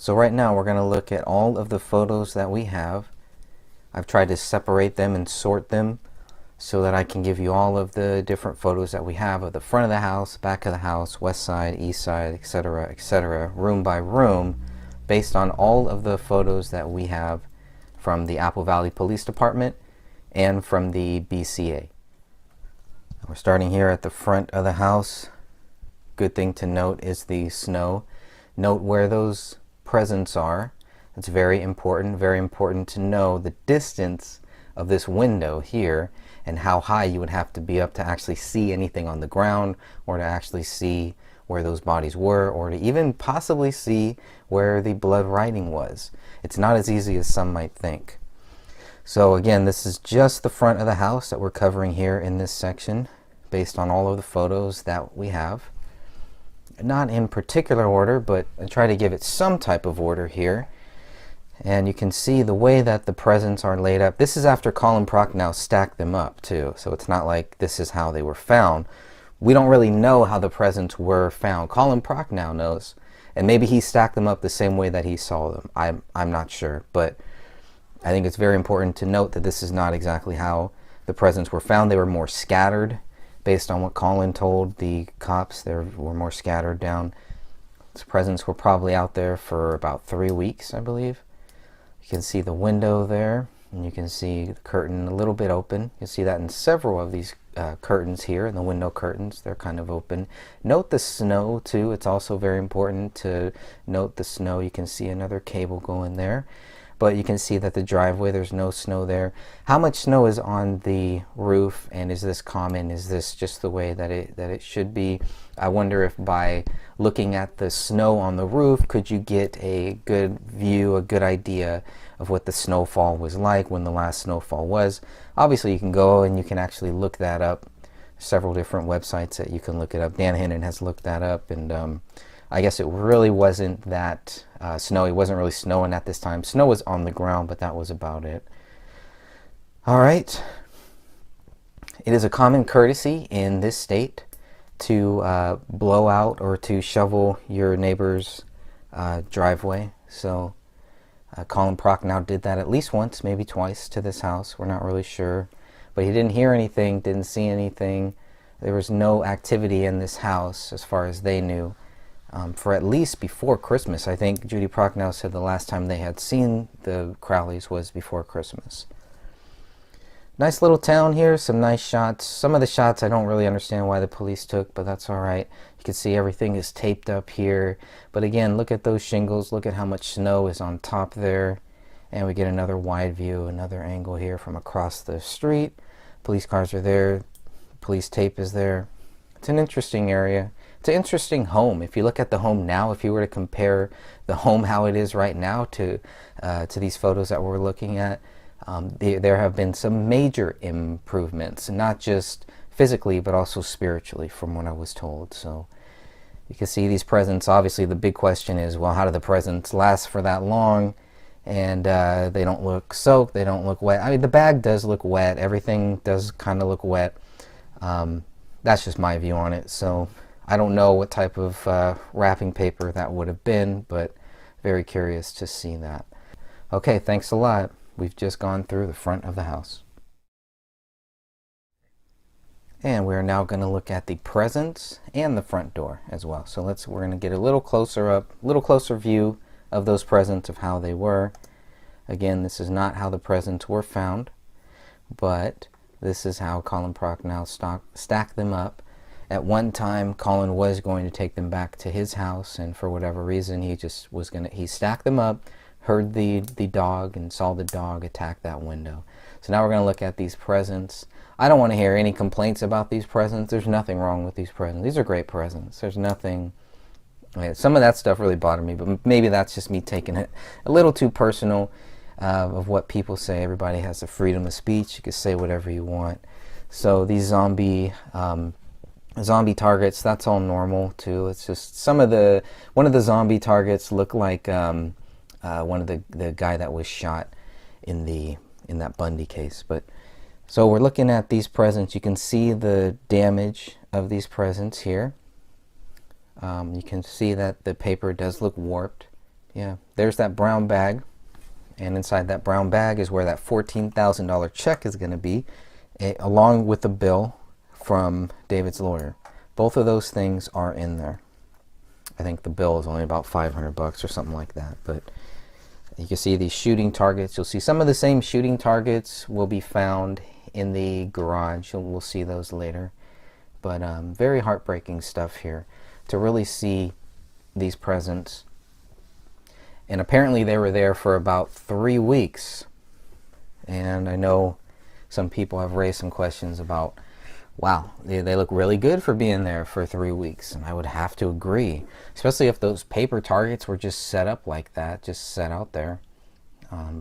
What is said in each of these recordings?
So right now we're going to look at all of the photos that we have. I've tried to separate them and sort them so that I can give you all of the different photos that we have of the front of the house, back of the house, west side, east side, etc., room by room, based on all of the photos that we have from the Apple Valley Police Department and from the BCA. We're starting here at the front of the house. Good thing to note is the snow. Note where those presents are. It's very important to know the distance of this window here and how high you would have to be up to actually see anything on the ground, or to actually see where those bodies were, or to even possibly see where the blood writing was. It's not as easy as some might think. So again, this is just the front of the house that we're covering here in this section based on all of the photos that we have. Not in particular order, but I try to give it some type of order here. And you can see the way that the presents are laid up. This is after Colin Prochnow stacked them up too, so it's not like this is how they were found. We don't really know how the presents were found. Colin Prochnow knows, and maybe he stacked them up the same way that he saw them. I'm not sure, but I think it's very important to note that this is not exactly how the presents were found. They were more scattered, based on what Colin told the cops. They were more scattered down. These presents were probably out there for about 3 weeks, I believe. You can see the window there, and you can see the curtain a little bit open. You can see that in several of these curtains here, and the window curtains, they're kind of open. Note the snow too. It's also very important to note the snow. You can see another cable going there, but you can see that the driveway, there's no snow there. How much snow is on the roof, and is this common? Is this just the way that it should be? I wonder if by looking at the snow on the roof, could you get a good view, a good idea of what the snowfall was like, when the last snowfall was. Obviously you can go and you can actually look that up. Several different websites that you can look it up. Dan Hennon has looked that up, and I guess it really wasn't that snowy. It wasn't really snowing at this time. Snow was on the ground, but that was about it. All right. It is a common courtesy in this state to blow out or to shovel your neighbor's driveway. So Colin Prochnow did that at least once, maybe twice, to this house. We're not really sure. But he didn't hear anything, didn't see anything. There was no activity in this house as far as they knew. For at least before Christmas. I think Judy Prochnow said the last time they had seen the Crowleys was before Christmas. Nice little town here, some nice shots. Some of the shots I don't really understand why the police took, but that's alright. You can see everything is taped up here. But again, look at those shingles, look at how much snow is on top there. And we get another wide view, another angle here from across the street. Police cars are there, police tape is there. It's an interesting area. It's an interesting home. If you look at the home now, if you were to compare the home how it is right now to these photos that we're looking at, there have been some major improvements, not just physically but also spiritually, from what I was told. So you can see these presents. Obviously the big question is, well, how do the presents last for that long? And they don't look soaked, they don't look wet. I mean, the bag does look wet, everything does kind of look wet. That's just my view on it. So I don't know what type of wrapping paper that would have been, but very curious to see that. Okay, thanks a lot. We've just gone through the front of the house. And we're now going to look at the presents and the front door as well. So we're going to get a little closer view of those presents, of how they were. Again, this is not how the presents were found, but this is how Colin Prochnow stacked them up. At one time, Colin was going to take them back to his house, and for whatever reason, he stacked them up, heard the dog, and saw the dog attack that window. So now we're going to look at these presents. I don't want to hear any complaints about these presents. There's nothing wrong with these presents. These are great presents. There's nothing. Some of that stuff really bothered me, but maybe that's just me taking it a little too personal of what people say. Everybody has the freedom of speech. You can say whatever you want. So these zombie targets, that's all normal too. It's just one of the zombie targets looked like one of the guy that was shot in that Bundy case. But so we're looking at these presents. You can see the damage of these presents here. You can see that the paper does look warped Yeah, there's that brown bag, and inside that brown bag is where that $14,000 check is going to be, along with the bill from David's lawyer. Both of those things are in there. I think the bill is only about $500 or something like that, but you can see these shooting targets. You'll see some of the same shooting targets will be found in the garage. We'll see those later. But very heartbreaking stuff here to really see these presents. And apparently they were there for about 3 weeks. And I know some people have raised some questions about, wow, they look really good for being there for 3 weeks. And I would have to agree, especially if those paper targets were just set up like that, just set out there.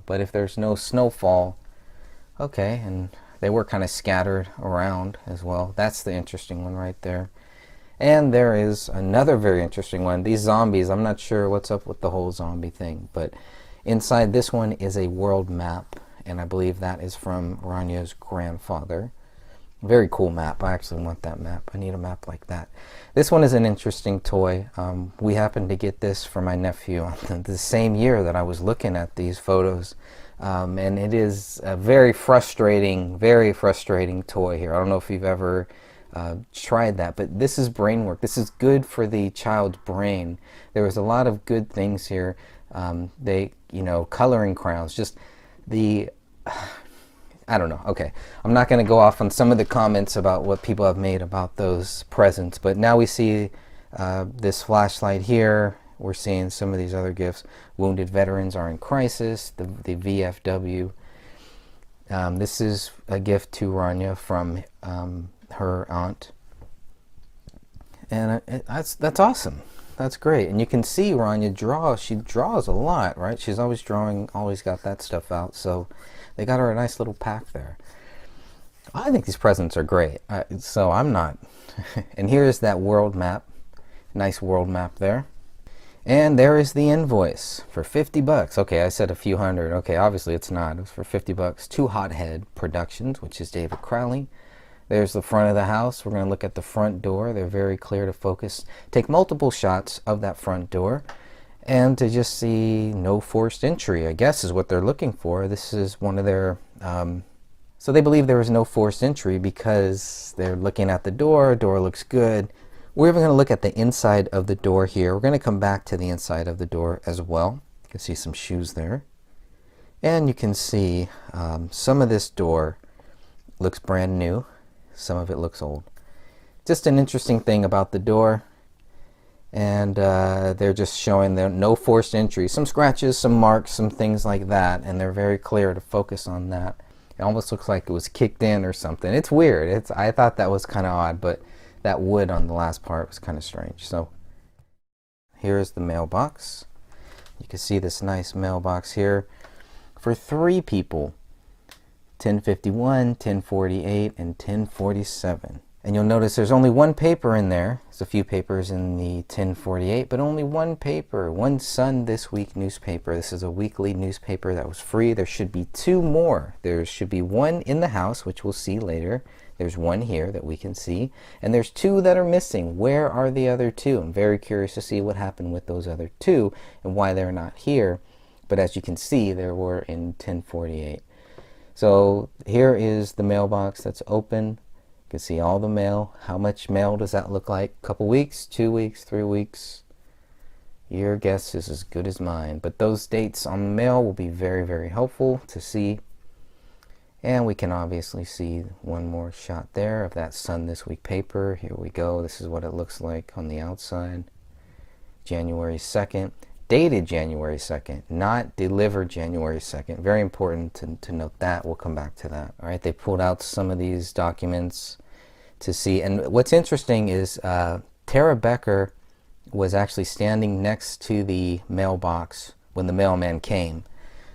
But if there's no snowfall, okay, and they were kind of scattered around as well. That's the interesting one right there. And there is another very interesting one. These zombies, I'm not sure what's up with the whole zombie thing, but inside this one is a world map, and I believe that is from Ranya's grandfather. Very cool map. I actually want that map. I need a map like that. This one is an interesting toy. We happened to get this for my nephew on the same year that I was looking at these photos. And it is a very frustrating toy here. I don't know if you've ever tried that, but this is brain work. This is good for the child's brain. There was a lot of good things here. Coloring crayons, just the... I don't know. Okay, I'm not going to go off on some of the comments about what people have made about those presents, but now we see this flashlight here. We're seeing some of these other gifts. Wounded veterans are in crisis, the VFW. This is a gift to Rania from her aunt. And that's awesome. That's great. And you can see Rania draw. She draws a lot, right? She's always drawing, always got that stuff out. So they got her a nice little pack there. I think these presents are great. So I'm not. And here's that world map. Nice world map there. And there is the invoice for $50. Okay, I said a few hundred. Okay, obviously it's not. It was for $50 to Hothead Productions, which is David Crowley. There's the front of the house. We're going to look at the front door. They're very clear to focus. Take multiple shots of that front door. And to just see no forced entry, I guess, is what they're looking for. This is one of their... so they believe there was no forced entry because they're looking at the door. Door looks good. We're even going to look at the inside of the door here. We're going to come back to the inside of the door as well. You can see some shoes there. And you can see some of this door looks brand new. Some of it looks old. Just an interesting thing about the door. And they're just showing there no forced entry. Some scratches, some marks, some things like that. And they're very clear to focus on that. It almost looks like it was kicked in or something. It's weird. I thought that was kind of odd, but that wood on the last part was kind of strange. So here's the mailbox. You can see this nice mailbox here for 3 people. 1051, 1048, and 1047. And you'll notice there's only one paper in there. There's a few papers in the 1048, but only one paper. One Sun This Week newspaper. This is a weekly newspaper that was free. There should be 2 more. There should be one in the house, which we'll see later. There's one here that we can see. And there's 2 that are missing. Where are the other 2? I'm very curious to see what happened with those other 2 and why they're not here. But as you can see, there were in 1048. So here is the mailbox that's open. You can see all the mail. How much mail does that look like? A couple weeks, 2 weeks, 3 weeks? Your guess is as good as mine. But those dates on the mail will be very, very helpful to see. And we can obviously see one more shot there of that Sun This Week paper. Here we go. This is what it looks like on the outside. January 2nd. Dated January 2nd, not delivered January 2nd. Very important to note that. We'll come back to that. All right, they pulled out some of these documents to see. And what's interesting is Tara Becker was actually standing next to the mailbox when the mailman came.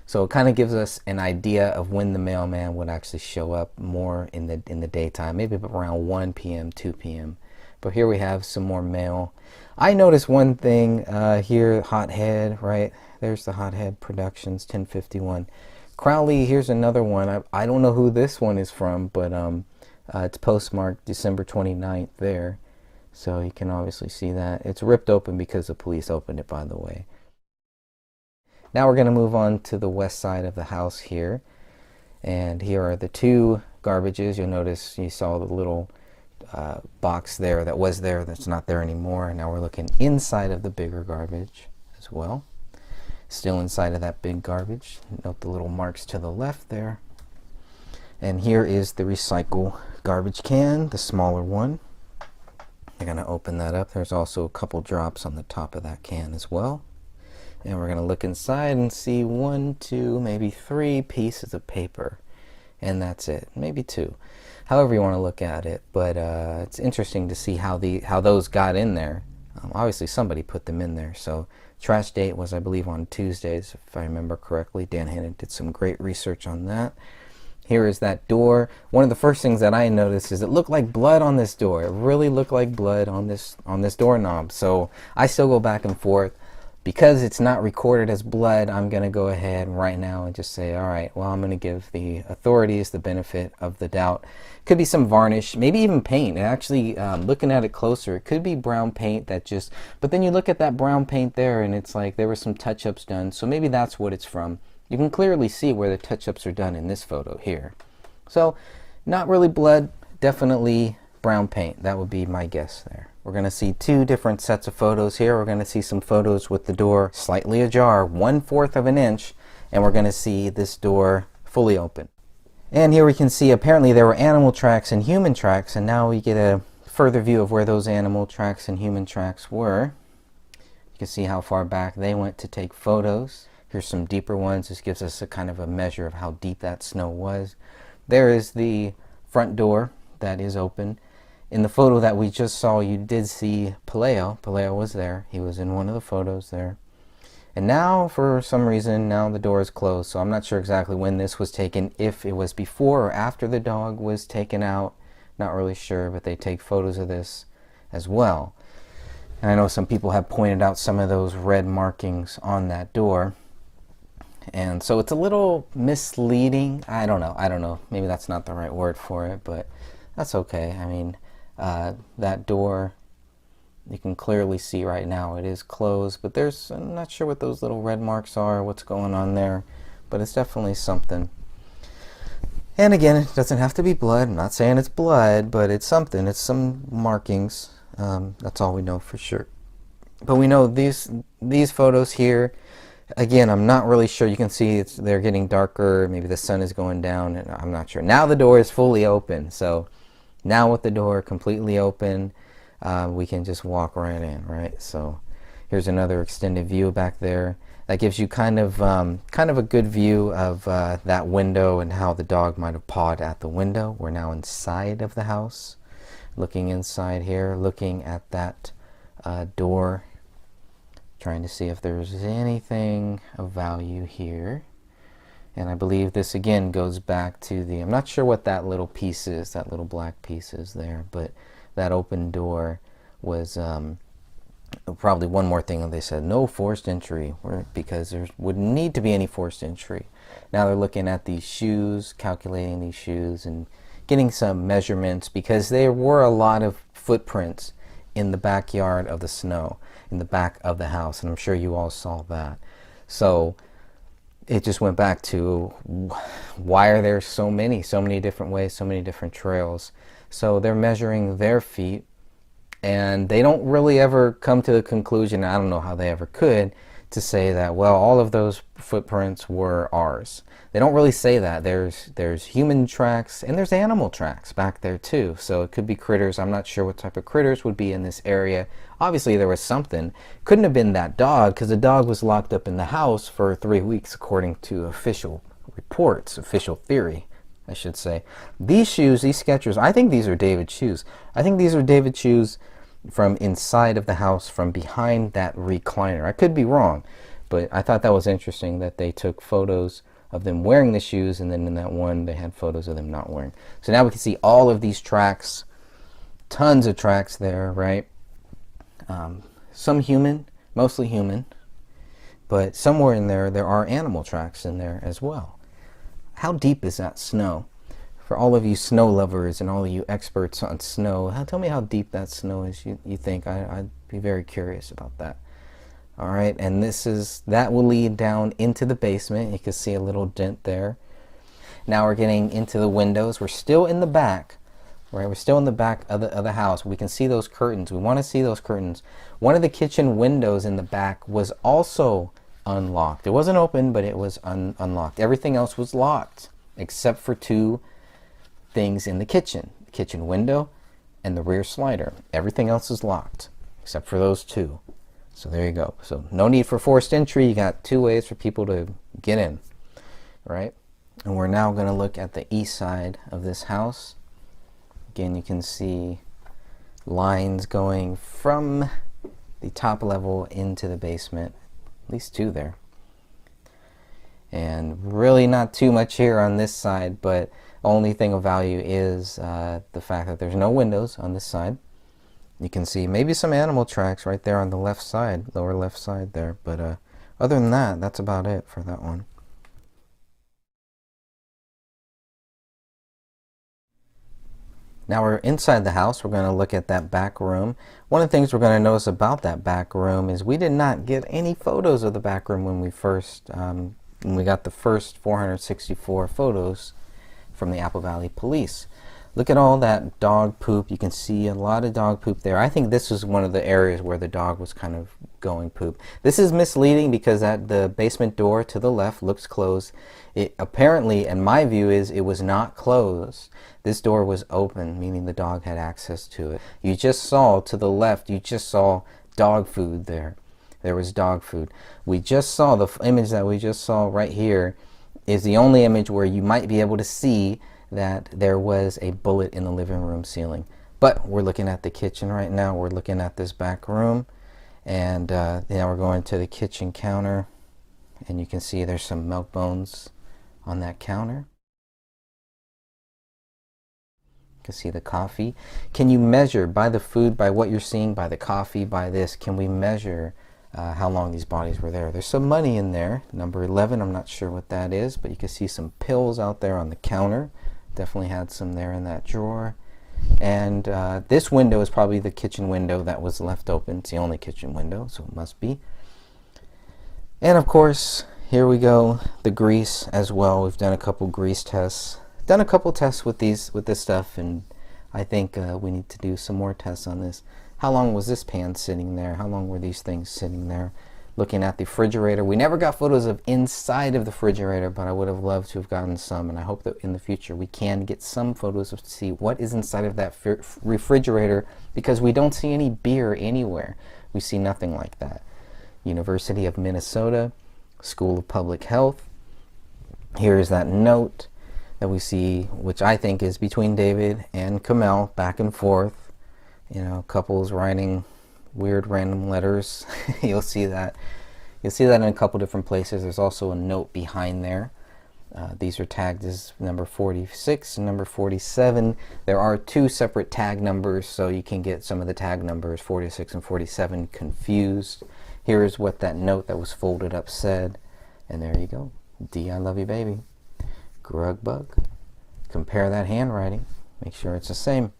So it kind of gives us an idea of when the mailman would actually show up more in the daytime, maybe around 1 p.m., 2 p.m. But here we have some more mail. I noticed one thing here, Hothead, right? There's the Hothead Productions, 1051. Crowley, here's another one. I don't know who this one is from, but it's postmarked December 29th there. So you can obviously see that. It's ripped open because the police opened it, by the way. Now we're going to move on to the west side of the house here. And here are the two garbages. You'll notice you saw the little box there that was there that's not there anymore. Now we're looking inside of the bigger garbage as well. Still inside of that big garbage. Note the little marks to the left there. And here is the recycle garbage can, the smaller one. You're going to open that up. There's also a couple drops on the top of that can as well. And we're going to look inside and see 1, 2, maybe 3 pieces of paper. And that's it. Maybe 2. However you want to look at it. But it's interesting to see how those got in there. Obviously somebody put them in there. So trash date was, I believe, on Tuesdays, if I remember correctly. Dan Hannon did some great research on that. Here is that door. One of the first things that I noticed is it looked like blood on this door. It really looked like blood on this doorknob. So I still go back and forth. Because it's not recorded as blood, I'm going to go ahead right now and just say, all right, well, I'm going to give the authorities the benefit of the doubt. Could be some varnish, maybe even paint. Actually, looking at it closer, it could be brown paint that just, but then you look at that brown paint there and it's like there were some touch-ups done. So maybe that's what it's from. You can clearly see where the touch-ups are done in this photo here. So not really blood, definitely brown paint. That would be my guess there. We're going to see 2 different sets of photos here. We're going to see some photos with the door slightly ajar, 1/4 of an inch, and we're going to see this door fully open. And here we can see apparently there were animal tracks and human tracks, and now we get a further view of where those animal tracks and human tracks were. You can see how far back they went to take photos. Here's some deeper ones. This gives us a kind of a measure of how deep that snow was. There is the front door that is open. In the photo that we just saw, you did see Paleo. Paleo was there. He was in one of the photos there. And now, for some reason, now the door is closed. So I'm not sure exactly when this was taken, if it was before or after the dog was taken out. Not really sure, but they take photos of this as well. And I know some people have pointed out some of those red markings on that door. And so it's a little misleading. I don't know. Maybe that's not the right word for it, but that's okay. I mean, that door, you can clearly see right now it is closed, but I'm not sure what those little red marks are, what's going on there, but it's definitely something. And again, it doesn't have to be blood. I'm not saying it's blood, but it's something. It's some markings. That's all we know for sure. But we know these photos here, again, I'm not really sure. You can see they're getting darker. Maybe the sun is going down, and I'm not sure. Now the door is fully open, so now with the door completely open, we can just walk right in, right? So here's another extended view back there. That gives you kind of a good view of that window and how the dog might have pawed at the window. We're now inside of the house, looking inside here, looking at that door, trying to see if there's anything of value here. And I believe this again goes back to I'm not sure what that little piece is, that little black piece is there, but that open door was probably one more thing. They said no forced entry, because there wouldn't need to be any forced entry. Now they're looking at these shoes, calculating these shoes and getting some measurements, because there were a lot of footprints in the backyard of the snow, in the back of the house, and I'm sure you all saw that. So it just went back to, why are there so many different ways, so many different trails? So they're measuring their feet, and they don't really ever come to the conclusion, I don't know how they ever could, to say that, well, all of those footprints were ours. They don't really say that. There's human tracks and there's animal tracks back there too. So it could be critters. I'm not sure what type of critters would be in this area. Obviously there was something. Couldn't have been that dog, because the dog was locked up in the house for 3 weeks according to official reports, official theory, I should say. These shoes, these Skechers, I think these are David's shoes. I think these are David's shoes from inside of the house, from behind that recliner. I could be wrong, but I thought that was interesting that they took photos of them wearing the shoes, and then in that one they had photos of them not wearing. So now we can see all of these tracks, tons of tracks there, right? Some human, mostly human, but somewhere in there are animal tracks in there as well. How deep is that snow? For all of you snow lovers and all of you experts on snow, tell me how deep that snow is, you think. I'd be very curious about that. All right, and that will lead down into the basement. You can see a little dent there. Now we're getting into the windows. We're still in the back, right? We're still in the back of the house. We can see those curtains. We want to see those curtains. One of the kitchen windows in the back was also unlocked. It wasn't open, but it was unlocked. Everything else was locked except for two things in the kitchen window and the rear slider. Everything else is locked except for those two. So there you go. So no need for forced entry. You got two ways for people to get in, right? And we're now going to look at the east side of this house. Again, you can see lines going from the top level into the basement. At least two there. And really not too much here on this side, but only thing of value is the fact that there's no windows on this side. You can see maybe some animal tracks right there on the left side, lower left side there. But other than that, that's about it for that one. Now we're inside the house. We're going to look at that back room. One of the things we're going to notice about that back room is we did not get any photos of the back room when we got the first 464 photos from the Apple Valley Police. Look at all that dog poop. You can see a lot of dog poop there. I think this was one of the areas where the dog was kind of going poop. This is misleading because the basement door to the left looks closed. It apparently, in my view, it was not closed. This door was open, meaning the dog had access to it. You just saw to the left, you just saw dog food there. There was dog food. We just saw the image that we just saw right here is the only image where you might be able to see that there was a bullet in the living room ceiling. But we're looking at the kitchen right now. We're looking at this back room, and now we're going to the kitchen counter, and you can see there's some milk bones on that counter. You can see the coffee. Can you measure by the food, by what you're seeing, by the coffee, by this, can we measure how long these bodies were there? There's some money in there. Number 11, I'm not sure what that is, but you can see some pills out there on the counter. Definitely had some there in that drawer. And this window is probably the kitchen window that was left open. It's the only kitchen window, so it must be. And of course, here we go, the grease as well. We've done a couple grease tests. Done a couple tests with this stuff, and I think we need to do some more tests on this. How long was this pan sitting there? How long were these things sitting there? Looking at the refrigerator. We never got photos of inside of the refrigerator, but I would have loved to have gotten some, and I hope that in the future we can get some photos to see what is inside of that refrigerator, because we don't see any beer anywhere. We see nothing like that. University of Minnesota, School of Public Health. Here's that note that we see, which I think is between David and Kamel, back and forth. You know, couples writing weird random letters. You'll see that in a couple different places. There's also a note behind there. These are tagged as number 46 and number 47. There are two separate tag numbers, so you can get some of the tag numbers 46 and 47 confused. Here's what that note that was folded up said, and there you go. D, I love you, baby. Grug bug. Compare that handwriting. Make sure it's the same.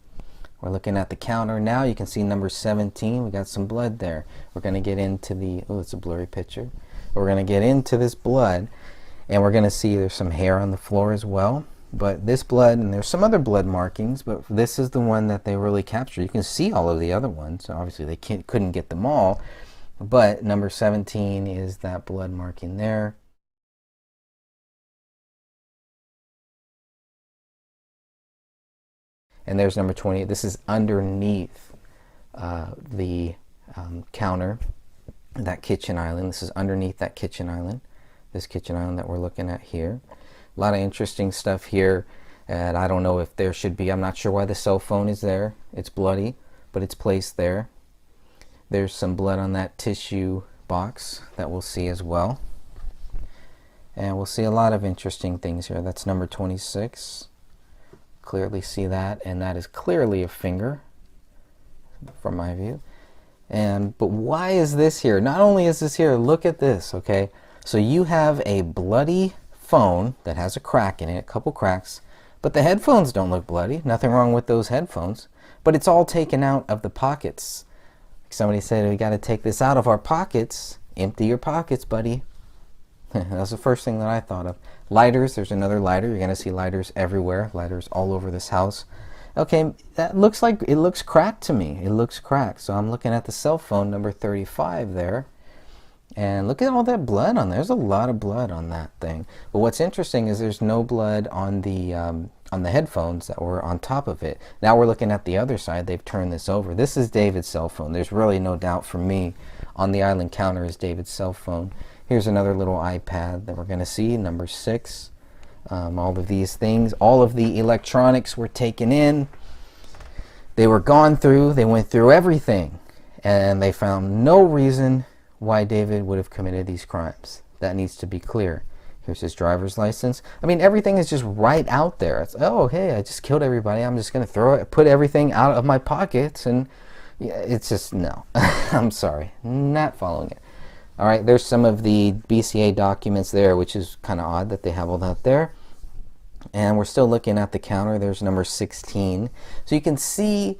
We're looking at the counter now. You can see number 17. We got some blood there. We're going to get into it's a blurry picture. We're going to get into this blood, and we're going to see there's some hair on the floor as well. But this blood, and there's some other blood markings, but this is the one that they really captured. You can see all of the other ones. Obviously, they couldn't get them all, but number 17 is that blood marking there. And there's number 20. This is underneath the counter, that kitchen island. This is underneath that kitchen island, this kitchen island that we're looking at here. A lot of interesting stuff here. And I don't know if there should be, I'm not sure why the cell phone is there. It's bloody, but it's placed there. There's some blood on that tissue box that we'll see as well. And we'll see a lot of interesting things here. That's number 26. Clearly see that, and that is clearly a finger from my view. But why is this here? Not only is this here, look at this, okay? So you have a bloody phone that has a crack in it, a couple cracks, but the headphones don't look bloody. Nothing wrong with those headphones, but it's all taken out of the pockets. Somebody said we got to take this out of our pockets empty your pockets, buddy. That's the first thing that I thought of. Lighters, there's another lighter. You're going to see lighters everywhere. Lighters all over this house. Okay, that looks like, it looks cracked to me. It looks cracked. So I'm looking at the cell phone, number 35 there. And look at all that blood on there. There's a lot of blood on that thing. But what's interesting is there's no blood on the headphones that were on top of it. Now we're looking at the other side. They've turned this over. This is David's cell phone. There's really no doubt for me. On the island counter is David's cell phone. Here's another little iPad that we're going to see, number 6. All of these things, all of the electronics were taken in. They were gone through. They went through everything. And they found no reason why David would have committed these crimes. That needs to be clear. Here's his driver's license. I mean, everything is just right out there. It's, oh, hey, I just killed everybody. I'm just going to throw it, put everything out of my pockets. And yeah, it's just, no. I'm sorry. Not following it. All right, there's some of the BCA documents there, which is kind of odd that they have all that there. And we're still looking at the counter. There's number 16. So you can see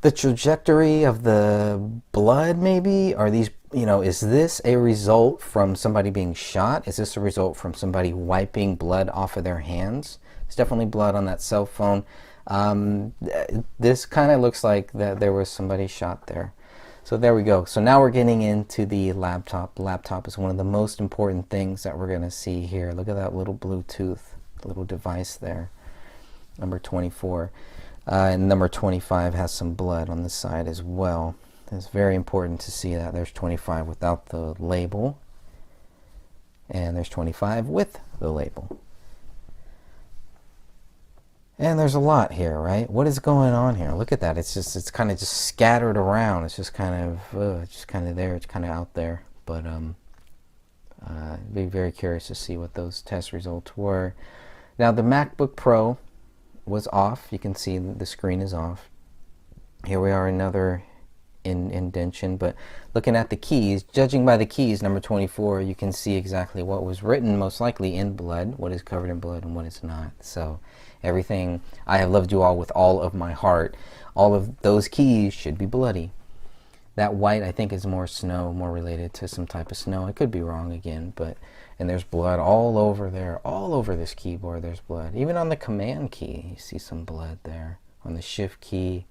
the trajectory of the blood, maybe. Are these, you know, is this a result from somebody being shot? Is this a result from somebody wiping blood off of their hands? There's definitely blood on that cell phone. This kind of looks like that there was somebody shot there. So there we go. So now we're getting into the laptop. The laptop is one of the most important things that we're going to see here. Look at that little Bluetooth, little device there. Number 24. And number 25 has some blood on the side as well. It's very important to see that. There's 25 without the label. And there's 25 with the label. And there's a lot here, right? What is going on here? Look at that. It's kind of just scattered around. It's just kind of there. It's kind of out there. But be very curious to see what those test results were. Now the MacBook Pro was off. You can see the screen is off. Here we are, another indentation. But looking at the keys, judging by the keys, number 24, you can see exactly what was written, most likely in blood, what is covered in blood and what is not. So everything, I have loved you all with all of my heart. All of those keys should be bloody. That white, I think, is more snow, more related to some type of snow. I could be wrong again, but, and there's blood all over there, all over this keyboard there's blood. Even on the command key, you see some blood there. On the shift key,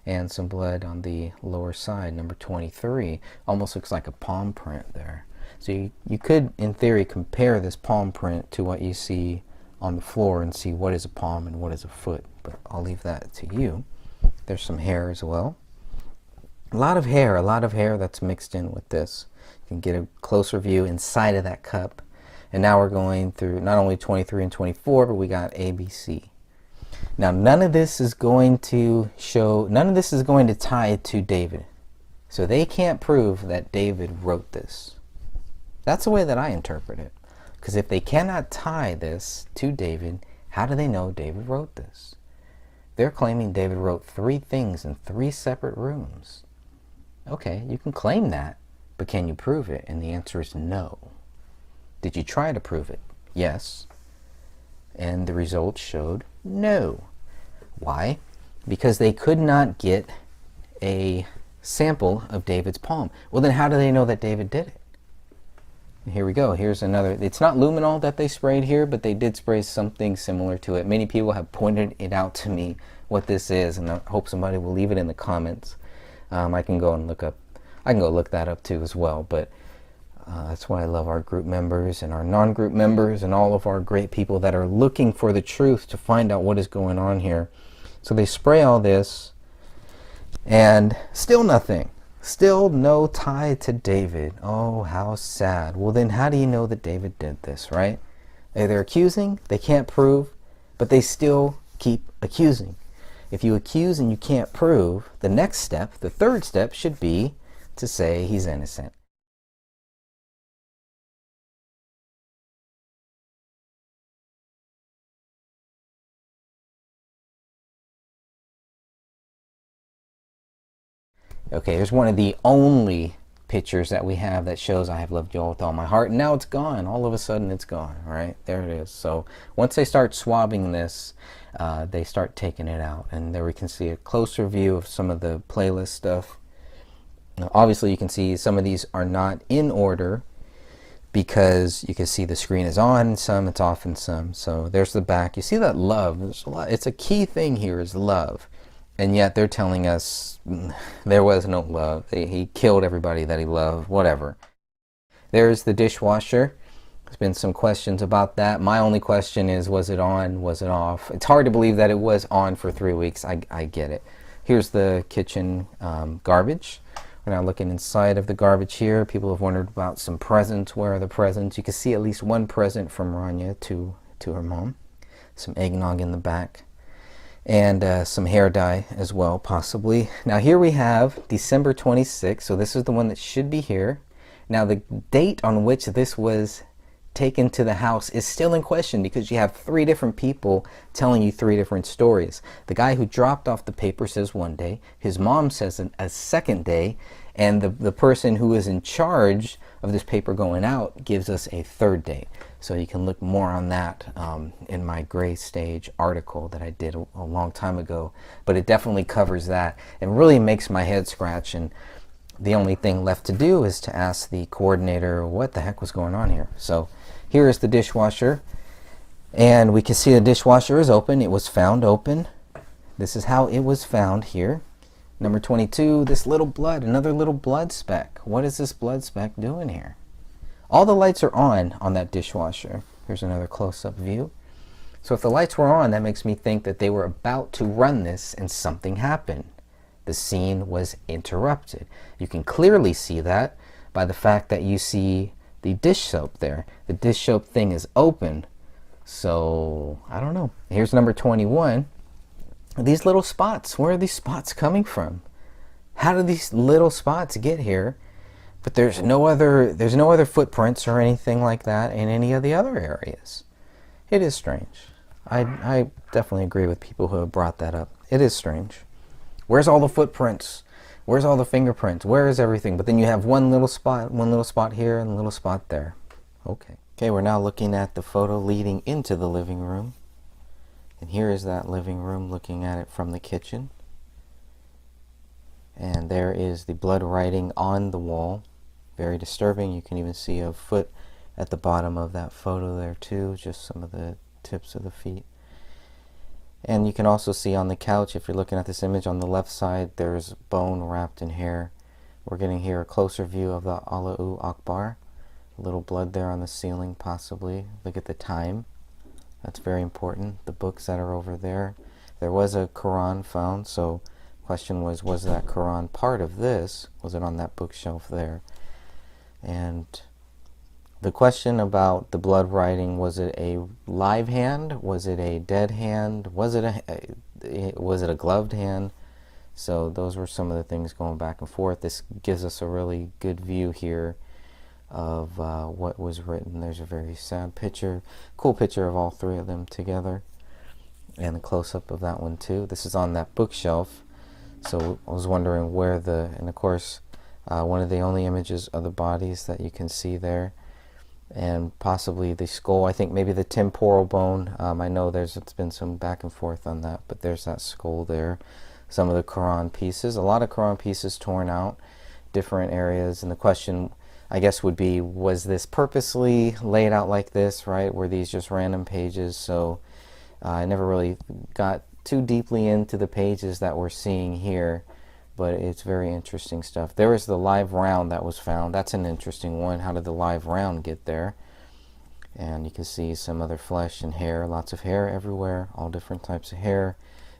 and some blood on the lower side, number 23. Almost looks like a palm print there. So you could, in theory, compare this palm print to what you see on the floor and see what is a palm and what is a foot, but I'll leave that to you. There's some hair as well. A lot of hair that's mixed in with this. You can get a closer view inside of that cup. And now we're going through not only 23 and 24, but we got ABC. Now none of this is going to tie to David. So they can't prove that David wrote this. That's the way that I interpret it. Because if they cannot tie this to David, how do they know David wrote this? They're claiming David wrote 3 things in 3 separate rooms. Okay, you can claim that, but can you prove it? And the answer is no. Did you try to prove it? Yes. And the results showed no. Why? Because they could not get a sample of David's palm. Well, then how do they know that David did it? Here we go. Here's another. It's not luminol that they sprayed here, but they did spray something similar to it. Many people have pointed it out to me what this is, and I hope somebody will leave it in the comments. I can go and look that up too as well. But that's why I love our group members and our non-group members and all of our great people that are looking for the truth to find out what is going on here. So they spray all this, and still nothing. Still no tie to David. Oh, how sad. Well, then how do you know that David did this, right? They're accusing, they can't prove, but they still keep accusing. If you accuse and you can't prove, the next step, the third step, should be to say he's innocent. Okay, here's one of the only pictures that we have that shows I have loved you all with all my heart. And now it's gone. All of a sudden it's gone, right? There it is. So once they start swabbing this, they start taking it out. And there we can see a closer view of some of the playlist stuff. Now, obviously, you can see some of these are not in order because you can see the screen is on in some, it's off in some. So there's the back. You see that love. There's a lot. It's a key thing here is love. And yet they're telling us there was no love. He killed everybody that he loved, whatever. There's the dishwasher. There's been some questions about that. My only question is, was it on? Was it off? It's hard to believe that it was on for 3 weeks. I get it. Here's the kitchen garbage. We're now looking inside of the garbage here. People have wondered about some presents. Where are the presents? You can see at least one present from Rania to her mom. Some eggnog in the back. And some hair dye as well, possibly. Now here we have December 26th. So this is the one that should be here. Now the date on which this was taken to the house is still in question because you have 3 different people telling you 3 different stories. The guy who dropped off the paper says one day, his mom says a second day, and the person who is in charge of this paper going out gives us a 3rd day. So you can look more on that in my Gray Stage article that I did a long time ago. But it definitely covers that and really makes my head scratch. And the only thing left to do is to ask the coordinator what the heck was going on here. So here is the dishwasher. And we can see the dishwasher is open. It was found open. This is how it was found here. Number 22, this little blood, another little blood speck. What is this blood speck doing here? All the lights are on that dishwasher. Here's another close-up view. So if the lights were on, that makes me think that they were about to run this and something happened. The scene was interrupted. You can clearly see that by the fact that you see the dish soap there. The dish soap thing is open. So, I don't know. Here's number 21. These little spots, where are these spots coming from? How did these little spots get here? But there's no other footprints or anything like that in any of the other areas. It is strange. I definitely agree with people who have brought that up. It is strange. Where's all the footprints? Where's all the fingerprints? Where is everything? But then you have one little spot here and a little spot there. Okay. Okay, we're now looking at the photo leading into the living room. And here is that living room looking at it from the kitchen. And there is the blood writing on the wall. Very disturbing. You can even see a foot at the bottom of that photo there too. Just some of the tips of the feet. And you can also see on the couch, if you're looking at this image on the left side, there's bone wrapped in hair. We're getting here a closer view of the Allahu Akbar. A little blood there on the ceiling possibly. Look at the time. That's very important. The books that are over there. There was a Quran found, so the question was that Quran part of this? Was it on that bookshelf there? And the question about the blood writing, was it a live hand? Was it a dead hand? Was it a gloved hand? So those were some of the things going back and forth. This gives us a really good view here of what was written. There's a very sad picture, cool picture of all 3 of them together, and a close-up of that one too. This is on that bookshelf, so I was wondering where and of course one of the only images of the bodies that you can see there, and possibly the skull. I think maybe the temporal bone. I know it's been some back and forth on that, but there's that skull there. Some of the Quran pieces, a lot of Quran pieces torn out, different areas, and the question, I guess, would be, was this purposely laid out like this, right? Were these just random pages? So I never really got too deeply into the pages that we're seeing here, but it's very interesting stuff. There is the live round that was found. That's an interesting one. How did the live round get there? And you can see some other flesh and hair, lots of hair everywhere, all different types of hair.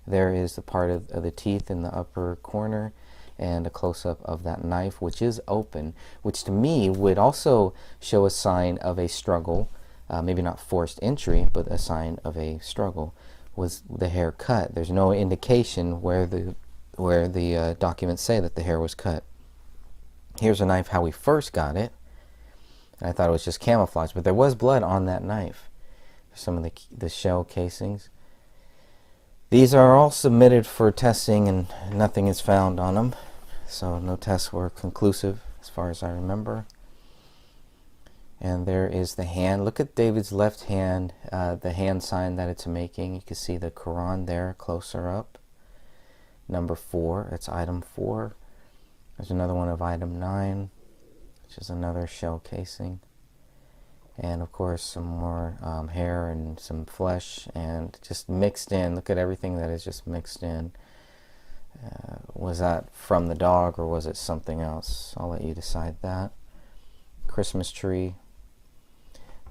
There is the part of the teeth in the upper corner, and a close-up of that knife, which is open, which to me would also show a sign of a struggle, maybe not forced entry, but a sign of a struggle. Was the hair cut? There's no indication where the documents say that the hair was cut. Here's a knife, how we first got it. I thought it was just camouflage, but there was blood on that knife. Some of the shell casings. These are all submitted for testing, and nothing is found on them. So no tests were conclusive as far as I remember. And there is the hand. Look at David's left hand, the hand sign that it's making. You can see the Quran there closer up. Number 4, it's item 4. There's another one of item 9, which is another shell casing. And of course some more hair and some flesh, and just mixed in. Look at everything that is just mixed in. Was that from the dog or was it something else? I'll let you decide that. Christmas tree.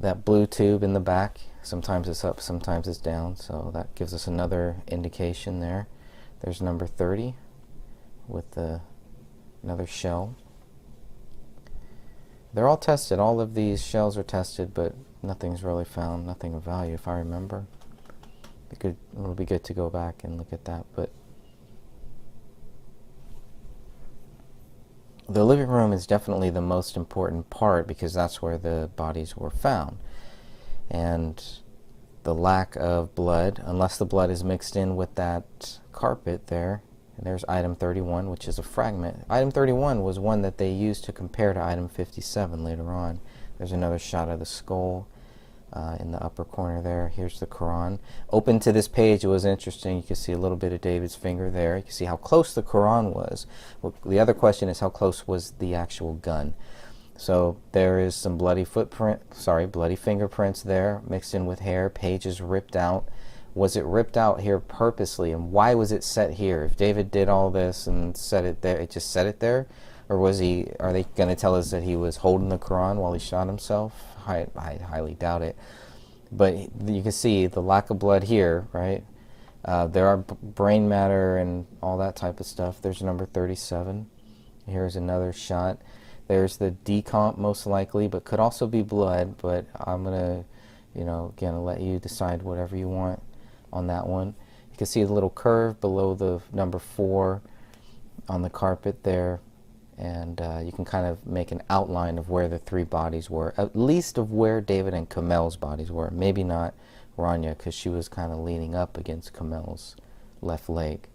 That blue tube in the back, sometimes it's up, sometimes it's down, so that gives us another indication there. There's number 30 with another shell. They're all tested. All of these shells are tested, but nothing's really found, nothing of value if I remember. It'll be good to go back and look at that. But the living room is definitely the most important part because that's where the bodies were found. And the lack of blood, unless the blood is mixed in with that carpet there. And there's item 31, which is a fragment. Item 31 was one that they used to compare to item 57 later on. There's another shot of the skull in the upper corner there. Here's the Quran. Open to this page, it was interesting. You can see a little bit of David's finger there. You can see how close the Quran was. Well, the other question is how close was the actual gun. So there is some bloody fingerprints there mixed in with hair. Pages ripped out. Was it ripped out here purposely, and why was it set here? If David did all this and set it there, it just set it there, or are they going to tell us that he was holding the Quran while he shot himself? I highly doubt it. But you can see the lack of blood here, right? There are brain matter and all that type of stuff. There's number 37. Here's another shot. There's the decomp most likely, but could also be blood. But I'm gonna, again, let you decide whatever you want on that one. You can see the little curve below the number 4 on the carpet there, and you can kind of make an outline of where the 3 bodies were, at least of where David and Kamel's bodies were. Maybe not Rania, because she was kind of leaning up against Kamel's left leg,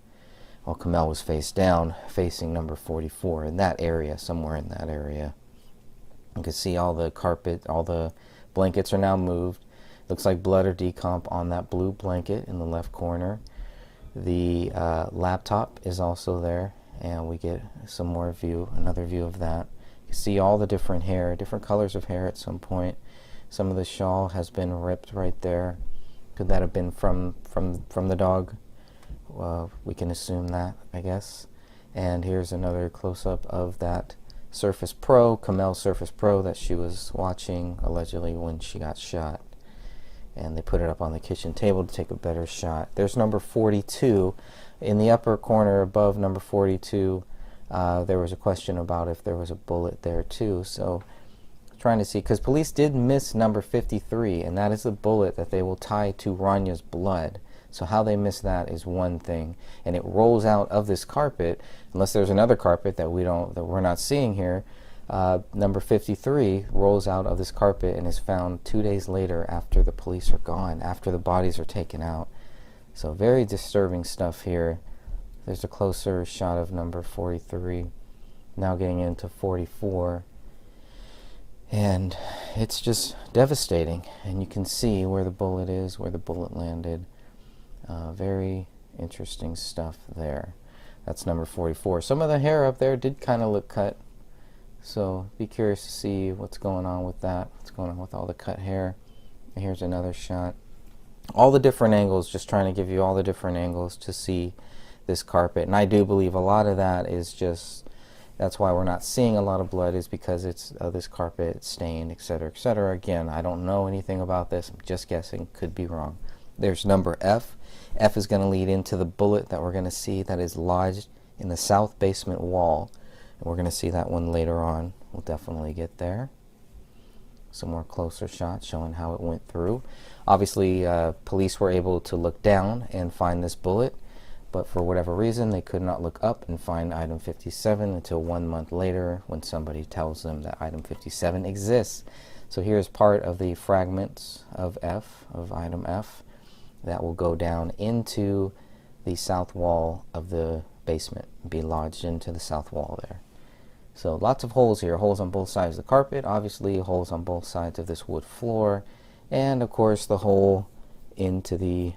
while Kamel was face down, facing number 44, in that area, somewhere in that area. You can see all the carpet, all the blankets are now moved. Looks like blood or decomp on that blue blanket in the left corner. The laptop is also there, and we get some more another view of that. You can see all the different hair, different colors of hair at some point. Some of the shawl has been ripped right there. Could that have been from the dog? We can assume that, I guess. And here's another close-up of that Surface Pro, Kamel Surface Pro, that she was watching allegedly when she got shot. And they put it up on the kitchen table to take a better shot. There's number 42. In the upper corner above number 42, there was a question about if there was a bullet there too. So trying to see, because police did miss number 53, and that is the bullet that they will tie to Rania's blood. So how they missed that is one thing, and it rolls out of this carpet, unless there's another carpet that we're not seeing here. Number 53 rolls out of this carpet and is found 2 days later after the police are gone, after the bodies are taken out. So very disturbing stuff here. There's a closer shot of number 43. Now getting into 44. And it's just devastating. And you can see where the bullet is, where the bullet landed. Very interesting stuff there. That's number 44. Some of the hair up there did kind of look cut. So be curious to see what's going on with that. What's going on with all the cut hair. And here's another shot. All the different angles, just trying to give you all the different angles to see this carpet. And I do believe a lot of that is just, that's why we're not seeing a lot of blood, is because it's this carpet stained, etc., etc. Again, I don't know anything about this. I'm just guessing. Could be wrong. There's number F. F is going to lead into the bullet that we're going to see that is lodged in the south basement wall. And we're going to see that one later on. We'll definitely get there. Some more closer shots showing how it went through. Obviously, police were able to look down and find this bullet, but for whatever reason, they could not look up and find item 57 until 1 month later when somebody tells them that item 57 exists. So here's part of the fragments of F, of item F, that will go down into the south wall of the basement, be lodged into the south wall there. So lots of holes here, holes on both sides of the carpet, obviously holes on both sides of this wood floor, and of course the hole into the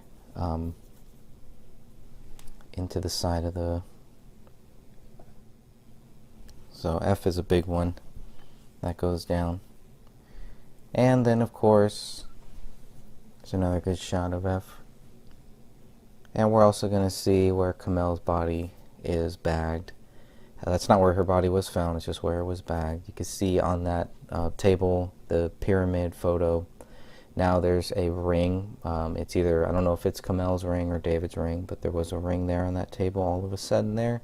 side of the So F is a big one that goes down. And then of course, there's another good shot of F. And we're also going to see where Kamel's body is bagged. That's not where her body was found, it's just where it was bagged. You can see on that table, the pyramid photo, now there's a ring. It's either, I don't know if it's Kamel's ring or David's ring, but there was a ring there on that table all of a sudden there.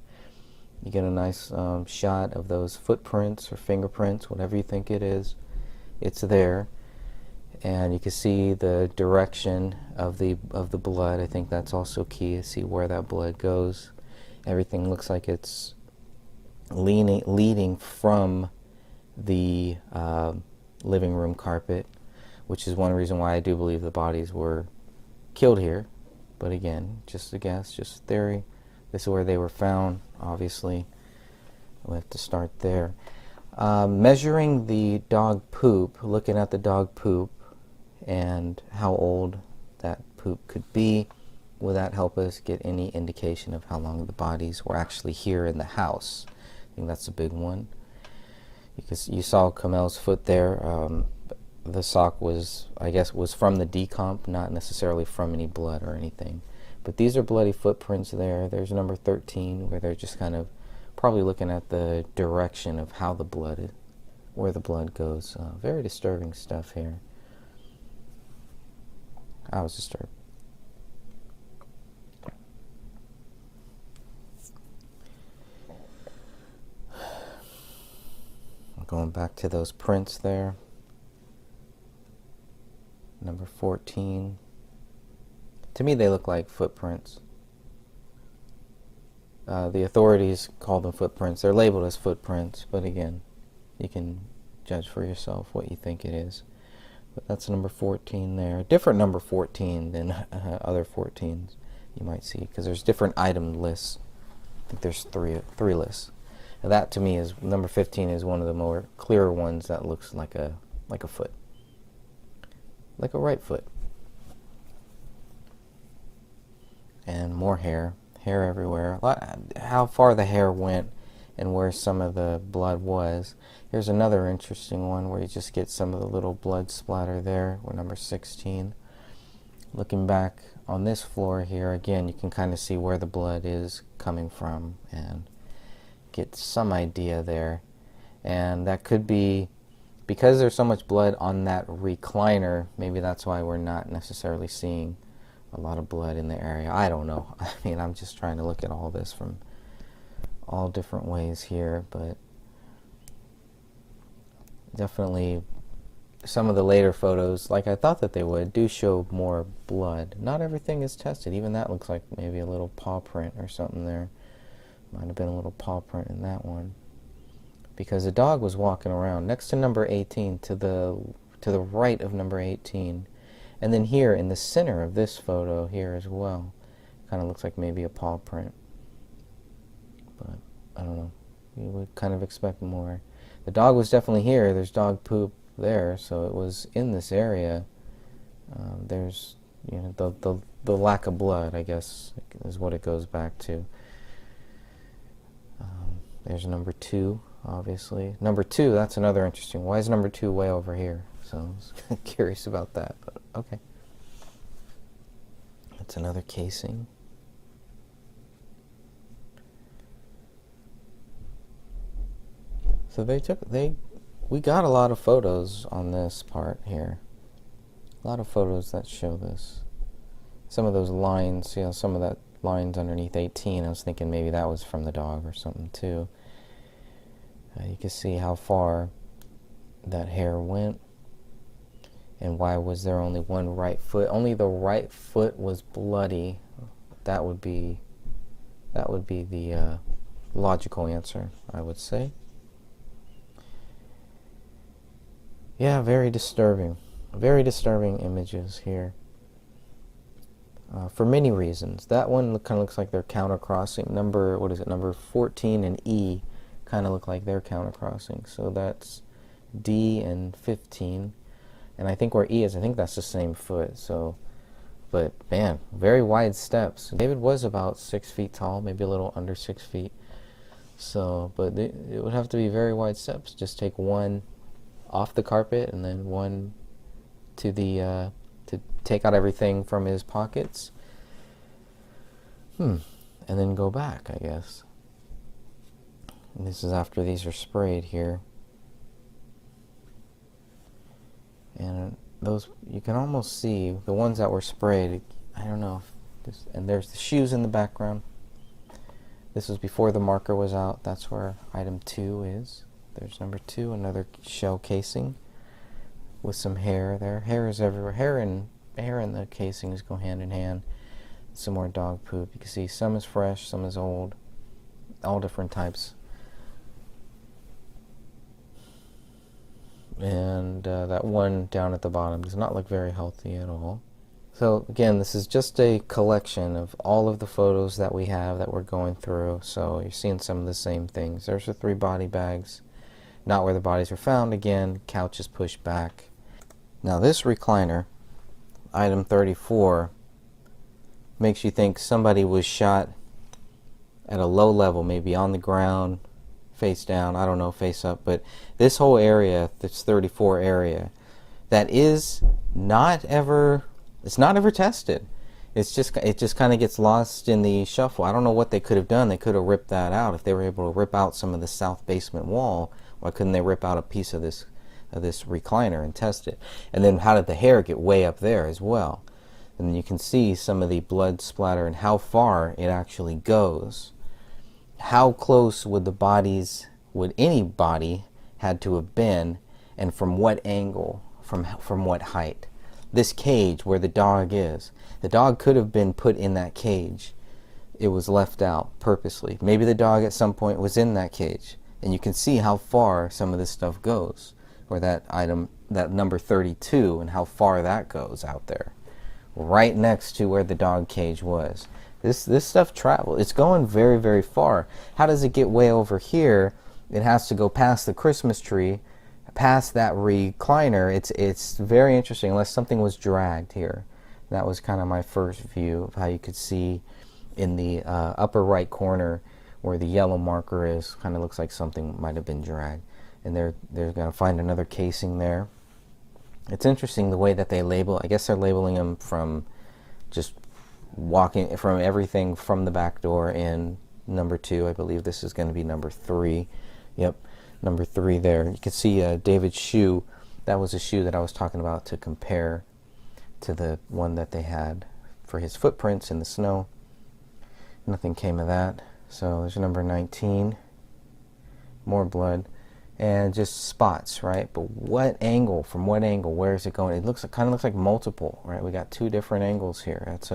You get a nice shot of those footprints or fingerprints, whatever you think it is. It's there. And you can see the direction of the blood. I think that's also key to see where that blood goes. Everything looks like it's leading from the living room carpet, which is one reason why I do believe the bodies were killed here. But again, just a guess, just a theory. This is where they were found, obviously. We have to start there. Measuring the dog poop, looking at the dog poop and how old that poop could be, will that help us get any indication of how long the bodies were actually here in the house? I think that's a big one. Because you saw Kamel's foot there. The sock was, I guess, was from the decomp, not necessarily from any blood or anything. But these are bloody footprints there. There's number 13, where they're just kind of probably looking at the direction of how the blood, where the blood goes. Very disturbing stuff here. I was disturbed. Going back to those prints there. Number 14. To me, they look like footprints. The authorities call them footprints. They're labeled as footprints, but again, you can judge for yourself what you think it is. But that's number 14 there. A different number 14 than other 14s you might see, because there's different item lists. I think there's three lists. And that to me is number 15 is one of the more clearer ones that looks like a foot, like a right foot. And more hair everywhere. How far the hair went and where some of the blood was. Here's another interesting one where you just get some of the little blood splatter there. We're number 16. Looking back on this floor here, again, you can kind of see where the blood is coming from and get some idea there. And that could be because there's so much blood on that recliner. Maybe that's why we're not necessarily seeing a lot of blood in the area. I don't know. I mean, I'm just trying to look at all this from all different ways here, but definitely some of the later photos, like I thought that they would, do show more blood. Not everything is tested. Even that looks like maybe a little paw print or something there. Might have been a little paw print in that one. Because the dog was walking around next to number 18, to the right of number 18. And then here in the center of this photo here as well. Kind of looks like maybe a paw print. But I don't know. You would kind of expect more. The dog was definitely here. There's dog poop there, so it was in this area. There's, you know, the lack of blood, I guess, is what it goes back to. There's number 2, obviously. Number 2, that's another interesting. Why is number 2 way over here? So I was curious about that, but okay. That's another casing. So we got a lot of photos on this part here. A lot of photos that show this. Some of those lines, you know, some of that lines underneath 18, I was thinking maybe that was from the dog or something too. You can see how far that hair went. And why was there only one right foot? Only the right foot was bloody. That would be the logical answer, I would say. Yeah, very disturbing. Very disturbing images here. For many reasons. That one kind of looks like they're countercrossing. Number 14 and E kind of look like they're countercrossing. So that's D and 15. And I think where E is, I think that's the same foot. So, but man, very wide steps. David was about 6 feet tall, maybe a little under 6 feet. So, but it would have to be very wide steps. Just take one off the carpet and then one to the to take out everything from his pockets. And then go back, I guess. And this is after these are sprayed here. And those, you can almost see the ones that were sprayed. I don't know if this, and there's the shoes in the background. This was before the marker was out. That's where item 2 is. There's number 2, another shell casing with some hair there. Hair is everywhere. Hair and the casings go hand in hand. Some more dog poop. You can see some is fresh, some is old. All different types. And that one down at the bottom does not look very healthy at all. So again, this is just a collection of all of the photos that we have that we're going through. So you're seeing some of the same things. There's the 3 body bags. Not where the bodies were found. Again, couch is pushed back. Now this recliner, item 34, makes you think somebody was shot at a low level, maybe on the ground, face down, I don't know, face up, but this whole area, this 34 area, that is not ever, it's not ever tested. It just kind of gets lost in the shuffle. I don't know what they could have done. They could have ripped that out. If they were able to rip out some of the south basement wall, why couldn't they rip out a piece of this recliner and test it? And then how did the hair get way up there as well? And you can see some of the blood splatter and how far it actually goes. How close would any body had to have been, and from what angle, from what height? This cage where the dog is, the dog could have been put in that cage. It was left out purposely. Maybe the dog at some point was in that cage, and you can see how far some of this stuff goes, or that item, that number 32, and how far that goes out there, right next to where the dog cage was. This stuff travels. It's going very, very far. How does it get way over here? It has to go past the Christmas tree, past that recliner. It's very interesting, unless something was dragged here. That was kind of my first view of how you could see in the upper right corner where the yellow marker is. Kind of looks like something might have been dragged. And they're going to find another casing there. It's interesting the way that they label. I guess they're labeling them from just walking from everything from the back door in number 2. I believe this is going to be number 3. Yep, number 3 there. You can see David's shoe. That was a shoe that I was talking about to compare to the one that they had for his footprints in the snow. Nothing came of that. So there's number 19. More blood. And just spots, right? But what angle? From what angle? Where is it going? It kind of looks like multiple, right? We got 2 different angles here. It's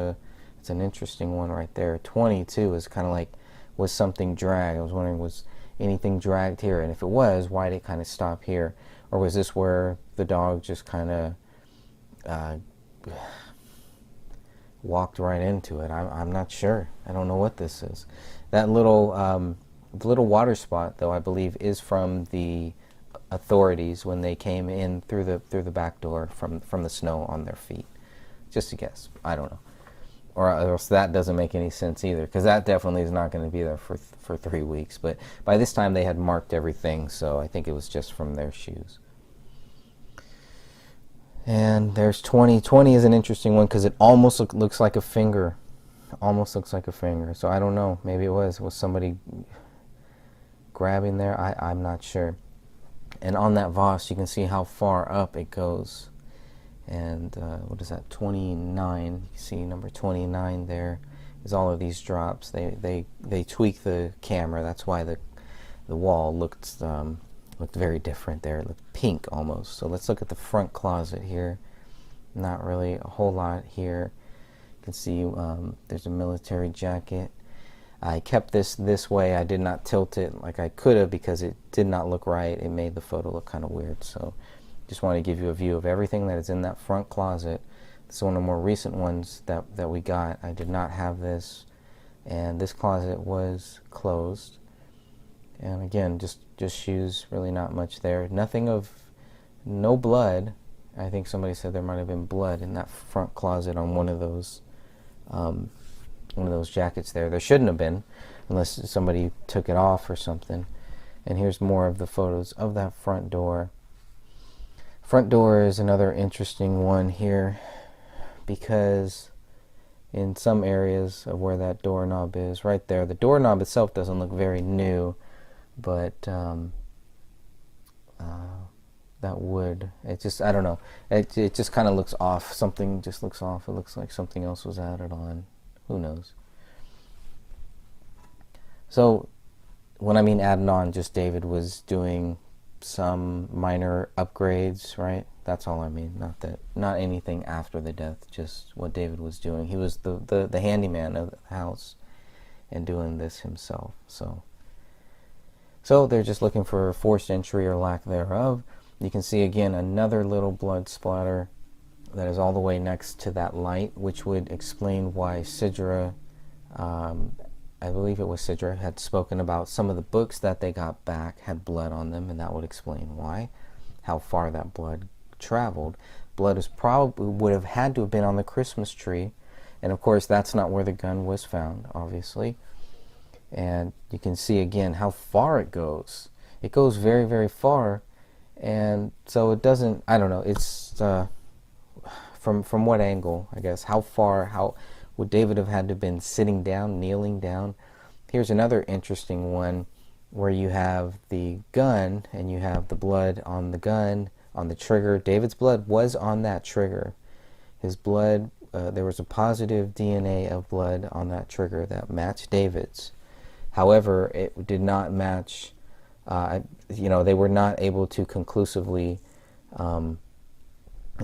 an interesting one right there. 22 is kind of like, was something dragged? I was wondering, was anything dragged here? And if it was, why did it kind of stop here? Or was this where the dog just kind of walked right into it? I'm not sure. I don't know what this is. That little the little water spot, though, I believe is from the authorities when they came in through the back door from the snow on their feet. Just a guess. I don't know. Or else that doesn't make any sense either, because that definitely is not going to be there for 3 weeks. But by this time they had marked everything, so I think it was just from their shoes. And there's 20. 20 is an interesting one because it almost looks like a finger. Almost looks like a finger. So I don't know. Maybe it was somebody grabbing there. I'm not sure. And on that Voss, you can see how far up it goes. And what is that? 29. You can see number 29 there is all of these drops. They tweak the camera. That's why the wall looked very different there. It looked pink almost. So let's look at the front closet here. Not really a whole lot here. You can see there's a military jacket. I kept this way. I did not tilt it like I could have because it did not look right. It made the photo look kind of weird. So just want to give you a view of everything that is in that front closet. This is one of the more recent ones that we got. I did not have this, and this closet was closed. And again, just shoes, really not much there. No blood. I think somebody said there might have been blood in that front closet on one of those jackets there. There shouldn't have been, unless somebody took it off or something. And here's more of the photos of that front door. Front door is another interesting one here, because in some areas of where that doorknob is, right there, the doorknob itself doesn't look very new, but that wood, it just, I don't know, it just kind of looks off. Something just looks off. It looks like something else was added on. Who knows? So when I mean added on, just David was doing some minor upgrades, right? That's all I mean. Not anything after the death, just what David was doing. He was the handyman of the house and doing this himself. So they're just looking for forced entry or lack thereof. You can see again another little blood splatter that is all the way next to that light, which would explain why Sidra, I believe it was Sidra, had spoken about some of the books that they got back had blood on them, and that would explain why, how far that blood traveled. Blood is probably would have had to have been on the Christmas tree, and of course that's not where the gun was found, obviously. And you can see again how far it goes. It goes very, very far, and so it doesn't, I don't know, it's from what angle, I guess, how far, how would David have had to have been sitting down, kneeling down? Here's another interesting one where you have the gun and you have the blood on the gun, on the trigger. David's blood was on that trigger. His blood, there was a positive DNA of blood on that trigger that matched David's. However, it did not match, they were not able to conclusively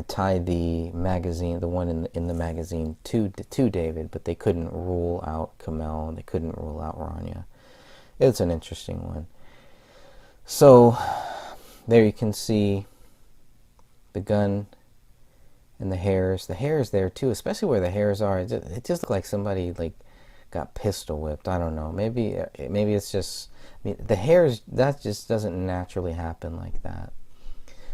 tie the magazine, the one in the magazine, to David, but they couldn't rule out Kamel, and they couldn't rule out Rania. It's an interesting one. So there you can see the gun and the hairs. The hairs there too, especially where the hairs are. It just looked like somebody got pistol whipped. I don't know. Maybe it's just, the hairs, that just doesn't naturally happen like that.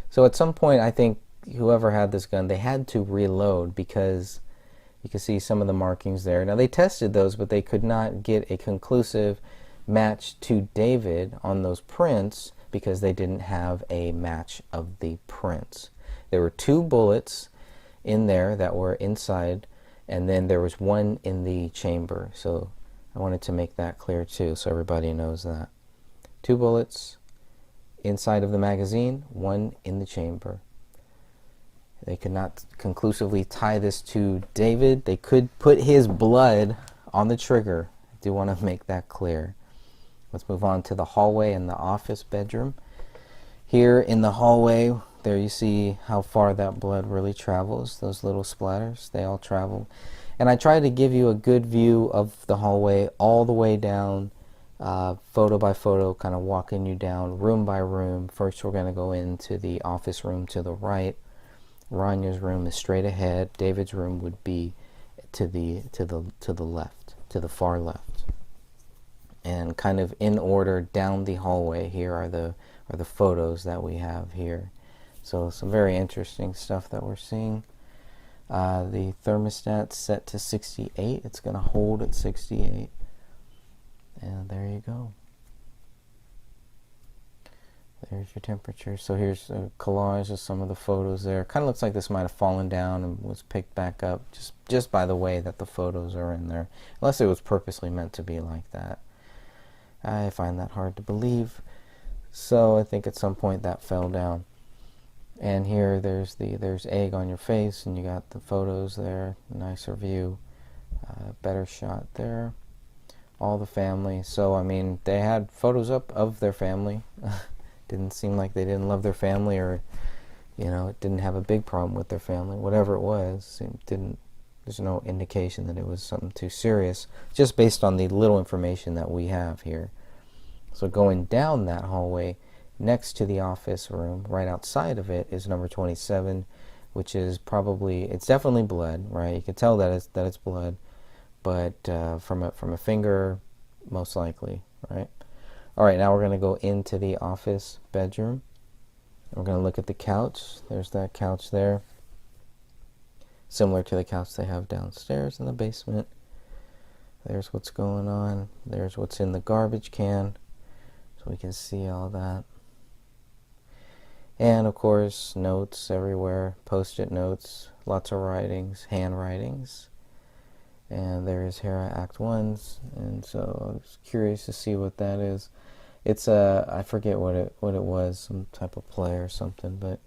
So at some point, I think whoever had this gun, they had to reload, because you can see some of the markings there. Now they tested those, but they could not get a conclusive match to David on those prints because they didn't have a match of the prints. There were 2 bullets in there that were inside, and then there was one in the chamber. So I wanted to make that clear too, so everybody knows that. 2 bullets inside of the magazine, 1 in the chamber. They could not conclusively tie this to David. They could put his blood on the trigger. I do want to make that clear. Let's move on to the hallway and the office bedroom. Here in the hallway, there you see how far that blood really travels. Those little splatters, they all travel. And I tried to give you a good view of the hallway all the way down, photo by photo, kind of walking you down room by room. First we're going to go into the office room to the right. Rania's room is straight ahead. David's room would be to the left, to the far left. And kind of in order down the hallway, here are the photos that we have here. So some very interesting stuff that we're seeing. The thermostat's set to 68. It's going to hold at 68. And there you go. There's your temperature. So here's a collage of some of the photos there. Kind of looks like this might have fallen down and was picked back up just by the way that the photos are in there. Unless it was purposely meant to be like that. I find that hard to believe. So I think at some point that fell down. And here there's egg on your face, and you got the photos there. Nicer view. Better shot there. All the family. So I mean, they had photos up of their family. Didn't seem like they didn't love their family, or it didn't have a big problem with their family. Whatever it was, there's no indication that it was something too serious, just based on the little information that we have here. So going down that hallway, next to the office room, right outside of it, is number 27, which is it's definitely blood, right? You can tell that it's blood, but from a finger, most likely, right? All right, now we're going to go into the office bedroom. We're going to look at the couch. There's that couch there, similar to the couch they have downstairs in the basement. There's what's going on. There's what's in the garbage can. So we can see all that. And of course, notes everywhere, post-it notes, lots of writings, handwritings. And there's Hera Act 1's, and so I was curious to see what that is. It's I forget what it was, some type of play or something, but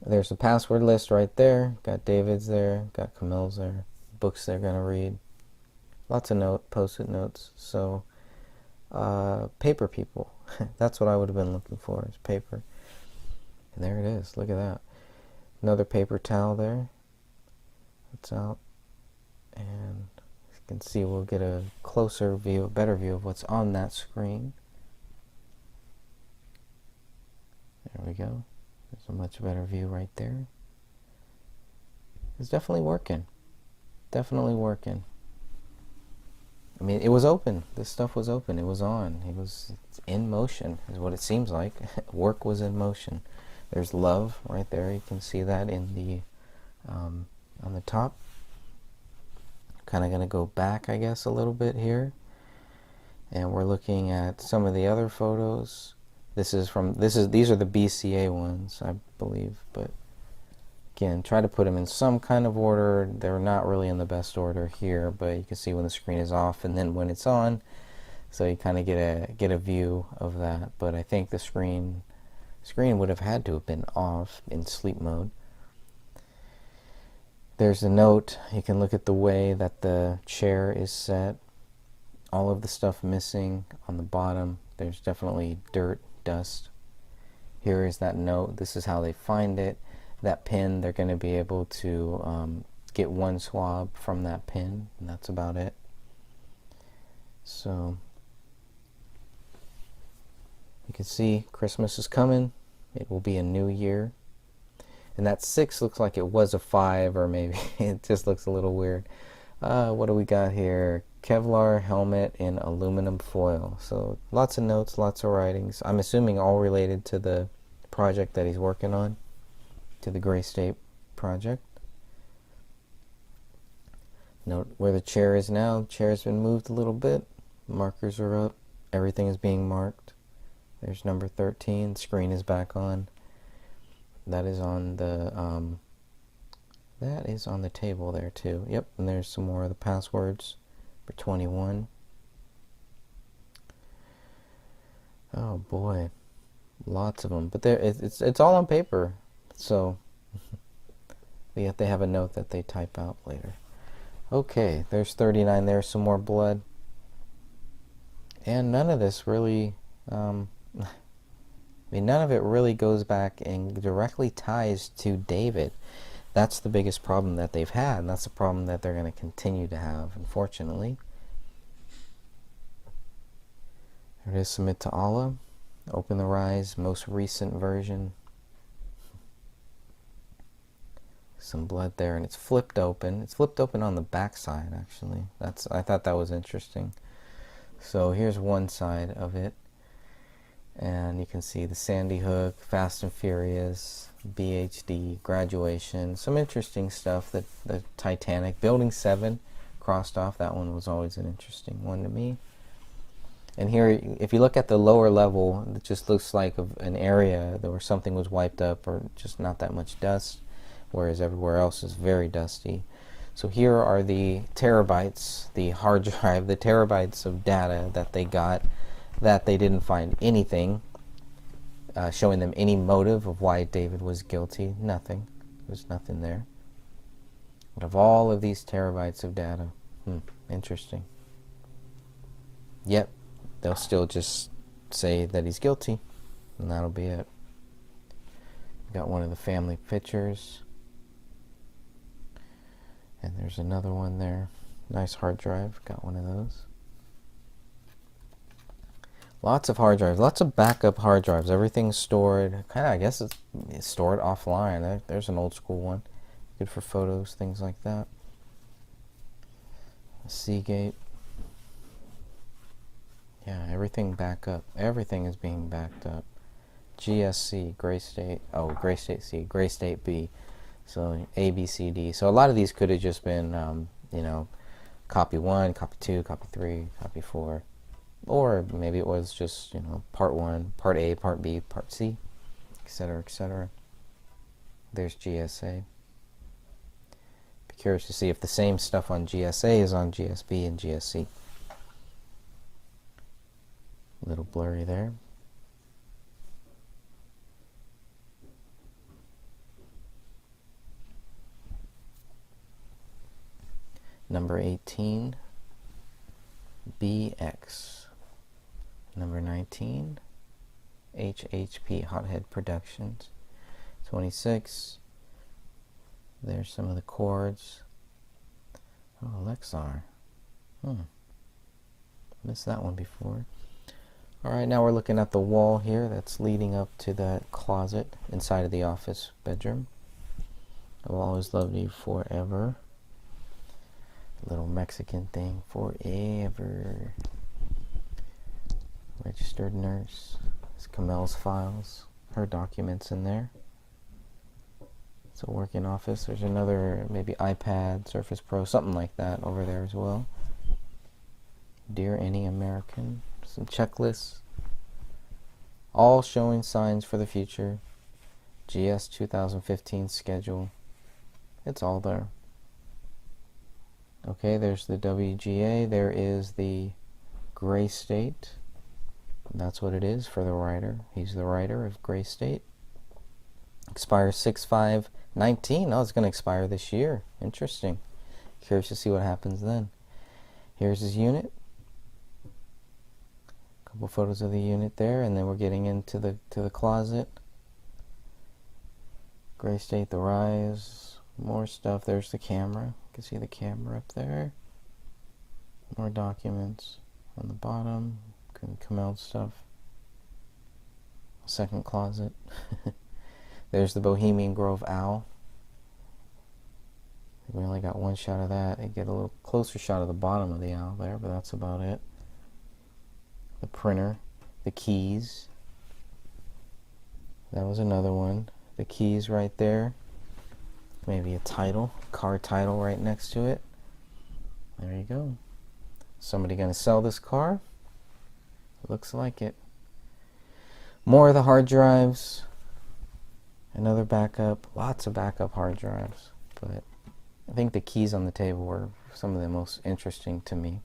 there's a password list right there. Got David's there, got Camille's there, books they're gonna read. Lots of post-it notes. So paper people. That's what I would have been looking for, is paper. And there it is. Look at that. Another paper towel there. It's out. And as you can see, we'll get a closer view, a better view of what's on that screen. There we go. There's a much better view right there. It's definitely working. Definitely working. I mean, it was open. This stuff was open. It was on. It's in motion, is what it seems like. Work was in motion. There's love right there. You can see that in the on the top. Kind of going to go back, I guess, a little bit here. And we're looking at some of the other photos. These are the BCA ones, I believe, but again, try to put them in some kind of order. They're not really in the best order here, but you can see when the screen is off and then when it's on, so you kind of get a view of that. But I think the screen would have had to have been off in sleep mode. There's a note. You can look at the way that the chair is set. All of the stuff missing on the bottom. There's definitely dirt, dust. Here is that note. This is how they find it. That pin, they're going to be able to get one swab from that pin, and that's about it. So you can see Christmas is coming. It will be a new year. And that 6 looks like it was a 5, or maybe it just looks a little weird. What do we got here? Kevlar helmet in aluminum foil. So lots of notes, lots of writings. I'm assuming all related to the project that he's working on, to the Gray State project. Note where the chair is now. The chair has been moved a little bit. Markers are up. Everything is being marked. There's number 13. Screen is back on. That is on the table there too. Yep, and there's some more of the passwords for 21. Oh boy, lots of them. But it's all on paper, so yet they have a note that they type out later. Okay, there's 39. There's some more blood, and none of this really. None of it really goes back and directly ties to David. That's the biggest problem that they've had, and that's the problem that they're going to continue to have, unfortunately. There it is, submit to Allah. Open the Rise, most recent version. Some blood there, and it's flipped open. It's flipped open on the back side, actually. I thought that was interesting. So here's one side of it. And you can see the Sandy Hook, Fast and Furious, BHD, Graduation, some interesting stuff. The Titanic, Building 7 crossed off. That one was always an interesting one to me. And here, if you look at the lower level, it just looks like an area where something was wiped up, or just not that much dust, whereas everywhere else is very dusty. So here are the terabytes, the hard drive, the terabytes of data that they got, that they didn't find anything showing them any motive of why David was guilty. Nothing. There's nothing there. But of all of these terabytes of data, interesting. Yet, they'll still just say that he's guilty, and that'll be it. Got one of the family pictures. And there's another one there. Nice hard drive. Got one of those. Lots of hard drives, lots of backup hard drives. Everything's stored, I guess it's stored offline. There's an old school one. Good for photos, things like that. Seagate. Yeah, everything back up. Everything is being backed up. GSC, Gray State. Oh, Gray State C, Gray State B. So A, B, C, D. So a lot of these could have just been, copy 1, copy 2, copy 3, copy 4. Or maybe it was just, part 1, part A, part B, part C, etc., etc. There's GSA. Be curious to see if the same stuff on GSA is on GSB and GSC. A little blurry there. Number 18, BX. Number 19, HHP, Hothead Productions. 26, there's some of the chords. Oh, Lexar. Missed that one before. Alright, now we're looking at the wall here that's leading up to that closet inside of the office bedroom. I've always loved you forever. Little Mexican thing, forever. Registered nurse. It's Kamel's files, her documents in there. It's a working office. There's another, maybe iPad, Surface Pro, something like that over there as well. Dear Any American. Some checklists. All showing signs for the future. GS 2015 schedule. It's all there. Okay, there's the WGA. There is the Gray State. That's what it is for the writer. He's the writer of Gray State. Expires 6/5/19. Oh, it's going to expire this year. Interesting. Curious to see what happens then. Here's his unit. A couple photos of the unit there, and then we're getting into the closet. Gray State, the Rise. More stuff. There's the camera. You can see the camera up there. More documents on the bottom. Kamel stuff. Second closet. There's the Bohemian Grove owl. We only got one shot of that. You get a little closer shot of the bottom of the owl there, but that's about it. The printer. The keys. That was another one. The keys right there. Maybe a title, car title right next to it. There you go. Somebody gonna sell this car? Looks like it. More of the hard drives. Another backup. Lots of backup hard drives. But I think the keys on the table were some of the most interesting to me.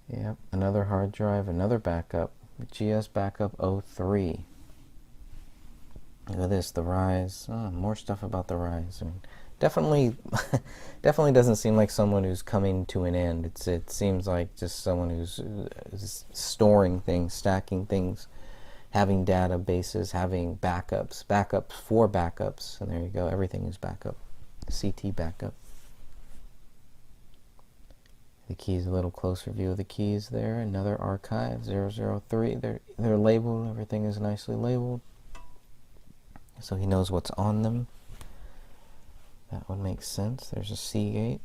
Yep, another hard drive, another backup. GS Backup 03. Look at this, the Rise. Oh, more stuff about the Rise. I mean, definitely doesn't seem like someone who's coming to an end. It seems like just someone who's storing things, stacking things, having databases, having backups for backups, and there you go. Everything is backup. CT backup. The keys, a little closer view of the keys there. Another archive 003. They're labeled. Everything is nicely labeled, so he knows what's on them. That would make sense. There's a Seagate.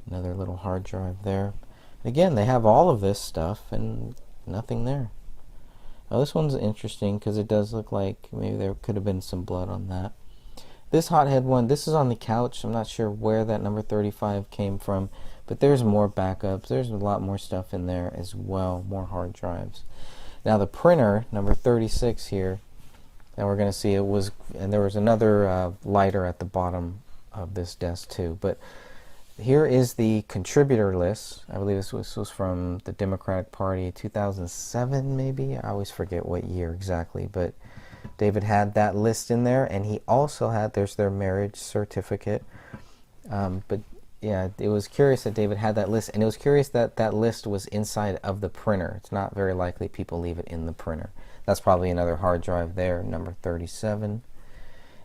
Another little hard drive there. Again, they have all of this stuff and nothing there. Now this one's interesting because it does look like maybe there could have been some blood on that. This Hothead one, this is on the couch. I'm not sure where that number 35 came from, but there's more backups. There's a lot more stuff in there as well, more hard drives. Now the printer, number 36 here, and we're going to see it was, and there was another lighter at the bottom of this desk too. But here is the contributor list. I believe this was from the Democratic Party, 2007 maybe. I always forget what year exactly, but David had that list in there, and he also had, there's their marriage certificate. But yeah, it was curious that David had that list, and it was curious that that list was inside of the printer. It's not very likely people leave it in the printer. That's probably another hard drive there, number 37.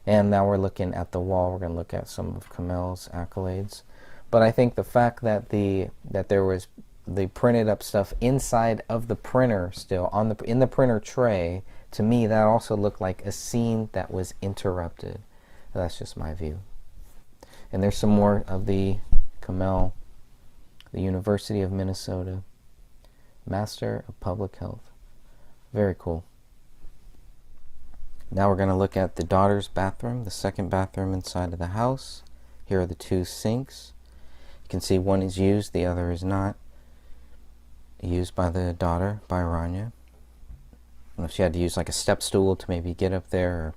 And now we're looking at the wall. We're going to look at some of Kamel's accolades. But I think the fact that there was the printed up stuff inside of the printer still in the printer tray, to me that also looked like a scene that was interrupted. That's just my view. And there's some more of the Kamel, the University of Minnesota, Master of Public Health. Very cool. Now we're going to look at the daughter's bathroom, the second bathroom inside of the house. Here are the two sinks. You can see one is used, the other is not. Used by the daughter, by Rania. I don't know if she had to use like a step stool to maybe get up there, or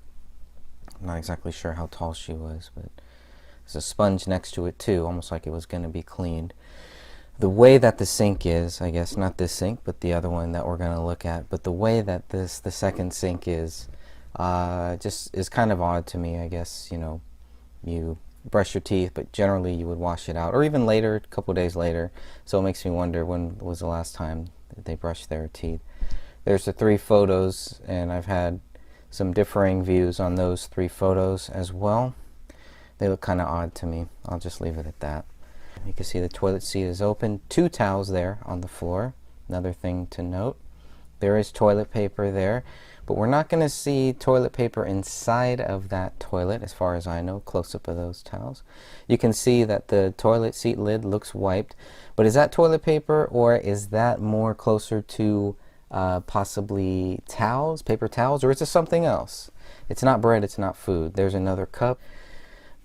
I'm not exactly sure how tall she was, but there's a sponge next to it too, almost like it was going to be cleaned. The way that the sink is, I guess not this sink, but the other one that we're going to look at, but the way that the second sink is, just is kind of odd to me. I guess, you know, you brush your teeth, but generally you would wash it out, or even later, a couple days later. So it makes me wonder, when was the last time that they brushed their teeth? There's the 3 photos, and I've had some differing views on those 3 photos as well. They look kind of odd to me. I'll just leave it at that. You can see the toilet seat is open. 2 towels there on the floor. Another thing to note, there is toilet paper there, but we're not going to see toilet paper inside of that toilet, as far as I know. Close-up of those towels. You can see that the toilet seat lid looks wiped, but is that toilet paper, or is that more closer to possibly towels, paper towels, or is it something else? It's not bread, it's not food. There's another cup,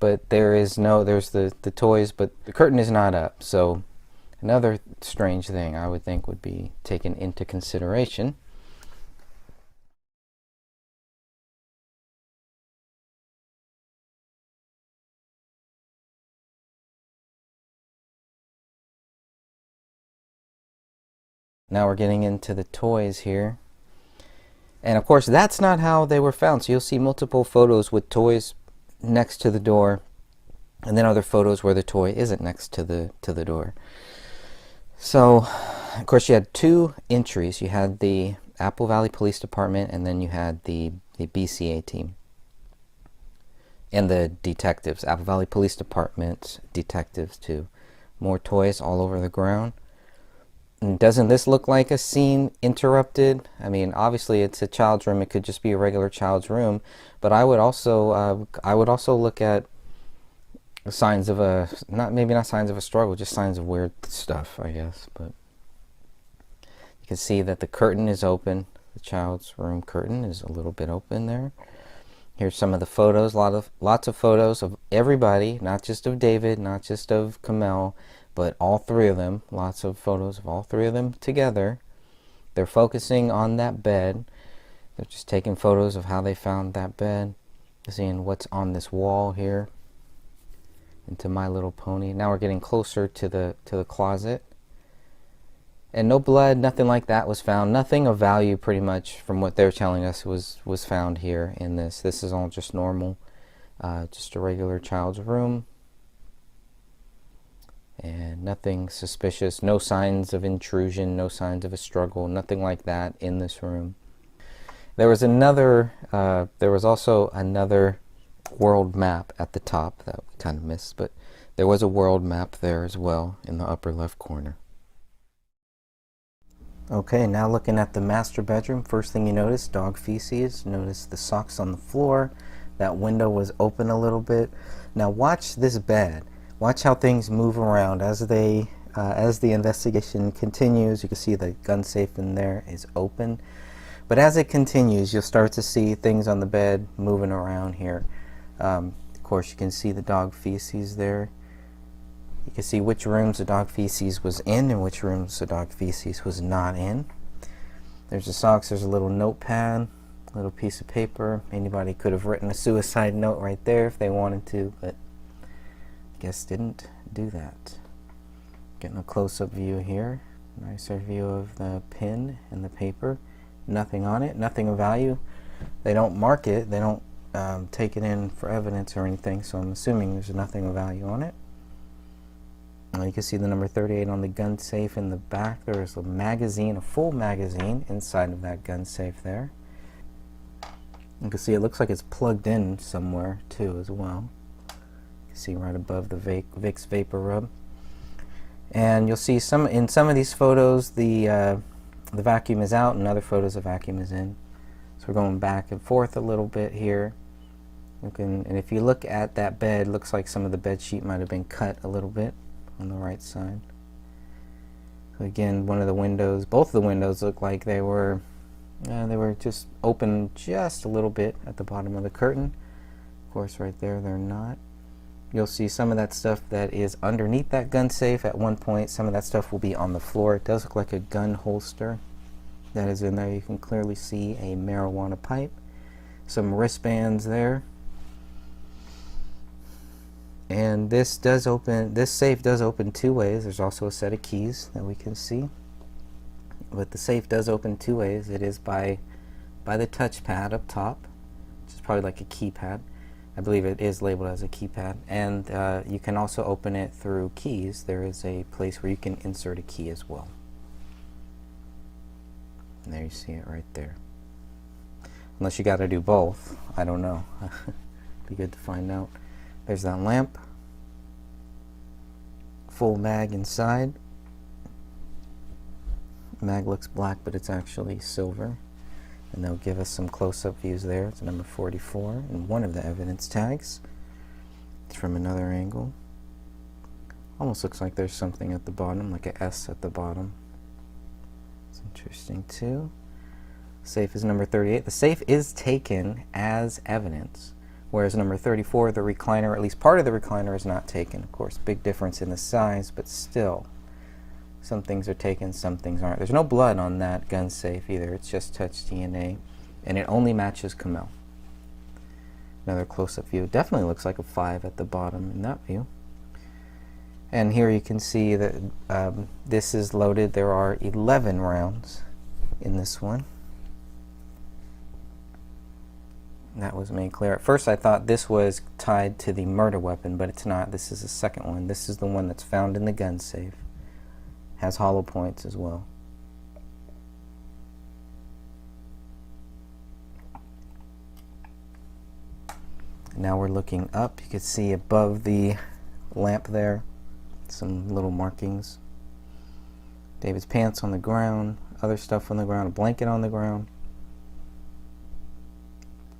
but there's the toys, but the curtain is not up. So another strange thing I would think would be taken into consideration. Now we're getting into the toys here. And of course, that's not how they were found. So you'll see multiple photos with toys next to the door, and then other photos where the toy isn't next to the door. So of course you had 2 entries. You had the Apple Valley Police Department, and then you had the BCA team and the detectives, Apple Valley Police Department detectives too. More toys all over the ground. And doesn't this look like a scene interrupted? I mean, obviously it's a child's room. It could just be a regular child's room, but I would also look at signs of a, maybe not signs of a struggle, just signs of weird stuff, I guess. But you can see that the curtain is open. The child's room curtain is a little bit open there. Here's some of the photos. Lots of photos of everybody, not just of David, not just of Kamel, but all 3 of them. Lots of photos of all 3 of them together. They're focusing on that bed. They're just taking photos of how they found that bed, seeing what's on this wall here, into My Little Pony. Now we're getting closer to the closet, and no blood, nothing like that was found. Nothing of value, pretty much, from what they're telling us, was found here in this. This is all just normal, just a regular child's room. And nothing suspicious, no signs of intrusion, no signs of a struggle, nothing like that in this room. There was also another world map at the top that we kind of missed, but there was a world map there as well in the upper left corner. Okay, now looking at the master bedroom, first thing you notice, dog feces. Notice the socks on the floor. That window was open a little bit. Now watch this bed. Watch how things move around as the investigation continues. You can see the gun safe in there is open, but as it continues, you'll start to see things on the bed moving around here. Of course, you can see the dog feces there. You can see which rooms the dog feces was in and which rooms the dog feces was not in. There's the socks. There's a little notepad, a little piece of paper. Anybody could have written a suicide note right there if they wanted to, but guess didn't do that. Getting a close-up view here. Nicer view of the pin and the paper. Nothing on it, nothing of value. They don't mark it, they don't take it in for evidence or anything, so I'm assuming there's nothing of value on it. You can see the number 38 on the gun safe in the back. There's a magazine, a full magazine inside of that gun safe there. You can see it looks like it's plugged in somewhere too as well. See right above the Vicks Vapor Rub, and you'll see in some of these photos the vacuum is out, and other photos the vacuum is in. So we're going back and forth a little bit here. And if you look at that bed, looks like some of the bed sheet might have been cut a little bit on the right side. So again, one of the windows, both of the windows look like they were They were just open just a little bit at the bottom of the curtain. Of course, right there, they're not. You'll see some of that stuff that is underneath that gun safe at one point. Some of that stuff will be on the floor. It does look like a gun holster that is in there. You can clearly see a marijuana pipe, some wristbands there. And this safe does open two ways. There's also a set of keys that we can see. But the safe does open two ways. It is by the touchpad up top, which is probably like a keypad. I believe it is labeled as a keypad. And you can also open it through keys. There is a place where you can insert a key as well. And there you see it right there. Unless you got to do both. I don't know. Be good to find out. There's that lamp. Full mag inside. Mag looks black, but it's actually silver. And they'll give us some close-up views there. It's number 44 and one of the evidence tags. It's from another angle. Almost looks like there's something at the bottom, like an S at the bottom. It's interesting too. Safe is number 38. The safe is taken as evidence, whereas number 34, the recliner, or at least part of the recliner, is not taken. Of course, big difference in the size, but still. Some things are taken, some things aren't. There's no blood on that gun safe either. It's just touch DNA, and it only matches Kamel. Another close-up view. It definitely looks like a 5 at the bottom in that view. And here you can see that this is loaded. There are 11 rounds in this one. That was made clear. At first I thought this was tied to the murder weapon, but it's not. This is the second one. This is the one that's found in the gun safe. Has hollow points as well. Now we're looking up. You can see above the lamp there some little markings. David's pants on the ground, other stuff on the ground, a blanket on the ground.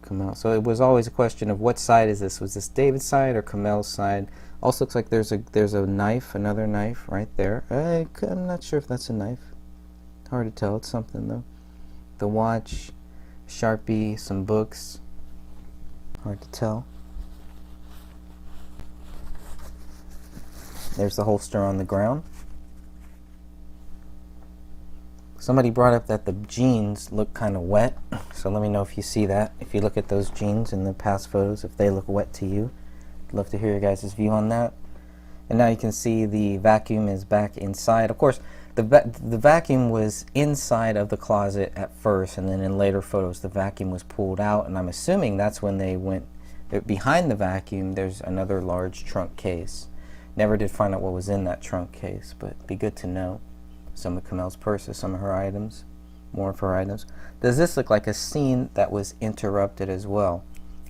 Kamel. So it was always a question of what side is this? Was this David's side or Kamel's side? Also looks like there's a knife, another knife right there. I'm not sure if that's a knife. Hard to tell. It's something though. The watch, Sharpie, some books. Hard to tell. There's the holster on the ground. Somebody brought up that the jeans look kind of wet, so let me know if you see that. If you look at those jeans in the past photos, if they look wet to you. I'd love to hear your guys' view on that. And now you can see the vacuum is back inside. Of course, the vacuum was inside of the closet at first, and then in later photos the vacuum was pulled out, and I'm assuming that's when they went behind the vacuum. There's another large trunk case. Never did find out what was in that trunk case, but it'd be good to know. Some of Kamel's purses, some of her items, more of her items. Does this look like a scene that was interrupted as well?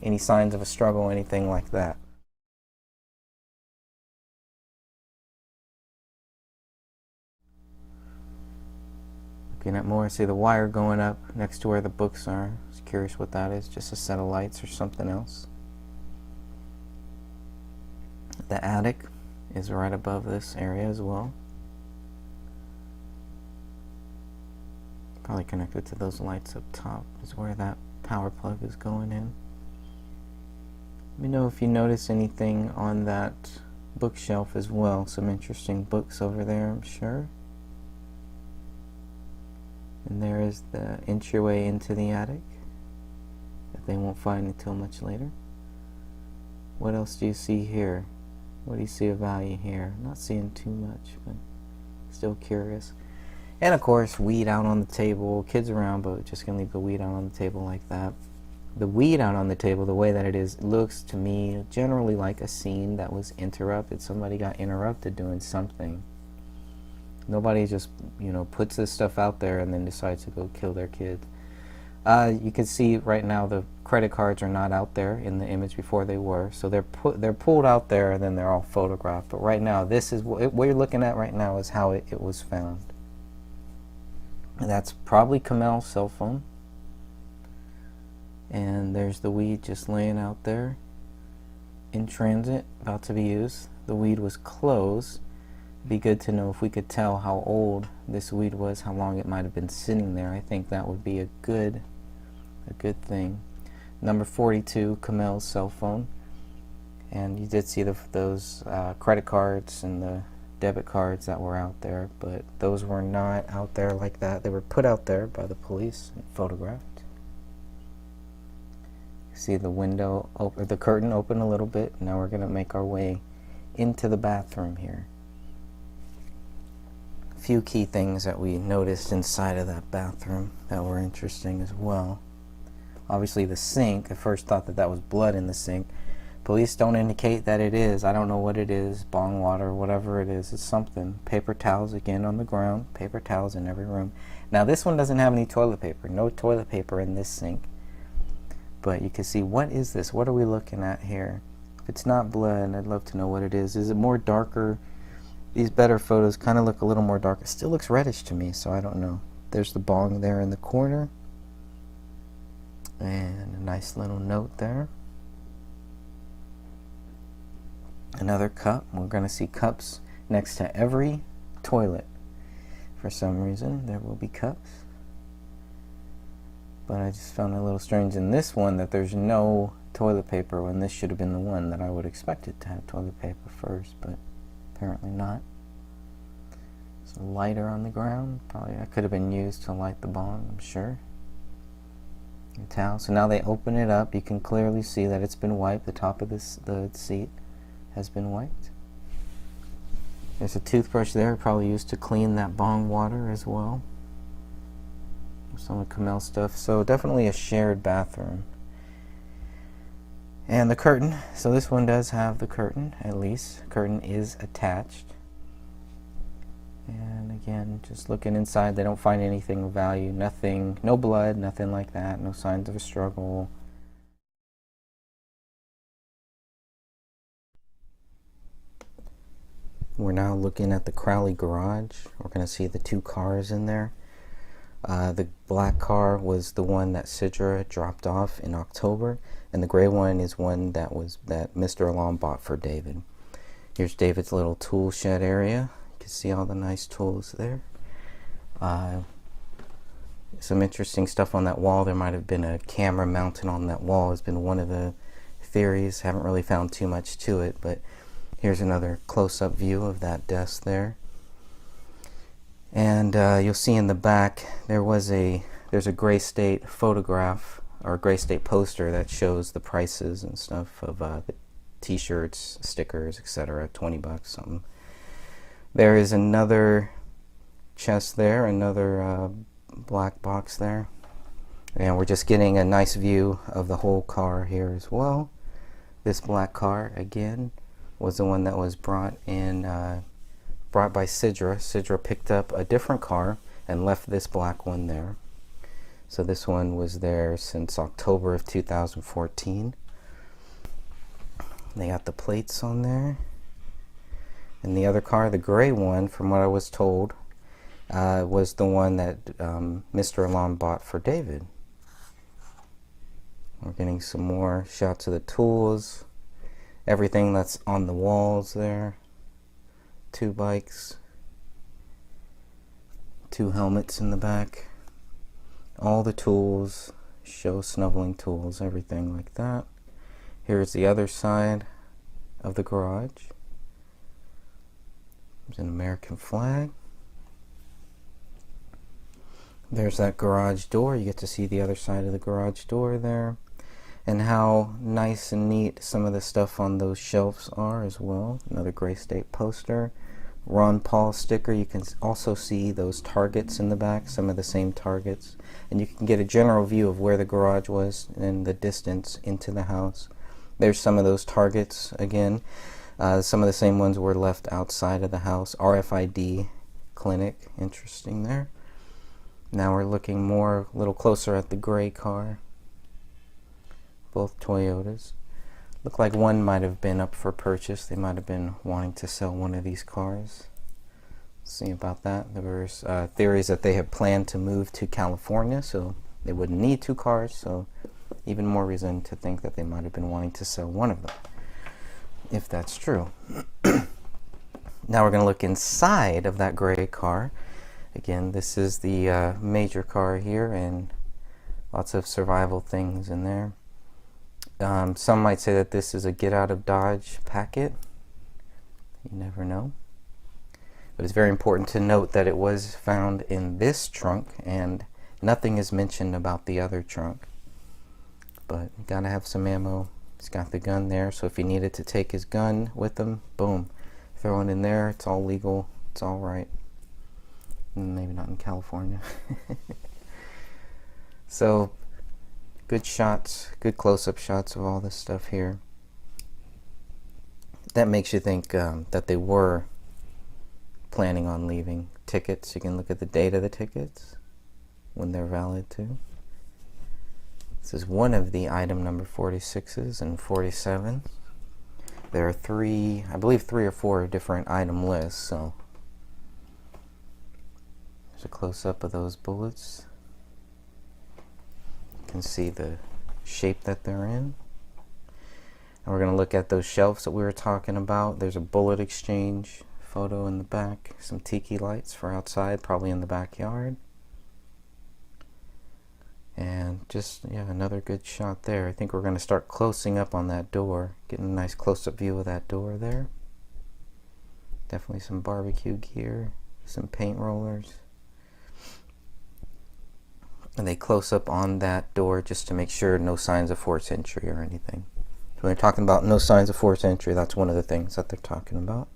Any signs of a struggle, anything like that? Looking at more, see the wire going up next to where the books are. I was curious what that is, just a set of lights or something else. The attic is right above this area as well. Probably connected to those lights up top is where that power plug is going in. Let me know if you notice anything on that bookshelf as well. Some interesting books over there, I'm sure. And there is the entryway into the attic that they won't find until much later. What else do you see here? What do you see of value here? Not seeing too much, but still curious. And of course, weed out on the table, kids around, but just gonna leave the weed out on the table like that. The weed out on the table, the way that it is, looks to me generally like a scene that was interrupted. Somebody got interrupted doing something. Nobody just, puts this stuff out there and then decides to go kill their kids. You can see right now the credit cards are not out there in the image before they were. So they're pulled out there and then they're all photographed. But right now, this is what you're looking at right now is how it was found. And that's probably Kamel's cell phone. And there's the weed just laying out there in transit, about to be used. The weed was closed. Be good to know if we could tell how old this weed was, how long it might have been sitting there. I think that would be a good thing. Number 42, Kamel's cell phone. And you did see those credit cards and the debit cards that were out there, but those were not out there like that. They were put out there by the police and photographed. You see the window, the curtain open a little bit. Now we're going to make our way into the bathroom here. A few key things that we noticed inside of that bathroom that were interesting as well. Obviously the sink, I first thought that was blood in the sink. Police don't indicate that it is. I don't know what it is, bong water, whatever it is, it's something. Paper towels again on the ground, paper towels in every room. Now this one doesn't have any toilet paper, no toilet paper in this sink. But you can see, what is this? What are we looking at here? If it's not blood, I'd love to know what it is. Is it more darker? These better photos kind of look a little more dark. It still looks reddish to me, so I don't know. There's the bong there in the corner. And a nice little note there. Another cup. We're going to see cups next to every toilet. For some reason, there will be cups. But I just found it a little strange in this one that there's no toilet paper when this should have been the one that I would expect it to have toilet paper first, but apparently not. There's a lighter on the ground. Probably that could have been used to light the bong, I'm sure. The towel. So now they open it up. You can clearly see that it's been wiped. The top of the seat has been wiped. There's a toothbrush there, probably used to clean that bong water as well. Some of Kamel's stuff. So definitely a shared bathroom. And the curtain. So this one does have the curtain, at least. Curtain is attached. And again, just looking inside, they don't find anything of value. Nothing, no blood, nothing like that. No signs of a struggle. We're now looking at the Crowley garage. We're going to see the two cars in there. The black car was the one that Sidra dropped off in October, and the gray one is one that Mr. Alam bought for David. Here's David's little tool shed area. You can see all the nice tools there. Some interesting stuff on that wall. There might have been a camera mounted on that wall. Has been one of the theories. Haven't really found too much to it, but here's another close-up view of that desk there. And you'll see in the back there's a Gray State photograph, or a Gray State poster that shows the prices and stuff of the t-shirts, stickers, etc. $20 something. There is another chest there, another black box there, and we're just getting a nice view of the whole car here as well. This black car again was the one that was brought by Sidra. Sidra picked up a different car and left this black one there. So this one was there since October of 2014. They got the plates on there. And the other car, the gray one, from what I was told, was the one that Mr. Alam bought for David. We're getting some more shots of the tools. Everything that's on the walls there. 2 bikes, 2 helmets in the back, all the tools, show snubbling tools, everything like that. Here's the other side of the garage. There's an American flag. There's that garage door. You get to see the other side of the garage door there, and how nice and neat some of the stuff on those shelves are as well. Another Gray State poster. Ron Paul sticker. You can also see those targets in the back, some of the same targets, and you can get a general view of where the garage was and the distance into the house. There's some of those targets again. Some of the same ones were left outside of the house. RFID clinic, interesting there. Now we're looking a little closer at the gray car. Both Toyotas. Looked like one might have been up for purchase. They might have been wanting to sell one of these cars. Let's see about that. There was theories that they had planned to move to California, so they wouldn't need 2 cars. So even more reason to think that they might have been wanting to sell one of them, if that's true. Now we're going to look inside of that gray car. Again, this is the major car here, and lots of survival things in there. Some might say that this is a get out of Dodge packet. You never know. But it's very important to note that it was found in this trunk, and nothing is mentioned about the other trunk. But you gotta have some ammo. He's got the gun there, so if he needed to take his gun with him, boom, throw it in there. It's all legal. It's all right. Maybe not in California. So, good shots, good close-up shots of all this stuff here. That makes you think that they were planning on leaving. Tickets, you can look at the date of the tickets when they're valid too. This is one of the item number 46s and 47s. There are I believe three or four different item lists, so there's a close-up of those bullets. You can see the shape that they're in. And we're going to look at those shelves that we were talking about. There's a bullet exchange photo in the back, some tiki lights for outside, probably in the backyard. And just, yeah, another good shot there. I think we're going to start closing up on that door, getting a nice close-up view of that door there. Definitely some barbecue gear, some paint rollers. And they close up on that door just to make sure no signs of forced entry or anything. So when they're talking about no signs of forced entry, that's one of the things that they're talking about.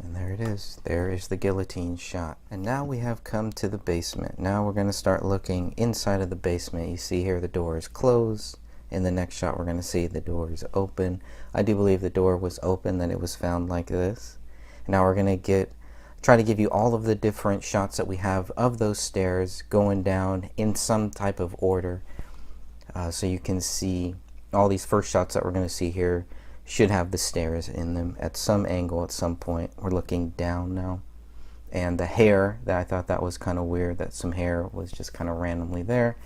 And there it is. There is the guillotine shot. And now we have come to the basement. Now we're going to start looking inside of the basement. You see here the door is closed. In the next shot we're going to see the door is open. I do believe the door was open, that it was found like this. And now we're going to try to give you all of the different shots that we have of those stairs going down in some type of order. So you can see all these first shots that we're going to see here should have the stairs in them at some angle at some point. We're looking down now. And the hair, that I thought that was kind of weird, that some hair was just kind of randomly there.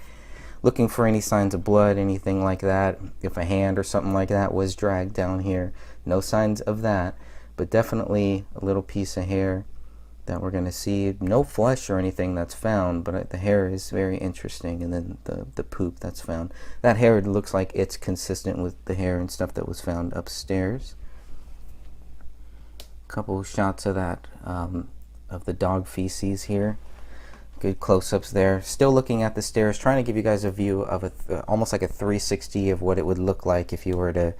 Looking for any signs of blood, anything like that. If a hand or something like that was dragged down here. No signs of that, but definitely a little piece of hair that we're going to see. No flesh or anything that's found, but the hair is very interesting. And then the poop that's found. That hair looks like it's consistent with the hair and stuff that was found upstairs. A couple of shots of that, of the dog feces here. Good close-ups there. Still looking at the stairs, trying to give you guys a view of almost like a 360 of what it would look like if you were to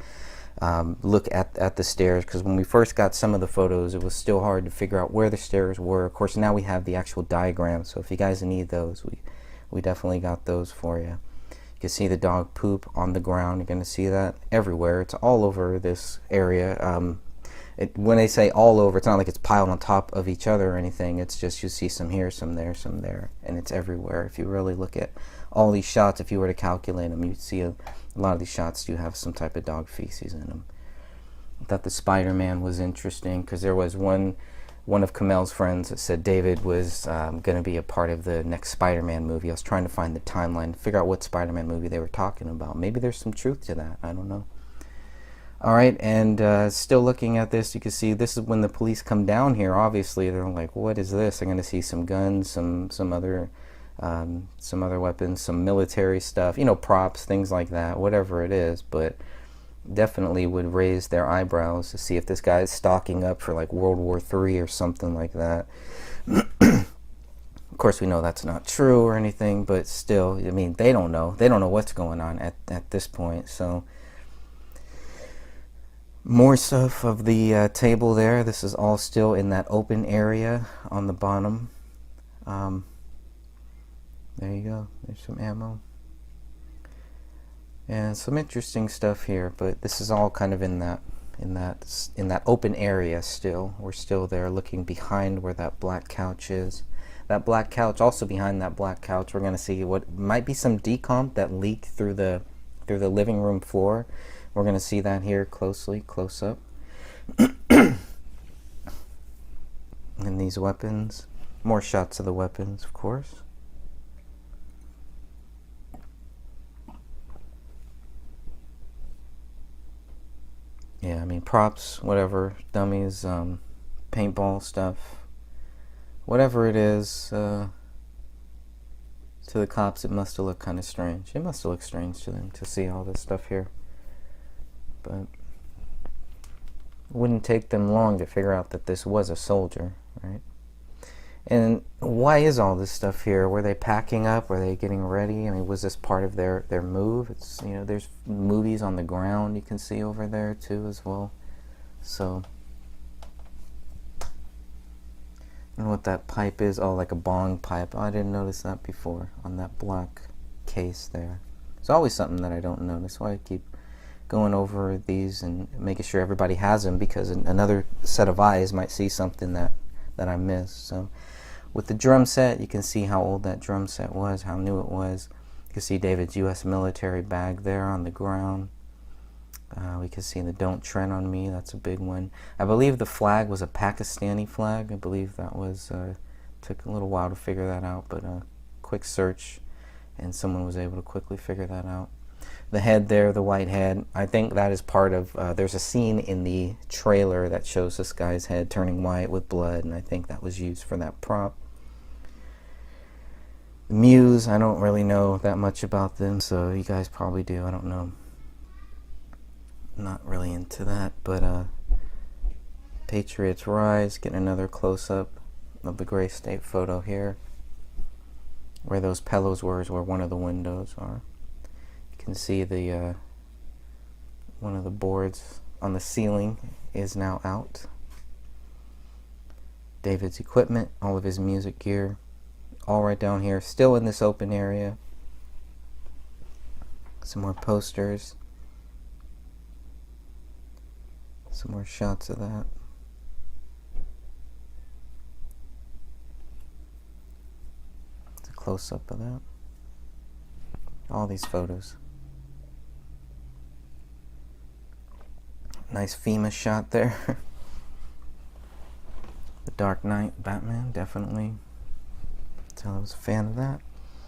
look at the stairs, because when we first got some of the photos, it was still hard to figure out where the stairs were. Of course, now we have the actual diagram, so if you guys need those, we definitely got those for you. You can see the dog poop on the ground. You're going to see that everywhere. It's all over this area. When they say all over, it's not like it's piled on top of each other or anything. It's just you see some here, some there, and it's everywhere. If you really look at all these shots, if you were to calculate them, you'd see a lot of these shots do have some type of dog feces in them. I thought the Spider-Man was interesting because there was one of Kamel's friends that said David was going to be a part of the next Spider-Man movie. I was trying to find the timeline, figure out what Spider-Man movie they were talking about. Maybe there's some truth to that. I don't know. Alright, and still looking at this, you can see this is when the police come down here. Obviously, they're like, what is this? I'm going to see some guns, some other weapons, some military stuff, props, things like that, whatever it is. But definitely would raise their eyebrows to see if this guy is stocking up for like World War III or something like that. Of course, we know that's not true or anything, but still, I mean, they don't know what's going on at this point. So more stuff of the table there. This is all still in that open area on the bottom. There you go. There's some ammo. And some interesting stuff here, but this is all kind of in that open area still. We're still there looking behind where that black couch is. That black couch, also behind that black couch, we're going to see what might be some decomp that leaked through the living room floor. We're going to see that here close up. And these weapons. More shots of the weapons, of course. Yeah, I mean, props, whatever, dummies, paintball stuff, whatever it is. To the cops, it must have looked kind of strange. It must have looked strange to them to see all this stuff here. But it wouldn't take them long to figure out that this was a soldier, right? And why is all this stuff here? Were they packing up? Were they getting ready? I mean, was this part of their move? It's, you know, there's movies on the ground you can see over there too as well. So, I don't know what that pipe is. Oh, like a bong pipe. Oh, I didn't notice that before on that black case there. It's always something that I don't notice. Why I keep going over these and making sure everybody has them, because another set of eyes might see something that I missed. So with the drum set, you can see how old that drum set was, how new it was. You can see David's U.S. military bag there on the ground. We can see the "Don't Tread on Me." That's a big one. I believe the flag was a Pakistani flag. I believe that was, took a little while to figure that out, but a quick search and someone was able to quickly figure that out. The head there, the white head, I think that is part of, there's a scene in the trailer that shows this guy's head turning white with blood, and I think that was used for that prop. The Muse, I don't really know that much about them, so you guys probably do, I don't know. Not really into that, but Patriots Rise, getting another close-up of the Gray State photo here. Where those pillows were is where one of the windows are. You can see the one of the boards on the ceiling is now out. David's equipment, all of his music gear, all right down here, still in this open area. Some more posters. Some more shots of that. It's a close-up of that. All these photos. Nice FEMA shot there. The Dark Knight Batman, definitely. Tell I was a fan of that.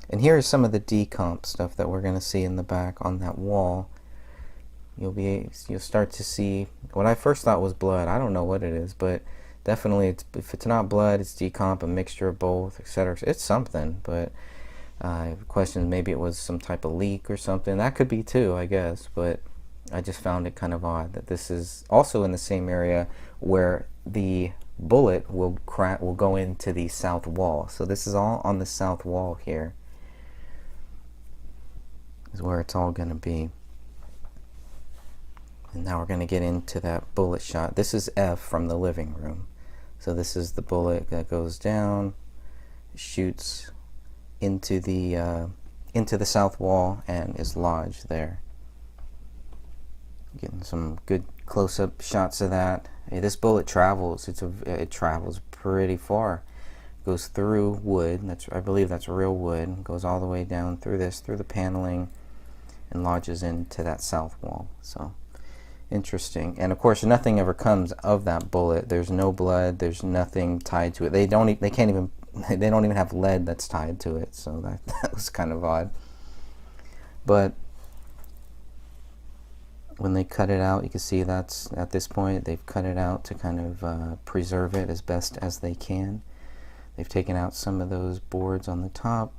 And here is some of the decomp stuff that we're going to see in the back on that wall. You'll start to see what I first thought was blood. I don't know what it is, but definitely if it's not blood, it's decomp, a mixture of both, etc. It's something, but I have questions, maybe it was some type of leak or something. That could be too, I guess, but I just found it kind of odd that this is also in the same area where the bullet will go into the south wall. So this is all on the south wall here. Is where it's all going to be. And now we're going to get into that bullet shot. This is F from the living room. So this is the bullet that goes down, shoots into the south wall and is lodged there. Getting some good close-up shots of that. Hey, this bullet travels. It travels pretty far. Goes through wood. I believe that's real wood. Goes all the way down through the paneling, and lodges into that south wall. So interesting. And of course, nothing ever comes of that bullet. There's no blood. There's nothing tied to it. They don't even have lead that's tied to it. So that was kind of odd. But when they cut it out, you can see that's at this point they've cut it out to kind of preserve it as best as they can. They've taken out some of those boards on the top.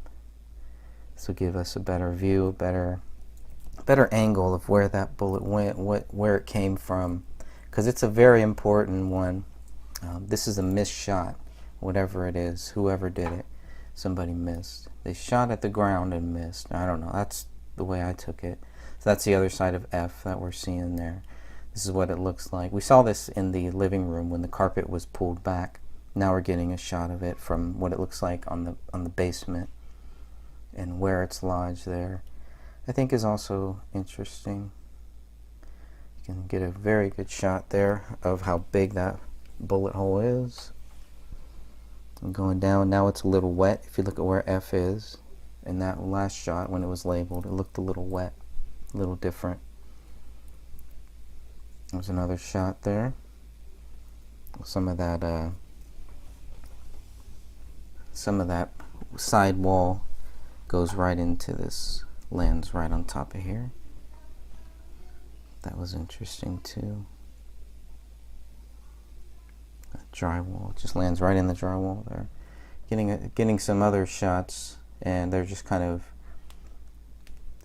This will give us a better view, a better angle of where that bullet went, where it came from, because it's a very important one. This is a missed shot, whatever it is, whoever did it, somebody missed. They shot at the ground and missed. I don't know, that's the way I took it. So that's the other side of F that we're seeing there. This is what it looks like. We saw this in the living room when the carpet was pulled back. Now we're getting a shot of it from what it looks like on the basement and where it's lodged there. I think is also interesting. You can get a very good shot there of how big that bullet hole is. And going down, now it's a little wet. If you look at where F is, in that last shot when it was labeled, it looked a little wet, a little different. There's another shot there. Some of that side wall goes right into this, lands right on top of here. That was interesting too. drywall. It just lands right in the drywall there. Getting some other shots, and they're just kind of,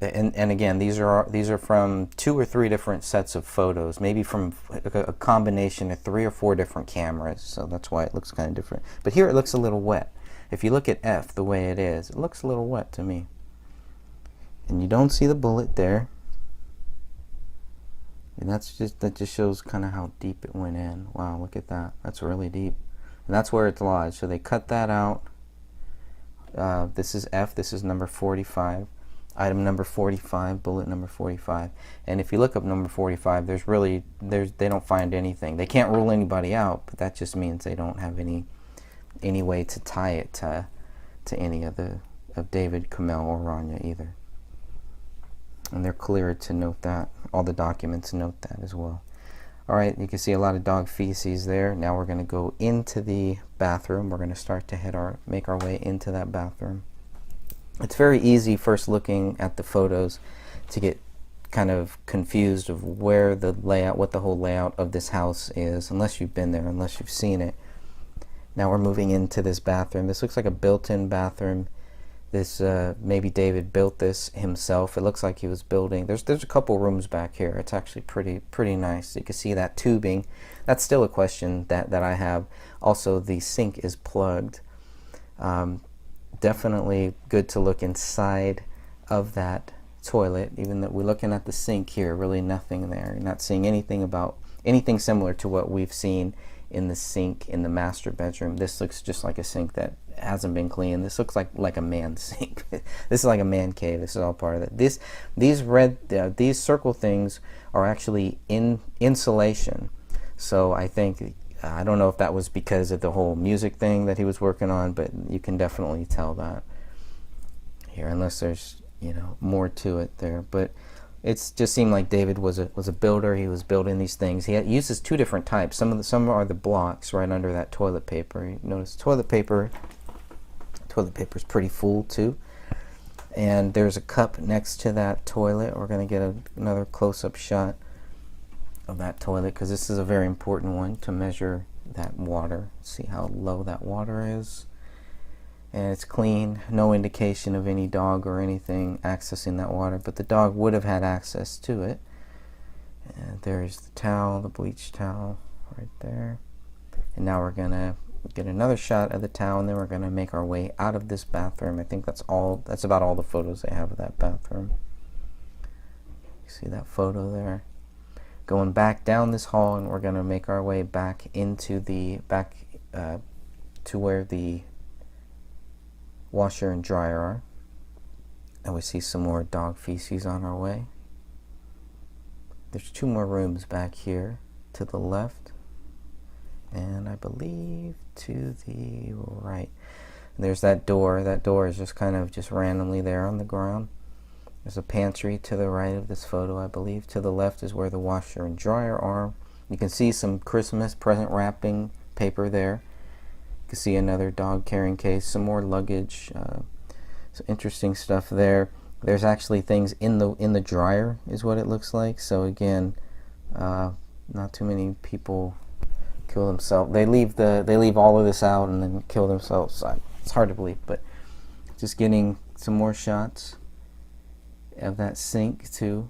and again, these are from 2 or 3 different sets of photos, maybe from a combination of 3 or 4 different cameras, so that's why it looks kind of different. But here it looks a little wet. If you look at F the way it is, it looks a little wet to me. And you don't see the bullet there. And that just shows kind of how deep it went in. Wow, look at that. That's really deep. And that's where it's lodged. So they cut that out. This is F. This is number 45. Item number 45, bullet number 45. And if you look up number 45, they don't find anything. They can't rule anybody out, but that just means they don't have any way to tie it to any of David, Kamel, or Rania either. And they're cleared to note that. All the documents note that as well. Alright, you can see a lot of dog feces there. Now we're going to go into the bathroom. We're going to start to make our way into that bathroom. It's very easy first looking at the photos to get kind of confused of where the layout, what the whole layout of this house is, unless you've been there, unless you've seen it. Now we're moving into this bathroom. This looks like a built-in bathroom. This maybe David built this himself. It looks like he was building. There's a couple rooms back here. It's actually pretty nice. You can see that tubing. That's still a question that I have. Also, the sink is plugged. Definitely good to look inside of that toilet. Even though we're looking at the sink here, really nothing there. You're not seeing anything similar to what we've seen in the sink in the master bedroom. This looks just like a sink that hasn't been cleaned. This looks like a man sink. This is like a man cave. This is all part of it. These circle things are actually insulation. So I think, I don't know if that was because of the whole music thing that he was working on, but you can definitely tell that here, unless there's more to it there. But it just seemed like David was a builder. He was building these things. He uses 2 different types. Some are the blocks right under that toilet paper. You notice toilet paper is pretty full too. And there's a cup next to that toilet. We're going to get another close-up shot of that toilet, because this is a very important one to measure that water. See how low that water is. And it's clean, no indication of any dog or anything accessing that water, but the dog would have had access to it. And there's the towel, the bleach towel right there. And now we're gonna get another shot of the towel, and then we're gonna make our way out of this bathroom. I think that's about all the photos they have of that bathroom. You see that photo there? Going back down this hall, and we're gonna make our way back into to where the washer and dryer are. And we see some more dog feces on our way. There's 2 more rooms back here to the left, and I believe to the right. And there's that door. That door is just kind of randomly there on the ground. There's a pantry to the right of this photo, I believe. To the left is where the washer and dryer are. You can see some Christmas present wrapping paper there. You can see another dog carrying case, some more luggage, some interesting stuff there. There's actually things in the dryer, is what it looks like. So again, not too many people kill themselves. They leave all of this out and then kill themselves. It's hard to believe, but just getting some more shots of that sink too.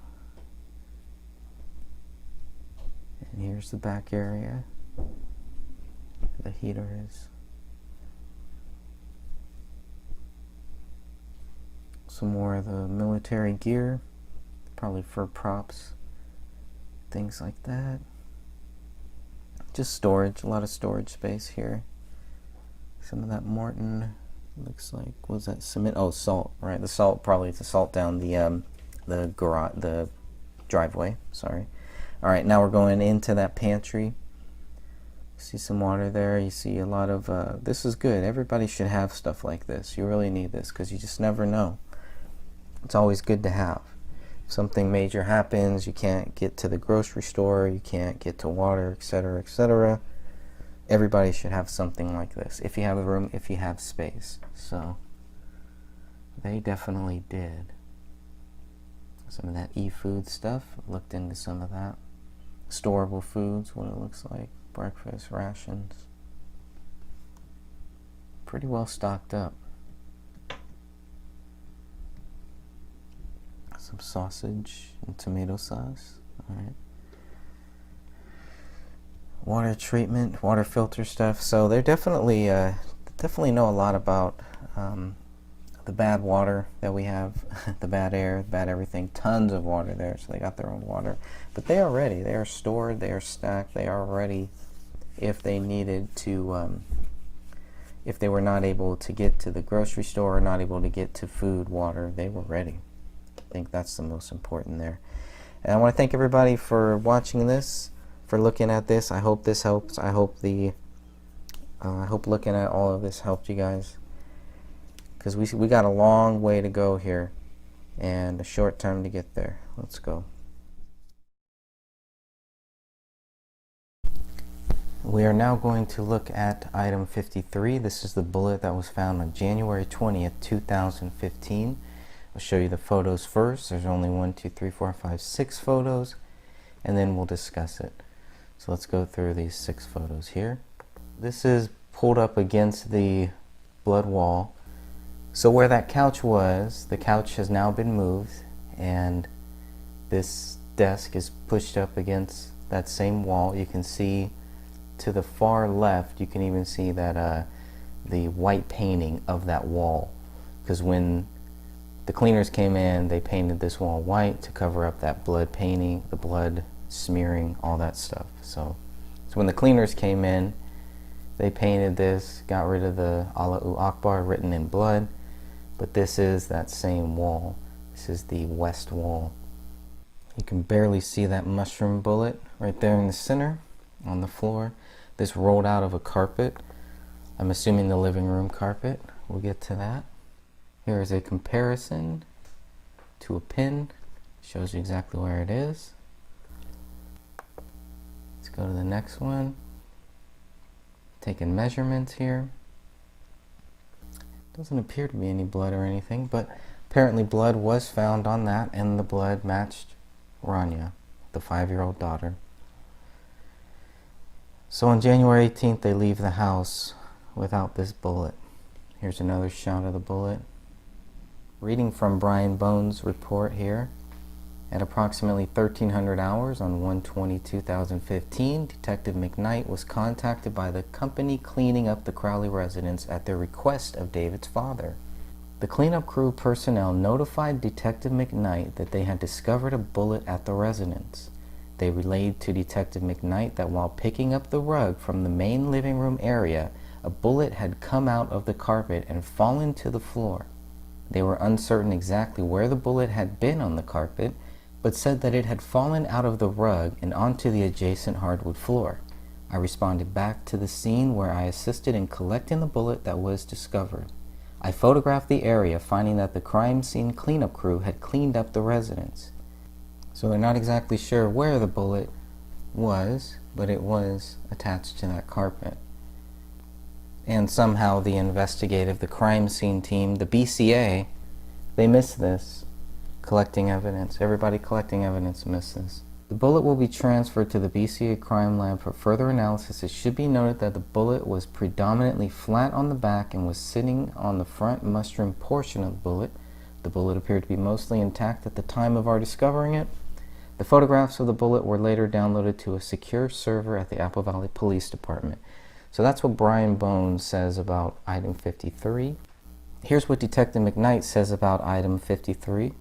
And here's the back area where the heater is. Some more of the military gear, probably for props, things like that. Just storage, a lot of storage space here. Some of that Morton, looks like, what was that, cement? Oh, salt, right? The salt, probably to salt down the driveway. Sorry. All right, now we're going into that pantry. See some water there. You see a lot of. This is good. Everybody should have stuff like this. You really need this because you just never know. It's always good to have. If something major happens, you can't get to the grocery store, you can't get to water, etc., etc. Everybody should have something like this. If you have a room, if you have space. So they definitely did. Some of that e-food stuff. Looked into some of that. Storable foods, what it looks like. Breakfast rations. pretty well stocked up. Some sausage and tomato sauce. All right. Water treatment, water filter stuff. So they're definitely know a lot about the bad water that we have, the bad air, the bad everything. Tons of water there, so they got their own water. But they are ready. They are stored. They are stacked. They are ready if they needed to. If they were not able to get to the grocery store or not able to get to food, water, they were ready. I think that's the most important there. And I want to thank everybody for watching this, for looking at this. I hope this helps. I hope I hope looking at all of this helped you guys, because we got a long way to go here and a short time to get there. Let's go. We are now going to look at item 53. This is the bullet that was found on January 20th, 2015. I'll show you the photos first. There's only 1, 2, 3, 4, 5, 6 photos, and then we'll discuss it. So let's go through these 6 photos here. This is pulled up against the blood wall. So where that couch was, the couch has now been moved, and this desk is pushed up against that same wall. You can see to the far left, you can even see that the white painting of that wall, because when the cleaners came in, they painted this wall white to cover up that blood painting, the blood smearing, all that stuff. So when the cleaners came in, they painted this, got rid of the Allahu Akbar written in blood, but this is that same wall. This is the west wall. You can barely see that mushroom bullet right there in the center on the floor. This rolled out of a carpet. I'm assuming the living room carpet. We'll get to that. Here is a comparison to a pin. Shows you exactly where it is. Let's go to the next one. Taking measurements here. Doesn't appear to be any blood or anything, but apparently blood was found on that, and the blood matched Rania, the 5-year-old daughter. So on January 18th, they leave the house without this bullet. Here's another shot of the bullet. Reading from Brian Bones' report here. At approximately 1300 hours on 1/20/2015, Detective McKnight was contacted by the company cleaning up the Crowley residence at the request of David's father. The cleanup crew personnel notified Detective McKnight that they had discovered a bullet at the residence. They relayed to Detective McKnight that while picking up the rug from the main living room area, a bullet had come out of the carpet and fallen to the floor. They were uncertain exactly where the bullet had been on the carpet, but said that it had fallen out of the rug and onto the adjacent hardwood floor. I responded back to the scene where I assisted in collecting the bullet that was discovered. I photographed the area, finding that the crime scene cleanup crew had cleaned up the residence. So they're not exactly sure where the bullet was, but it was attached to that carpet. And somehow the crime scene team, the BCA, they missed this. Collecting evidence. Everybody collecting evidence missed this. The bullet will be transferred to the BCA crime lab for further analysis. It should be noted that the bullet was predominantly flat on the back and was sitting on the front mustering portion of the bullet. The bullet appeared to be mostly intact at the time of our discovering it. The photographs of the bullet were later downloaded to a secure server at the Apple Valley Police Department. So that's what Brian Bones says about item 53. Here's what Detective McKnight says about item 53.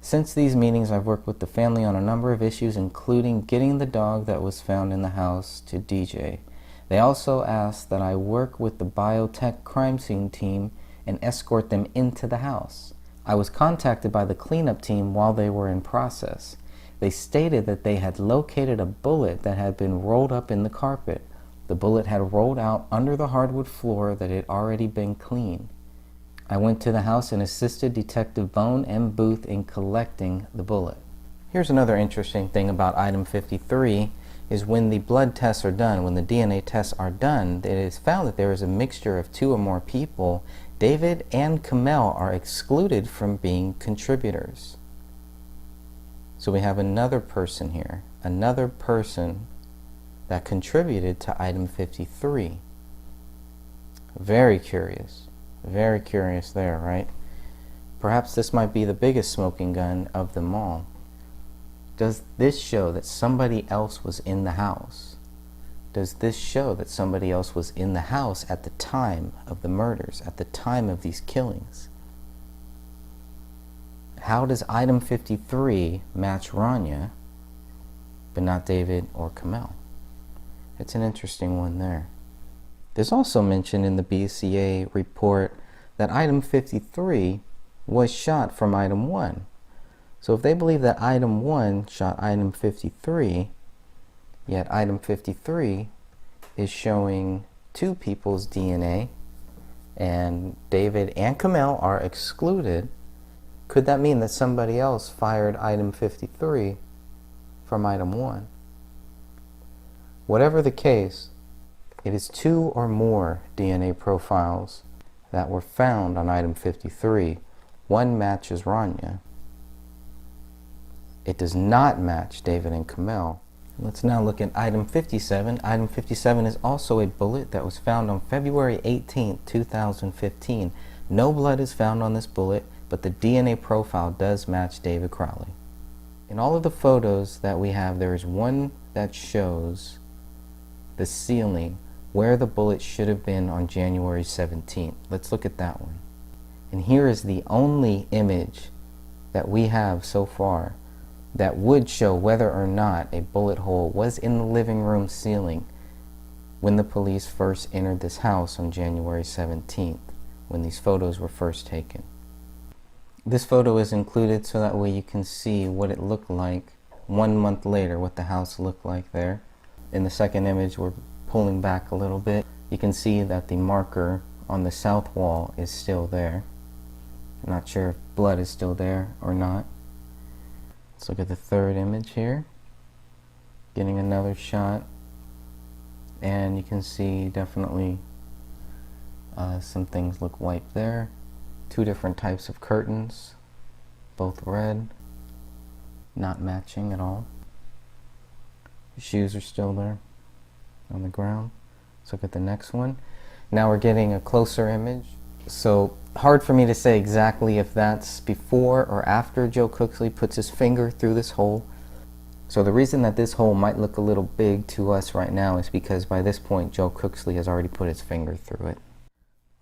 Since these meetings, I've worked with the family on a number of issues, including getting the dog that was found in the house to DJ. They also asked that I work with the biotech crime scene team and escort them into the house. I was contacted by the cleanup team while they were in process. They stated that they had located a bullet that had been rolled up in the carpet. The bullet had rolled out under the hardwood floor that had already been cleaned. I went to the house and assisted Detective Bone and Booth in collecting the bullet. Here's another interesting thing about item 53 is when the blood tests are done, when the DNA tests are done, it is found that there is a mixture of 2 or more people. David and Kamel are excluded from being contributors. So we have another person here, another person that contributed to item 53. Very curious. Very curious there, right? Perhaps this might be the biggest smoking gun of them all. Does this show that somebody else was in the house? Does this show that somebody else was in the house at the time of the murders, at the time of these killings? How does item 53 match Rania, but not David or Kamel? It's an interesting one there. There's also mention in the BCA report that item 53 was shot from item 1. So if they believe that item 1 shot item 53, yet item 53 is showing two people's DNA, and David and Kamel are excluded, could that mean that somebody else fired item 53 from item 1? Whatever the case, it is two or more DNA profiles that were found on item 53. One matches Rania. It does not match David and Kamel. Let's now look at item 57. Item 57 is also a bullet that was found on February 18, 2015. No blood is found on this bullet, but the DNA profile does match David Crowley. In all of the photos that we have, there is one that shows the ceiling where the bullet should have been on January 17th. Let's look at that one. And here is the only image that we have so far that would show whether or not a bullet hole was in the living room ceiling when the police first entered this house on January 17th, when these photos were first taken. This photo is included so that way you can see what it looked like 1 month later, what the house looked like there. In the second image, we're pulling back a little bit. You can see that the marker on the south wall is still there. I'm not sure if blood is still there or not. Let's look at the third image here. Getting another shot. And you can see definitely some things look white there. Two different types of curtains, both red, not matching at all. The shoes are still there on the ground. Let's look at the next one. Now we're getting a closer image. So hard for me to say exactly if that's before or after Joe Cooksley puts his finger through this hole. So the reason that this hole might look a little big to us right now is because by this point Joe Cooksley has already put his finger through it.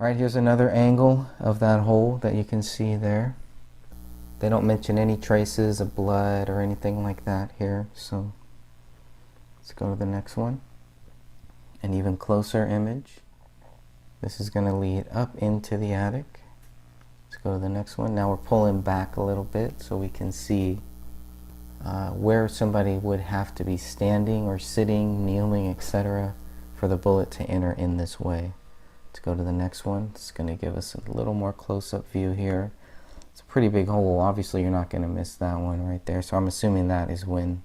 Alright, here's another angle of that hole that you can see there. They don't mention any traces of blood or anything like that here, so let's go to the next one. An even closer image. This is going to lead up into the attic. Let's go to the next one. Now we're pulling back a little bit so we can see where somebody would have to be standing or sitting, kneeling, etc. for the bullet to enter in this way. Let's go to the next one. It's going to give us a little more close-up view here. It's a pretty big hole. Obviously you're not going to miss that one right there. So I'm assuming that is when,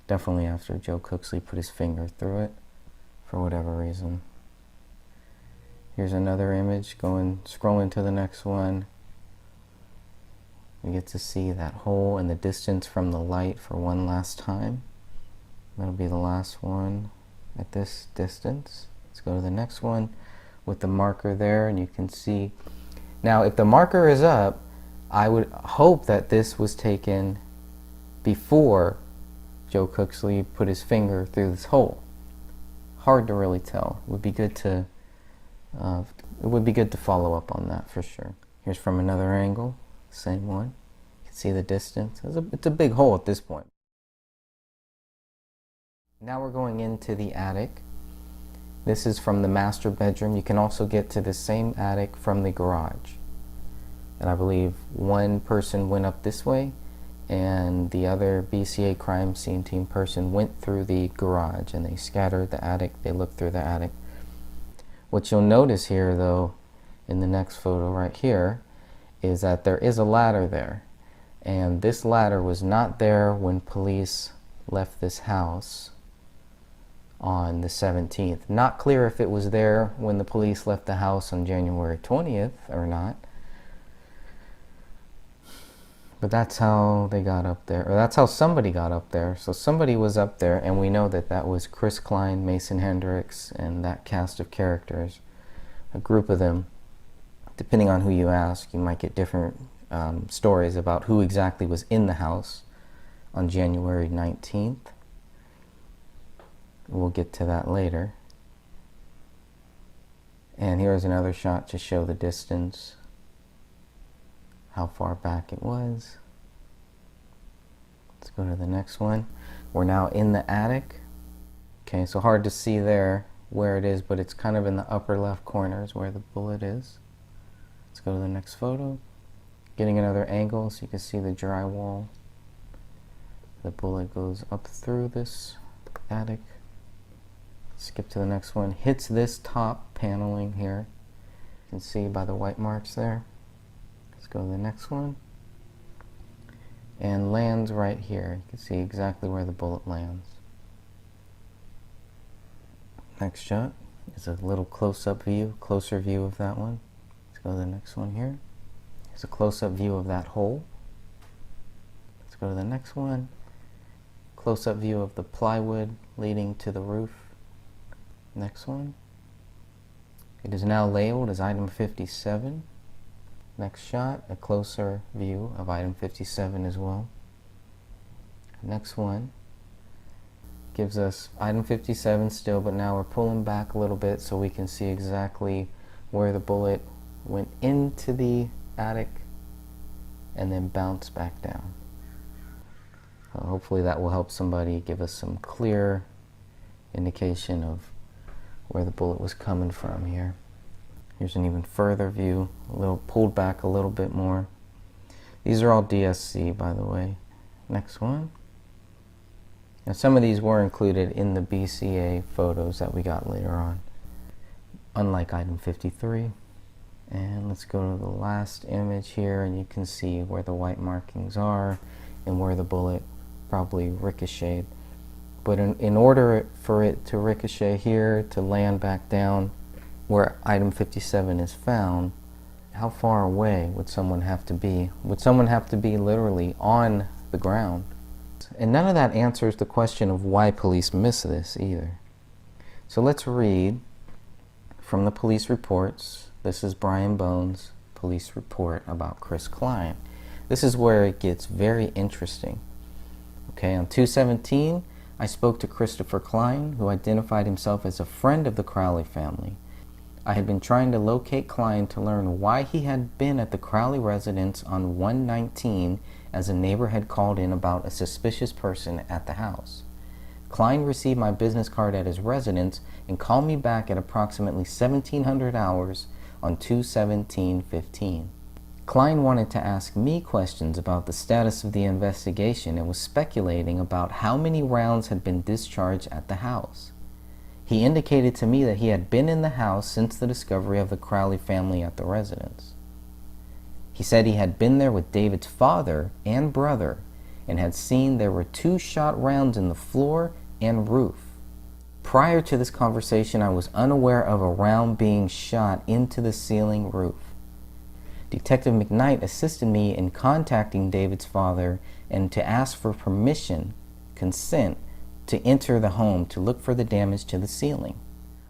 definitely after Joe Cooksley put his finger through it for whatever reason. Here's another image, scrolling to the next one. We get to see that hole and the distance from the light for one last time. That'll be the last one at this distance. Let's go to the next one with the marker there, and you can see. Now, if the marker is up, I would hope that this was taken before Joe Cooksley put his finger through this hole. Hard to really tell. It would be good to follow up on that for sure. Here's from another angle, same one. You can see the distance. It's a big hole at this point. Now we're going into the attic. This is from the master bedroom. You can also get to the same attic from the garage. And I believe one person went up this way and the other BCA crime scene team person went through the garage, and they scattered the attic. They looked through the attic. What you'll notice here though in the next photo right here is that there is a ladder there, and this ladder was not there when police left this house on the 17th. Not clear if it was there when the police left the house on January 20th or not, but that's how they got up there, or that's how somebody got up there. So somebody was up there, and we know that that was Chris Klein, Mason Hendricks, and that cast of characters a group of them. Depending on who you ask, you might get different stories about who exactly was in the house on January 19th. We'll get to that later. And here's another shot to show the distance, how far back it was. Let's go to the next one. We're now in the attic. Okay, so hard to see there where it is, but it's kind of in the upper left corner is where the bullet is. Let's go to the next photo. Getting another angle so you can see the drywall. The bullet goes up through this attic. Skip to the next one. Hits this top paneling here. You can see by the white marks there. Let's go to the next one. And lands right here. You can see exactly where the bullet lands. Next shot is a little close-up view, closer view of that one. Let's go to the next one here. Here's a close-up view of that hole. Let's go to the next one. Close-up view of the plywood leading to the roof. Next one. It is now labeled as item 57. Next shot, a closer view of item 57 as well. Next one gives us item 57 still, but now we're pulling back a little bit so we can see exactly where the bullet went into the attic and then bounced back down. Hopefully that will help somebody give us some clear indication of where the bullet was coming from here. Here's an even further view, a little pulled back a little bit more. These are all DSC, by the way. Next one. Now some of these were included in the BCA photos that we got later on, unlike item 53. And let's go to the last image here, and you can see where the white markings are and where the bullet probably ricocheted. But in order for it to ricochet here, to land back down where item 57 is found, how far away would someone have to be? Would someone have to be literally on the ground? And none of that answers the question of why police miss this either. So let's read from the police reports. This is Brian Bones' police report about Chris Klein. This is where it gets very interesting. Okay, on 2/17, I spoke to Christopher Klein, who identified himself as a friend of the Crowley family. I had been trying to locate Klein to learn why he had been at the Crowley residence on 1/19, as a neighbor had called in about a suspicious person at the house. Klein received my business card at his residence and called me back at approximately 1700 hours on 2/17/15. Klein wanted to ask me questions about the status of the investigation and was speculating about how many rounds had been discharged at the house. He indicated to me that he had been in the house since the discovery of the Crowley family at the residence. He said he had been there with David's father and brother and had seen there were 2 shot rounds in the floor and roof. Prior to this conversation, I was unaware of a round being shot into the ceiling roof. Detective McKnight assisted me in contacting David's father and to ask for consent, to enter the home to look for the damage to the ceiling.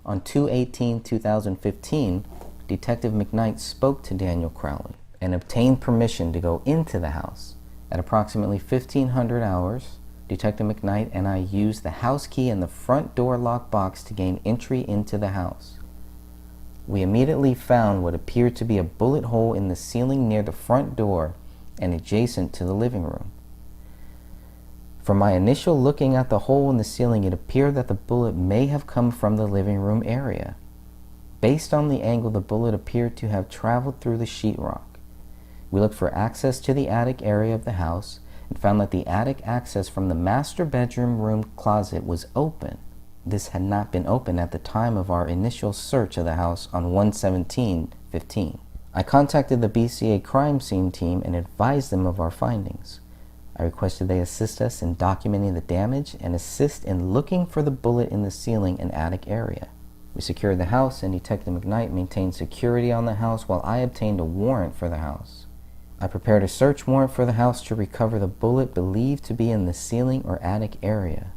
On 2/18/2015, Detective McKnight spoke to Daniel Crowley and obtained permission to go into the house. At approximately 1500 hours, Detective McKnight and I used the house key in the front door lockbox to gain entry into the house. We immediately found what appeared to be a bullet hole in the ceiling near the front door and adjacent to the living room. From my initial looking at the hole in the ceiling, it appeared that the bullet may have come from the living room area. Based on the angle, the bullet appeared to have traveled through the sheetrock. We looked for access to the attic area of the house and found that the attic access from the master bedroom room closet was open. This had not been open at the time of our initial search of the house on 1/17/15. I contacted the BCA crime scene team and advised them of our findings. I requested they assist us in documenting the damage and assist in looking for the bullet in the ceiling and attic area. We secured the house, and Detective McKnight maintained security on the house while I obtained a warrant for the house. I prepared a search warrant for the house to recover the bullet believed to be in the ceiling or attic area.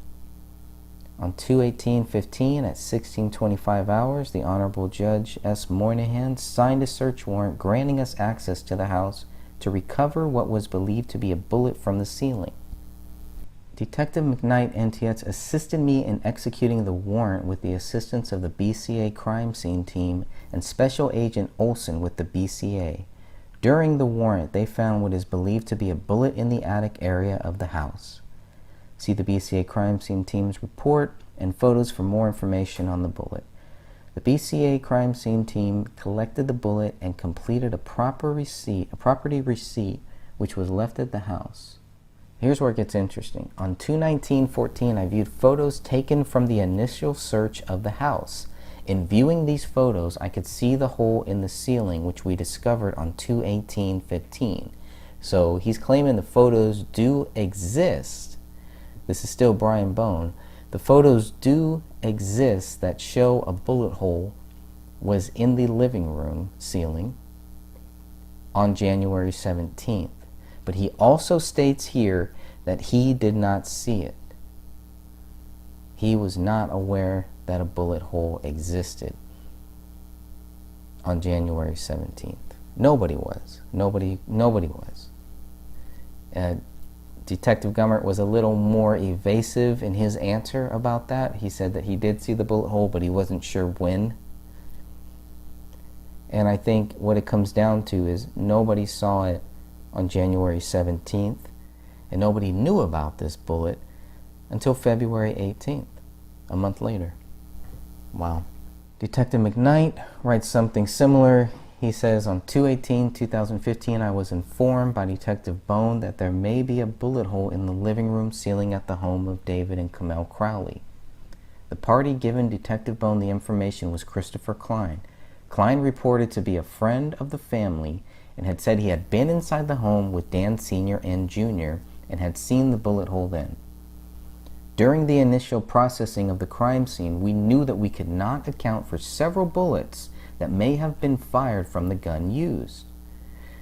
On 2/18/15 at 16:25 hours, the Honorable Judge S. Moynihan signed a search warrant granting us access to the house to recover what was believed to be a bullet from the ceiling. Detective McKnight and Tietz assisted me in executing the warrant with the assistance of the BCA crime scene team and Special Agent Olson with the BCA. During the warrant, they found what is believed to be a bullet in the attic area of the house. See the BCA crime scene team's report and photos for more information on the bullet. The BCA crime scene team collected the bullet and completed a property receipt, which was left at the house. Here's where it gets interesting. On 2/19/14, I viewed photos taken from the initial search of the house. In viewing these photos, I could see the hole in the ceiling, which we discovered on 2/18/15. So he's claiming the photos do exist. This is still Brian Bone. The photos do exist that show a bullet hole was in the living room ceiling on January 17th. But he also states here that he did not see it. He was not aware that a bullet hole existed on January 17th. Nobody was. Nobody was. Detective Gummert was a little more evasive in his answer about that. He said that he did see the bullet hole, but he wasn't sure when. And I think what it comes down to is nobody saw it on January 17th, and nobody knew about this bullet until February 18th, a month later. Wow. Detective McKnight writes something similar. He says, on 2/18/2015, I was informed by Detective Bone that there may be a bullet hole in the living room ceiling at the home of David and Kamel Crowley. The party given Detective Bone the information was Christopher Klein. Klein reported to be a friend of the family and had said he had been inside the home with Dan Sr. and Jr. and had seen the bullet hole then. During the initial processing of the crime scene, we knew that we could not account for several bullets that may have been fired from the gun used.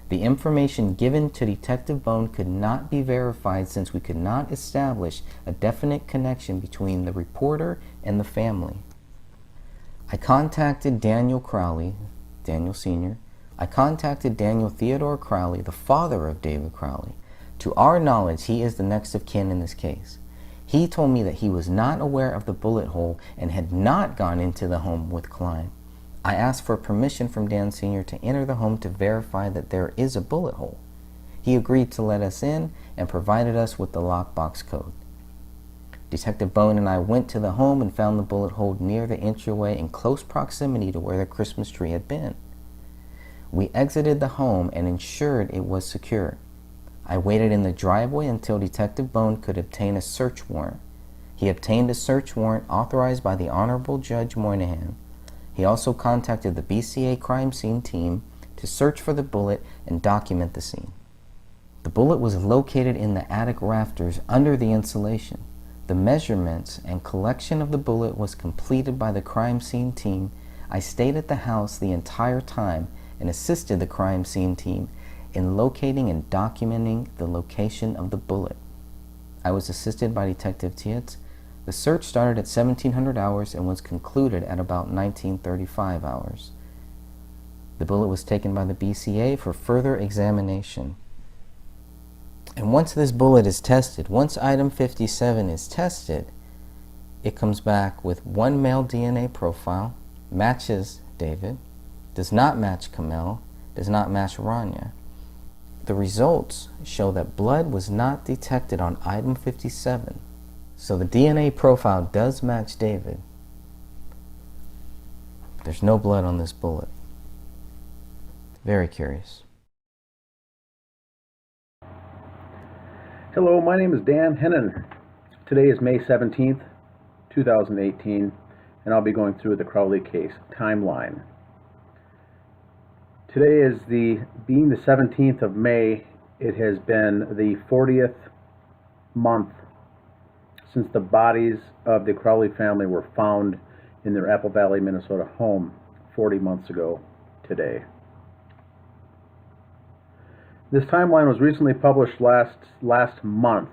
The information given to Detective Bone could not be verified since we could not establish a definite connection between the reporter and the family. I contacted Daniel Crowley, Daniel Sr. I contacted Daniel Theodore Crowley, the father of David Crowley. To our knowledge, he is the next of kin in this case. He told me that he was not aware of the bullet hole and had not gone into the home with Klein. I asked for permission from Dan Sr. to enter the home to verify that there is a bullet hole. He agreed to let us in and provided us with the lockbox code. Detective Bone and I went to the home and found the bullet hole near the entryway in close proximity to where the Christmas tree had been. We exited the home and ensured it was secure. I waited in the driveway until Detective Bone could obtain a search warrant. He obtained a search warrant authorized by the Honorable Judge Moynihan. He also contacted the BCA crime scene team to search for the bullet and document the scene. The bullet was located in the attic rafters under the insulation. The measurements and collection of the bullet was completed by the crime scene team. I stayed at the house the entire time and assisted the crime scene team in locating and documenting the location of the bullet. I was assisted by Detective Tietz. The search started at 1700 hours and was concluded at about 1935 hours. The bullet was taken by the BCA for further examination. And once this bullet is tested, once item 57 is tested, it comes back with one male DNA profile, matches David, does not match Kamel, does not match Rania. The results show that blood was not detected on item 57. So the DNA profile does match David. There's no blood on this bullet. Very curious. Hello, my name is Dan Hennon. Today is May 17th, 2018, and I'll be going through the Crowley case timeline. Today is being the 17th of May, it has been the 40th month since the bodies of the Crowley family were found in their Apple Valley, Minnesota home 40 months ago today. This timeline was recently published last month.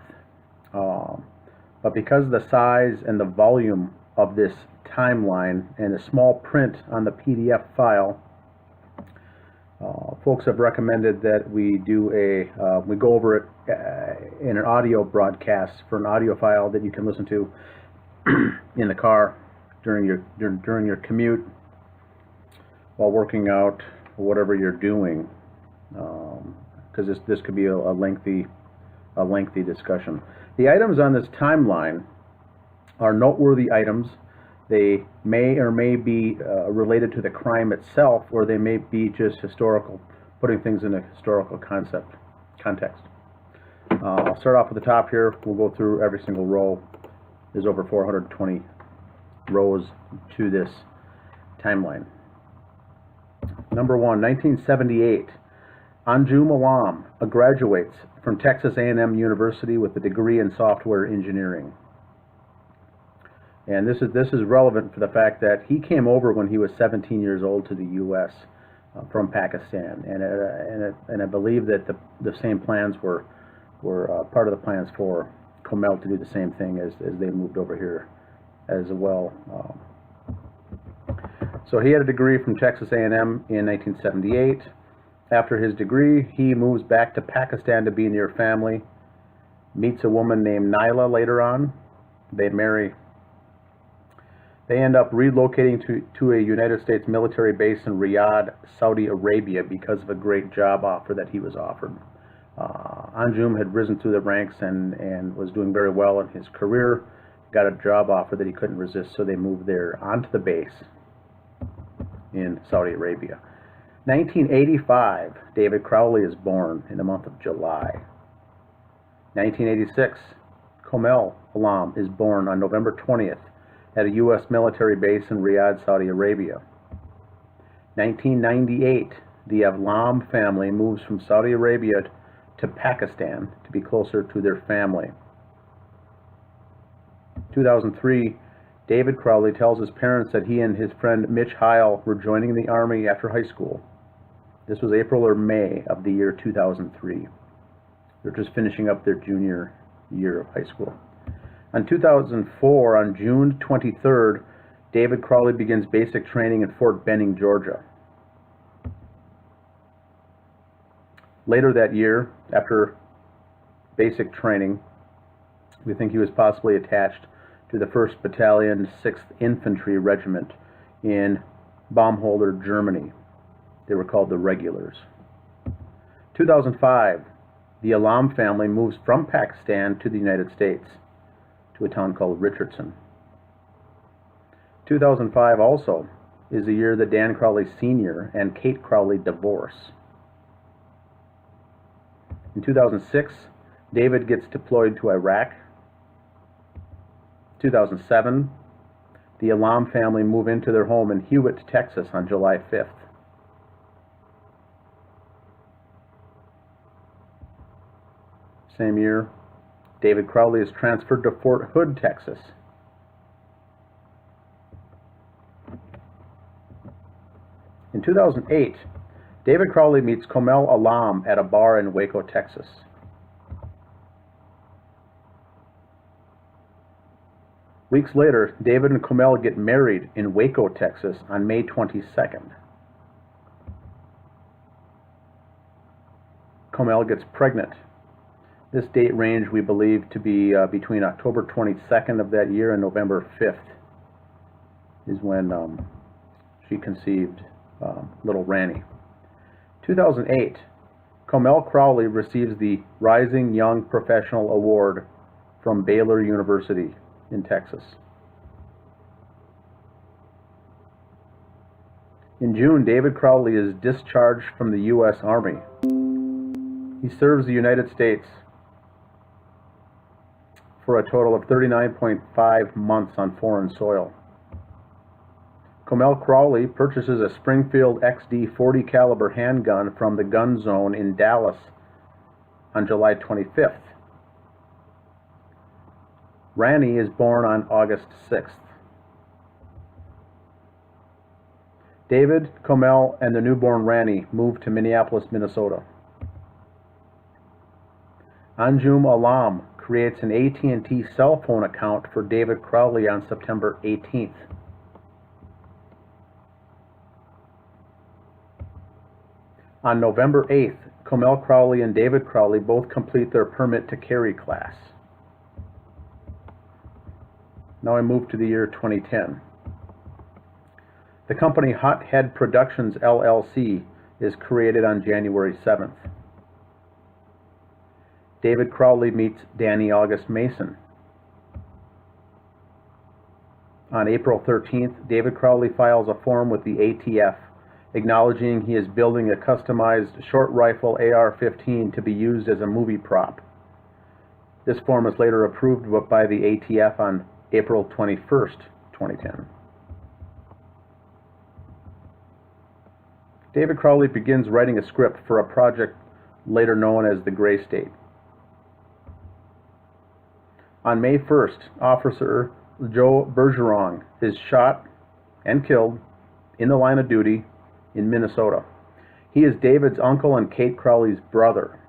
But because of the size and the volume of this timeline and the small print on the PDF file, folks have recommended that we do we go over it in an audio broadcast for an audio file that you can listen to in the car during your commute, while working out, or whatever you're doing, because this could be a lengthy discussion. The items on this timeline are noteworthy items. They may or may be related to the crime itself, or they may be just historical, putting things in a historical context. I'll start off at the top here. We'll go through every single row. There's over 420 rows to this timeline. Number 1, 1978. Anjum Alam graduates from Texas A&M University with a degree in software engineering. And this is relevant for the fact that he came over when he was 17 years old to the U.S. From Pakistan, and I believe that the same plans were part of the plans for Komel to do the same thing as they moved over here as well. So he had a degree from Texas A&M in 1978. After his degree, he moves back to Pakistan to be near family, meets a woman named Naila later on. They marry. They end up relocating to a United States military base in Riyadh, Saudi Arabia, because of a great job offer that he was offered. Anjum had risen through the ranks and was doing very well in his career, got a job offer that he couldn't resist, so they moved there onto the base in Saudi Arabia. 1985, David Crowley is born in the month of July. 1986, Komel Alam is born on November 20th at a U.S. military base in Riyadh, Saudi Arabia. 1998, the Alam family moves from Saudi Arabia to Pakistan to be closer to their family. 2003, David Crowley tells his parents that he and his friend Mitch Heil were joining the Army after high school. This was April or May of the year 2003. They're just finishing up their junior year of high school. In 2004, on June 23rd, David Crowley begins basic training in Fort Benning, Georgia. Later that year, after basic training, we think he was possibly attached to the 1st Battalion, 6th Infantry Regiment in Baumholder, Germany. They were called the Regulars. 2005, the Alam family moves from Pakistan to the United States, to a town called Richardson. 2005 also is the year that Dan Crowley Sr. and Kate Crowley divorce. In 2006, David gets deployed to Iraq. 2007, the Alam family move into their home in Hewitt, Texas on July 5th. Same year, David Crowley is transferred to Fort Hood, Texas. In 2008, David Crowley meets Komel Alam at a bar in Waco, Texas. Weeks later, David and Komel get married in Waco, Texas on May 22nd. Komel gets pregnant. This date range we believe to be between October 22nd of that year and November 5th is when she conceived little Rani. 2008, Komel Crowley receives the Rising Young Professional Award from Baylor University in Texas. In June, David Crowley is discharged from the U.S. Army. He serves the United States for a total of 39.5 months on foreign soil. Komel Crowley purchases a Springfield XD .40 caliber handgun from the Gun Zone in Dallas on July 25th. Rani is born on August 6th. David, Komel, and the newborn Rani moved to Minneapolis, Minnesota. Anjum Alam creates an AT&T cell phone account for David Crowley on September 18th. On November 8th, Comel Crowley and David Crowley both complete their permit to carry class. Now I move to the year 2010. The company Hot Head Productions LLC is created on January 7th. David Crowley meets Danny August Mason. On April 13th, David Crowley files a form with the ATF acknowledging he is building a customized short rifle AR-15 to be used as a movie prop. This form is later approved by the ATF on April 21st, 2010. David Crowley begins writing a script for a project later known as the Gray State. On May 1st, Officer Joe Bergeron is shot and killed in the line of duty in Minnesota. He is David's uncle and Kate Crowley's brother.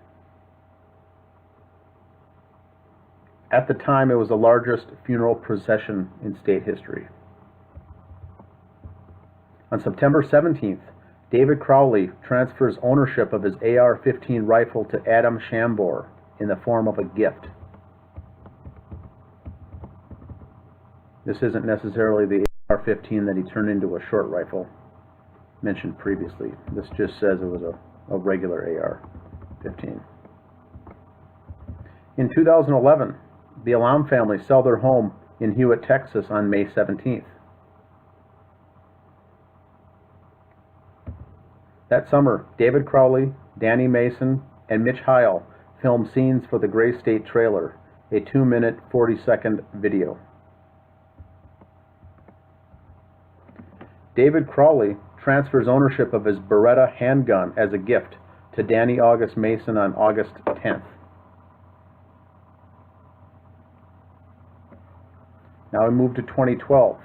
At the time, it was the largest funeral procession in state history. On September 17th, David Crowley transfers ownership of his AR-15 rifle to Adam Shambor in the form of a gift. This isn't necessarily the AR-15 that he turned into a short rifle mentioned previously. This just says it was a regular AR-15. In 2011, the Alam family sell their home in Hewitt, Texas on May 17th. That summer, David Crowley, Danny Mason, and Mitch Heil filmed scenes for the Gray State trailer, a 2-minute, 40-second video. David Crowley transfers ownership of his Beretta handgun as a gift to Danny August Mason on August 10th. Now we move to 2012.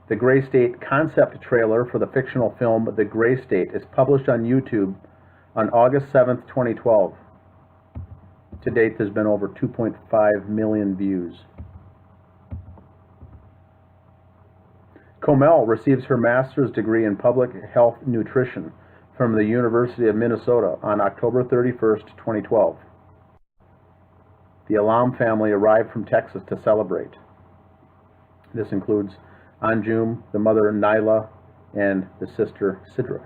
The Gray State concept trailer for the fictional film The Gray State is published on YouTube on August 7th, 2012. To date, there's been over 2.5 million views. Comel receives her master's degree in public health nutrition from the University of Minnesota on October 31st, 2012. The Alam family arrived from Texas to celebrate. This includes Anjum, the mother Nyla, and the sister Sidra.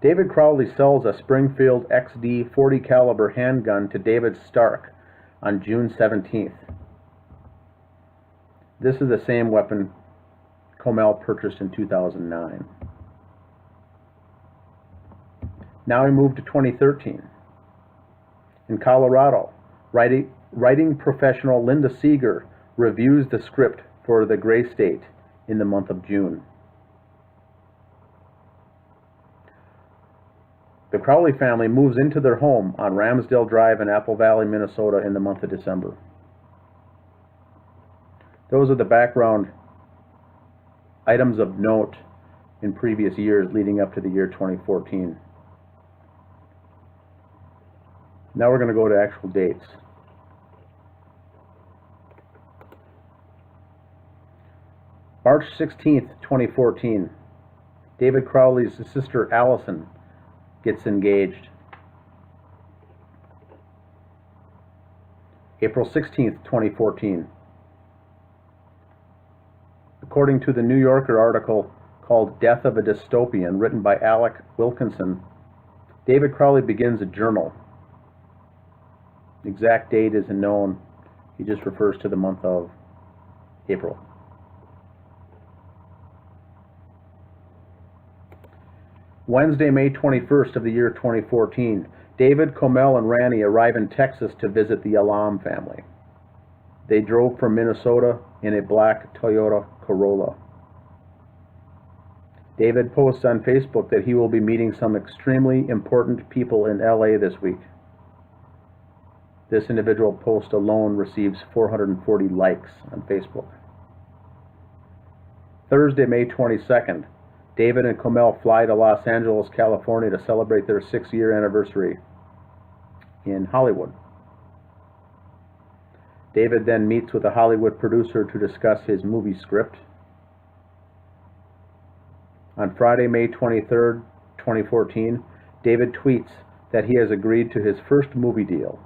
David Crowley sells a Springfield XD .40 caliber handgun to David Stark on June 17th. This is the same weapon Comel purchased in 2009. Now we move to 2013. In Colorado, writing professional Linda Seeger reviews the script for The Gray State in the month of June. The Crowley family moves into their home on Ramsdale Drive in Apple Valley, Minnesota in the month of December. Those are the background items of note in previous years leading up to the year 2014. Now we're going to go to actual dates. March 16th, 2014, David Crowley's sister Allison gets engaged. April 16th, 2014. According to the New Yorker article called Death of a Dystopian, written by Alec Wilkinson, David Crowley begins a journal. The exact date isn't known. He just refers to the month of April. Wednesday, May 21st of the year 2014, David, Comel, and Ranny arrive in Texas to visit the Alam family. They drove from Minnesota in a black Toyota Corolla. David posts on Facebook that he will be meeting some extremely important people in LA this week. This individual post alone receives 440 likes on Facebook. Thursday, May 22nd, David and Comel fly to Los Angeles, California to celebrate their 6-year anniversary. in Hollywood. David then meets with a Hollywood producer to discuss his movie script. On Friday, May 23rd, 2014, David tweets that he has agreed to his first movie deal.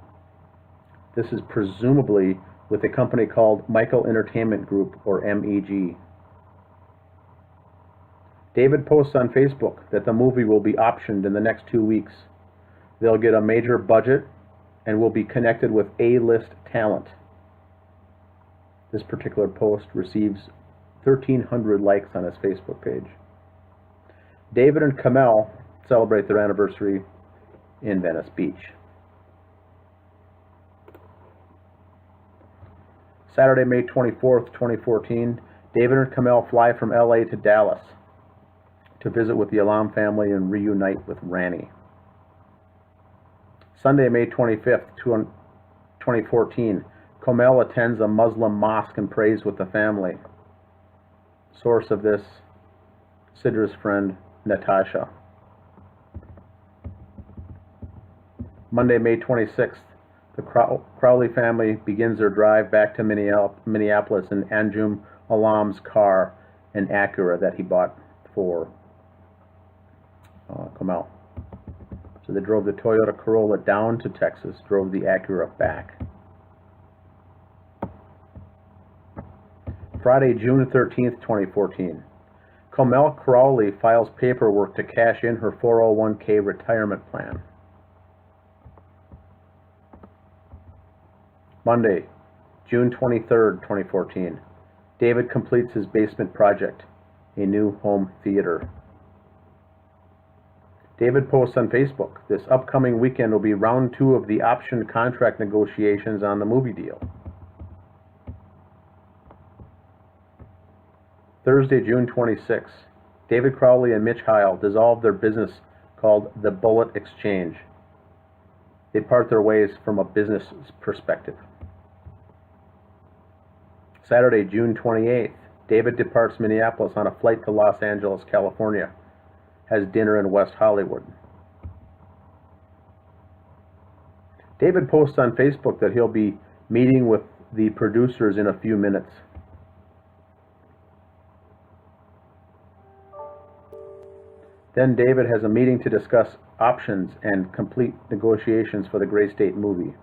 This is presumably with a company called Michael Entertainment Group, or MEG. David posts on Facebook that the movie will be optioned in the next 2 weeks. They'll get a major budget and will be connected with A-list talent. This particular post receives 1,300 likes on his Facebook page. David and Kamel celebrate their anniversary in Venice Beach. Saturday, May 24th, 2014, David and Kamel fly from LA to Dallas to visit with the Alam family and reunite with Rani. Sunday, May 25th, 2014, Kamel attends a Muslim mosque and prays with the family. Source of this, Sidra's friend, Natasha. Monday, May 26th, the Crowley family begins their drive back to Minneapolis in Anjum Alam's car, an Acura that he bought for Kamel. So they drove the Toyota Corolla down to Texas, drove the Acura back. Friday, June 13th, 2014. Kamel Crowley files paperwork to cash in her 401k retirement plan. Monday, June 23rd, 2014. David completes his basement project, a new home theater. David posts on Facebook, this upcoming weekend will be round 2 of the option contract negotiations on the movie deal. Thursday, June 26th. David Crowley and Mitch Heil dissolved their business called The Bullet Exchange. They part their ways from a business perspective. Saturday, June 28th. David departs Minneapolis on a flight to Los Angeles, California. Has dinner in West Hollywood. David posts on Facebook that he'll be meeting with the producers in a few minutes. Then David has a meeting to discuss options and complete negotiations for the Gray State movie.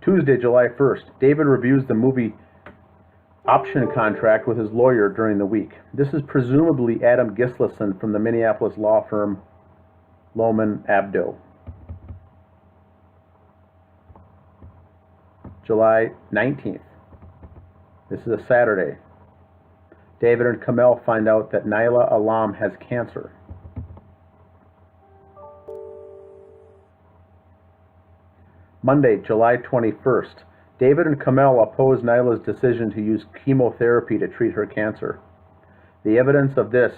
Tuesday, July 1st, David reviews the movie option contract with his lawyer during the week. This is presumably Adam Gislason from the Minneapolis law firm Lohman Abdo. July 19th. This is a Saturday. David and Kamel find out that Naila Alam has cancer. Monday, July 21st. David and Kamel oppose Naila's decision to use chemotherapy to treat her cancer. The evidence of this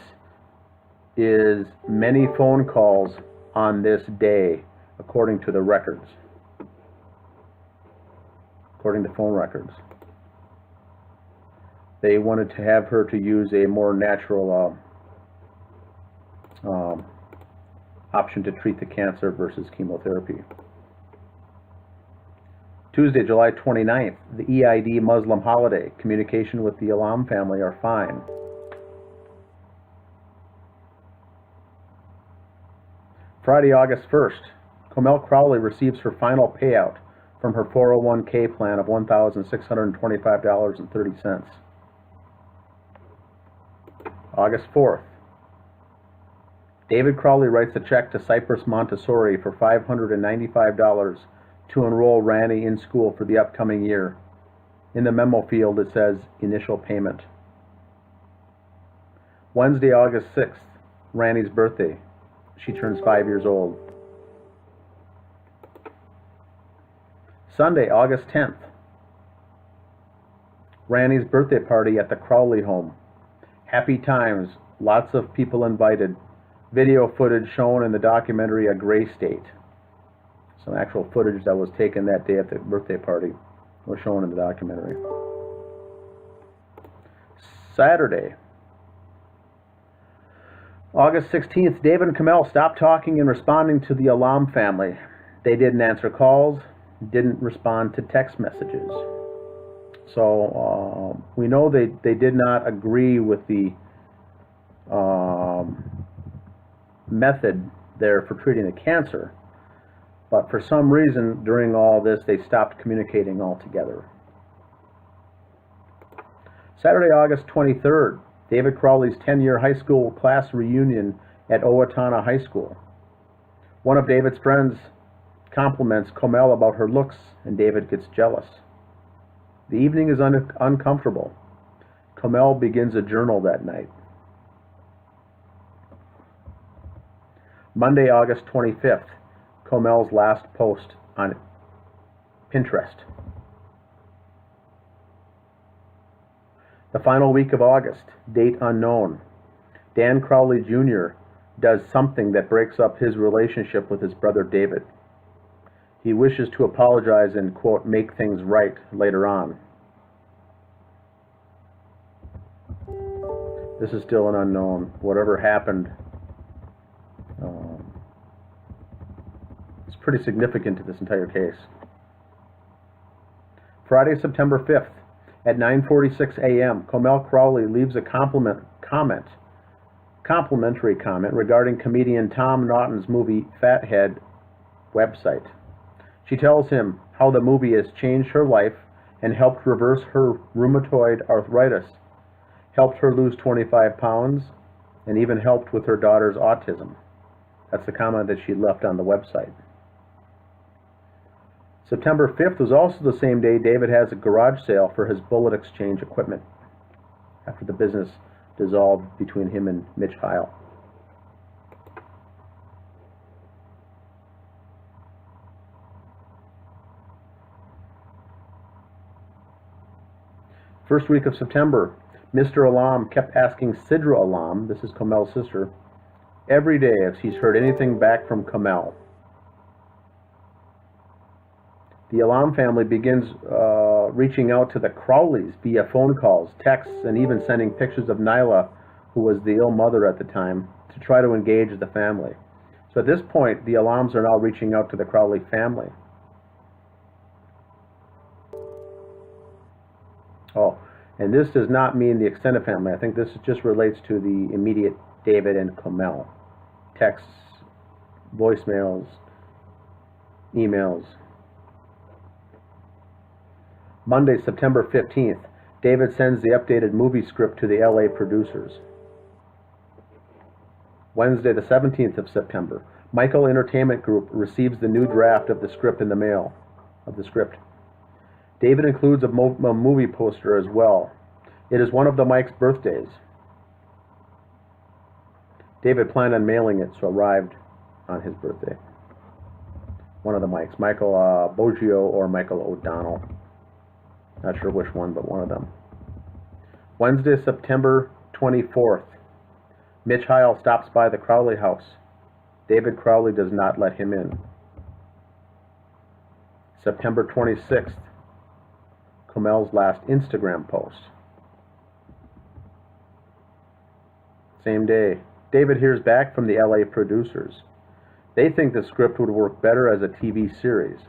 is many phone calls on this day, according to the records. According to phone records. They wanted to have her to use a more natural option to treat the cancer versus chemotherapy. Tuesday, July 29th, the Eid Muslim holiday. Communication with the Alam family are fine. Friday, August 1st, Kamel Crowley receives her final payout from her 401k plan of $1,625.30. August 4th, David Crowley writes a check to Cypress Montessori for $595 to enroll Rani in school for the upcoming year. In the memo field it says initial payment. Wednesday, August 6th, Rani's birthday. She turns 5 years old. Sunday, August 10th, Rani's birthday party at the Crowley home. Happy times, lots of people invited. Video footage shown in the documentary A Gray State. Some actual footage that was taken that day at the birthday party was shown in the documentary. Saturday, August 16th, David and Kamel stopped talking and responding to the Alam family. They didn't answer calls, didn't respond to text messages. So we know they did not agree with the method there for treating the cancer, but for some reason during all this they stopped communicating altogether. Saturday, August 23rd, David Crowley's 10-year high school class reunion at Owatonna High School. One of David's friends compliments Kamel about her looks, and David gets jealous. The evening is uncomfortable. Kamel begins a journal that night. Monday, August 25th, Kamel's last post on Pinterest. The final week of August, date unknown. Dan Crowley Jr. does something that breaks up his relationship with his brother David. He wishes to apologize and, quote, make things right later on. This is still an unknown. Whatever happened, it's pretty significant to this entire case. Friday, September 5th, at 9:46 a.m., Kamel Crowley leaves a complimentary comment regarding comedian Tom Naughton's movie Fathead website. She tells him how the movie has changed her life and helped reverse her rheumatoid arthritis, helped her lose 25 pounds, and even helped with her daughter's autism. That's the comment that she left on the website. September 5th was also the same day David has a garage sale for his bullet exchange equipment after the business dissolved between him and Mitch Heil. First week of September, Mr. Alam kept asking Sidra Alam, this is Kamel's sister, every day if she's heard anything back from Kamel. The Alam family begins reaching out to the Crowleys via phone calls, texts, and even sending pictures of Nyla, who was the ill mother at the time, to try to engage the family. So at this point, the Alams are now reaching out to the Crowley family. Oh, and this does not mean the extended family. I think this just relates to the immediate David and Kamel. Texts, voicemails, emails. Monday, September 15th, David sends the updated movie script to the LA producers. Wednesday, the 17th of September, Michael Entertainment Group receives the new draft of the script in the mail, David includes a movie poster as well. It is one of the Mike's birthdays. David planned on mailing it, so arrived on his birthday. One of the Mikes, Michael Boggio or Michael O'Donnell. Not sure which one, but one of them. Wednesday, September 24th. Mitch Heil stops by the Crowley house. David Crowley does not let him in. September 26th. Kamel's last Instagram post. Same day. David hears back from the LA producers. They think the script would work better as a TV series.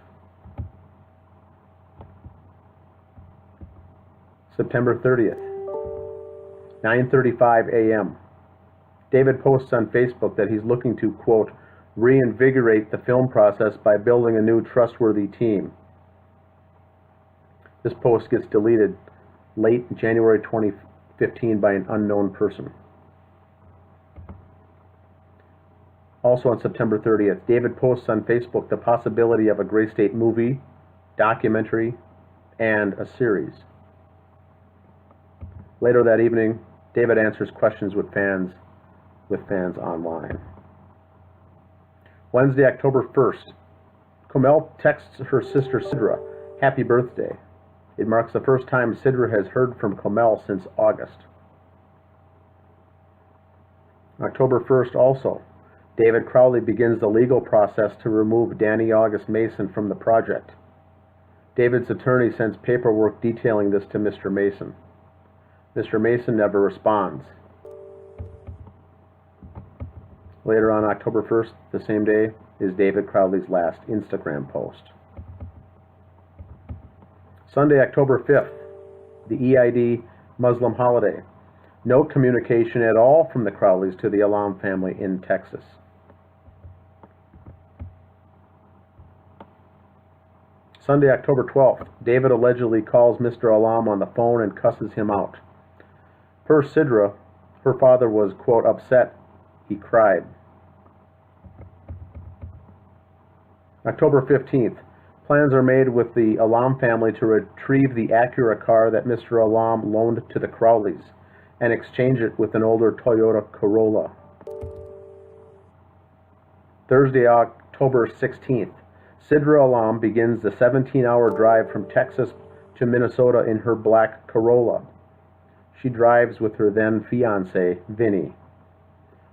September 30th, 9:35 a.m. David posts on Facebook that he's looking to, quote, reinvigorate the film process by building a new trustworthy team. This post gets deleted late January 2015 by an unknown person. Also on September 30th, David posts on Facebook the possibility of a Gray State movie, documentary, and a series. Later that evening, David answers questions with fans online. Wednesday, October 1st, Kamel texts her sister Sidra, happy birthday. It marks the first time Sidra has heard from Kamel since August. October 1st also, David Crowley begins the legal process to remove Danny August Mason from the project. David's attorney sends paperwork detailing this to Mr. Mason. Mr. Mason never responds. later on October 1st, the same day, is David Crowley's last Instagram post. Sunday, October 5th, the Eid Muslim holiday. No communication at all from the Crowleys to the Alam family in Texas. Sunday, October 12th, David allegedly calls Mr. Alam on the phone and cusses him out. Per Sidra, her father was, quote, upset. He cried. October 15th, plans are made with the Alam family to retrieve the Acura car that Mr. Alam loaned to the Crowleys and exchange it with an older Toyota Corolla. Thursday, October 16th, Sidra Alam begins the 17-hour drive from Texas to Minnesota in her black Corolla. She drives with her then fiancé, Vinny.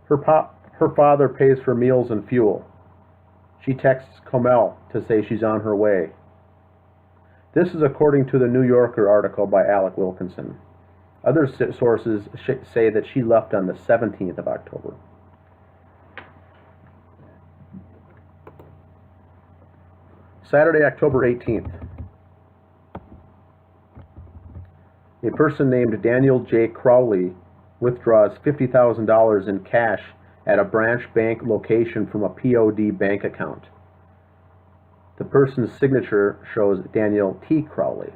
Her father pays for meals and fuel. She texts Comel to say she's on her way. This is according to the New Yorker article by Alec Wilkinson. Other sources say that she left on the 17th of October. Saturday, October 18th. A person named Daniel J. Crowley withdraws $50,000 in cash at a branch bank location from a POD bank account. The person's signature shows Daniel T. Crowley.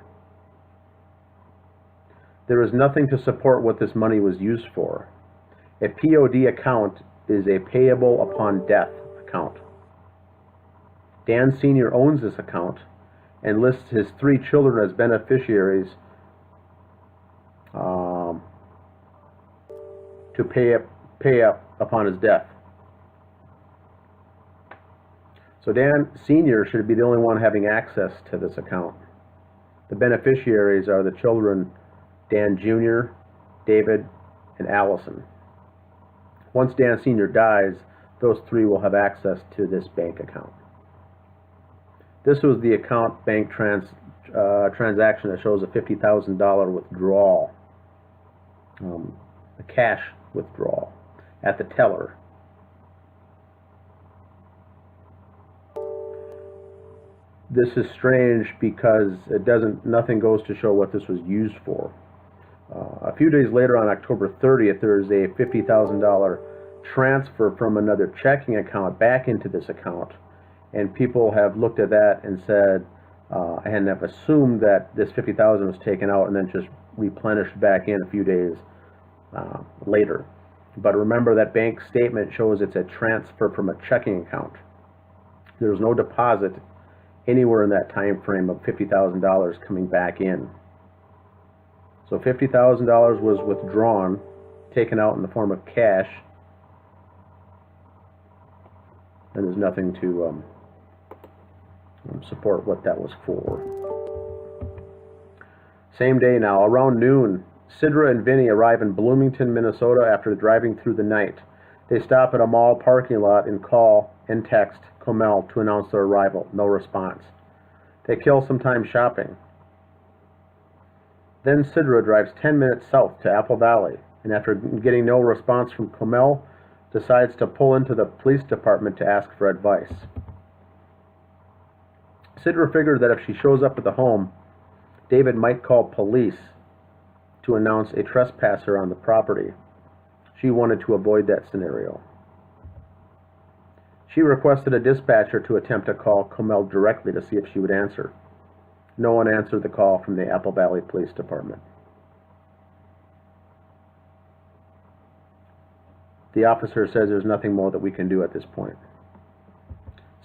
There is nothing to support what this money was used for. A POD account is a payable upon death account. Dan Sr. owns this account and lists his 3 children as beneficiaries to pay up upon his death. So Dan Sr. should be the only one having access to this account. The beneficiaries are the children Dan Jr., David, and Allison. Once Dan Sr. dies, those 3 will have access to this bank account. This was the account bank transaction that shows a $50,000 withdrawal, a cash withdrawal at the teller. This is strange because nothing goes to show what this was used for. A few days later, on October 30th, there is a $50,000 transfer from another checking account back into this account, and people have looked at that and said, and have assumed that this $50,000 was taken out and then just replenished back in a few days later. But remember, that bank statement shows it's a transfer from a checking account. There's no deposit anywhere in that time frame of $50,000 coming back in. So $50,000 was withdrawn, taken out in the form of cash, and there's nothing to support what that was for. Same day now, around noon, Sidra and Vinny arrive in Bloomington, Minnesota after driving through the night. They stop at a mall parking lot and call and text Comel to announce their arrival. No response. They kill some time shopping. Then Sidra drives 10 minutes south to Apple Valley, and after getting no response from Comel, decides to pull into the police department to ask for advice. Sidra figured that if she shows up at the home, David might call police to announce a trespasser on the property. She wanted to avoid that scenario. She requested a dispatcher to attempt to call Comel directly to see if she would answer. No one answered the call from the Apple Valley Police Department. The officer says there's nothing more that we can do at this point.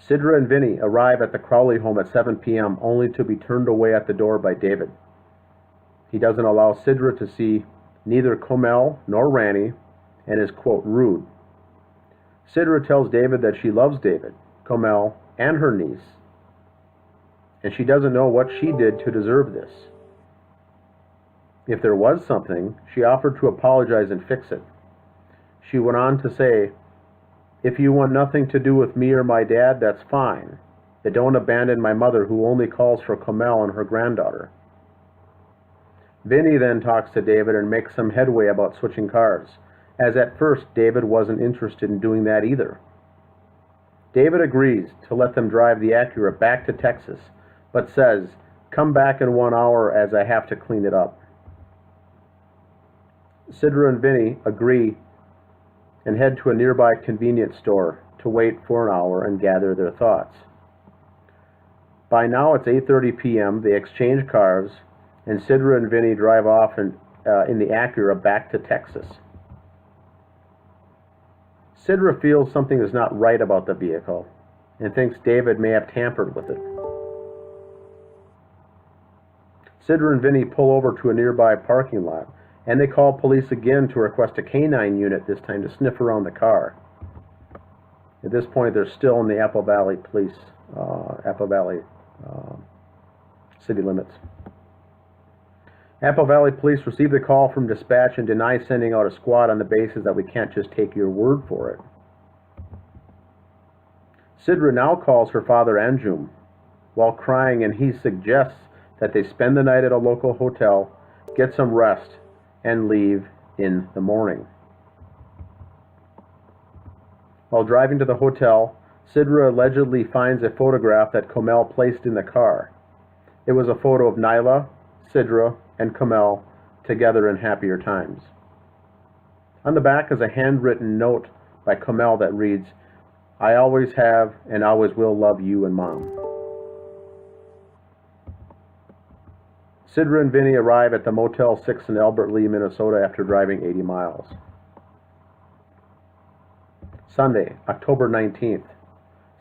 Sidra and Vinny arrive at the Crowley home at 7 p.m. only to be turned away at the door by David. He doesn't allow Sidra to see neither Comel nor Ranny and is, quote, rude. Sidra tells David that she loves David, Comel, and her niece, and she doesn't know what she did to deserve this. If there was something, she offered to apologize and fix it. She went on to say, "If you want nothing to do with me or my dad, that's fine. But don't abandon my mother, who only calls for Comel and her granddaughter." Vinny then talks to David and makes some headway about switching cars. as at first David wasn't interested in doing that either. David agrees to let them drive the Acura back to Texas, but says, "Come back in 1 hour as I have to clean it up." Sidra and Vinny agree and head to a nearby convenience store to wait for an hour and gather their thoughts. By now it's 8:30 p.m. They exchange cars, and Sidra and Vinny drive off in the Acura back to Texas. Sidra feels something is not right about the vehicle and thinks David may have tampered with it. Sidra and Vinny pull over to a nearby parking lot, and they call police again to request a canine unit, this time to sniff around the car. At this point, they're still in the Apple Valley city limits. Apple Valley Police receive the call from dispatch and deny sending out a squad on the basis that we can't just take your word for it. Sidra now calls her father Anjum while crying, and he suggests that they spend the night at a local hotel, get some rest, and leave in the morning. While driving to the hotel, Sidra allegedly finds a photograph that Komel placed in the car. It was a photo of Nyla, Sidra, and Komel together in happier times. On the back is a handwritten note by Komel that reads, "I always have and always will love you and Mom." Sidra and Vinny arrive at the Motel 6 in Albert Lea, Minnesota after driving 80 miles. Sunday, October 19th.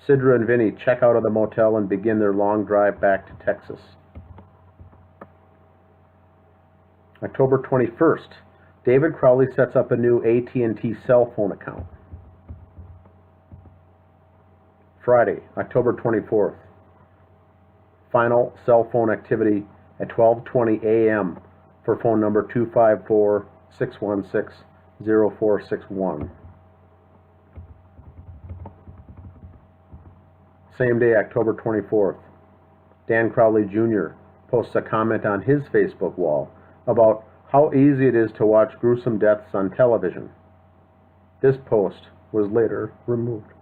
Sidra and Vinny check out of the motel and begin their long drive back to Texas. October 21st. David Crowley sets up a new AT&T cell phone account. Friday, October 24th. Final cell phone activity at 12:20 a.m. for phone number 254-616-0461. Same day, October 24th, Dan Crowley Jr. posts a comment on his Facebook wall about how easy it is to watch gruesome deaths on television. This post was later removed.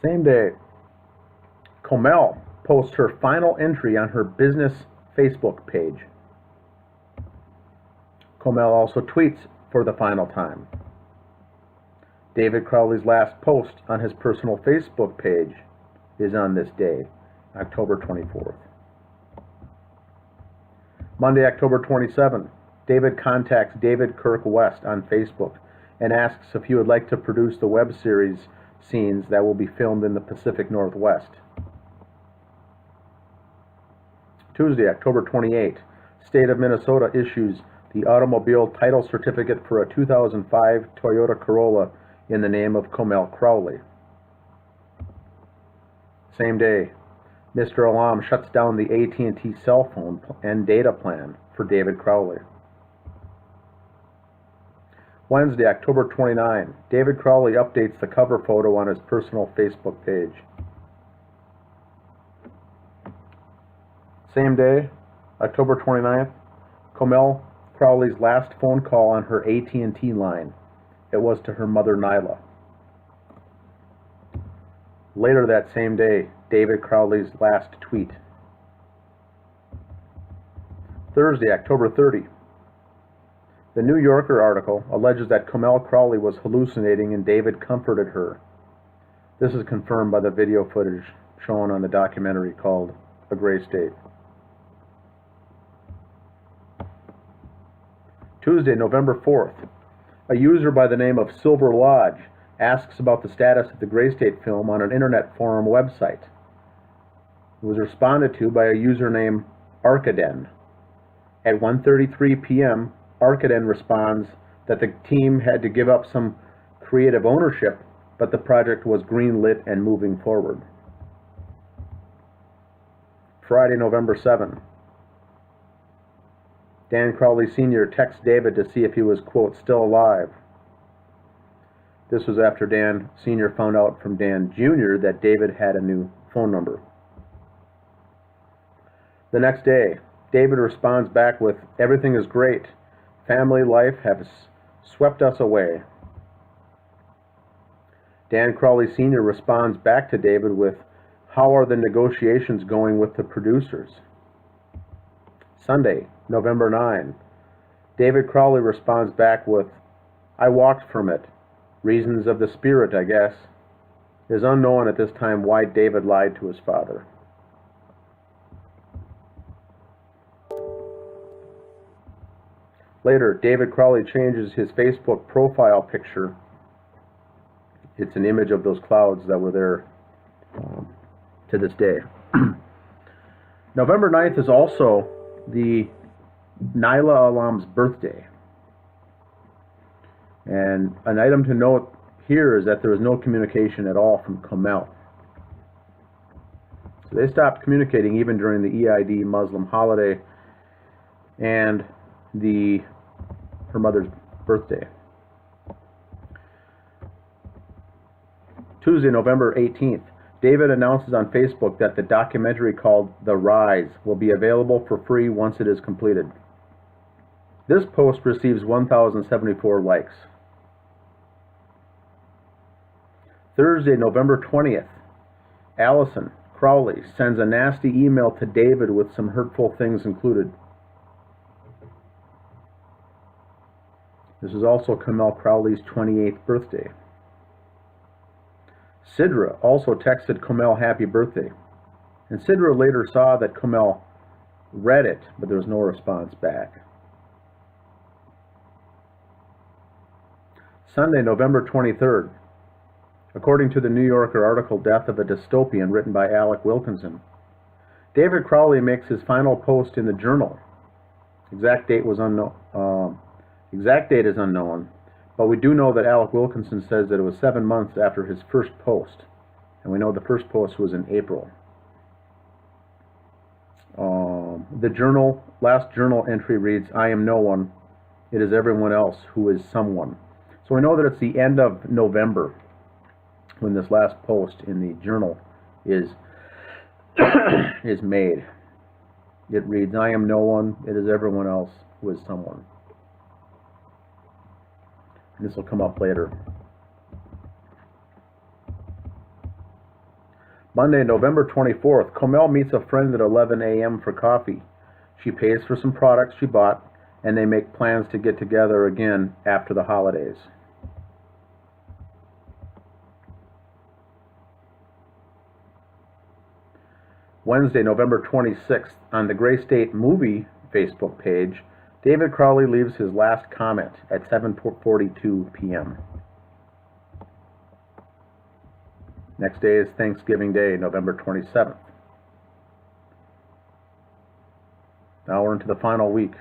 Same day, Komel posts her final entry on her business Facebook page. Komel also tweets for the final time. David Crowley's last post on his personal Facebook page is on this day, October 24th. Monday, October 27th, David contacts David Kirk West on Facebook and asks if he would like to produce the web series scenes that will be filmed in the Pacific Northwest. Tuesday, October 28th, State of Minnesota issues the automobile title certificate for a 2005 Toyota Corolla in the name of Komel Crowley. Same day, Mr. Alam shuts down the AT&T cell phone and data plan for David Crowley. Wednesday, October 29, David Crowley updates the cover photo on his personal Facebook page. Same day, October 29th, Komel Crowley's last phone call on her AT&T line. It was to her mother, Nyla. Later that same day, David Crowley's last tweet. Thursday, October 30. The New Yorker article alleges that Komel Crowley was hallucinating and David comforted her. This is confirmed by the video footage shown on the documentary called A Gray State. Tuesday, November 4th. A user by the name of Silver Lodge asks about the status of the Gray State film on an internet forum website. It was responded to by a user named Arkaden. At 1:33 p.m., Arkaden responds that the team had to give up some creative ownership, but the project was greenlit and moving forward. Friday, November 7th. Dan Crowley Sr. texts David to see if he was, quote, still alive. This was after Dan Sr. found out from Dan Jr. that David had a new phone number. The next day, David responds back with, "Everything is great. Family life has swept us away." Dan Crowley Sr. responds back to David with, "How are the negotiations going with the producers?" Sunday, November 9. David Crowley responds back with, "I walked from it. Reasons of the spirit, I guess." It is unknown at this time why David lied to his father. Later, David Crowley changes his Facebook profile picture. It's an image of those clouds that were there to this day. November 9th is also the Naila Alam's birthday. And an item to note here is that there was no communication at all from Kamel. So they stopped communicating even during the Eid Muslim holiday and her mother's birthday. Tuesday, November 18th, David announces on Facebook that the documentary called The Rise will be available for free once it is completed. This post receives 1,074 likes. Thursday, November 20th, Allison Crowley sends a nasty email to David with some hurtful things included. This is also Kamel Crowley's 28th birthday. Sidra also texted Kamel happy birthday, and Sidra later saw that Kamel read it, but there was no response back. Sunday, November 23rd. According to the New Yorker article Death of a Dystopian, written by Alec Wilkinson, David Crowley makes his final post in the journal. Exact date is unknown, but we do know that Alec Wilkinson says that it was 7 months after his first post, and we know the first post was in April. The last journal entry reads, "I am no one, it is everyone else who is someone." So we know that it's the end of November when this last post in the journal is made. It reads, "I am no one, it is everyone else who is someone." And this will come up later. Monday, November 24th, Kamel meets a friend at 11 a.m. for coffee. She pays for some products she bought, and they make plans to get together again after the holidays. Wednesday, November 26th, on the Gray State Movie Facebook page, David Crowley leaves his last comment at 7:42 p.m. Next day is Thanksgiving Day, November 27th. Now we're into the final week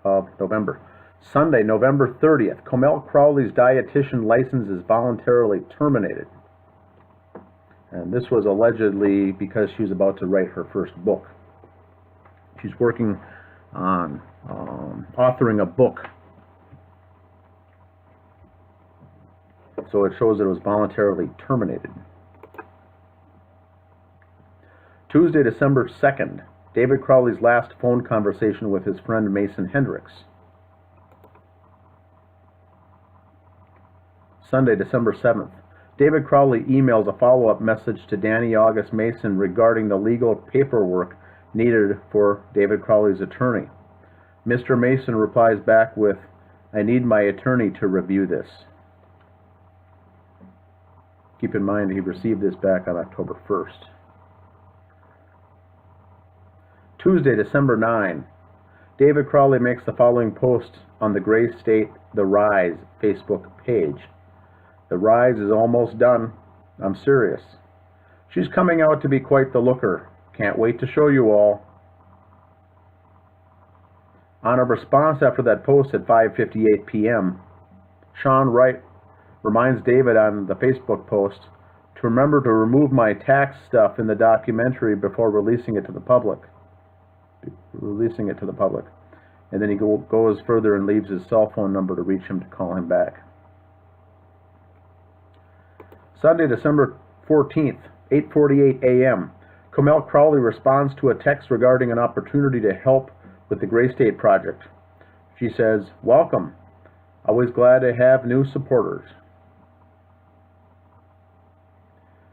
of November. Sunday, November 30th, Kamel Crowley's dietitian license is voluntarily terminated. And this was allegedly because she was about to write her first book. She's working on authoring a book. So it shows that it was voluntarily terminated. Tuesday, December 2nd, David Crowley's last phone conversation with his friend Mason Hendricks. Sunday, December 7th, David Crowley emails a follow-up message to Danny August Mason regarding the legal paperwork needed for David Crowley's attorney. Mr. Mason replies back with, "I need my attorney to review this." Keep in mind he received this back on October 1st. Tuesday, December 9, David Crowley makes the following post on the Gray State The Rise Facebook page. "The Rise is almost done. I'm serious. She's coming out to be quite the looker. Can't wait to show you all." On a response after that post at 5:58 p.m., Sean Wright reminds David on the Facebook post to remember to remove my tax stuff in the documentary before releasing it to the public. And then he goes further and leaves his cell phone number to reach him to call him back. Sunday, December 14th, 8:48 a.m., Comel Crowley responds to a text regarding an opportunity to help with the Gray State Project. She says, "Welcome. Always glad to have new supporters."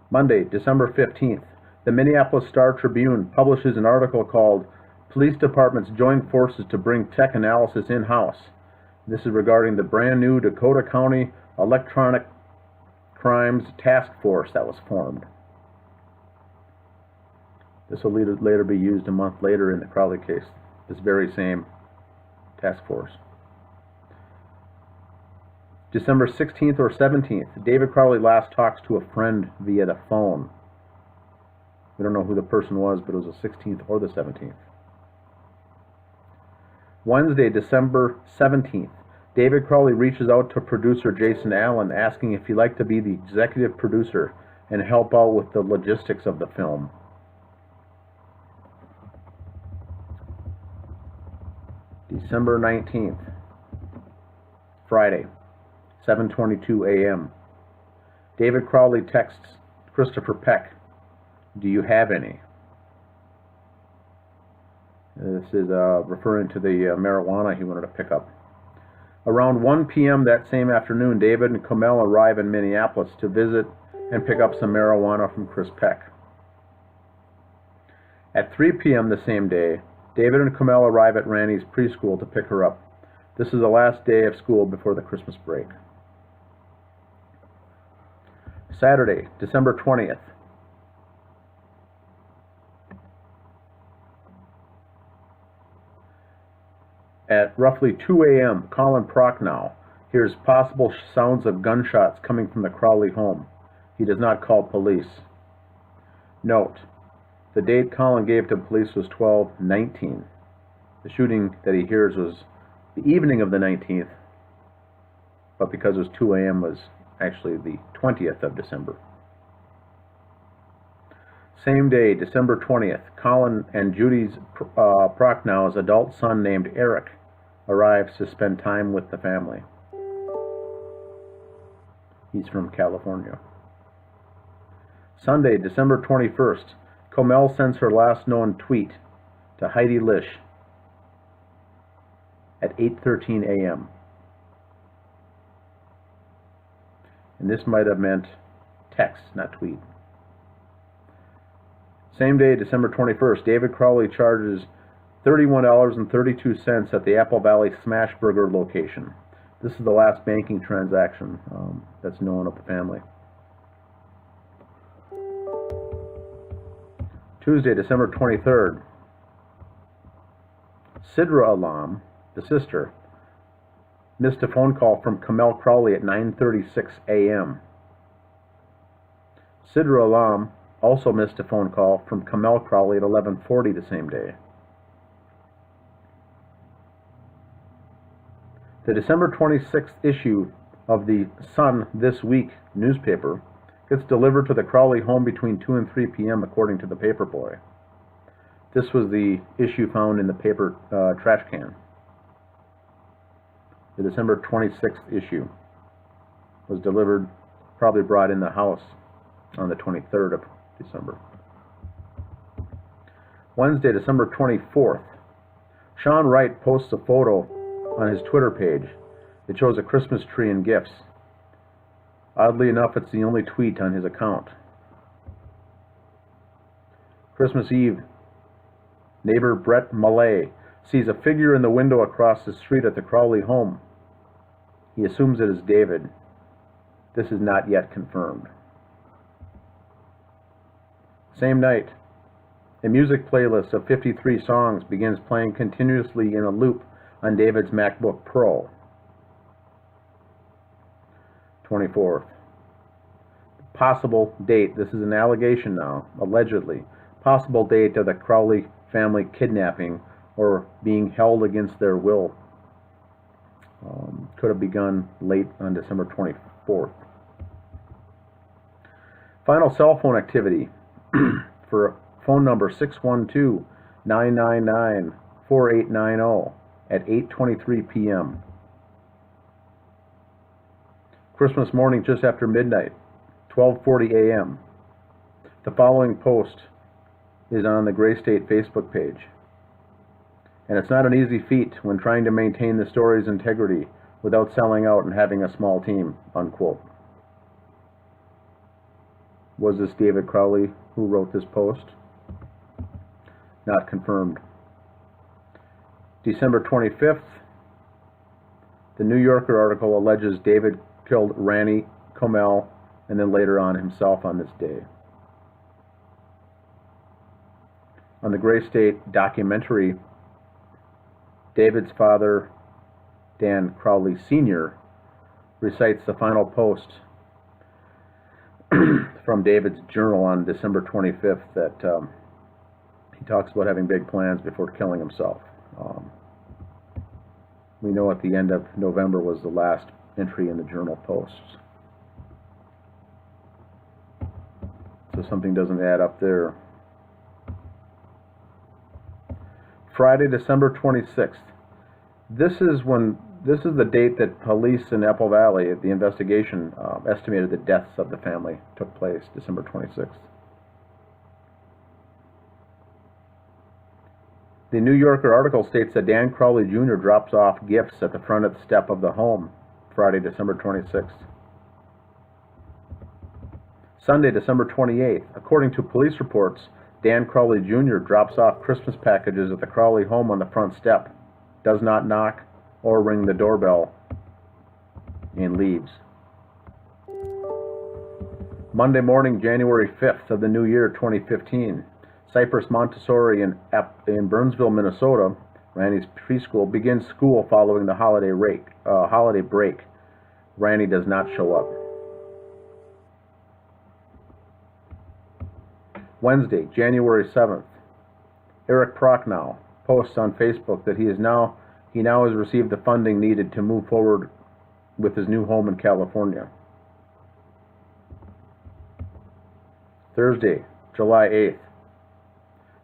Monday, December 15th, the Minneapolis Star-Tribune publishes an article called "Police Departments Join Forces to Bring Tech Analysis In-House." This is regarding the brand new Dakota County Electronic Crimes Task Force that was formed. This will later be used a month later in the Crowley case, this very same task force. December 16th or 17th, David Crowley last talks to a friend via the phone. We don't know who the person was, but it was the 16th or the 17th. Wednesday, December 17th, David Crowley reaches out to producer Jason Allen, asking if he'd like to be the executive producer and help out with the logistics of the film. December 19th, Friday, 7:22 a.m. David Crowley texts Christopher Peck, "Do you have any?" This is referring to the marijuana he wanted to pick up. Around 1 p.m. that same afternoon, David and Comel arrive in Minneapolis to visit and pick up some marijuana from Chris Peck. At 3 p.m. the same day, David and Comel arrive at Randy's preschool to pick her up. This is the last day of school before the Christmas break. Saturday, December 20th. At roughly 2 a.m., Colin Prochnow hears possible sounds of gunshots coming from the Crowley home. He does not call police. Note, the date Colin gave to police was 12/19. The shooting that he hears was the evening of the 19th, but because it was 2 a.m. was actually the 20th of December. Same day, December 20th, Colin and Judy's Prochnow's adult son named Eric arrives to spend time with the family. He's from California. Sunday, December 21st, Comel sends her last known tweet to Heidi Lish at 8:13 a.m. And this might have meant text, not tweet. Same day, December 21st, David Crowley charges $31.32 at the Apple Valley Smashburger location. This is the last banking transaction that's known of the family. Tuesday, December 23rd, Sidra Alam, the sister, missed a phone call from Comel Crowley at 9:36 a.m. Sidra Alam also missed a phone call from Comel Crowley at 11:40 the same day. The December 26th issue of the Sun This Week newspaper gets delivered to the Crowley home between 2 and 3 p.m. according to the paper boy. This was the issue found in the paper trash can. The December 26th issue was delivered, probably brought in the house on the 23rd of December. Wednesday, December 24th, Sean Wright posts a photo on his Twitter page. It shows a Christmas tree and gifts. Oddly enough, it's the only tweet on his account. Christmas Eve, neighbor Brett Malay sees a figure in the window across the street at the Crowley home. He assumes it is David. This is not yet confirmed. Same night, a music playlist of 53 songs begins playing continuously in a loop on David's MacBook Pro. 24th. Possible date, this is an allegation now, allegedly, possible date of the Crowley family kidnapping or being held against their will. Could have begun late on December 24th. Final cell phone activity for phone number 612-999-4890 at 8:23 p.m. Christmas morning just after midnight, 12:40 a.m. The following post is on the Gray State Facebook page. And it's not an easy feat when trying to maintain the story's integrity without selling out and having a small team, unquote. Was this David Crowley who wrote this post? Not confirmed. December 25th, the New Yorker article alleges David killed Randy Comell and then later on himself on this day. On the Gray State documentary, David's father, Dan Crowley Sr., recites the final post from David's journal on December 25th that he talks about having big plans before killing himself. We know at the end of November was the last entry in the journal posts. So something doesn't add up there. Friday, December 26th. This is the date that police in Apple Valley, the investigation, estimated the deaths of the family took place, December 26th. The New Yorker article states that Dan Crowley Jr. drops off gifts at the front of the step of the home, Friday, December 26th. Sunday, December 28th. According to police reports, Dan Crowley Jr. drops off Christmas packages at the Crowley home on the front step, does not knock or ring the doorbell, and leaves. Monday morning, January 5th of the new year, 2015, Cypress Montessori in Burnsville, Minnesota, Randy's preschool, begins school following the holiday break. Randy does not show up. Wednesday, January 7th, Eric Prochnow posts on Facebook that he now has received the funding needed to move forward with his new home in California. Thursday, July 8th,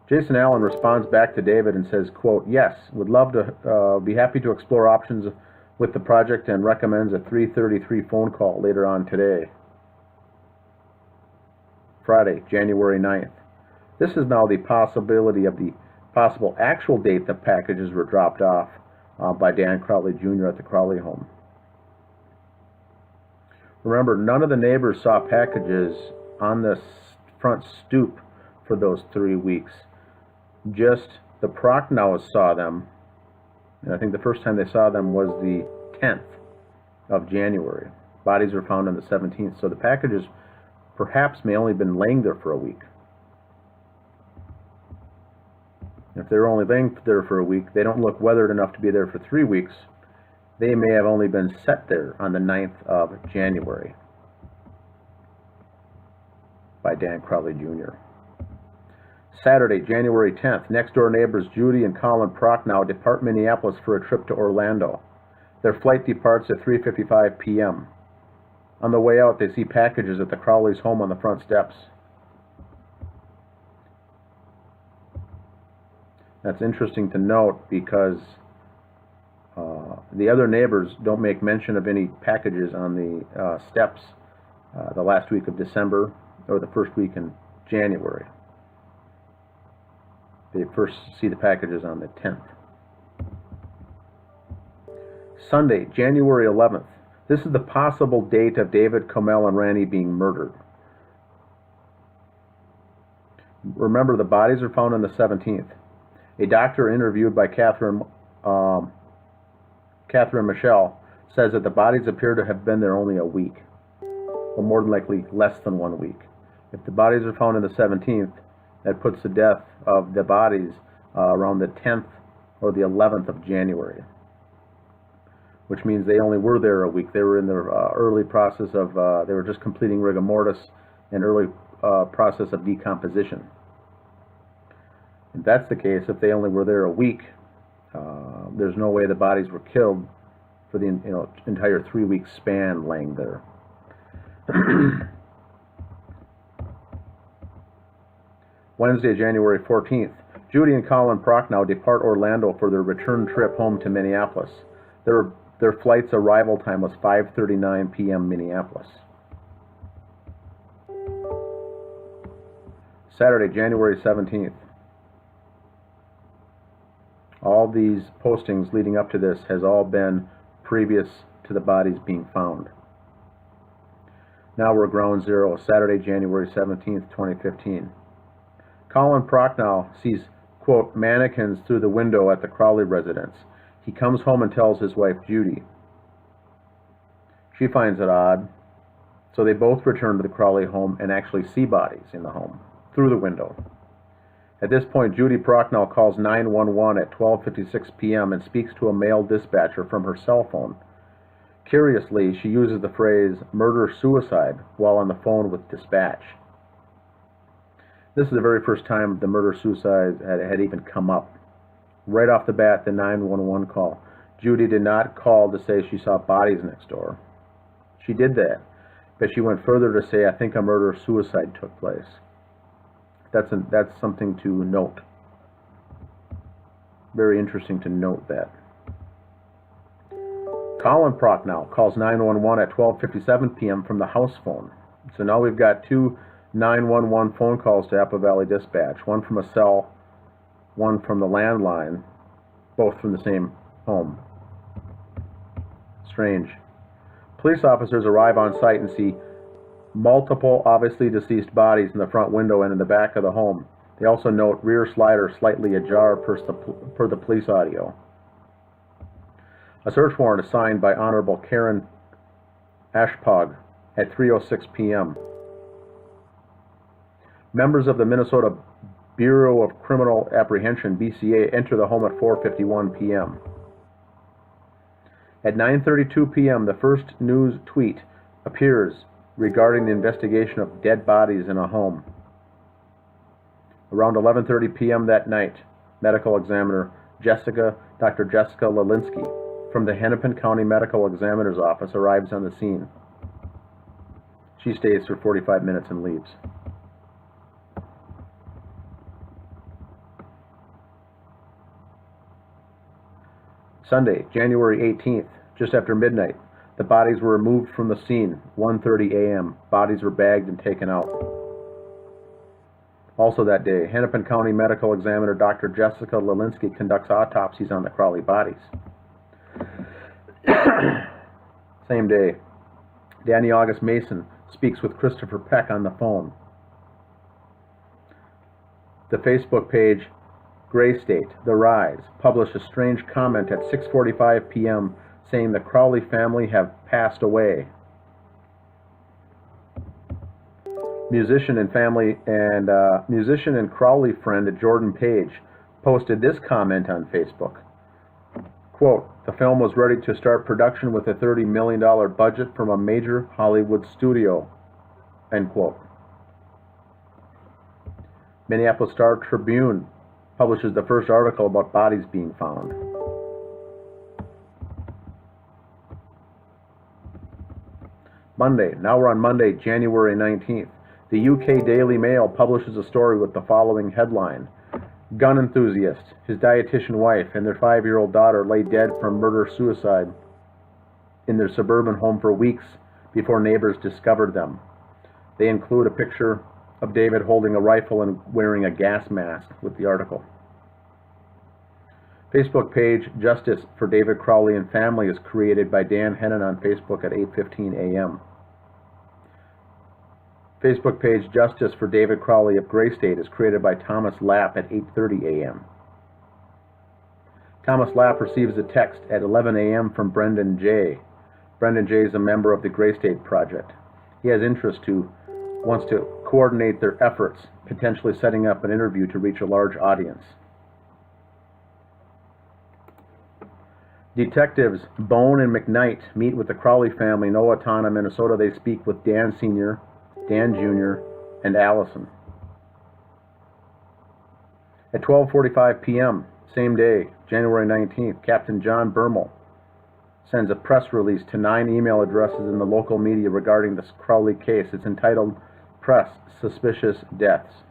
Jason Allen responds back to David and says, quote, "Yes, would love to be happy to explore options with the project and recommends a 3:33 phone call later on today." Friday, January 9th. This is now the possibility of the possible actual date the packages were dropped off by Dan Crowley Jr. at the Crowley home. Remember, none of the neighbors saw packages on the front stoop for those 3 weeks. Just the Prochnows saw them, and I think the first time they saw them was the 10th of January. Bodies were found on the 17th, so the packages perhaps may only have been laying there for a week. If they're only laying there for a week, they don't look weathered enough to be there for 3 weeks. They may have only been set there on the 9th of January by Dan Crowley Jr. Saturday, January 10th, next-door neighbors Judy and Colin Prochnow depart Minneapolis for a trip to Orlando. Their flight departs at 3:55 p.m. On the way out, they see packages at the Crowley's home on the front steps. That's interesting to note because the other neighbors don't make mention of any packages on the steps the last week of December or the first week in January. They first see the packages on the 10th. Sunday, January 11th. This is the possible date of David Comell and Randy being murdered. Remember, the bodies are found on the 17th. A doctor interviewed by Catherine Michelle says that the bodies appear to have been there only a week, or more than likely less than 1 week. If the bodies are found on the 17th, that puts the death of the bodies around the 10th or the 11th of January, which means they only were there a week. They were in the early process of, they were just completing rigor mortis and early process of decomposition. If that's the case, if they only were there a week, there's no way the bodies were killed for the entire 3-week span laying there. Wednesday, January 14th. Judy and Colin Prochnow depart Orlando for their return trip home to Minneapolis. Their flight's arrival time was 5:39 p.m. Minneapolis. Saturday, January 17th. All these postings leading up to this has all been previous to the bodies being found. Now we're ground zero, Saturday, January 17th, 2015. Colin Prochnow sees, quote, mannequins through the window at the Crowley residence. He comes home and tells his wife, Judy. She finds it odd, so they both return to the Crowley home and actually see bodies in the home through the window. At this point, Judy Prochnow calls 911 at 12:56 p.m. and speaks to a male dispatcher from her cell phone. Curiously, she uses the phrase murder-suicide while on the phone with dispatch. This is the very first time the murder-suicide had even come up. Right off the bat, the 911 call. Judy did not call to say she saw bodies next door. She did that, but she went further to say, I think a murder-suicide took place. That's something to note. Very interesting to note that. Colin Prochnow calls 911 at 12:57 p.m. from the house phone. So now we've got two 911 phone calls to Apple Valley Dispatch, one from a cell, one from the landline, both from the same home. Strange. Police officers arrive on site and see multiple obviously deceased bodies in the front window and in the back of the home. They also note rear slider slightly ajar per the police audio. A search warrant is signed by Honorable Karen Ashpog at 3:06 p.m. Members of the Minnesota Bureau of Criminal Apprehension, BCA, enter the home at 4:51 p.m. At 9:32 p.m., the first news tweet appears regarding the investigation of dead bodies in a home. Around 11:30 p.m. that night, medical examiner Dr. Jessica Lelinski from the Hennepin County Medical Examiner's Office arrives on the scene. She stays for 45 minutes and leaves. Sunday, January 18th, just after midnight, the bodies were removed from the scene, 1:30 a.m. Bodies were bagged and taken out. Also that day, Hennepin County Medical Examiner Dr. Jessica Lelinski conducts autopsies on the Crowley bodies. Same day, Danny August Mason speaks with Christopher Peck on the phone. The Facebook page Gray State, The Rise, published a strange comment at 6:45 p.m. saying the Crowley family have passed away. Musician and Crowley friend Jordan Page posted this comment on Facebook. Quote, the film was ready to start production with a $30 million budget from a major Hollywood studio. End quote. Minneapolis Star-Tribune publishes the first article about bodies being found. Monday, now we're on Monday, January 19th. The UK Daily Mail publishes a story with the following headline. Gun enthusiast, his dietitian wife, and their 5-year-old daughter lay dead from murder-suicide in their suburban home for weeks before neighbors discovered them. They include a picture of David holding a rifle and wearing a gas mask with the article. Facebook page Justice for David Crowley and Family is created by Dan Hennon on Facebook at 8:15 a.m. Facebook page Justice for David Crowley of Gray State is created by Thomas Lapp at 8:30 a.m. Thomas Lapp receives a text at 11 a.m. from Brendan J. Brendan J. is a member of the Gray State Project. He has wants to coordinate their efforts, potentially setting up an interview to reach a large audience. Detectives Bone and McKnight meet with the Crowley family in Owatonna, Minnesota. They speak with Dan Sr., Dan Jr., and Allison. At 12:45 p.m., same day, January 19th, Captain John Bermel sends a press release to 9 email addresses in the local media regarding this Crowley case. It's entitled Press Suspicious Deaths.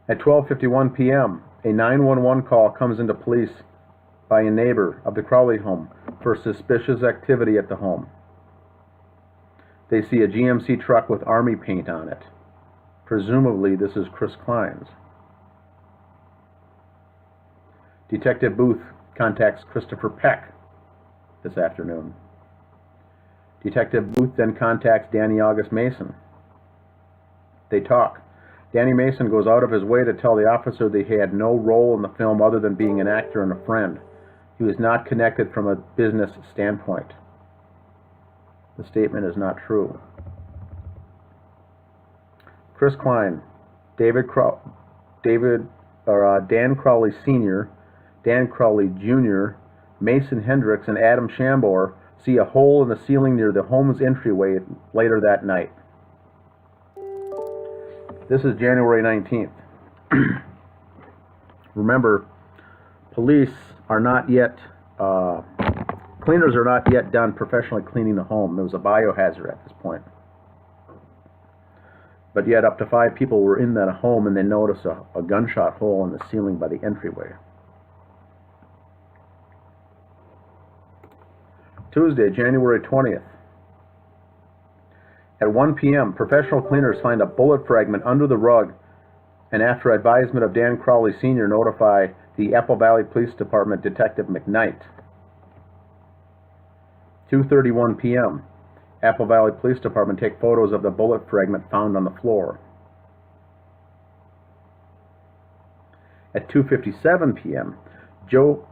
At 12:51 p.m., a 911 call comes into police by a neighbor of the Crowley home for suspicious activity at the home. They see a GMC truck with army paint on it. Presumably, this is Chris Klein's. Detective Booth contacts Christopher Peck this afternoon. Detective Booth then contacts Danny August Mason. They talk. Danny Mason goes out of his way to tell the officer that he had no role in the film other than being an actor and a friend. He was not connected from a business standpoint. The statement is not true. Chris Klein, Dan Crowley Sr., Dan Crowley Jr., Mason Hendricks, and Adam Shambor see a hole in the ceiling near the home's entryway later that night. This is January 19th. Remember, police are not yet, cleaners are not yet done professionally cleaning the home. There was a biohazard at this point. But yet up to 5 people were in that home and they noticed a gunshot hole in the ceiling by the entryway. Tuesday, January 20th. At 1 p.m., professional cleaners find a bullet fragment under the rug and after advisement of Dan Crowley Sr. notify the Apple Valley Police Department Detective McKnight. 2:31 p.m. Apple Valley Police Department take photos of the bullet fragment found on the floor. At 2:57 p.m., Joe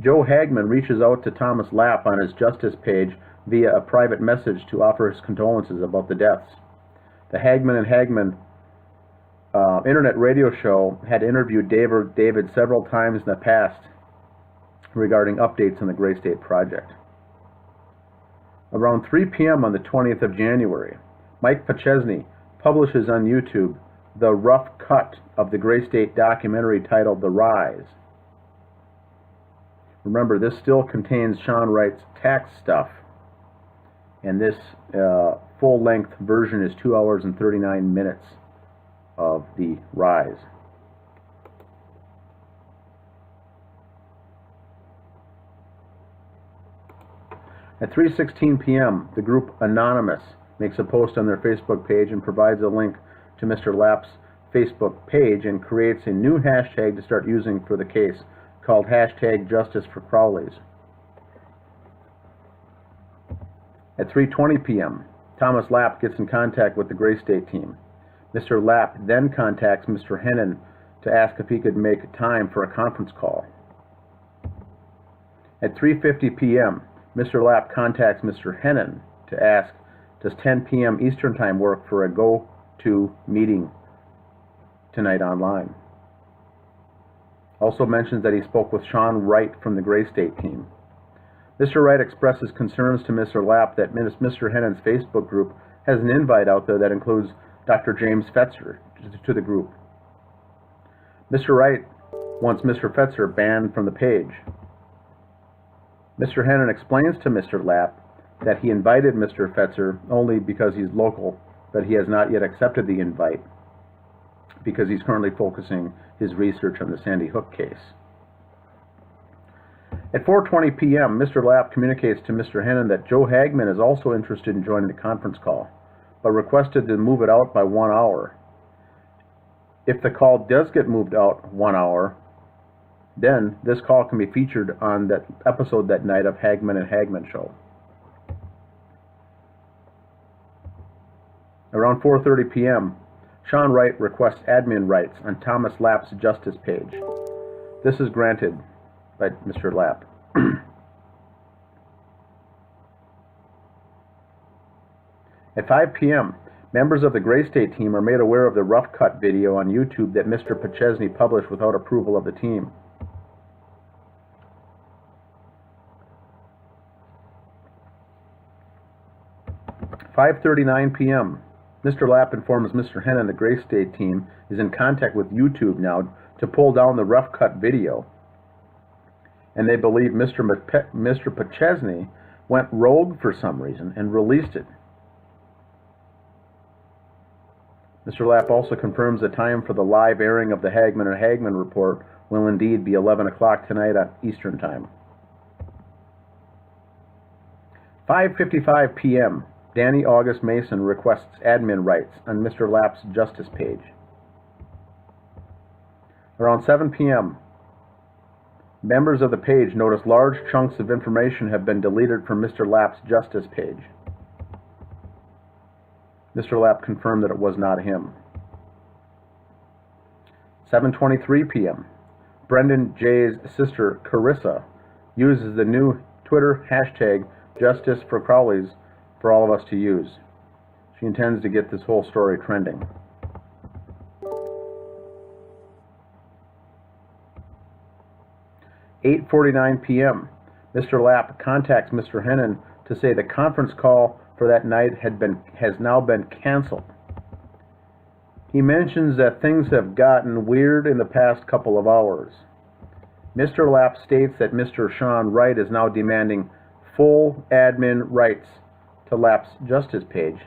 Hagman reaches out to Thomas Lapp on his Justice page via a private message to offer his condolences about the deaths. The Hagman and Hagman internet radio show had interviewed David several times in the past regarding updates on the Gray State project. Around 3 p.m. on the 20th of January, Mike Pachesny publishes on YouTube the rough cut of the Gray State documentary titled The Rise. Remember, this still contains Sean Wright's tax stuff, and this full-length version is 2 hours and 39 minutes of The Rise. At 3:16 p.m., the group Anonymous makes a post on their Facebook page and provides a link to Mr. Lapp's Facebook page and creates a new hashtag to start using for the case called #JusticeForCrowleys. At 3:20 p.m., Thomas Lapp gets in contact with the Gray State team. Mr. Lapp then contacts Mr. Hennon to ask if he could make time for a conference call. At 3:50 p.m., Mr. Lapp contacts Mr. Hennon to ask, does 10 p.m. Eastern Time work for a go-to meeting tonight online? Also mentions that he spoke with Sean Wright from the Gray State team. Mr. Wright expresses concerns to Mr. Lapp that Mr. Hennon's Facebook group has an invite out there that includes Dr. James Fetzer to the group. Mr. Wright wants Mr. Fetzer banned from the page. Mr. Hennon explains to Mr. Lapp that he invited Mr. Fetzer only because he's local, but he has not yet accepted the invite because he's currently focusing his research on the Sandy Hook case. At 4:20 p.m., Mr. Lapp communicates to Mr. Hennon that Joe Hagman is also interested in joining the conference call, but requested to move it out by 1 hour. If the call does get moved out 1 hour, then this call can be featured on that episode that night of Hagman and Hagman Show. Around 4:30 p.m., Sean Wright requests admin rights on Thomas Lapp's Justice page. This is granted by Mr. Lapp. At 5 p.m., members of the Gray State team are made aware of the rough cut video on YouTube that Mr. Pachesny published without approval of the team. 5:39 p.m., Mr. Lapp informs Mr. Hennon the Gray State team is in contact with YouTube now to pull down the rough cut video, and they believe Mr. Pachesny went rogue for some reason and released it. Mr. Lapp also confirms the time for the live airing of the Hagman and Hagman report will indeed be 11 o'clock tonight at Eastern Time. 5:55 p.m., Danny August Mason requests admin rights on Mr. Lapp's Justice page. Around 7 p.m., members of the page notice large chunks of information have been deleted from Mr. Lapp's Justice page. Mr. Lapp confirmed that it was not him. 7:23 p.m., Brendan J's sister, Carissa, uses the new Twitter hashtag Justice for Crowleys for all of us to use. She intends to get this whole story trending. 8:49 p.m., Mr. Lapp contacts Mr. Hennon to say the conference call for that night has now been canceled. He mentions that things have gotten weird in the past couple of hours. Mr. Lapp states that Mr. Sean Wright is now demanding full admin rights to Lapp's Justice page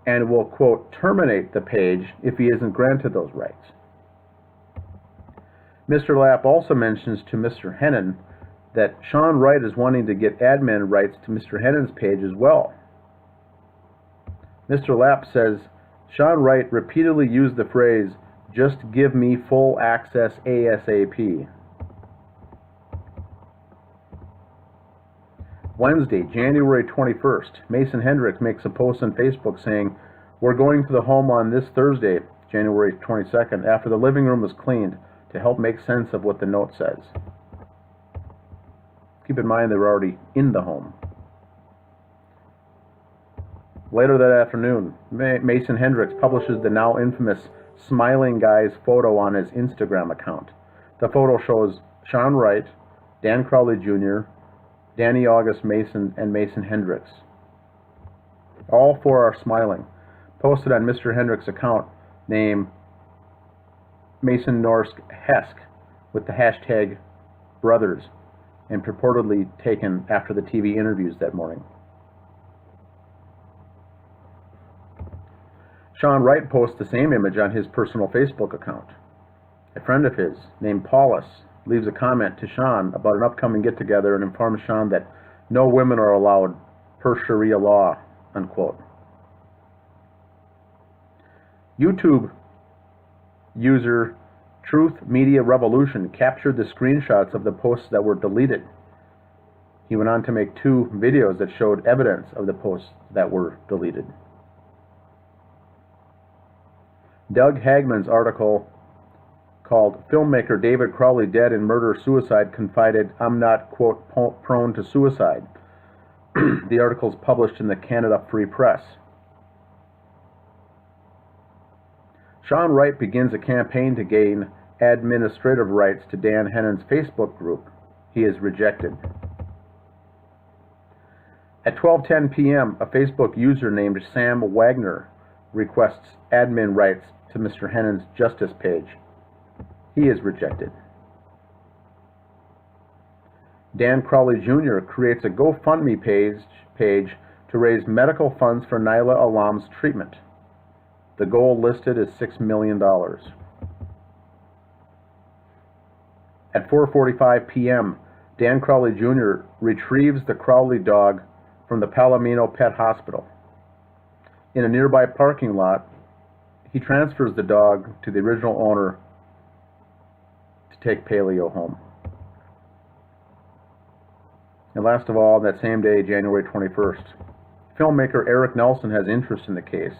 and will, quote, terminate the page if he isn't granted those rights. Mr. Lapp also mentions to Mr. Hennon that Sean Wright is wanting to get admin rights to Mr. Hennon's page as well. Mr. Lapp says Sean Wright repeatedly used the phrase, "Just give me full access ASAP." Wednesday, January 21st, Mason Hendricks makes a post on Facebook saying, "We're going to the home on this Thursday, January 22nd, after the living room is cleaned, to help make sense of what the note says." Keep in mind they were already in the home. Later that afternoon, Mason Hendricks publishes the now infamous smiling guy's photo on his Instagram account. The photo shows Sean Wright, Dan Crowley Jr., Danny August Mason, and Mason Hendricks. All four are smiling. Posted on Mr. Hendricks' account, named Mason Norsk Hesk, with the hashtag brothers, and purportedly taken after the TV interviews that morning. Sean Wright posts the same image on his personal Facebook account. A friend of his, named Paulus, leaves a comment to Sean about an upcoming get-together and informs Sean that no women are allowed per Sharia law, unquote. YouTube user Truth Media Revolution captured the screenshots of the posts that were deleted. He went on to make 2 videos that showed evidence of the posts that were deleted. Doug Hagman's article called "Filmmaker David Crowley Dead in Murder-Suicide" confided, "I'm not, quote, prone to suicide." The article is published in the Canada Free Press. Sean Wright begins a campaign to gain administrative rights to Dan Hennon's Facebook group. He is rejected. At 12:10 p.m., a Facebook user named Sam Wagner requests admin rights to Mr. Hennon's Justice page. He is rejected. Dan Crowley Jr. creates a GoFundMe page to raise medical funds for Naila Alam's treatment. The goal listed is $6 million. At 4:45 p.m., Dan Crowley Jr. retrieves the Crowley dog from the Palomino Pet Hospital. In a nearby parking lot, he transfers the dog to the original owner to take Paleo home. And last of all, that same day, January 21st, filmmaker Eric Nelson has interest in the case.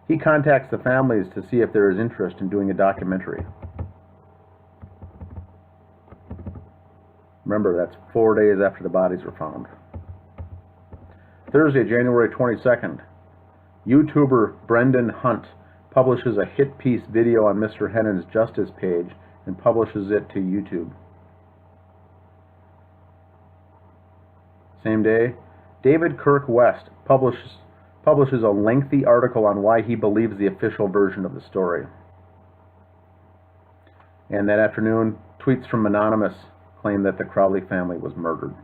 He contacts the families to see if there is interest in doing a documentary. Remember, that's 4 days after the bodies were found. Thursday, January 22nd, YouTuber Brendan Hunt publishes a hit piece video on Mr. Hennon's Justice page and publishes it to YouTube. Same day, David Kirk West publishes a lengthy article on why he believes the official version of the story. And that afternoon, tweets from Anonymous claim that the Crowley family was murdered.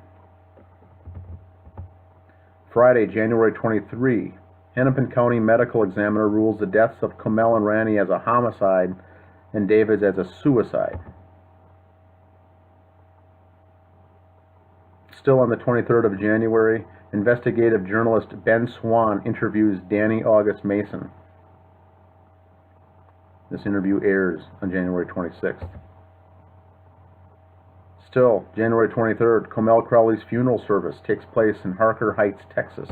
Friday, January 23, Hennepin County Medical Examiner rules the deaths of Kamel and Rani as a homicide and David's as a suicide. Still on the 23rd of January, investigative journalist Ben Swan interviews Danny August Mason. This interview airs on January 26th. Still, January 23rd, Comel Crowley's funeral service takes place in Harker Heights, Texas.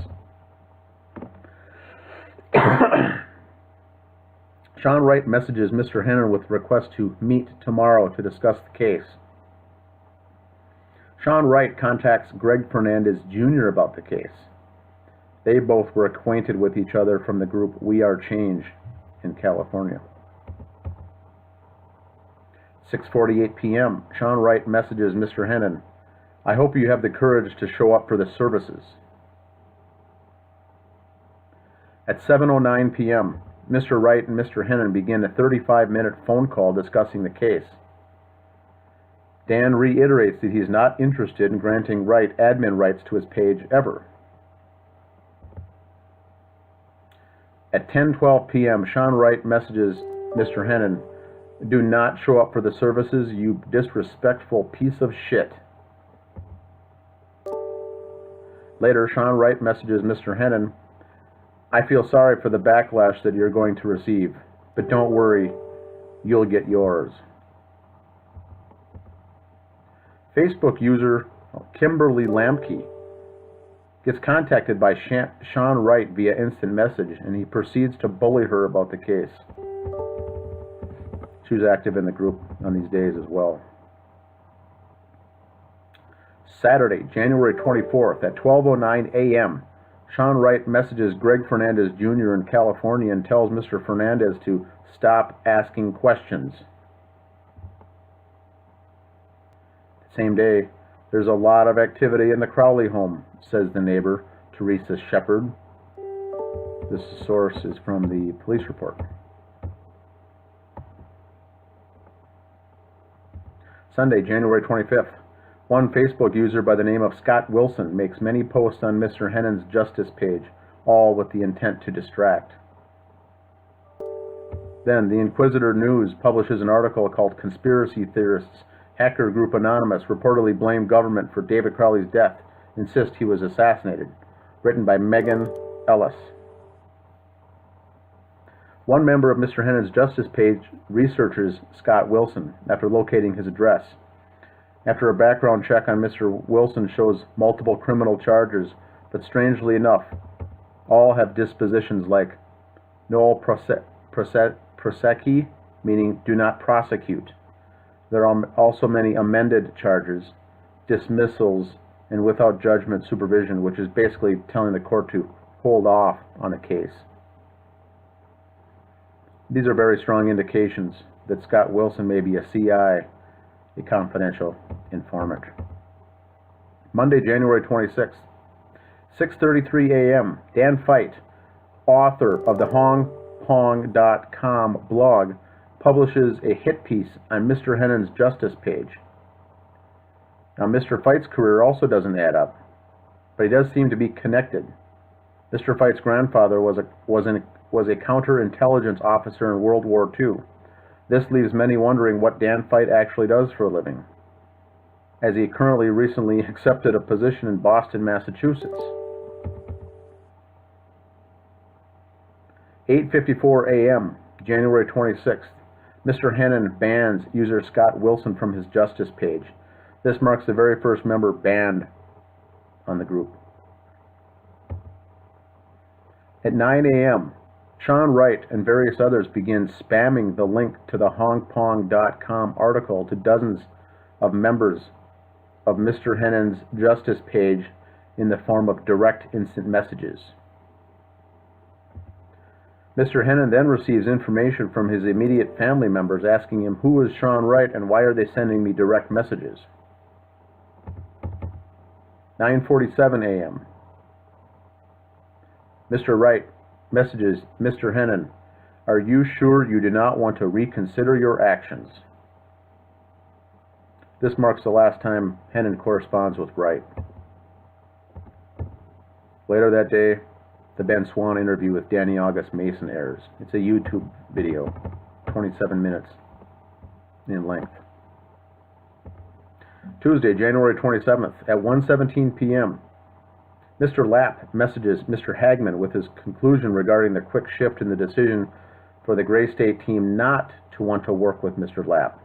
Sean Wright messages Mr. Hennon with request to meet tomorrow to discuss the case. Sean Wright contacts Greg Fernandez Jr. about the case. They both were acquainted with each other from the group We Are Change in California. 6:48 p.m. Sean Wright messages Mr. Hennon, I hope you have the courage to show up for the services. At 7:09 p.m., Mr. Wright and Mr. Hennon begin a 35-minute phone call discussing the case. Dan reiterates that he's not interested in granting Wright admin rights to his page ever. At 10:12 p.m., Sean Wright messages Mr. Hennon, do not show up for the services, you disrespectful piece of shit. Later, Sean Wright messages Mr. Hennon, I feel sorry for the backlash that you're going to receive, but don't worry, you'll get yours. Facebook user Kimberly Lamke gets contacted by Sean Wright via instant message, and he proceeds to bully her about the case. She was active in the group on these days as well. Saturday, January 24th at 12:09 a.m., Sean Wright messages Greg Fernandez Jr. in California and tells Mr. Fernandez to stop asking questions. Same day, there's a lot of activity in the Crowley home, says the neighbor, Teresa Shepard. This source is from the police report. Sunday, January 25th. One Facebook user by the name of Scott Wilson makes many posts on Mr. Hennon's Justice page, all with the intent to distract. Then, the Inquisitor News publishes an article called Conspiracy Theorists Hacker Group Anonymous reportedly blame government for David Crowley's death, insist he was assassinated, written by Megan Ellis. One member of Mr. Hennon's Justice page researches Scott Wilson after locating his address. After a background check on Mr. Wilson shows multiple criminal charges, but strangely enough, all have dispositions like nolle prosequi, meaning do not prosecute. There are also many amended charges, dismissals, and without judgment supervision, which is basically telling the court to hold off on a case. These are very strong indications that Scott Wilson may be a CI, a confidential informant. Monday, January 26th, 6:33 a.m., Dan Feit, author of the HongPong.com blog, publishes a hit piece on Mr. Hennon's Justice page. Now, Mr. Feit's career also doesn't add up, but he does seem to be connected. Mr. Feit's grandfather was a counterintelligence officer in World War II. This leaves many wondering what Dan Feit actually does for a living, as he currently recently accepted a position in Boston, Massachusetts. 8:54 a.m., January 26th. Mr. Hennon bans user Scott Wilson from his Justice page. This marks the very first member banned on the group. At 9 a.m., Sean Wright and various others begin spamming the link to the HongPong.com article to dozens of members of Mr. Hennon's Justice page in the form of direct instant messages. Mr. Hennon then receives information from his immediate family members asking him, who is Sean Wright and why are they sending me direct messages? 9:47 a.m. Mr. Wright messages Mr. Hennon, are you sure you do not want to reconsider your actions? This marks the last time Hennon corresponds with Wright. Later that day, the Ben Swan interview with Danny August Mason airs. It's a YouTube video, 27 minutes in length. Tuesday, January 27th at 1:17 p.m., Mr. Lapp messages Mr. Hagman with his conclusion regarding the quick shift in the decision for the Gray State team not to want to work with Mr. Lapp.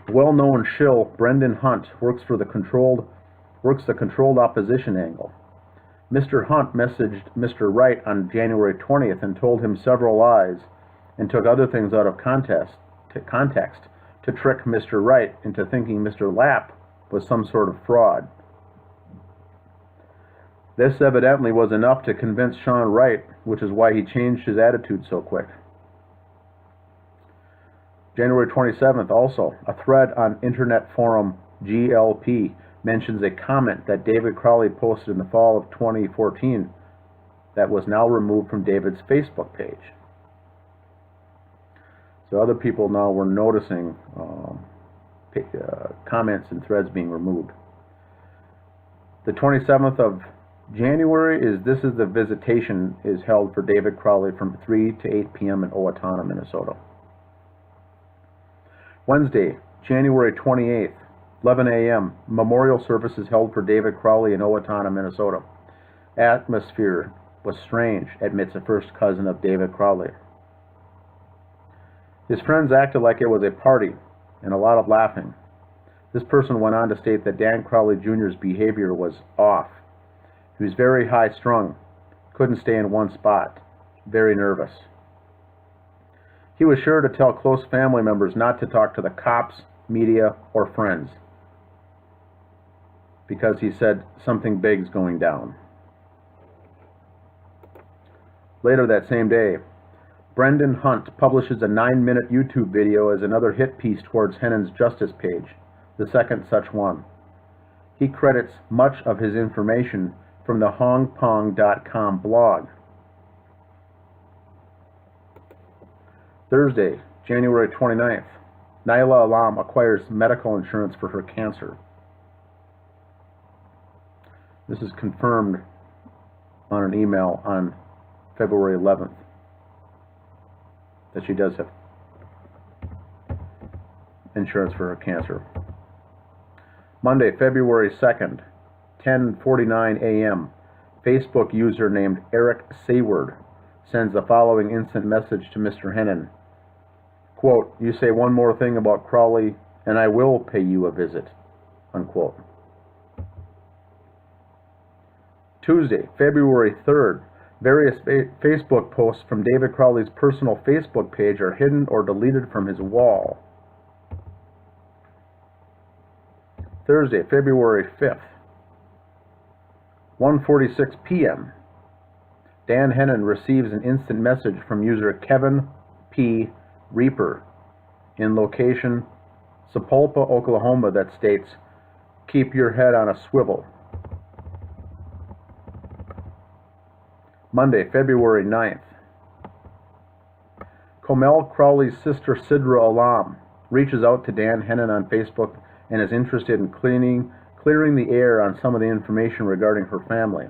Well-known shill Brendan Hunt works the controlled opposition angle. Mr. Hunt messaged Mr. Wright on January 20th and told him several lies and took other things out of context to trick Mr. Wright into thinking Mr. Lapp was some sort of fraud. This evidently was enough to convince Sean Wright, which is why he changed his attitude so quick. January 27th also, a thread on internet forum GLP mentions a comment that David Crowley posted in the fall of 2014 that was now removed from David's Facebook page. So other people now were noticing comments and threads being removed. The 27th of January this is the visitation is held for David Crowley from 3 to 8 p.m. in Owatonna, Minnesota. Wednesday, January 28th, 11 a.m., memorial service is held for David Crowley in Owatonna, Minnesota. Atmosphere was strange, admits a first cousin of David Crowley. His friends acted like it was a party and a lot of laughing. This person went on to state that Dan Crowley Jr.'s behavior was off. He was very high-strung, couldn't stay in one spot, very nervous. He was sure to tell close family members not to talk to the cops, media, or friends, because he said something big's going down. Later that same day, Brendan Hunt publishes a 9-minute YouTube video as another hit piece towards Hennon's Justice page, the second such one. He credits much of his information from the HongPong.com blog. Thursday, January 29th, Naila Alam acquires medical insurance for her cancer. This is confirmed on an email on February 11th that she does have insurance for her cancer. Monday, February 2nd, 10:49 a.m., Facebook user named Eric Sayward sends the following instant message to Mr. Hennon. Quote, "You say one more thing about Crowley, and I will pay you a visit." Unquote. Tuesday, February 3rd, various Facebook posts from David Crowley's personal Facebook page are hidden or deleted from his wall. Thursday, February 5th, 1:46 p.m., Dan Hennon receives an instant message from user Kevin P. Reaper in location Sapulpa, Oklahoma that states, "Keep your head on a swivel." Monday, February 9th. Comel Crowley's sister Sidra Alam reaches out to Dan Hennon on Facebook and is interested in clearing the air on some of the information regarding her family.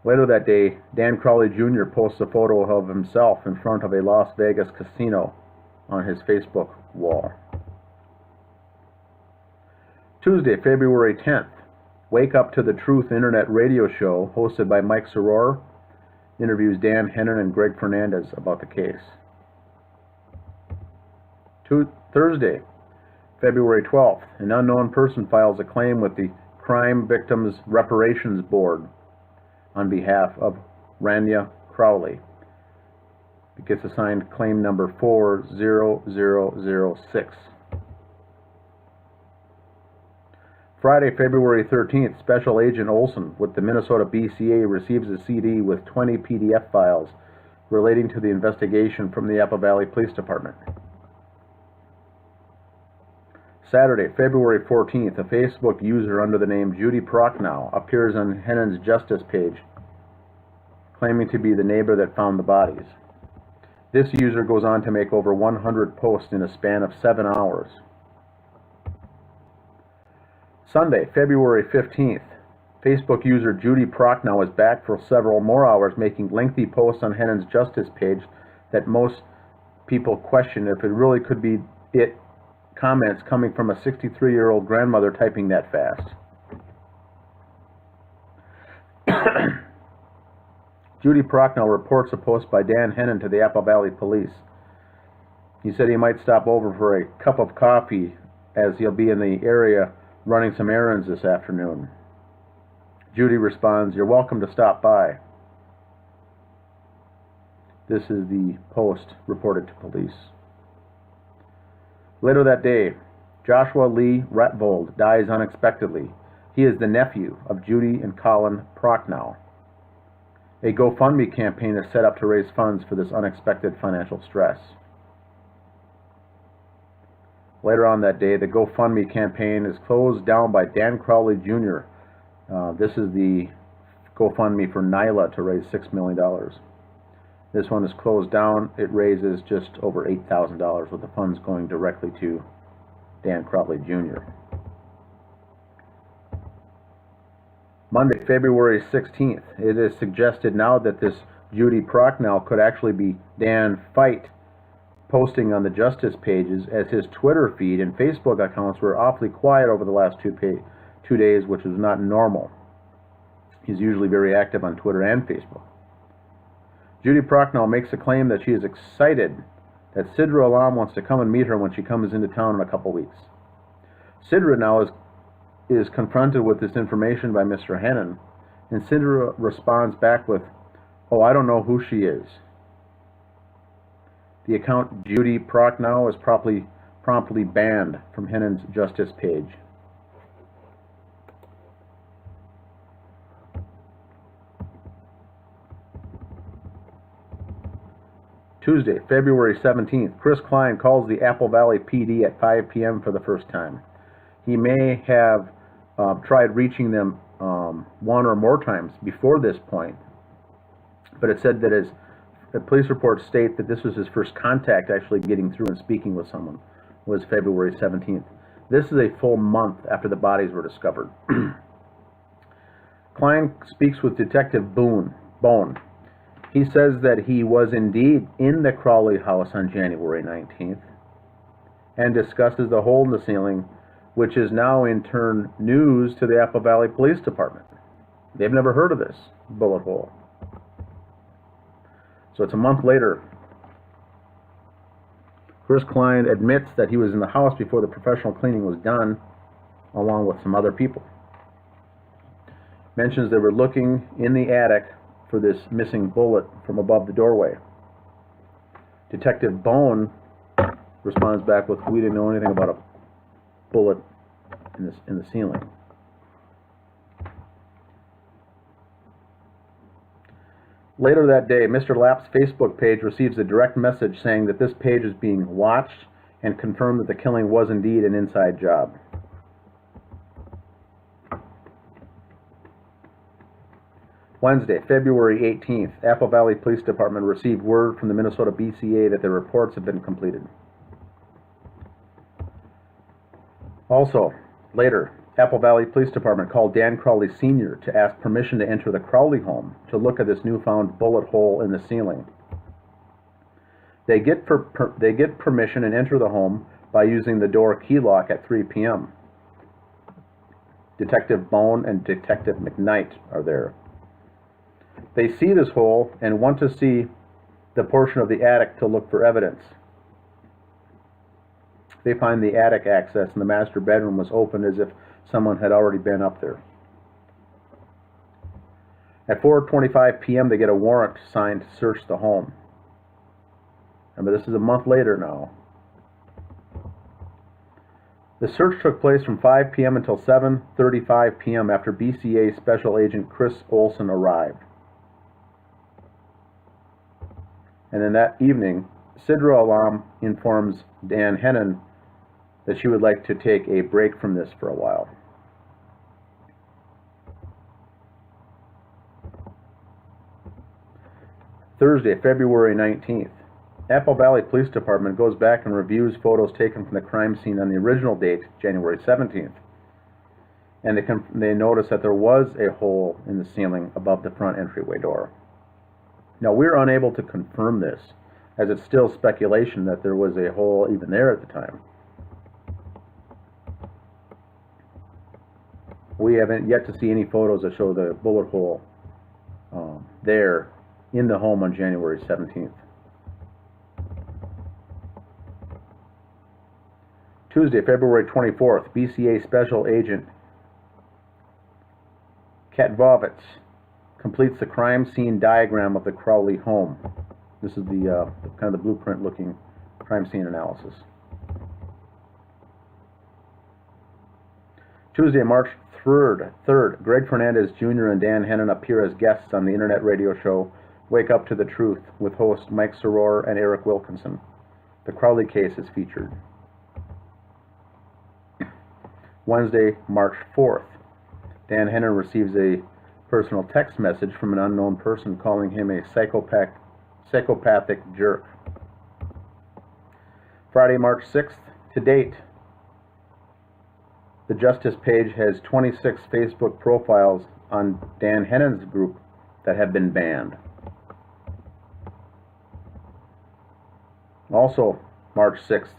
Later that day, Dan Crowley Jr. posts a photo of himself in front of a Las Vegas casino on his Facebook wall. Tuesday, February 10th, Wake Up to the Truth internet radio show hosted by Mike Soror interviews Dan Hennon and Greg Fernandez about the case. Thursday, February 12th, an unknown person files a claim with the Crime Victims Reparations Board on behalf of Rania Crowley. It gets assigned claim number 40006. Friday, February 13th, Special Agent Olson with the Minnesota BCA receives a CD with 20 PDF files relating to the investigation from the Apple Valley Police Department. Saturday, February 14th, a Facebook user under the name Judy Prochnow appears on Hennon's Justice page, claiming to be the neighbor that found the bodies. This user goes on to make over 100 posts in a span of 7 hours. Sunday, February 15th, Facebook user Judy Prochnow is back for several more hours making lengthy posts on Hennon's Justice page that most people question if it really could be it. Comments coming from a 63-year-old grandmother typing that fast. Judy Prochnow reports a post by Dan Hennon to the Apple Valley Police. He said he might stop over for a cup of coffee as he'll be in the area running some errands this afternoon. Judy responds, "You're welcome to stop by." This is the post reported to police. Later that day, Joshua Lee Retvold dies unexpectedly. He is the nephew of Judy and Colin Prochnow. A GoFundMe campaign is set up to raise funds for this unexpected financial stress. Later on that day, the GoFundMe campaign is closed down by Dan Crowley Jr. This is the GoFundMe for Nyla to raise $6 million. This one is closed down. It raises just over $8,000 with the funds going directly to Dan Crowley Jr. Monday, February 16th. It is suggested now that this Judy Prochnow could actually be Dan Fight posting on the Justice pages, as his Twitter feed and Facebook accounts were awfully quiet over the last 2 days, which is not normal. He's usually very active on Twitter and Facebook. Judy Prochnow makes a claim that she is excited that Sidra Alam wants to come and meet her when she comes into town in a couple weeks. Sidra now is confronted with this information by Mr. Hennon, and Sidra responds back with, "Oh, I don't know who she is." The account Judy Prochnow is promptly banned from Hennon's Justice page. Tuesday, February 17th, Chris Klein calls the Apple Valley PD at 5 p.m. for the first time. He may have tried reaching them one or more times before this point, but it said that the police reports state that this was his first contact actually getting through and speaking with someone, was February 17th. This is a full month after the bodies were discovered. Klein speaks with Detective Bone. He says that he was indeed in the Crowley house on January 19th and discusses the hole in the ceiling, which is now in turn news to the Apple Valley Police Department. They've never heard of this bullet hole. So it's a month later. Chris Klein admits that he was in the house before the professional cleaning was done, along with some other people. Mentions they were looking in the attic for this missing bullet from above the doorway. Detective Bone responds back with, "We didn't know anything about a bullet in the ceiling." Later that day, Mr. Lapp's Facebook page receives a direct message saying that this page is being watched and confirmed that the killing was indeed an inside job. Wednesday, February 18th, Apple Valley Police Department received word from the Minnesota BCA that their reports have been completed. Also, later, Apple Valley Police Department called Dan Crowley Sr. to ask permission to enter the Crowley home to look at this newfound bullet hole in the ceiling. They get permission and enter the home by using the door key lock at 3 p.m. Detective Bone and Detective McKnight are there. They see this hole and want to see the portion of the attic to look for evidence. They find the attic access in the master bedroom was open as if someone had already been up there. At 4:25 p.m. they get a warrant signed to search the home. Remember, this is a month later now. The search took place from 5 p.m. until 7:35 p.m. after BCA Special Agent Chris Olson arrived. And then that evening, Sidra Alam informs Dan Hennon that she would like to take a break from this for a while. Thursday, February 19th. Apple Valley Police Department goes back and reviews photos taken from the crime scene on the original date, January 17th. And they notice that there was a hole in the ceiling above the front entryway door. Now, we're unable to confirm this, as it's still speculation that there was a hole even there at the time. We haven't yet to see any photos that show the bullet hole there in the home on January 17th. Tuesday, February 24th, BCA Special Agent Katvovitz completes the crime scene diagram of the Crowley home. This is the kind of the blueprint looking crime scene analysis. Tuesday, March 3rd, Greg Fernandez Jr. and Dan Hennon appear as guests on the internet radio show Wake Up to the Truth with host Mike Soror and Eric Wilkinson. The Crowley case is featured. Wednesday, March 4th, Dan Hennon receives a personal text message from an unknown person calling him a psychopathic jerk. Friday, March 6th, to date, the Justice page has 26 Facebook profiles on Dan Hennon's group that have been banned. Also, March 6th,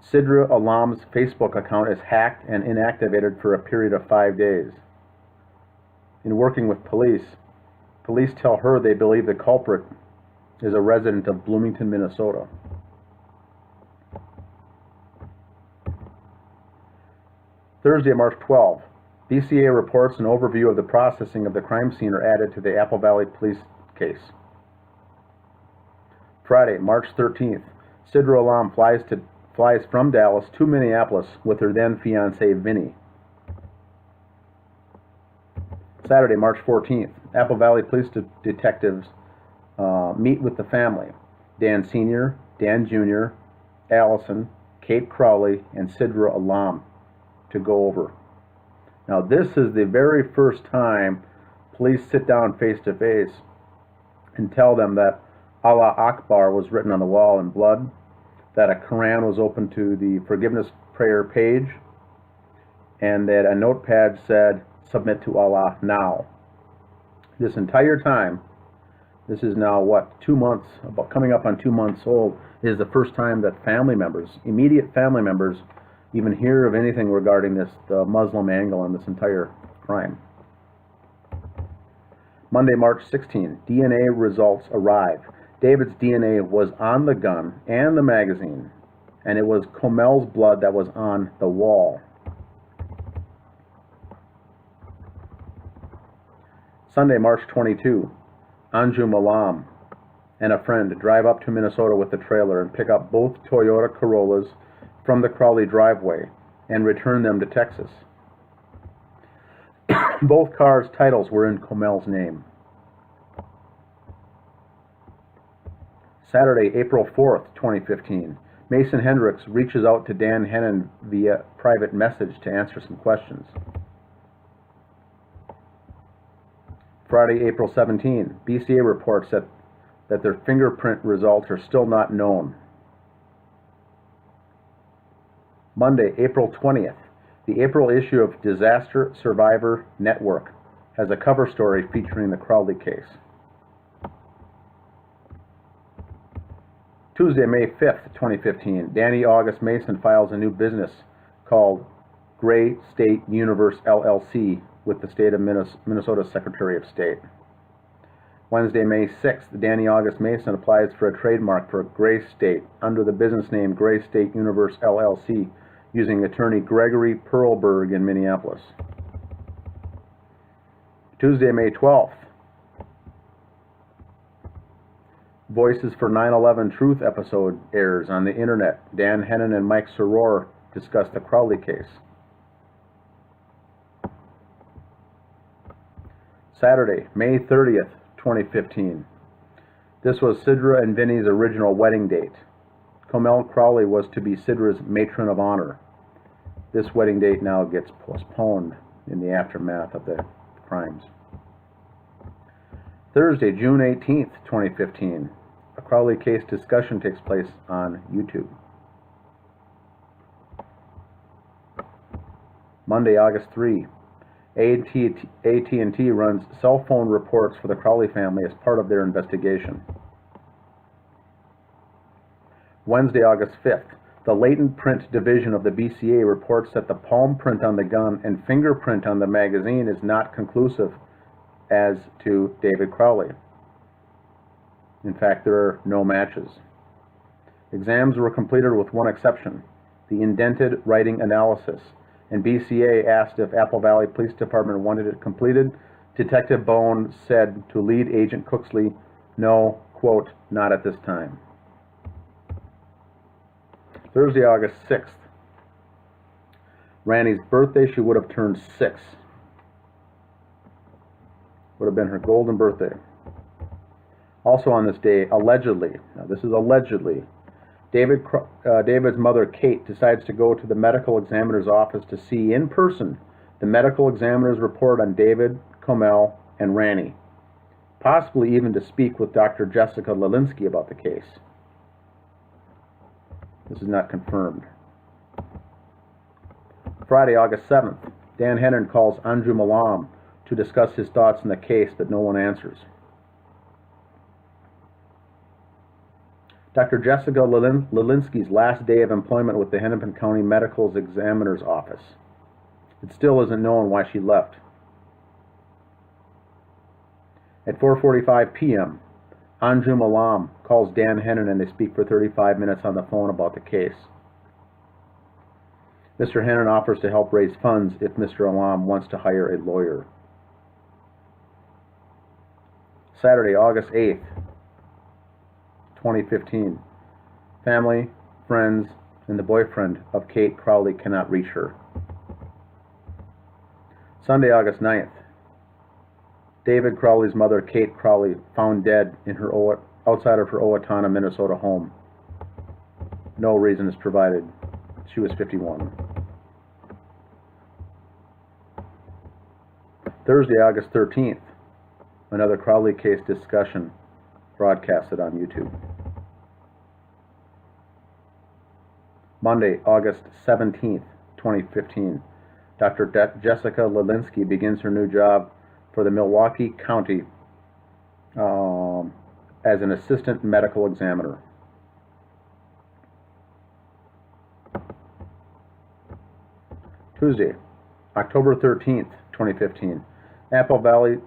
Sidra Alam's Facebook account is hacked and inactivated for a period of 5 days. In working with police tell her they believe the culprit is a resident of Bloomington, Minnesota. Thursday, March 12th, BCA reports an overview of the processing of the crime scene are added to the Apple Valley Police case. Friday, March 13th, Sidra Alam flies from Dallas to Minneapolis with her then fiance Vinny. Saturday, March 14th, Apple Valley Police detectives meet with the family, Dan Sr., Dan Jr., Allison, Kate Crowley, and Sidra Alam, to go over. Now, this is the very first time police sit down face to face and tell them that Allah Akbar was written on the wall in blood, that a Quran was open to the forgiveness prayer page, and that a notepad said, "Submit to Allah now." This entire time, this is now what, 2 months, about coming up on 2 months old, is the first time that family members, immediate family members, even hear of anything regarding this Muslim angle on this entire crime. Monday, March 16, DNA results arrive. David's DNA was on the gun and the magazine, and it was Comel's blood that was on the wall. Sunday, March 22, Anjum Alam and a friend drive up to Minnesota with the trailer and pick up both Toyota Corollas from the Crowley driveway and return them to Texas. Both cars' titles were in Comel's name. Saturday, April 4th, 2015, Mason Hendricks reaches out to Dan Hennon via private message to answer some questions. Friday, April 17, BCA reports that their fingerprint results are still not known. Monday, April 20th, the April issue of Disaster Survivor Network has a cover story featuring the Crowley case. Tuesday, May 5th, 2015, Danny August Mason files a new business called Gray State Universe LLC with the state of Minnesota Secretary of State. Wednesday, May 6th, Danny August Mason applies for a trademark for Gray State under the business name Gray State Universe LLC using attorney Gregory Perlberg in Minneapolis. Tuesday, May 12th, Voices for 9/11 Truth episode airs on the internet. Dan Hennon and Mike Soror discuss the Crowley case. Saturday, May 30th, 2015. This was Sidra and Vinny's original wedding date. Comel Crowley was to be Sidra's matron of honor. This wedding date now gets postponed in the aftermath of the crimes. Thursday, June 18th, 2015. A Crowley case discussion takes place on YouTube. Monday, August 3. AT&T runs cell phone reports for the Crowley family as part of their investigation. Wednesday, August 5th. The latent print division of the BCA reports that the palm print on the gun and fingerprint on the magazine is not conclusive as to David Crowley. In fact, there are no matches. Exams were completed with one exception, the indented writing analysis, and BCA asked if Apple Valley Police Department wanted it completed. Detective Bone said to lead agent Cooksley, no, quote, not at this time. Thursday, August 6th. Randy's birthday. She would have turned 6. Would have been her golden birthday. Also on this day, allegedly, now this is allegedly, David's mother, Kate, decides to go to the medical examiner's office to see in person the medical examiner's report on David, Comel, and Randy, possibly even to speak with Dr. Jessica Lelinski about the case. This is not confirmed. Friday, August 7th, Dan Hennon calls Anju Malam to discuss his thoughts on the case, but no one answers. Dr. Jessica Lelinski's last day of employment with the Hennepin County Medical Examiner's Office. It still isn't known why she left. At 4:45 p.m., Anju Malam calls Dan Hennon and they speak for 35 minutes on the phone about the case. Mr. Hennon offers to help raise funds if Mr. Alam wants to hire a lawyer. Saturday, August 8th, 2015. Family, friends, and the boyfriend of Kate Crowley cannot reach her. Sunday, August 9th. David Crowley's mother, Kate Crowley, found dead in her outside of her Owatonna, Minnesota home. No reason is provided. She was 51. Thursday, August 13th. Another Crowley case discussion broadcasted on YouTube. Monday, August 17th, 2015. Dr. Jessica Lelinski begins her new job for the Milwaukee County as an assistant medical examiner. Tuesday, October 13th, 2015. Apple Valley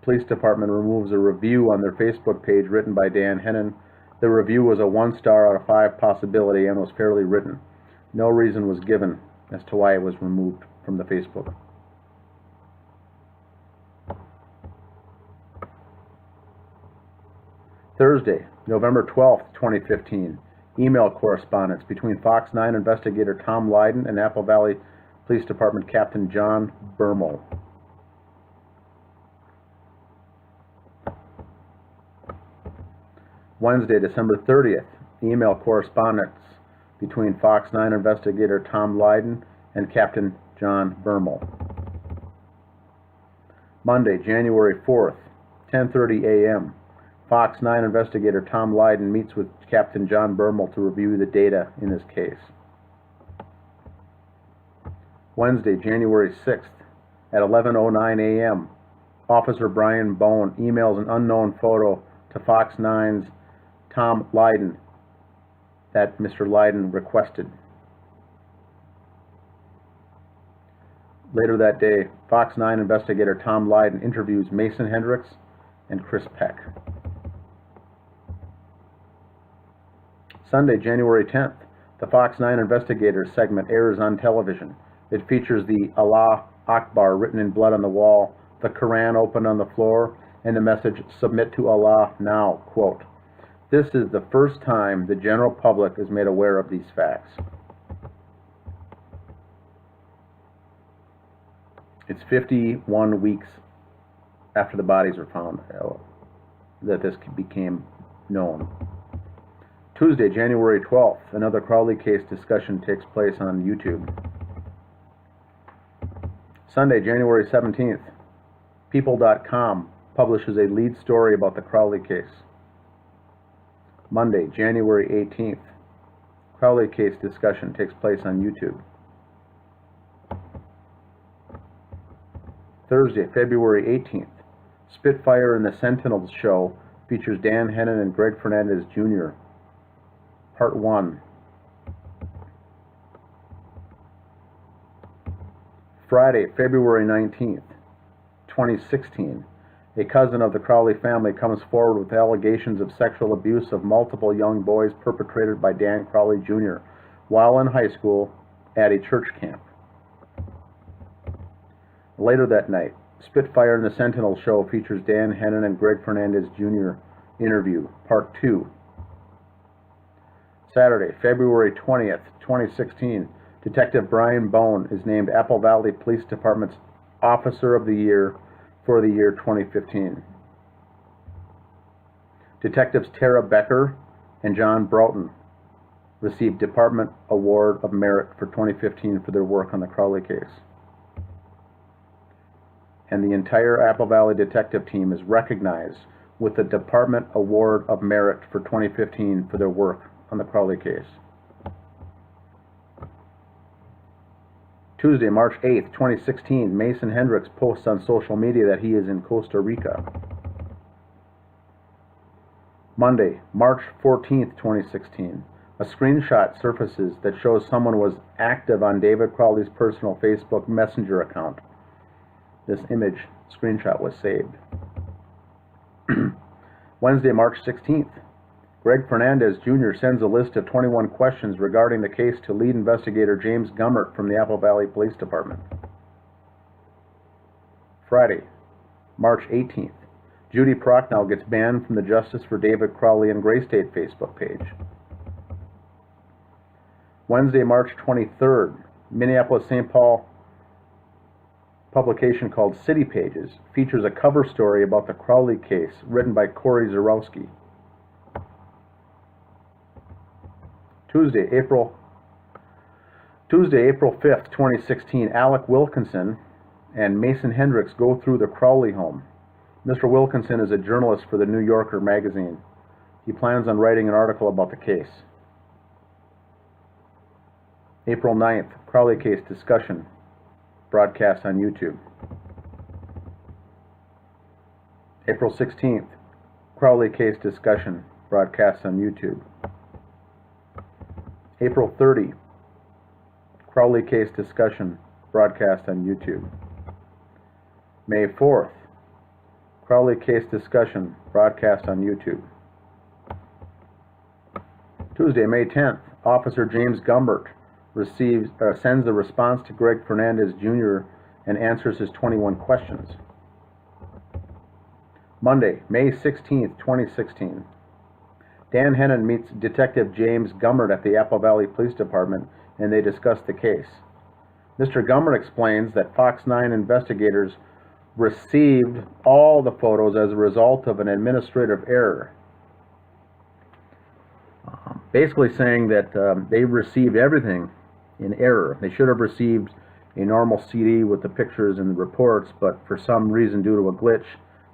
Police Department removes a review on their Facebook page written by Dan Hennon. The review was a 1 star out of 5 possibility and was fairly written. No reason was given as to why it was removed from the Facebook. Thursday, November 12th, 2015. Email correspondence between Fox 9 investigator Tom Lydon and Apple Valley Police Department Captain John Bermel. Wednesday, December 30th. Email correspondence between Fox 9 investigator Tom Lydon and Captain John Bermel. Monday, January 4th, 10:30 a.m. Fox 9 investigator Tom Lydon meets with Captain John Bermel to review the data in his case. Wednesday, January 6th, at 11:09 a.m., Officer Brian Bone emails an unknown photo to Fox 9's Tom Lydon that Mr. Lydon requested. Later that day, Fox 9 investigator Tom Lydon interviews Mason Hendricks and Chris Peck. Sunday, January 10th, the Fox 9 Investigators segment airs on television. It features the Allah Akbar written in blood on the wall, the Quran opened on the floor, and the message, "Submit to Allah now," quote. This is the first time the general public is made aware of these facts. It's 51 weeks after the bodies were found that this became known. Tuesday, January 12th, another Crowley case discussion takes place on YouTube. Sunday, January 17th, People.com publishes a lead story about the Crowley case. Monday, January 18th, Crowley case discussion takes place on YouTube. Thursday, February 18th, Spitfire and the Sentinels show features Dan Hennon and Greg Fernandez Jr. Part 1. Friday, February 19th, 2016. A cousin of the Crowley family comes forward with allegations of sexual abuse of multiple young boys perpetrated by Dan Crowley Jr. while in high school at a church camp. Later that night, Spitfire and the Sentinel show features Dan Hennon and Greg Fernandez Jr. interview, Part 2. Saturday, February 20th, 2016, Detective Brian Bone is named Apple Valley Police Department's Officer of the Year for the year 2015. Detectives Tara Becker and John Broughton received Department Award of Merit for 2015 for their work on the Crowley case. And the entire Apple Valley detective team is recognized with the Department Award of Merit for 2015 for their work on the Crowley case. Tuesday, March 8th, 2016, Mason Hendricks posts on social media that he is in Costa Rica. Monday, March 14th, 2016, a screenshot surfaces that shows someone was active on David Crowley's personal Facebook Messenger account. This image screenshot was saved. Wednesday, March 16th, Greg Fernandez Jr. sends a list of 21 questions regarding the case to lead investigator James Gummert from the Apple Valley Police Department. Friday, March 18th, Judy Prochnow gets banned from the Justice for David Crowley and Gray State Facebook page. Wednesday, March 23rd, Minneapolis-St. Paul publication called City Pages features a cover story about the Crowley case written by Corey Zarowski. Tuesday, April 5th, 2016, Alec Wilkinson and Mason Hendricks go through the Crowley home. Mr. Wilkinson is a journalist for the New Yorker magazine. He plans on writing an article about the case. April 9th, Crowley case discussion, broadcast on YouTube. April 16th, Crowley case discussion, broadcast on YouTube. April 30, Crowley case discussion, broadcast on YouTube. May 4th, Crowley case discussion, broadcast on YouTube. Tuesday, May 10th, Officer James Gumbert sends a response to Greg Fernandez Jr. and answers his 21 questions. Monday, May 16th, 2016. Dan Hennon meets Detective James Gummert at the Apple Valley Police Department and they discuss the case. Mr. Gummert explains that Fox 9 investigators received all the photos as a result of an administrative error. Basically saying that they received everything in error. They should have received a normal CD with the pictures and the reports, but for some reason, due to a glitch,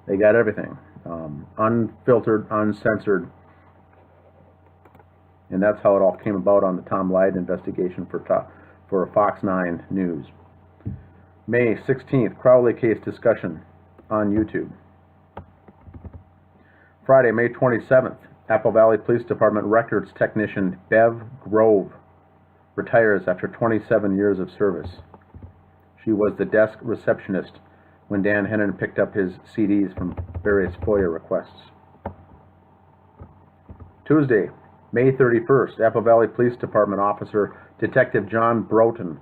they got everything. Unfiltered, uncensored. And that's how it all came about on the Tom Lydon investigation for Fox 9 News. May 16th, Crowley case discussion on YouTube. Friday, May 27th, Apple Valley Police Department records technician Bev Grove retires after 27 years of service. She was the desk receptionist when Dan Hennon picked up his CDs from various FOIA requests. Tuesday, May 31st, Apple Valley Police Department officer Detective John Broughton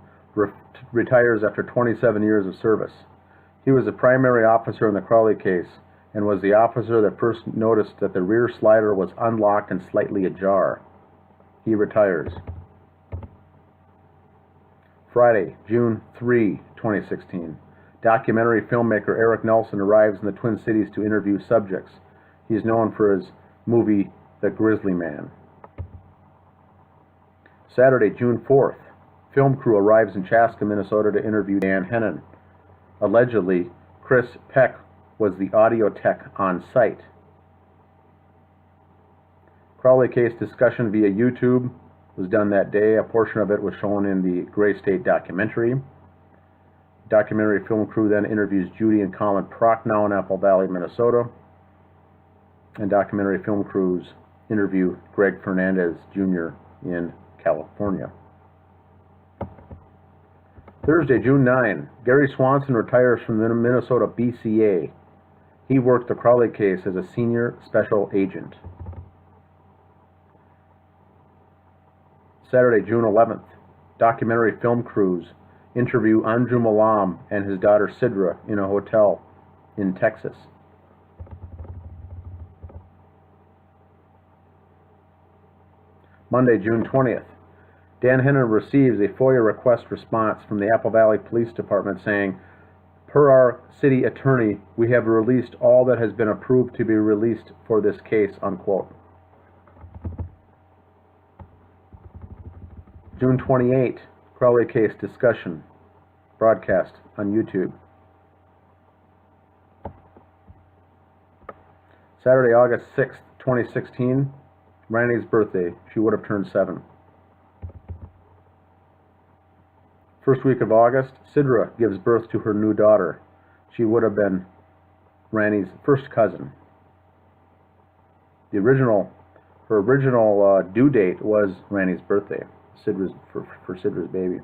retires after 27 years of service. He was the primary officer in the Crowley case and was the officer that first noticed that the rear slider was unlocked and slightly ajar. He retires. Friday, June 3, 2016. Documentary filmmaker Eric Nelson arrives in the Twin Cities to interview subjects. He is known for his movie The Grizzly Man. Saturday, June 4th. Film crew arrives in Chaska, Minnesota to interview Dan Hennon. Allegedly, Chris Peck was the audio tech on site. Crowley case discussion via YouTube was done that day. A portion of it was shown in the Gray State documentary. Documentary film crew then interviews Judy and Colin Prochnow in Apple Valley, Minnesota. And documentary film crews interview Greg Fernandez Jr. in California. Thursday, June 9, Gary Swanson retires from the Minnesota BCA. He worked the Crowley case as a senior special agent. Saturday, June 11th, documentary film crews interview Anjum Alam and his daughter Sidra in a hotel in Texas. Monday, June 20th, Dan Hennon receives a FOIA request response from the Apple Valley Police Department saying, "Per our city attorney, we have released all that has been approved to be released for this case," unquote. June 28, Crowley case discussion, broadcast on YouTube. Saturday, August 6th, 2016, Randy's birthday. She would have turned 7. First week of August, Sidra gives birth to her new daughter. She would have been Randy's first cousin. Her original due date was Randy's birthday, for Sidra's baby.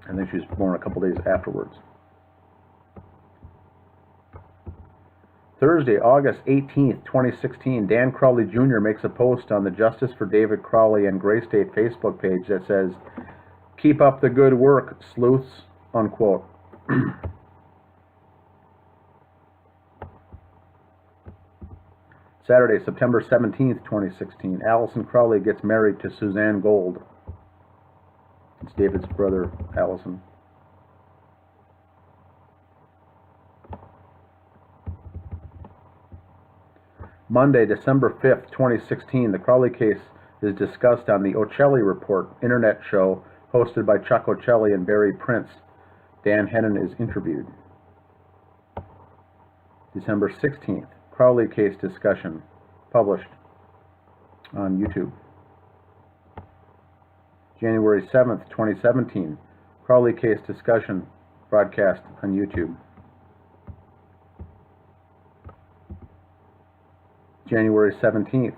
I think she was born a couple days afterwards. Thursday, August 18th, 2016, Dan Crowley Jr. makes a post on the Justice for David Crowley and Gray State Facebook page that says, "Keep up the good work, sleuths," unquote. Saturday, September 17th, 2016, Allison Crowley gets married to Suzanne Gold. It's David's brother, Allison. Monday, December 5th, 2016, the Crowley case is discussed on the Ocelli Report internet show hosted by Chuck Ocelli and Barry Prince. Dan Hennon is interviewed. December 16th, Crowley case discussion, published on YouTube. January 7th, 2017, Crowley case discussion, broadcast on YouTube. January 17th,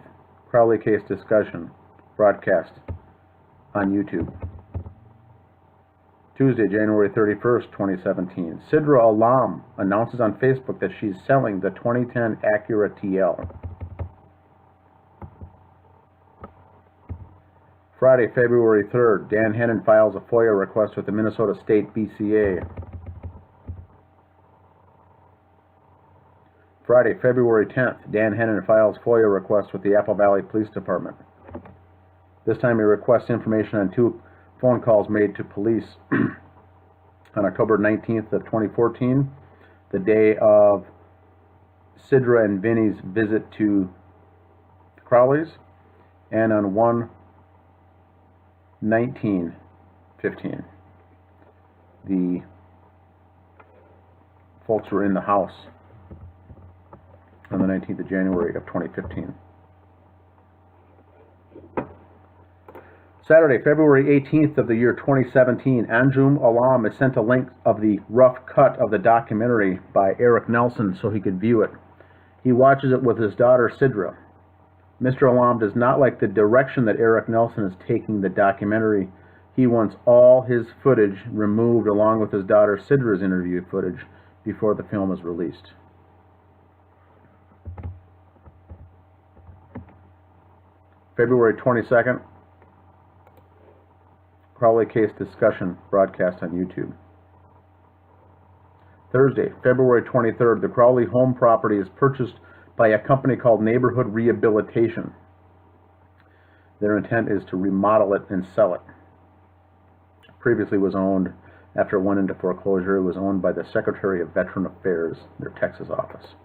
Crowley case discussion, broadcast on YouTube. Tuesday, January 31st, 2017, Sidra Alam announces on Facebook that she's selling the 2010 Acura TL. Friday, February 3rd, Dan Hennon files a FOIA request with the Minnesota State BCA. Friday, February 10th, Dan Hennon files FOIA request with the Apple Valley Police Department. This time he requests information on 2 phone calls made to police on October 19th of 2014, the day of Sidra and Vinny's visit to Crowley's, and on 1/19/15. The folks were in the house on the 19th of January of 2015. Saturday, February 18th of the year 2017, Anjum Alam is sent a link of the rough cut of the documentary by Eric Nelson so he could view it. He watches it with his daughter Sidra. Mr. Alam does not like the direction that Eric Nelson is taking the documentary. He wants all his footage removed along with his daughter Sidra's interview footage before the film is released. February 22nd, Crowley case discussion, broadcast on YouTube. Thursday, February 23rd, the Crowley home property is purchased by a company called Neighborhood Rehabilitation. Their intent is to remodel it and sell it. Previously was owned, after it went into foreclosure, it was owned by the Secretary of Veteran Affairs, their Texas office.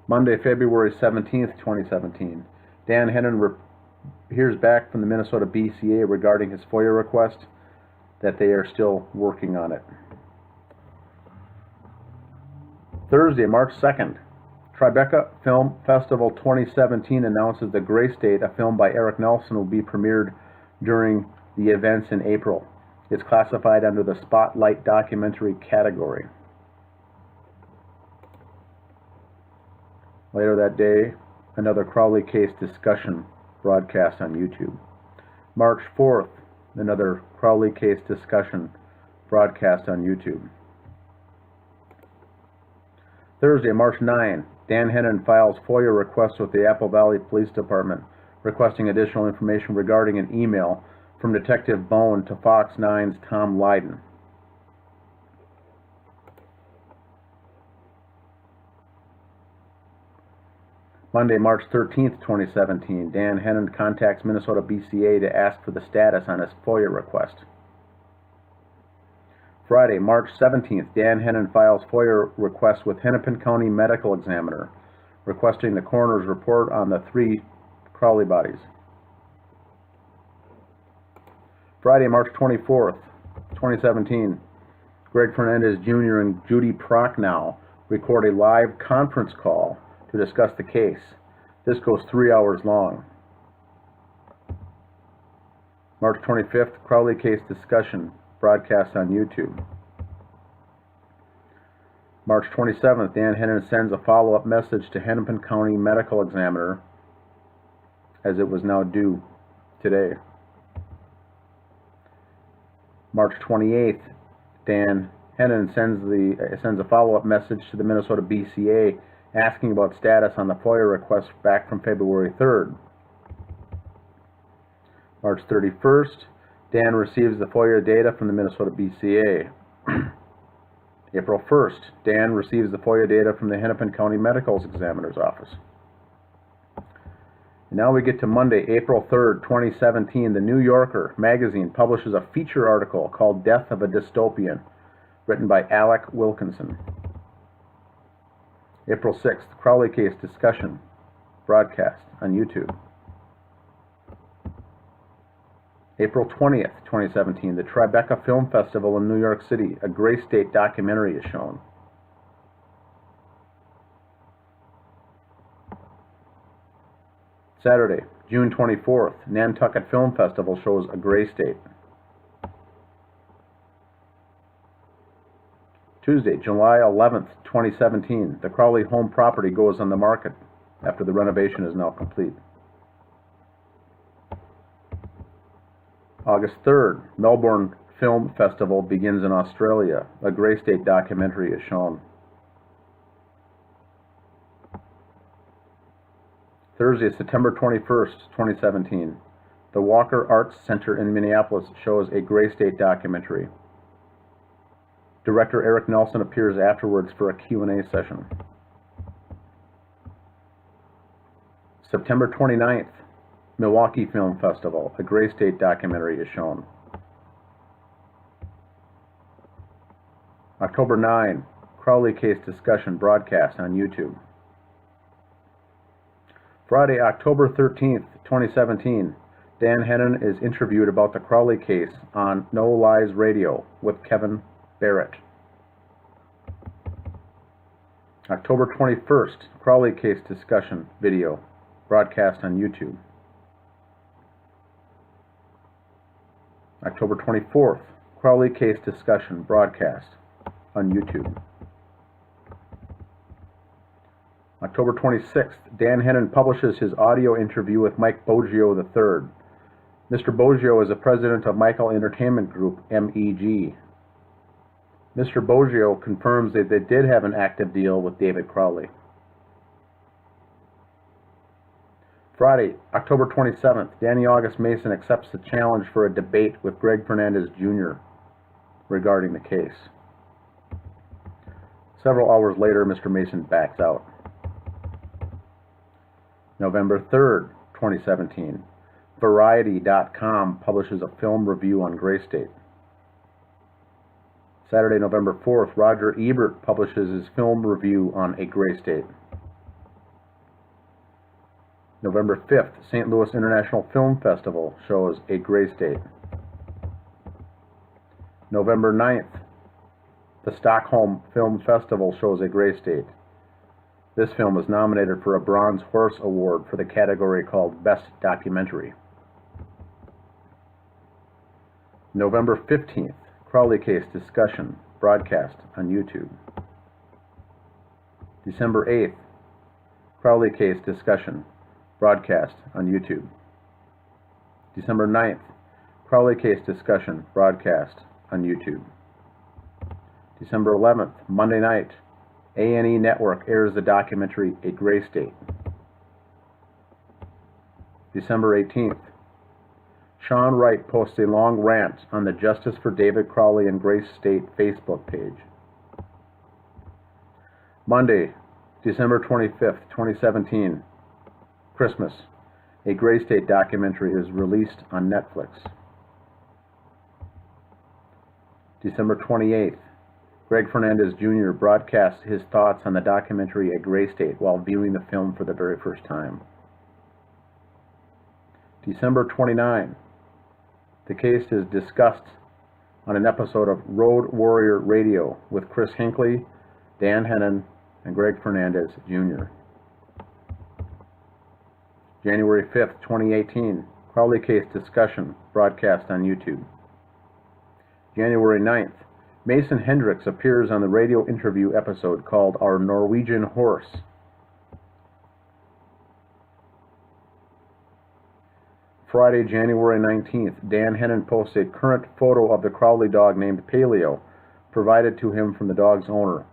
Monday, February 17th, 2017. Dan Hennon hears back from the Minnesota BCA regarding his FOIA request that they are still working on it. Thursday, March 2nd, Tribeca Film Festival 2017 announces The Gray State, a film by Eric Nelson, will be premiered during the events in April. It's classified under the Spotlight Documentary category. Later that day, another Crowley case discussion broadcast on YouTube. March 4th, another Crowley case discussion broadcast on YouTube. Thursday, March 9, Dan Hennon files FOIA request with the Apple Valley Police Department requesting additional information regarding an email from Detective Bone to Fox 9's Tom Lydon. Monday, March 13th, 2017, Dan Hennon contacts Minnesota BCA to ask for the status on his FOIA request. Friday, March 17th, Dan Hennon files FOIA request with Hennepin County Medical Examiner, requesting the coroner's report on the 3 Crowley bodies. Friday, March 24th, 2017, Greg Fernandez Jr. and Judy Prochnow record a live conference call to discuss the case. This goes 3 hours long. March 25th, Crowley case discussion, broadcast on YouTube. March 27th, Dan Hennon sends a follow-up message to Hennepin County Medical Examiner, as it was now due today. March 28th, Dan Hennon sends a follow-up message to the Minnesota BCA asking about status on the FOIA request back from February 3rd. March 31st, Dan receives the FOIA data from the Minnesota BCA. April 1st, Dan receives the FOIA data from the Hennepin County Medical Examiner's office. And now we get to Monday, April 3rd, 2017. The New Yorker magazine publishes a feature article called Death of a Dystopian, written by Alec Wilkinson. April 6th, Crowley case discussion, broadcast on YouTube. April 20th, 2017, the Tribeca Film Festival in New York City, a Gray State documentary is shown. Saturday, June 24th, Nantucket Film Festival shows A Gray State. Tuesday, July 11th, 2017, the Crowley home property goes on the market after the renovation is now complete. August 3rd, Melbourne Film Festival begins in Australia. A Gray State documentary is shown. Thursday, September 21st, 2017, the Walker Arts Center in Minneapolis shows A Gray State documentary. Director Eric Nelson appears afterwards for a Q&A session. September 29th, Milwaukee Film Festival, a Gray State documentary is shown. October 9, Crowley case discussion broadcast on YouTube. Friday, October 13th, 2017, Dan Hennon is interviewed about the Crowley case on No Lies Radio with Kevin Barrett. October 21st, Crowley case discussion video, broadcast on YouTube. October 24th, Crowley case discussion, broadcast on YouTube. October 26th, Dan Hennon publishes his audio interview with Mike Boggio III. Mr. Boggio is the president of Michael Entertainment Group, MEG. Mr. Boggio confirms that they did have an active deal with David Crowley. Friday, October 27th, Danny August Mason accepts the challenge for a debate with Greg Fernandez Jr. regarding the case. Several hours later, Mr. Mason backs out. November 3rd, 2017, Variety.com publishes a film review on Gray State. Saturday, November 4th, Roger Ebert publishes his film review on A Gray State. November 5th, St. Louis International Film Festival shows A Gray State. November 9th, the Stockholm Film Festival shows A Gray State. This film was nominated for a Bronze Horse Award for the category called Best Documentary. November 15th, Crowley case discussion, broadcast on YouTube. December 8th, Crowley case discussion, broadcast on YouTube. December 9th, Crowley case discussion, broadcast on YouTube. December 11th, Monday night, A&E Network airs the documentary A Gray State. December 18th. Sean Wright posts a long rant on the Justice for David Crowley and Gray State Facebook page. Monday, December 25th, 2017. Christmas. A Gray State documentary is released on Netflix. December 28th. Greg Fernandez Jr. broadcasts his thoughts on the documentary A Gray State while viewing the film for the very first time. December 29th. The case is discussed on an episode of Road Warrior Radio with Chris Hinckley, Dan Hennon, and Greg Fernandez Jr. January 5th, 2018, Crowley case discussion broadcast on YouTube. January 9th, Mason Hendricks appears on the radio interview episode called Our Norwegian Horse. Friday, January 19th, Dan Hennon posts a current photo of the Crowley dog named Paleo, provided to him from the dog's owner.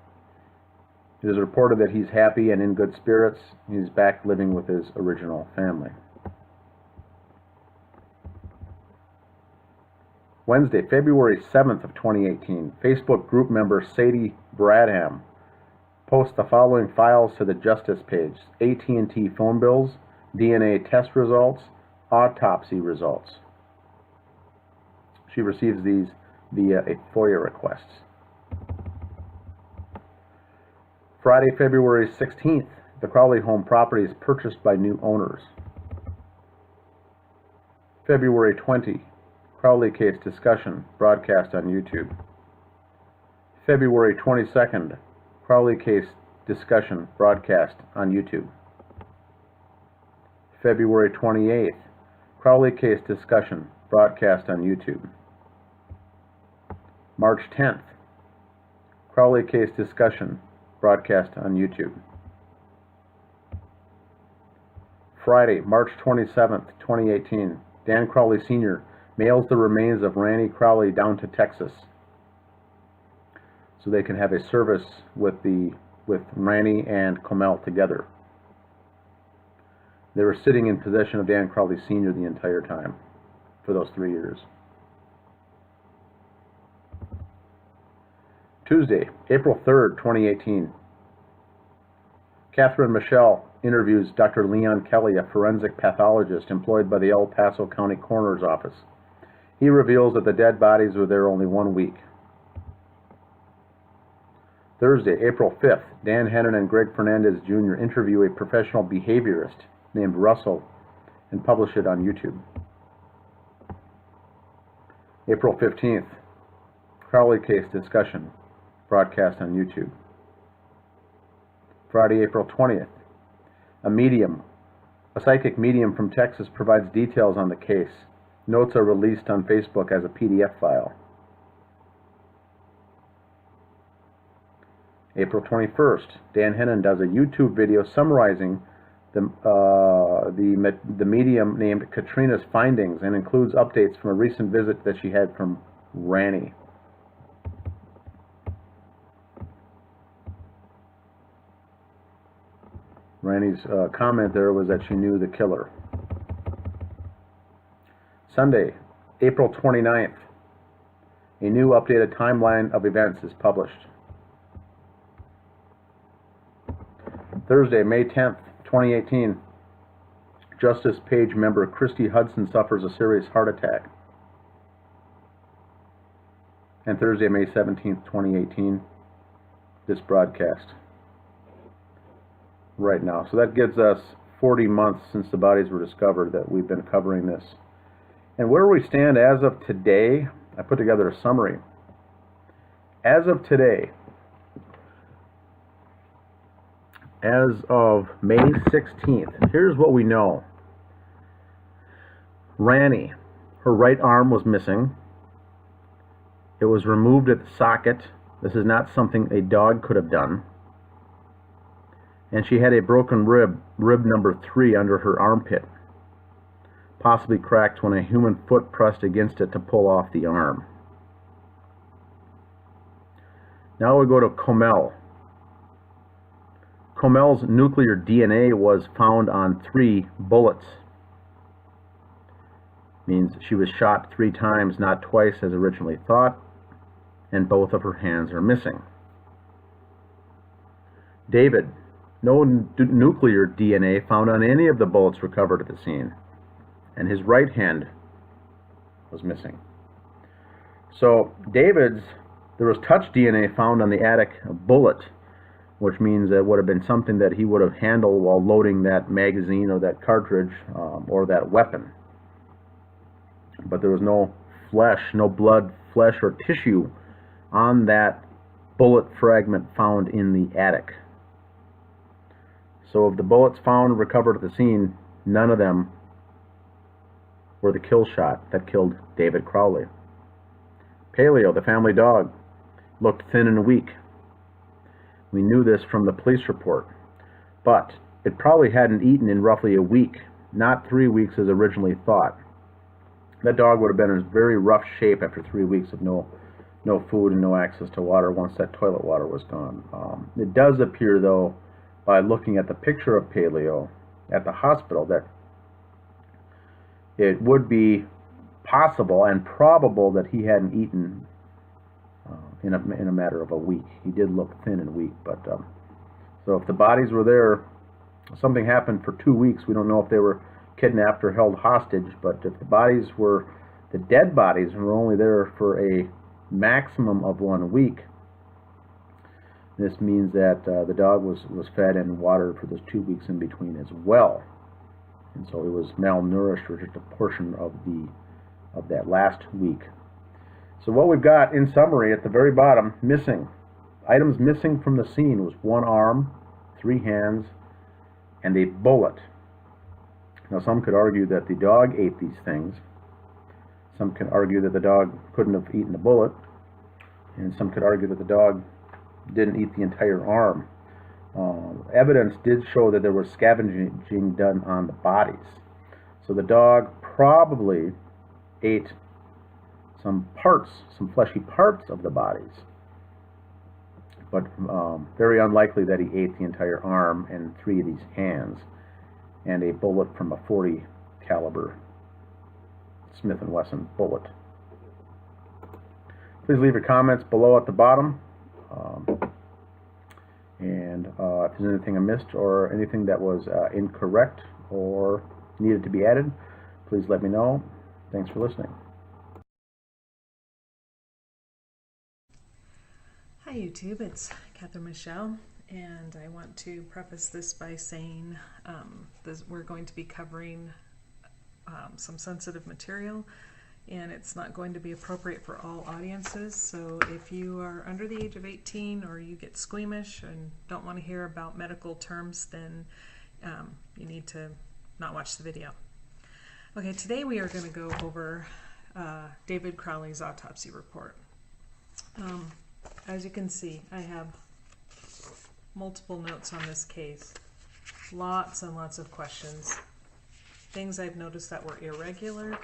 It is reported that he's happy and in good spirits. He's back living with his original family. Wednesday, February 7th of 2018, Facebook group member Sadie Bradham posts the following files to the Justice page: AT&T phone bills, DNA test results, autopsy results. She receives these via a FOIA request. Friday, February 16th, the Crowley home property is purchased by new owners. February 20, Crowley case discussion broadcast on YouTube. February 22nd, Crowley case discussion broadcast on YouTube. February 28th, Crowley case discussion broadcast on YouTube. March 10th, Crowley case discussion broadcast on YouTube. Friday, March 27th, 2018, Dan Crowley Sr. mails the remains of Randy Crowley down to Texas so they can have a service with Randy and Comel together. They were sitting in possession of Dan Crowley Sr. the entire time for those 3 years. Tuesday, April 3rd, 2018. Catherine Michelle interviews Dr. Leon Kelly, a forensic pathologist employed by the El Paso County Coroner's Office. He reveals that the dead bodies were there only 1 week. Thursday, April 5th, Dan Hennon and Greg Fernandez Jr. interview a professional behaviorist named Russell and publish it on YouTube. April 15th, Crowley case discussion broadcast on YouTube. Friday, April 20th, a psychic medium from Texas provides details on the case. Notes are released on Facebook as a PDF file. April 21st, Dan Hennon does a YouTube video summarizing the medium named Katrina's findings and includes updates from a recent visit that she had from Ranny. Ranny's comment there was that she knew the killer. Sunday, April 29th, a new updated timeline of events is published. Thursday, May 10th, 2018, Justice Page member Christy Hudson suffers a serious heart attack. And Thursday, May 17th, 2018, this broadcast right now. So that gives us 40 months since the bodies were discovered that we've been covering this. And where we stand as of today, I put together a summary. As of today, as of May 16th, here's what we know. Ranny, her right arm was missing. It was removed at the socket. This is not something a dog could have done. And she had a broken rib number 3 under her armpit, possibly cracked when a human foot pressed against it to pull off the arm. Now we go to Comel. Comel's nuclear DNA was found on 3 bullets. Means she was shot 3 times, not twice as originally thought, and both of her hands are missing. David, no nuclear DNA found on any of the bullets recovered at the scene, and his right hand was missing. So David's, there was touch DNA found on the attic bullet, which means that it would have been something that he would have handled while loading that magazine or that cartridge or that weapon. But there was no flesh, no blood, flesh, or tissue on that bullet fragment found in the attic. So of the bullets found recovered at the scene, none of them were the kill shot that killed David Crowley. Paleo, the family dog, looked thin and weak. We knew this from the police report, but it probably hadn't eaten in roughly a week, not 3 weeks as originally thought. That dog would have been in very rough shape after 3 weeks of no food and no access to water once that toilet water was gone. It does appear, though, by looking at the picture of Paleo at the hospital, that it would be possible and probable that he hadn't eaten in a matter of a week. He did look thin and weak, but so if the bodies were there, something happened for 2 weeks. We don't know if they were kidnapped or held hostage, but if the dead bodies were only there for a maximum of 1 week, this means that the dog was fed and watered for those 2 weeks in between as well, and so it was malnourished for just a portion of that last week. So what we've got in summary at the very bottom, items missing from the scene was 1 arm, 3 hands, and a bullet. Now some could argue that the dog ate these things. Some could argue that the dog couldn't have eaten the bullet, and some could argue that the dog didn't eat the entire arm. Evidence did show that there was scavenging done on the bodies. So the dog probably ate some fleshy parts of the bodies, but very unlikely that he ate the entire arm and 3 of these hands and a bullet from a .40 caliber Smith & Wesson bullet. Please leave your comments below at the bottom, and if there's anything I missed or anything that was incorrect or needed to be added, please let me know. Thanks for listening. Hi YouTube, it's Catherine Michelle, and I want to preface this by saying we're going to be covering some sensitive material, and it's not going to be appropriate for all audiences. So if you are under the age of 18 or you get squeamish and don't want to hear about medical terms, then you need to not watch the video. Okay, today we are going to go over David Crowley's autopsy report. As you can see, I have multiple notes on this case, lots and lots of questions, things I've noticed that were irregular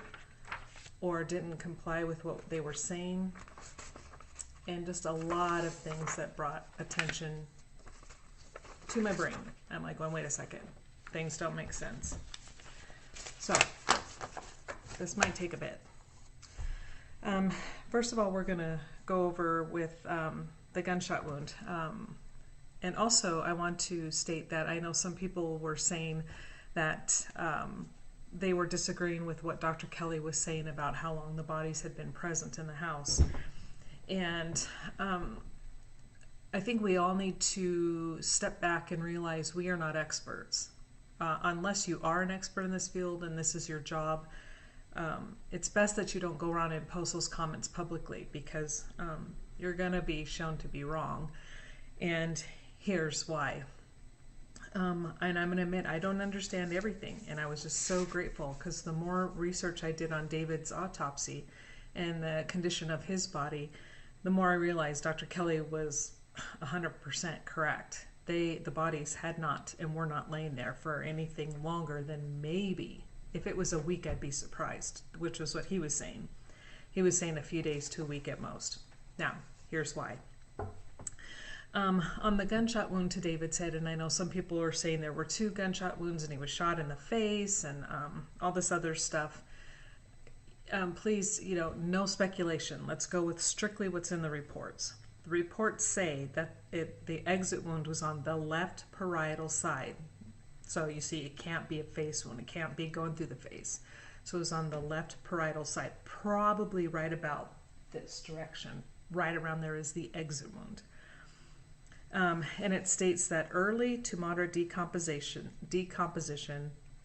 or didn't comply with what they were saying, and just a lot of things that brought attention to my brain. I'm like, well, wait a second, things don't make sense. So this might take a bit. First of all, we're going to go over with the gunshot wound. And also, I want to state that I know some people were saying that they were disagreeing with what Dr. Kelly was saying about how long the bodies had been present in the house. And I think we all need to step back and realize we are not experts. Unless you are an expert in this field and this is your job, it's best that you don't go around and post those comments publicly, because you're going to be shown to be wrong. And here's why. And I'm going to admit I don't understand everything, and I was just so grateful, because the more research I did on David's autopsy and the condition of his body, the more I realized Dr. Kelly was 100% correct. The bodies had not and were not laying there for anything longer than maybe, if it was a week, I'd be surprised, which was what he was saying. He was saying a few days to a week at most. Now, here's why. On the gunshot wound to David's head, and I know some people are saying there were 2 gunshot wounds and he was shot in the face and all this other stuff. Please, no speculation. Let's go with strictly what's in the reports. The reports say that the exit wound was on the left parietal side. So you see, it can't be a face wound. It can't be going through the face. So it was on the left parietal side, probably right about this direction. Right around there is the exit wound. And it states that early to moderate decomposition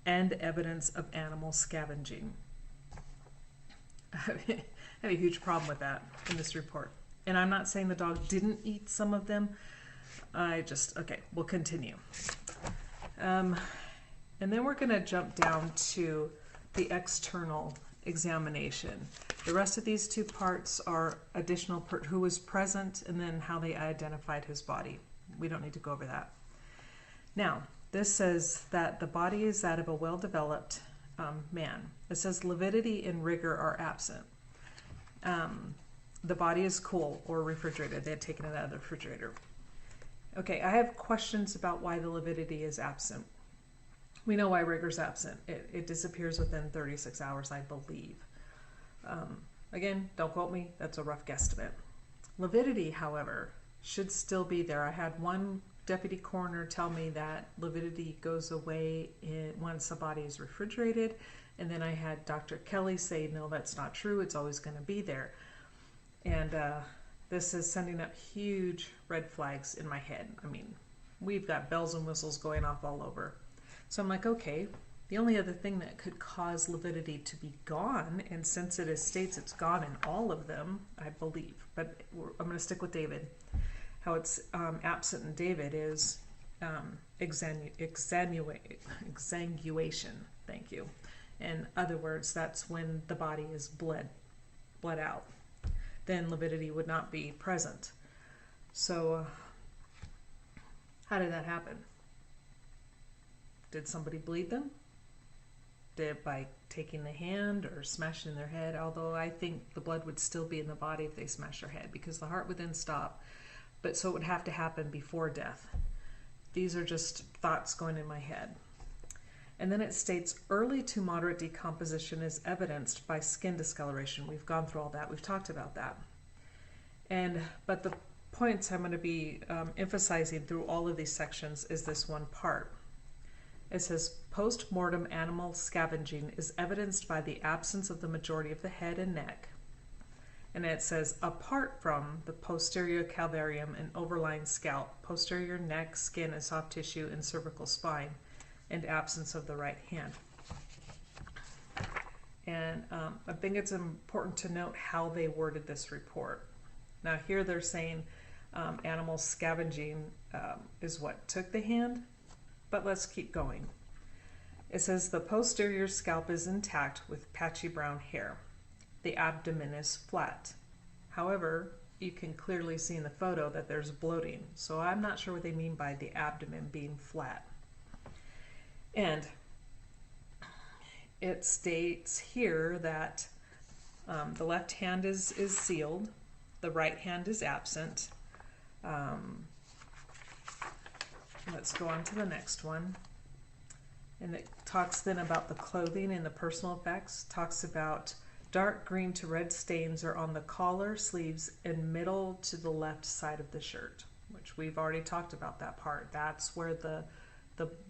and evidence of animal scavenging. I have a huge problem with that in this report. And I'm not saying the dog didn't eat some of them. Okay, we'll continue. And then we're going to jump down to the external examination. The rest of these 2 parts are additional who was present and then how they identified his body. We don't need to go over that. Now, this says that the body is that of a well-developed man. It says lividity and rigor are absent. The body is cool or refrigerated. They had taken it out of the refrigerator. Okay, I have questions about why the lividity is absent. We know why rigor is absent. It disappears within 36 hours, I believe. Again, don't quote me. That's a rough guesstimate. Lividity, however, should still be there. I had one deputy coroner tell me that lividity goes away once a body is refrigerated, and then I had Dr. Kelly say, no, that's not true. It's always going to be there. And this is sending up huge red flags in my head. I mean, we've got bells and whistles going off all over. So I'm like, okay, the only other thing that could cause lividity to be gone, and since it states it's gone in all of them, I believe, but I'm going to stick with David. How it's absent in David is exsanguation. Thank you. In other words, that's when the body is bled out. Then lividity would not be present. So how did that happen? Did somebody bleed them? By taking the hand or smashing their head? Although I think the blood would still be in the body if they smashed their head, because the heart would then stop. But so it would have to happen before death. These are just thoughts going in my head. And then it states early to moderate decomposition is evidenced by skin discoloration. We've gone through all that. We've talked about that. But the points I'm going to be emphasizing through all of these sections is this one part. It says post-mortem animal scavenging is evidenced by the absence of the majority of the head and neck. And it says apart from the posterior calvarium and overlying scalp, posterior neck, skin and soft tissue and cervical spine, and absence of the right hand. And I think it's important to note how they worded this report. Now here they're saying animal scavenging is what took the hand, but let's keep going. It says the posterior scalp is intact with patchy brown hair. The abdomen is flat. However, you can clearly see in the photo that there's bloating. So I'm not sure what they mean by the abdomen being flat. And it states here that the left hand is sealed, the right hand is absent. Let's go on to the next one. And it talks then about the clothing and the personal effects. Talks about dark green to red stains are on the collar, sleeves, and middle to the left side of the shirt, which we've already talked about that part. That's where the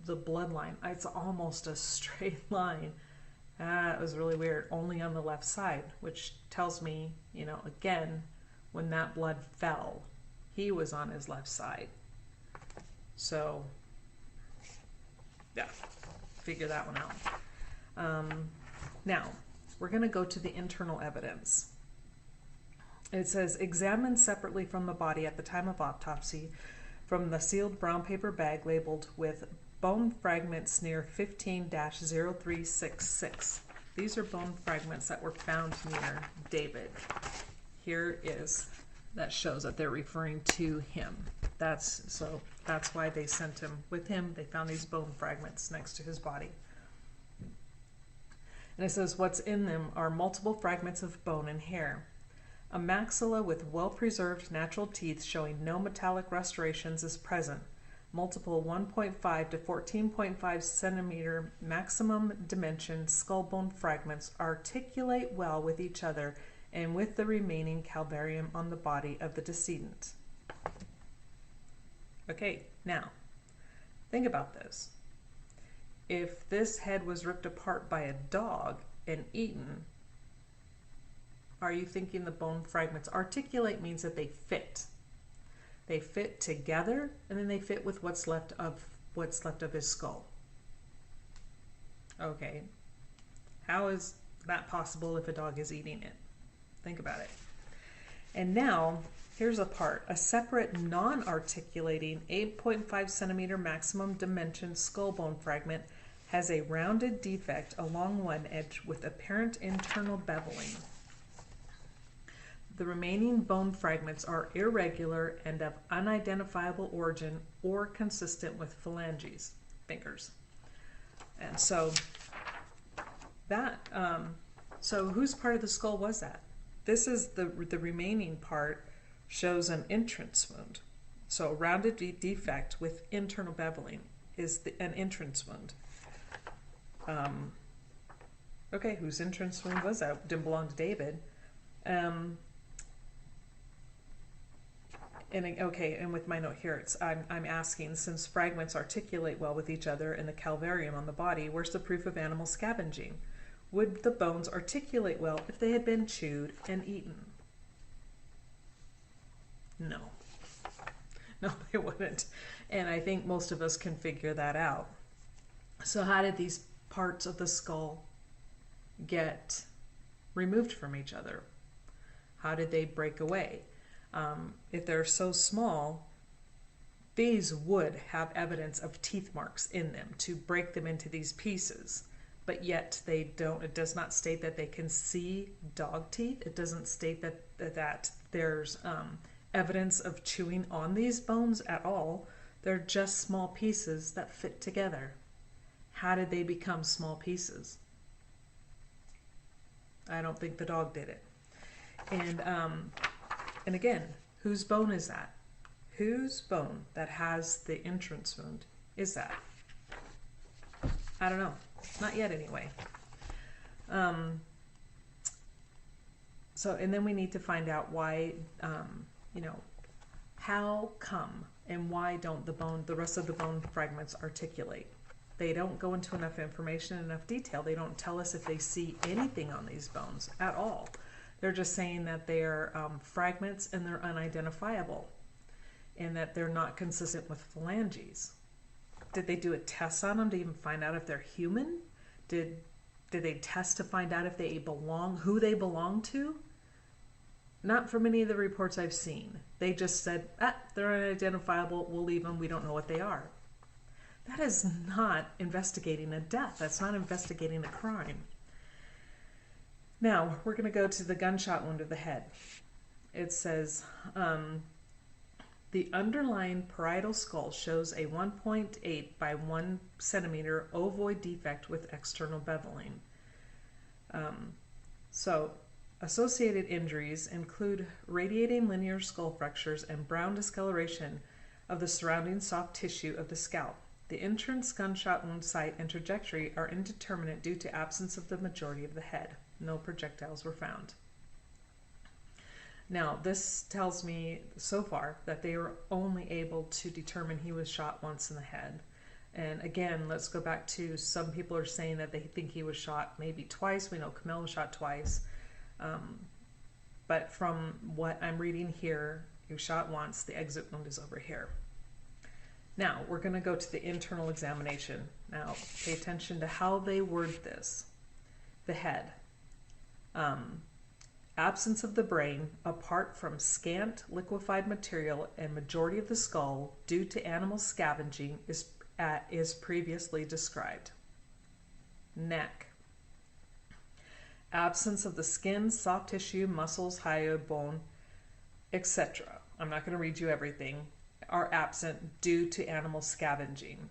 bloodline, it's almost a straight line. It was really weird, only on the left side, which tells me, again, when that blood fell, he was on his left side. So, yeah, figure that one out. Now, we're going to go to the internal evidence. It says, examined separately from the body at the time of autopsy from the sealed brown paper bag labeled with bone fragments near 15-0366. These are bone fragments that were found near David. Here is, that shows that they're referring to him. That's why they sent him with him. They found these bone fragments next to his body. And it says what's in them are multiple fragments of bone and hair. A maxilla with well-preserved natural teeth showing no metallic restorations is present. Multiple 1.5 to 14.5 centimeter maximum dimension skull bone fragments articulate well with each other and with the remaining calvarium on the body of the decedent. Okay, now, think about this. If this head was ripped apart by a dog and eaten, are you thinking the bone fragments articulate means that they fit? They fit together, and then they fit with what's left of his skull. Okay, how is that possible if a dog is eating it? Think about it. And now, here's a part. A separate non-articulating 8.5 centimeter maximum dimension skull bone fragment has a rounded defect along one edge with apparent internal beveling. The remaining bone fragments are irregular and of unidentifiable origin or consistent with phalanges, fingers. And so that, so whose part of the skull was that? This is the remaining part shows an entrance wound. So a rounded defect with internal beveling is an entrance wound. Okay, whose entrance wound was that? Didn't belong to David. And with my note here, it's I'm asking, since fragments articulate well with each other in the calvarium on the body, where's the proof of animal scavenging? Would the bones articulate well if they had been chewed and eaten? No. No, they wouldn't. And I think most of us can figure that out. So how did these parts of the skull get removed from each other? How did they break away? If they're so small, these would have evidence of teeth marks in them to break them into these pieces, but yet they don't. It does not state that they can see dog teeth. It doesn't state that there's evidence of chewing on these bones at all. They're just small pieces that fit together. How did they become small pieces? I don't think the dog did it. And again, whose bone is that? Whose bone that has the entrance wound is that? I don't know. Not yet, anyway. So, and then we need to find out why, how come and why don't the rest of the bone fragments articulate? They don't go into enough information, enough detail. They don't tell us if they see anything on these bones at all. They're just saying that they're fragments and they're unidentifiable and that they're not consistent with phalanges. Did they do a test on them to even find out if they're human? Did they test to find out if they belong, who they belong to? Not from any of the reports I've seen. They just said, they're unidentifiable, we'll leave them, we don't know what they are. That is not investigating a death. That's not investigating a crime. Now, we're going to go to the gunshot wound of the head. It says, the underlying parietal skull shows a 1.8 by 1 centimeter ovoid defect with external beveling. So, associated injuries include radiating linear skull fractures and brown discoloration of the surrounding soft tissue of the scalp. The entrance gunshot wound site and trajectory are indeterminate due to absence of the majority of the head. No projectiles were found. Now, this tells me so far that they were only able to determine he was shot once in the head. And again, let's go back to some people are saying that they think he was shot maybe twice. We know Camille was shot twice. But from what I'm reading here, he was shot once. The exit wound is over here. Now, we're going to go to the internal examination. Now, pay attention to how they word this. The head. Absence of the brain, apart from scant liquefied material and majority of the skull due to animal scavenging is previously described. Neck. Absence of the skin, soft tissue, muscles, hyoid bone, etc. I'm not going to read you everything. Are absent due to animal scavenging.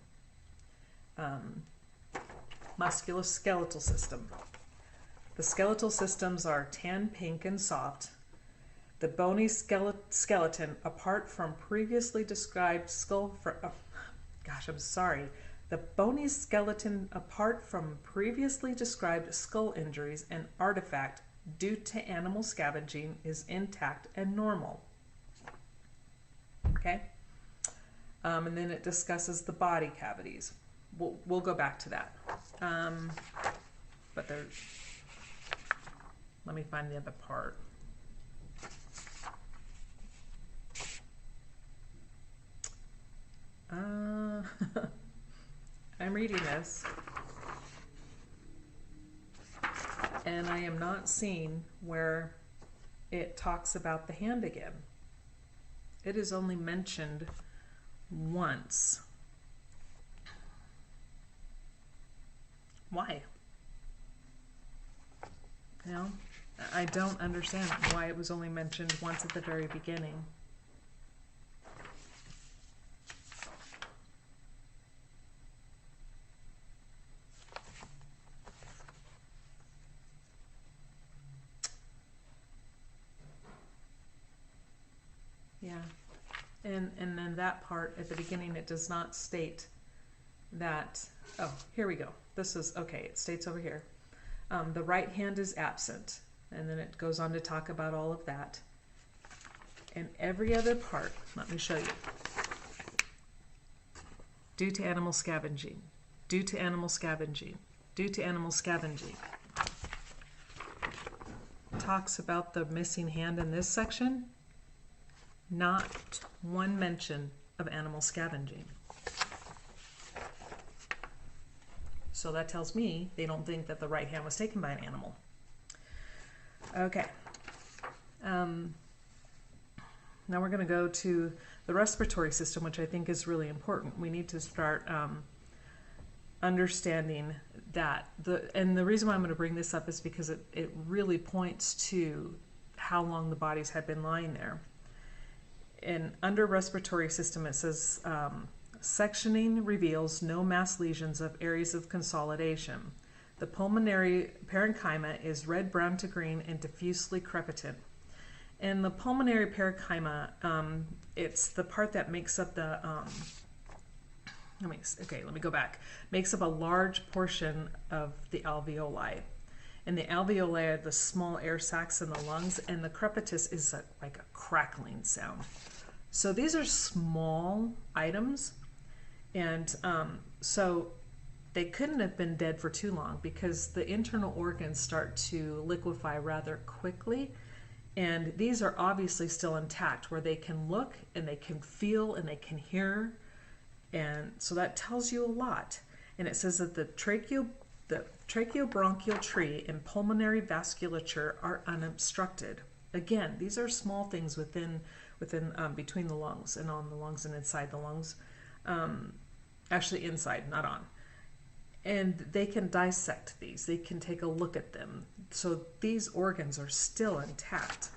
Musculoskeletal system. The skeletal systems are tan, pink, and soft. The bony skeleton, apart from previously described skull. The bony skeleton, apart from previously described skull injuries and artifact due to animal scavenging, is intact and normal. Okay? And then it discusses the body cavities. We'll go back to that. But there's, let me find the other part. I'm reading this, and I am not seeing where it talks about the hand again. It is only mentioned once. Why? You know, I don't understand why it was only mentioned once at the very beginning. Yeah, and then that part at the beginning, it does not state that. Oh, here we go. This is okay. It states over here, the right hand is absent, and then it goes on to talk about all of that. And every other part, let me show you. Due to animal scavenging, due to animal scavenging, due to animal scavenging. Talks about the missing hand in this section. Not one mention of animal scavenging. So that tells me they don't think that the right hand was taken by an animal. Okay. Now we're going to go to the respiratory system, which I think is really important. We need to start understanding that. And the reason why I'm going to bring this up is because it really points to how long the bodies had been lying there. And under respiratory system, it says, sectioning reveals no mass lesions of areas of consolidation. The pulmonary parenchyma is red-brown to green and diffusely crepitant. And the pulmonary parenchyma, it's the part that makes up the, let me go back. Makes up a large portion of the alveoli. And the alveoli are the small air sacs in the lungs, and the crepitus is like a crackling sound. So these are small items, and so they couldn't have been dead for too long because the internal organs start to liquefy rather quickly, and these are obviously still intact where they can look and they can feel and they can hear, and so that tells you a lot. And it says that the tracheobronchial tree and pulmonary vasculature are unobstructed. Again, these are small things within between the lungs and on the lungs and inside the lungs. Actually inside, not on. And they can dissect these. They can take a look at them. So these organs are still intact.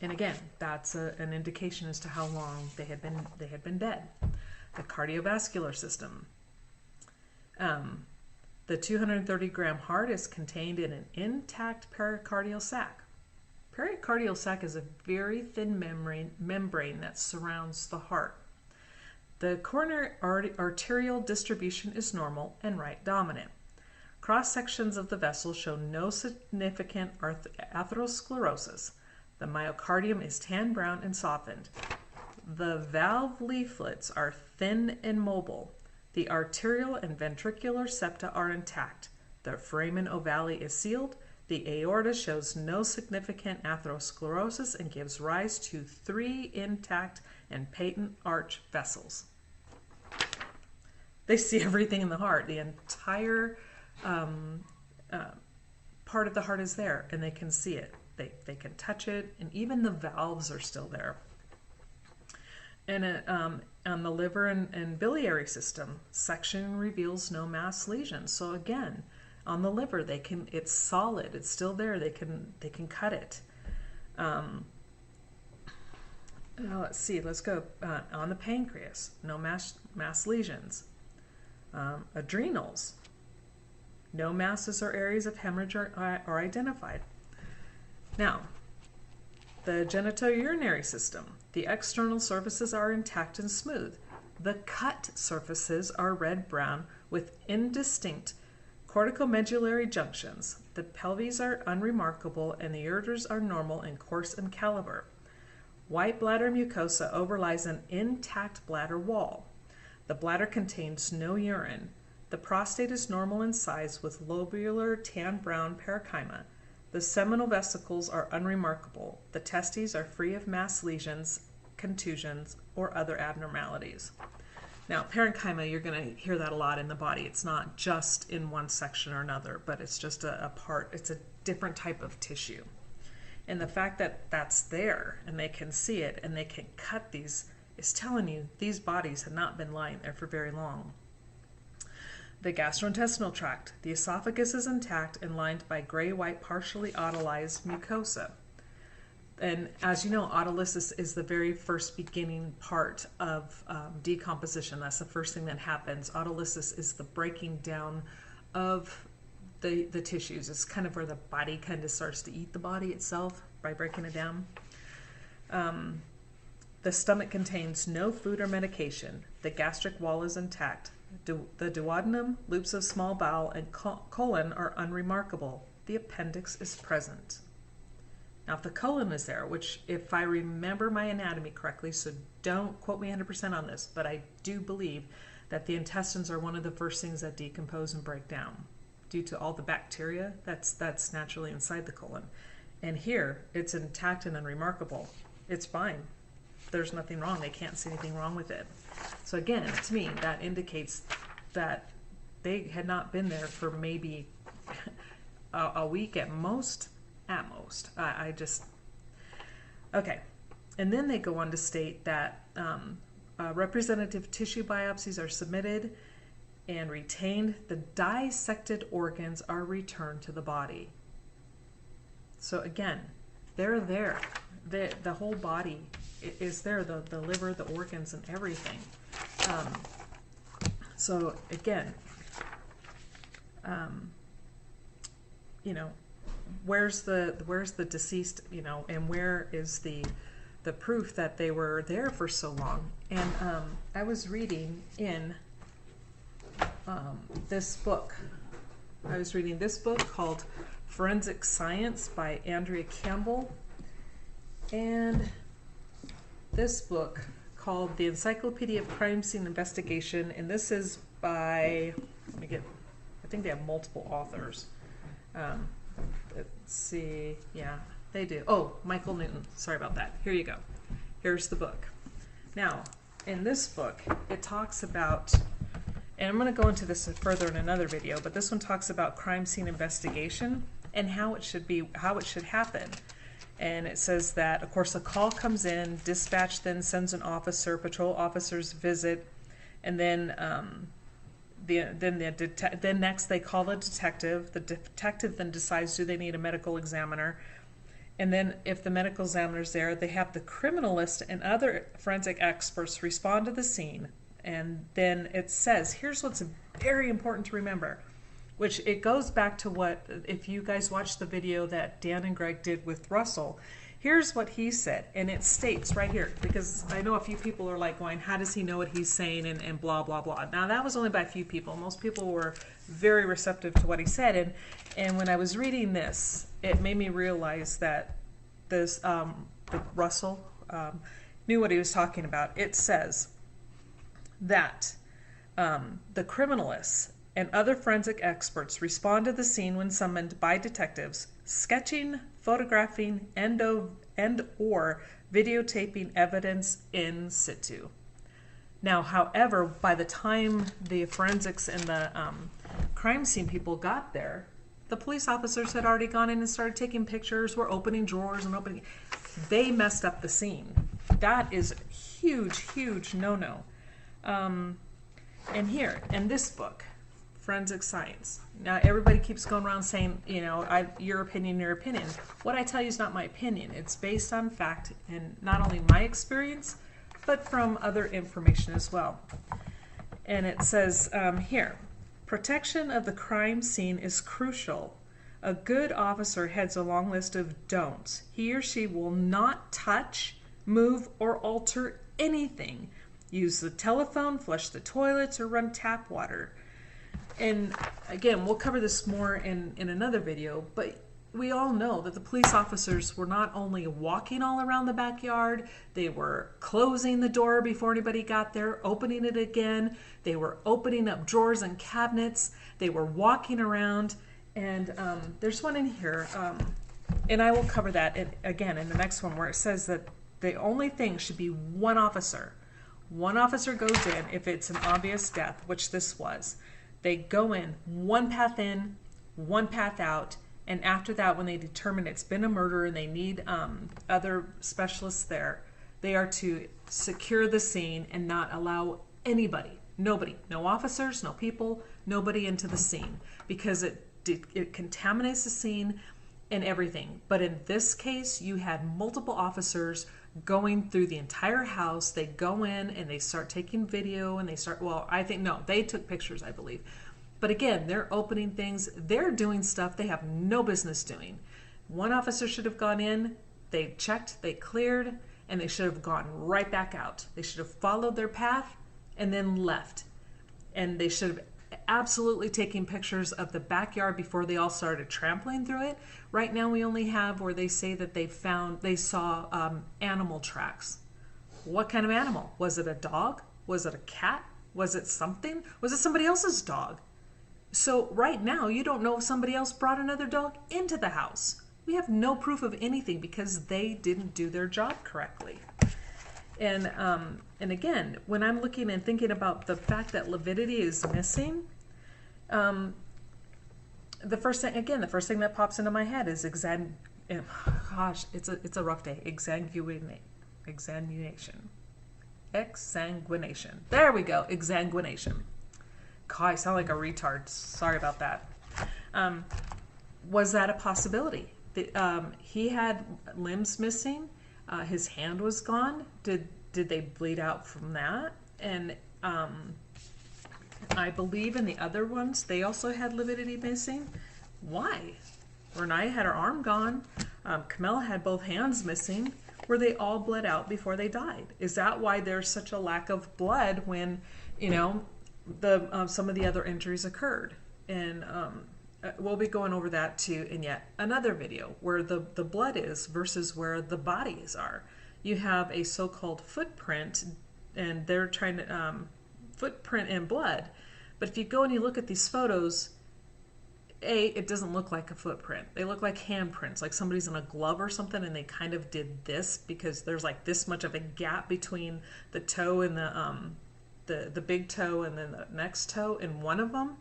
And again, that's an indication as to how long they had been dead. The cardiovascular system. The 230-gram heart is contained in an intact pericardial sac. Pericardial sac is a very thin membrane that surrounds the heart. The coronary arterial distribution is normal and right dominant. Cross sections of the vessel show no significant atherosclerosis. The myocardium is tan brown and softened. The valve leaflets are thin and mobile. The arterial and ventricular septa are intact. The foramen ovale is sealed. The aorta shows no significant atherosclerosis and gives rise to 3 intact and patent arch vessels. They see everything in the heart. The entire part of the heart is there, and they can see it. They can touch it, and even the valves are still there. And on the liver and biliary system, section reveals no mass lesions. So again, on the liver, it's solid, it's still there. They can cut it. Now let's see. Let's go on the pancreas. No mass lesions. Adrenals. No masses or areas of hemorrhage are identified. Now, The genitourinary system. The external surfaces are intact and smooth. The cut surfaces are red-brown with indistinct corticomedullary junctions. The pelvis are unremarkable and the ureters are normal and coarse in caliber. White bladder mucosa overlies an intact bladder wall. The bladder contains no urine. The prostate is normal in size with lobular tan-brown parenchyma. The seminal vesicles are unremarkable. The testes are free of mass lesions, contusions, or other abnormalities. Now, parenchyma, you're going to hear that a lot in the body. It's not just in one section or another, but it's just a part. It's a different type of tissue. And the fact that that's there and they can see it and they can cut these is telling you these bodies have not been lying there for very long. The gastrointestinal tract. The esophagus is intact and lined by gray-white partially otolized mucosa. And as you know, autolysis is the very first beginning part of decomposition. That's the first thing that happens. Autolysis is the breaking down of the tissues. It's kind of where the body kind of starts to eat the body itself by breaking it down. The stomach contains no food or medication. The gastric wall is intact. The duodenum, loops of small bowel, and colon are unremarkable. The appendix is present. Now, if the colon is there, which if I remember my anatomy correctly, so don't quote me 100% on this, but I do believe that the intestines are one of the first things that decompose and break down due to all the bacteria that's naturally inside the colon. And here, it's intact and unremarkable. It's fine. There's nothing wrong. They can't see anything wrong with it. So again, to me, that indicates that they had not been there for maybe a week at most. Okay. And then they go on to state that representative tissue biopsies are submitted and retained. The dissected organs are returned to the body. So again, they're there. The whole body is there, the liver, the organs, and everything. So again, you know, where's the deceased, you know, and where is the proof that they were there for so long? And I was reading in this book. I was reading this book called Forensic Science by Andrea Campbell, and this book called The Encyclopedia of Crime Scene Investigation, and this is by, I think they have multiple authors. Let's see, yeah, they do. Oh, Michael Newton, sorry about that. Here you go. Here's the book. Now, in this book, it talks about, and I'm going to go into this further in another video, but this one talks about crime scene investigation and how it should happen. And it says that, of course, a call comes in, dispatch then sends an officer, patrol officers visit, and then then next they call the detective. The detective then decides, do they need a medical examiner? And then if the medical examiner's there, they have the criminalist and other forensic experts respond to the scene. And then it says, here's what's very important to remember, which it goes back to what, if you guys watched the video that Dan and Greg did with Russell, here's what he said, and it states right here, because I know a few people are like going, how does he know what he's saying, and blah, blah, blah. Now, that was only by a few people. Most people were very receptive to what he said, and when I was reading this, it made me realize that this Russell knew what he was talking about. It says that the criminalists and other forensic experts respond to the scene when summoned by detectives, sketching, photographing, and or videotaping evidence in situ. Now, however, by the time the forensics and the crime scene people got there, the police officers had already gone in and started taking pictures, were opening drawers and opening. They messed up the scene. That is huge, huge no-no. And here, in this book, Forensic Science. Now, everybody keeps going around saying, you know, your opinion, your opinion. What I tell you is not my opinion. It's based on fact and not only my experience, but from other information as well. And it says here, protection of the crime scene is crucial. A good officer heads a long list of don'ts. He or she will not touch, move, or alter anything. Use the telephone, flush the toilets, or run tap water. And again, we'll cover this more in another video, but we all know that the police officers were not only walking all around the backyard, they were closing the door before anybody got there, opening it again, they were opening up drawers and cabinets, they were walking around, and there's one in here, and I will cover that again in the next one, where it says that the only thing should be one officer. One officer goes in if it's an obvious death, which this was. They go in, one path in, one path out, and after that, when they determine it's been a murder and they need other specialists there, they are to secure the scene and not allow anybody, nobody, no officers, no people, nobody into the scene, because it contaminates the scene and everything. But in this case, you had multiple officers going through the entire house. They go in and they start taking video, and they start, well, I think, no, they took pictures, I believe. But again, they're opening things, they're doing stuff they have no business doing. One officer should have gone in, they checked, they cleared, and they should have gone right back out. They should have followed their path and then left. And they should have absolutely taken pictures of the backyard before they all started trampling through it. Right now we only have where they say that they saw animal tracks. What kind of animal? Was it a dog? Was it a cat? Was it something? Was it somebody else's dog? So right now, you don't know if somebody else brought another dog into the house. We have no proof of anything because they didn't do their job correctly. And again, when I'm looking and thinking about the fact that lividity is missing, the first thing that pops into my head is it's a rough day. Exsanguination. There we go. Exsanguination. God, I sound like a retard. Sorry about that. Was that a possibility? He had limbs missing. His hand was gone. Did they bleed out from that? And I believe in the other ones, they also had lividity missing. Why? Renaya had her arm gone. Camilla had both hands missing. Were they all bled out before they died? Is that why there's such a lack of blood when, some of the other injuries occurred? And we'll be going over that too in yet another video, where the blood is versus where the bodies are. You have a so-called footprint, and they're trying to footprint and blood. But if you go and you look at these photos, it doesn't look like a footprint. They look like handprints, like somebody's in a glove or something, and they kind of did this because there's like this much of a gap between the toe and the big toe and then the next toe in one of them.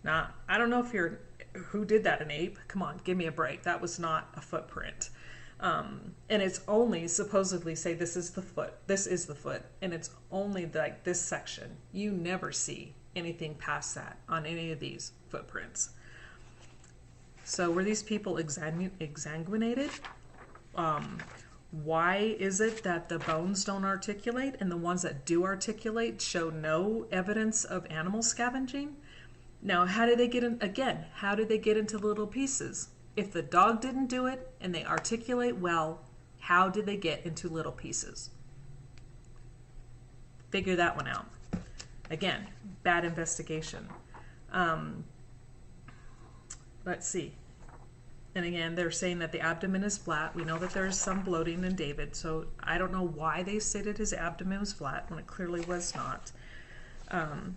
Now, I don't know who did that, an ape? Come on, give me a break. That was not a footprint. And it's only supposedly say this is the foot, and it's only like this section. You never see anything past that on any of these footprints. So were these people exsanguinated? Why is it that the bones don't articulate and the ones that do articulate show no evidence of animal scavenging? Now, how did they get in? Again, how did they get into little pieces? If the dog didn't do it and they articulate well, how did they get into little pieces? Figure that one out. Again, bad investigation. Let's see. And again, they're saying that the abdomen is flat. We know that there's some bloating in David, so I don't know why they stated his abdomen was flat when it clearly was not. And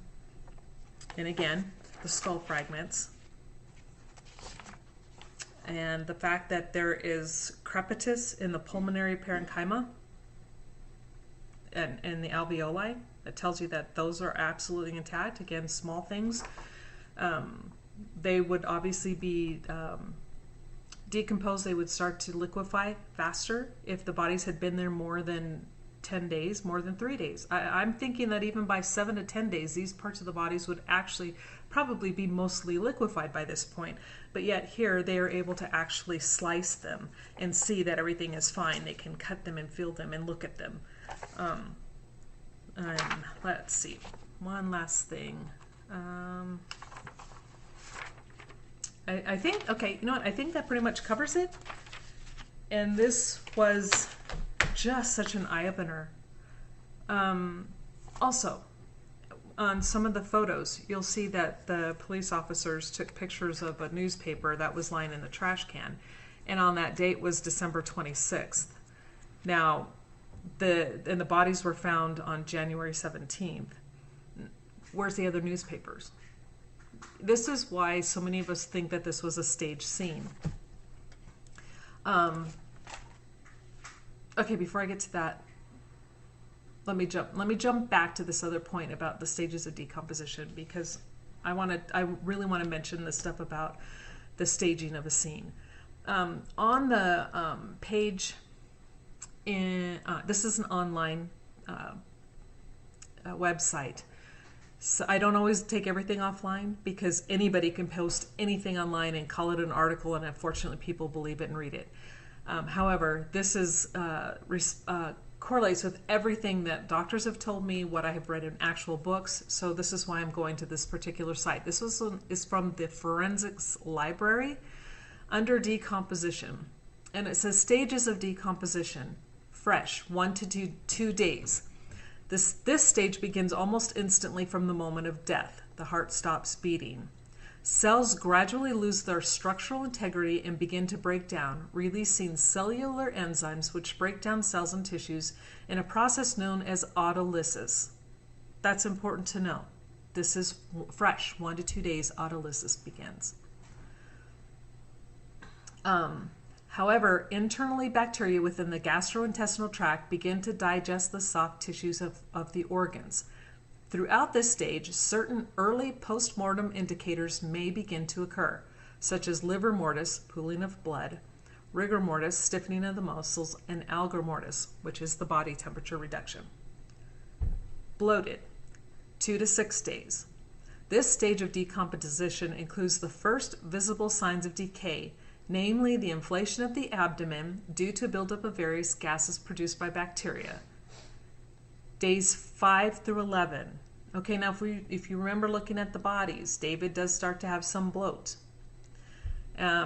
again, the skull fragments. And the fact that there is crepitus in the pulmonary parenchyma and in the alveoli, that tells you that those are absolutely intact. Again, small things. They would obviously be decomposed. They would start to liquefy faster if the bodies had been there more than 10 days, more than 3 days. I'm thinking that even by 7 to 10 days, these parts of the bodies would actually probably be mostly liquefied by this point. But yet here they are able to actually slice them and see that everything is fine. They can cut them and feel them and look at them. Let's see, one last thing. I think, okay, you know what? I think that pretty much covers it. And this was just such an eye-opener. Also, on some of the photos, you'll see that the police officers took pictures of a newspaper that was lying in the trash can. And on that date was December 26th. Now, the bodies were found on January 17th. Where's the other newspapers? This is why so many of us think that this was a staged scene. Okay, before I get to that, let me jump back to this other point about the stages of decomposition, because I really want to mention this stuff about the staging of a scene. On the page this is an online website. So I don't always take everything offline, because anybody can post anything online and call it an article, and unfortunately people believe it and read it. However, this is correlates with everything that doctors have told me, what I have read in actual books. So this is why I'm going to this particular site. This is from the Forensics Library under decomposition. And it says stages of decomposition. Fresh, 1 to 2 days. This stage begins almost instantly from the moment of death. The heart stops beating. Cells gradually lose their structural integrity and begin to break down, releasing cellular enzymes which break down cells and tissues in a process known as autolysis. That's important to know. This is fresh, 1 to 2 days, autolysis begins. However, internally bacteria within the gastrointestinal tract begin to digest the soft tissues of the organs. Throughout this stage, certain early post-mortem indicators may begin to occur, such as livor mortis, pooling of blood, rigor mortis, stiffening of the muscles, and algor mortis, which is the body temperature reduction. Bloated, 2 to 6 days. This stage of decomposition includes the first visible signs of decay, namely the inflation of the abdomen due to buildup of various gases produced by bacteria. Days 5 through 11. Okay, now if you remember looking at the bodies, David does start to have some bloat.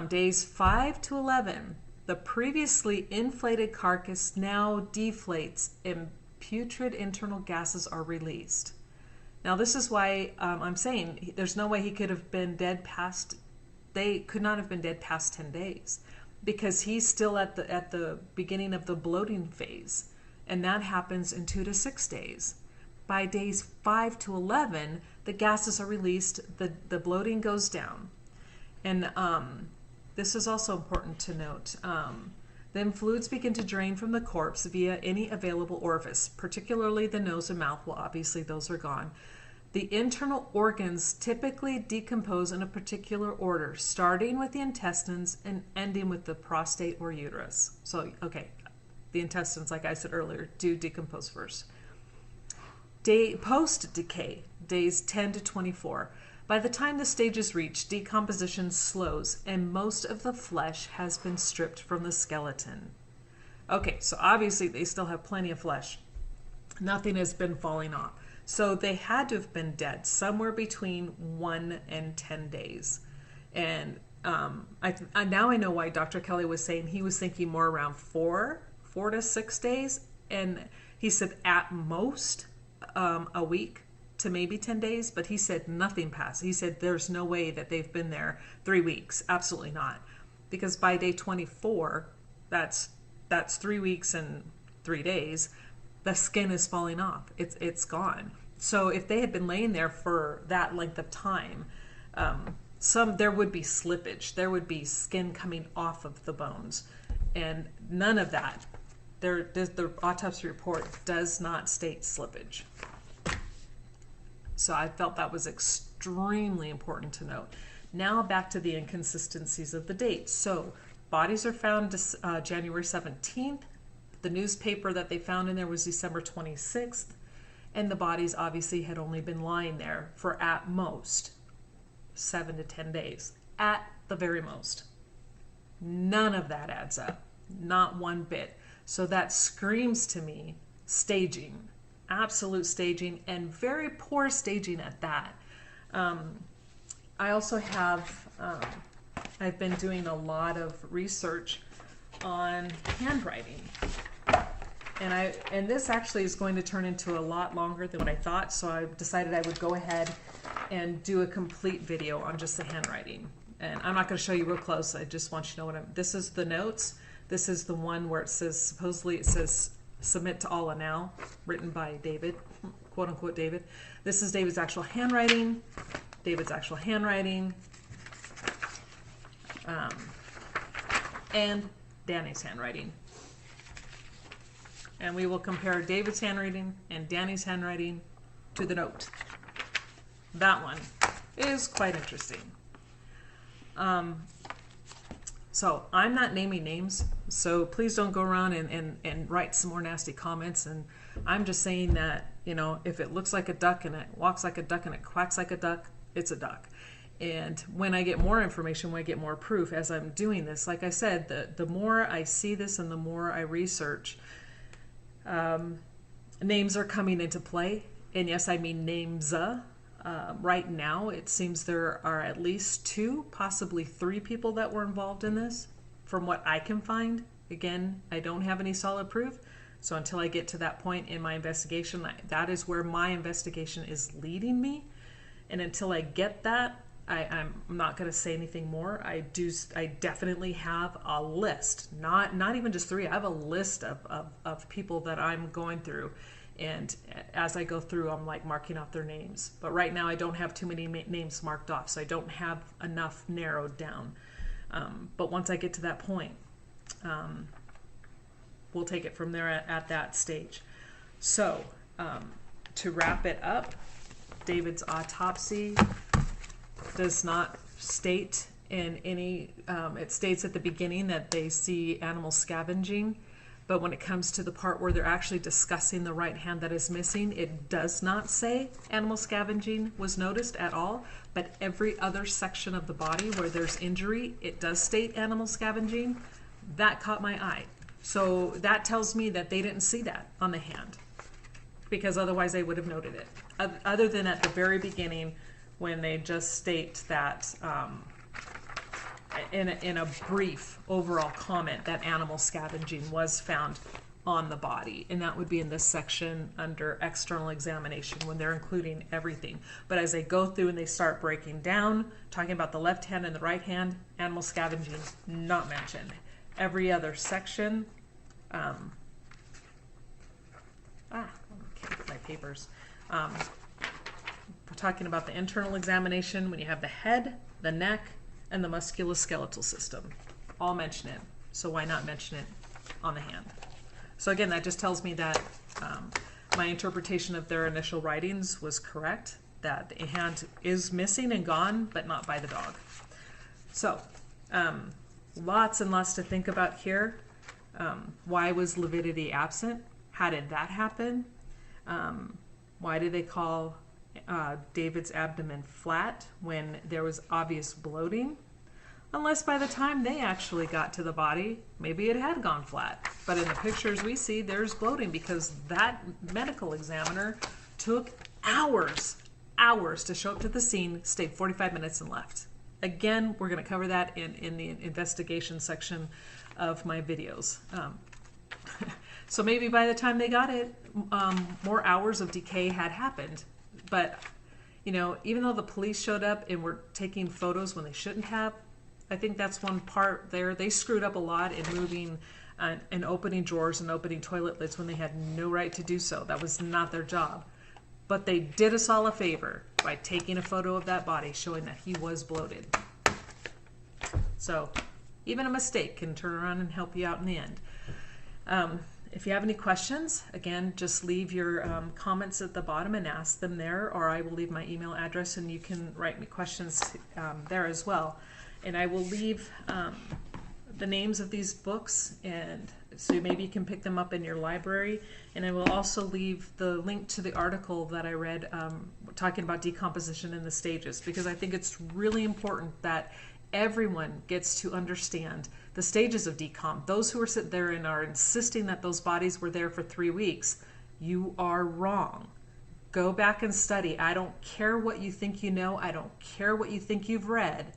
Days 5 to 11, the previously inflated carcass now deflates and putrid internal gases are released. Now this is why I'm saying there's no way he could have been dead past, they could not have been dead past 10 days, because he's still at the beginning of the bloating phase. And that happens in 2 to 6 days. By days 5 to 11, the gases are released, the bloating goes down. And this is also important to note. Then fluids begin to drain from the corpse via any available orifice, particularly the nose and mouth. Well, obviously those are gone. The internal organs typically decompose in a particular order, starting with the intestines and ending with the prostate or uterus. So, okay. The intestines, like I said earlier, do decompose first. Post-decay, days 10 to 24. By the time the stage is reached, decomposition slows and most of the flesh has been stripped from the skeleton. Okay, so obviously they still have plenty of flesh. Nothing has been falling off. So they had to have been dead somewhere between 1 and 10 days. And now I know why Dr. Kelly was saying he was thinking more around 4 to 6 days, and he said at most a week to maybe 10 days, but he said nothing passed. He said there's no way that they've been there 3 weeks. Absolutely not. Because by day 24, that's 3 weeks and 3 days, the skin is falling off. It's gone. So if they had been laying there for that length of time, there would be slippage. There would be skin coming off of the bones, and none of that. The autopsy report does not state slippage. So I felt that was extremely important to note. Now back to the inconsistencies of the dates. So bodies are found January 17th. The newspaper that they found in there was December 26th. And the bodies obviously had only been lying there for at most 7 to 10 days. At the very most. None of that adds up. Not one bit. So that screams to me staging, absolute staging, and very poor staging at that. I also have I've been doing a lot of research on handwriting. And this actually is going to turn into a lot longer than what I thought, so I decided I would go ahead and do a complete video on just the handwriting. And I'm not going to show you real close. I just want you to know this is the notes. This is the one where it says, supposedly it says, submit to Allah now, written by David, quote unquote David. This is David's actual handwriting. And Danny's handwriting. And we will compare David's handwriting and Danny's handwriting to the note. That one is quite interesting. So I'm not naming names, so please don't go around and write some more nasty comments. And I'm just saying that, you know, if it looks like a duck and it walks like a duck and it quacks like a duck, it's a duck. And when I get more information, when I get more proof as I'm doing this, like I said, the more I see this and the more I research, names are coming into play. And yes, I mean names. Right now, it seems there are at least 2, possibly 3 people that were involved in this, from what I can find. Again, I don't have any solid proof, so until I get to that point in my investigation, that is where my investigation is leading me. And until I get that, I'm not going to say anything more. I definitely have a list, not even just 3. I have a list of people that I'm going through. And as I go through, I'm like marking off their names. But right now, I don't have too many names marked off, so I don't have enough narrowed down. But once I get to that point, we'll take it from there at that stage. So to wrap it up, David's autopsy does not state in any, it states at the beginning that they see animal scavenging. But when it comes to the part where they're actually discussing the right hand that is missing, it does not say animal scavenging was noticed at all. But every other section of the body where there's injury, it does state animal scavenging. That caught my eye. So that tells me that they didn't see that on the hand, because otherwise they would have noted it. Other than at the very beginning when they just state that in a brief overall comment that animal scavenging was found on the body, and that would be in this section under external examination when they're including everything. But as they go through and they start breaking down, talking about the left hand and the right hand, animal scavenging not mentioned. Every other section, okay, my papers. We're talking about the internal examination when you have the head, the neck, and the musculoskeletal system. All mention it. So why not mention it on the hand? So again, that just tells me that my interpretation of their initial writings was correct, that the hand is missing and gone, but not by the dog. So lots and lots to think about here. Why was lividity absent? How did that happen? Why did they call David's abdomen flat when there was obvious bloating? Unless by the time they actually got to the body, maybe it had gone flat. But in the pictures we see, there's bloating because that medical examiner took hours to show up to the scene, stayed 45 minutes and left. Again, we're going to cover that in the investigation section of my videos. So maybe by the time they got it, more hours of decay had happened. But, you know, even though the police showed up and were taking photos when they shouldn't have, I think that's one part there. They screwed up a lot in moving and opening drawers and opening toilet lids when they had no right to do so. That was not their job. But they did us all a favor by taking a photo of that body showing that he was bloated. So even a mistake can turn around and help you out in the end. If you have any questions, again, just leave your comments at the bottom and ask them there, or I will leave my email address and you can write me questions there as well. And I will leave the names of these books, and so maybe you can pick them up in your library. And I will also leave the link to the article that I read talking about decomposition in the stages, because I think it's really important that everyone gets to understand the stages of decomp. Those who are sitting there and are insisting that those bodies were there for 3 weeks, you are wrong. Go back and study. I don't care what you think you know. I don't care what you think you've read.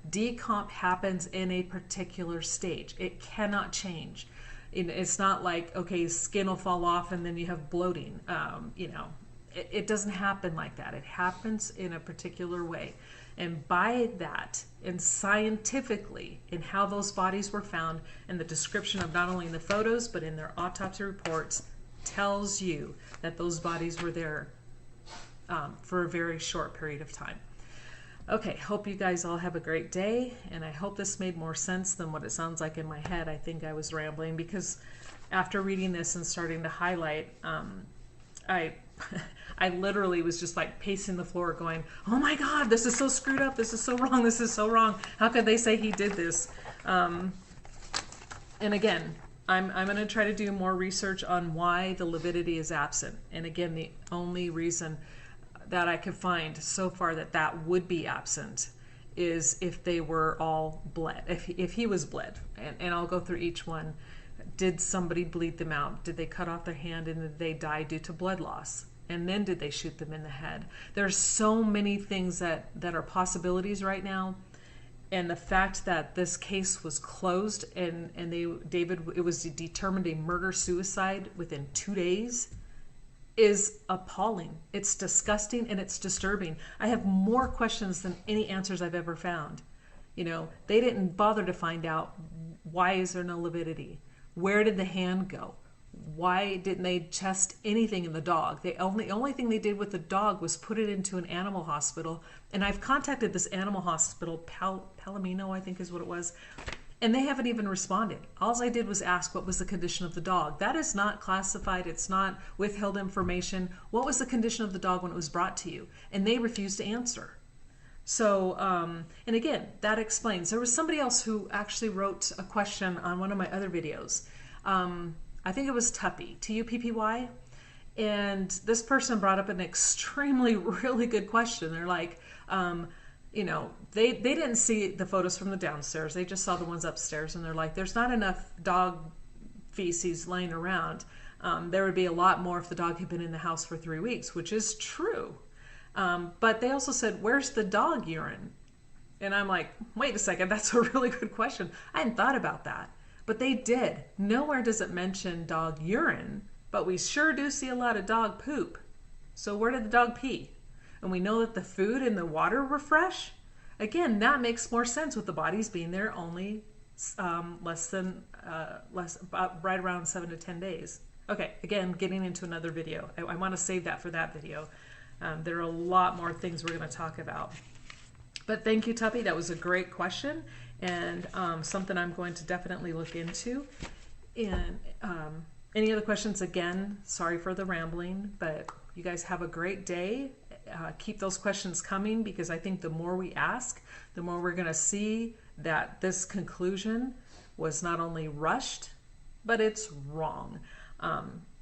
Decomp happens in a particular stage. It cannot change. It's not like, okay, skin will fall off and then you have bloating. It doesn't happen like that. It happens in a particular way. And by that, and scientifically, in how those bodies were found, and the description of not only in the photos, but in their autopsy reports, tells you that those bodies were there for a very short period of time. Okay, hope you guys all have a great day, and I hope this made more sense than what it sounds like in my head. I think I was rambling because after reading this and starting to highlight, I literally was just like pacing the floor going, oh my God, this is so screwed up. This is so wrong. This is so wrong. How could they say he did this? And again, I'm going to try to do more research on why the lividity is absent. And again, the only reason that I could find so far that would be absent is if they were all bled, if he was bled. And I'll go through each one. Did somebody bleed them out? Did they cut off their hand and did they die due to blood loss? And then did they shoot them in the head? There's so many things that are possibilities right now. And the fact that this case was closed and it was determined a murder-suicide within 2 days is appalling. It's disgusting and it's disturbing. I have more questions than any answers I've ever found. They didn't bother to find out, why is there no lividity? Where did the hand go? Why didn't they test anything in the dog? The only thing they did with the dog was put it into an animal hospital. And I've contacted this animal hospital, Palomino, I think is what it was, and they haven't even responded. All I did was ask what was the condition of the dog. That is not classified. It's not withheld information. What was the condition of the dog when it was brought to you? And they refused to answer. So, and again, that explains. There was somebody else who actually wrote a question on one of my other videos. I think it was Tuppy, Tuppy. And this person brought up an extremely, really good question. They're like, they didn't see the photos from the downstairs. They just saw the ones upstairs. And they're like, there's not enough dog feces laying around. There would be a lot more if the dog had been in the house for 3 weeks, which is true. But they also said, where's the dog urine? And I'm like, wait a second, that's a really good question. I hadn't thought about that. But they did. Nowhere does it mention dog urine, but we sure do see a lot of dog poop. So where did the dog pee? And we know that the food and the water were fresh. Again, that makes more sense with the bodies being there only right around 7 to 10 days. Okay, again, getting into another video. I want to save that for that video. There are a lot more things we're going to talk about. But thank you, Tuppy. That was a great question and something I'm going to definitely look into. And any other questions? Again, sorry for the rambling, but you guys have a great day. Keep those questions coming because I think the more we ask, the more we're going to see that this conclusion was not only rushed, but it's wrong.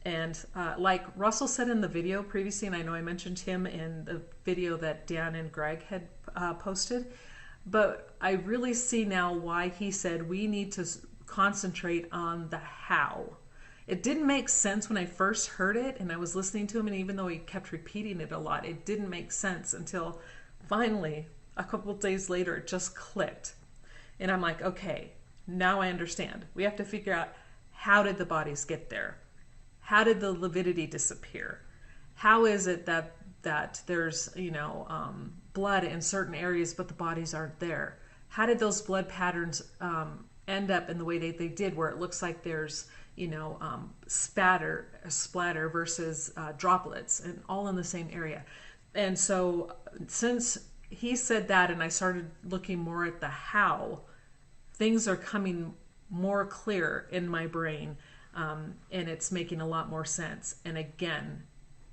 And like Russell said in the video previously, and I know I mentioned him in the video that Dan and Greg had posted, but I really see now why he said we need to concentrate on the how. It didn't make sense when I first heard it and I was listening to him, and even though he kept repeating it a lot, it didn't make sense until finally a couple of days later it just clicked. And I'm like, okay, now I understand. We have to figure out, how did the bodies get there? How did the lividity disappear? How is it that there's blood in certain areas but the bodies aren't there? How did those blood patterns end up in the way they did, where it looks like there's splatter versus droplets, and all in the same area? And so since he said that and I started looking more at the how, things are coming more clear in my brain. And it's making a lot more sense. And again,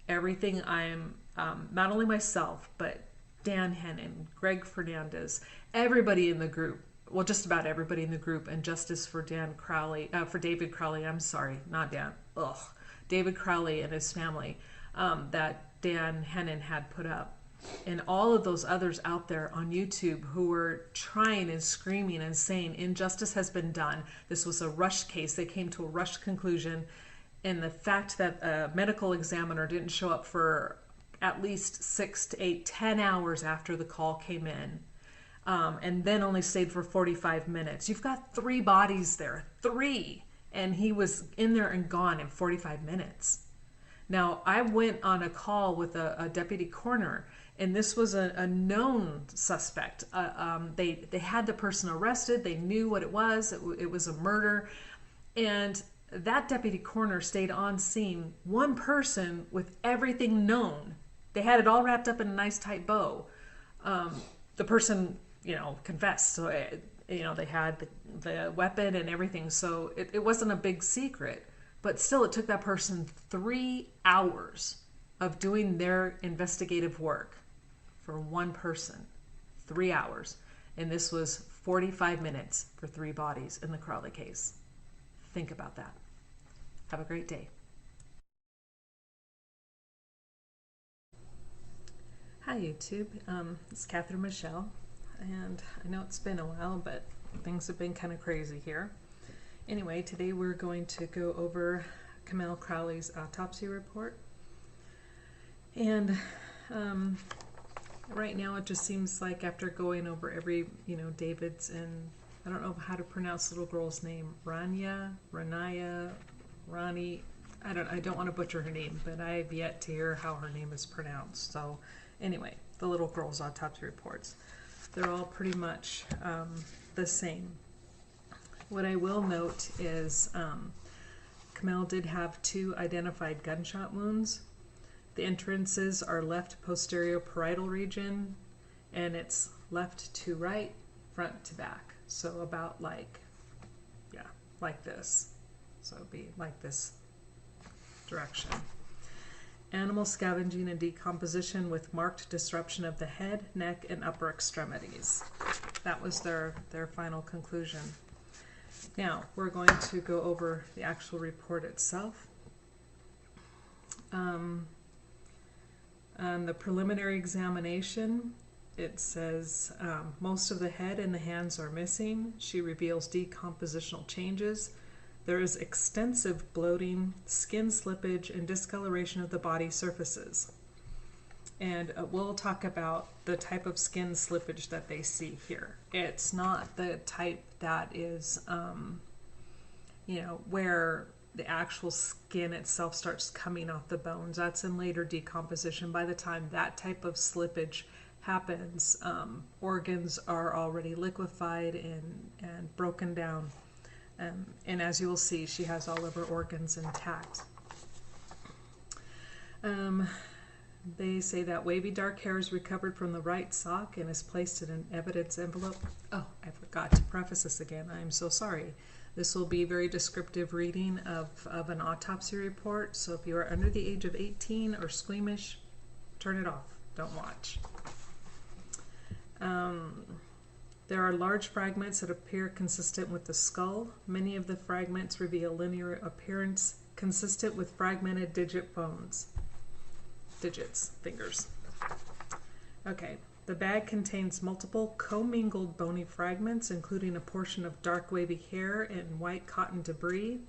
everything I'm, not only myself, but Dan Hennon, Greg Fernandez, everybody in the group, well, just about everybody in the group, and justice for David Crowley, I'm sorry, not Dan, David Crowley and his family, that Dan Hennon had put up. And all of those others out there on YouTube who were trying and screaming and saying injustice has been done. This was a rushed case. They came to a rushed conclusion. And the fact that a medical examiner didn't show up for at least 6 to 8, 10 hours after the call came in and then only stayed for 45 minutes. You've got 3 bodies there, 3, and he was in there and gone in 45 minutes. Now, I went on a call with a deputy coroner, and this was a known suspect. They had the person arrested. They knew what it was. It was a murder. And that deputy coroner stayed on scene, one person with everything known. They had it all wrapped up in a nice tight bow. The person, confessed. So, they had the weapon and everything. So it wasn't a big secret. But still, it took that person 3 hours of doing their investigative work for one person. 3 hours. And this was 45 minutes for 3 bodies in the Crowley case. Think about that. Have a great day. Hi, YouTube. It's Catherine Michelle. And I know it's been a while, but things have been kind of crazy here. Anyway, today we're going to go over Kamel Crowley's autopsy report. And right now it just seems like after going over every, David's and I don't know how to pronounce the little girl's name, Rania, Rani. I don't want to butcher her name, but I have yet to hear how her name is pronounced. So anyway, the little girl's autopsy reports. They're all pretty much the same. What I will note is Kamel did have 2 identified gunshot wounds. The entrances are left posterior parietal region, and it's left to right, front to back. So about like this. So it'd be like this direction. Animal scavenging and decomposition with marked disruption of the head, neck, and upper extremities. That was their final conclusion. Now, we're going to go over the actual report itself. On the preliminary examination, it says most of the head and the hands are missing. She reveals decompositional changes. There is extensive bloating, skin slippage, and discoloration of the body surfaces. And we'll talk about the type of skin slippage that they see here. It's not the type that is, where the actual skin itself starts coming off the bones. That's in later decomposition. By the time that type of slippage happens, organs are already liquefied and broken down. And as you will see, she has all of her organs intact. They say that wavy dark hair is recovered from the right sock and is placed in an evidence envelope. Oh, I forgot to preface this again. I'm so sorry. This will be very descriptive reading of an autopsy report. So if you are under the age of 18 or squeamish, turn it off. Don't watch. There are large fragments that appear consistent with the skull. Many of the fragments reveal linear appearance consistent with fragmented digit bones. Digits, fingers. Okay, the bag contains multiple commingled bony fragments, including a portion of dark wavy hair and white cotton debris.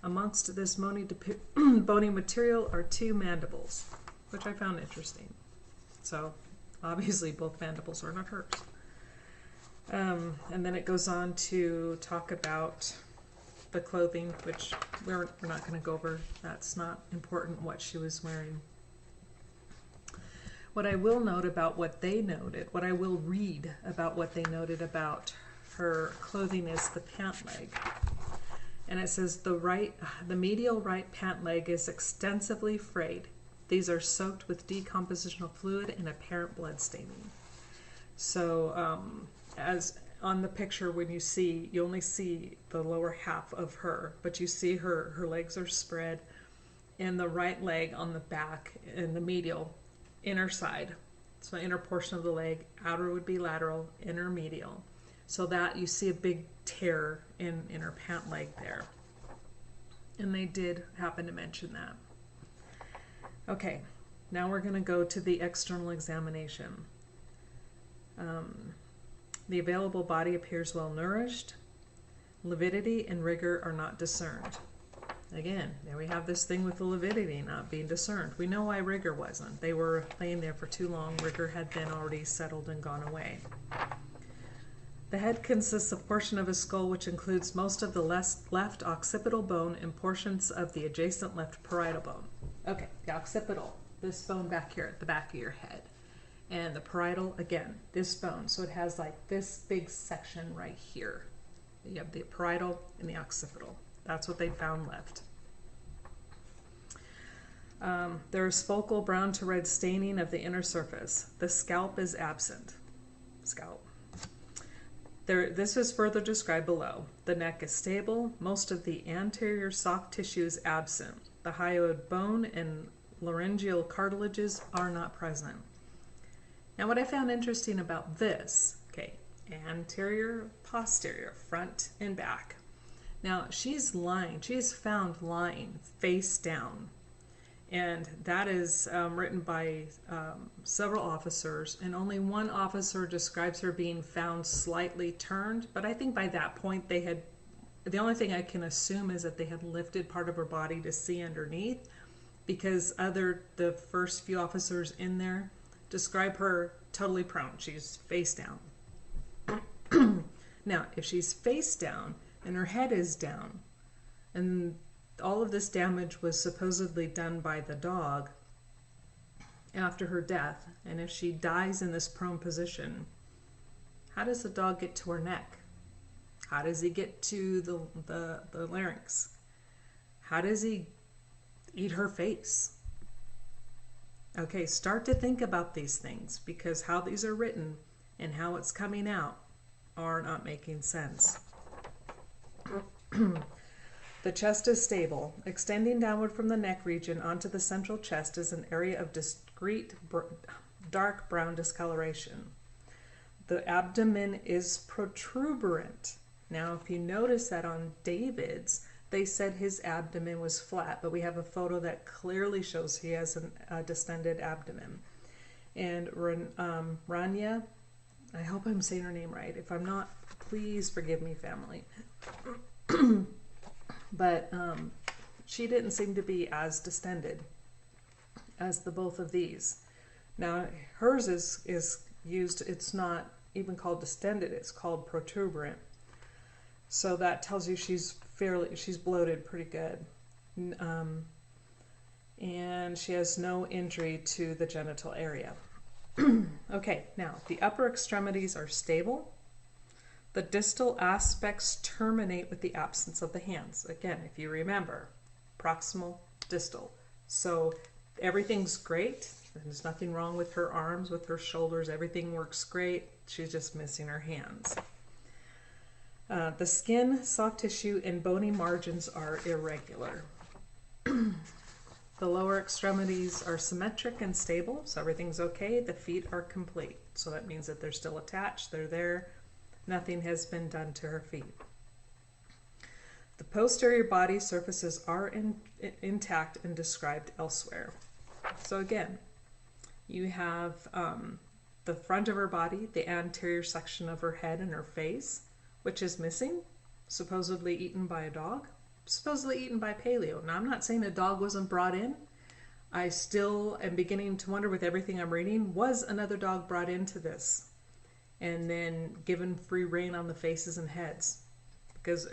Amongst this bony material are 2 mandibles, which I found interesting. So, obviously both mandibles are not hers. And then it goes on to talk about the clothing, which we're not going to go over. That's not important what she was wearing. What I will note about what they noted, what I will read about what they noted about her clothing is the pant leg. And it says the medial right pant leg is extensively frayed. These are soaked with decompositional fluid and apparent blood staining. So as on the picture, when you only see the lower half of her, but you see her legs are spread, and the right leg on the back and the medial inner side. So inner portion of the leg, outer would be lateral, inner medial. So that you see a big tear in her pant leg there. And they did happen to mention that. Okay, now we're going to go to the external examination. The available body appears well nourished. Lividity and rigor are not discerned. Again, there we have this thing with the lividity not being discerned. We know why rigor wasn't. They were laying there for too long. Rigor had then already settled and gone away. The head consists of a portion of a skull which includes most of the left occipital bone and portions of the adjacent left parietal bone. Okay, the occipital, this bone back here at the back of your head. And the parietal, again, this bone. So it has like this big section right here. You have the parietal and the occipital. That's what they found left. There is focal brown to red staining of the inner surface. The scalp is absent. Scalp. This is further described below. The neck is stable. Most of the anterior soft tissue is absent. The hyoid bone and laryngeal cartilages are not present. Now what I found interesting about this, okay, anterior, posterior, front and back. Now she is found lying face down. And that is written by several officers, and only one officer describes her being found slightly turned. But I think by that point the only thing I can assume is that they had lifted part of her body to see underneath, because the first few officers in there describe her totally prone. She's face down. Now, if she's face down and her head is down, and all of this damage was supposedly done by the dog after her death, and if she dies in this prone position, how does the dog get to her neck? How does he get to the larynx? How does he eat her face? Okay, start to think about these things, because how these are written and how it's coming out are not making sense. The chest is stable. Extending downward from the neck region onto the central chest is an area of discrete dark brown discoloration. The abdomen is protuberant. Now, if you notice that on David's, they said his abdomen was flat, but we have a photo that clearly shows he has a distended abdomen. And Rania, I hope I'm saying her name right. If I'm not, please forgive me, family. But she didn't seem to be as distended as the both of these. Now hers is used, it's not even called distended, it's called protuberant. So that tells you she's bloated pretty good. And she has no injury to the genital area. Okay, now the upper extremities are stable. The distal aspects terminate with the absence of the hands. Again, if you remember, proximal, distal. So everything's great. There's nothing wrong with her arms, with her shoulders. Everything works great. She's just missing her hands. The skin, soft tissue, and bony margins are irregular. The lower extremities are symmetric and stable, so everything's okay. The feet are complete. So that means that they're still attached. They're there. Nothing has been done to her feet. The posterior body surfaces are intact and described elsewhere. So again, you have the front of her body, the anterior section of her head and her face, which is missing, supposedly eaten by a dog, supposedly eaten by paleo. Now, I'm not saying a dog wasn't brought in. I still am beginning to wonder, with everything I'm reading, was another dog brought into this and then given free rein on the faces and heads? Because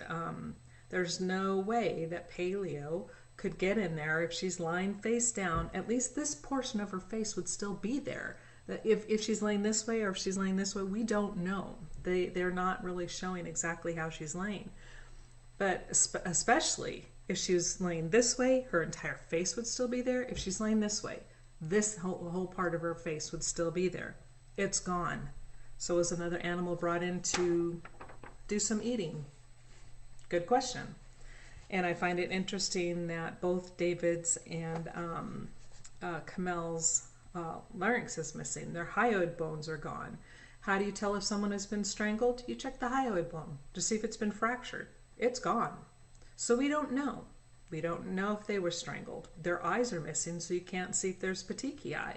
there's no way that paleo could get in there. If she's lying face down, at least this portion of her face would still be there. If she's laying this way or if she's laying this way, we don't know. They're not really showing exactly how she's laying. But especially if she was laying this way, her entire face would still be there. If she's laying this way, this whole part of her face would still be there. It's gone. So was another animal brought in to do some eating? Good question. And I find it interesting that both David's and Kamel's larynx is missing. Their hyoid bones are gone. How do you tell if someone has been strangled? You check the hyoid bone to see if it's been fractured. It's gone. So we don't know. We don't know if they were strangled. Their eyes are missing, so you can't see if there's petechiae.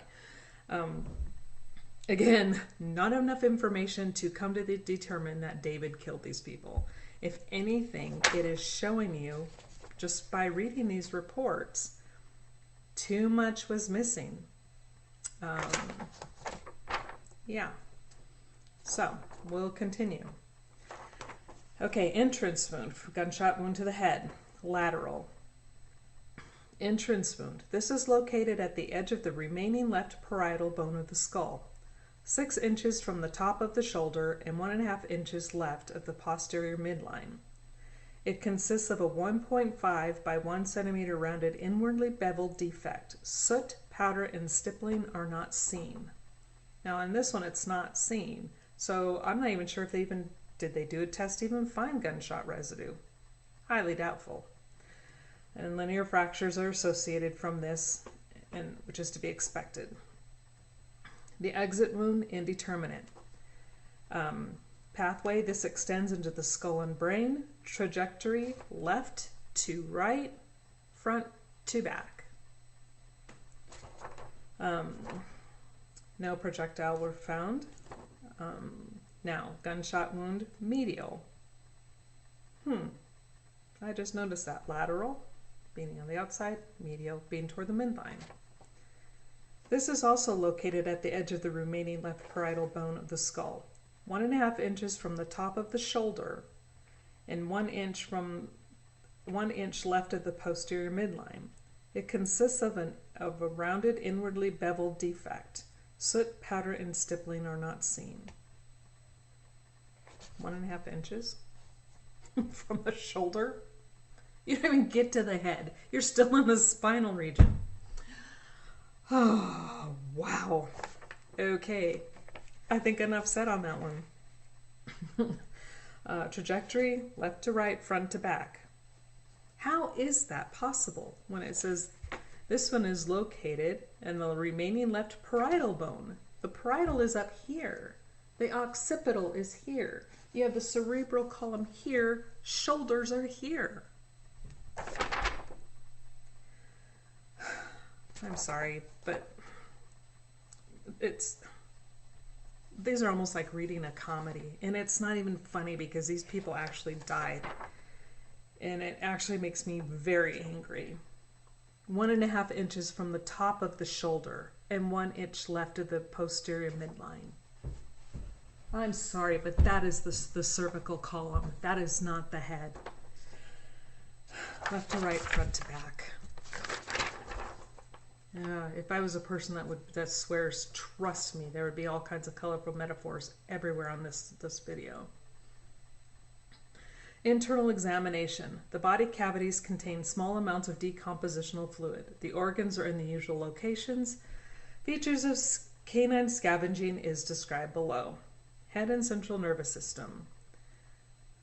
Again, not enough information to come to determine that David killed these people. If anything, it is showing you, just by reading these reports, too much was missing. Yeah. So, we'll continue. Okay, entrance wound, gunshot wound to the head, lateral. Entrance wound. This is located at the edge of the remaining left parietal bone of the skull, 6 inches from the top of the shoulder and 1.5 inches left of the posterior midline. It consists of a 1.5 by 1 centimeter rounded inwardly beveled defect. Soot, powder, and stippling are not seen. Now on this one it's not seen, so I'm not even sure if did they do a test to even find gunshot residue? Highly doubtful. And linear fractures are associated from this, which is to be expected. The exit wound, indeterminate. Pathway, this extends into the skull and brain. Trajectory, left to right, front to back. No projectile were found. Now, gunshot wound, medial. I just noticed that. Lateral, being on the outside, medial, being toward the midline. This is also located at the edge of the remaining left parietal bone of the skull, 1.5 inches from the top of the shoulder and 1 inch left of the posterior midline. It consists of a rounded inwardly beveled defect. Soot, powder, and stippling are not seen. 1.5 inches from the shoulder? You don't even get to the head. You're still in the spinal region. Oh, wow. Okay. I think enough said on that one. Trajectory, left to right, front to back. How is that possible when it says this one is located in the remaining left parietal bone? The parietal is up here. The occipital is here. You have the cerebral column here. Shoulders are here. I'm sorry, but these are almost like reading a comedy, and it's not even funny because these people actually died, and it actually makes me very angry. 1.5 inches from the top of the shoulder and 1 inch left of the posterior midline. I'm sorry, but that is the cervical column. That is not the head. Left to right, front to back. Yeah, if I was a person that swears, trust me, there would be all kinds of colorful metaphors everywhere on this video. Internal examination. The body cavities contain small amounts of decompositional fluid. The organs are in the usual locations. Features of canine scavenging is described below. Head and central nervous system.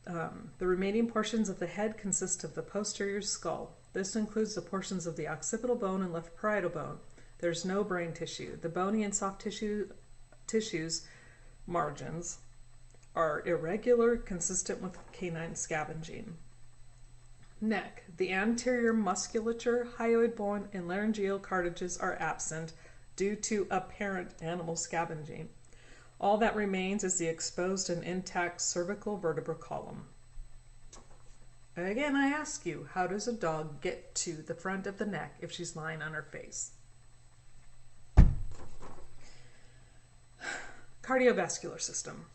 The remaining portions of the head consist of the posterior skull. This includes the portions of the occipital bone and left parietal bone. There's no brain tissue. The bony and soft tissues margins are irregular, consistent with canine scavenging. Neck. The anterior musculature, hyoid bone, and laryngeal cartilages are absent due to apparent animal scavenging. All that remains is the exposed and intact cervical vertebral column. Again, I ask you, how does a dog get to the front of the neck if she's lying on her face? Cardiovascular system.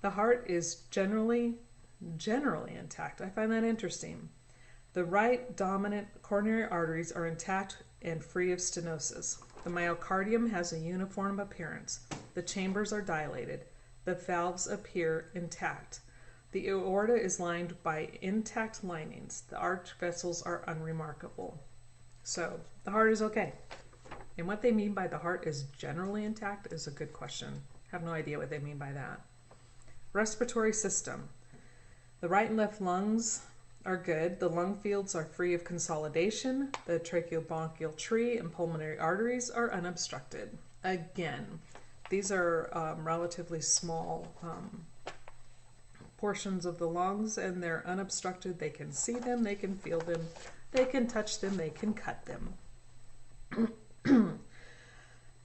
The heart is generally intact. I find that interesting. The right dominant coronary arteries are intact and free of stenosis. The myocardium has a uniform appearance. The chambers are dilated. The valves appear intact. The aorta is lined by intact linings. The arch vessels are unremarkable. So the heart is okay. And what they mean by the heart is generally intact is a good question. I have no idea what they mean by that. Respiratory system. The right and left lungs are good. The lung fields are free of consolidation. The tracheobronchial tree and pulmonary arteries are unobstructed. Again, these are relatively small portions of the lungs, and they're unobstructed. They can see them, they can feel them, they can touch them, they can cut them.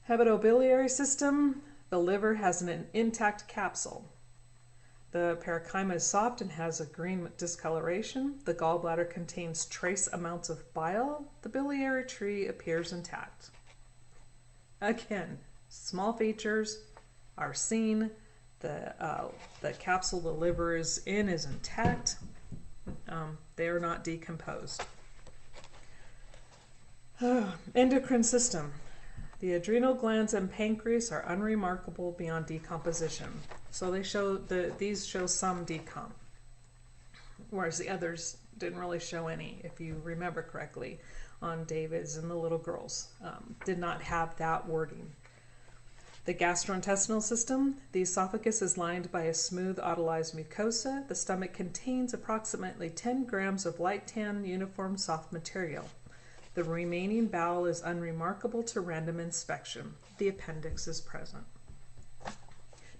Hepatobiliary system. The liver has an intact capsule. The parenchyma is soft and has a green discoloration. The gallbladder contains trace amounts of bile. The biliary tree appears intact. Again, small features are seen. The capsule the liver is in is intact. They are not decomposed. Endocrine system. The adrenal glands and pancreas are unremarkable beyond decomposition. So these show some decomp, whereas the others didn't really show any, if you remember correctly, on David's and the little girls. Did not have that wording. The gastrointestinal system. The esophagus is lined by a smooth otolized mucosa. The stomach contains approximately 10 grams of light tan uniform soft material. The remaining bowel is unremarkable to random inspection. The appendix is present.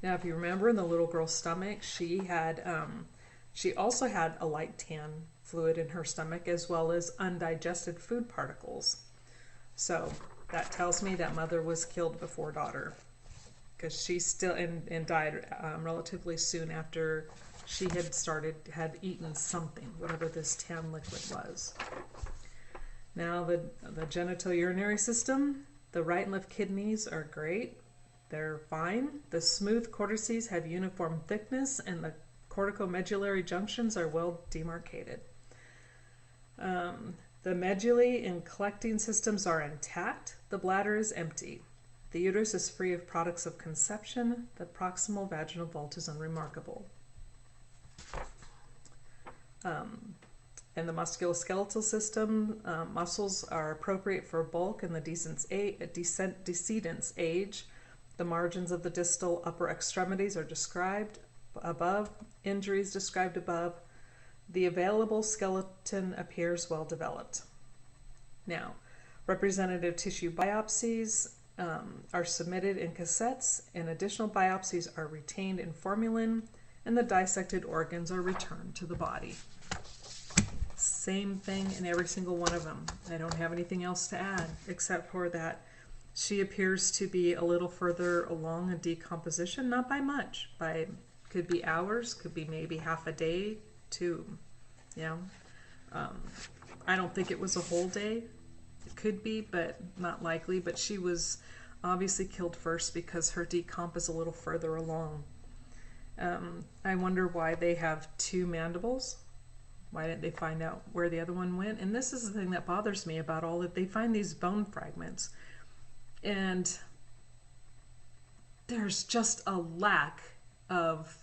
Now, if you remember, in the little girl's stomach, she also had a light tan fluid in her stomach, as well as undigested food particles. So that tells me that mother was killed before daughter, because she still and died relatively soon after she had eaten something, whatever this tan liquid was. Now the genitourinary system. The right and left kidneys are great. They're fine. The smooth cortices have uniform thickness, and the corticomedullary junctions are well demarcated. The medullae and collecting systems are intact. The bladder is empty. The uterus is free of products of conception. The proximal vaginal vault is unremarkable. In the musculoskeletal system, muscles are appropriate for bulk in the decedent's age. The margins of the distal upper extremities are described above. Injuries described above. The available skeleton appears well developed. Now, representative tissue biopsies are submitted in cassettes, and additional biopsies are retained in formalin, and the dissected organs are returned to the body. Same thing in every single one of them. I don't have anything else to add, except for that she appears to be a little further along in decomposition, not by much, could be hours, could be maybe half a day to, I don't think it was a whole day. It could be, but not likely. But she was obviously killed first because her decomp is a little further along. I wonder why they have two mandibles. Why didn't they find out where the other one went? And this is the thing that bothers me about all that. They find these bone fragments, and there's just a lack of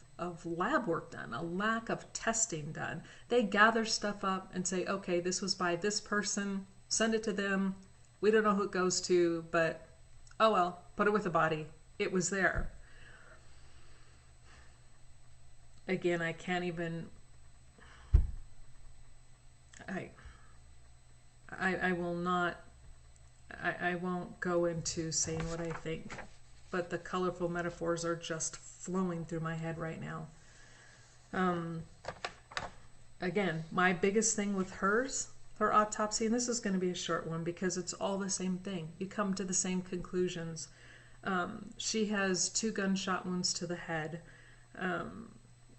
lab work done, a lack of testing done. They gather stuff up and say, okay, this was by this person, send it to them. We don't know who it goes to, but oh well, put it with the body. It was there. Again, I can't even... I will not, I won't go into saying what I think, but the colorful metaphors are just flowing through my head right now. Again, my biggest thing with her autopsy, and this is going to be a short one because it's all the same thing. You come to the same conclusions. She has 2 gunshot wounds to the head.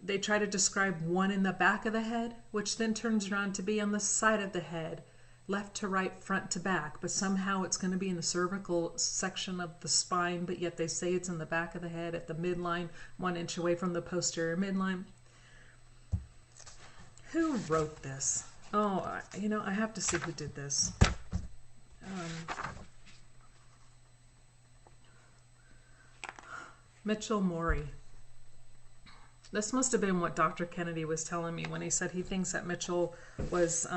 They try to describe one in the back of the head, which then turns around to be on the side of the head, left to right, front to back, but somehow it's going to be in the cervical section of the spine, but yet they say it's in the back of the head at the midline, 1 inch away from the posterior midline. Who wrote this? Oh, I have to see who did this. Mitchell Morey. This must have been what Dr. Kennedy was telling me when he said he thinks that Mitchell was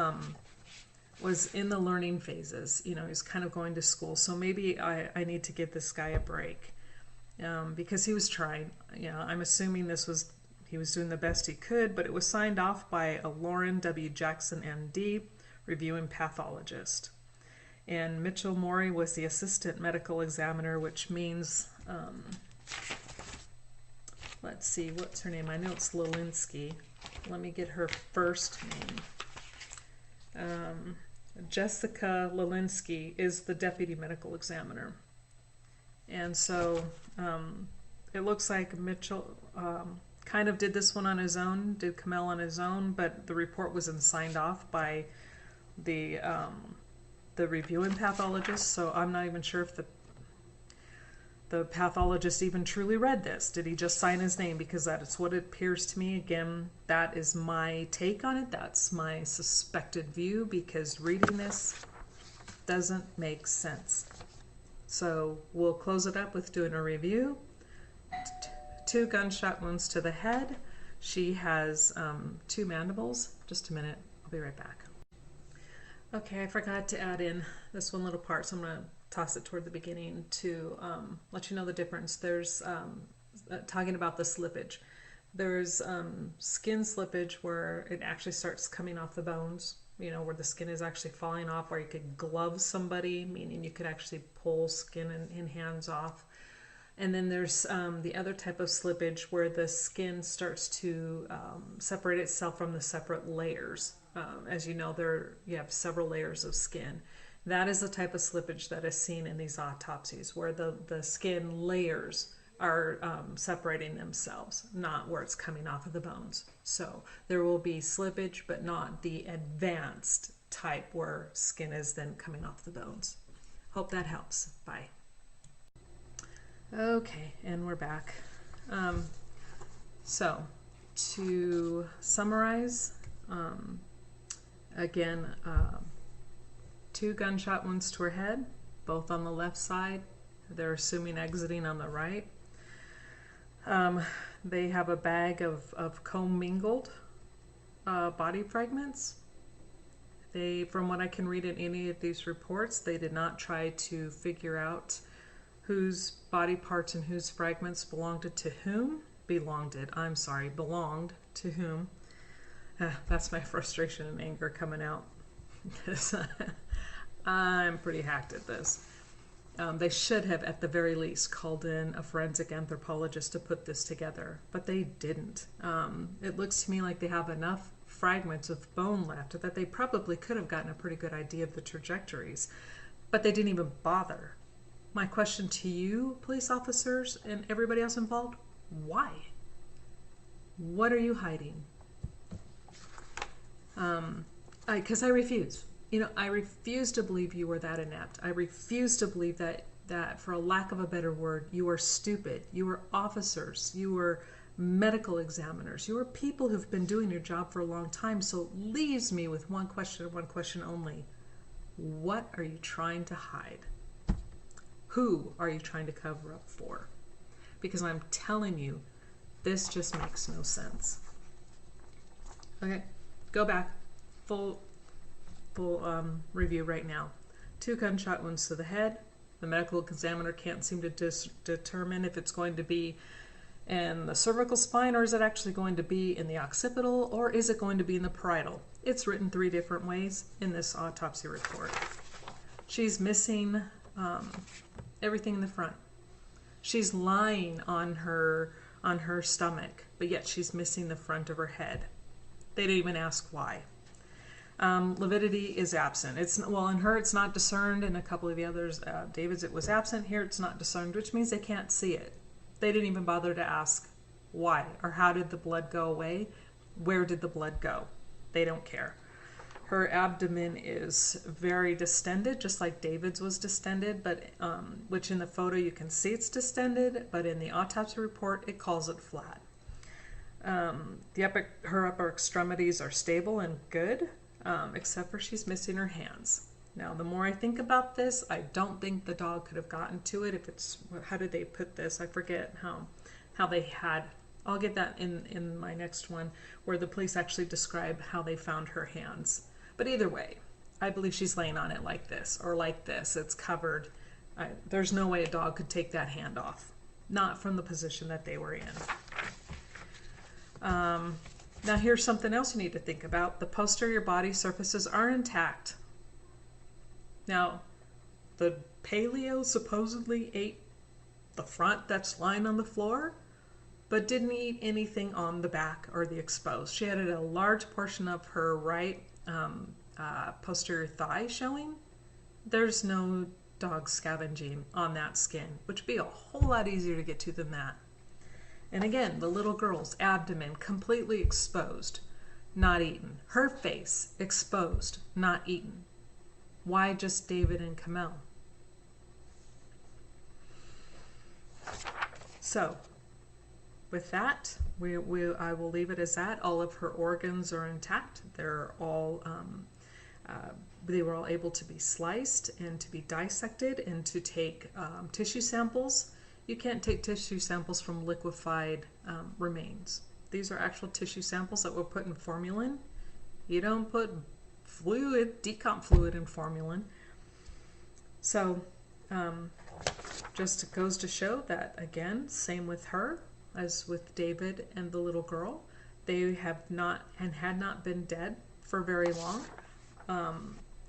in the learning phases. He's kind of going to school. So maybe I need to give this guy a break because he was trying. I'm assuming he was doing the best he could, but it was signed off by a Lauren W. Jackson, MD, reviewing pathologist. And Mitchell Morey was the assistant medical examiner, which means... let's see, what's her name? I know it's Lelinski. Let me get her first name. Jessica Lelinski is the deputy medical examiner. And so it looks like Mitchell kind of did this one on his own, did Kamel on his own, but the report was signed off by the reviewing pathologist, so I'm not even sure if the the pathologist even truly read this. Did he just sign his name? Because that is what it appears to me. Again, that is my take on it. That's my suspected view, because reading this doesn't make sense. So we'll close it up with doing a review. 2 gunshot wounds to the head. She has 2 mandibles. Just a minute, I'll be right back. Okay, I forgot to add in this one little part, so I'm going to toss it toward the beginning to let you know the difference. There's, talking about the slippage, there's skin slippage where it actually starts coming off the bones, you know, where the skin is actually falling off, where you could glove somebody, meaning you could actually pull skin and hands off. And then there's the other type of slippage where the skin starts to separate itself from the separate layers. As you know, you have several layers of skin. That is the type of slippage that is seen in these autopsies, where the skin layers are separating themselves, not where it's coming off of the bones. So there will be slippage, but not the advanced type where skin is then coming off the bones. Hope that helps. Bye. Okay, and we're back. So to summarize, again, 2 gunshot wounds to her head, both on the left side. They're assuming exiting on the right. They have a bag of commingled body fragments. From what I can read in any of these reports, they did not try to figure out whose body parts and whose fragments belonged to whom. Belonged to whom. That's my frustration and anger coming out. I'm pretty hacked at this. They should have, at the very least, called in a forensic anthropologist to put this together, but they didn't. It looks to me like they have enough fragments of bone left that they probably could have gotten a pretty good idea of the trajectories, but they didn't even bother. My question to you, police officers and everybody else involved, why? What are you hiding? Because I refuse. You know, I refuse to believe you were that inept. I refuse to believe that, for a lack of a better word, you are stupid. You are officers. You were medical examiners. You are people who've been doing your job for a long time. So it leaves me with one question only. What are you trying to hide? Who are you trying to cover up for? Because I'm telling you, this just makes no sense. Okay, go back. Full review right now. 2 gunshot wounds to the head. The medical examiner can't seem to determine if it's going to be in the cervical spine, or is it actually going to be in the occipital, or is it going to be in the parietal? It's written 3 different ways in this autopsy report. She's missing everything in the front. She's lying on her stomach, but yet she's missing the front of her head. They didn't even ask why. Lividity is absent. In her it's not discerned. In a couple of the others, David's, it was absent. Here it's not discerned, which means they can't see it. They didn't even bother to ask why or how did the blood go away. Where did the blood go? They don't care. Her abdomen is very distended, just like David's was distended, but which in the photo you can see it's distended, but in the autopsy report it calls it flat. Her upper extremities are stable and good, except for she's missing her hands. Now, the more I think about this, I don't think the dog could have gotten to it. How did they put this? I forget how they had. I'll get that in my next one, where the police actually describe how they found her hands. But either way, I believe she's laying on it like this, or like this. It's covered. There's no way a dog could take that hand off. Not from the position that they were in. Now here's something else you need to think about. The posterior body surfaces are intact. Now, the paleo supposedly ate the front that's lying on the floor, but didn't eat anything on the back or the exposed. She had a large portion of her right posterior thigh showing. There's no dog scavenging on that skin, which would be a whole lot easier to get to than that. And again, the little girl's abdomen completely exposed, not eaten. Her face exposed, not eaten. Why just David and Kamel? So, with that, I will leave it as that. All of her organs are intact. They're all they were all able to be sliced and to be dissected and to take tissue samples. You can't take tissue samples from liquefied remains. These are actual tissue samples that were put in formalin. You don't put decomp fluid in formalin. So just goes to show that, again, same with her as with David and the little girl. They have not and had not been dead for very long.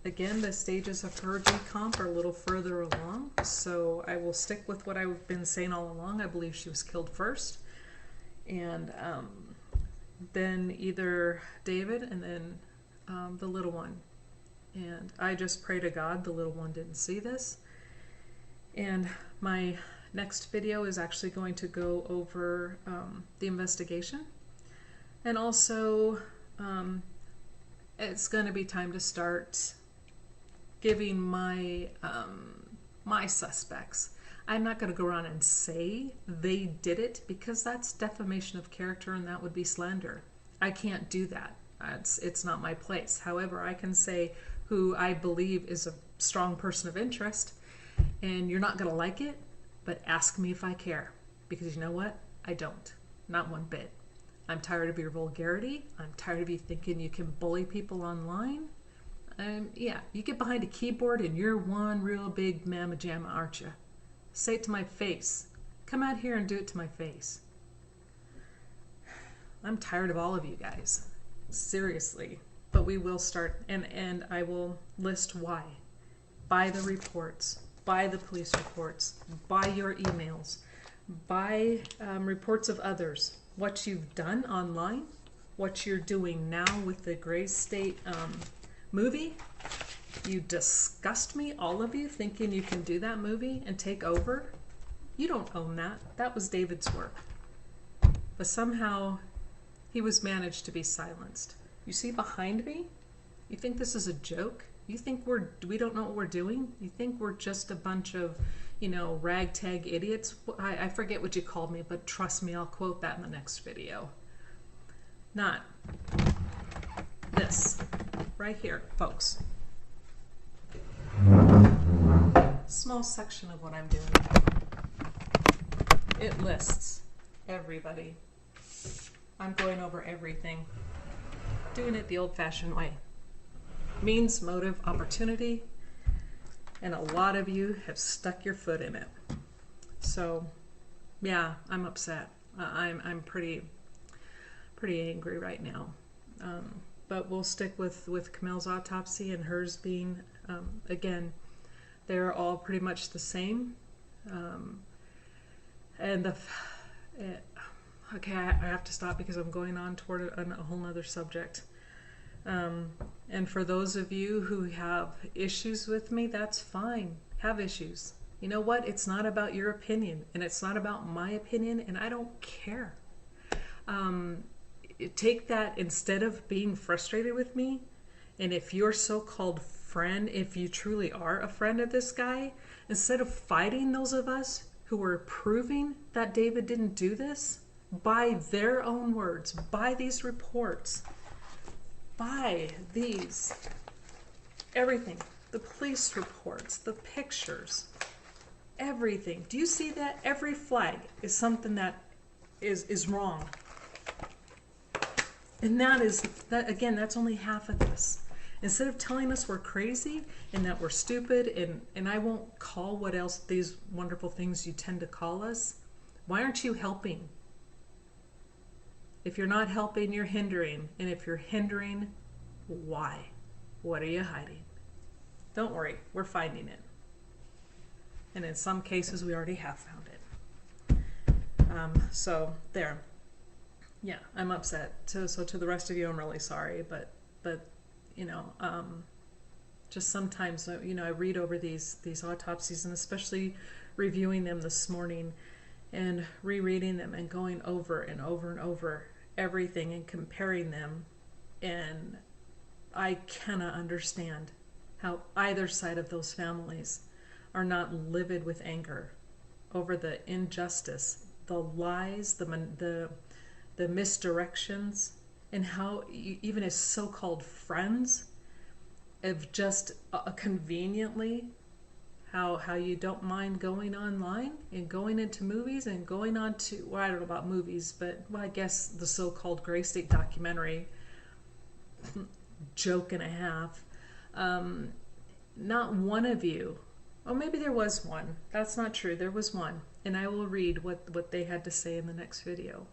Again, the stages of her decomp are a little further along, so I will stick with what I've been saying all along. I believe she was killed first, and then either David and then the little one. And I just pray to God the little one didn't see this. And my next video is actually going to go over the investigation, and also it's going to be time to start giving my my suspects. I'm not going to go around and say they did it, because that's defamation of character and that would be slander. I can't do that. It's not my place. However, I can say who I believe is a strong person of interest, and you're not going to like it, but ask me if I care, because you know what? I don't. Not one bit. I'm tired of your vulgarity. I'm tired of you thinking you can bully people online. Yeah, you get behind a keyboard and you're one real big mamma jamma, aren't you? Say it to my face. Come out here and do it to my face. I'm tired of all of you guys. Seriously. But we will start, and I will list why. By the reports, by the police reports, by your emails, by reports of others, what you've done online, what you're doing now with the Gray State movie. You disgust me, all of you, thinking you can do that movie and take over. You don't own that. That was David's work. But somehow he was managed to be silenced. You see behind me? You think this is a joke? You think we don't know what we're doing? You think we're just a bunch of, ragtag idiots? I forget what you called me, but trust me, I'll quote that in the next video. Not this. Right here, folks. Small section of what I'm doing. It lists everybody. I'm going over everything. Doing it the old-fashioned way. Means, motive, opportunity, and a lot of you have stuck your foot in it. So, yeah, I'm upset. I'm pretty angry right now. But we'll stick with Camille's autopsy and hers being, again, they're all pretty much the same. Okay, I have to stop because I'm going on toward a whole nother subject. And for those of you who have issues with me, that's fine. Have issues. You know what? It's not about your opinion, and it's not about my opinion, and I don't care. Take that, instead of being frustrated with me, and if your so-called friend, if you truly are a friend of this guy, instead of fighting those of us who were proving that David didn't do this, by their own words, by these reports, by these, everything, the police reports, the pictures, everything. Do you see that? Every flag is something that is wrong. And that again, that's only half of this. Instead of telling us we're crazy and that we're stupid, and I won't call what else these wonderful things you tend to call us, why aren't you helping? If you're not helping, you're hindering. And if you're hindering, why? What are you hiding? Don't worry, we're finding it. And in some cases, we already have found it. So there. Yeah, I'm upset. So to the rest of you, I'm really sorry. But just sometimes, I read over these autopsies, and especially reviewing them this morning and rereading them and going over and over and over everything and comparing them, and I cannot understand how either side of those families are not livid with anger over the injustice, the the lies, the misdirections, and how even as so-called friends of just conveniently how you don't mind going online and going into movies and going on to, well, I don't know about movies, but well, I guess the so-called Gray State documentary, joke and a half. Not one of you, oh, maybe there was one. That's not true. There was one. And I will read what they had to say in the next video.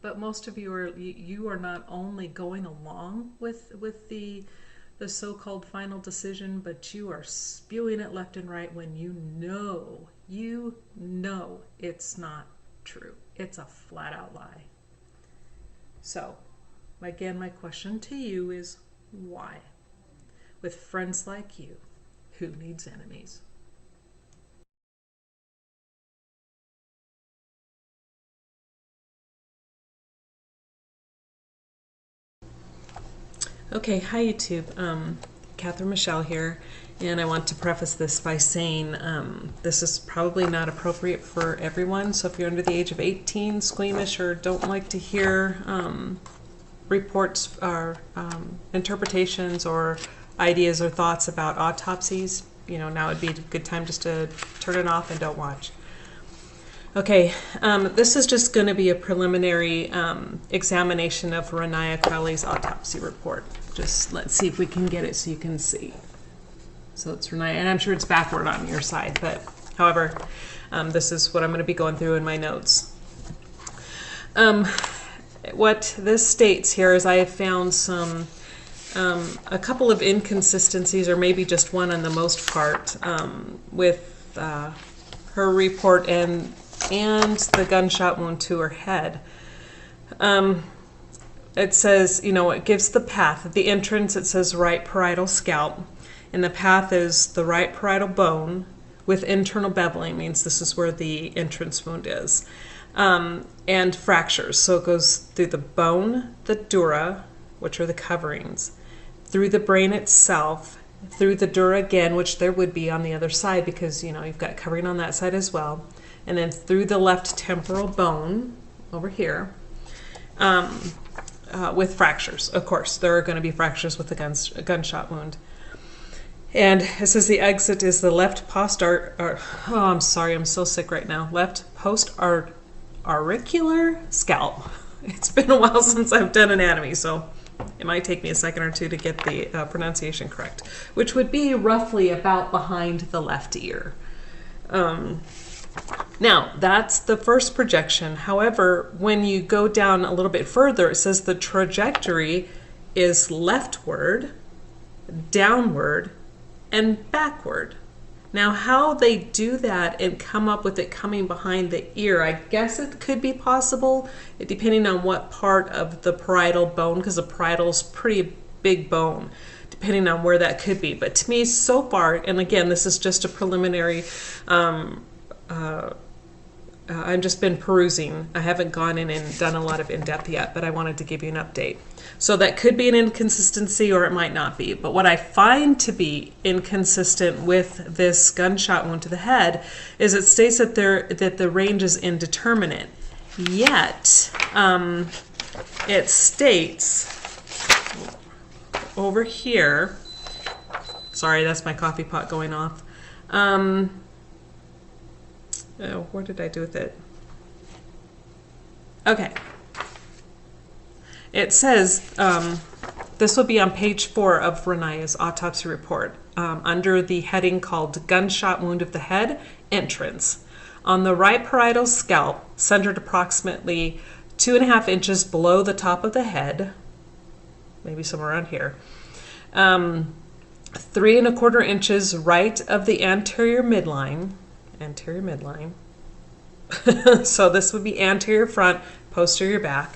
But most of you are not only going along with the so-called final decision, but you are spewing it left and right when you know it's not true. It's a flat out lie. So, again, my question to you is why? With friends like you, who needs enemies? Okay, hi YouTube. Catherine Michelle here, and I want to preface this by saying this is probably not appropriate for everyone, so if you're under the age of 18, squeamish, or don't like to hear reports or interpretations or ideas or thoughts about autopsies, now would be a good time just to turn it off and don't watch. Okay, this is just going to be a preliminary examination of Renaya Crowley's autopsy report. Just let's see if we can get it so you can see. So it's Renaya, and I'm sure it's backward on your side, but however, this is what I'm going to be going through in my notes. What this states here is I have found a couple of inconsistencies, or maybe just one on the most part, with her report and the gunshot wound to her head. It says, it gives the path. At the entrance, it says right parietal scalp, and the path is the right parietal bone with internal beveling, means this is where the entrance wound is, and fractures. So it goes through the bone, the dura, which are the coverings, through the brain itself, through the dura again, which there would be on the other side because, you've got covering on that side as well, and then through the left temporal bone over here, with fractures. Of course, there are going to be fractures with a gunshot wound. And it says the exit is the left I'm sorry, I'm so sick right now. Left post-auricular scalp. It's been a while since I've done anatomy, so it might take me a second or two to get the pronunciation correct, which would be roughly about behind the left ear. Now, that's the first projection. However, when you go down a little bit further, it says the trajectory is leftward, downward, and backward. Now, how they do that and come up with it coming behind the ear, I guess it could be possible, depending on what part of the parietal bone, because the parietal is pretty big bone, depending on where that could be. But to me, so far, and again, this is just a preliminary, I've just been perusing. I haven't gone in and done a lot of in-depth yet, but I wanted to give you an update. So that could be an inconsistency, or it might not be. But what I find to be inconsistent with this gunshot wound to the head is it states that the range is indeterminate. Yet, it states over here, sorry, that's my coffee pot going off. Oh, what did I do with it? Okay. It says, this will be on page 4 of Renaya's autopsy report, under the heading called Gunshot Wound of the Head, Entrance. On the right parietal scalp, centered approximately 2.5 inches below the top of the head, maybe somewhere around here, 3.25 inches right of the anterior midline, so this would be anterior front, posterior back,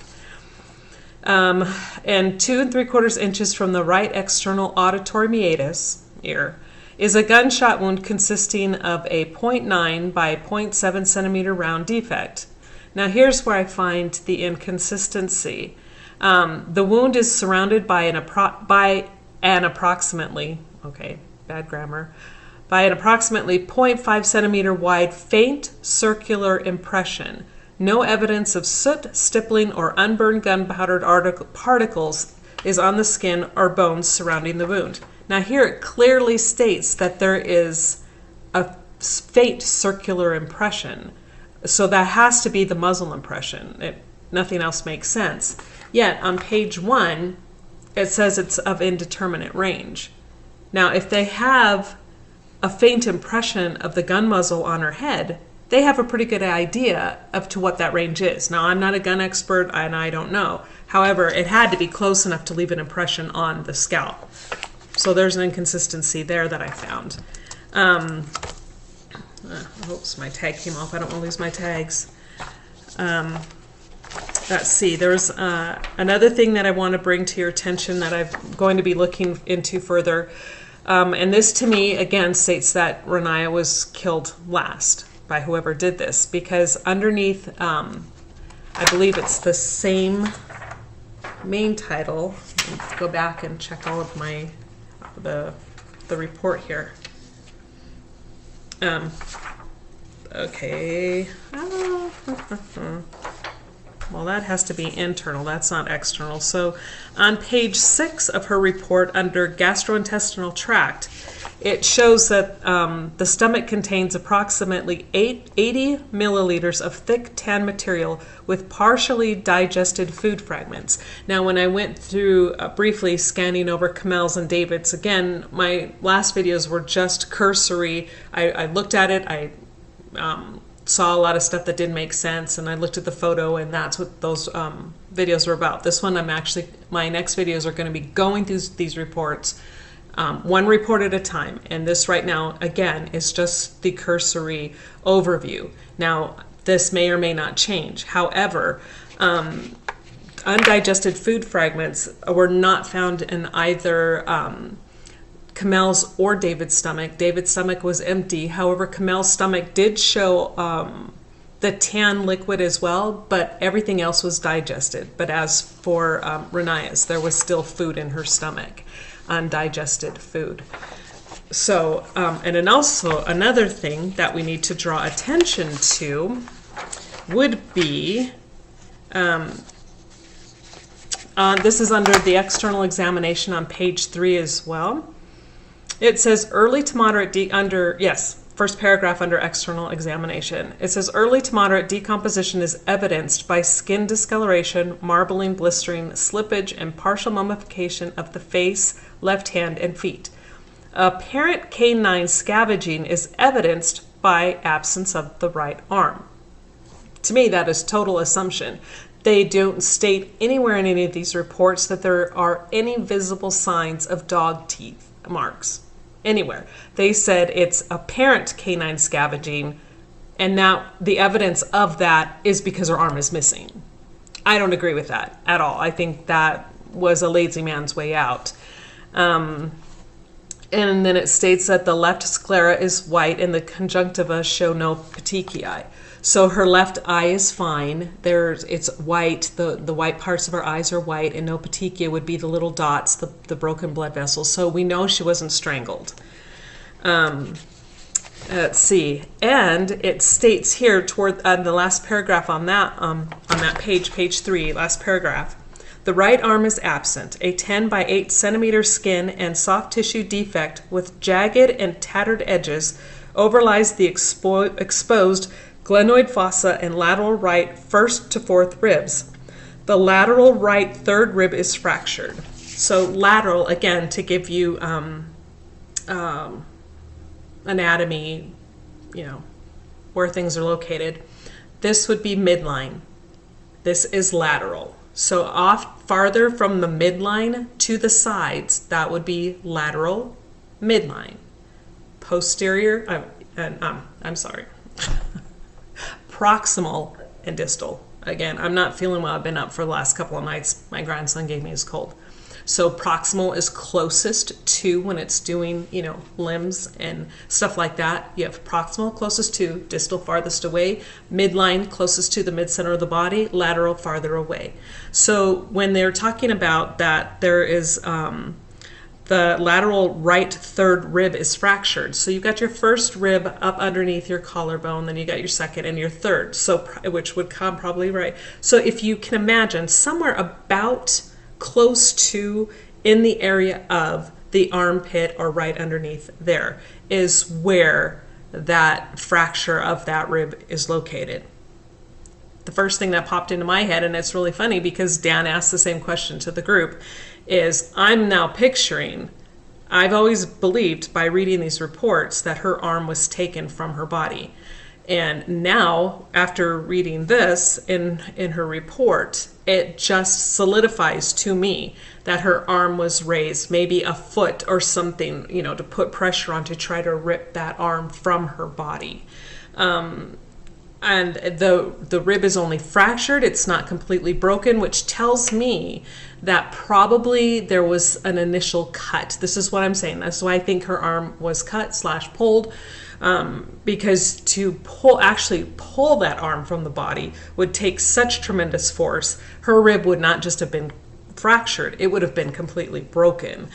and 2.75 inches from the right external auditory meatus, ear, is a gunshot wound consisting of a 0.9 by 0.7 centimeter round defect. Now here's where I find the inconsistency. The wound is surrounded by an approximately, okay, bad grammar, by an approximately 0.5 centimeter wide faint circular impression. No evidence of soot, stippling, or unburned gunpowder particles is on the skin or bones surrounding the wound. Now here it clearly states that there is a faint circular impression. So that has to be the muzzle impression. Nothing else makes sense. Yet on page 1, it says it's of indeterminate range. Now if they have a faint impression of the gun muzzle on her head, they have a pretty good idea of to what that range is. Now, I'm not a gun expert and I don't know. However, it had to be close enough to leave an impression on the scalp. So there's an inconsistency there that I found. Oops, my tag came off. I don't want to lose my tags. Let's see, there's another thing that I want to bring to your attention that I'm going to be looking into further. And this to me, again, states that Renaya was killed last by whoever did this, because underneath, I believe it's the same main title. Let's go back and check all of my, the report here. Okay. Well, that has to be internal, that's not external. So on page 6 of her report under gastrointestinal tract, it shows that the stomach contains approximately 80 milliliters of thick tan material with partially digested food fragments. Now, when I went through briefly scanning over Kamel's and David's, again, my last videos were just cursory. I looked at it, I saw a lot of stuff that didn't make sense, and I looked at the photo, and that's what those videos were about. This one, my next videos are going to be going through these reports, one report at a time, and this right now, again, is just the cursory overview. Now, this may or may not change. However, undigested food fragments were not found in either Kamel's or David's stomach. David's stomach was empty. However, Kamel's stomach did show the tan liquid as well, but everything else was digested. But as for Renaya's, there was still food in her stomach, undigested food. So, and then also another thing that we need to draw attention to would be, this is under the external examination on page 3 as well. It says early to moderate first paragraph under external examination. It says early to moderate decomposition is evidenced by skin discoloration, marbling, blistering, slippage, and partial mummification of the face, left hand, and feet. Apparent canine scavenging is evidenced by absence of the right arm. To me, that is total assumption. They don't state anywhere in any of these reports that there are any visible signs of dog teeth marks. Anywhere. They said it's apparent canine scavenging, and now the evidence of that is because her arm is missing. I don't agree with that at all. I think that was a lazy man's way out. And then it states that the left sclera is white and the conjunctiva show no petechiae. So her left eye is fine. It's white. The white parts of her eyes are white, and no petechia would be the little dots, the broken blood vessels. So we know she wasn't strangled. Let's see. And it states here toward the last paragraph on that page 3, last paragraph. The right arm is absent. A 10 by 8 centimeter skin and soft tissue defect with jagged and tattered edges overlies the exposed glenoid fossa and lateral right 1st to 4th ribs. The lateral right 3rd rib is fractured. So lateral, again, to give you anatomy, where things are located. This would be midline. This is lateral. So off farther from the midline to the sides, that would be lateral, midline. Posterior, I'm sorry. Proximal and distal. Again, I'm not feeling well. I've been up for the last couple of nights. My grandson gave me his cold. So proximal is closest to when it's doing, limbs and stuff like that. You have proximal closest to, distal farthest away, midline closest to the mid-center of the body, lateral farther away. So when they're talking about that, there is the the lateral right third rib is fractured. So you've got your first rib up underneath your collarbone, then you got your second and your third, so which would come probably right. So if you can imagine, somewhere about close to in the area of the armpit or right underneath there is where that fracture of that rib is located. The first thing that popped into my head, and it's really funny because Dan asked the same question to the group, is I'm now picturing, I've always believed by reading these reports that her arm was taken from her body. And now, after reading this in her report, it just solidifies to me that her arm was raised, maybe a foot or something, you know, to put pressure on to try to rip that arm from her body. And the rib is only fractured, it's not completely broken, which tells me that probably there was an initial cut. This is what I'm saying. That's why I think her arm was cut / pulled, because to actually pull that arm from the body would take such tremendous force. Her rib would not just have been fractured, it would have been completely broken,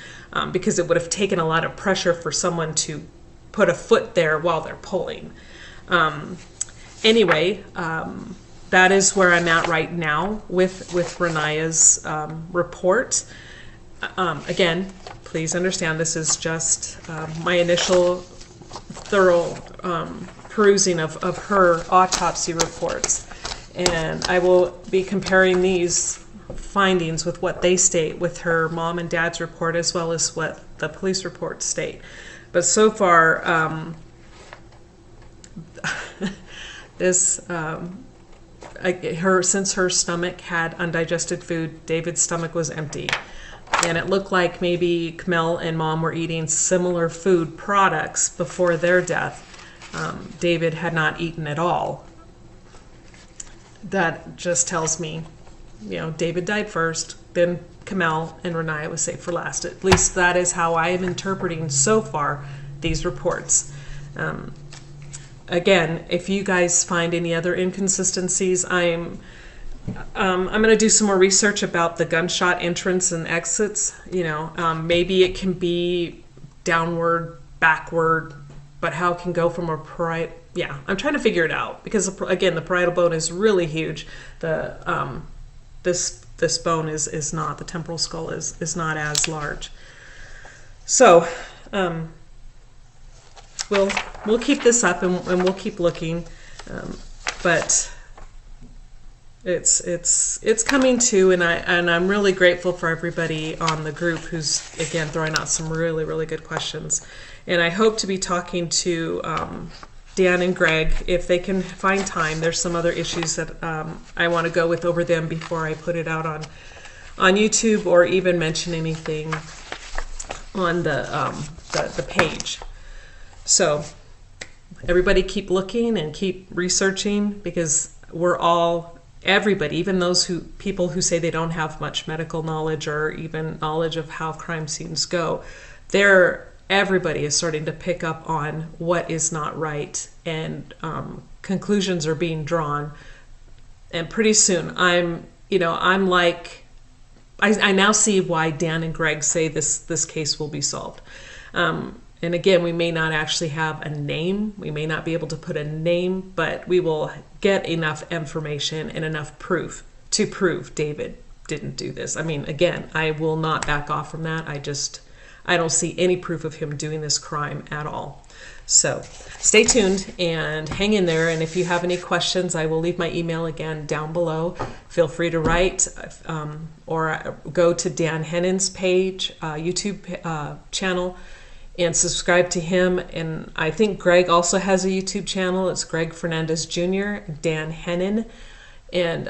because it would have taken a lot of pressure for someone to put a foot there while they're pulling. Anyway, that is where I'm at right now with Renaya's report. Again, please understand this is just my initial thorough perusing of her autopsy reports. And I will be comparing these findings with what they state with her mom and dad's report as well as what the police reports state. But so far, this since her stomach had undigested food, David's stomach was empty, and it looked like maybe Camille and mom were eating similar food products before their death. David had not eaten at all. That just tells me, you know, David died first, then Camille, and Renaya was saved for last. At least that is how I am interpreting so far these reports. Again, if you guys find any other inconsistencies, I'm going to do some more research about the gunshot entrance and exits. You know, maybe it can be downward, backward, but how it can go from a parietal. Yeah, I'm trying to figure it out because again, the parietal bone is really huge. The this bone is not. The temporal skull is not as large. So. We'll keep this up and we'll keep looking, but it's coming to, and I'm really grateful for everybody on the group who's again throwing out some really good questions, and I hope to be talking to Dan and Greg if they can find time. There's some other issues that I want to go with over them before I put it out on YouTube or even mention anything on the page. So everybody keep looking and keep researching because everybody, even people who say they don't have much medical knowledge or even knowledge of how crime scenes go, everybody is starting to pick up on what is not right, and conclusions are being drawn. And pretty soon I now see why Dan and Greg say this case will be solved. And again, we may not actually have a name. We may not be able to put a name, but we will get enough information and enough proof to prove David didn't do this. I mean, again, I will not back off from that. I don't see any proof of him doing this crime at all. So stay tuned and hang in there. And if you have any questions, I will leave my email again down below. Feel free to write or go to Dan Hennon's page, YouTube channel, and subscribe to him. And I think Greg also has a YouTube channel. It's Greg Fernandez Jr., Dan Hennon. And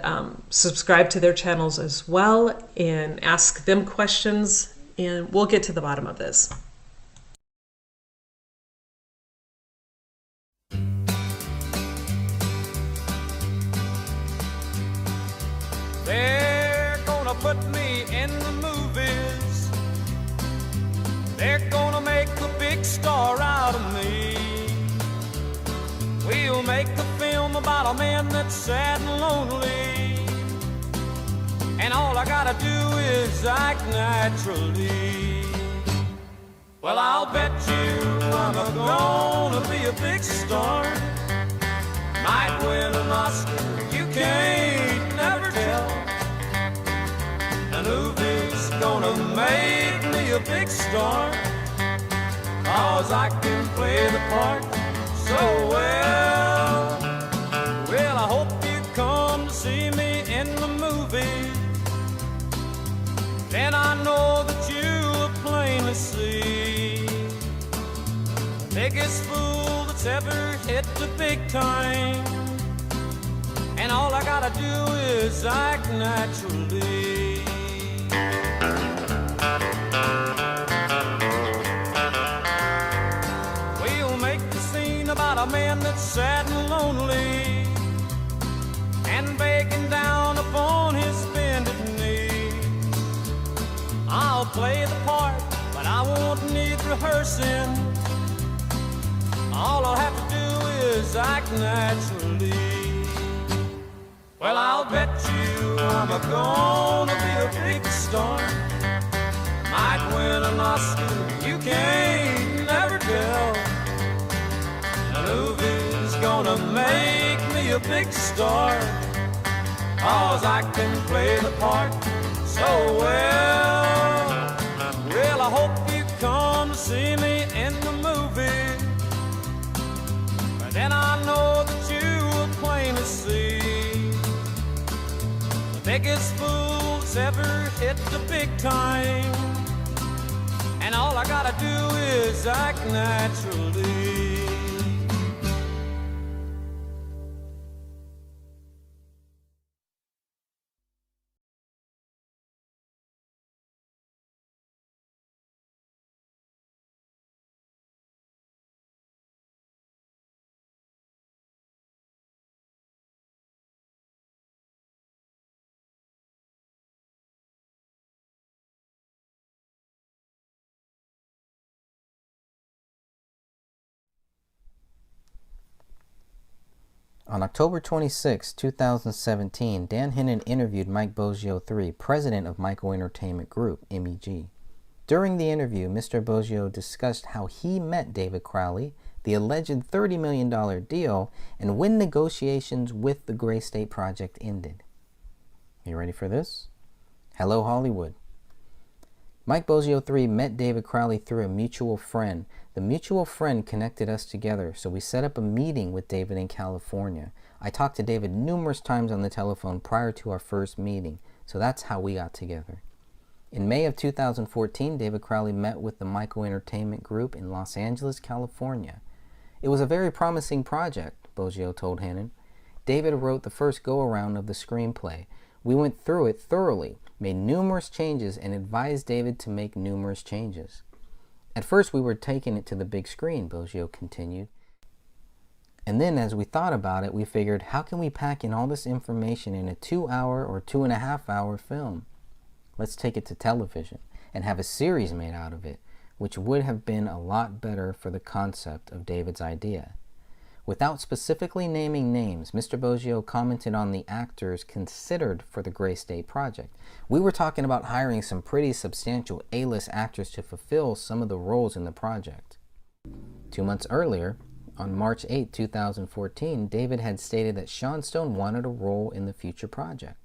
subscribe to their channels as well and ask them questions, and we'll get to the bottom of this. They're gonna put me in the movies. They're gonna make a big star out of me. We'll make a film about a man that's sad and lonely, and all I gotta do is act naturally. Well, I'll bet you I'm gonna be a big star. Might win an Oscar, you can't never tell. And who's gonna make me a big star? 'Cause I can play the part so well. Well, I hope you come to see me in the movie. Then I know that you'll plainly see the biggest fool that's ever hit the big time. And all I gotta do is act naturally. We'll make the scene about a man that's sad and lonely and begging down upon his bended knee. I'll play the part, but I won't need rehearsing. All I'll have to do is act naturally. Well, I'll bet you I'm gonna be a big star. Might win an Oscar, you can't never tell. The movie's gonna make me a big star, 'cause I can play the part so well. Well, I hope you come to see me in the movie. But then I know that you will plainly see the biggest fool that's ever hit the big time. And all I gotta do is act naturally. On October 26, 2017, Dan Hinnon interviewed Mike Boggio III, president of Michael Entertainment Group, MEG. During the interview, Mr. Boggio discussed how he met David Crowley, the alleged $30 million deal, and when negotiations with the Gray State Project ended. You ready for this? Hello, Hollywood. Mike Boggio III met David Crowley through a mutual friend. The mutual friend connected us together, so we set up a meeting with David in California. I talked to David numerous times on the telephone prior to our first meeting, so that's how we got together. In May of 2014, David Crowley met with the Michael Entertainment Group in Los Angeles, California. It was a very promising project, Boggio told Hannon. David wrote the first go-around of the screenplay. We went through it thoroughly, made numerous changes, and advised David to make numerous changes. At first, we were taking it to the big screen, Boggio continued. And then, as we thought about it, we figured, how can we pack in all this information in a 2-hour or 2.5-hour film? Let's take it to television and have a series made out of it, which would have been a lot better for the concept of David's idea. Without specifically naming names, Mr. Boggio commented on the actors considered for the Gray State Project. We were talking about hiring some pretty substantial A-list actors to fulfill some of the roles in the project. 2 months earlier, on March 8, 2014, David had stated that Sean Stone wanted a role in the future project.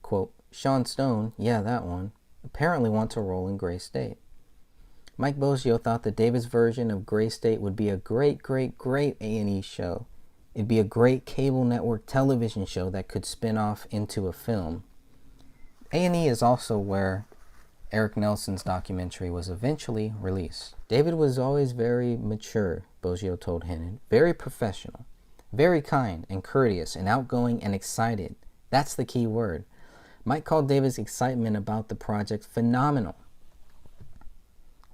Quote, Sean Stone, yeah, that one, apparently wants a role in Gray State. Mike Boggio thought that David's version of Gray State would be a great A&E show. It'd be a great cable network television show that could spin off into a film. A&E is also where Eric Nelson's documentary was eventually released. David was always very mature, Boggio told Hannon, very professional, very kind and courteous and outgoing and excited. That's the key word. Mike called David's excitement about the project phenomenal.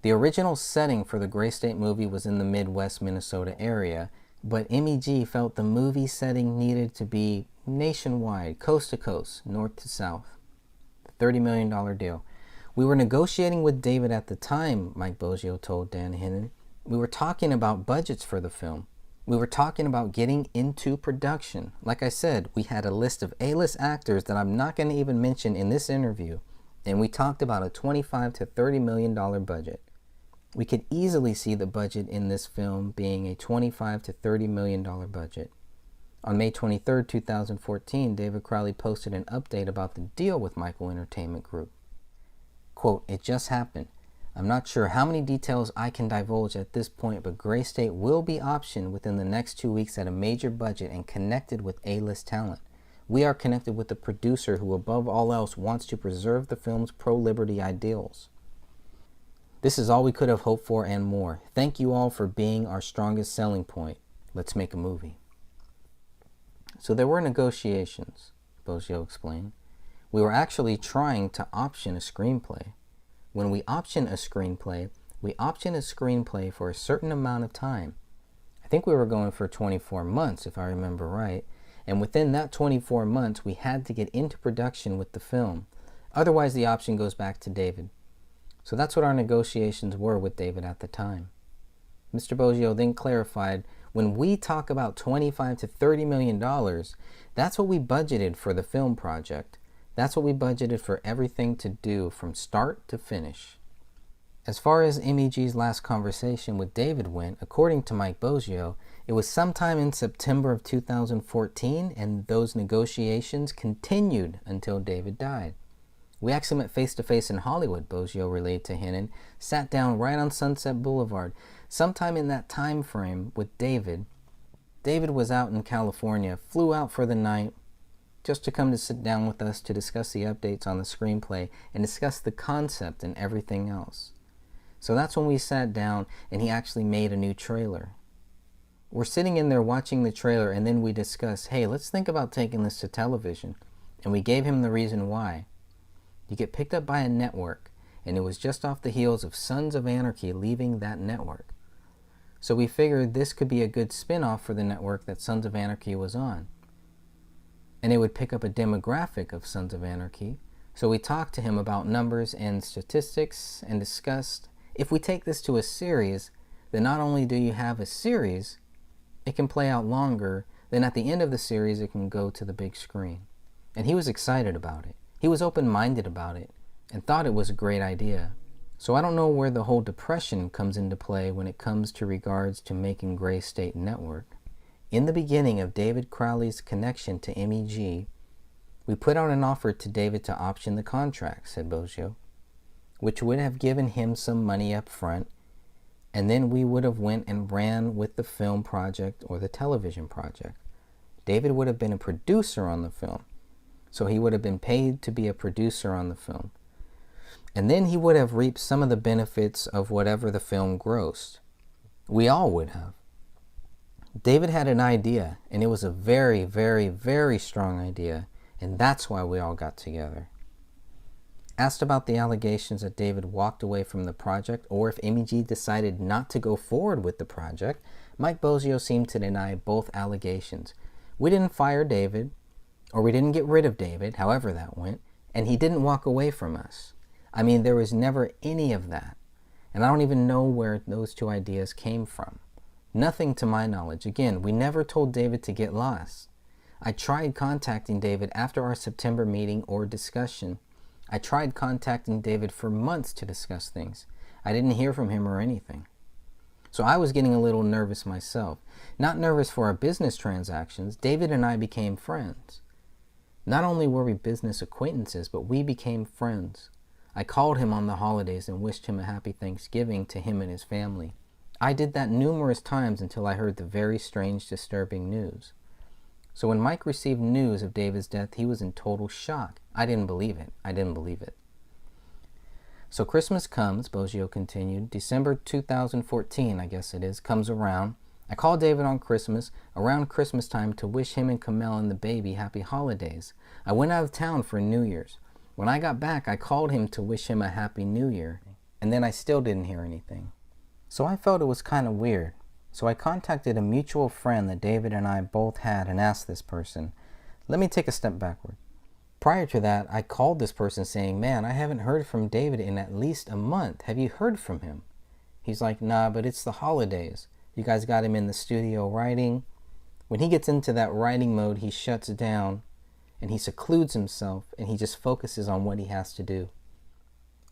The original setting for the Gray State movie was in the Midwest Minnesota area, but MEG felt the movie setting needed to be nationwide, coast to coast, north to south. The $30 million deal. We were negotiating with David at the time, Mike Boggio told Dan Hinnon. We were talking about budgets for the film. We were talking about getting into production. Like I said, we had a list of A-list actors that I'm not going to even mention in this interview, and we talked about a $25 to $30 million budget. We could easily see the budget in this film being a $25 to $30 million budget. On May 23, 2014, David Crowley posted an update about the deal with Michael Entertainment Group. Quote, "It just happened. I'm not sure how many details I can divulge at this point, but Gray State will be optioned within the next 2 weeks at a major budget and connected with A-list talent. We are connected with a producer who above all else wants to preserve the film's pro-liberty ideals. This is all we could have hoped for and more. Thank you all for being our strongest selling point. Let's make a movie." So there were negotiations, Bozio explained. We were actually trying to option a screenplay. When we option a screenplay, we option a screenplay for a certain amount of time. I think we were going for 24 months, if I remember right. And within that 24 months, we had to get into production with the film. Otherwise, the option goes back to David. So that's what our negotiations were with David at the time. Mr. Bozio then clarified, when we talk about $25 to $30 million, that's what we budgeted for the film project. That's what we budgeted for everything to do from start to finish. As far as MEG's last conversation with David went, according to Mike Bozio, it was sometime in September of 2014, and those negotiations continued until David died. We actually met face-to-face in Hollywood, Bozio relayed to Hennon, sat down right on Sunset Boulevard. Sometime in that time frame with David, David was out in California, flew out for the night, just to come to sit down with us to discuss the updates on the screenplay and discuss the concept and everything else. So that's when we sat down and he actually made a new trailer. We're sitting in there watching the trailer and then we discuss, hey, let's think about taking this to television. And we gave him the reason why. You get picked up by a network, and it was just off the heels of Sons of Anarchy leaving that network. So we figured this could be a good spin-off for the network that Sons of Anarchy was on. And it would pick up a demographic of Sons of Anarchy. So we talked to him about numbers and statistics and discussed, if we take this to a series, then not only do you have a series, it can play out longer, then at the end of the series it can go to the big screen. And he was excited about it. He was open-minded about it and thought it was a great idea. So I don't know where the whole depression comes into play when it comes to regards to making Gray State Network. In the beginning of David Crowley's connection to MEG, we put out an offer to David to option the contract, said Bozio, which would have given him some money up front, and then we would have went and ran with the film project or the television project. David would have been a producer on the film, so he would have been paid to be a producer on the film. And then he would have reaped some of the benefits of whatever the film grossed. We all would have. David had an idea, and it was a very, very, very strong idea, and that's why we all got together. Asked about the allegations that David walked away from the project, or if MEG decided not to go forward with the project, Mike Bozio seemed to deny both allegations. We didn't fire David, or we didn't get rid of David, however that went, and he didn't walk away from us. I mean, there was never any of that, and I don't even know where those two ideas came from. Nothing to my knowledge. Again, we never told David to get lost. I tried contacting David after our September meeting or discussion. I tried contacting David for months to discuss things. I didn't hear from him or anything. So I was getting a little nervous myself. Not nervous for our business transactions. David and I became friends. Not only were we business acquaintances, but we became friends. I called him on the holidays and wished him a happy Thanksgiving to him and his family. I did that numerous times until I heard the very strange, disturbing news. So when Mike received news of David's death, he was in total shock. I didn't believe it. So Christmas comes, Bozio continued. December 2014, I guess it is, comes around. I called David on Christmas, around Christmas time, to wish him and Camille and the baby happy holidays. I went out of town for New Year's. When I got back, I called him to wish him a happy New Year, and then I still didn't hear anything. So I felt it was kind of weird. So I contacted a mutual friend that David and I both had and asked this person. Let me take a step backward. Prior to that, I called this person saying, man, I haven't heard from David in at least a month. Have you heard from him? He's like, nah, but it's the holidays. You guys got him in the studio writing. When he gets into that writing mode, he shuts down and he secludes himself and he just focuses on what he has to do.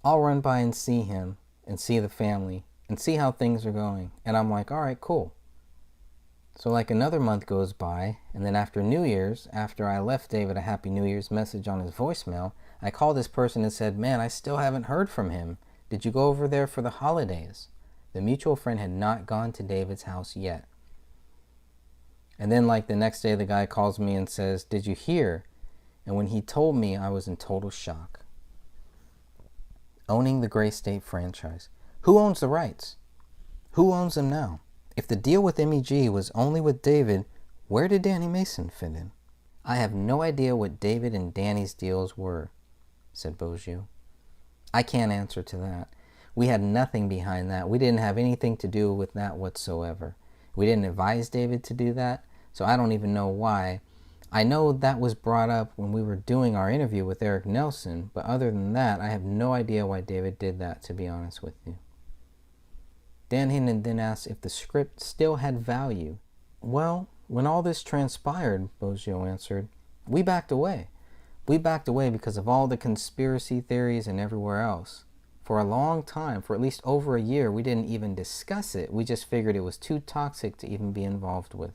I'll run by and see him and see the family. and see how things are going. And I'm like, all right, cool. So like another month goes by, and then after New Year's, after I left David a Happy New Year's message on his voicemail, I called this person and said, man, I still haven't heard from him. Did you go over there for the holidays? The mutual friend had not gone to David's house yet. And then like the next day, the guy calls me and says, did you hear? And when he told me, I was in total shock. Owning the Gray State franchise. Who owns the rights? Who owns them now? If the deal with MEG was only with David, where did Danny Mason fit in? I have no idea what David and Danny's deals were, said Boggio. I can't answer to that. We had nothing behind that. We didn't have anything to do with that whatsoever. We didn't advise David to do that, so I don't even know why. I know that was brought up when we were doing our interview with Eric Nelson, but other than that, I have no idea why David did that, to be honest with you. Dan Hinton then asked if the script still had value. Well, when all this transpired, Boggio answered, we backed away. We backed away because of all the conspiracy theories and everywhere else. For a long time, for at least over a year, we didn't even discuss it. We just figured it was too toxic to even be involved with.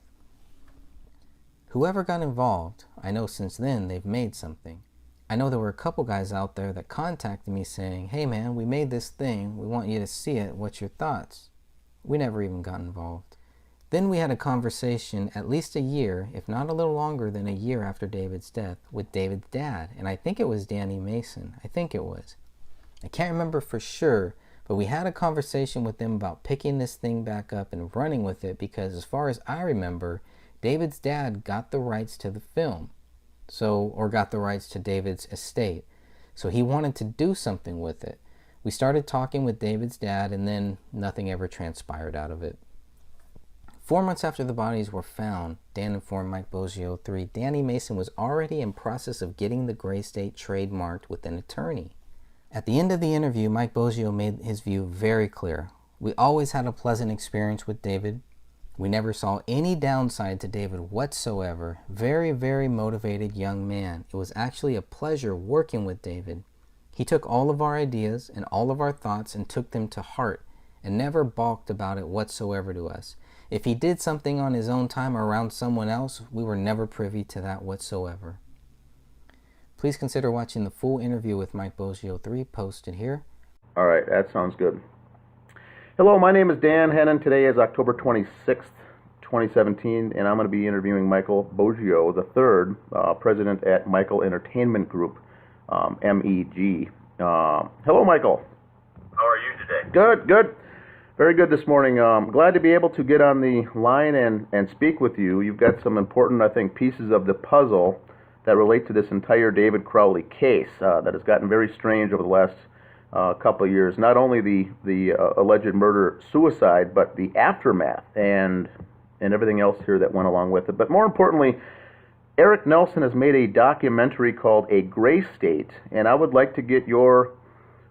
Whoever got involved, I know since then they've made something. I know there were a couple guys out there that contacted me saying, hey man, we made this thing, we want you to see it, what's your thoughts? We never even got involved. Then we had a conversation at least a year, if not a little longer than a year after David's death, with David's dad, and I think it was Danny Mason. I think it was. I can't remember for sure, but we had a conversation with them about picking this thing back up and running with it because as far as I remember, David's dad got the rights to the film, or got the rights to David's estate. So he wanted to do something with it. We started talking with David's dad and then nothing ever transpired out of it. 4 months after the bodies were found, Dan informed Mike Boggio III, Danny Mason was already in process of getting the Gray State trademarked with an attorney. At the end of the interview, Mike Boggio made his view very clear. We always had a pleasant experience with David. We never saw any downside to David whatsoever. Very, very motivated young man. It was actually a pleasure working with David. He took all of our ideas and all of our thoughts and took them to heart and never balked about it whatsoever to us. If he did something on his own time or around someone else, we were never privy to that whatsoever. Please consider watching the full interview with Mike Boggio III posted here. All right, that sounds good. Hello, my name is Dan Hennon. Today is October 26th, 2017, and I'm going to be interviewing Michael Boggio III, president at Michael Entertainment Group, MEG. Hello, Michael. How are you today? Good, good. Very good this morning. Glad to be able to get on the line and speak with you. You've got some important, I think, pieces of the puzzle that relate to this entire David Crowley case that has gotten very strange over the last couple of years. Not only the alleged murder-suicide, but the aftermath and everything else here that went along with it. But more importantly, Eric Nelson has made a documentary called A Gray State, and I would like to get your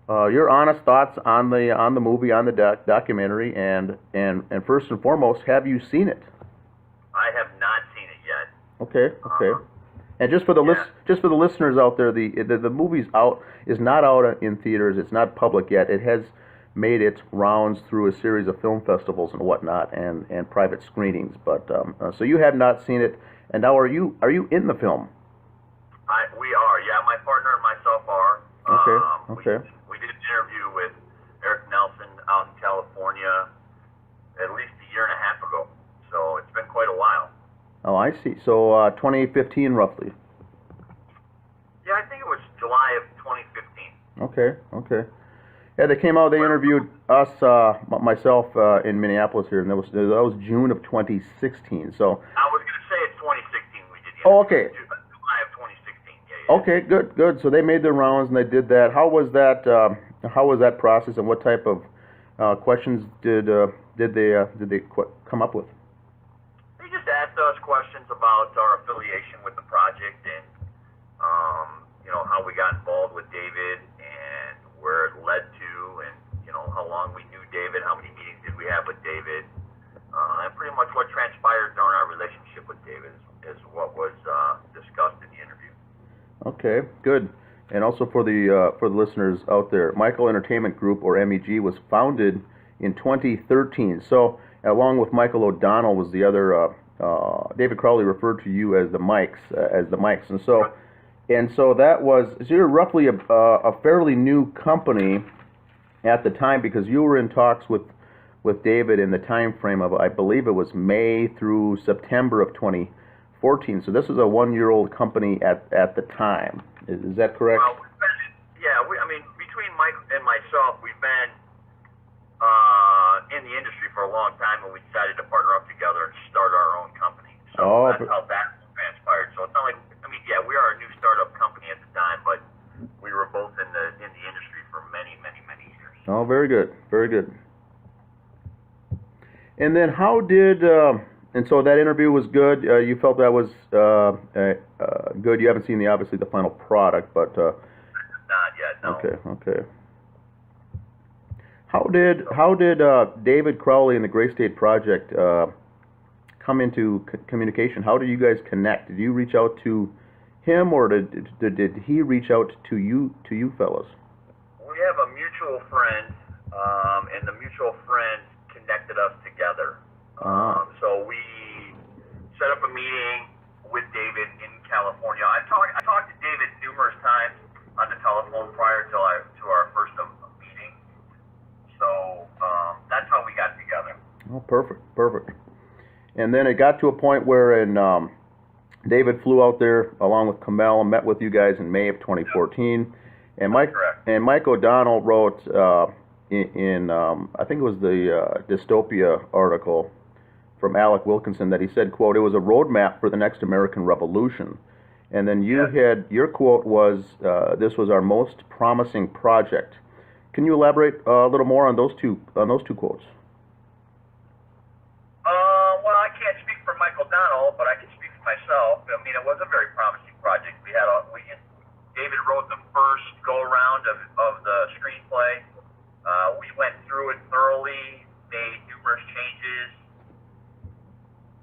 honest thoughts on the movie, on the documentary, and first and foremost, have you seen it? I have not seen it yet. Okay. And just for the listeners out there, the movie's out, is not out in theaters. It's not public yet. It has made its rounds through a series of film festivals and whatnot, and private screenings. But so you have not seen it, and now are you in the film? We are. Yeah, my partner and myself are. Okay. We did an interview with Eric Nelson out in California at least a year and a half ago. So it's been quite a while. Oh, I see. So 2015, roughly. Yeah, I think it was July of 2015. Okay. Yeah, they came out. They interviewed us, myself, in Minneapolis here, and that was June of 2016. So. I was going to say it's 2016 we did. Oh, okay. July of 2016. Yeah. Okay, good. So they made their rounds and they did that. How was that? How was that process, and what type of questions did they come up with? They just asked us questions about our affiliation with the project and how we got involved with David and where it led to, and how long we knew David, how many meetings did we have with David, and pretty much what transpired during our relationship with David is what was discussed in the interview. Okay, good. And also for the listeners out there, Michael Entertainment Group, or MEG, was founded in 2013. So, along with Michael O'Donnell was the other. David Crowley referred to you as the Mikes, and so that was, so you're roughly a fairly new company at the time, because you were in talks with David in the time frame of, I believe it was May through September of 2014. So this is a 1-year-old company at the time. Is that correct? Well, I mean, between Mike and myself, we've been in the industry for a long time, and we decided to partner up together and start our own company. So that's how that transpired. So it's not like, I mean, yeah, we are a new startup company at the time, but we were both in the industry for many, many, many years. Oh, very good, very good. And then how did, and so that interview was good. You felt that was good. You haven't seen obviously the final product, but not yet. No. Okay. How did David Crowley and the Gray State Project come into communication? How did you guys connect? Did you reach out to him, or did he reach out to you fellas? We have a mutual friend, and the mutual friend connected us together. So we set up a meeting with David in California. I talked to David numerous times on the telephone prior to our first meeting. So that's how we got together. Oh, perfect. And then it got to a point where David flew out there along with Kamel and met with you guys in May of 2014. And Mike O'Donnell wrote in I think it was the Dystopia article from Alec Wilkinson that he said, quote, "It was a roadmap for the next American Revolution." And then your quote was, "This was our most promising project." Can you elaborate a little more on those two quotes? Well, I can't speak for Mike O'Donnell, but I can speak for myself. I mean, it was a very promising project. David wrote the first go-around of the screenplay. We went through it thoroughly, made numerous changes,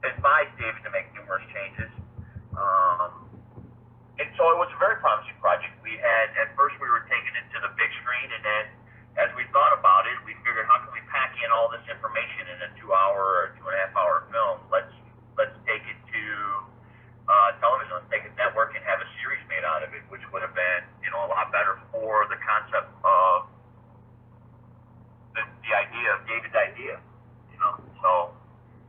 advised David to make numerous changes. And so it was a very promising project. At first we were taking it to the big screen, and then as we thought about it, we figured, how can we pack in all this information in a 2-hour or 2.5-hour film? Let's take it to television. Let's take it to network and have a series made out of it, which would have been, a lot better for the concept of the idea of David's idea. So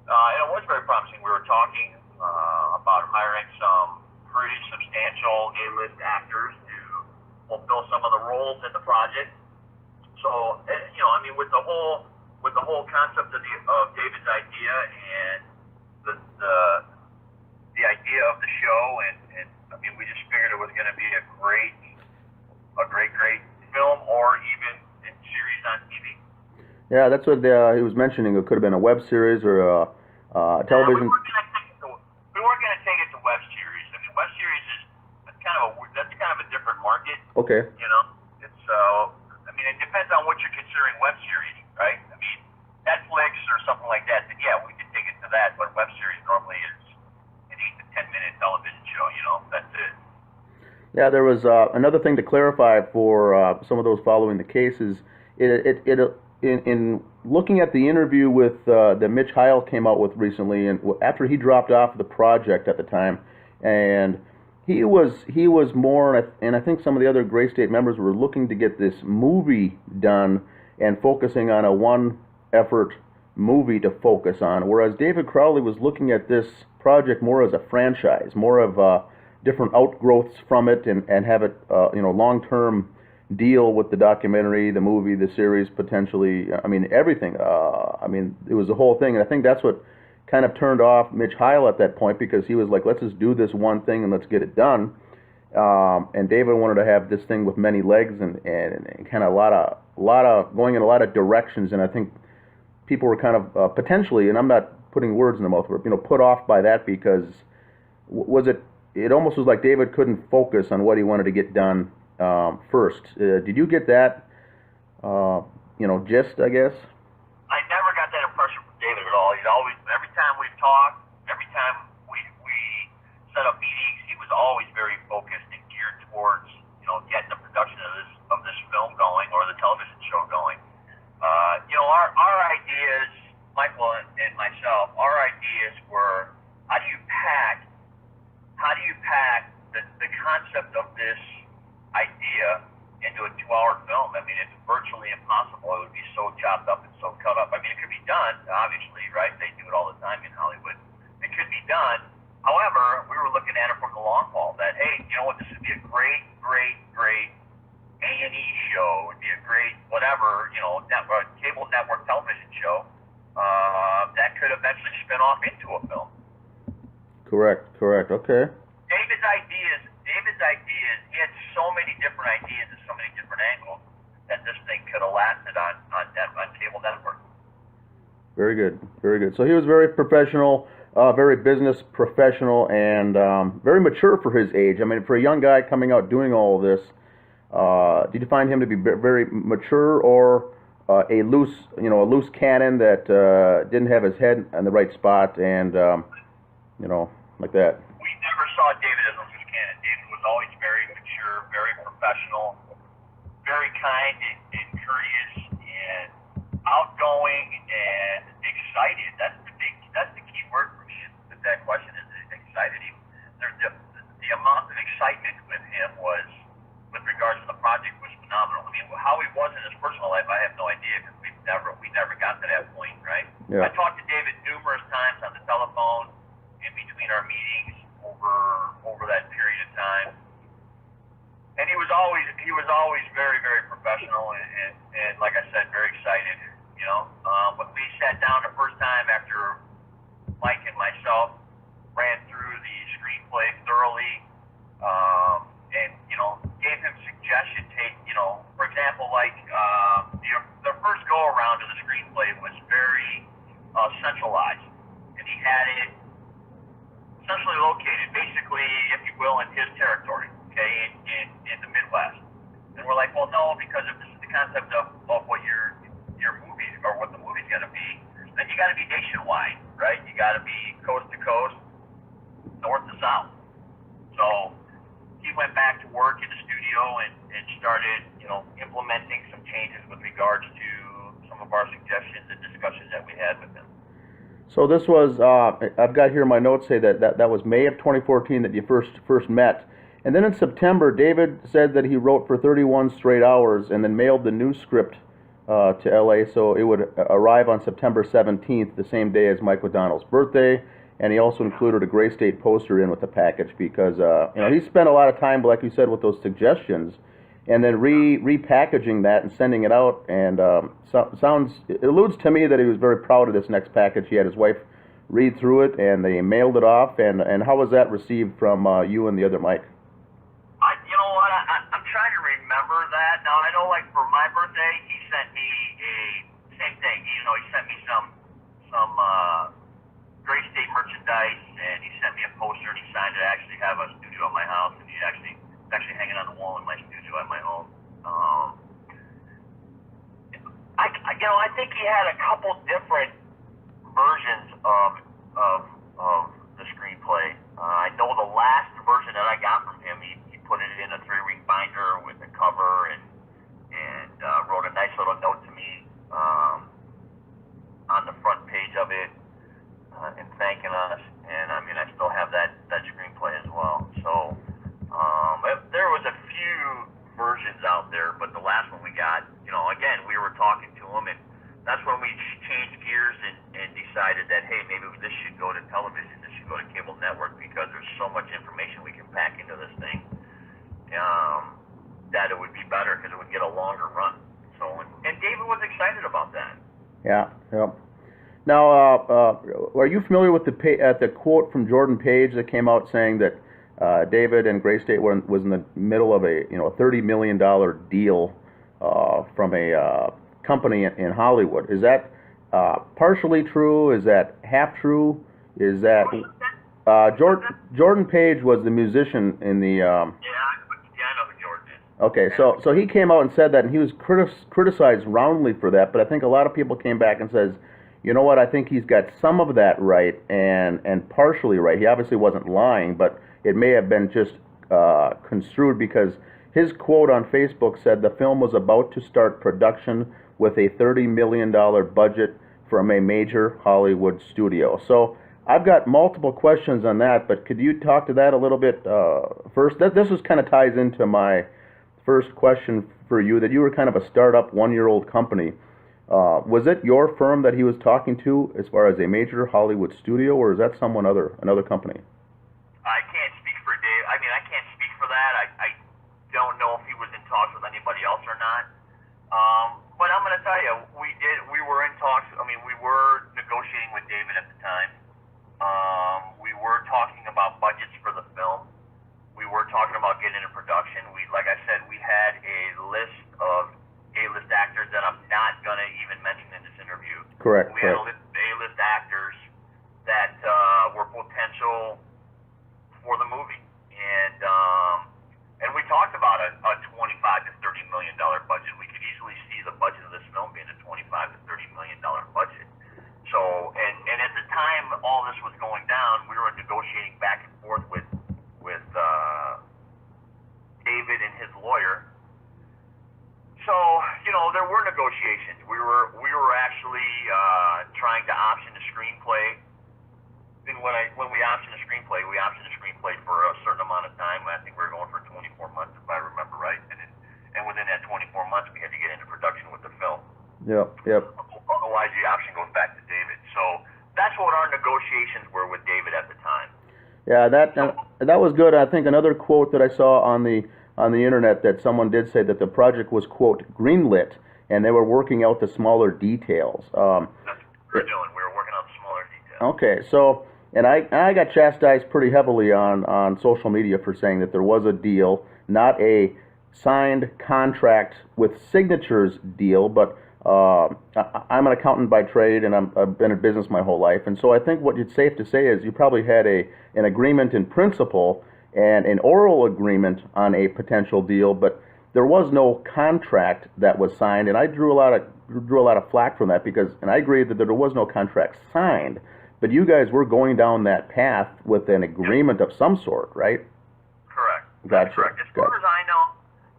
it was very promising. We were talking about hiring some pretty substantial A-list actors to fulfill some of the roles in the project. So, I mean, with the whole concept of David's idea and the idea of the show, and I mean, we just figured it was going to be a great film, or even a series on TV. Yeah, that's what he was mentioning. It could have been a web series or a television. We weren't going to take it to web series. I mean, web series that's kind of a different market. Okay. It's I mean, it depends on what you're considering web series, right? I mean, Netflix or something like that. Then yeah, we could take it to that. But web series normally is an 8 to 10 minute television show. That's it. Yeah, there was another thing to clarify for some of those following the cases. In looking at the interview with that Mitch Heil came out with recently, and after he dropped off the project at the time, and he was more, and I think some of the other Gray State members were looking to get this movie done and focusing on a one-effort movie to focus on, whereas David Crowley was looking at this project more as a franchise, more of different outgrowths from it, and have it long-term deal with the documentary, the movie, the series, potentially. I mean, everything. I mean, it was the whole thing, and I think that's what kind of turned off Mitch Heil at that point, because he was like, let's just do this one thing and let's get it done. And David wanted to have this thing with many legs and kind of a lot of going in a lot of directions, and I think people were kind of potentially, and I'm not putting words in the mouth, but put off by that, because it almost was like David couldn't focus on what he wanted to get done first. Did you get that gist, I guess? I never got that impression from David at all. He's always, every time we've talked, every time we set up meetings, he was always very focused and geared towards, getting the production of this film going, or the television show going. Our hour film. I mean, it's virtually impossible. It would be so chopped up and so cut up. I mean, it could be done, obviously, right? They do it all the time in Hollywood. It could be done. However, we were looking at it from the long haul that, hey, you know what, this would be a great A&E show. It would be a great whatever, you know, cable network television show that could eventually spin off into a film. Correct. Okay. David's ideas, he had so many different ideas and so many different angles that this thing could have lasted on cable network. Very good. So he was very professional, very business professional, and very mature for his age. I mean, for a young guy coming out doing all of this, did you find him to be very mature, or a loose cannon that didn't have his head in the right spot, and like that? We never saw David as a loose cannon. David was always very mature, very professional, very kind and courteous, and outgoing and excited. That's the key word for me with that question is excited. The amount of excitement with him was, with regards to the project, was phenomenal. I mean, how he was in his personal life, I have no idea, because we never got to that point, right? Yeah. I talked to David numerous times on the telephone in between our meetings over that period of time, and he was always very professional and like I said, very excited. You know, when we sat down the first time after Mike and myself ran through the screenplay thoroughly, and gave him suggestions. Hey, for example, like the first go around of the screenplay was very centralized, and he had it centrally located, basically, if you will, in his territory, okay, in the Midwest. And we're like, well, no, because if this is the concept of what your movie, or what the movie's going to be, then you got to be nationwide, right? You got to be coast to coast, north to south. So he went back to work in the studio and started, implementing some changes with regards to some of our suggestions and discussions that we had with him. So this was, I've got here my notes say that was May of 2014 that you first met. And then in September, David said that he wrote for 31 straight hours and then mailed the new script to LA, so it would arrive on September 17th, the same day as Mike O'Donnell's birthday. And he also included a Gray State poster in with the package because, he spent a lot of time, like you said, with those suggestions, and then repackaging that and sending it out. And it alludes to me that he was very proud of this next package. He had his wife read through it, and they mailed it off. And how was that received from you and the other Mike? You know what? I'm trying to remember that. Now, I know, like, for my birthday, he sent me same thing. He sent me some Gray State merchandise, and he sent me a poster, and he signed it. I actually have a studio at my house, and it's actually hanging on the wall in my studio at my home. I think he had a couple different versions of the screenplay. I know the last version that I got from him, he put it in a 3-ring binder with a cover and wrote a nice little note to me on the front page of it, and thanking us. And I mean, I still have that screenplay as well. So there was a few versions out there, but the last one we got, again, we were talking to him, and that's when we changed gears and decided that, hey, maybe this should go to television, this should go to cable network, because there's so much information we can pack into this thing, that it would be better because it would get a longer run. So, and David was excited about that. Yeah. Now, are you familiar with the quote from Jordan Page that came out saying that David and Gray State was in the middle of a $30 million deal from a company in Hollywood? Is that partially true? Is that half true? Is that Jordan Page was the musician in the? Yeah, I know who Jordan is. Okay, so he came out and said that, and he was criticized roundly for that. But I think a lot of people came back and says, you know what? I think he's got some of that right and partially right. He obviously wasn't lying, but it may have been just construed, because his quote on Facebook said the film was about to start production with a $30 million budget from a major Hollywood studio. So I've got multiple questions on that, but could you talk to that a little bit first? This kind of ties into my first question for you that you were kind of a startup, 1-year-old company. Was it your firm that he was talking to as far as a major Hollywood studio, or is that another company? I can't speak for Dave. I mean, I can't speak for that. I don't know if he was in talks with anybody else or not. But I'm going to tell you, we were in talks. I mean, we were negotiating with David at the time. We were talking about budgets for the film. We were talking about getting into production. Like I said, we had a list of A-list actors that I'm not going to even mention in this interview. Correct. We had a list of A-list actors that were potential for the movie, and we talked about a $25 to $30 million budget. We could easily see the budget of this film being a $25 to $30 million budget. So, and at the time all this was going down, we were negotiating back and forth with David and his lawyer. So, you know, there were negotiations. We were actually trying to option the screenplay. And when we optioned the screenplay, for a certain amount of time. I think we were going for 24 months, if I remember right. And within that 24 months, we had to get into production with the film. Yep. Otherwise, the option goes back to David. So that's what our negotiations were with David at the time. Yeah, that was good. I think another quote that I saw on the internet that someone did say that the project was, quote, greenlit, and they were working out the smaller details. That's what we were doing. We were working on the smaller details. Okay, so, and I got chastised pretty heavily on social media for saying that there was a deal, not a signed contract with signatures deal, but I'm an accountant by trade, and I've been in business my whole life, and so I think what it's safe to say is you probably had an agreement in principle and an oral agreement on a potential deal, but there was no contract that was signed, and I drew a lot of flack from that because, and I agree that there was no contract signed, but you guys were going down that path with an agreement of some sort, right? Correct. Gotcha. That's correct.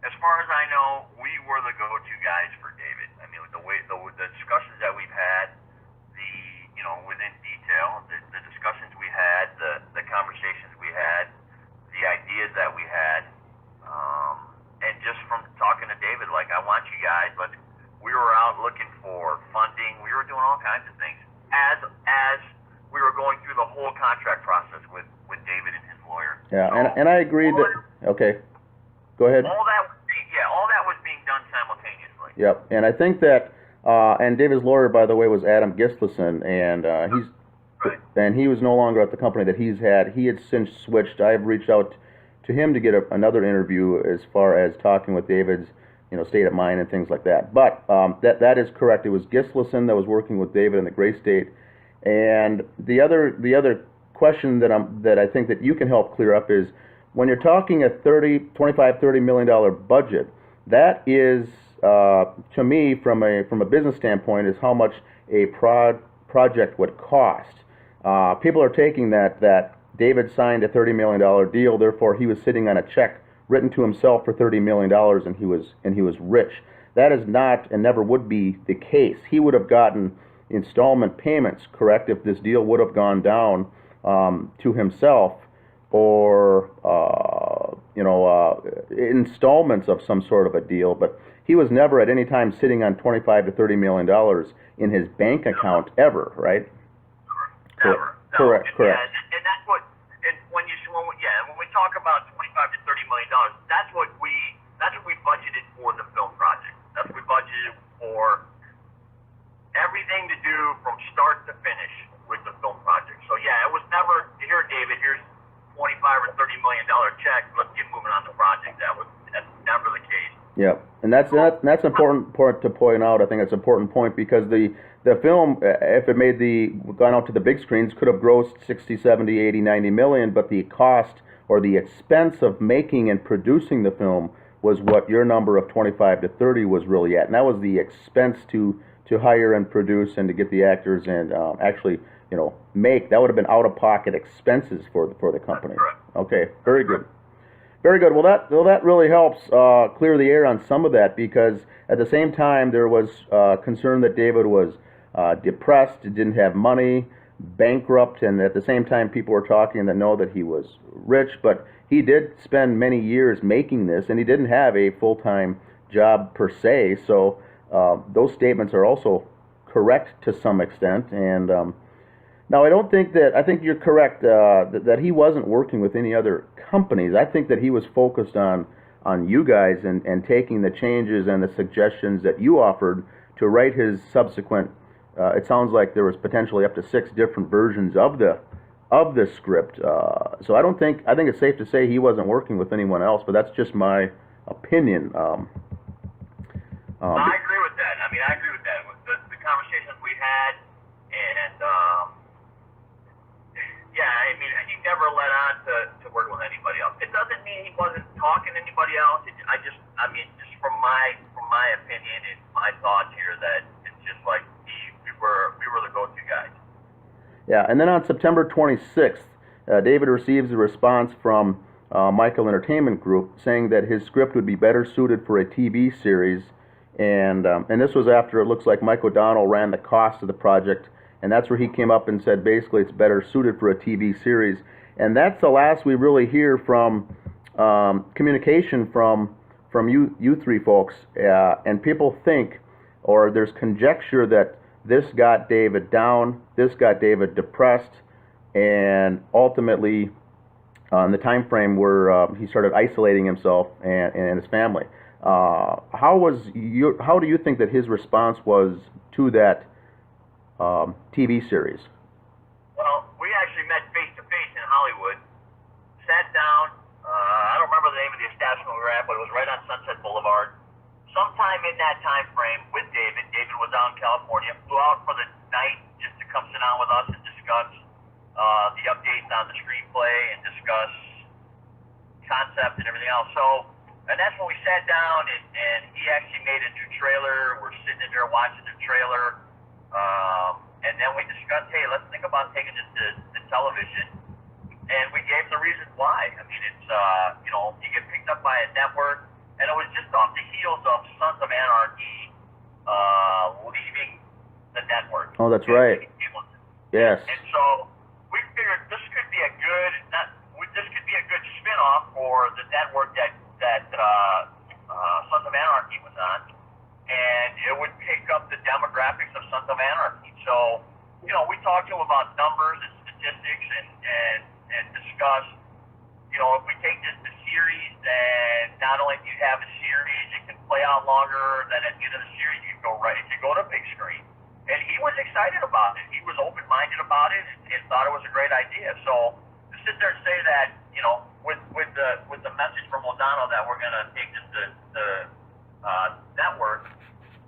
As far as I know, we were the go-to guys for David. I mean, the discussions that we've had, within detail, the discussions we had, the conversations we had, the ideas that we had, and just from talking to David, like, I want you guys, but we were out looking for funding. We were doing all kinds of things as we were going through the whole contract process with David and his lawyer. Yeah, So, and I agree that, okay, go ahead. all that was being done simultaneously. Yep, and I think that, and David's lawyer, by the way, was Adam Gislason, and he was no longer at the company that he's had. He had since switched. I've reached out to him to get another interview as far as talking with David's, state of mind and things like that. But that is correct. It was Gislason that was working with David in the Gray State. And the other question that I think that you can help clear up is when you're talking a $30 million budget, that is to me from a business standpoint is how much a project would cost. People are taking that David signed a $30 million deal, therefore he was sitting on a check written to himself for $30 million and he was rich. That is not and never would be the case. He would have gotten installment payments, correct, if this deal would have gone down to himself, or installments of some sort of a deal, but he was never at any time sitting on $25 to $30 million in his bank account ever, right? Never. Correct. Yeah, and that's what. And when we talk about $25 to $30 million, that's what we budgeted for the film project. That's what we budgeted for everything to do from start to finish with the film project. So yeah, it was never here, David. Here's $25 or $30 million check. Let's get moving on the project. That's never the case. Yeah, and that's important to point out. I think it's an important point because the film, if it gone out to the big screens, could have grossed 60, 70, 80, 90 million, but the cost or the expense of making and producing the film was what your number of 25 to 30 was really at, and that was the expense to hire and produce and to get the actors and actually make. That would have been out-of-pocket expenses for the company. Okay, very good. Very good. Well, that really helps clear the air on some of that, because at the same time there was concern that David was depressed, didn't have money, bankrupt, and at the same time people were talking that know that he was rich, but he did spend many years making this, and he didn't have a full-time job per se. So those statements are also correct to some extent. And now I think you're correct that he wasn't working with any other companies. I think that he was focused on you guys and taking the changes and the suggestions that you offered to write his subsequent. It sounds like there was potentially up to 6 different versions of the script. So I think it's safe to say he wasn't working with anyone else, but that's just my opinion. I agree with that. I mean, I agree with that. With the conversations we had, and yeah, I mean, he never let on to work with anybody else. It doesn't mean he wasn't talking to anybody else. I mean, just from my opinion and my thoughts here, that it's just like we were the go-to guys. Yeah, and then on September 26th, David receives a response from Michael Entertainment Group saying that his script would be better suited for a TV series, and this was after it looks like Mike O'Donnell ran the cost of the project, and that's where he came up and said basically it's better suited for a TV series, and that's the last we really hear from communication from you three folks, and people think, or there's conjecture that this got David down, this got David depressed, and ultimately, in the time frame where he started isolating himself and his family. How do you think that his response was to that TV series? Well, we actually met face to face in Hollywood, sat down. I don't remember the name of the establishment we were at, but it was right on Sunset Boulevard. Sometime in that time frame with David was out in California, flew out for the night just to come sit down with us and discuss the updates on the screenplay and discuss concept and everything else. So, and that's when we sat down and he actually made a new trailer. We're sitting in there watching the trailer, and then we discussed, hey, let's think about taking this to television. And we gave the reasons why. I mean, it's you get picked up by a network. And it was just off the heels of Sons of Anarchy leaving the network. Oh, that's right. Yes. And so we figured this could be a good spin-off for the network that Sons of Anarchy was on, and it would pick up the demographics of Sons of Anarchy. So, we talked to him about numbers and statistics and discussed, if we take this to series, then not only do you have a series, it can play out longer, then at the end of the series you go to big screen. And he was excited about it. He was open-minded about it and thought it was a great idea. So to sit there and say that, with the message from O'Donnell that we're going to take this to the network,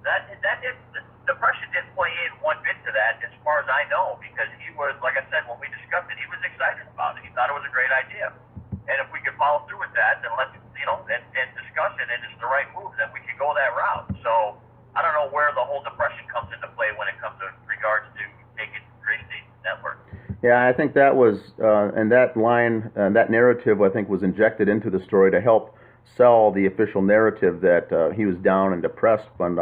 the pressure didn't play in one bit to that, as far as I know, because he was, like I said, when we discussed it, he was excited about it. He thought it was a great idea. And if we could follow through with that, then let's, and discuss it, and it's the right move, then we could go that route. So I don't know where the whole depression comes into play when it comes to regards to taking Gray State Network. Yeah, I think that was, and that line, that narrative, I think, was injected into the story to help sell the official narrative that he was down and depressed when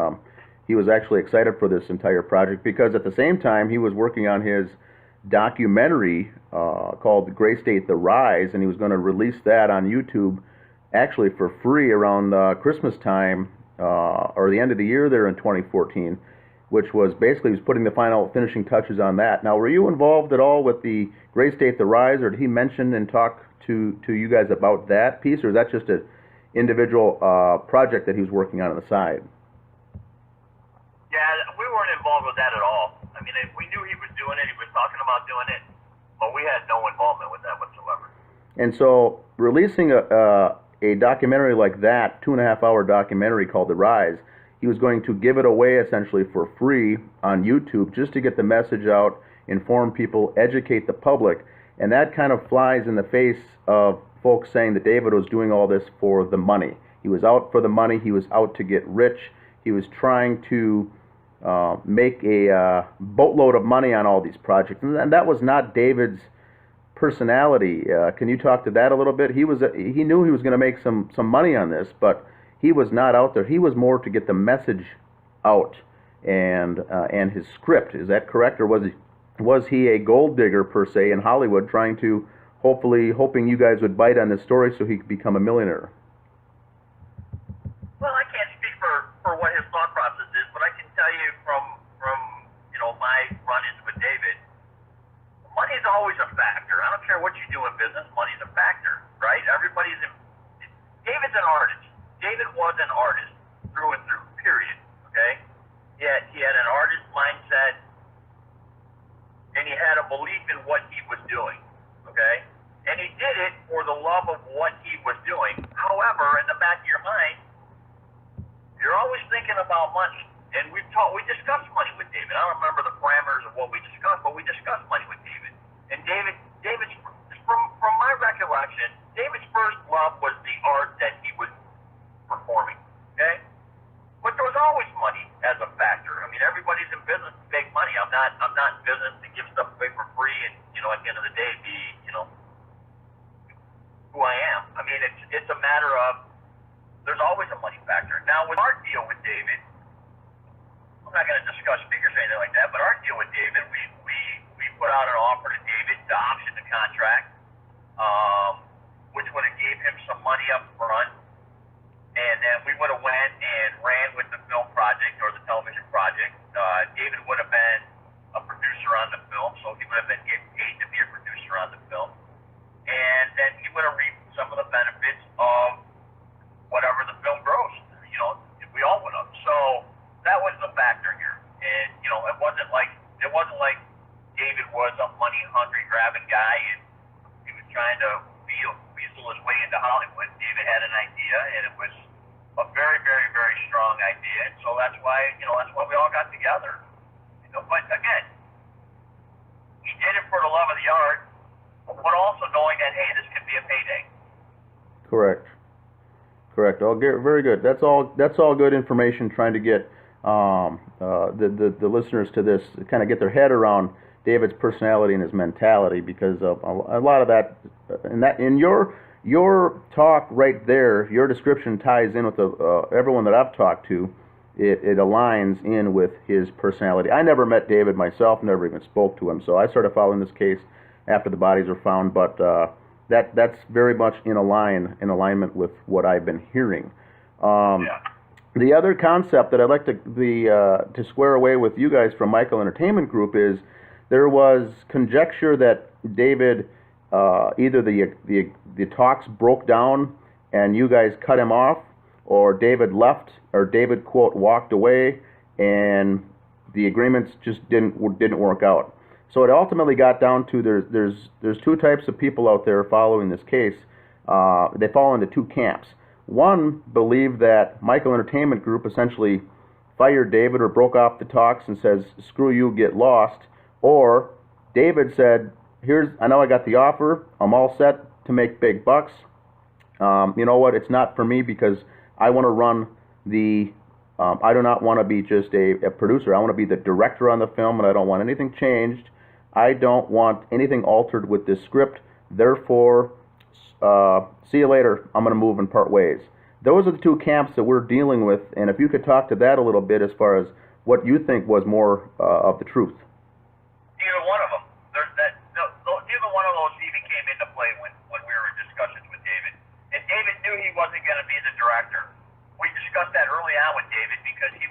he was actually excited for this entire project, because at the same time he was working on his documentary called Gray State: The Rise, and he was going to release that on YouTube actually for free around Christmas time or the end of the year there in 2014, which was basically, he was putting the finishing touches on that. Now, were you involved at all with the Gray State: The Rise, or did he mention and talk to you guys about that piece, or is that just an individual project that he was working on the side? Yeah, we weren't involved with that at all. I mean, we knew he was doing it, he was talking about doing it, but we had no involvement with that whatsoever. And so, releasing a documentary like that, 2.5-hour documentary called The Rise, he was going to give it away essentially for free on YouTube just to get the message out, inform people, educate the public, and that kind of flies in the face of folks saying that David was doing all this for the money. He was out for the money, he was out to get rich, he was trying to make a boatload of money on all these projects, and that was not David's personality. Can you talk to that a little bit? He knew he was going to make some money on this, but he was not out there. He was more to get the message out and his script. Is that correct, or was he a gold digger per se in Hollywood, trying to hoping you guys would bite on this story so he could become a millionaire? Well, I can't speak belief in what he was doing, okay? And he did it for the love of what he was doing. However, in the back of your mind, you're always thinking about money. And we discussed money with David. I don't remember the parameters of what we discussed, but we discussed money with David. And David's from my recollection, David's first love was the art that he was performing. Okay? But there was always money as a factor. I mean, everybody's in business to make money. I'm not in business to give stuff away for free and, at the end of the day be, who I am. I mean, it's a matter of there's always a money factor. Now with our deal with David, I'm not going to discuss figures or anything like that, but our deal with David, we put out an offer to David to option the contract, which would have gave him some money up front. And then we would have went and ran with the film project or the television project. David would have been a producer on the film, so he would have been getting paid to be a producer on the film. And then he would have reaped some of the benefits of whatever the film grossed. We all would have. So that was the factor here. And it wasn't like David was a money-hungry grabbing guy and he was trying to weasel his way into Hollywood. David had an idea, and it was a very, very, very strong idea, and so that's why we all got together. But again, he did it for the love of the art, but also knowing that hey, this could be a payday. Correct. Oh, very good. That's all good information. Trying to get the listeners to this kind of get their head around David's personality and his mentality, because a lot of that in your talk right there, your description ties in with everyone that I've talked to. It aligns in with his personality. I never met David myself, never even spoke to him, so I started following this case after the bodies were found. But that's very much in alignment with what I've been hearing. The other concept that I'd like to square away with you guys from Michael Entertainment Group is there was conjecture that David either the talks broke down and you guys cut him off, or David left, or David quote walked away, and the agreements just didn't work out. So it ultimately got down to there's two types of people out there following this case. They fall into two camps. One believed that Michael Entertainment Group essentially fired David or broke off the talks and says, screw you, get lost. Or David said, I know I got the offer, I'm all set to make big bucks. You know what, it's not for me because I want to run I do not want to be just a producer. I want to be the director on the film, and I don't want anything changed. I don't want anything altered with this script. Therefore, see you later. I'm going to move and part ways. Those are the two camps that we're dealing with, and if you could talk to that a little bit as far as what you think was more of the truth. Either one of them. Neither one of those even came into play when we were in discussions with David. And David knew he wasn't going to be the director. We discussed that early on with David because he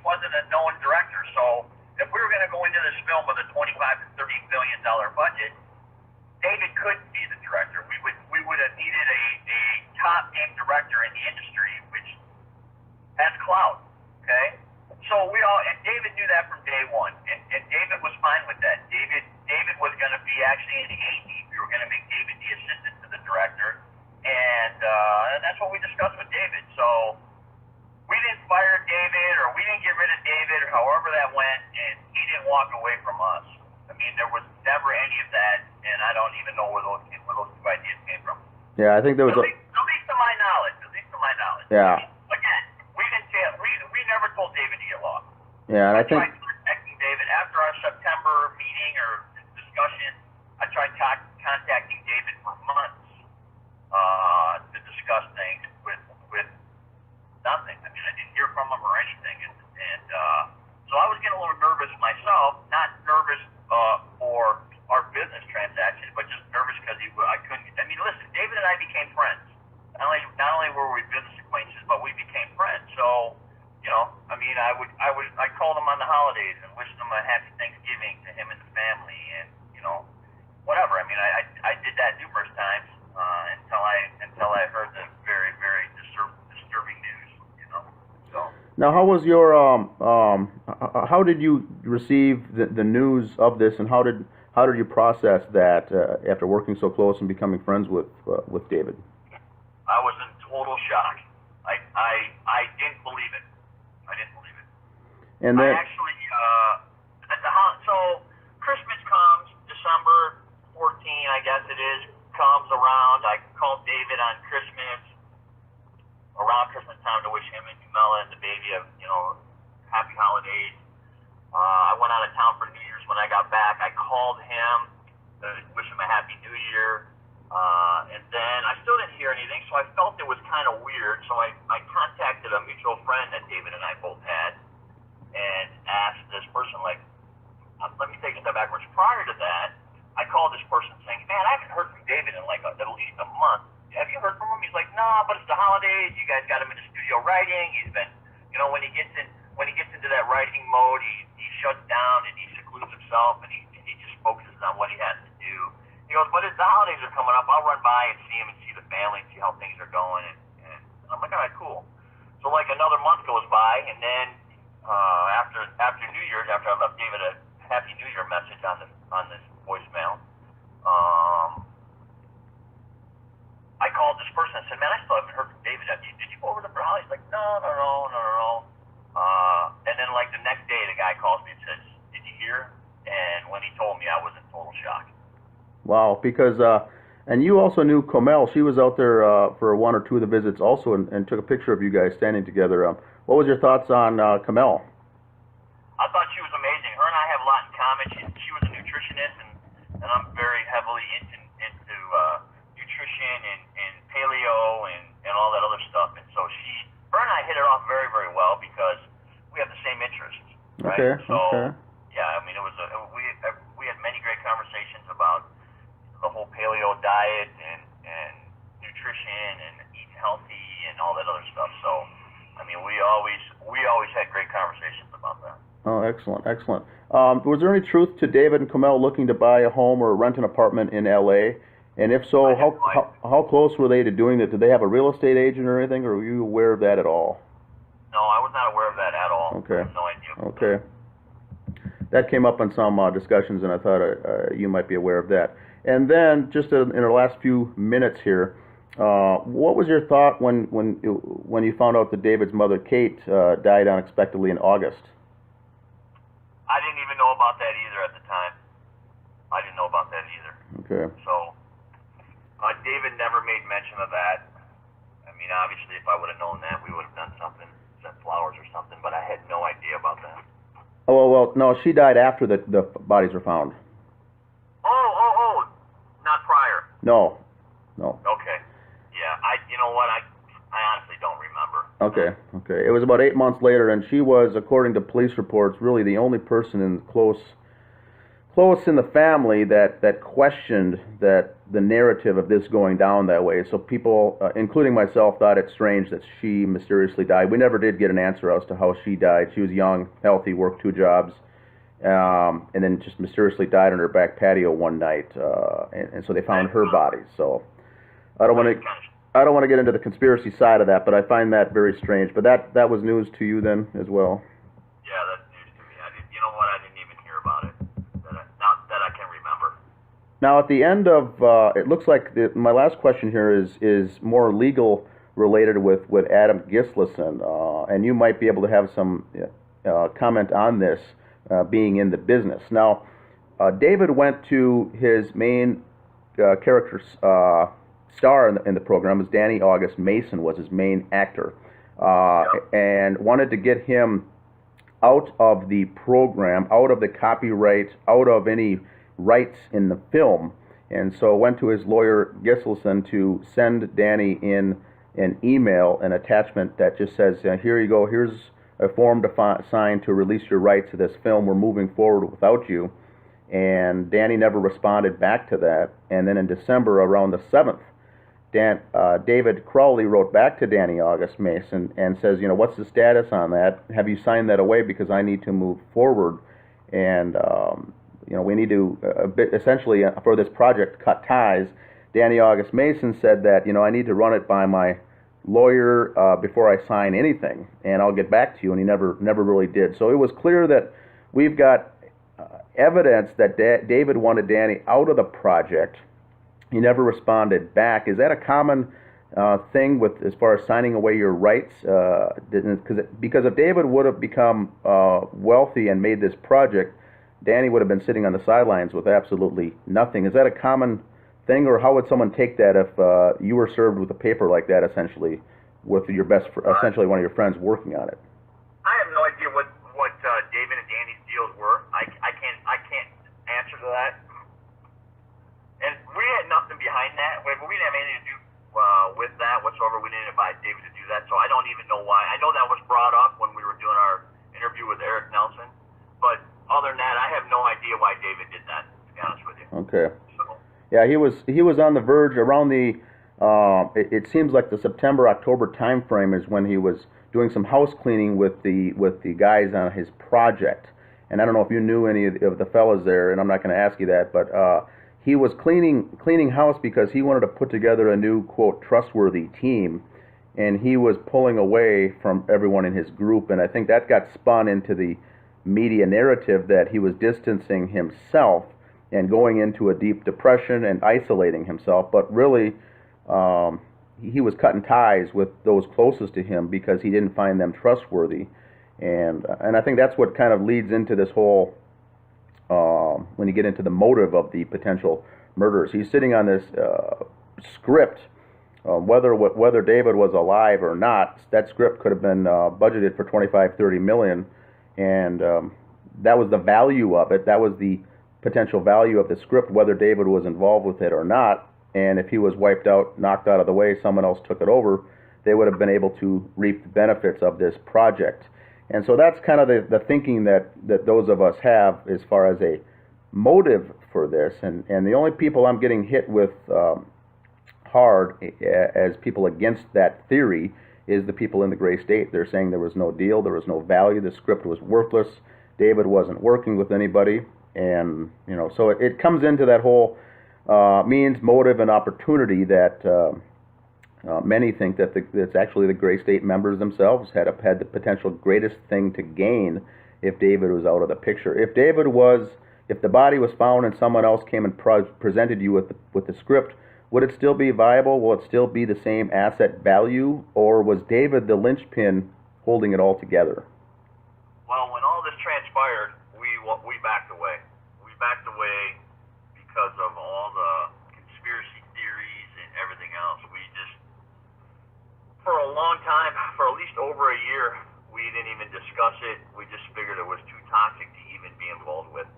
wasn't a known director. So if we were going to go into this film with a $25 to $30 million budget, David couldn't be the director. We would have needed a top name director in the industry, which has clout. Okay, so and David knew that from day one, and David was fine with that. David was going to be actually in the AD. We were going to make David the assistant to the director, and that's what we discussed with David. So we didn't fire David, or we didn't get rid of David, or however that went, and he didn't walk away from us. I mean, there was never any of that, and I don't even know where those two ideas came from. Yeah, I think there was at least to my knowledge. Yeah. Again, we never told David to get lost. Yeah, and I think tried contacting David after our September meeting or discussion. I tried contacting David for months to discuss things with nothing. I mean, I didn't hear from him or anything, and so I was getting a little nervous myself. Not nervous for our business transaction, but just nervous because I couldn't. I mean, listen, David and I became friends. Not only were we business acquaintances, but we became friends. So, I mean, I called him on the holidays and wished him a happy Thanksgiving to him and the family, and whatever. I mean, I did that numerous times until I heard the very, very disturbing news. So. Now, how was your how did you receive the news of this, and how did how did you process that after working so close and becoming friends with David? I was in total shock. I didn't believe it. I didn't believe it. And then, I actually, so Christmas comes, December 14, I guess it is, comes around. I called David on Christmas, around Christmas time, to wish him and Camilla and the baby happy holidays. I went out of town for New Year's. When I got back, I called him to wish him a happy New Year. And then I still didn't hear anything, so I felt it was kind of weird. So I contacted a mutual friend that David and I both had and asked this person, let me take a step backwards. Prior to that, I called this person saying, man, I haven't heard from David in at least a month. Have you heard from him? He's like, no, but it's the holidays. You guys got him in the studio writing. He's been, when he gets into that writing mode, he shuts down and he secludes himself and he just focuses on what he has to do. He goes, but as the holidays are coming up, I'll run by and see him and see the family and see how things are going. And I'm like, all right, cool. So another month goes by, and then after New Year's, after I left David a Happy New Year message on this voicemail, I called this person and said, man, I still haven't heard from David. Did you go over to Brawley? He's like, no. And then the next day, the guy calls me and says, did you hear? And when he told me, I was in total shock. wow, because and you also knew Comel. She was out there for one or two of the visits also, and took a picture of you guys standing together. What was your thoughts on Comel? I thought she was amazing. Her and I have a lot in common. She was a nutritionist, and I'm very heavily into nutrition and paleo and all that other stuff. And so her and I hit it off very, very well because we have the same interests. Right? Okay. So, okay. yeah, I mean, we had many great conversations about the whole paleo diet and nutrition and eating healthy and all that other stuff. So, I mean, we always had great conversations about that. Oh, excellent, excellent. Was there any truth to David and Comel looking to buy a home or rent an apartment in L.A.? And if so, how close were they to doing it? Did they have a real estate agent or anything, or were you aware of that at all? No, I was not aware of that at all. Okay. I have no idea. Okay. That came up in some discussions, and I thought you might be aware of that. And then, just in our last few minutes here, what was your thought when you found out that David's mother, Kate, died unexpectedly in August? I didn't even know about that either at the time. I didn't know about that either. Okay. So, David never made mention of that. I mean, obviously, if I would have known that, we would have done something, sent flowers or something, but I had no idea about that. Oh, well, no, she died after the bodies were found. Oh, not prior. No. Okay. Yeah, you know what, I honestly don't remember. Okay. It was about 8 months later, and she was, according to police reports, really the only person close in the family that questioned the narrative of this going down that way. So people, including myself, thought it strange that she mysteriously died. We never did get an answer as to how she died. She was young, healthy, worked 2 jobs, and then just mysteriously died on her back patio one night. And so they found her body. So I don't want to get into the conspiracy side of that, but I find that very strange. But that was news to you then as well. Yeah, that's news to me. You know what? I didn't even hear about it. Not that I can remember. Now, at the end of, it looks like my last question here is more legal related with Adam Gislason, and you might be able to have some comment on this, being in the business. Now, David went to his main character star in the program, was Danny August Mason, was his main actor, and wanted to get him out of the program, out of the copyright, out of any rights in the film, and so went to his lawyer Gislason to send Danny in an email, an attachment that just says, here you go, here's a form to sign to release your rights to this film, we're moving forward without you. And Danny never responded back to that. And then in December, around the 7th, David Crowley wrote back to Danny August Mason and says, what's the status on that? Have you signed that away, because I need to move forward, and we need to essentially for this project cut ties. Danny August Mason said that I need to run it by my lawyer before I sign anything, and I'll get back to you. And he never really did. So it was clear that we've got evidence that David wanted Danny out of the project. He never responded back. Is that a common thing with as far as signing away your rights? Because if David would have become wealthy and made this project, Danny would have been sitting on the sidelines with absolutely nothing. Is that a common thing, or how would someone take that if you were served with a paper like that, essentially, with your essentially one of your friends working on it? I have no idea what David and Danny's deals were. I can't answer to that. And we had nothing behind that. We didn't have anything to do with that whatsoever. We didn't invite David to do that, so I don't even know why. I know that was brought up when we were doing our interview with Eric Nelson, but other than that, I have no idea why David did that, to be honest with you. Okay. So, Yeah, he was on the verge around the. It seems like the September-October time frame is when he was doing some house cleaning with the guys on his project. And I don't know if you knew any of the fellas there, and I'm not going to ask you that, but he was cleaning house because he wanted to put together a new, quote, trustworthy team, and he was pulling away from everyone in his group, and I think that got spun into the media narrative that he was distancing himself and going into a deep depression and isolating himself, but really he was cutting ties with those closest to him because he didn't find them trustworthy. And I think that's what kind of leads into this whole, when you get into the motive of the potential murders. He's sitting on this script, whether David was alive or not. That script could have been budgeted for 25-30 million, and that was the value of it. That was the potential value of the script, whether David was involved with it or not. And if he was wiped out, knocked out of the way, someone else took it over, they would have been able to reap the benefits of this project. And so that's kind of the thinking that those of us have as far as a motive for this. And the only people I'm getting hit with hard as people against that theory is the people in the gray state. They're saying there was no deal, there was no value, the script was worthless, David wasn't working with anybody. And, so it comes into that whole means, motive, and opportunity that many think that it's actually the Gray State members themselves had the potential greatest thing to gain if David was out of the picture. If the body was found and someone else came and presented you with the script, would it still be viable? Will it still be the same asset value, or was David the linchpin holding it all together? well, when all this transpired, we backed away. We backed away because of all the conspiracy theories and everything else. We just, for a long time, for at least over a year, we didn't even discuss it. We just figured it was too toxic to even be involved with.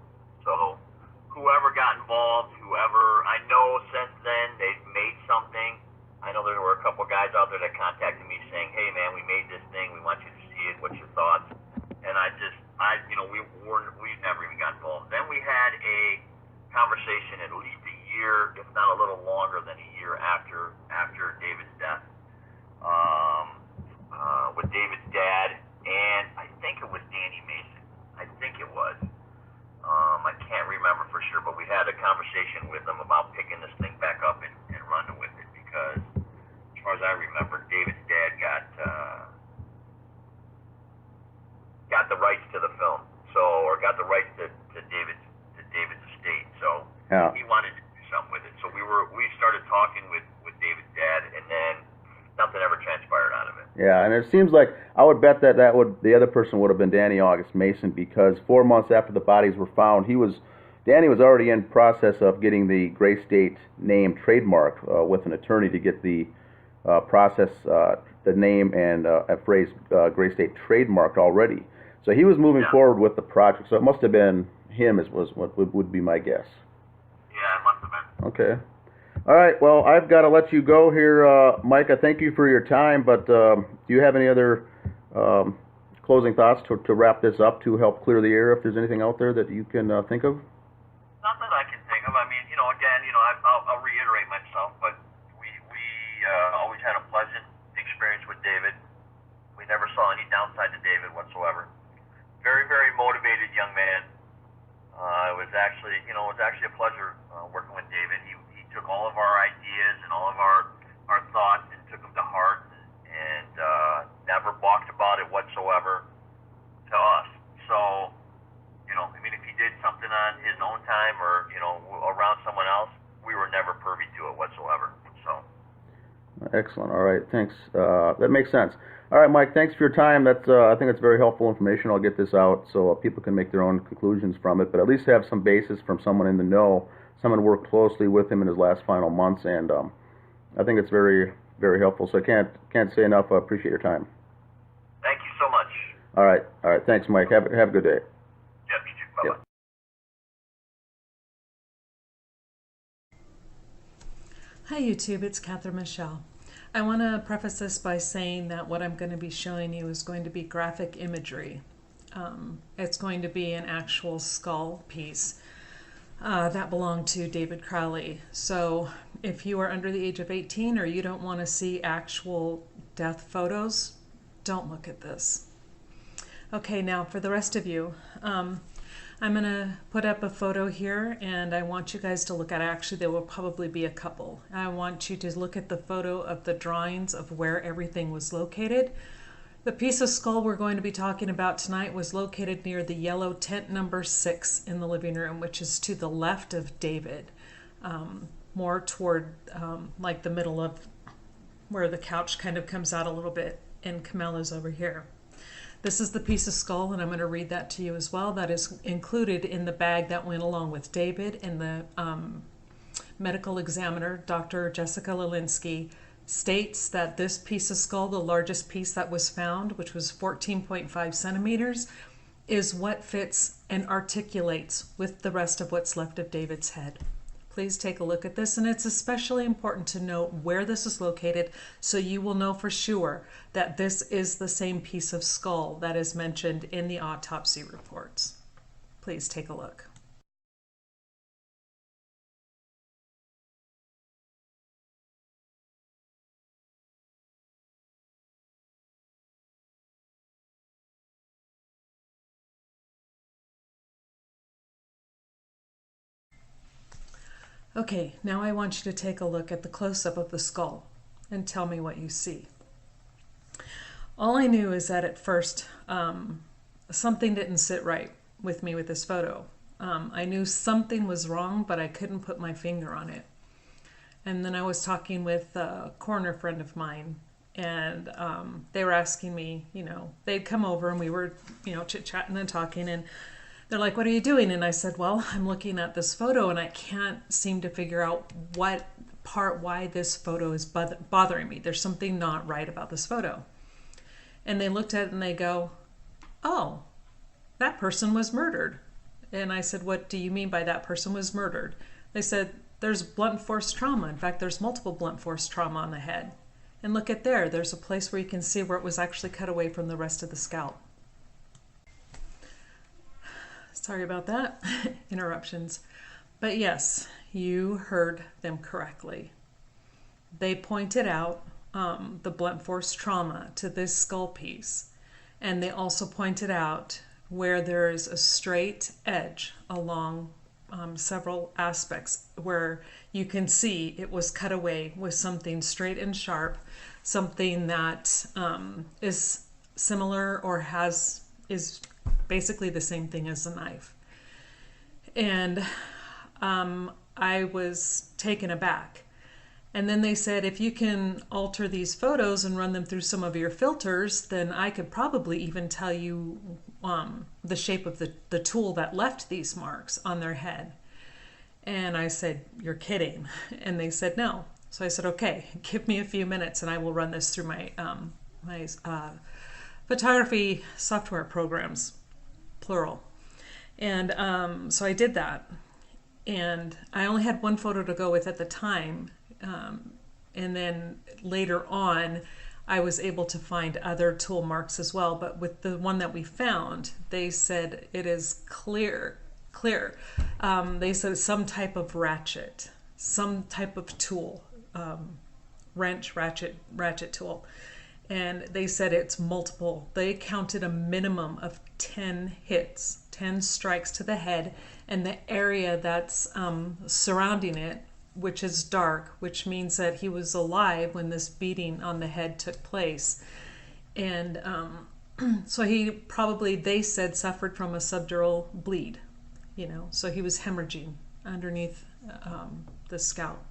So whoever got involved, I know since then they've made something. I know there were a couple guys out there that contacted me saying, hey man, we made this thing, we want you to see it, what's your thoughts? And we've never even got involved. Then we had a conversation at least a year, if not a little longer than a year after David's death, with David's dad, and I think it was Danny Mason. I think it was. I can't remember for sure, but we had a conversation with them about picking this thing back up and running with it, because as far as I remember, David's dad got the rights to the film, or got the rights to David's estate. So Yeah. he wanted to do something with it. So we started talking with David's dad, and then nothing ever transpired out of it. Yeah, and it seems like I would bet that the other person would have been Danny August Mason, because 4 months after the bodies were found, Danny was already in process of getting the Gray State name trademarked with an attorney to get the the name and a phrase Gray State trademarked already. So he was moving forward with the project. So it must have been him, was what would be my guess. Yeah, it must have been. Okay. All right. Well, I've got to let you go here, Mike. I thank you for your time, but do you have any other closing thoughts to wrap this up, to help clear the air, if there's anything out there that you can think of? Not that I can think of. I mean, again, I'll reiterate myself, but we always had a pleasant experience with David. We never saw any downside to David whatsoever. Very, very motivated young man. It was actually a pleasure working with David. He took all of our ideas and all of our thoughts and took them to heart, and never balked about it whatsoever to us. So, if he did something on on his own time or, you know, around someone else, we were never privy to it whatsoever. So. Excellent. All right. Thanks. That makes sense. All right, Mike. Thanks for your time. That's I think it's very helpful information. I'll get this out so people can make their own conclusions from it, but at least have some basis from someone in the know, someone who worked closely with him in his last final months, and I think it's very, very helpful. So I can't say enough. I appreciate your time. Thank you so much. All right. All right. Thanks, Mike. Have a good day. Yep, you too. Bye-bye. Yep. Hi YouTube, it's Catherine Michelle. I want to preface this by saying that what I'm going to be showing you is going to be graphic imagery. It's going to be an actual skull piece that belonged to David Crowley. So if you are under the age of 18 or you don't want to see actual death photos, don't look at this. Okay, now for the rest of you, I'm going to put up a photo here and I want you guys to look at it. Actually, there will probably be a couple. I want you to look at the photo of the drawings of where everything was located. The piece of skull we're going to be talking about tonight was located near the yellow tent number 6 in the living room, which is to the left of David, more toward like the middle of where the couch kind of comes out a little bit, and Camilla's over here. This is the piece of skull, and I'm going to read that to you as well. That is included in the bag that went along with David, and the medical examiner, Dr. Jessica Lelinski, states that this piece of skull, the largest piece that was found, which was 14.5 centimeters, is what fits and articulates with the rest of what's left of David's head. Please take a look at this, and it's especially important to note where this is located so you will know for sure that this is the same piece of skull that is mentioned in the autopsy reports. Please take a look. Okay, now I want you to take a look at the close-up of the skull and tell me what you see. All I knew is that at first something didn't sit right with me with this photo. I knew something was wrong, but I couldn't put my finger on it. And then I was talking with a coroner friend of mine, and they were asking me, you know, they'd come over and we were, you know, chit-chatting and talking, and they're like, what are you doing? And I said, well, I'm looking at this photo and I can't seem to figure out why this photo is bothering me. There's something not right about this photo. And they looked at it and they go, oh, that person was murdered. And I said, what do you mean by that person was murdered? They said, there's blunt force trauma. In fact, there's multiple blunt force trauma on the head. And look at there, there's a place where you can see where it was actually cut away from the rest of the scalp. Sorry about that, interruptions. But yes, you heard them correctly. They pointed out the blunt force trauma to this skull piece. And they also pointed out where there is a straight edge along several aspects where you can see it was cut away with something straight and sharp, something that is similar or is basically the same thing as a knife. And I was taken aback. And then they said, if you can alter these photos and run them through some of your filters, then I could probably even tell you the shape of the tool that left these marks on their head. And I said, you're kidding. And they said, no. So I said, okay, give me a few minutes and I will run this through my photography software programs, plural. And so I did that. And I only had one photo to go with at the time. And then later on, I was able to find other tool marks as well. But with the one that we found, they said it is clear. They said some type of ratchet, some type of tool, wrench, ratchet tool. And they said it's multiple. They counted a minimum of 10 hits, 10 strikes to the head, and the area that's surrounding it, which is dark, which means that he was alive when this beating on the head took place. And so he probably, they said, suffered from a subdural bleed. so he was hemorrhaging underneath the scalp.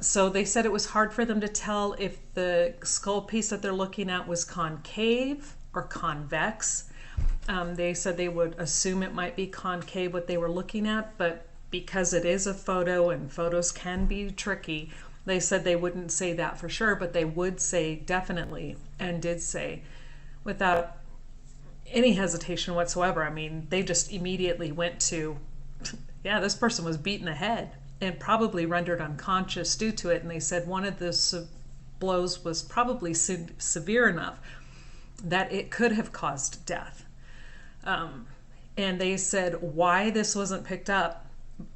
So they said it was hard for them to tell if the skull piece that they're looking at was concave or convex. They said they would assume it might be concave what they were looking at, but because it is a photo and photos can be tricky, they said they wouldn't say that for sure, but they would say definitely, and did say without any hesitation whatsoever. I mean, they just immediately went to, yeah, this person was beaten in the head and probably rendered unconscious due to it. And they said one of the blows was probably severe enough that it could have caused death. And they said why this wasn't picked up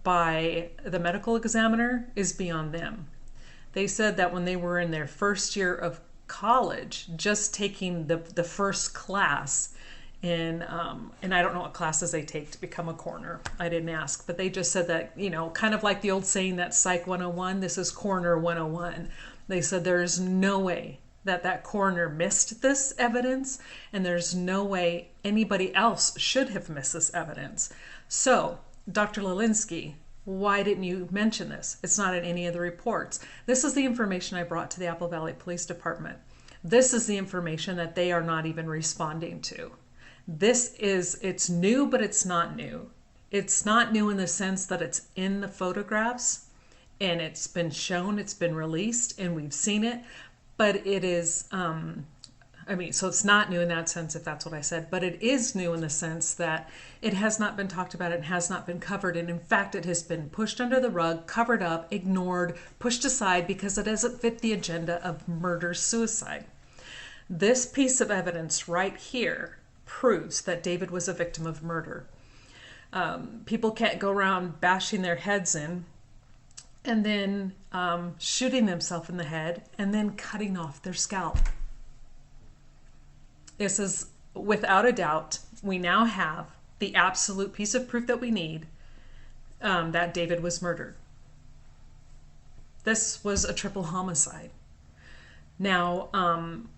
by the medical examiner is beyond them. They said that when they were in their first year of college, just taking the first class in, and I don't know what classes they take to become a coroner. I didn't ask, but they just said that, kind of like the old saying that Psych 101, this is Coroner 101. They said there's no way that coroner missed this evidence, and there's no way anybody else should have missed this evidence. So, Dr. Lelinski, why didn't you mention this? It's not in any of the reports. This is the information I brought to the Apple Valley Police Department. This is the information that they are not even responding to. It's new, but it's not new. It's not new in the sense that it's in the photographs and it's been shown, it's been released, and we've seen it, but it is, so it's not new in that sense, if that's what I said, but it is new in the sense that it has not been talked about, it has not been covered, and in fact it has been pushed under the rug, covered up, ignored, pushed aside because it doesn't fit the agenda of murder-suicide. This piece of evidence right here proves that David was a victim of murder. People can't go around bashing their heads in and then shooting themselves in the head and then cutting off their scalp. This is, without a doubt, we now have the absolute piece of proof that we need that David was murdered. This was a triple homicide. Now,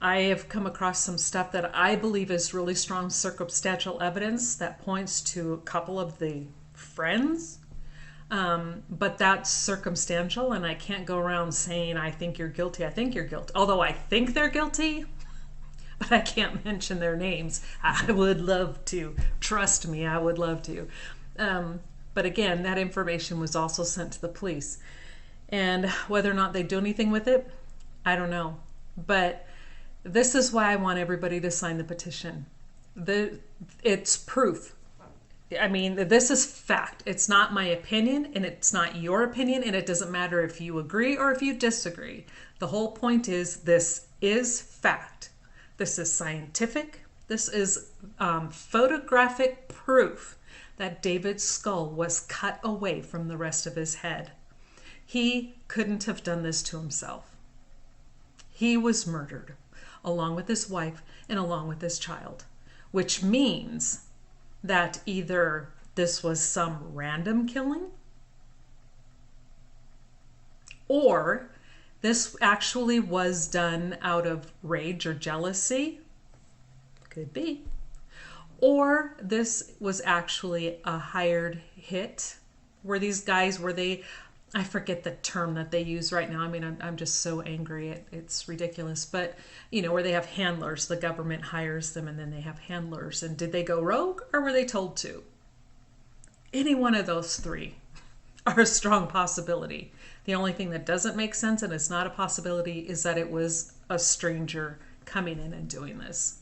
I have come across some stuff that I believe is really strong circumstantial evidence that points to a couple of the friends, but that's circumstantial, and I can't go around saying, I think you're guilty, I think you're guilty. Although I think they're guilty, but I can't mention their names. I would love to. Trust me, I would love to. But again, that information was also sent to the police. And whether or not they do anything with it, I don't know. But this is why I want everybody to sign the petition. It's proof. I mean, this is fact. It's not my opinion, and it's not your opinion, and it doesn't matter if you agree or if you disagree. The whole point is this is fact. This is scientific. This is photographic proof that David's skull was cut away from the rest of his head. He couldn't have done this to himself. He was murdered, along with his wife and along with his child, which means that either this was some random killing, or this actually was done out of rage or jealousy. Could be. Or this was actually a hired hit. Were these guys, I forget the term that they use right now. I mean, I'm just so angry. It's ridiculous. But, where they have handlers, the government hires them and then they have handlers. And did they go rogue or were they told to? Any one of those three are a strong possibility. The only thing that doesn't make sense, and it's not a possibility, is that it was a stranger coming in and doing this.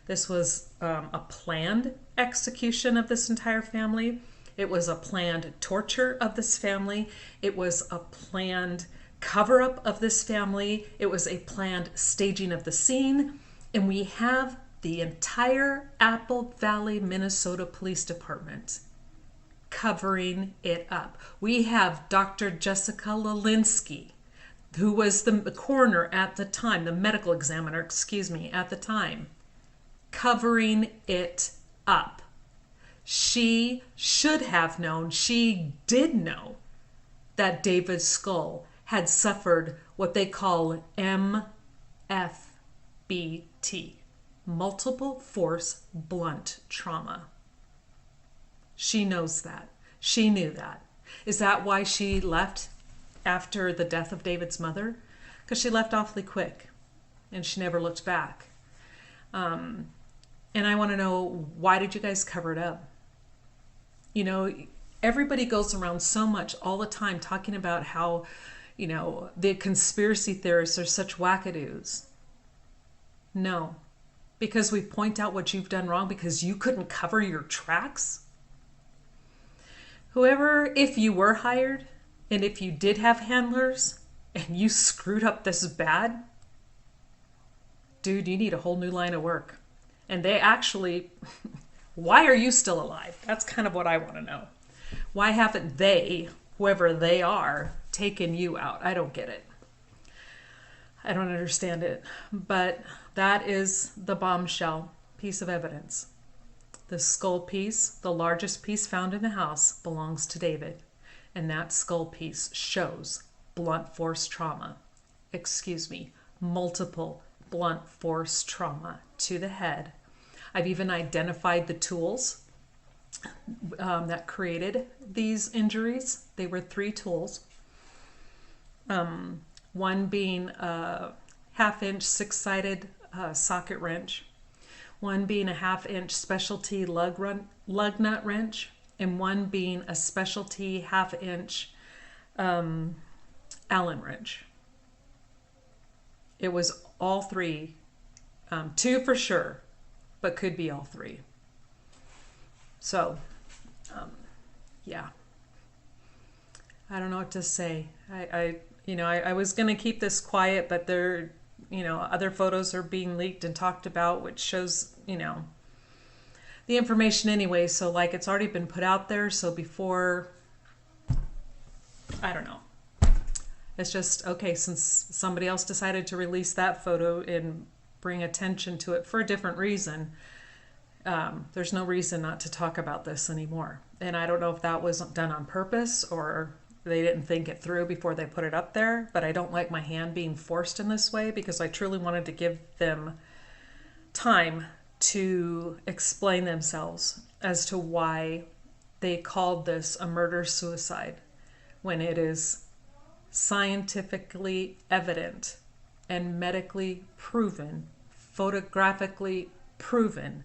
This was a planned execution of this entire family. It was a planned torture of this family. It was a planned cover-up of this family. It was a planned staging of the scene. And we have the entire Apple Valley, Minnesota Police Department covering it up. We have Dr. Jessica Lelinski, who was the coroner at the time, the medical examiner, at the time, covering it up. She should have known, she did know, that David's skull had suffered what they call MFBT, multiple force blunt trauma. She knows that. She knew that. Is that why she left after the death of David's mother? Because she left awfully quick and she never looked back. And I want to know, why did you guys cover it up? You know, everybody goes around so much all the time talking about how, you know, the conspiracy theorists are such wackadoos. No, because we point out what you've done wrong because you couldn't cover your tracks. Whoever, if you were hired and if you did have handlers and you screwed up this bad, dude, you need a whole new line of work. And they actually, why are you still alive? That's kind of what I want to know. Why haven't they, whoever they are, taken you out? I don't get it. I don't understand it. But that is the bombshell piece of evidence. The skull piece, the largest piece found in the house, belongs to David. And that skull piece shows blunt force trauma. Multiple blunt force trauma to the head. I've even identified the tools that created these injuries. They were 3 tools. One being a 1/2-inch 6-sided socket wrench, one being a 1/2-inch specialty lug nut wrench, and one being a specialty 1/2-inch Allen wrench. It was all 3, 2 for sure, but could be all 3. So, yeah, I don't know what to say. I was going to keep this quiet, but there, other photos are being leaked and talked about, which shows, the information anyway. So like, it's already been put out there. So before, I don't know. It's just, okay, since somebody else decided to release that photo and bring attention to it for a different reason, there's no reason not to talk about this anymore. And I don't know if that was done on purpose or they didn't think it through before they put it up there, but I don't like my hand being forced in this way because I truly wanted to give them time to explain themselves as to why they called this a murder-suicide when it is scientifically evident and medically proven, photographically proven,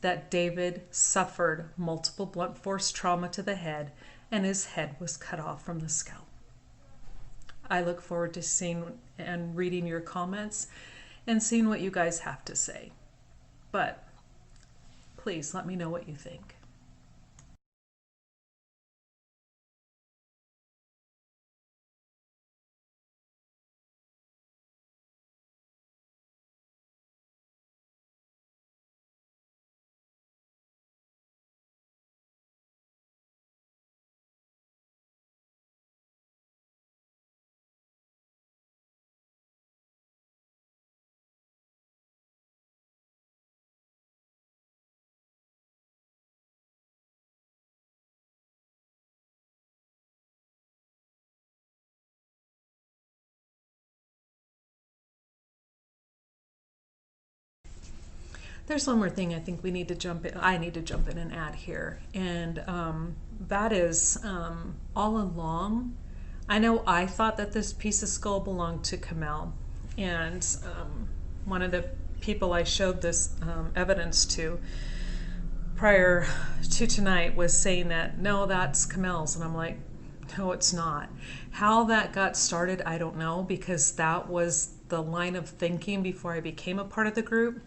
that David suffered multiple blunt force trauma to the head and his head was cut off from the scalp. I look forward to seeing and reading your comments and seeing what you guys have to say. But please let me know what you think. There's one more thing I think we need to jump in. I need to jump in and add here, and that is all along. I know I thought that this piece of skull belonged to Kamel, and one of the people I showed this evidence to prior to tonight was saying that no, that's Kamel's, and I'm like, no, it's not. How that got started, I don't know, because that was the line of thinking before I became a part of the group.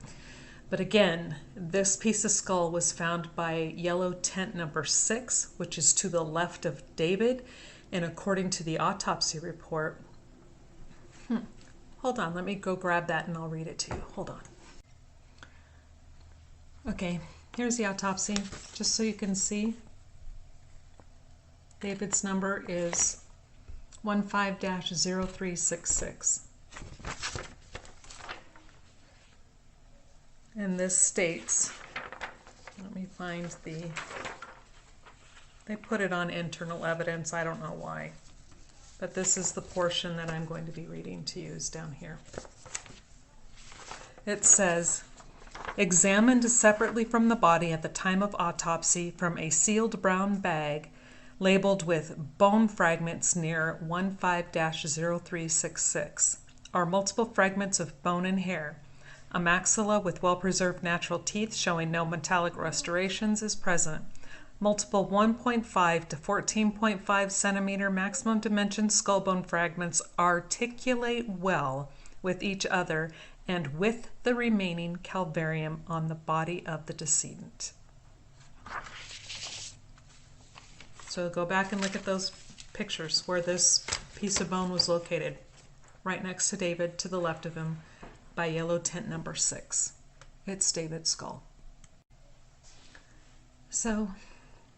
But again, this piece of skull was found by yellow tent number 6, which is to the left of David. And according to the autopsy report, hold on, let me go grab that and I'll read it to you. Hold on. Okay, here's the autopsy, just so you can see. David's number is 15-0366. And this states, let me find they put it on internal evidence, I don't know why, but this is the portion that I'm going to be reading to you is down here. It says, examined separately from the body at the time of autopsy from a sealed brown bag labeled with bone fragments near 15-0366, are multiple fragments of bone and hair. A maxilla with well-preserved natural teeth showing no metallic restorations is present. Multiple 1.5 to 14.5 centimeter maximum dimension skull bone fragments articulate well with each other and with the remaining calvarium on the body of the decedent. So go back and look at those pictures where this piece of bone was located. Right next to David, to the left of him, by yellow tent number 6. It's David's skull. So,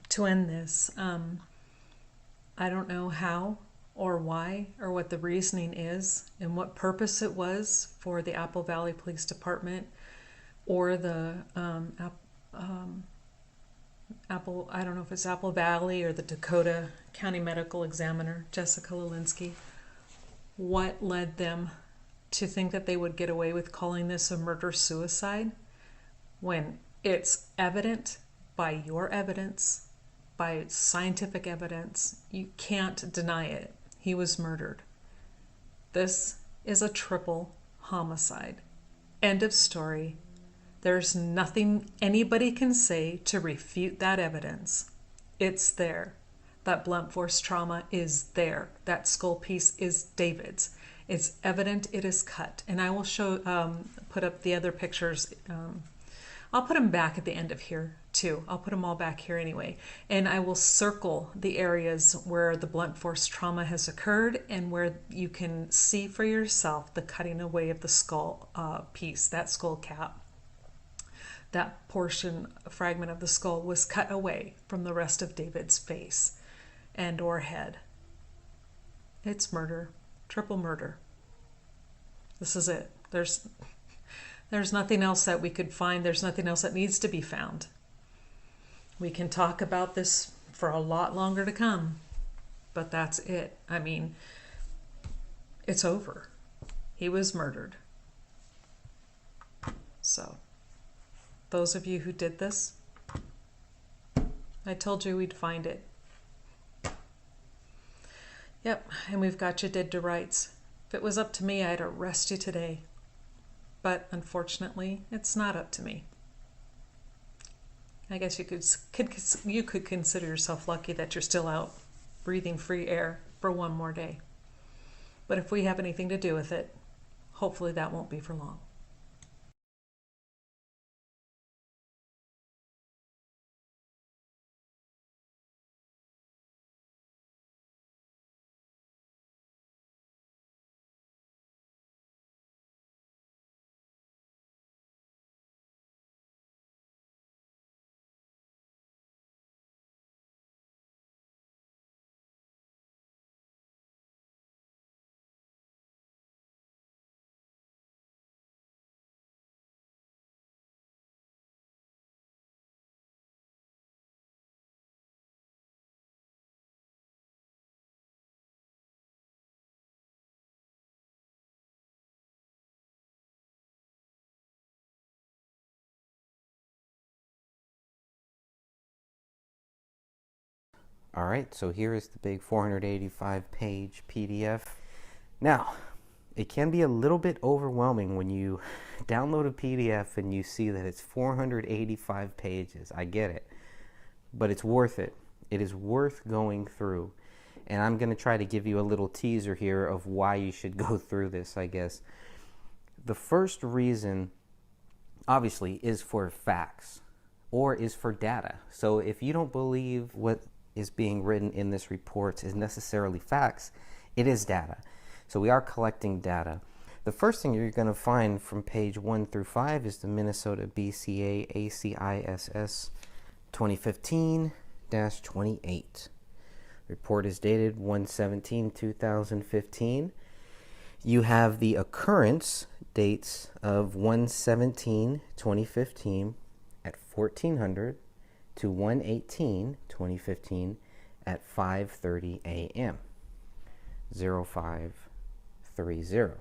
to end this, I don't know how or why or what the reasoning is and what purpose it was for the Apple Valley Police Department or the Apple, I don't know if it's Apple Valley or the Dakota County Medical Examiner, Jessica Lelinski, what led them to think that they would get away with calling this a murder-suicide when it's evident by your evidence, by scientific evidence, you can't deny it. He was murdered. This is a triple homicide. End of story. There's nothing anybody can say to refute that evidence. It's there. That blunt force trauma is there. That skull piece is David's. It's evident it is cut. And I will show, put up the other pictures. I'll put them back at the end of here too. I'll put them all back here anyway. And I will circle the areas where the blunt force trauma has occurred and where you can see for yourself the cutting away of the skull piece, that skull cap. That portion, fragment of the skull was cut away from the rest of David's face and or head. It's murder, triple murder. This is it. There's nothing else that we could find. There's nothing else that needs to be found. We can talk about this for a lot longer to come, but that's it. I mean, it's over. He was murdered. So, those of you who did this, I told you we'd find it. Yep, and we've got you dead to rights. If it was up to me, I'd arrest you today. But unfortunately, it's not up to me. I guess you could consider yourself lucky that you're still out breathing free air for one more day. But if we have anything to do with it, hopefully that won't be for long. All right, so here is the big 485-page PDF. Now, it can be a little bit overwhelming when you download a PDF and you see that it's 485 pages. I get it, but it's worth it. It is worth going through. And I'm going to try to give you a little teaser here of why you should go through this, I guess. The first reason, obviously, is for facts or is for data. So if you don't believe what is being written in this report is necessarily facts, it is data. So we are collecting data. The first thing you're going to find from page 1 through 5 is the Minnesota BCA ACISS 2015-28. Report is dated 1/17/2015. You have the occurrence dates of 1/17/2015 at 1400 to 1/18/2015 at 5:30 a.m. 0530.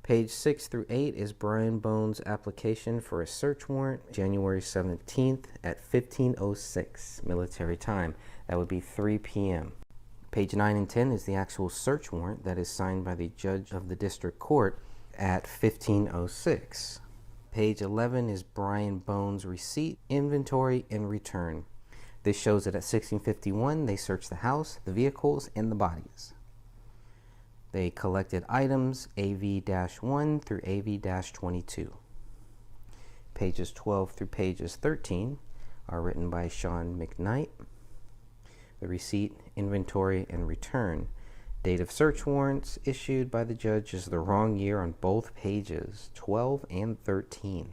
Page 6 through 8 is Brian Bones' application for a search warrant, January 17th at 15:06 military time. That would be 3 p.m. Page 9 and 10 is the actual search warrant that is signed by the judge of the district court at 15:06. Page 11 is Brian Bones' receipt, inventory, and return. This shows that at 16:51 they searched the house, the vehicles, and the bodies. They collected items AV-1 through AV-22. Pages 12 through pages 13 are written by Sean McKnight. The receipt, inventory, and return. Date of search warrants issued by the judge is the wrong year on both pages, 12 and 13.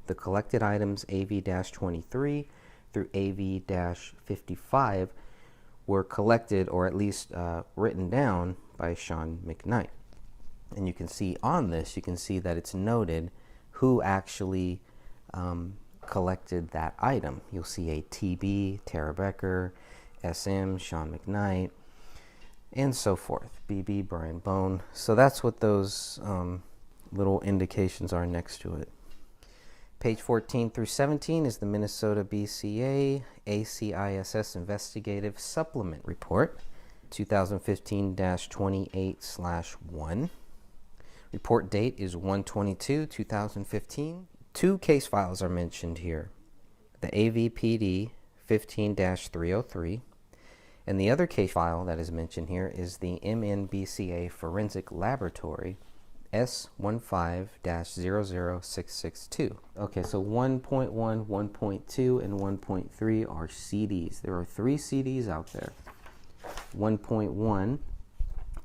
The collected items AV-23 through AV-55 were collected, or at least written down, by Sean McKnight. And you can see on this, you can see that it's noted who actually collected that item. You'll see a TB, Tara Becker, SM, Sean McKnight, and so forth. BB, Brian Bone. So that's what those little indications are next to it. Page 14 through 17 is the Minnesota BCA ACISS Investigative Supplement Report, 2015-28/1. Report date is 1/22/2015. Two case files are mentioned here. The AVPD 15-303, and the other case file that is mentioned here is the MNBCA Forensic Laboratory S15-00662. Okay, so 1.1, 1.2, and 1.3 are CDs. There are 3 CDs out there. 1.1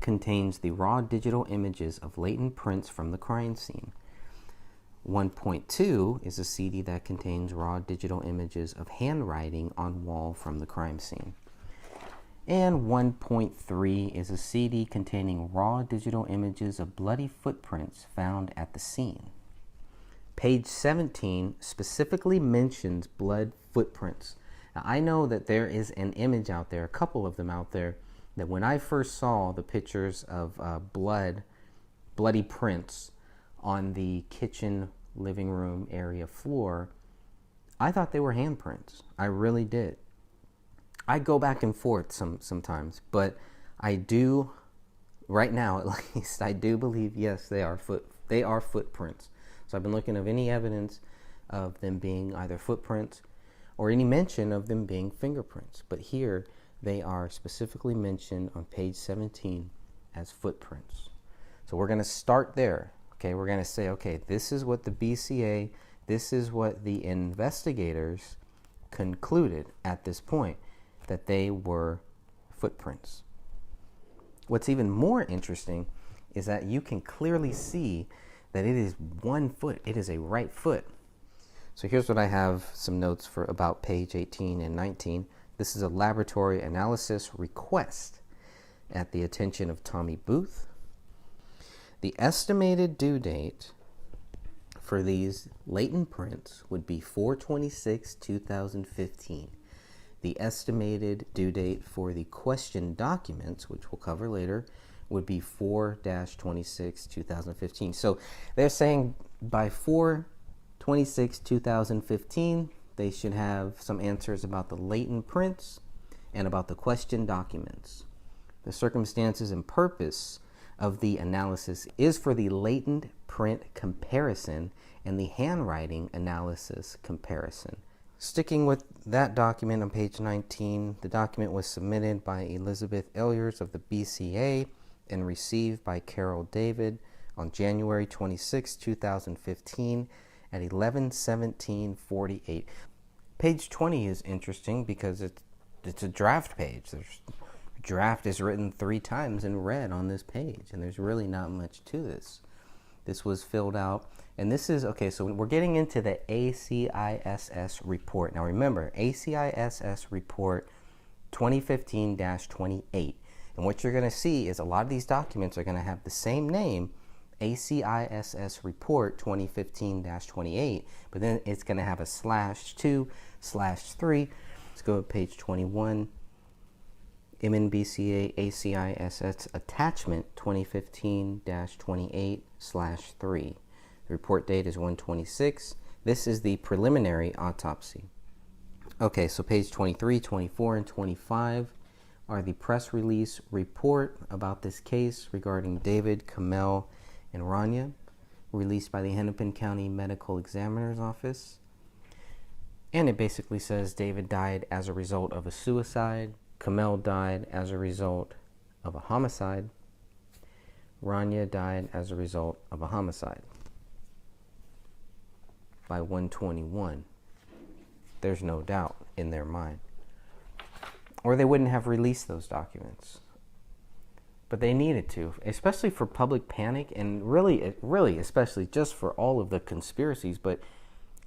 contains the raw digital images of latent prints from the crime scene. 1.2 is a CD that contains raw digital images of handwriting on wall from the crime scene. And 1.3 is a CD containing raw digital images of bloody footprints found at the scene. Page 17 specifically mentions blood footprints. Now, I know that there is an image out there, a couple of them out there, that when I first saw the pictures of bloody prints on the kitchen living room area floor, I thought they were handprints. I really did. I go back and forth sometimes, but I do, right now at least, I do believe, yes, they are footprints. So I've been looking at any evidence of them being either footprints or any mention of them being fingerprints. But here, they are specifically mentioned on page 17 as footprints. So we're going to start there. Okay, we're going to say, okay, this is what the BCA, this is what the investigators concluded at this point, that they were footprints. What's even more interesting is that you can clearly see that it is one foot. It is a right foot. So here's what I have some notes for about page 18 and 19. This is a laboratory analysis request at the attention of Tommy Booth. The estimated due date for these latent prints would be 4/26/2015. The estimated due date for the question documents, which we'll cover later, would be 4/26/2015. So they're saying by 4/26/2015, they should have some answers about the latent prints and about the question documents. The circumstances and purpose of the analysis is for the latent print comparison and the handwriting analysis comparison. Sticking with that document on page 19, the document was submitted by Elizabeth Elyers of the BCA and received by Carol David on January 26, 2015 at 11:17:48. Page 20 is interesting because it's a draft page. Draft is written 3 times in red on this page, and there's really not much to this. This was filled out, and this is, okay, so we're getting into the ACISS report. Now remember, ACISS report 2015-28. And what you're going to see is a lot of these documents are going to have the same name, ACISS report 2015-28, but then it's going to have a /2/3. Let's go to page 21. MNBCA ACISS attachment 2015-28/3. The report date is 1/26. This is the preliminary autopsy. Okay, so page 23, 24, and 25 are the press release report about this case regarding David, Kamel, and Rania, released by the Hennepin County Medical Examiner's Office. And it basically says David died as a result of a suicide, Kamel died as a result of a homicide, Rania died as a result of a homicide by 1/21. There's no doubt in their mind. Or they wouldn't have released those documents. But they needed to, especially for public panic, and really, especially just for all of the conspiracies. But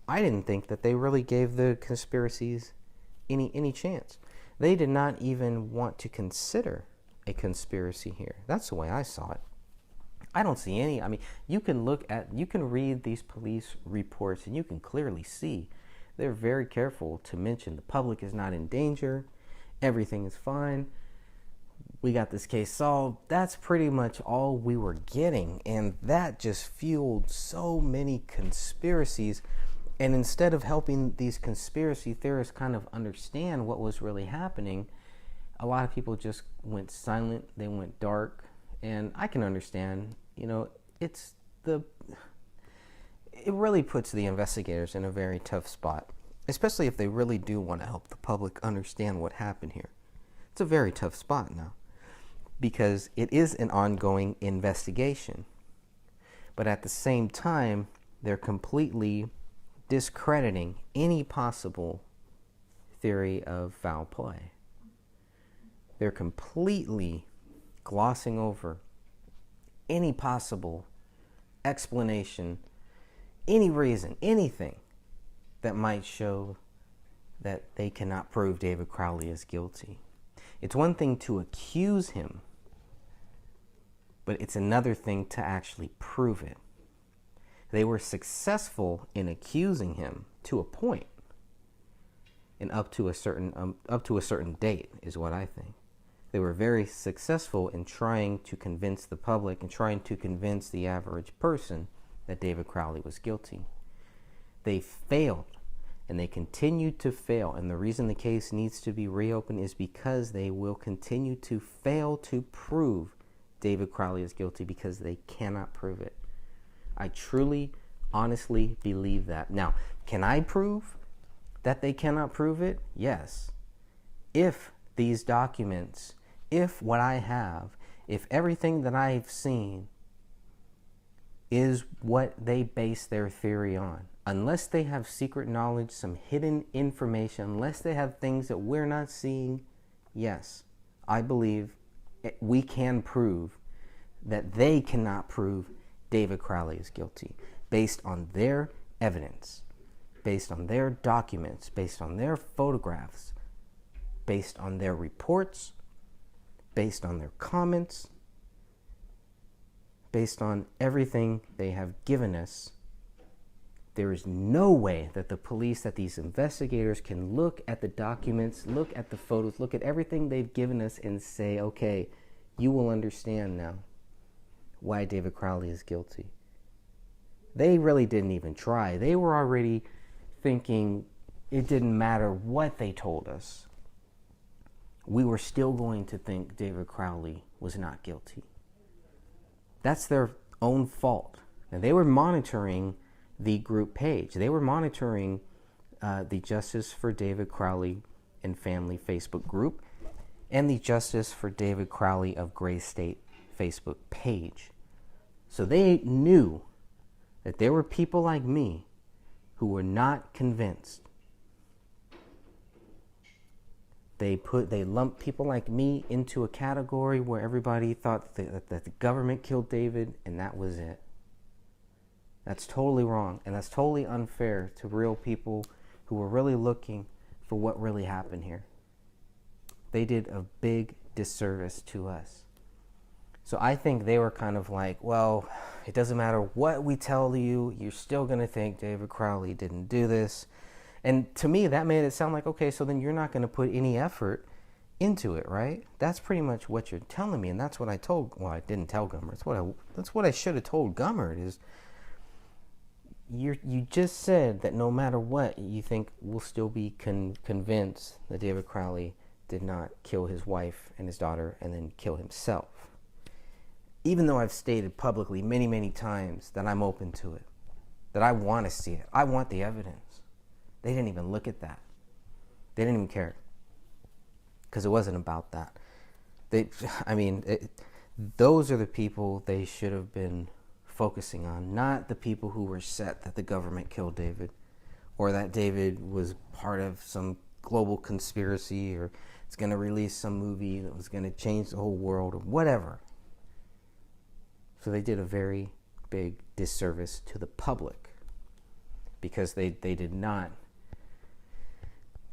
I didn't think that they really gave the conspiracies any chance. They did not even want to consider a conspiracy here. That's the way I saw it. I don't see any. I mean, you can read these police reports and you can clearly see they're very careful to mention the public is not in danger. Everything is fine. We got this case solved. That's pretty much all we were getting. And that just fueled so many conspiracies. And instead of helping these conspiracy theorists kind of understand what was really happening, a lot of people just went silent. They went dark. And I can understand, it really puts the investigators in a very tough spot, especially if they really do want to help the public understand what happened here. It's a very tough spot now because it is an ongoing investigation. But at the same time, they're completely discrediting any possible theory of foul play. They're completely glossing over any possible explanation, any reason, anything that might show that they cannot prove David Crowley is guilty. It's one thing to accuse him, but it's another thing to actually prove it. They were successful in accusing him to a point, and up to a certain date is what I think. They were very successful in trying to convince the public and trying to convince the average person that David Crowley was guilty. They failed, and they continue to fail. And the reason the case needs to be reopened is because they will continue to fail to prove David Crowley is guilty because they cannot prove it. I truly, honestly believe that. Now, can I prove that they cannot prove it? Yes. If these documents, if what I have, if everything that I've seen is what they base their theory on, unless they have secret knowledge, some hidden information, unless they have things that we're not seeing, yes, I believe we can prove that they cannot prove David Crowley is guilty based on their evidence, based on their documents, based on their photographs, based on their reports, based on their comments, based on everything they have given us. There is no way that the police, that these investigators can look at the documents, look at the photos, look at everything they've given us and say, okay, you will understand now why David Crowley is guilty. They really didn't even try. They were already thinking it didn't matter what they told us. We were still going to think David Crowley was not guilty. That's their own fault. And they were monitoring the group page. They were monitoring the Justice for David Crowley and Family Facebook group and the Justice for David Crowley of Gray State Facebook page. So they knew that there were people like me who were not convinced. They lumped people like me into a category where everybody thought that the government killed David and that was it. That's totally wrong, and that's totally unfair to real people who were really looking for what really happened here. They did a big disservice to us. So I think they were kind of like, well, it doesn't matter what we tell you, you're still going to think David Crowley didn't do this. And to me, that made it sound like, okay, so then you're not going to put any effort into it, right? That's pretty much what you're telling me, and that's what I told. Well, I didn't tell Gummert. That's what I should have told Gummert. Is you just said that no matter what, you think we'll still be convinced that David Crowley did not kill his wife and his daughter and then kill himself. Even though I've stated publicly many, many times that I'm open to it, that I want to see it, I want the evidence. They didn't even look at that. They didn't even care. Because it wasn't about that. Those are the people they should have been focusing on, not the people who were set that the government killed David, or that David was part of some global conspiracy, or it's going to release some movie that was going to change the whole world, or whatever. So they did a very big disservice to the public, because they did not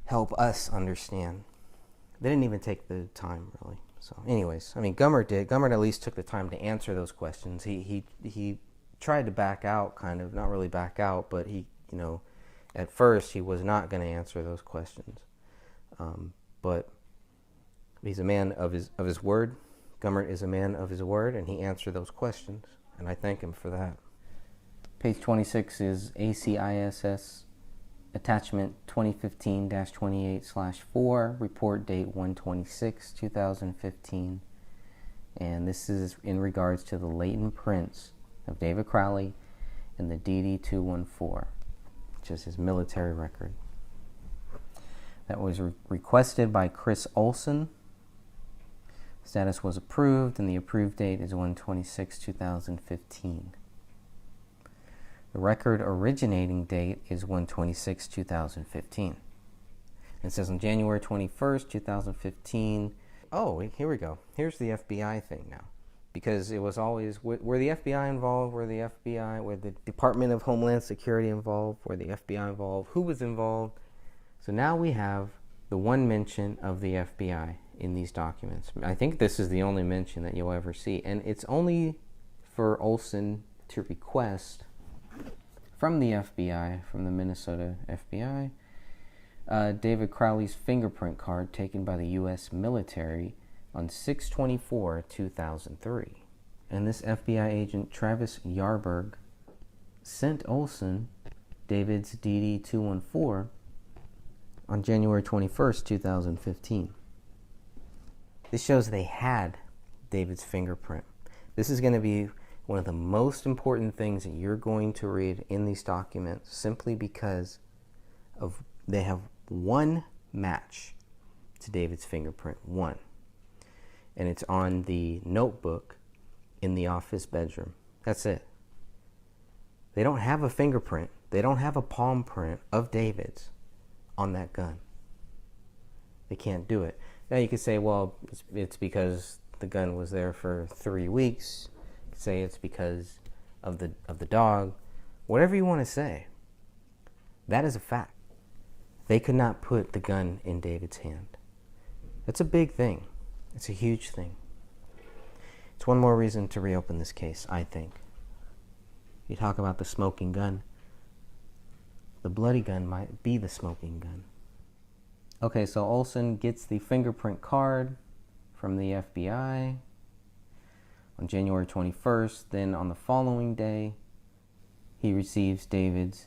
help us understand. They didn't even take the time, really. So anyways, Gummert did. Gummert at least took the time to answer those questions. He tried to back out, kind of, not really back out, but at first he was not going to answer those questions. But he's a man of his word. Gummert is a man of his word, and he answered those questions, and I thank him for that. Page 26 is ACISS Attachment 2015-28/4, report date 1/26/2015, and this is in regards to the latent prints of David Crowley in the DD-214, which is his military record. That was requested by Chris Olson. Status was approved, and the approved date is 1/26/2015. The record originating date is 1/26/2015. It says on January 21st, 2015. Oh, here we go. Here's the FBI thing now. Because it was always, were the FBI involved? Were the Department of Homeland Security involved? Were the FBI involved? Who was involved? So now we have the one mention of the FBI in these documents. I think this is the only mention that you'll ever see. And it's only for Olson to request from the FBI, from the Minnesota FBI, David Crowley's fingerprint card taken by the U.S. military on 6/24/2003. And this FBI agent, Travis Yarberg, sent Olson David's DD-214 on January 21st, 2015. This shows they had David's fingerprint. This is going to be one of the most important things that you're going to read in these documents, simply because of they have one match to David's fingerprint, one. And it's on the notebook in the office bedroom. That's it. They don't have a fingerprint. They don't have a palm print of David's on that gun. They can't do it. Now you could say, well, it's because the gun was there for 3 weeks. You could say it's because of the dog. Whatever you want to say. That is a fact. They could not put the gun in David's hand. That's a big thing. It's a huge thing. It's one more reason to reopen this case, I think. You talk about the smoking gun. The bloody gun might be the smoking gun. Okay, so Olson gets the fingerprint card from the FBI on January 21st. Then on the following day, he receives David's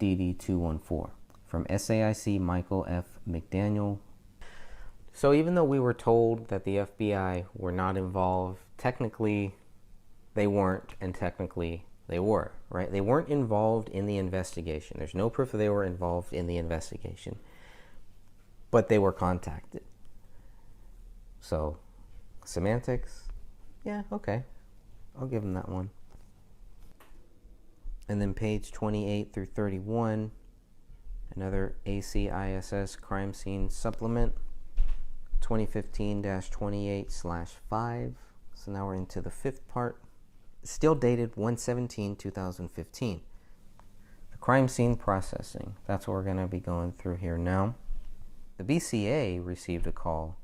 DD-214 from SAIC Michael F. McDaniel. So even though we were told that the FBI were not involved, technically they weren't, and technically they were, right? They weren't involved in the investigation. There's no proof that they were involved in the investigation, but they were contacted. So, semantics, yeah, okay. I'll give them that one. And then page 28 through 31, another ACISS crime scene supplement, 2015-28/5. So now we're into the fifth part. Still dated 1/17/2015. The crime scene processing. That's what we're going to be going through here now. The BCA received a call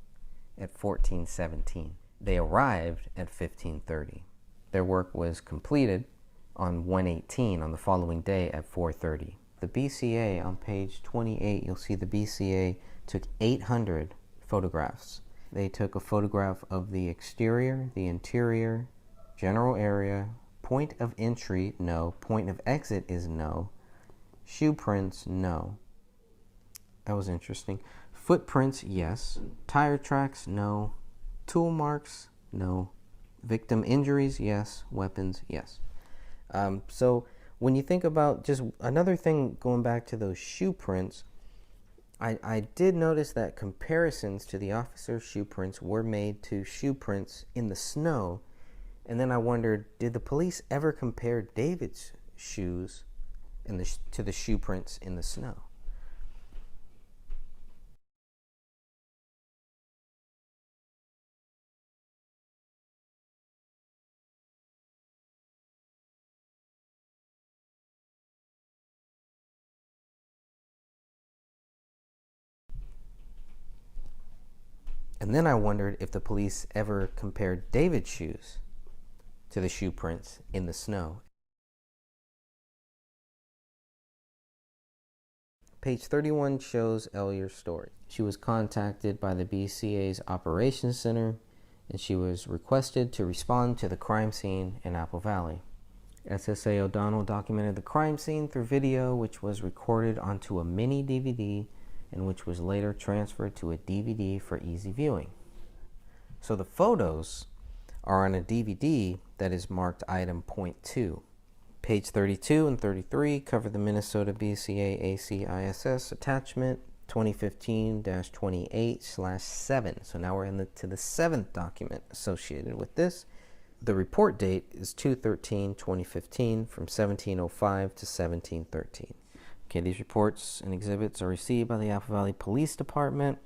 at 14:17. They arrived at 15:30. Their work was completed on 1/18 on the following day at 4:30. The BCA on page 28, you'll see the BCA took 800 photographs they took a photograph of the exterior, the interior, general area, point of entry, no. Point of exit is no. Shoe prints, no. That was interesting. Footprints, yes. Tire tracks, no. Tool marks, no. Victim injuries, yes. Weapons, yes. So when you think about just another thing, going back to those shoe prints, I did notice that comparisons to the officer's shoe prints were made to shoe prints in the snow. And then I wondered, did the police ever compare David's shoes to the shoe prints in the snow? And then I wondered if the police ever compared David's shoes to the shoe prints in the snow. Page 31 shows Ellier's story. She was contacted by the BCA's Operations Center, and she was requested to respond to the crime scene in Apple Valley. SSA O'Donnell documented the crime scene through video, which was recorded onto a mini DVD and which was later transferred to a DVD for easy viewing. So the photos are on a DVD that is marked item .2. Page 32 and 33 cover the Minnesota BCA ACISS attachment 2015-28/7. So now we're to the seventh document associated with this. The report date is 2/13/2015 from 1705 to 1713. Okay, these reports and exhibits are received by the Apple Valley Police Department.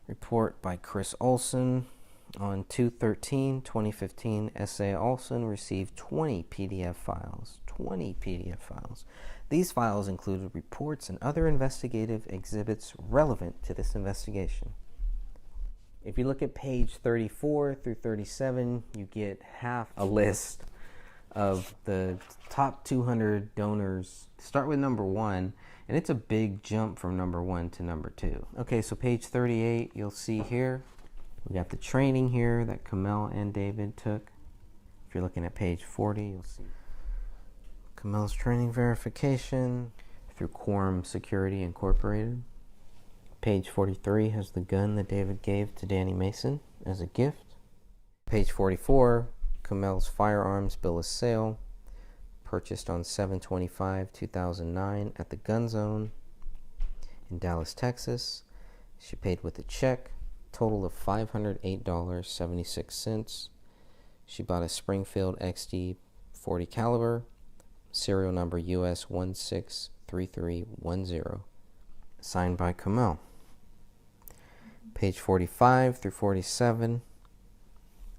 Report by Chris Olson on 2/13/2015. S.A. Olson received 20 PDF files. 20 PDF files. These files included reports and other investigative exhibits relevant to this investigation. If you look at page 34 through 37, you get half a list of the top 200 donors. Start with number 1, and it's a big jump from number 1 to number 2. Okay, so page 38, you'll see here, we got the training here that Kamel and David took. If you're looking at page 40, you'll see Kamel's training verification through Quorum Security Incorporated. Page 43 has the gun that David gave to Danny Mason as a gift. Page 44, Kamel's firearms bill of sale, purchased on 7/25/2009 at the Gun Zone in Dallas, Texas. She paid with a check, total of $508.76. She bought a Springfield XD 40 caliber, serial number US 163310, signed by Kamel. Page 45 through 47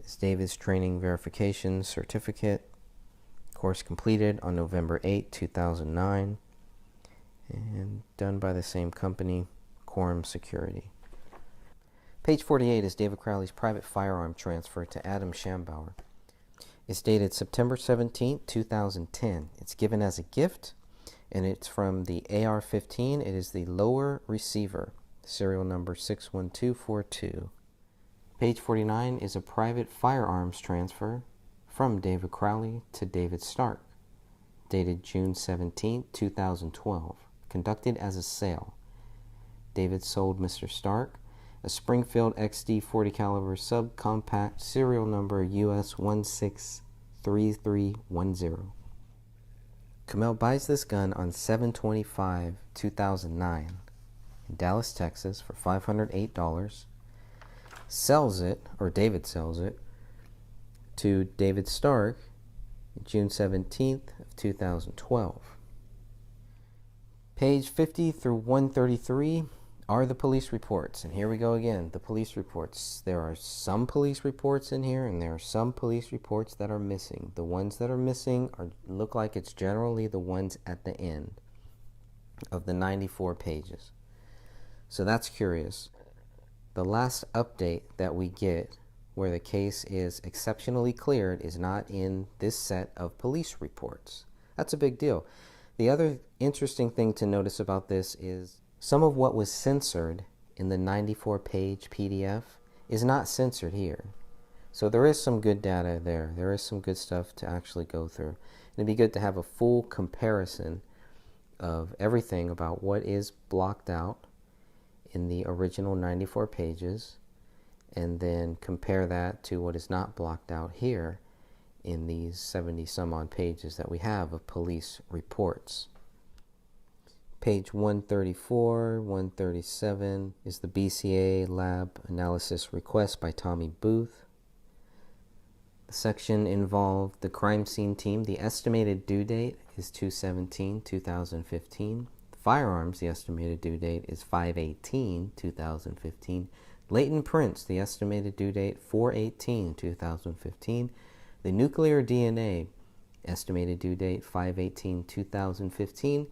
is David's training verification certificate. Course completed on November 8, 2009, and done by the same company, Quorum Security. Page 48 is David Crowley's private firearm transfer to Adam Schambauer. It's dated September 17, 2010. It's given as a gift, and it's from the AR-15. It is the lower receiver, serial number 61242. Page 49 is a private firearms transfer from David Crowley to David Stark, dated June 17, 2012, conducted as a sale. David sold Mr. Stark a Springfield XD 40 caliber subcompact, serial number US 163310. Kamel buys this gun on 7/25/2009 in Dallas, Texas for $508, sells it, or David sells it, to David Stark June 17th of 2012. Page 50 through 133 are the police reports. And here we go again, the police reports. There are some police reports in here, and there are some police reports that are missing. The ones that are missing look like it's generally the ones at the end of the 94 pages. So that's curious. The last update that we get where the case is exceptionally cleared is not in this set of police reports. That's a big deal. The other interesting thing to notice about this is some of what was censored in the 94-page PDF is not censored here. So there is some good data there. There is some good stuff to actually go through. And it'd be good to have a full comparison of everything about what is blocked out in the original 94 pages, and then compare that to what is not blocked out here in these 70 some odd pages that we have of police reports. Page 134, 137 is the BCA lab analysis request by Tommy Booth. The section involved the crime scene team. The estimated due date is 2/17/2015. Firearms, the estimated due date is 5/18/2015. Latent prints, the estimated due date 4/18/2015. The nuclear DNA, estimated due date 5/18/2015.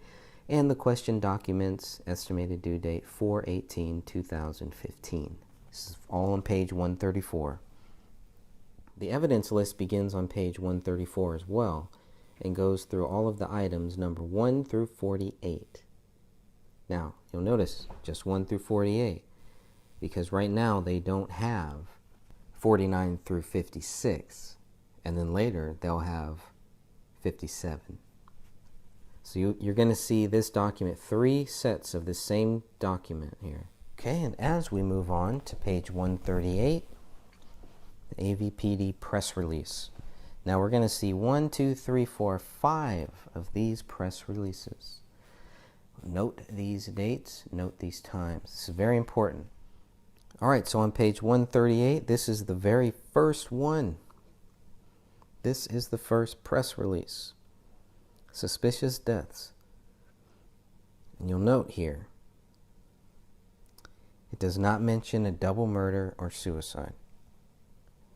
And the question documents, estimated due date 4/18/2015. This is all on page 134. The evidence list begins on page 134 as well, and goes through all of the items number 1 through 48. Now, you'll notice just 1 through 48, because right now they don't have 49 through 56, and then later they'll have 57. So you're going to see this document, 3 sets of the same document here. Okay, and as we move on to page 138, the AVPD press release. Now we're going to see 1, 2, 3, 4, 5 of these press releases. Note these dates, note these times. This is very important. All right, so on page 138, this is the very first one. This is the first press release. Suspicious deaths. And you'll note here, it does not mention a double murder or suicide.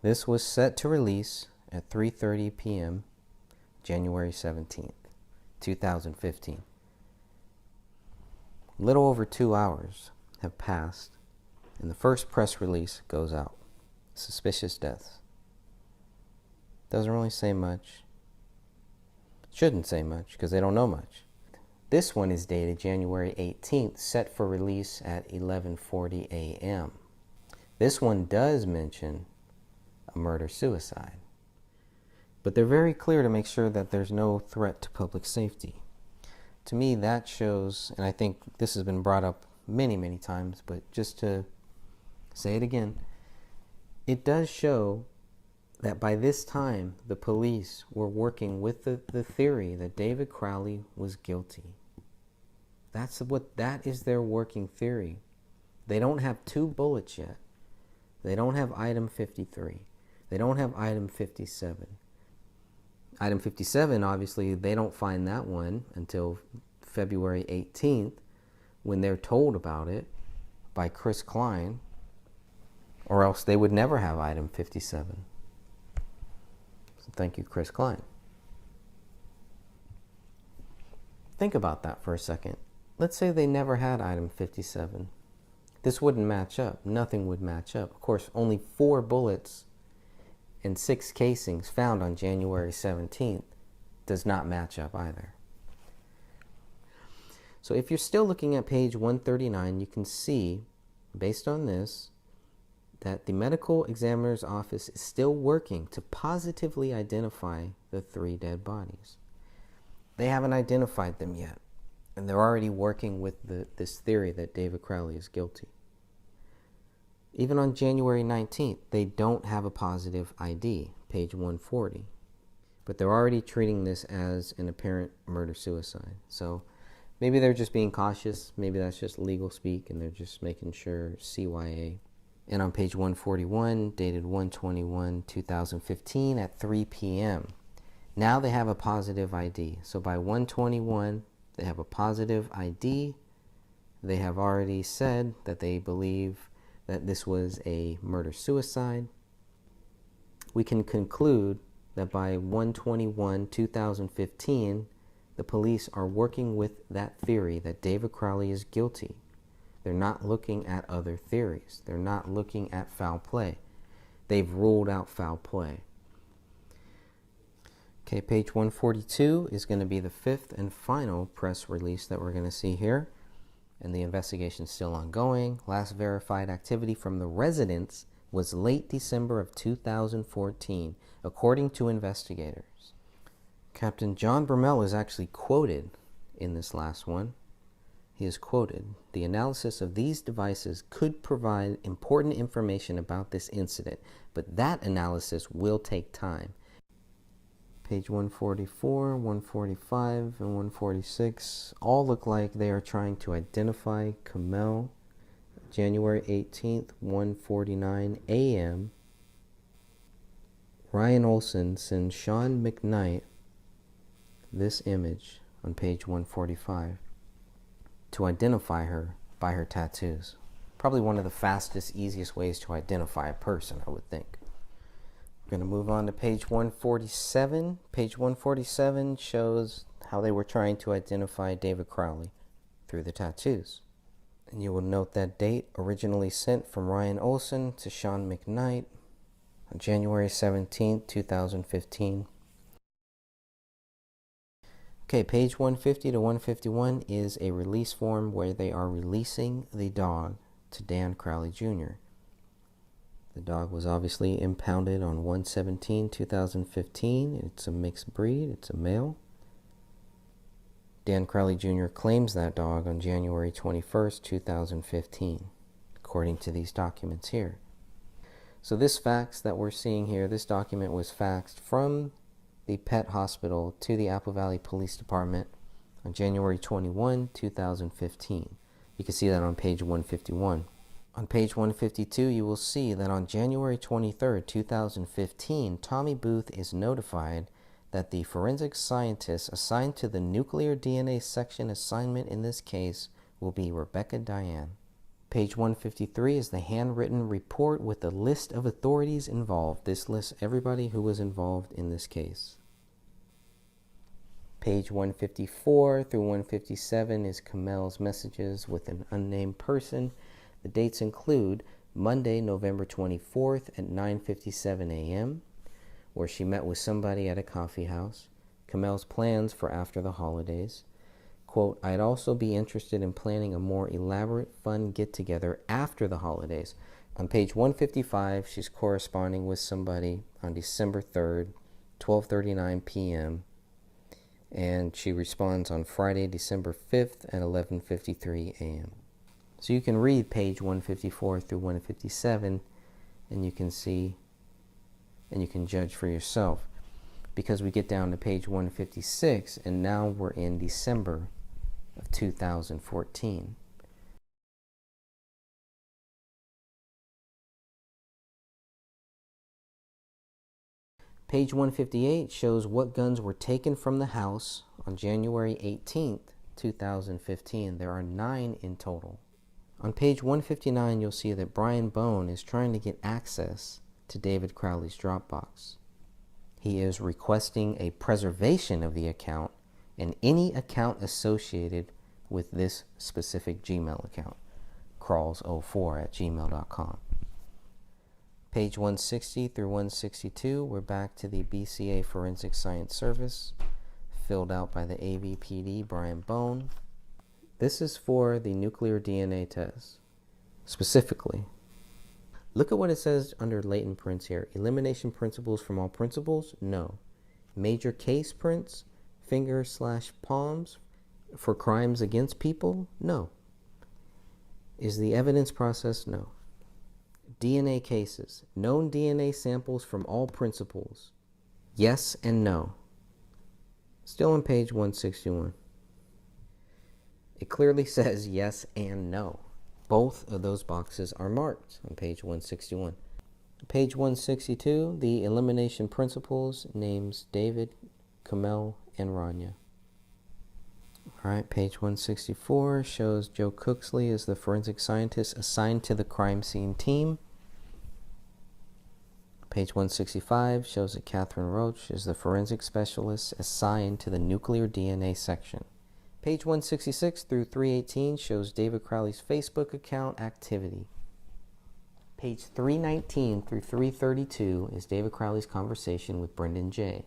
This was set to release at 3:30 p.m. January 17th, 2015. Little over 2 hours have passed, and the first press release goes out. Suspicious deaths. Doesn't really say much. Shouldn't say much because they don't know much. This one is dated January 18th, set for release at 11:40 a.m. This one does mention a murder-suicide, but they're very clear to make sure that there's no threat to public safety. To me, that shows, and I think this has been brought up many, many times, but just to say it again, it does show that by this time the police were working with the theory that David Crowley was guilty. That is their working theory. They don't have 2 bullets yet. They don't have item 53. They don't have item 57. Item 57, obviously, they don't find that one until February 18th when they're told about it by Chris Klein, or else they would never have item 57. So thank you, Chris Klein. Think about that for a second. Let's say they never had item 57. This wouldn't match up. Nothing would match up. Of course, only 4 bullets and 6 casings found on January 17th does not match up either. So if you're still looking at page 139, you can see, based on this, that the medical examiner's office is still working to positively identify the 3 dead bodies. They haven't identified them yet, and they're already working with this theory that David Crowley is guilty. Even on January 19th, they don't have a positive ID, page 140. But they're already treating this as an apparent murder-suicide. So maybe they're just being cautious. Maybe that's just legal speak, and they're just making sure CYA. And on page 141, dated 1/21/2015 at 3 p.m. Now they have a positive ID. So by 1/21, they have a positive ID. They have already said that they believe that this was a murder-suicide. We can conclude that by 1/21/2015, the police are working with that theory that David Crowley is guilty. They're not looking at other theories. They're not looking at foul play. They've ruled out foul play. Okay, page 142 is going to be the 5th and final press release that we're going to see here. And the investigation is still ongoing. Last verified activity from the residents was late December of 2014, according to investigators. Captain John Brummel is actually quoted in this last one. He is quoted, "The analysis of these devices could provide important information about this incident, but that analysis will take time." Page 144, 145, and 146 all look like they are trying to identify Kamel. January 18th, 1:49 a.m. Ryan Olson sends Sean McKnight this image on page 145 to identify her by her tattoos. Probably one of the fastest, easiest ways to identify a person, I would think. We're going to move on to page 147. Page 147 shows how they were trying to identify David Crowley through the tattoos. And you will note that date originally sent from Ryan Olson to Sean McKnight on January 17th, 2015. Okay, page 150 to 151 is a release form where they are releasing the dog to Dan Crowley Jr. The dog was obviously impounded on 1/17/2015. It's a mixed breed. It's a male. Dan Crowley Jr. claims that dog on January 21st, 2015, according to these documents here. So this fax that we're seeing here, this document was faxed from the pet hospital to the Apple Valley Police Department on January 21, 2015. You can see that on page 151. On page 152, you will see that on January 23rd, 2015, Tommy Booth is notified that the forensic scientist assigned to the nuclear DNA section assignment in this case will be Rebecca Diane. Page 153 is the handwritten report with a list of authorities involved. This lists everybody who was involved in this case. Page 154 through 157 is Kamel's messages with an unnamed person. The dates include Monday, November 24th at 9:57 a.m., where she met with somebody at a coffee house. Kamel's plans for after the holidays. Quote, "I'd also be interested in planning a more elaborate, fun get-together after the holidays." On page 155, she's corresponding with somebody on December 3rd, 12:39 p.m., and she responds on Friday, December 5th at 11:53 a.m. So you can read page 154 through 157, and you can see and you can judge for yourself, because we get down to page 156, and now we're in December of 2014. Page 158 shows what guns were taken from the house on January 18th, 2015. There are 9 in total. On page 159, you'll see that Brian Bone is trying to get access to David Crowley's Dropbox. He is requesting a preservation of the account and any account associated with this specific Gmail account, crawls04@gmail.com. Page 160 through 162, we're back to the BCA Forensic Science Service, filled out by the AVPD Brian Bone. This is for the nuclear DNA test. Specifically, look at what it says under latent prints here. Elimination principles from all principles? No. Major case prints, fingers/palms for crimes against people? No. Is the evidence process? No. DNA cases, known DNA samples from all principles? Yes and no. Still on page 161. It clearly says yes and no. Both of those boxes are marked on page 161. Page 162, the elimination principles names David, Kamel, and Rania. All right, page 164 shows Joe Cooksley as the forensic scientist assigned to the crime scene team. Page 165 shows that Catherine Roach is the forensic specialist assigned to the nuclear DNA section. Page 166 through 318 shows David Crowley's Facebook account activity. Page 319 through 332 is David Crowley's conversation with Brendan J.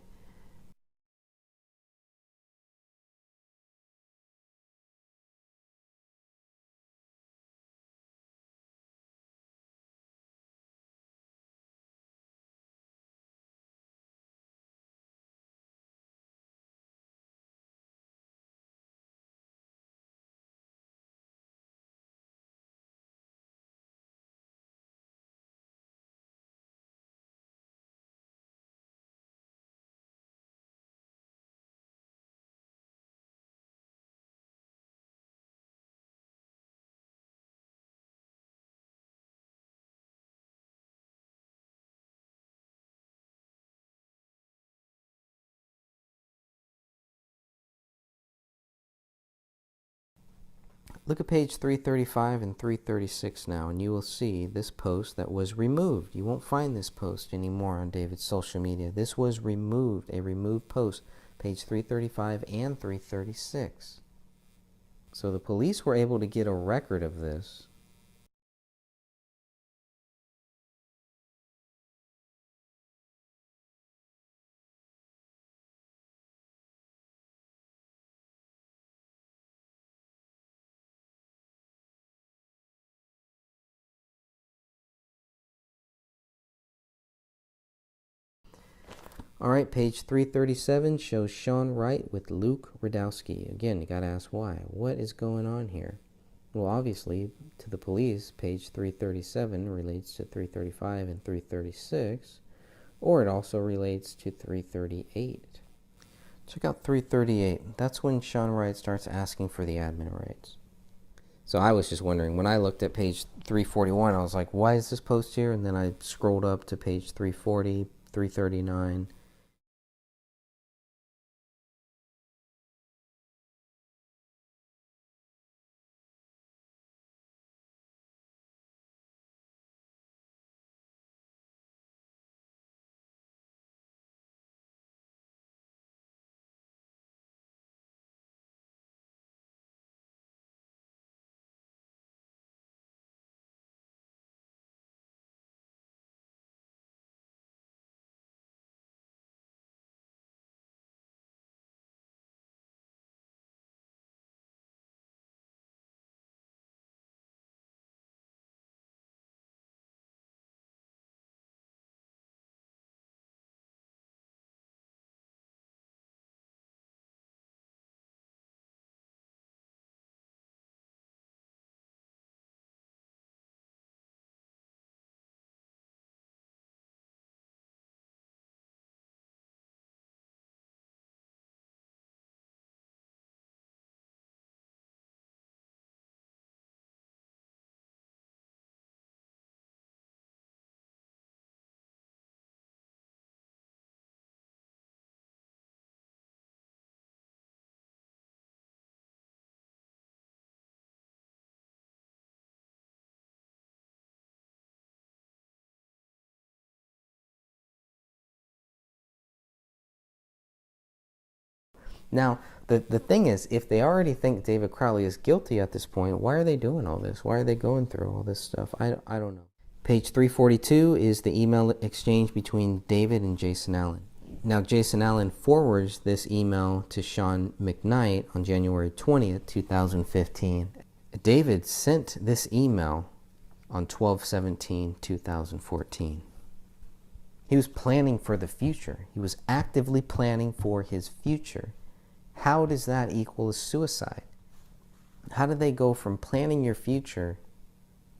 Look at page 335 and 336 now, and you will see this post that was removed. You won't find this post anymore on David's social media. This was removed, a removed post, page 335 and 336. So the police were able to get a record of this. All right, page 337 shows Sean Wright with Luke Radowski. Again, you got to ask why. What is going on here? Well, obviously, to the police, page 337 relates to 335 and 336, or it also relates to 338. Check out 338. That's when Sean Wright starts asking for the admin rights. So I was just wondering, when I looked at page 341, I was like, why is this post here? And then I scrolled up to page 340, 339. Now, the thing is, if they already think David Crowley is guilty at this point, why are they doing all this? Why are they going through all this stuff? I don't know. Page 342 is the email exchange between David and Jason Allen. Now, Jason Allen forwards this email to Sean McKnight on January 20th, 2015. David sent this email on 12/17/2014. He was planning for the future. He was actively planning for his future. How does that equal a suicide? How do they go from planning your future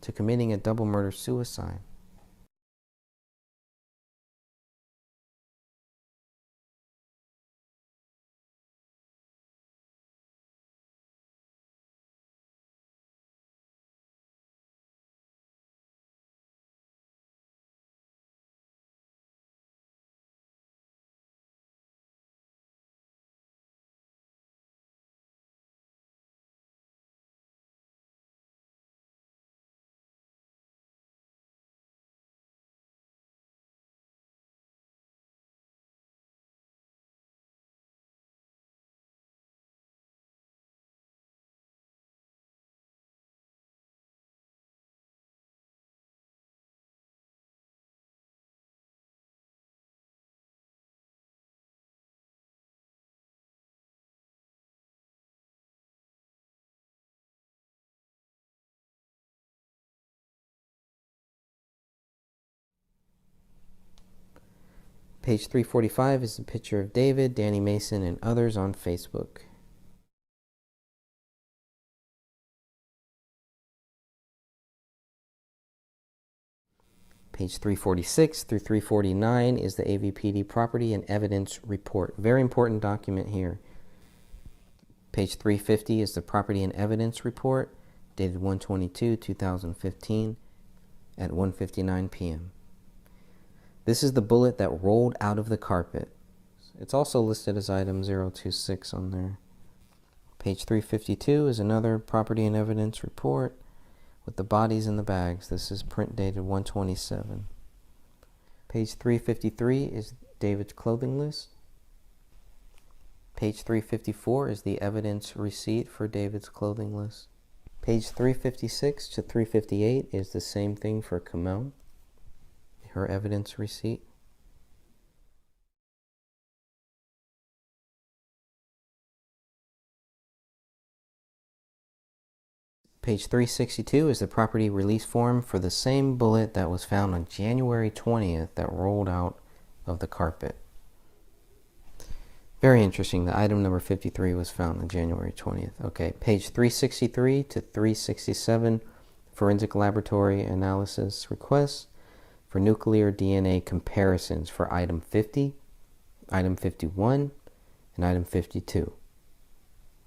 to committing a double murder suicide? Page 345 is a picture of David, Danny Mason, and others on Facebook. Page 346 through 349 is the AVPD Property and Evidence Report. Very important document here. Page 350 is the Property and Evidence Report, dated 1/22/2015 at 1:59 p.m. This is the bullet that rolled out of the carpet. It's also listed as item 026 on there. Page 352 is another property and evidence report with the bodies in the bags. This is print dated 127. Page 353 is David's clothing list. Page 354 is the evidence receipt for David's clothing list. Page 356 to 358 is the same thing for Kamel, her evidence receipt. Page 362 is the property release form for the same bullet that was found on January 20th that rolled out of the carpet. Very interesting. The item number 53 was found on January 20th. Okay, page 363 to 367, forensic laboratory analysis requests for nuclear DNA comparisons for item 50, item 51, and item 52.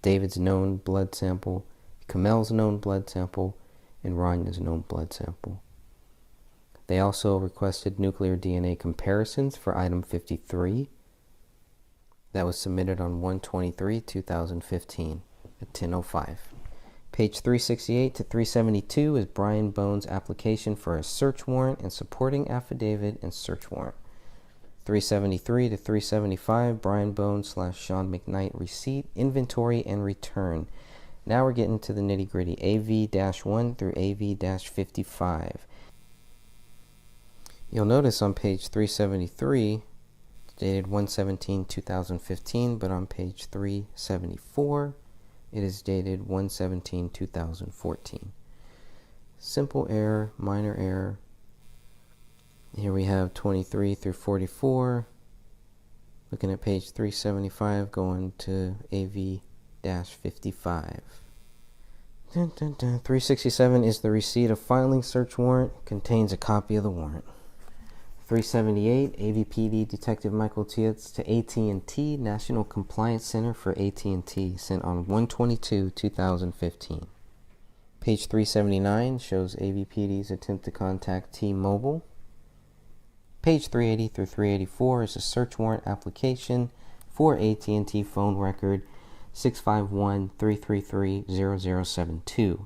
David's known blood sample, Kamel's known blood sample, and Ranya's known blood sample. They also requested nuclear DNA comparisons for item 53. That was submitted on 1/23/2015 at 10:05. Page 368 to 372 is Brian Bones' application for a search warrant and supporting affidavit and search warrant. 373 to 375, Brian Bones / Sean McKnight receipt, inventory, and return. Now we're getting to the nitty-gritty. AV-1 through AV-55. You'll notice on page 373, it's dated 1/17/2015, but on page 374, it is dated 1/17/2014. Simple error, minor error. Here we have 23 through 44. Looking at page 375, going to AV-55. 367 is the receipt of filing search warrant. Contains a copy of the warrant. 378, AVPD Detective Michael Tietz to AT&T National Compliance Center for AT&T, sent on 1/22/2015. Page 379 shows AVPD's attempt to contact T-Mobile. Page 380 through 384 is a search warrant application for AT&T phone record 651-333-0072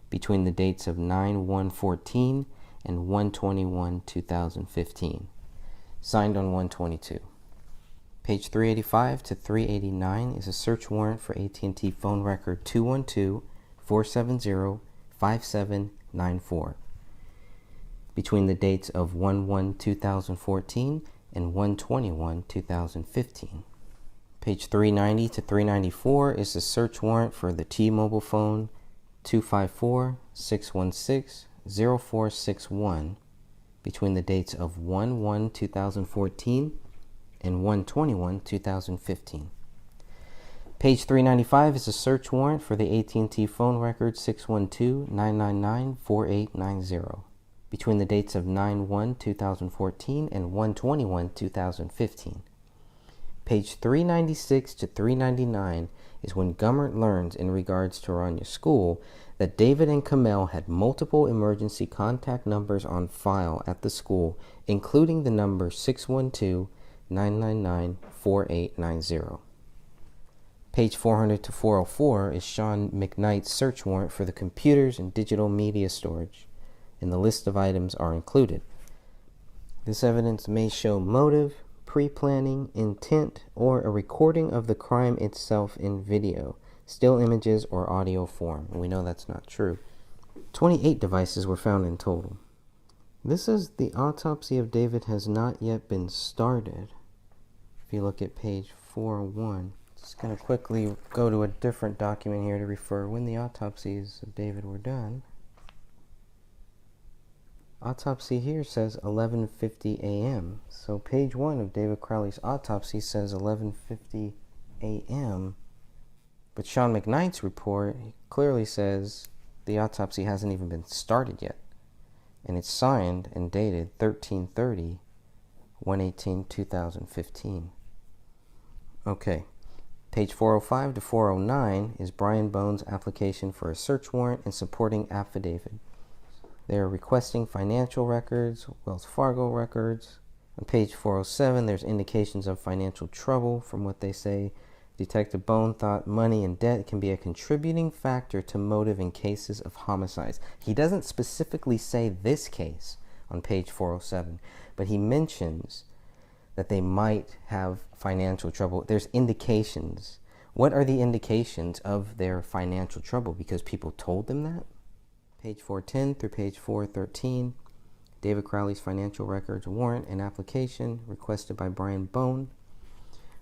between the dates of 9/1/14 and 1/21/2015. Signed on 1/22. Page 385 to 389 is a search warrant for AT&T phone record 212-470-5794 between the dates of 1/1/2014 and 1/21/2015. Page 390 to 394 is a search warrant for the T-Mobile phone 254-616-0461 between the dates of 1/1/2014 and 1/21/2015. Page 395 is a search warrant for the AT&T phone record 612-999-4890 between the dates of 9/1/2014 and 1/21/2015. Page 396 to 399 is when Gummert learns in regards to Rania School that David and Kamel had multiple emergency contact numbers on file at the school, including the number 612-999-4890. Page 400 to 404 is Sean McKnight's search warrant for the computers and digital media storage, and the list of items are included. This evidence may show motive, pre-planning, intent, or a recording of the crime itself in video, still images, or audio form. And we know that's not true. 28 devices were found in total. This is the autopsy of David has not yet been started. If you look at page 401, just going to quickly go to a different document here to refer when the autopsies of David were done. Autopsy here says 11:50 a.m. So page 1 of David Crowley's autopsy says 11:50 a.m. But Sean McKnight's report clearly says the autopsy hasn't even been started yet. And it's signed and dated 13/30, 1/18/2015. Okay. Page 405 to 409 is Brian Bones' application for a search warrant and supporting affidavit. They're requesting financial records, Wells Fargo records. On page 407, there's indications of financial trouble from what they say. Detective Bone thought money and debt can be a contributing factor to motive in cases of homicides. He doesn't specifically say this case on page 407, but he mentions that they might have financial trouble. There's indications. What are the indications of their financial trouble? Because people told them that? Page 410 through page 413, David Crowley's financial records warrant and application requested by Brian Bone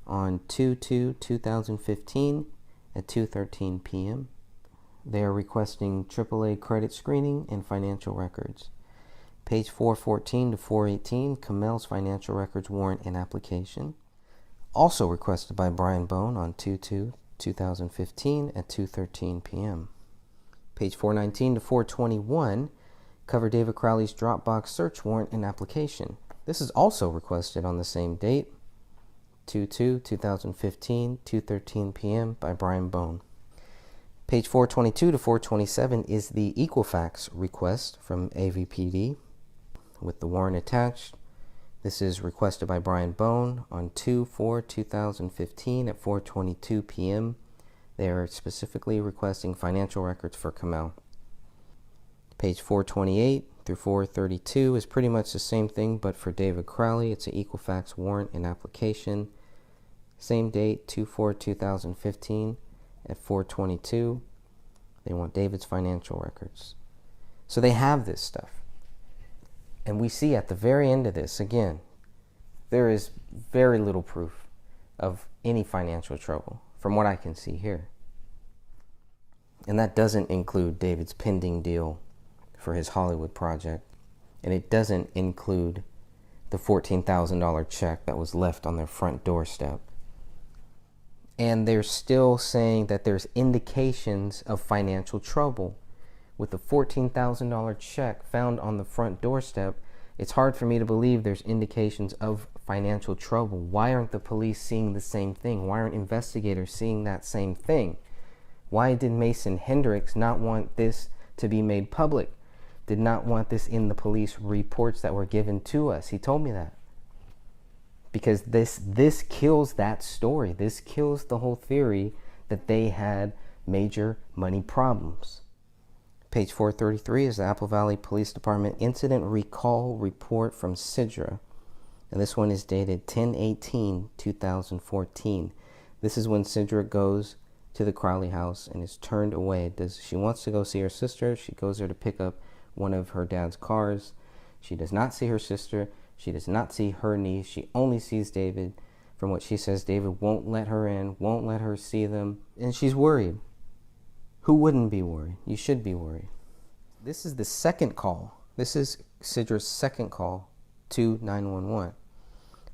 on 2/2/2015 at 2:13 p.m. They are requesting AAA credit screening and financial records. Page 414 to 418, Kamel's financial records warrant and application, also requested by Brian Bone on 2/2/2015 at 2:13 p.m. Page 419 to 421, cover David Crowley's Dropbox search warrant and application. This is also requested on the same date, 2/2/2015, 2:13 p.m. by Brian Bone. Page 422 to 427 is the Equifax request from AVPD with the warrant attached. This is requested by Brian Bone on 2/4/2015 at 4:22 p.m. They are specifically requesting financial records for Kamel. Page 428 through 432 is pretty much the same thing, but for David Crowley, it's an Equifax warrant and application. Same date, 2/4/2015 at 4:22. They want David's financial records. So they have this stuff. And we see at the very end of this, again, there is very little proof of any financial trouble from what I can see here. And that doesn't include David's pending deal for his Hollywood project. And it doesn't include the $14,000 check that was left on their front doorstep. And they're still saying that there's indications of financial trouble. With the $14,000 check found on the front doorstep, it's hard for me to believe there's indications of financial trouble. Why aren't the police seeing the same thing? Why aren't investigators seeing that same thing? Why did Mason Hendricks not want this to be made public? Did not want this in the police reports that were given to us? He told me that. Because this kills that story. This kills the whole theory that they had major money problems. Page 433 is the Apple Valley Police Department Incident Recall Report from Sidra. And this one is dated 10/18/2014. This is when Sidra goes to the Crowley house and is turned away. She wants to go see her sister. She goes there to pick up one of her dad's cars. She does not see her sister. She does not see her niece. She only sees David. From what she says, David won't let her in, won't let her see them. And she's worried. Who wouldn't be worried? You should be worried. This is the second call. This is Sidra's second call to 911.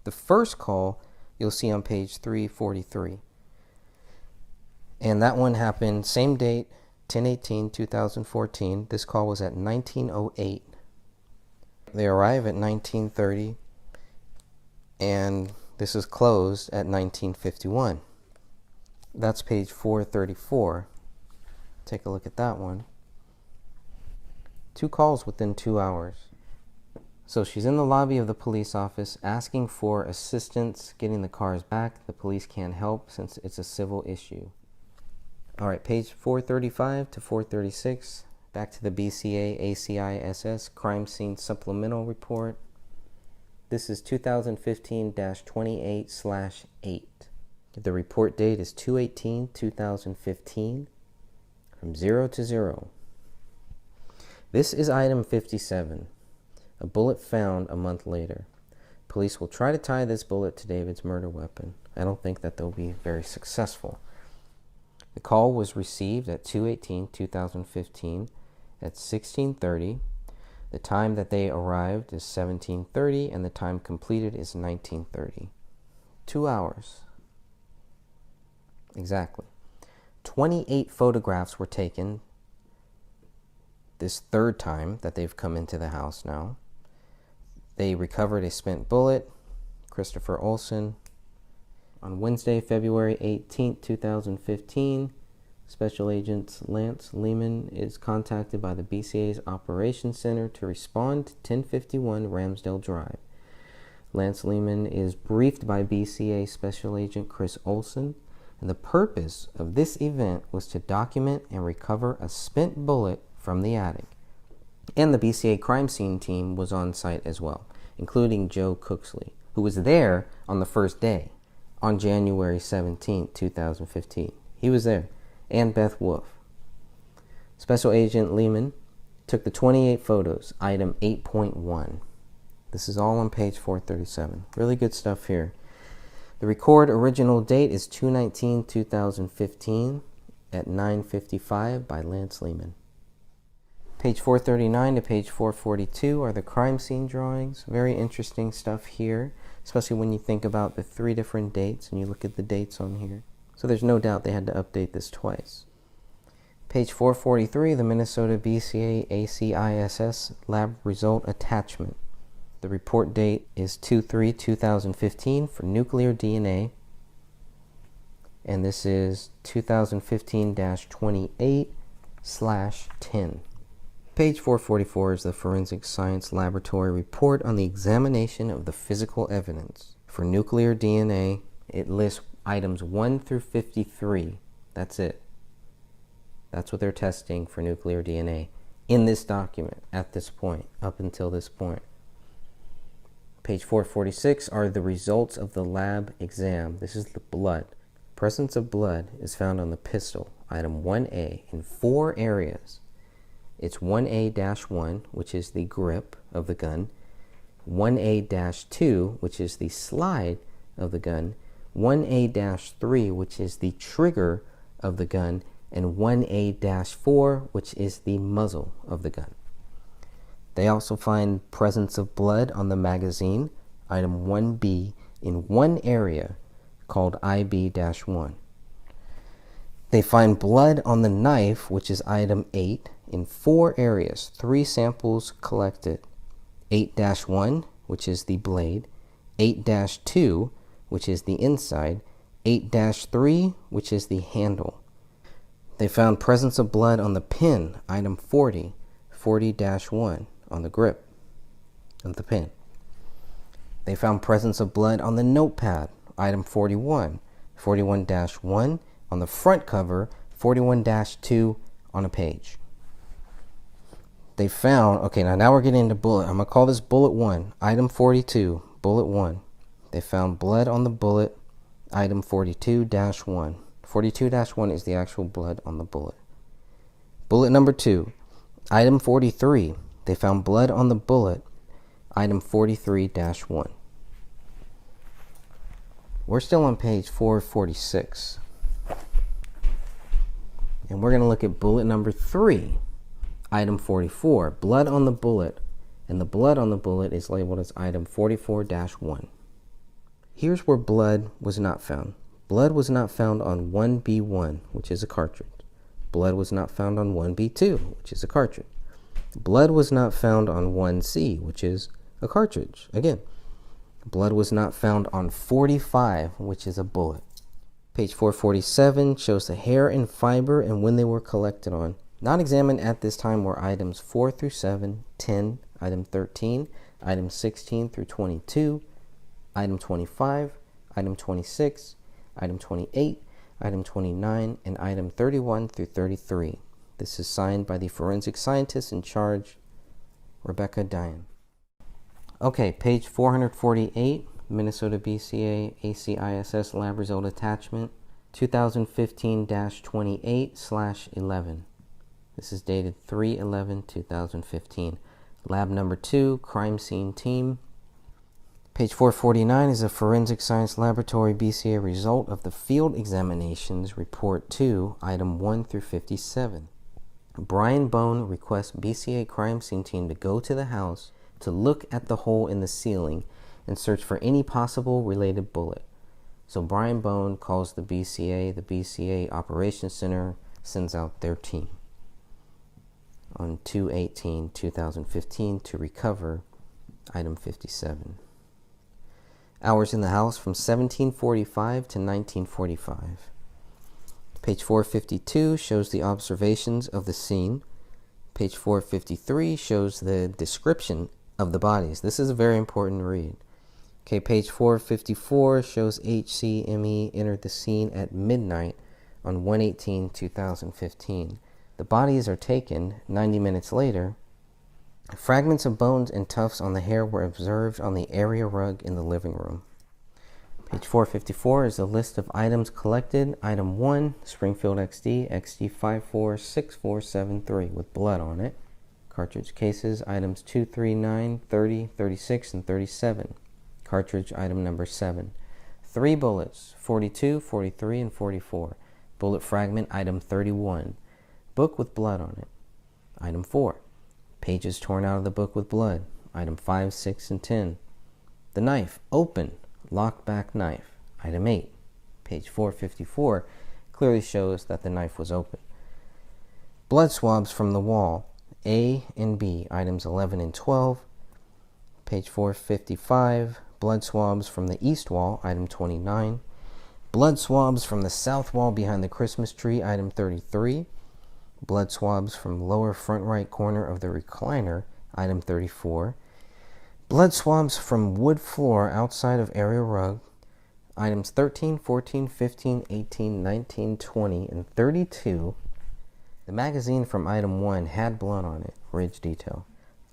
The first call you'll see on page 343. And that one happened same date, 10/18/2014. This call was at 19:08. They arrive at 19:30, and this is closed at 19:51. That's page 434. Take a look at that one. 2 calls within 2 hours. So she's in the lobby of the police office asking for assistance getting the cars back. The police can't help since it's a civil issue. All right, page 435 to 436. Back to the BCA ACISS Crime Scene Supplemental Report. This is 2015-28/8. The report date is 2/18/2015 from 0 to 0. This is item 57, a bullet found a month later. Police will try to tie this bullet to David's murder weapon. I don't think that they'll be very successful. The call was received at 2/18/2015 at 16:30. The time that they arrived is 17:30, and the time completed is 19:30. 2 hours. Exactly. 28 photographs were taken this third time that they've come into the house now. They recovered a spent bullet, Christopher Olson. On Wednesday, February 18th, 2015, Special Agent Lance Lehman is contacted by the BCA's Operations Center to respond to 1051 Ramsdale Drive. Lance Lehman is briefed by BCA Special Agent Chris Olson. And the purpose of this event was to document and recover a spent bullet from the attic. And the BCA crime scene team was on site as well, including Joe Cooksley, who was there on the first day, on January 17, 2015. He was there, and Beth Wolf. Special Agent Lehman took the 28 photos, item 8.1. This is all on page 437. Really good stuff here. The record original date is 2/19/2015 at 9:55 by Lance Lehman. Page 439 to page 442 are the crime scene drawings. Very interesting stuff here, especially when you think about the 3 different dates and you look at the dates on here. So there's no doubt they had to update this twice. Page 443, the Minnesota BCA ACISS lab result attachment. The report date is 2/3/2015 for nuclear DNA. And this is 2015-28/10. Page 444 is the Forensic Science Laboratory report on the examination of the physical evidence. For nuclear DNA, it lists items 1 through 53. That's it. That's what they're testing for nuclear DNA in this document at this point, up until this point. Page 446 are the results of the lab exam. This is the blood. Presence of blood is found on the pistol, item 1A, in 4 areas. It's 1A-1, which is the grip of the gun, 1A-2, which is the slide of the gun, 1A-3, which is the trigger of the gun, and 1A-4, which is the muzzle of the gun. They also find presence of blood on the magazine, item 1B, in 1 area called IB-1. They find blood on the knife, which is item 8, in 4 areas, 3 samples collected. 8-1, which is the blade, 8-2, which is the inside, 8-3, which is the handle. They found presence of blood on the pin, item 40, 40-1, on the grip of the pin. They found presence of blood on the notepad, item 41, 41-1, on the front cover, 41-2 on a page. They found, okay, now we're getting into bullet. I'm going to call this bullet 1, item 42, bullet 1. They found blood on the bullet, item 42-1. 42-1 is the actual blood on the bullet. Bullet number 2, item 43. They found blood on the bullet, item 43-1. We're still on page 446. And we're going to look at bullet number 3, item 44. Blood on the bullet, and the blood on the bullet is labeled as item 44-1. Here's where blood was not found. Blood was not found on 1B1, which is a cartridge. Blood was not found on 1B2, which is a cartridge. Blood was not found on 1C, which is a cartridge. Again, blood was not found on 45, which is a bullet. Page 447 shows the hair and fiber and when they were collected on. Not examined at this time were items 4 through 7, 10, item 13, item 16 through 22, item 25, item 26, item 28, item 29, and item 31 through 33. This is signed by the forensic scientist in charge, Rebecca Dian. Okay, page 448, Minnesota BCA ACISS lab result attachment, 2015-28/11. This is dated 3/11/2015. Lab number 2, crime scene team. Page 449 is a forensic science laboratory BCA result of the field examinations report 2, item 1 through 57. Brian Bone requests BCA crime scene team to go to the house to look at the hole in the ceiling and search for any possible related bullet. So Brian Bone calls the BCA Operations Center sends out their team on 2/18/2015 to recover item 57. Hours in the house from 1745 to 1945. Page 452 shows the observations of the scene. Page 453 shows the description of the bodies. This is a very important read. Okay, page 454 shows HCME entered the scene at midnight on 1/18/2015. The bodies are taken 90 minutes later. Fragments of bones and tufts on the hair were observed on the area rug in the living room. Page 454 is a list of items collected. Item 1, Springfield XD, XD546473 with blood on it. Cartridge cases, items 2, 3, 9, 30, 36, and 37. Cartridge item number 7. 3 bullets, 42, 43, and 44. Bullet fragment item 31. Book with blood on it. Item 4. Pages torn out of the book with blood. Item 5, 6, and 10. The knife, open, locked back knife. Item 8. Page 454 clearly shows that the knife was open. Blood swabs from the wall, A and B, items 11 and 12. Page 455. Blood swabs from the east wall, item 29. Blood swabs from the south wall behind the Christmas tree, item 33. Blood swabs from lower front right corner of the recliner, item 34. Blood swabs from wood floor outside of area rug, items 13, 14, 15, 18, 19, 20, and 32. The magazine from item 1 had blood on it, ridge detail,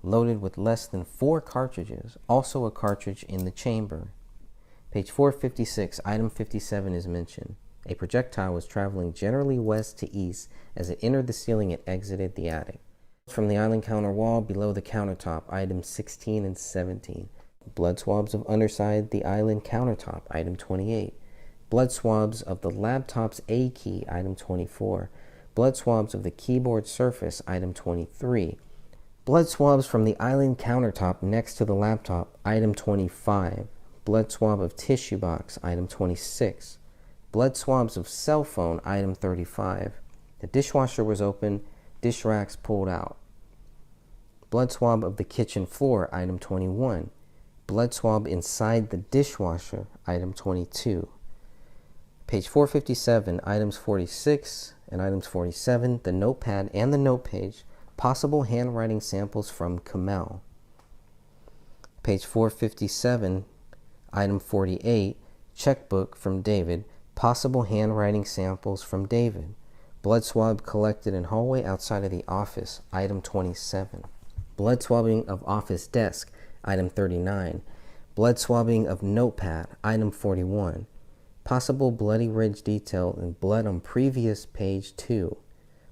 loaded with less than 4 cartridges, also a cartridge in the chamber. Page 456, item 57 is mentioned. A projectile was traveling generally west to east as it entered the ceiling and exited the attic. From the island counter wall below the countertop, items 16 and 17. Blood swabs of underside the island countertop, item 28. Blood swabs of the laptop's A key, item 24. Blood swabs of the keyboard surface, item 23. Blood swabs from the island countertop next to the laptop, item 25. Blood swab of tissue box, item 26. Blood swabs of cell phone, item 35. The dishwasher was open, dish racks pulled out. Blood swab of the kitchen floor, item 21. Blood swab inside the dishwasher, item 22. Page 457, items 46 and items 47, the notepad and the note page, possible handwriting samples from Kamel. Page 457, item 48, checkbook from David, possible handwriting samples from David. Blood swab collected in hallway outside of the office, item 27. Blood swabbing of office desk, item 39. Blood swabbing of notepad, item 41. Possible bloody ridge detail and blood on previous page 2.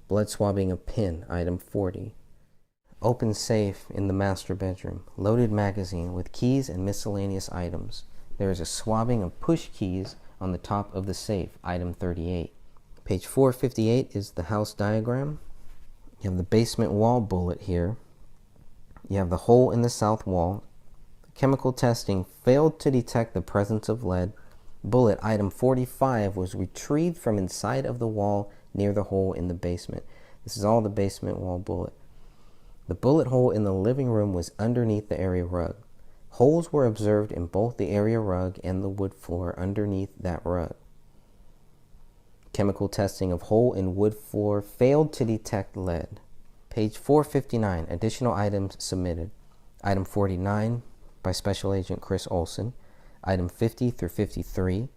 Blood swabbing of pen, item 40. Open safe in the master bedroom. Loaded magazine with keys and miscellaneous items. There is a swabbing of push keys on the top of the safe, item 38. Page 458 is the house diagram. You have the basement wall bullet here. You have the hole in the south wall. Chemical testing failed to detect the presence of lead. Bullet item 45 was retrieved from inside of the wall near the hole in the basement. This is all the basement wall bullet. The bullet hole in the living room was underneath the area rug. Holes were observed in both the area rug and the wood floor underneath that rug. Chemical testing of hole in wood floor failed to detect lead. Page 459, additional items submitted. Item 49 by Special Agent Chris Olson. Item 50 through 53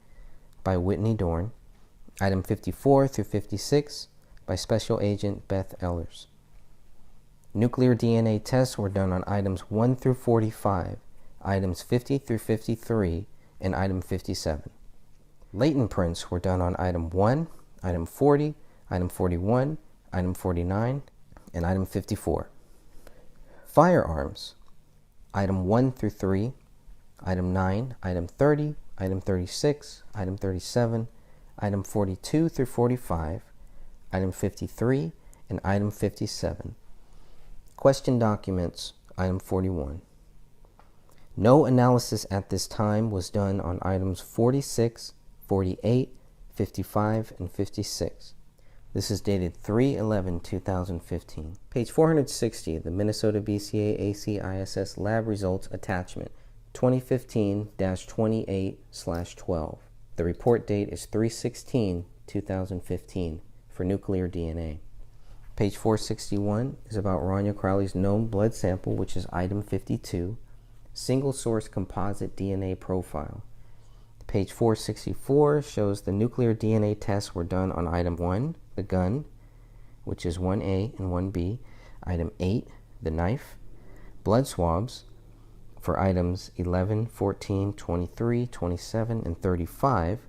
by Whitney Dorn. Item 54 through 56 by Special Agent Beth Ellers. Nuclear DNA tests were done on items 1 through 45, items 50 through 53, and item 57. Latent prints were done on item 1, item 40, item 41, item 49, and item 54. Firearms, item 1 through 3, item 9, item 30, item 36, item 37, item 42 through 45, item 53, and item 57. Question documents, item 41. No analysis at this time was done on items 46, 48, 55, and 56. This is dated 3/11/2015. Page 460, the Minnesota BCA ACISS lab results attachment, 2015-28/12. The report date is 3/16/2015 for nuclear DNA. Page 461 is about Rania Crowley's known blood sample, which is item 52. single source composite DNA profile. Page 464 shows the nuclear DNA tests were done on item 1, the gun, which is 1A and 1B. Item 8, the knife. Blood swabs for items 11, 14, 23, 27, and 35.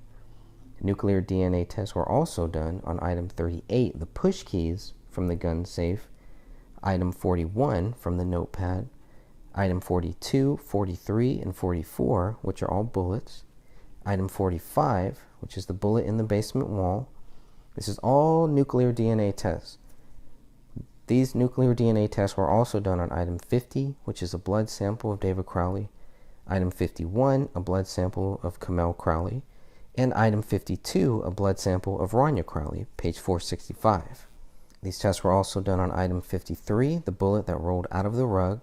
Nuclear DNA tests were also done on item 38, the push keys from the gun safe. Item 41 from the notepad. Item 42, 43, and 44, which are all bullets. Item 45, which is the bullet in the basement wall. This is all nuclear DNA tests. These nuclear DNA tests were also done on item 50, which is a blood sample of David Crowley. Item 51, a blood sample of Kamel Crowley. And item 52, a blood sample of Rania Crowley, page 465. These tests were also done on item 53, the bullet that rolled out of the rug.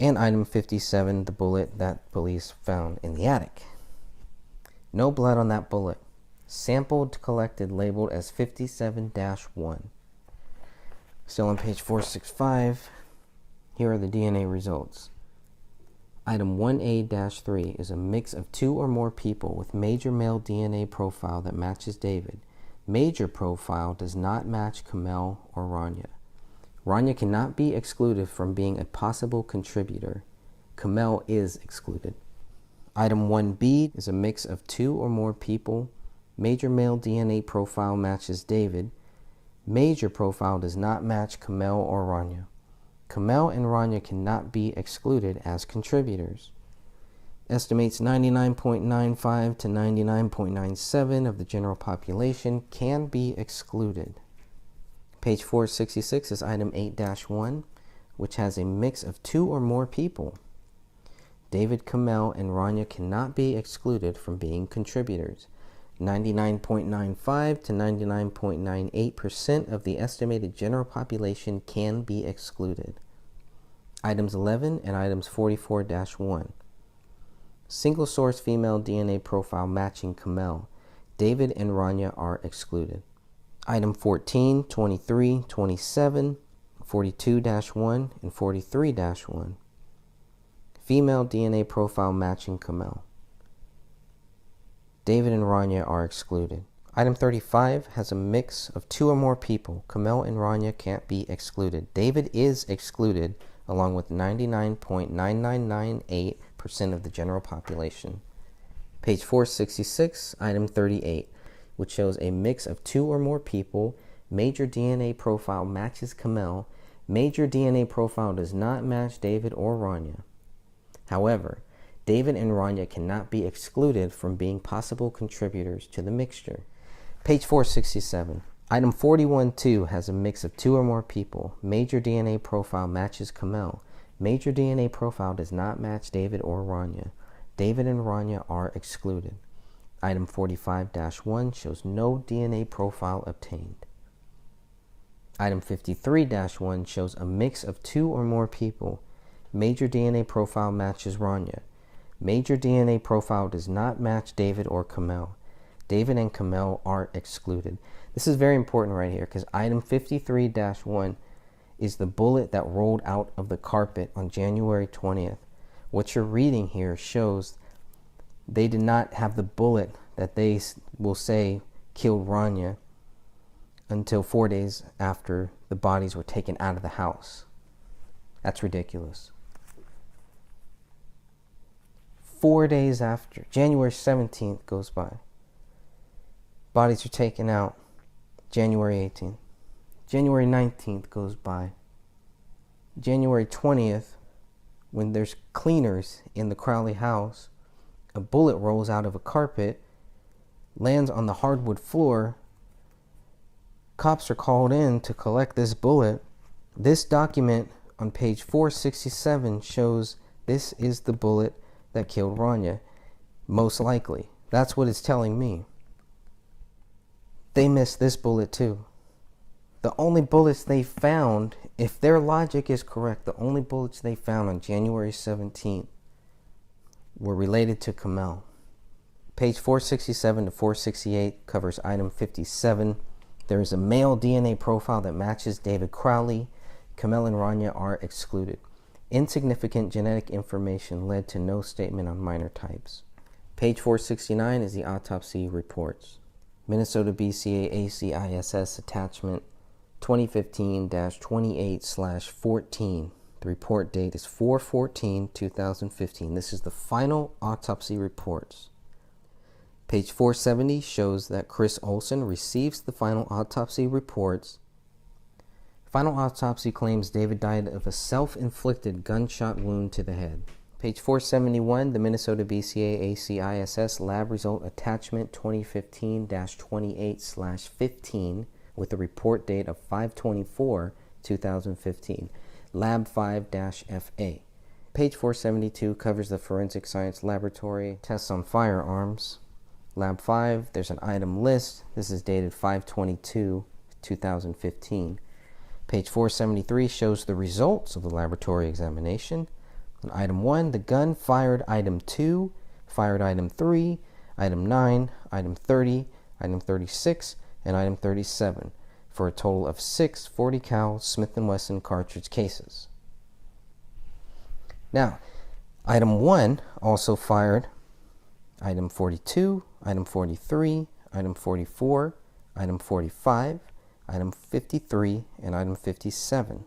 And item 57, the bullet that police found in the attic. No blood on that bullet. Sampled, collected, labeled as 57-1. Still on page 465, here are the DNA results. Item 1A-3 is a mix of 2 or more people with major male DNA profile that matches David. Major profile does not match Kamel or Rania. Rania cannot be excluded from being a possible contributor. Kamel is excluded. Item 1B is a mix of 2 or more people. Major male DNA profile matches David. Major profile does not match Kamel or Rania. Kamel and Rania cannot be excluded as contributors. Estimates 99.95 to 99.97 of the general population can be excluded. Page 466 is item 8-1, which has a mix of 2 or more people. David, Kamel, and Rania cannot be excluded from being contributors. 99.95 to 99.98% of the estimated general population can be excluded. Items 11 and items 44-1. Single source female DNA profile matching Kamel. David and Rania are excluded. Item 14, 23, 27, 42-1, and 43-1. Female DNA profile matching Kamel. David and Rania are excluded. Item 35 has a mix of 2 or more people. Kamel and Rania can't be excluded. David is excluded along with 99.9998% of the general population. Page 466, item 38, which shows a mix of 2 or more people. Major DNA profile matches Kamel. Major DNA profile does not match David or Rania. However, David and Rania cannot be excluded from being possible contributors to the mixture. Page 467. Item 41-2 has a mix of 2 or more people. Major DNA profile matches Kamel. Major DNA profile does not match David or Rania. David and Rania are excluded. Item 45-1 shows no DNA profile obtained. Item 53-1 shows a mix of 2 or more people. Major DNA profile matches Rania. Major DNA profile does not match David or Kamel. David and Kamel are excluded. This is very important right here because item 53-1 is the bullet that rolled out of the carpet on January 20th. What you're reading here shows they did not have the bullet that they will say killed Rania until 4 days after the bodies were taken out of the house. That's ridiculous. 4 days after, January 17th goes by. Bodies are taken out January 18th. January 19th goes by. January 20th, when there's cleaners in the Crowley house, a bullet rolls out of a carpet, lands on the hardwood floor. Cops are called in to collect this bullet. This document on page 467 shows this is the bullet that killed Rania, most likely. That's what it's telling me. They missed this bullet too. The only bullets they found, if their logic is correct, the only bullets they found on January 17th were related to Kamel. Page 467 to 468 covers item 57. There is a male DNA profile that matches David Crowley. Kamel and Rania are excluded. Insignificant genetic information led to no statement on minor types. Page 469 is the autopsy reports. Minnesota BCA ACISS attachment 2015-28/14. The report date is 4/14/2015. This is the final autopsy reports. Page 470 shows that Chris Olson receives the final autopsy reports. Final autopsy claims David died of a self-inflicted gunshot wound to the head. Page 471, the Minnesota BCA ACISS lab result attachment 2015-28/15 with a report date of 5/24/2015. Lab 5-FA. Page 472 covers the forensic science laboratory tests on firearms. Lab 5, there's an item list. This is dated 5/22/2015. Page 473 shows the results of the laboratory examination. On item 1, the gun fired item 2, fired item 3, item 9, item 30, item 36, and item 37, for a total of 6 .40 cal Smith & Wesson cartridge cases. Now, item 1 also fired item 42, item 43, item 44, item 45, item 53, and item 57,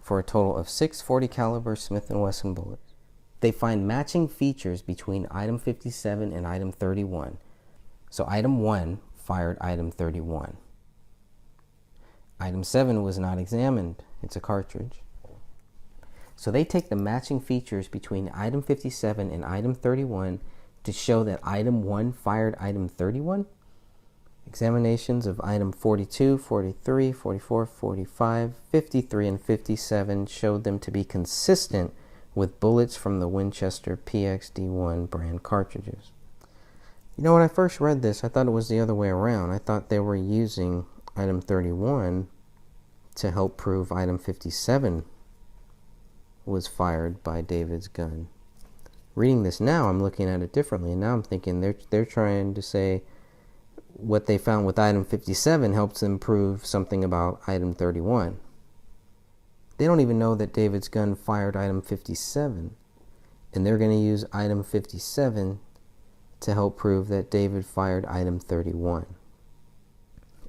for a total of 6 .40 caliber Smith & Wesson bullets. They find matching features between item 57 and item 31. So item 1 fired item 31. Item 7 was not examined. It's a cartridge. So they take the matching features between item 57 and item 31 to show that item 1 fired item 31. Examinations of item 42, 43, 44, 45, 53, and 57 showed them to be consistent with bullets from the Winchester PXD1 brand cartridges. You know, when I first read this, I thought it was the other way around. I thought they were using item 31 to help prove item 57 was fired by David's gun. Reading this now, I'm looking at it differently, and now I'm thinking they're trying to say what they found with item 57 helps them prove something about item 31. They don't even know that David's gun fired item 57, and they're going to use item 57 to help prove that David fired item 31.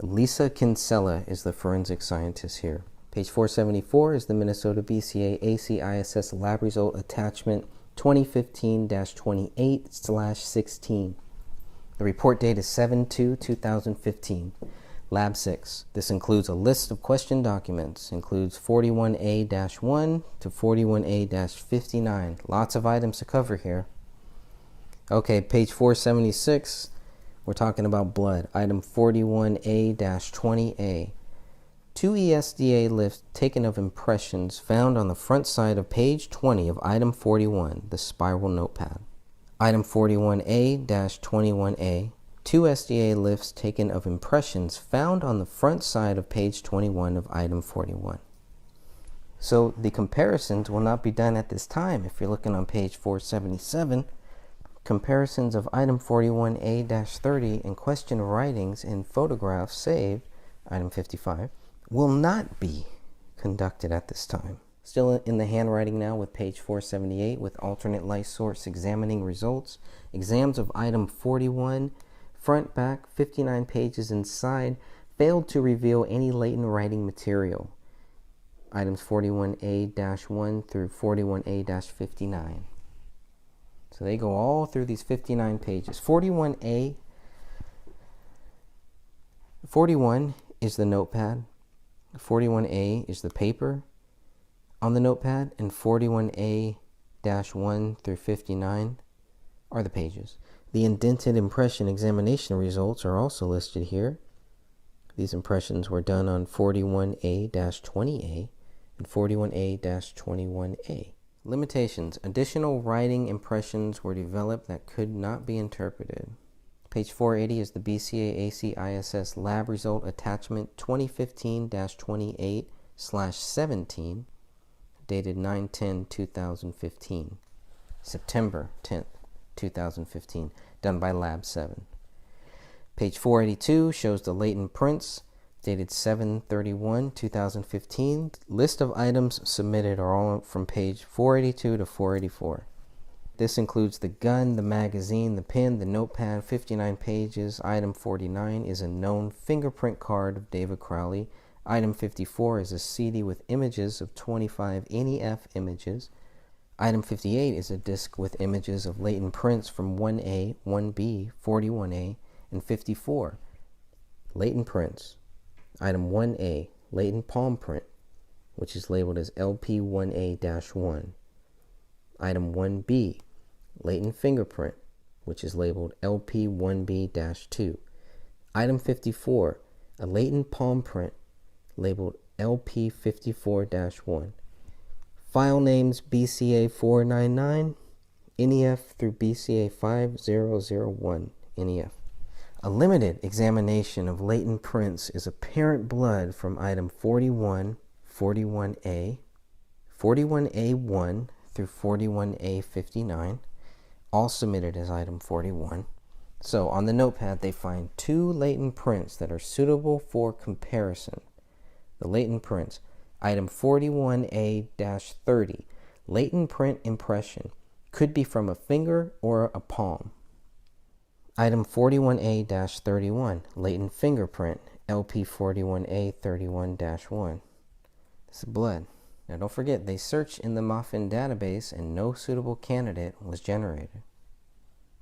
Lisa Kinsella is the forensic scientist here. Page 474 is the Minnesota BCA ACISS lab result attachment 2015-28/16. The report date is 7/2/2015. Lab 6. This includes a list of question documents. Includes 41A-1 to 41A-59. Lots of items to cover here. Okay, page 476. We're talking about blood. Item 41A-20A. 2 ESDA lifts taken of impressions found on the front side of page 20 of item 41, the spiral notepad. Item 41A-21A, 2 SDA lifts taken of impressions found on the front side of page 21 of item 41. So the comparisons will not be done at this time. If you're looking on page 477, comparisons of item 41A-30 and question writings in photographs saved, item 55, will not be conducted at this time. Still in the handwriting now with page 478 with alternate light source examining results. Exams of item 41, front, back, 59 pages inside, failed to reveal any latent writing material. Items 41A-1 through 41A-59. So they go all through these 59 pages. 41 is the notepad. 41A is the paper on the notepad, and 41A-1 through 59 are the pages. The indented impression examination results are also listed here. These impressions were done on 41A-20A and 41A-21A. Limitations. Additional writing impressions were developed that could not be interpreted. Page 480 is the BCA ACISS lab result attachment 2015-28/17, dated 9/10/2015, September 10th, 2015, done by Lab 7. Page 482 shows the latent prints dated 7/31/2015. List of items submitted are all from page 482 to 484. This includes the gun, the magazine, the pen, the notepad, 59 pages. Item 49 is a known fingerprint card of David Crowley. Item 54 is a CD with images of 25 NEF images. Item 58 is a disc with images of latent prints from 1A, 1B, 41A, and 54. Latent prints. Item 1A, latent palm print, which is labeled as LP1A-1. Item 1B, latent fingerprint, which is labeled LP1B-2. Item 54, a latent palm print, labeled LP54-1. File names BCA499, NEF through BCA5001, NEF. A limited examination of latent prints is apparent blood from item 41, 41A, 41A1 through 41A59, all submitted as item 41. So on the notepad, they find 2 latent prints that are suitable for comparison. The latent prints, item 41A-30, latent print impression, could be from a finger or a palm. Item 41A-31, latent fingerprint, LP41A-31-1. This is blood. Now don't forget, they searched in the Muffin database and no suitable candidate was generated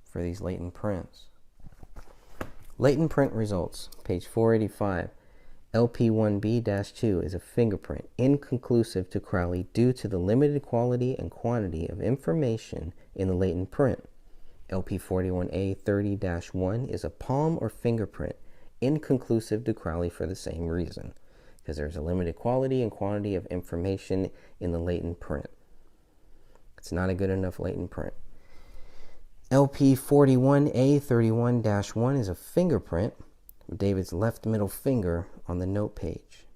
for these latent prints. Latent print results, page 485. LP1B-2 is a fingerprint inconclusive to Crowley due to the limited quality and quantity of information in the latent print. LP41A-30-1 is a palm or fingerprint inconclusive to Crowley for the same reason, because there's a limited quality and quantity of information in the latent print. It's not a good enough latent print. LP41A-31-1 is a fingerprint of David's left middle finger on the note page.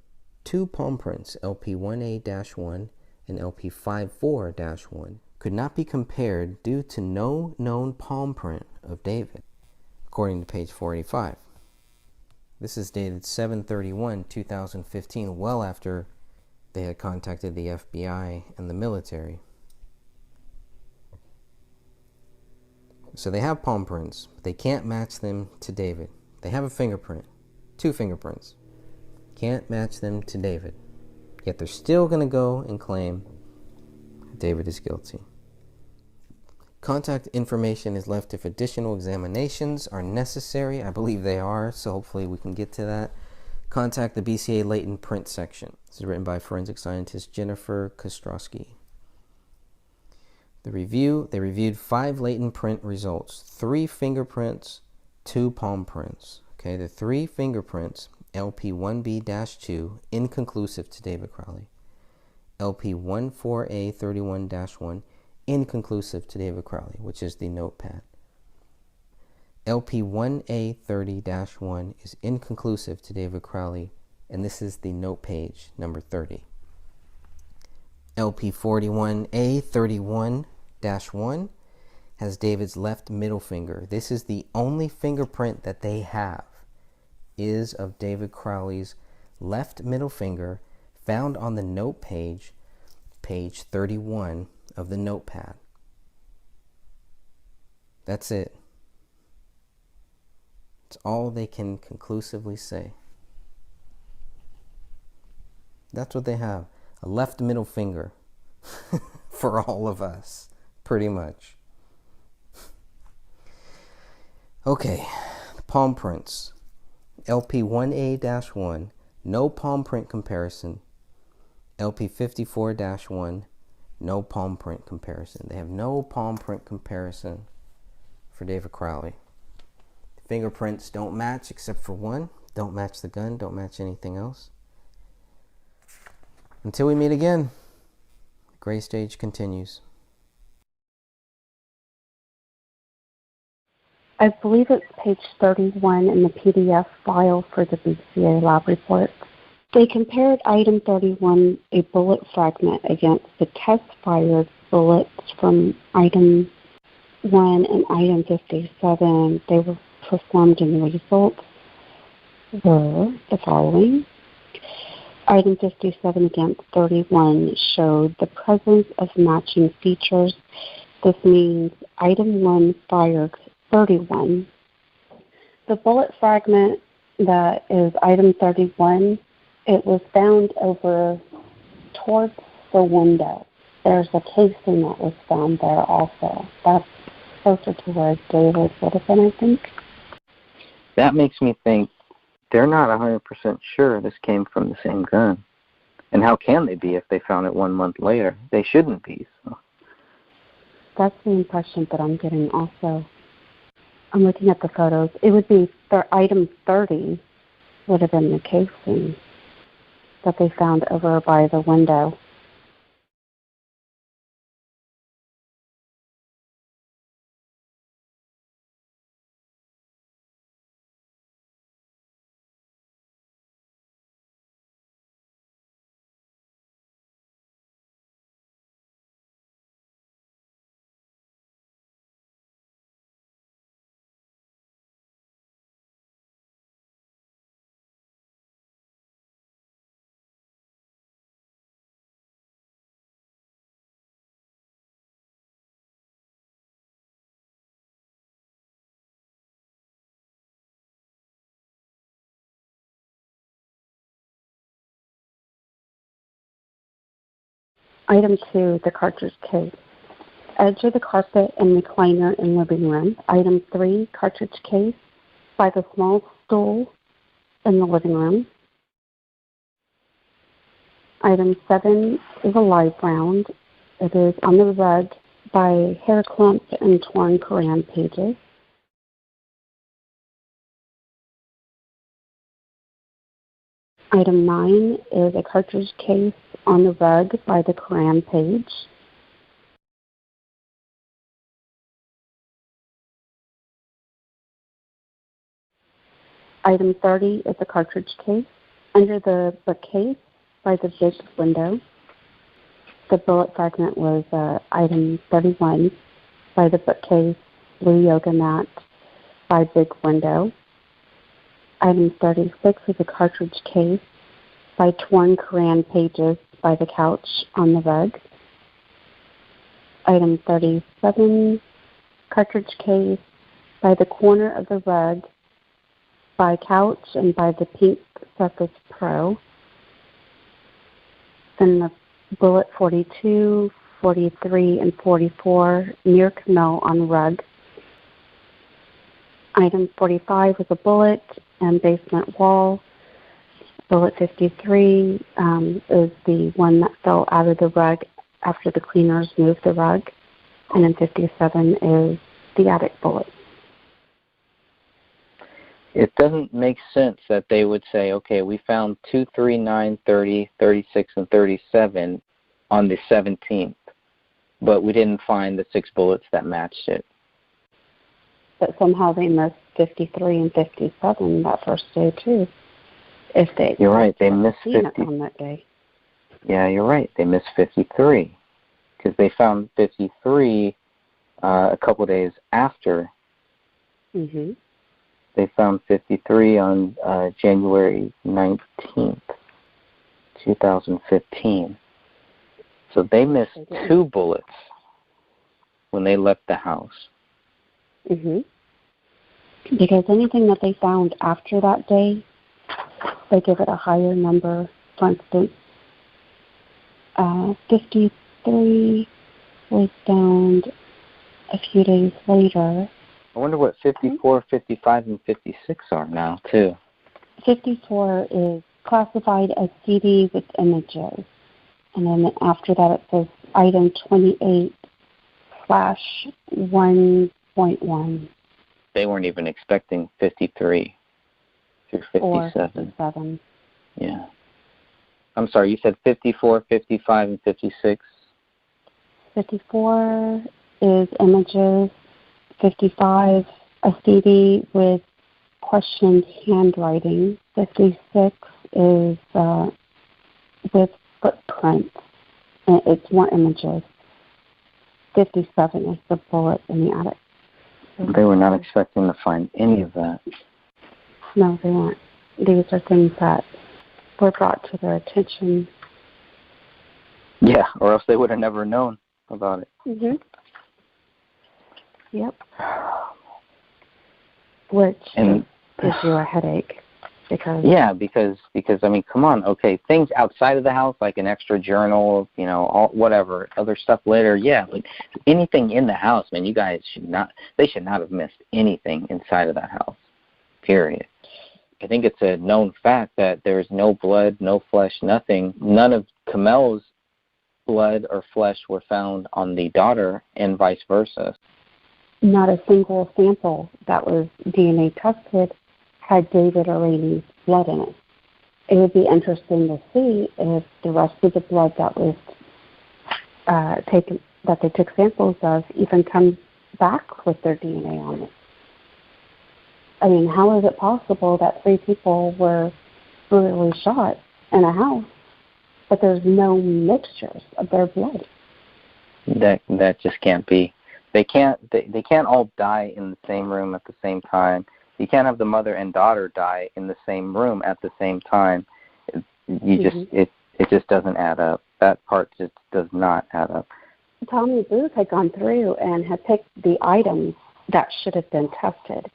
2 palm prints, LP1A-1 and LP54-1, could not be compared due to no known palm print of David, according to page 485. This is dated 7/31/2015, well after they had contacted the FBI and the military. So they have palm prints, but they can't match them to David. They have a fingerprint, 2 fingerprints. Can't match them to David. Yet they're still going to go and claim David is guilty. Contact information is left if additional examinations are necessary. I believe they are, so hopefully we can get to that. Contact the BCA latent print section. This is written by forensic scientist Jennifer Kostrowski. They reviewed 5 latent print results, 3 fingerprints, 2 palm prints. Okay, the 3 fingerprints, LP1B-2, inconclusive to David Crowley. LP14A-31-1, inconclusive to David Crowley, which is the notepad. LP1A-30-1 is inconclusive to David Crowley, and this is the note page, number 30. LP41A-31-1 has David's left middle finger. This is the only fingerprint that they have, is of David Crowley's left middle finger, found on the note page, page 31 of the notepad. That's it. It's all they can conclusively say. That's what they have. A left middle finger for all of us, pretty much. Okay, palm prints. LP1A-1, no palm print comparison. LP54-1, no palm print comparison. They have no palm print comparison for David Crowley. The fingerprints don't match except for one. Don't match the gun, don't match anything else. Until we meet again, the gray stage continues. I believe it's page 31 in the PDF file for the BCA lab report. They compared item 31, a bullet fragment, against the test-fired bullets from item 1 and item 57. They were performed in the results. were the following. Item 57 against 31 showed the presence of matching features. This means item 1 fired 31. The bullet fragment that is item 31, it was found over towards the window. There's a casing that was found there also. That's closer to where David would have been, I think. That makes me think they're not 100% sure this came from the same gun. And how can they be if they found it 1 month later? They shouldn't be. So. That's the impression that I'm getting also. I'm looking at the photos. It would be item 30 would have been the casing that they found over by the window. Item 2, the cartridge case. Edge of the carpet and recliner in living room. Item 3, cartridge case by the small stool in the living room. Item 7 is a live round. It is on the rug by hair clumps and torn Quran pages. Item 9 is a cartridge case on the rug by the Quran page. Item 30 is a cartridge case under the bookcase by the big window. The bullet fragment was item 31 by the bookcase, blue yoga mat by big window. Item 36 is a cartridge case by torn Quran pages by the couch on the rug. Item 37, cartridge case by the corner of the rug by couch and by the pink Surface Pro. Then the bullet 42, 43, and 44 near Camille on rug. Item 45 was a bullet and basement wall. Bullet 53 is the one that fell out of the rug after the cleaners moved the rug. And then 57 is the attic bullet. It doesn't make sense that they would say, okay, we found 2, 3, 9, 30, 36, and 37 on the 17th, but we didn't find the 6 bullets that matched it. But somehow they missed 53 and 57 that first day, too. You're right, they missed 50 on that day. Yeah, you're right, they missed 53, because they found 53 a couple days after. Mm-hmm. They found 53 on January 19th, 2015. So they missed 2 bullets when they left the house. Mm-hmm. Because anything that they found after that day, they give it a higher number. For instance, 53 was found a few days later. I wonder what 54, 55, and 56 are now, too. 54 is classified as CD with images. And then after that it says item 28/1.1. They weren't even expecting 53 through 57. Or 57. Yeah. I'm sorry, you said 54, 55, and 56? 54 is images. 55, a CD with questioned handwriting. 56 is with footprints. And it's more images. 57 is the bullet in the attic. They were not expecting to find any of that. No, they weren't. These are things that were brought to their attention. Yeah, or else they would have never known about it. Mhm. Yep. Which And gives you a headache because yeah, because I mean, come on, okay, things outside of the house like an extra journal, you know, all whatever other stuff later, yeah, but anything in the house, man, you guys should not. They should not have missed anything inside of that house. Period. I think it's a known fact that there's no blood, no flesh, nothing. None of Kamel's blood or flesh were found on the daughter, and vice versa. not a single sample that was DNA tested had David or Rainey's blood in it. It would be interesting to see if the rest of the blood that was taken, that they took samples of, even comes back with their DNA on it. I mean, how is it possible that 3 people were brutally shot in a house, but there's no mixtures of their blood? That just can't be. They can't all die in the same room at the same time. You can't have the mother and daughter die in the same room at the same time. It just doesn't add up. That part just does not add up. Tommy Booth had gone through and had picked the items that should have been tested.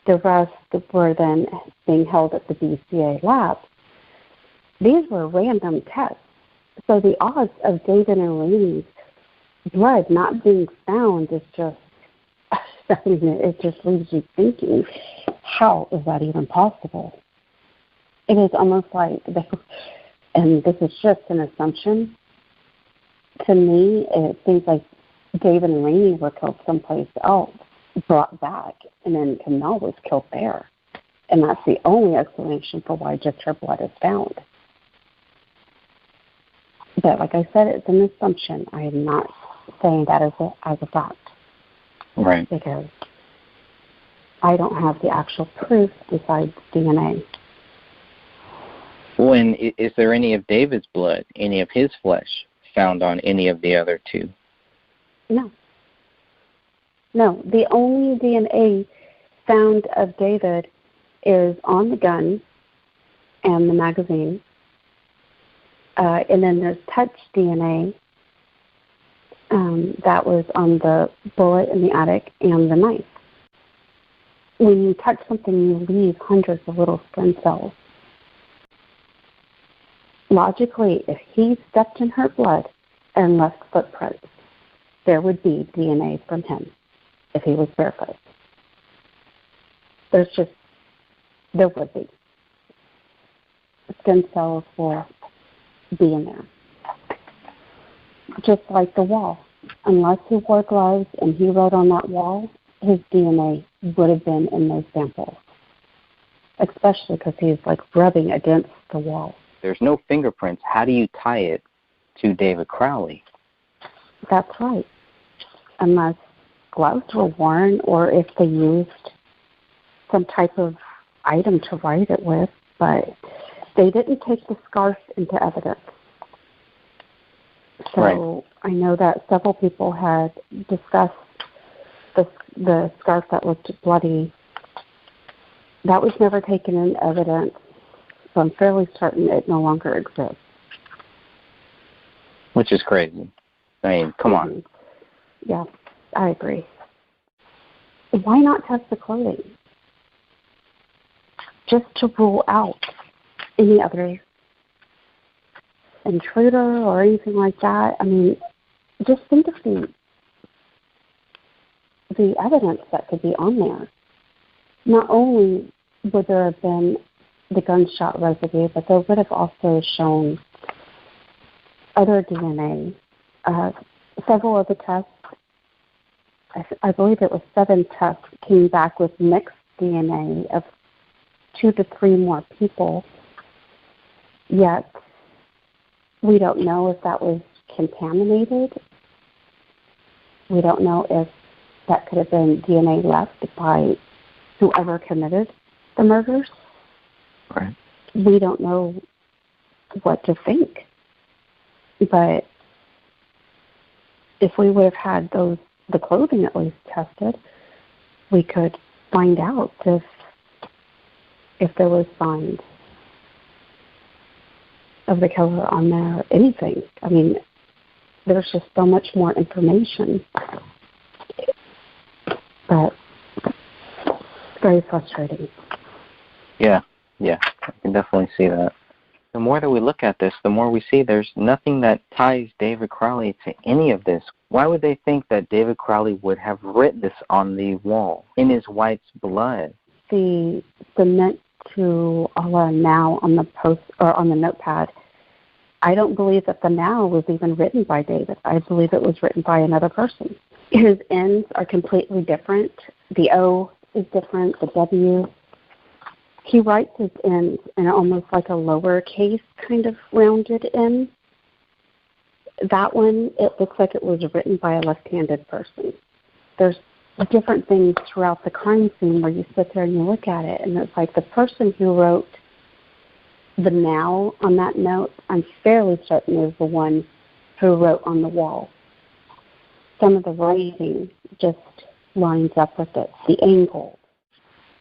The rest were then being held at the BCA lab. These were random tests. So the odds of David and Rainey's blood not being found is just, I mean, it just leaves you thinking, how is that even possible? It is almost like, and this is just an assumption, to me, it seems like David and Rainey were killed someplace else, brought back, and then Kamel was killed there. And that's the only explanation for why just her blood is found. But like I said, it's an assumption. I am not saying that as a fact. Right. Because I don't have the actual proof besides DNA. Well, and is there any of David's blood, any of his flesh, found on any of the other 2? No. No. The only DNA found of David is on the gun and the magazine. And then there's touch DNA that was on the bullet in the attic and the knife. When you touch something, you leave hundreds of little skin cells. Logically, if he stepped in her blood and left footprints, there would be DNA from him if he was barefoot. There would be. Skin cells will be in there. Just like the wall. Unless he wore gloves and he wrote on that wall, his DNA would have been in those samples. Especially because he's like rubbing against the wall. There's no fingerprints. How do you tie it to David Crowley? That's right. Unless gloves were worn or if they used some type of item to write it with, but they didn't take the scarf into evidence. So right. I know that several people had discussed the scarf that looked bloody. That was never taken in evidence, so I'm fairly certain it no longer exists. Which is crazy. I mean, come on. Yeah, I agree. Why not test the clothing? Just to rule out any other intruder or anything like that. I mean, just think of the evidence that could be on there. Not only would there have been the gunshot residue, but they would have also shown other DNA. Several of the tests, I believe it was 7 tests, came back with mixed DNA of 2 to 3 more people. Yet, we don't know if that was contaminated. We don't know if that could have been DNA left by whoever committed the murders. Right. We don't know what to think. But if we would have had the clothing at least tested, we could find out if if there was signs of the killer on there or anything. I mean, there's just so much more information. But it's very frustrating. Yeah, I can definitely see that. The more that we look at this, the more we see there's nothing that ties David Crowley to any of this. Why would they think that David Crowley would have written this on the wall in his wife's blood? The submit to Allah now on the post or on the notepad, I don't believe that the now was even written by David. I believe it was written by another person. His N's are completely different. The O is different, the W. He writes his N's in almost like a lowercase kind of rounded N. That one, it looks like it was written by a left-handed person. There's different things throughout the crime scene where you sit there and you look at it, and it's like the person who wrote the now on that note, I'm fairly certain is the one who wrote on the wall. Some of the writing just lines up with it, the angle.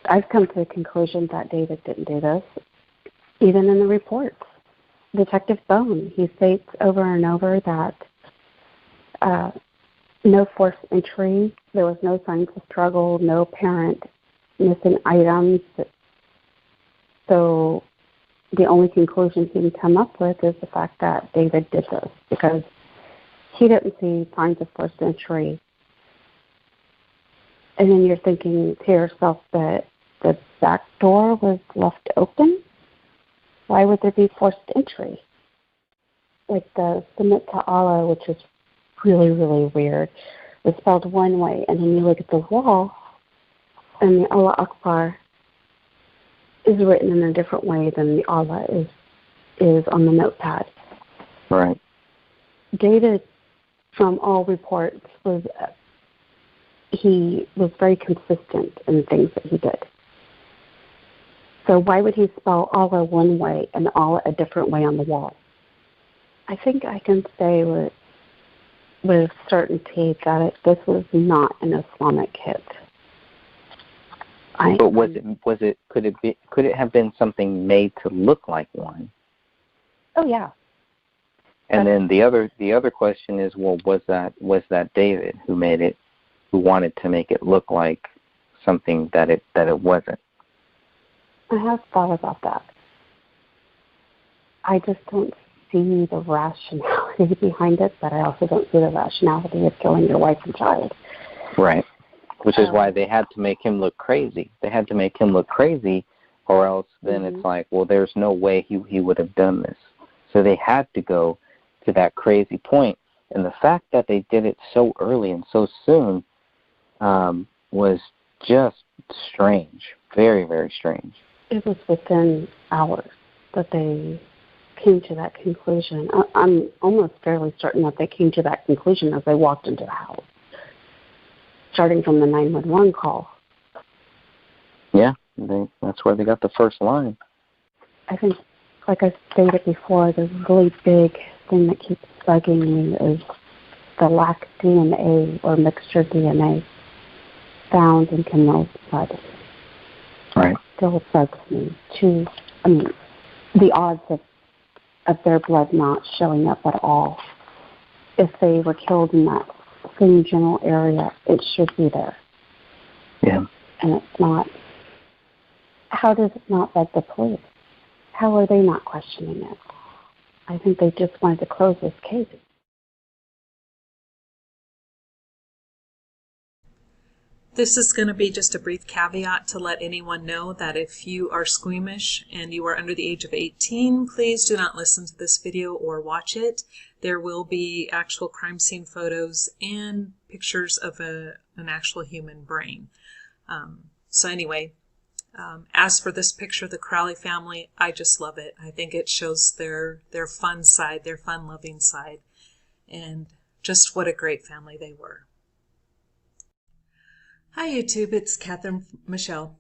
I've come to the conclusion that David didn't do this, even in the reports. Detective Bone, he states over and over that no forced entry, there was no signs of struggle, no apparent missing items. So the only conclusion he can come up with is the fact that David did this, because he didn't see signs of forced entry. And then you're thinking to yourself that the back door was left open? Why would there be forced entry? Like the submit to Allah, which is really, really weird, was spelled one way, and then you look at the wall, and the Allah Akbar is written in a different way than the Allah is on the notepad. Right. David, from all reports, he was very consistent in the things that he did. So why would he spell Allah one way and Allah a different way on the wall? I think I can say with certainty that this was not an Islamic hit. But could it have been something made to look like one? Oh yeah. And then the other question is, well, was that David who made it, who wanted to make it look like something that it wasn't? I have thought about that. I just don't see the rationality behind it, but I also don't see the rationality of killing your wife and child. Right. Which is why they had to make him look crazy. They had to make him look crazy, or else then it's like, well, there's no way he would have done this. So they had to go to that crazy point. And the fact that they did it so early and so soon was just strange. Very, very strange. It was within hours that they came to that conclusion. I'm almost fairly certain that they came to that conclusion as they walked into the house, starting from the 911 call. Yeah, that's where they got the first line. I think, like I stated before, the really big thing that keeps bugging me is the lack of DNA or mixture DNA found in Camille's blood. Right. Still bugs me. The odds of their blood not showing up at all. If they were killed in that same general area, it should be there. Yeah. And it's not. How does it not beg the police? How are they not questioning it? I think they just wanted to close this case. This is going to be just a brief caveat to let anyone know that if you are squeamish and you are under the age of 18, please do not listen to this video or watch it. There will be actual crime scene photos and pictures of an actual human brain. As for this picture of the Crowley family, I just love it. I think it shows their fun side, their fun-loving side, and just what a great family they were. Hi YouTube, it's Catherine Michelle.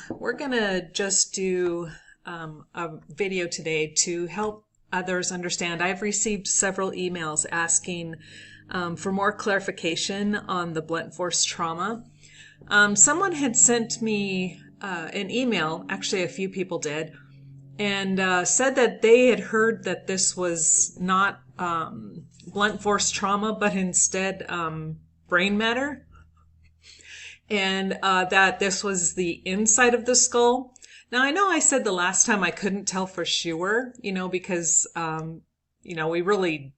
We're going to just do a video today to help others understand. I've received several emails asking for more clarification on the blunt force trauma. Someone had sent me an email, actually a few people did, and said that they had heard that this was not blunt force trauma, but instead brain matter, and that this was the inside of the skull. Now, I know I said the last time I couldn't tell for sure, because, we really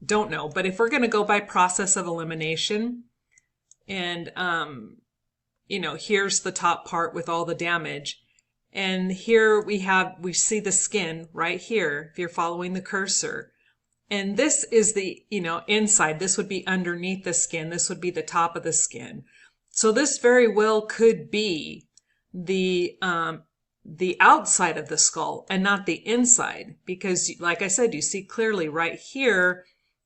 don't know. But if we're going to go by process of elimination, and, here's the top part with all the damage. And here we see the skin right here, if you're following the cursor. And this is the, inside. This would be underneath the skin. This would be the top of the skin. So this very well could be the outside of the skull and not the inside, because like I said, you see clearly right here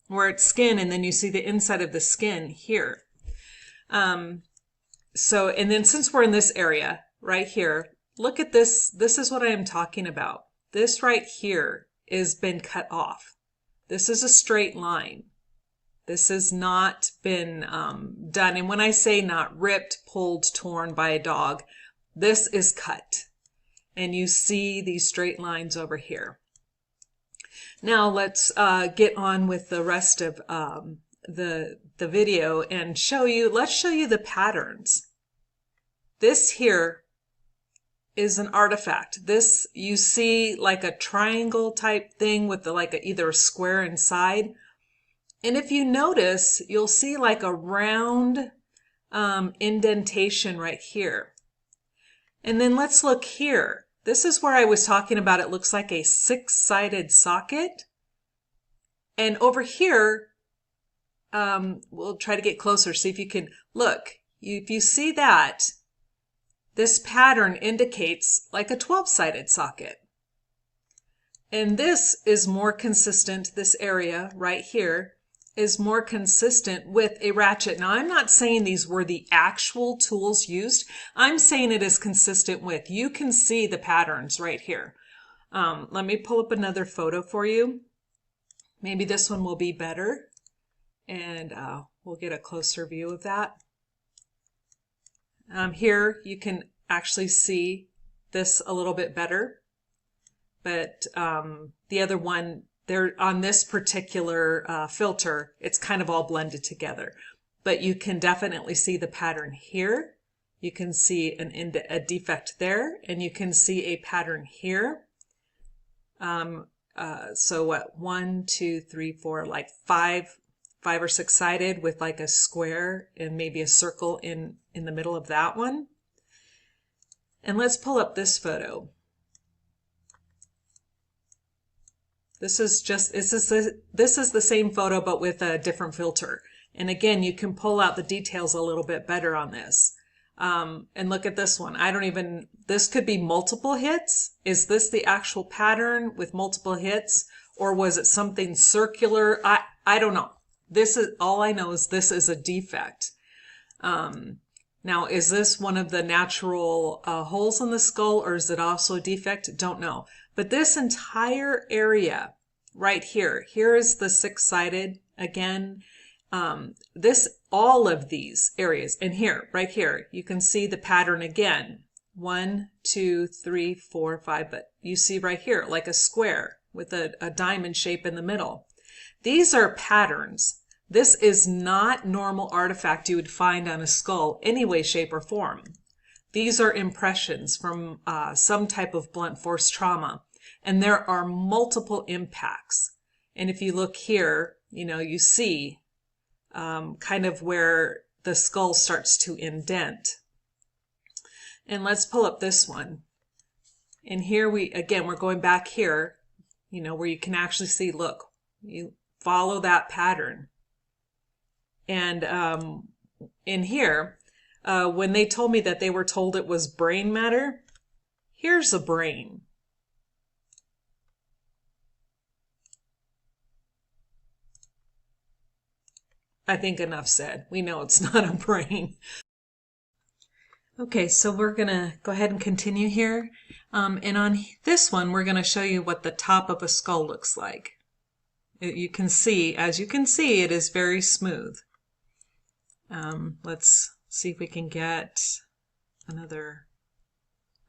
where it's skin, and then you see the inside of the skin here. So, and then since we're in this area right here, look at this. This is what I am talking about. This right here has been cut off. This is a straight line. This has not been done. And when I say not ripped, pulled, torn by a dog, this is cut. And you see these straight lines over here. Now let's get on with the rest of the video and let's show you the patterns. This here is an artifact. This, you see like a triangle type thing with either a square inside. And if you notice, you'll see like a round indentation right here. And then let's look here. This is where I was talking about it looks like a six-sided socket. And over here, we'll try to get closer, see if you can look. If you see that, this pattern indicates like a 12-sided socket. And this is more consistent, this area right here is more consistent with a ratchet. Now, I'm not saying these were the actual tools used. I'm saying it is consistent with. You can see the patterns right here. Let me pull up another photo for you. Maybe this one will be better, and we'll get a closer view of that. Here you can actually see this a little bit better, but the other one, there on this particular filter, it's kind of all blended together. But you can definitely see the pattern here. You can see a defect there, and you can see a pattern here. So what, 1, 2, 3, 4, like five or six sided with like a square and maybe a circle in the middle of that one. And let's pull up this photo. This is the same photo, but with a different filter. And again, you can pull out the details a little bit better on this. And look at this one. This could be multiple hits. Is this the actual pattern with multiple hits? Or was it something circular? I don't know. All I know is this is a defect. Now, is this one of the natural holes in the skull, or is it also a defect? Don't know. But this entire area right here is the six-sided again. All of these areas, and here, right here, you can see the pattern again. 1, 2, 3, 4, 5, but you see right here, like a square with a diamond shape in the middle. These are patterns. This is not normal artifact you would find on a skull, any way, shape, or form. These are impressions from some type of blunt force trauma, and there are multiple impacts. And if you look here, you see kind of where the skull starts to indent. And let's pull up this one. And here we're going back here, where you can actually see, look, you follow that pattern. And in here, when they told me that they were told it was brain matter, here's a brain. I think enough said. We know it's not a brain. Okay, so we're going to go ahead and continue here. And on this one, we're going to show you what the top of a skull looks like. As you can see, it is very smooth. Let's see if we can get another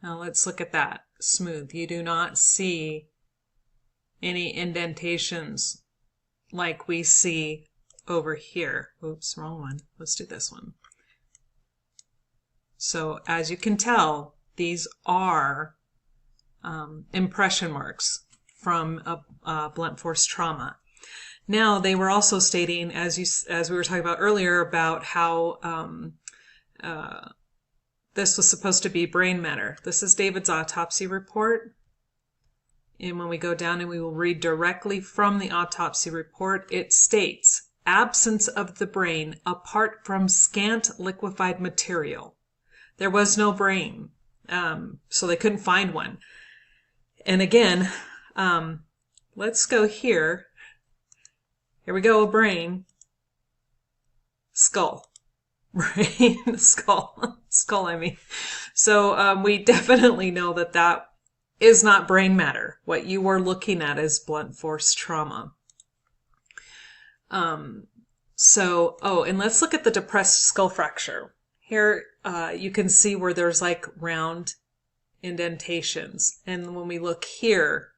Now let's look at that. Smooth. You do not see any indentations like we see over here. Oops, wrong one. Let's do this one. So as you can tell, these are impression marks from a blunt force trauma. Now, they were also stating, as we were talking about earlier, about how this was supposed to be brain matter. This is David's autopsy report. And when we go down and we will read directly from the autopsy report, it states, absence of the brain apart from scant liquefied material. There was no brain, so they couldn't find one. And again, let's go here. Here we go, a brain. Skull. Brain, skull. Skull, I mean. So we definitely know that that is not brain matter. What you are looking at is blunt force trauma. And let's look at the depressed skull fracture. Here you can see where there's like round indentations. And when we look here,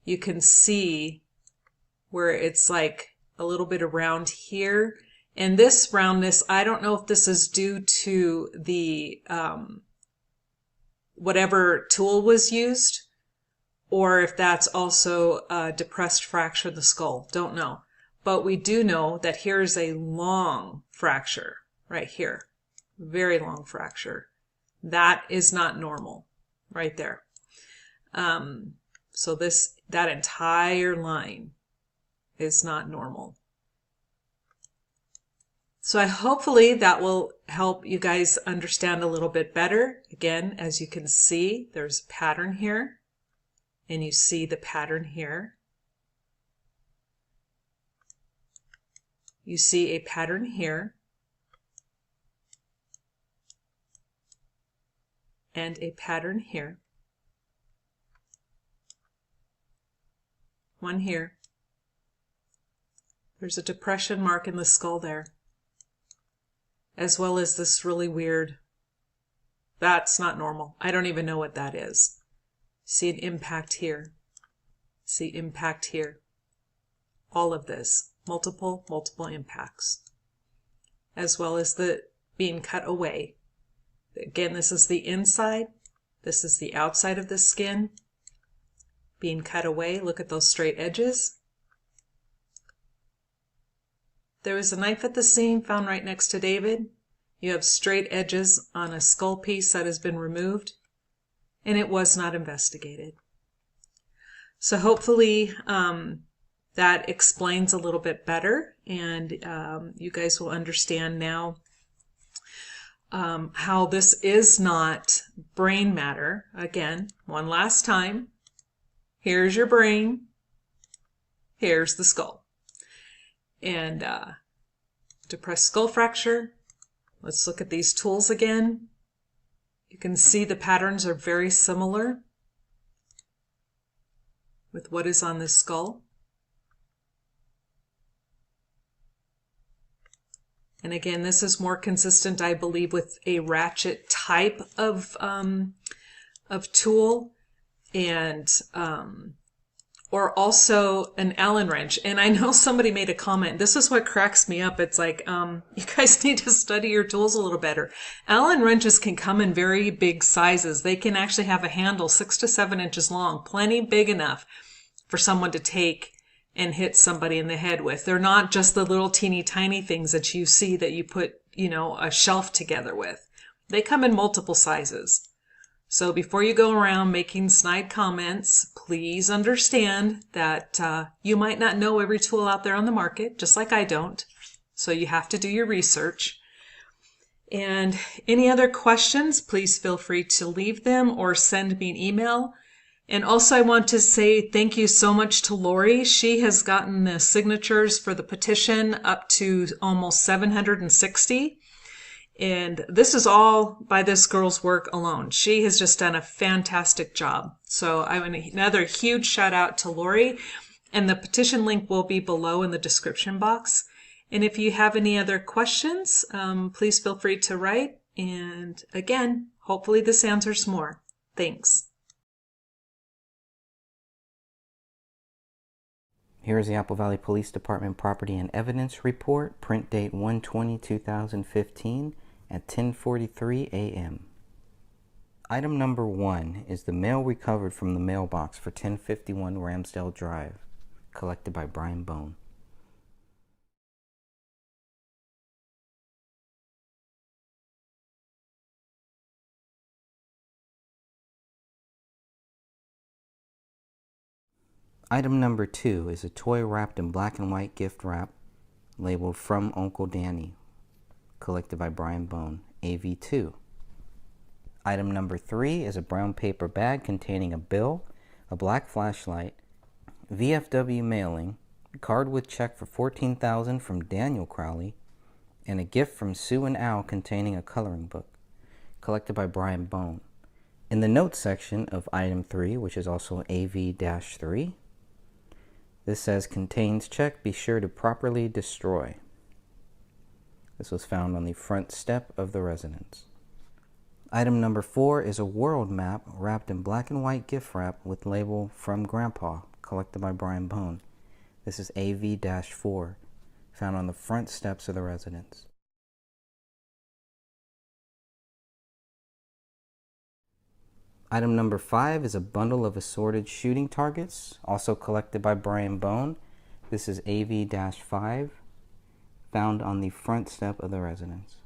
you can see where it's like a little bit around here. And this roundness, I don't know if this is due to the whatever tool was used, or if that's also a depressed fracture of the skull. Don't know. But we do know that here's a long fracture right here. Very long fracture. That is not normal right there. So that entire line is not normal. So hopefully that will help you guys understand a little bit better. Again, as you can see, there's a pattern here, and you see the pattern here. You see a pattern here, and a pattern here. One here. There's a depression mark in the skull there, as well as this really weird, that's not normal. I don't even know what that is. See an impact here. See impact here. All of this, multiple impacts, as well as the being cut away. Again, this is the inside. This is the outside of the skin being cut away. Look at those straight edges. There was a knife at the scene found right next to David. You have straight edges on a skull piece that has been removed, and it was not investigated. So hopefully that explains a little bit better, and you guys will understand now how this is not brain matter. Again, one last time. Here's your brain. Here's the skull. And depressed skull fracture. Let's look at these tools again. You can see the patterns are very similar with what is on this skull. And again, this is more consistent, I believe, with a ratchet type of tool, and or also an Allen wrench. And I know somebody made a comment. This is what cracks me up. It's like, you guys need to study your tools a little better. Allen wrenches can come in very big sizes. They can actually have a handle 6 to 7 inches long, plenty big enough for someone to take and hit somebody in the head with. They're not just the little teeny tiny things that you see that you put, a shelf together with. They come in multiple sizes. So before you go around making snide comments, please understand that you might not know every tool out there on the market, just like I don't. So you have to do your research. And any other questions, please feel free to leave them or send me an email. And also I want to say thank you so much to Lori. She has gotten the signatures for the petition up to almost 760. And this is all by this girl's work alone. She has just done a fantastic job. So I want another huge shout out to Lori. And the petition link will be below in the description box. And if you have any other questions, please feel free to write. And again, hopefully this answers more. Thanks. Here is the Apple Valley Police Department Property and Evidence Report, print date 1/20/2015 at 10:43 a.m. Item number 1 is the mail recovered from the mailbox for 1051 Ramsdale Drive, collected by Brian Bone. Item number 2 is a toy wrapped in black and white gift wrap labeled From Uncle Danny, collected by Brian Bone, AV2. Item number 3 is a brown paper bag containing a bill, a black flashlight, VFW mailing, a card with check for $14,000 from Daniel Crowley, and a gift from Sue and Al containing a coloring book, collected by Brian Bone. In the notes section of item 3, which is also AV-3, this says, contains check, be sure to properly destroy. This was found on the front step of the residence. Item number 4 is a world map wrapped in black and white gift wrap with label From Grandpa, collected by Brian Bone. This is AV-4, found on the front steps of the residence. Item number 5 is a bundle of assorted shooting targets, also collected by Brian Bone. This is AV-5, found on the front step of the residence.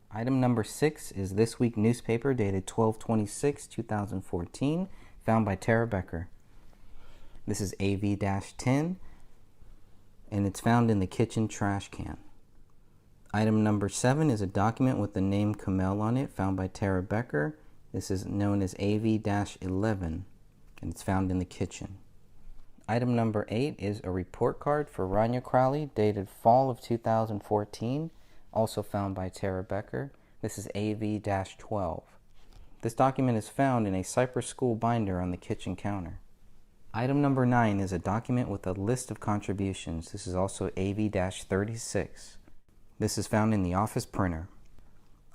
Item number 6 is This Week newspaper dated 12/26/2014, found by Tara Becker. This is AV-10, and it's found in the kitchen trash can. Item number 7 is a document with the name Kamel on it, found by Tara Becker. This is known as AV-11, and it's found in the kitchen. Item number 8 is a report card for Rania Crowley, dated fall of 2014, also found by Tara Becker. This is AV-12. This document is found in a Cypress School binder on the kitchen counter. Item number 9 is a document with a list of contributions. This is also AV-36. This is found in the office printer.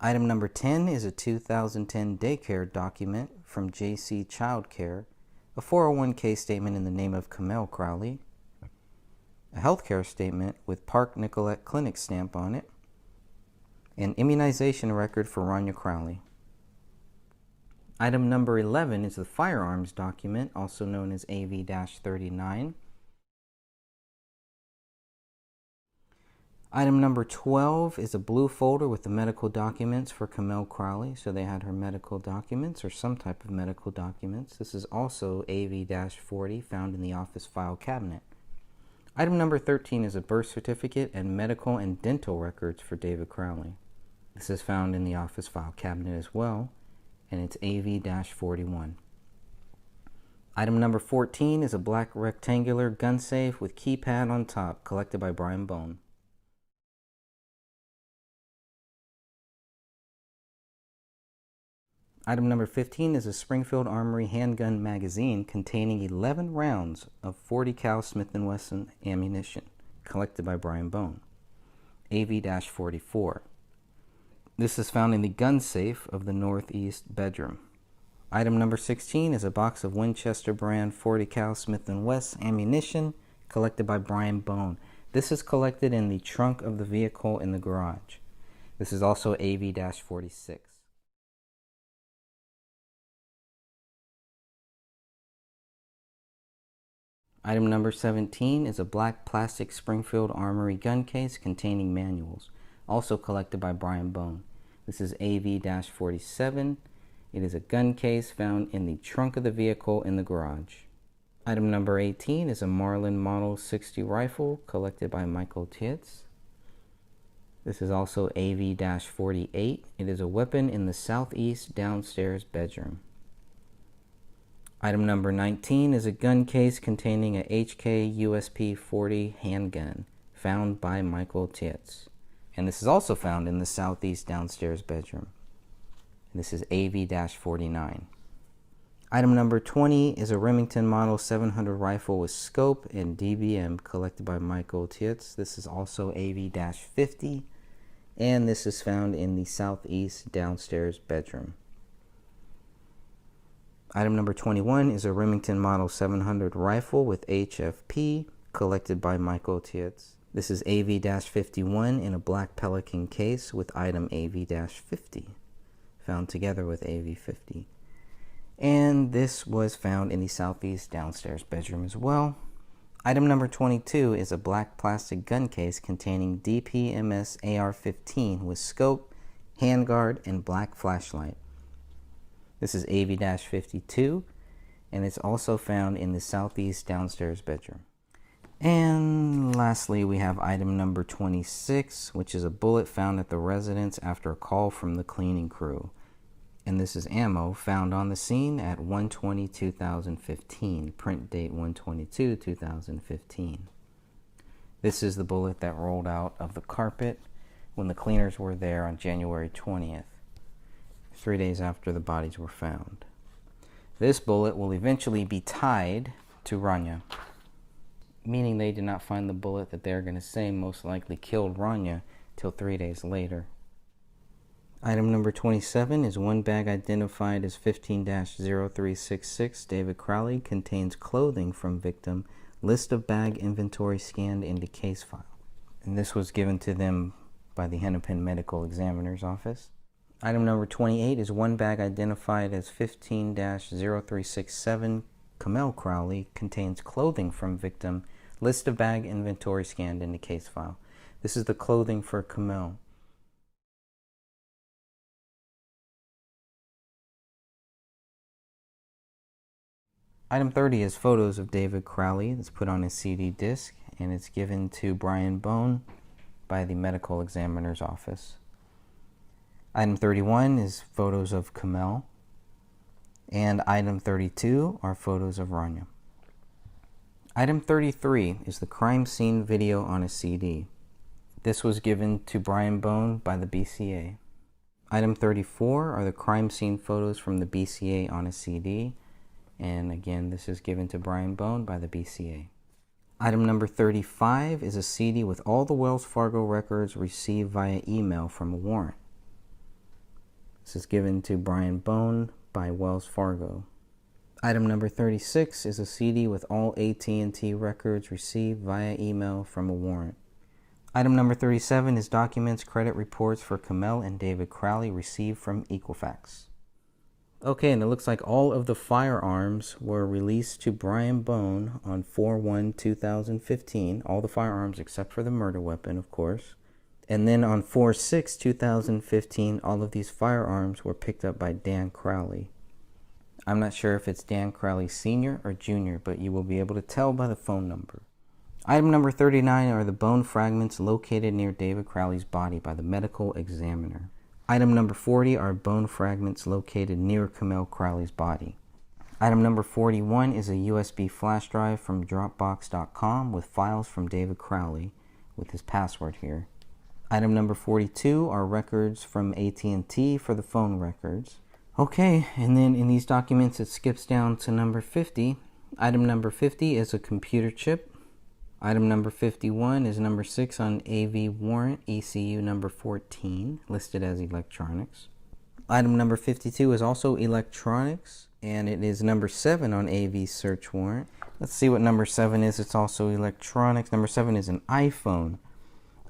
Item number 10 is a 2010 daycare document from JC Child Care, a 401k statement in the name of Kamel Crowley, a healthcare statement with Park Nicolette Clinic stamp on it, an immunization record for Rania Crowley. Item number 11 is the firearms document, also known as AV-39. Item number 12 is a blue folder with the medical documents for Kamel Crowley. So they had her medical documents or some type of medical documents. This is also AV-40, found in the office file cabinet. Item number 13 is a birth certificate and medical and dental records for David Crowley. This is found in the office file cabinet as well, and it's AV-41. Item number 14 is a black rectangular gun safe with keypad on top, collected by Brian Bone. Item number 15 is a Springfield Armory handgun magazine containing 11 rounds of .40 cal Smith & Wesson ammunition, collected by Brian Bone. AV-44. This is found in the gun safe of the northeast bedroom. Item number 16 is a box of Winchester brand .40 cal Smith & Wesson ammunition, collected by Brian Bone. This is collected in the trunk of the vehicle in the garage. This is also AV-46. Item number 17 is a black plastic Springfield Armory gun case containing manuals, also collected by Brian Bone. This is AV-47. It is a gun case found in the trunk of the vehicle in the garage. Item number 18 is a Marlin Model 60 rifle collected by Michael Tietz. This is also AV-48. It is a weapon in the southeast downstairs bedroom. Item number 19 is a gun case containing a HK USP 40 handgun found by Michael Tietz. And this is also found in the southeast downstairs bedroom. And this is AV-49. Item number 20 is a Remington Model 700 rifle with scope and DBM collected by Michael Tietz. This is also AV-50. And this is found in the southeast downstairs bedroom. Item number 21 is a Remington Model 700 rifle with HFP collected by Michael Tietz. This is AV-51 in a black Pelican case with item AV-50, found together with AV-50. And this was found in the southeast downstairs bedroom as well. Item number 22 is a black plastic gun case containing DPMS AR-15 with scope, handguard, and black flashlight. This is AV-52, and it's also found in the southeast downstairs bedroom. And lastly, we have item number 26, which is a bullet found at the residence after a call from the cleaning crew. And this is ammo found on the scene at 1/20/2015, print date 1/22/2015. This is the bullet that rolled out of the carpet when the cleaners were there on January 20th, 3 days after the bodies were found. This bullet will eventually be tied to Rania, meaning they did not find the bullet that they're going to say most likely killed Rania till 3 days later. Item number 27 is one bag identified as 15-0366 David Crowley, contains clothing from victim, list of bag inventory scanned into case file. And this was given to them by the Hennepin Medical Examiner's Office. Item number 28 is one bag identified as 15-0367 Kamel Crowley, contains clothing from victim, list of bag inventory scanned into case file. This is the clothing for Kamel. Item 30 is photos of David Crowley that's put on a CD disc, and it's given to Brian Bone by the Medical Examiner's Office. Item 31 is photos of Kamel, and item 32 are photos of Rania. Item 33 is the crime scene video on a CD. This was given to Brian Bone by the BCA. Item 34 are the crime scene photos from the BCA on a CD. And again, this is given to Brian Bone by the BCA. Item number 35 is a CD with all the Wells Fargo records received via email from a warrant. This is given to Brian Bone by Wells Fargo. Item number 36 is a CD with all AT&T records received via email from a warrant. Item number 37 is documents, credit reports for Kamel and David Crowley received from Equifax. Okay, and it looks like all of the firearms were released to Brian Bone on 4/1/2015. All the firearms except for the murder weapon, of course. And then on 4/6/2015, all of these firearms were picked up by Dan Crowley. I'm not sure if it's Dan Crowley Sr. or Jr., but you will be able to tell by the phone number. Item number 39 are the bone fragments located near David Crowley's body by the medical examiner. Item number 40 are bone fragments located near Kamel Crowley's body. Item number 41 is a USB flash drive from Dropbox.com with files from David Crowley with his password here. Item number 42 are records from AT&T for the phone records. Okay, and then in these documents it skips down to number 50. Item number 50 is a computer chip. Item number 51 is number 6 on AV warrant, ECU number 14, listed as electronics. Item number 52 is also electronics, and it is number 7 on AV search warrant. Let's see what number 7 is. It's also electronics. Number 7 is an iPhone,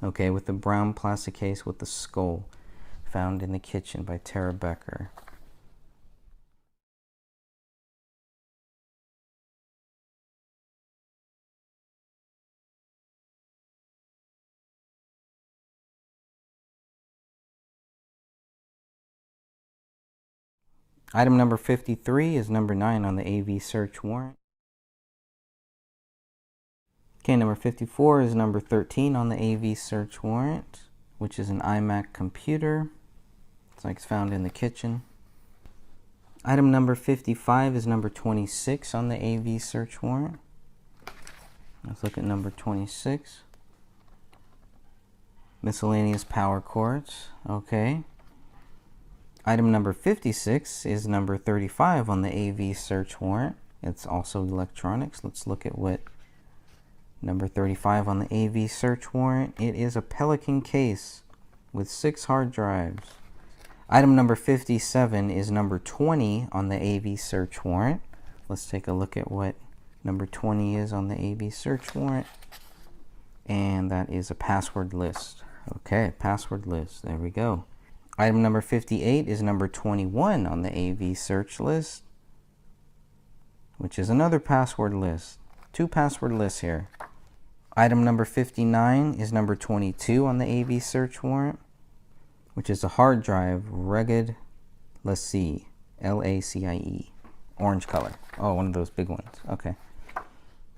okay, with the brown plastic case with the skull, found in the kitchen by Tara Becker. Item number 53 is number 9 on the AV search warrant. Okay, number 54 is number 13 on the AV search warrant, which is an iMac computer. It's like it's found in the kitchen. Item number 55 is number 26 on the AV search warrant. Let's look at number 26. Miscellaneous power cords. Okay. Item number 56 is number 35 on the AV search warrant. It's also electronics. Let's look at what number 35 on the AV search warrant. It is a Pelican case with 6 hard drives. Item number 57 is number 20 on the AV search warrant. Let's take a look at what number 20 is on the AV search warrant. And that is a password list. Okay, password list. There we go. Item number 58 is number 21 on the AV search list, which is another password list. 2 password lists here. Item number 59 is number 22 on the AV search warrant, which is a hard drive Rugged LaCie, LACIE, orange color. Oh, one of those big ones. Okay.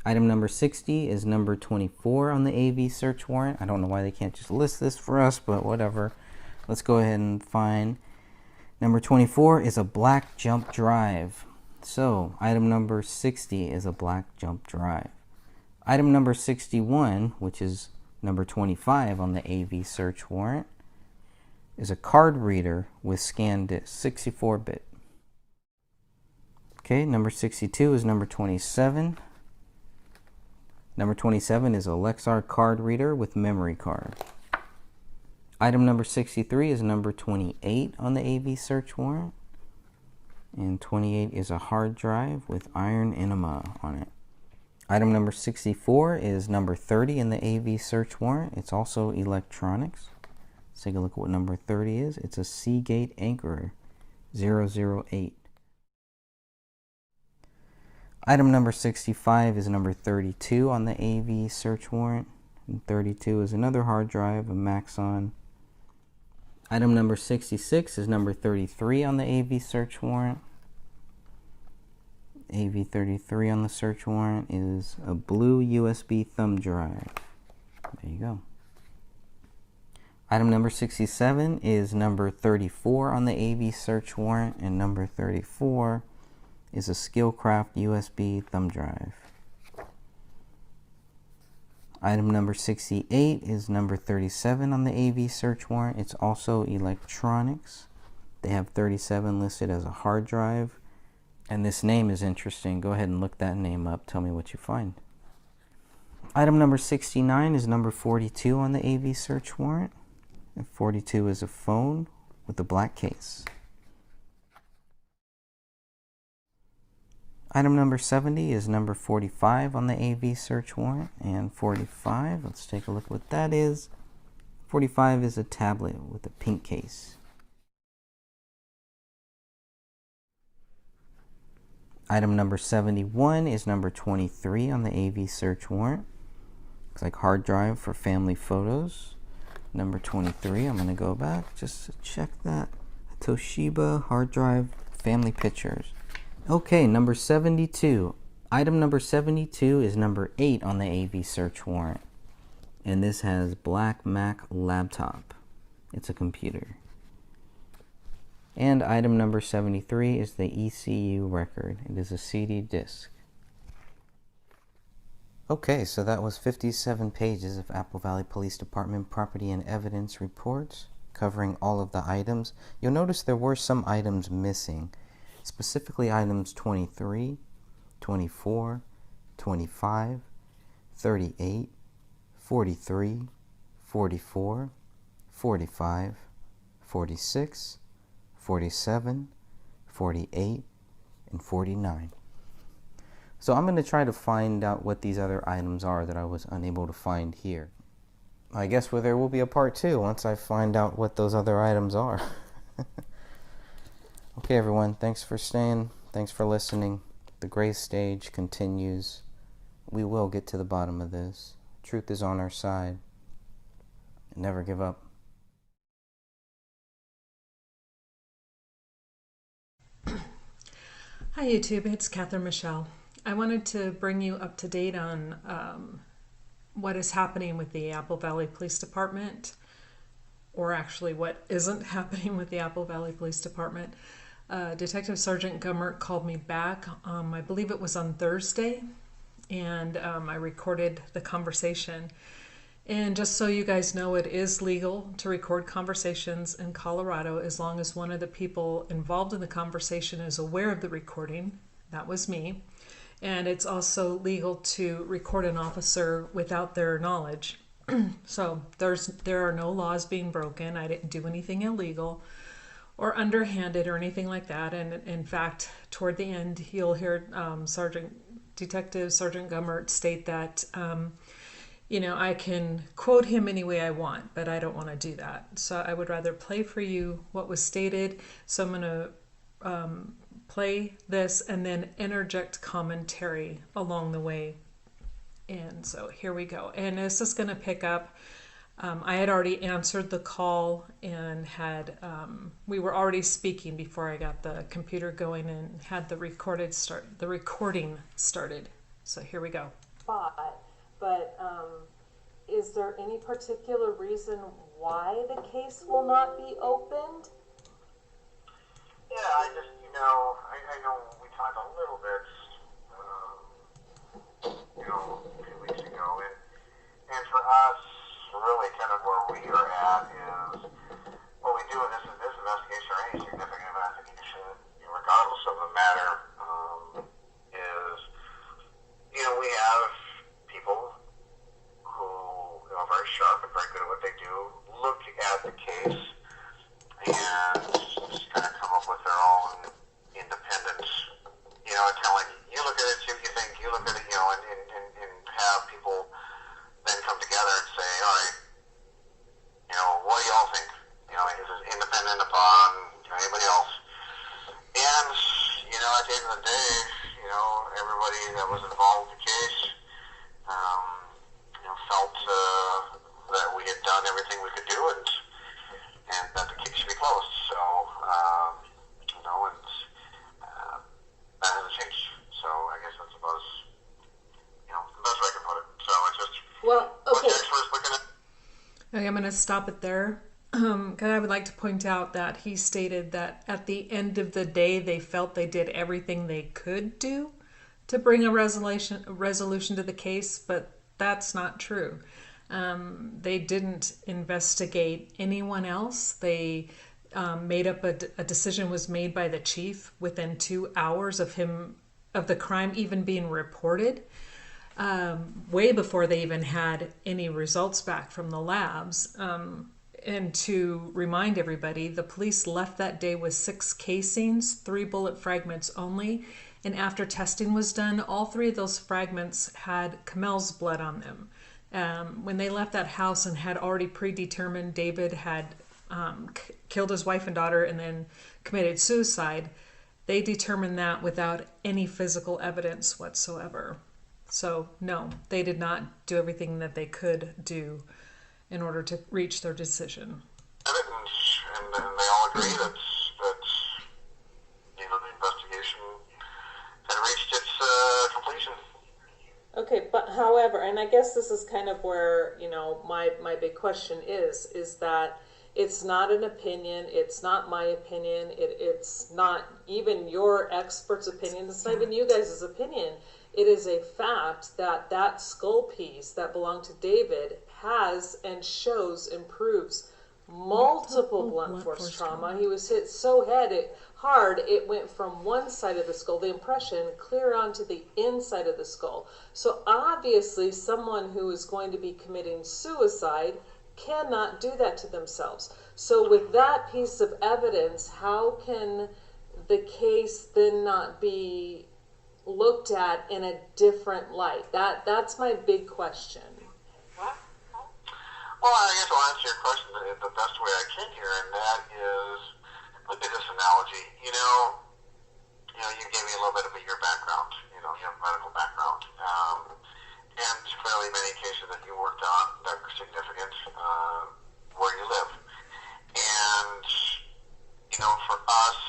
Item number 60 is number 24 on the AV search warrant. I don't know why they can't just list this for us, but whatever. Let's go ahead and find. Number 24 is a black jump drive. So, item number 60 is a black jump drive. Item number 61, which is number 25 on the AV search warrant, is a card reader with scan disk, 64-bit. Okay, number 62 is number 27. Number 27 is a Lexar card reader with memory card. Item number 63 is number 28 on the AV search warrant. And 28 is a hard drive with iron enema on it. Item number 64 is number 30 in the AV search warrant. It's also electronics. Let's take a look at what number 30 is. It's a Seagate Anchor 008. Item number 65 is number 32 on the AV search warrant. And 32 is another hard drive, a Maxon. Item number 66 is number 33 on the AV search warrant. AV33 on the search warrant is a blue USB thumb drive. There you go. Item number 67 is number 34 on the AV search warrant, and number 34 is a Skillcraft USB thumb drive. Item number 68 is number 37 on the AV search warrant. It's also electronics. They have 37 listed as a hard drive. And this name is interesting. Go ahead and look that name up. Tell me what you find. Item number 69 is number 42 on the AV search warrant. And 42 is a phone with a black case. Item number 70 is number 45 on the AV search warrant. And 45, let's take a look at what that is. 45 is a tablet with a pink case. Item number 71 is number 23 on the AV search warrant. Looks like hard drive for family photos. Number 23, I'm going to go back just to check that. Toshiba hard drive family pictures. Okay, number 72. Item number 72 is number 8 on the AV search warrant. And this has Black Mac laptop. It's a computer. And item number 73 is the ECU record. It is a CD disc. Okay, so that was 57 pages of Apple Valley Police Department property and evidence reports covering all of the items. You'll notice there were some items missing, specifically items 23, 24, 25, 38, 43, 44, 45, 46, 47, 48, and 49. So I'm going to try to find out what these other items are that I was unable to find here. I guess there will be a part 2 once I find out what those other items are. Okay, everyone, thanks for staying. Thanks for listening. The gray stage continues. We will get to the bottom of this. Truth is on our side. Never give up. Hi YouTube, it's Catherine Michelle. I wanted to bring you up to date on what is happening with the Apple Valley Police Department, or actually what isn't happening with the Apple Valley Police Department. Detective Sergeant Gummert called me back, I believe it was on Thursday, and I recorded the conversation. And just so you guys know, it is legal to record conversations in Colorado as long as one of the people involved in the conversation is aware of the recording. That was me. And it's also legal to record an officer without their knowledge. So there are no laws being broken. I didn't do anything illegal. or underhanded or anything like that. And in fact, toward the end, you'll hear Detective Sergeant Gummert state that, I can quote him any way I want, but I don't want to do that. So I would rather play for you what was stated. So I'm going to play this and then interject commentary along the way. And so here we go. And this is going to pick up. I had already answered the call and we were already speaking before I got the computer going and had the recording started. So here we go. But is there any particular reason why the case will not be opened? Yeah, I just, I know we talked a little bit, a few weeks ago, and for us, really kind of where we are at is what we do in this investigation or any significant investigation, regardless of the matter, is, we have people who are very sharp and very good at what they do, look at the case and just kind of come up with their own independent, telling you look at it, see what you think, you look at it, and have people then come together and say, all right, what do y'all think? Is this independent upon anybody else? And, at the end of the day, everybody that was involved in the case, felt that we had done everything we could do and that the case should be closed. So, that hasn't changed. So I guess that's about the best way I can put it. So it's just what the experts looking at. Okay, I'm going to stop it there. Because I would like to point out that he stated that at the end of the day, they felt they did everything they could do to bring a resolution to the case, but that's not true. They didn't investigate anyone else. They made up a decision was made by the chief within 2 hours of the crime even being reported, way before they even had any results back from the labs. And to remind everybody, the police left that day with 6 casings, 3 bullet fragments only. And after testing was done, all 3 of those fragments had Kamel's blood on them. When they left that house and had already predetermined David had killed his wife and daughter and then committed suicide, they determined that without any physical evidence whatsoever. So no, they did not do everything that they could do in order to reach their decision. And they all agree that the investigation had reached its completion. Okay, but however, and I guess this is kind of where, my big question is that it's not an opinion, it's not my opinion, it's not even your expert's opinion, it's not even you guys' opinion. It is a fact that skull piece that belonged to David has and improves multiple blunt force trauma. He was hit so hard it went from one side of the skull, the impression, clear onto the inside of the skull. So obviously someone who is going to be committing suicide cannot do that to themselves. So with that piece of evidence, how can the case then not be looked at in a different light? That's my big question. Well, I guess I'll answer your question the best way I can here, and that is, look at this analogy. You gave me a little bit of your background. You have a medical background, and clearly many cases that you worked on that were significant where you live. And for us,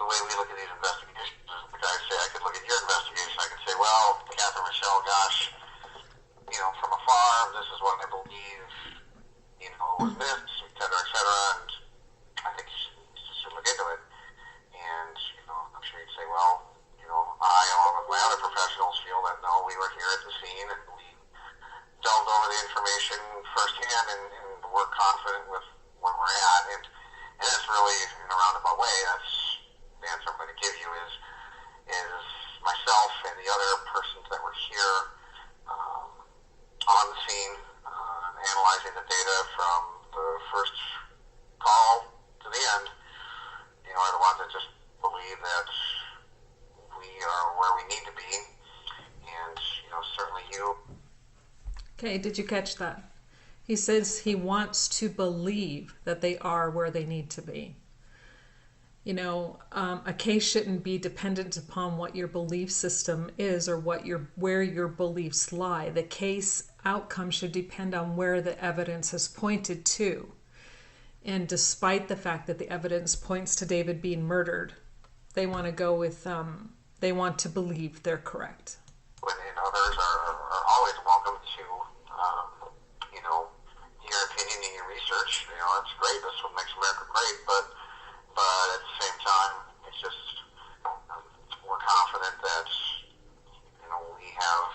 the way we look at these investigations is, like I say, I could look at your investigation. I could say, well, Catherine Michelle, gosh, from afar, this is what I believe, was this, et cetera, and I think you should look into it. And, I'm sure you'd say, well, I, along with my other professionals, feel that, no, we were here at the scene, and we delved over the information firsthand, and we're confident with where we're at, and that's really, in a roundabout way, that's the answer I'm going to give you is myself and the other persons that were here on the scene, analyzing the data from the first Okay, did you catch that? He says he wants to believe that they are where they need to be. You know, a case shouldn't be dependent upon what your belief system is or where your beliefs lie. The case outcome should depend on where the evidence has pointed to. And despite the fact that the evidence points to David being murdered, they want to go with, they want to believe they're correct. And others are always welcome to, your opinion and your research. That's great. That's what makes America great. But at the same time, it's just we're confident that we have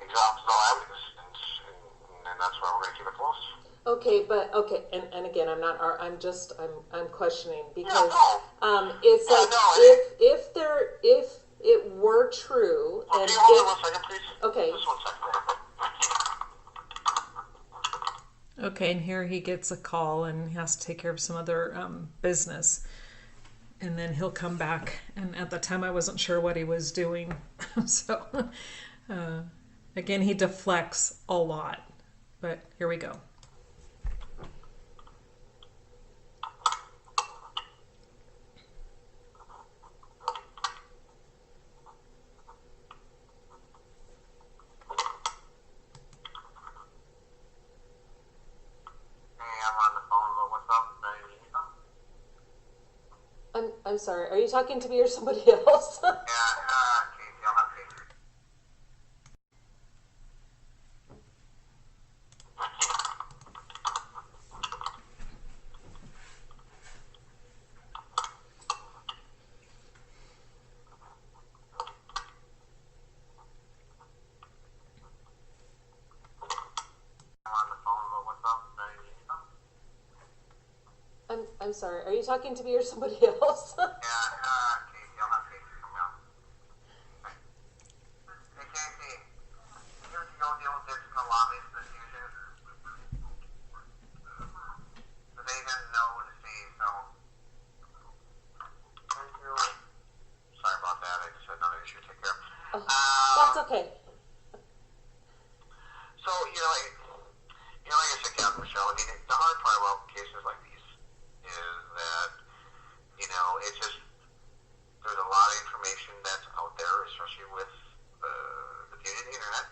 exhausted all evidence, and that's why we're going to keep it close. Okay, and again, I'm questioning because Yeah, it's Yeah, like no, if it were true, Can and you hold on if 1 second, please? okay, Just 1 second. Okay, and here he gets a call and he has to take care of some other business. And then he'll come back. And at the time, I wasn't sure what he was doing. So, again, he deflects a lot. But here we go. I'm sorry. Are you talking to me or somebody else? Yeah, Casey, I'll have Casey. I'm on the phone, but what's up? I'm sorry. Are you talking to me or somebody else? Yeah, Casey, I'll have Casey come down. Hey, Casey, you have to go deal with Dixon the lobbies diffusion. But they didn't know what to see, so. Thank you. Sorry about that. I just had another issue to take care of. That's okay. So, like I said, Captain Michelle, I mean, the hard part about cases like these is that, it's just, there's a lot of information that's out there, especially with the beauty of the internet.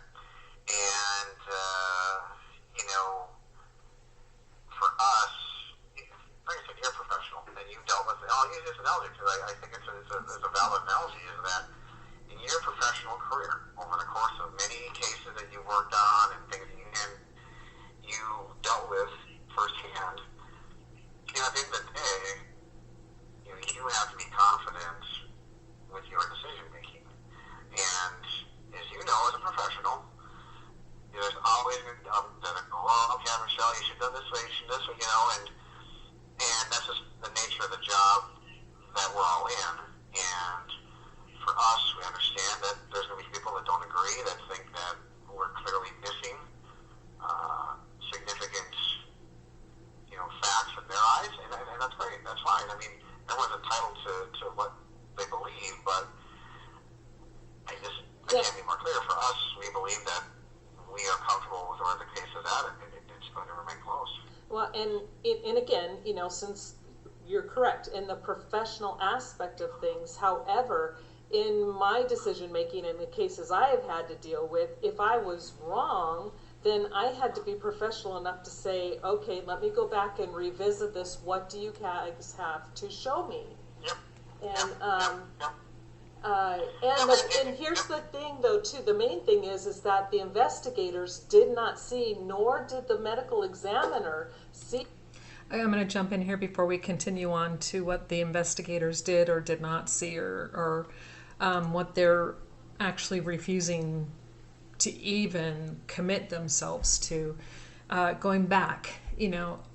And, for us, like I said, you're a professional, and you've dealt with it. I'll use this analogy because I think it's a valid analogy, is that in your professional career, over the course of many cases that you worked on and things that you dealt with firsthand, at the end of the day, you have to be confident with your decision making. And as you know, as a professional, there's always okay, Michelle, you should have done this way, you should have done this way, and that's just the nature of the job that we're all in. And for us, we understand that there's going to be people that don't agree, that think that we're clearly missing significant, facts in their eyes, and that's great. That's fine. I mean, everyone's entitled to what they believe, but I can't be more clear. For us, we believe that we are comfortable with where the case is at, and it's going to remain close. Well, and again, since you're correct in the professional aspect of things, however, in my decision making in the cases I have had to deal with, if I was wrong, then I had to be professional enough to say, okay, let me go back and revisit this. What do you guys have to show me? Yep. And Yep. And here's the thing, though, too. The main thing is that the investigators did not see, nor did the medical examiner see. I'm going to jump in here before we continue on to what the investigators did or did not see, or what they're actually refusing to even commit themselves to. Going back,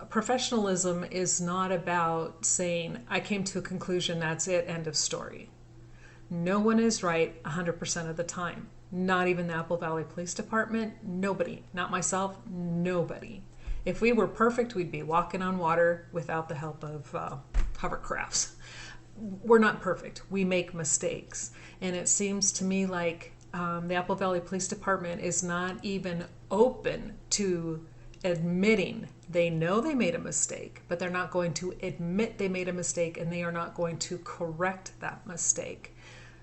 professionalism is not about saying, I came to a conclusion, that's it, end of story. No one is right 100% of the time. Not even the Apple Valley Police Department. Nobody. Not myself. Nobody. If we were perfect, we'd be walking on water without the help of hovercrafts. We're not perfect. We make mistakes. And it seems to me like the Apple Valley Police Department is not even open to admitting they know they made a mistake, but they're not going to admit they made a mistake, and they are not going to correct that mistake.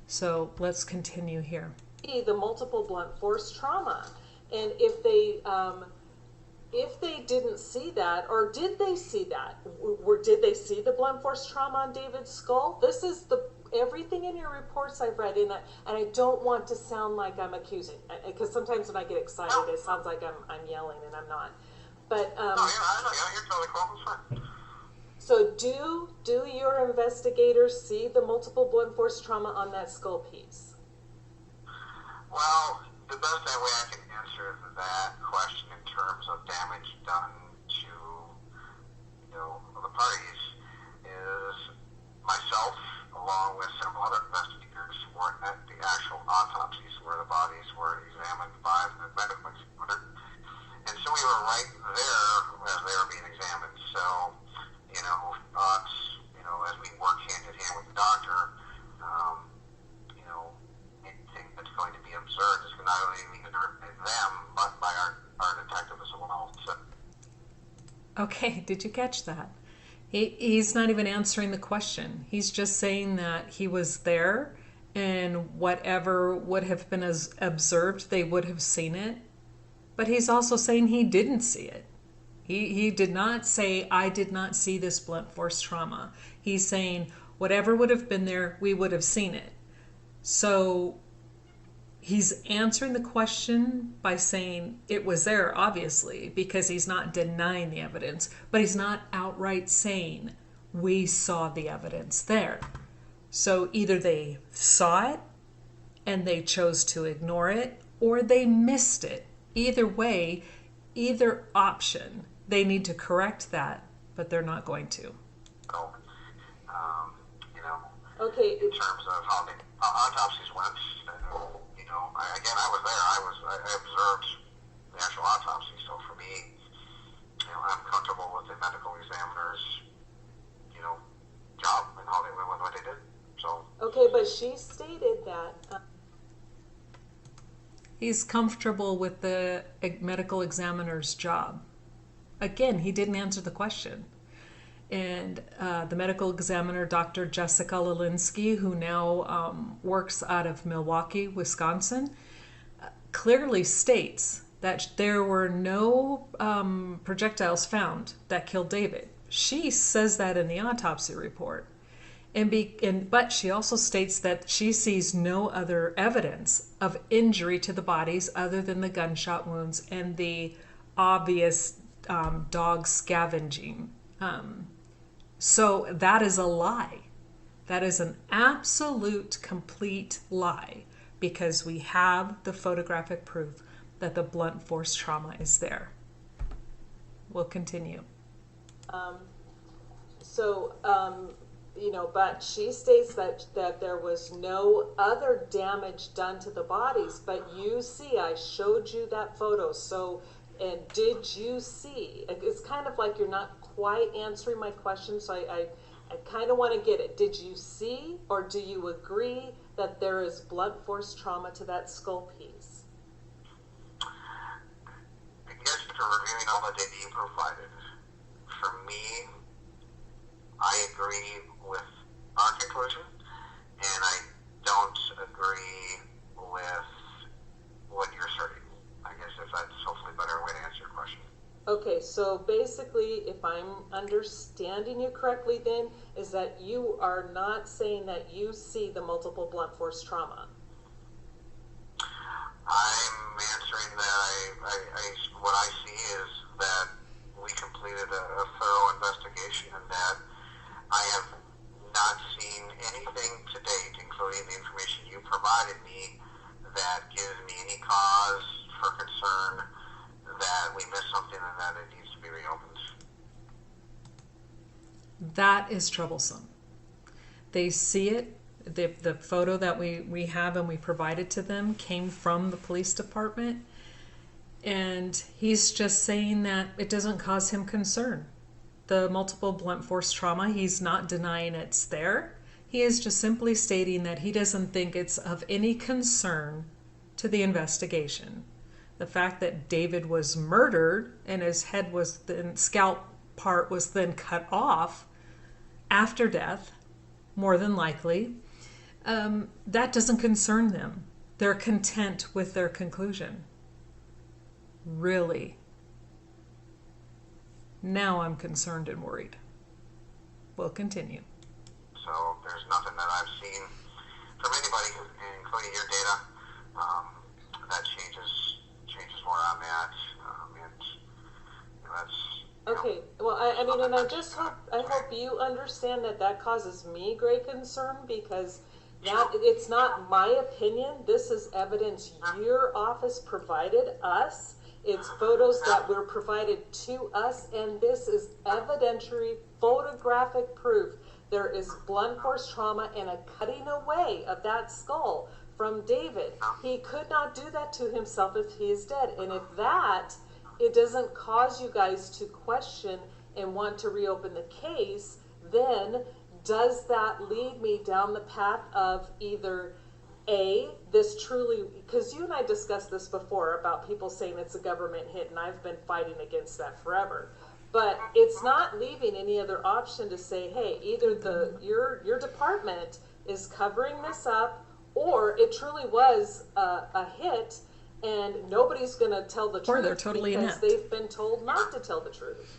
So let's continue here. The multiple blunt force trauma, and if they didn't see that, or did they see that? Did they see the blunt force trauma on David's skull? This is everything in your reports I've read, and I don't want to sound like I'm accusing, because sometimes when I get excited, it sounds like I'm yelling, and I'm not. But No, yeah, I know. Yeah, you're totally cool. It's fine. so do your investigators see the multiple blunt force trauma on that skull piece? Well, the best way I can answer that question in terms of damage done to, the parties is myself, along with several other investigators, were at the actual autopsies where the bodies were examined by the medical examiner. And so we were right there as they were being examined. So, us, as we work hand in hand with the doctor, anything that's going to be observed is not only be observed by them, but by our detective as well. So. Okay, did you catch that? He's not even answering the question. He's just saying that he was there, and whatever would have been as observed, they would have seen it. But he's also saying he didn't see it. He did not say, I did not see this blunt force trauma. He's saying, whatever would have been there, we would have seen it. So he's answering the question by saying it was there, obviously, because he's not denying the evidence, but he's not outright saying we saw the evidence there. So either they saw it and they chose to ignore it, or they missed it. Either way, either option, they need to correct that, but they're not going to. So, Okay. in terms of how the autopsies went, I was there. I observed the actual autopsy. So for me, I'm comfortable with the medical examiner's, job and how they went with what they did. So. Okay, but she stated that. He's comfortable with the medical examiner's job. Again, he didn't answer the question. And the medical examiner, Dr. Jessica Lelinski, who now works out of Milwaukee, Wisconsin, clearly states that there were no projectiles found that killed David. She says that in the autopsy report. But she also states that she sees no other evidence of injury to the bodies other than the gunshot wounds and the obvious dog scavenging. So that is a lie. That is an absolute, complete lie, because we have the photographic proof that the blunt force trauma is there. We'll continue. But she states that there was no other damage done to the bodies, but you see, I showed you that photo. So, and did you see? It's kind of like you're not quite answering my question, so I kind of want to get it. Did you see, or do you agree that there is blunt force trauma to that skull piece? I guess after reviewing all the data you provided, for me, I agree with our conclusion, and I don't agree with what you're asserting. I guess if that's hopefully a better way to answer your question. Okay, so basically, if I'm understanding you correctly, then, is that you are not saying that you see the multiple blunt force trauma? I'm answering that what I see is that we completed a thorough investigation, and that I have not seen anything to date, including the information you provided me, that gives me any cause for concern that we missed something and that it needs to be reopened. That is troublesome. They see it. The photo that we have and we provided to them came from the police department, and he's just saying that it doesn't cause him concern. The multiple blunt force trauma, he's not denying it's there. He is just simply stating that he doesn't think it's of any concern to the investigation. The fact that David was murdered and his head was then, scalp part was then cut off after death, more than likely, that doesn't concern them. They're content with their conclusion. Really. Now I'm concerned and worried. We'll continue. So there's nothing that I've seen from anybody, including your data, that changes where I'm at. And that's Okay, well, I mean, and I hope you understand that causes me great concern, because that it's not my opinion. This is evidence your office provided us. It's photos that were provided to us, and this is evidentiary photographic proof. There is blunt force trauma and a cutting away of that skull from David. He could not do that to himself if he is dead. And if that, it doesn't cause you guys to question and want to reopen the case, then does that lead me down the path of either A, this truly, because you and I discussed this before about people saying it's a government hit, and I've been fighting against that forever. But it's not leaving any other option to say, hey, either your department is covering this up, or it truly was a hit, and nobody's going to tell the truth, Or they're totally because inept. they've been told not to tell the truth.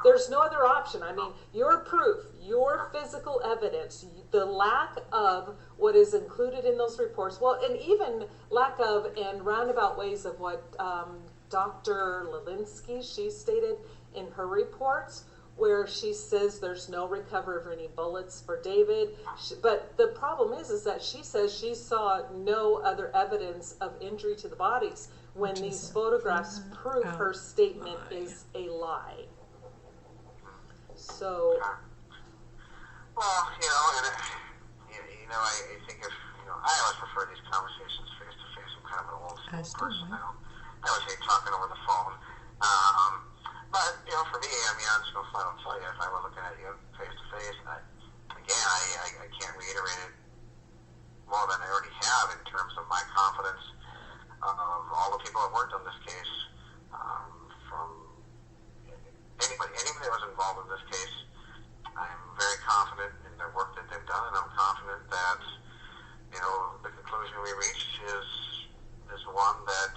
There's no other option. I mean, your proof, your physical evidence, the lack of what is included in those reports, well, and even lack of and roundabout ways of what Dr. Lelinski, she stated in her reports, where she says there's no recovery of any bullets for David. But the problem is that she says she saw no other evidence of injury to the bodies when these photographs prove her statement is a lie. So, well, I think if I always prefer these conversations face to face. I'm kind of an old school person. I always hate talking over the phone. But for me, I mean, I'll tell you, if I were looking at you face to face, I can't reiterate it more than I already have in terms of my confidence of all the people that worked on this case, from anybody that was involved in this case. I'm very confident in the work that they've done, and I'm confident that the conclusion we reached is one that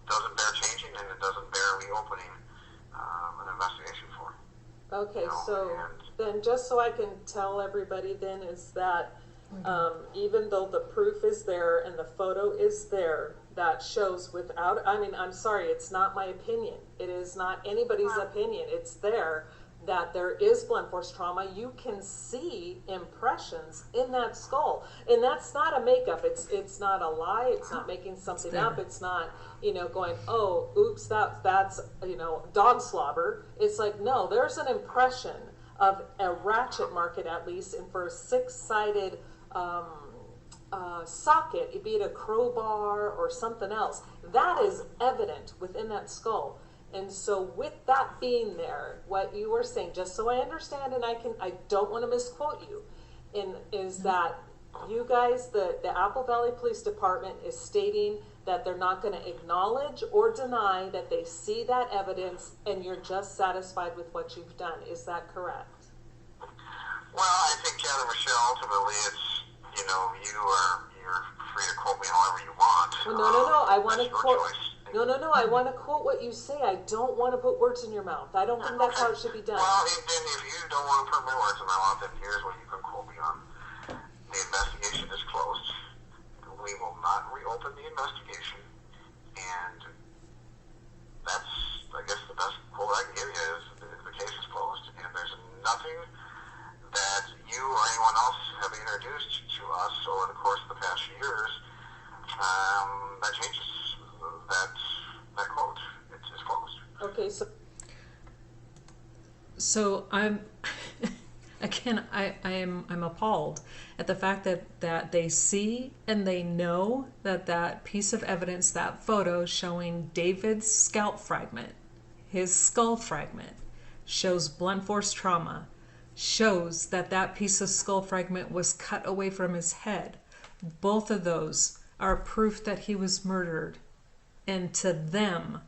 doesn't bear changing, and it doesn't bear reopening an investigation for. okay, so then just so I can tell everybody then is that even though the proof is there and the photo is there, that shows without, I mean, I'm sorry, it's not my opinion. It is not anybody's opinion. It's there that there is blunt force trauma. You can see impressions in that skull. And that's not a makeup. It's not a lie. It's not making something up. It's not, going, oh, oops, that's dog slobber. It's like, no, there's an impression of a ratchet market, at least, and for a six-sided socket, be it a crowbar or something else, that is evident within that skull. And so with that being there, what you were saying, just so I understand, and I don't want to misquote you, is that you guys, the Apple Valley Police Department is stating that they're not going to acknowledge or deny that they see that evidence, and you're just satisfied with what you've done. Is that correct? Well, I think, Heather Michelle, ultimately it's, you're free to quote me however you want. Well, no, I want to That's your quote. choice. No, I want to quote what you say. I don't want to put words in your mouth. I don't think that's how it should be done. Well, then if you don't want to put my words in my mouth, then here's what you can quote me on. The investigation is closed. We will not reopen the investigation. And that's, I guess, the best quote I can give you is the case is closed. And there's nothing that you or anyone else have introduced to us over the course of the past years that changes that quote. It's closed. Okay, So I'm again I'm appalled at the fact that they see and they know that piece of evidence, that photo showing David's scalp fragment, his skull fragment, shows blunt force trauma, shows that piece of skull fragment was cut away from his head. Both of those are proof that he was murdered. And to them,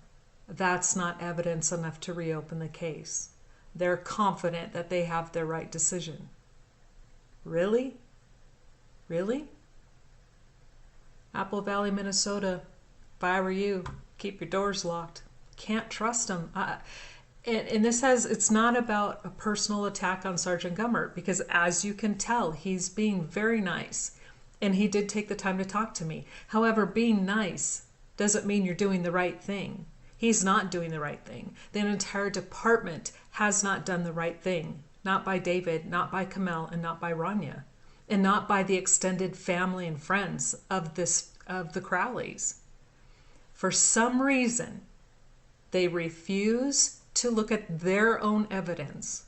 that's not evidence enough to reopen the case. They're confident that they have their right decision. Really? Really? Apple Valley, Minnesota, if I were you, keep your doors locked. Can't trust them. And this it's not about a personal attack on Sergeant Gummert, because as you can tell, he's being very nice. And he did take the time to talk to me. However, being nice doesn't mean you're doing the right thing. He's not doing the right thing. The entire department has not done the right thing. Not by David, not by Kamel, and not by Rania. And not by the extended family and friends of the Crowleys. For some reason, they refuse to look at their own evidence,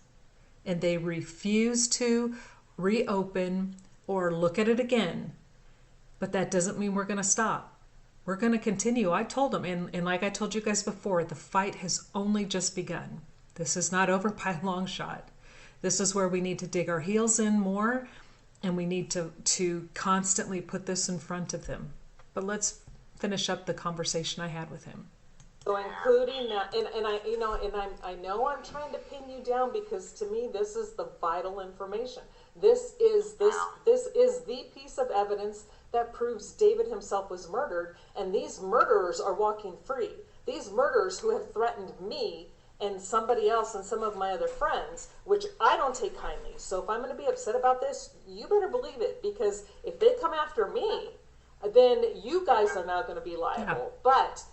and they refuse to reopen or look at it again. But that doesn't mean we're going to stop. We're going to continue. I told them, and like I told you guys before, the fight has only just begun. This is not over by a long shot. This is where we need to dig our heels in more, and we need to constantly put this in front of them. But let's finish up the conversation I had with him. So including that, and I know I'm trying to pin you down, because to me this is the vital information. This is the piece of evidence that proves David himself was murdered, and these murderers are walking free. These murderers who have threatened me and somebody else and some of my other friends, which I don't take kindly. So if I'm going to be upset about this, you better believe it, because if they come after me, then you guys are now going to be liable. Yeah. But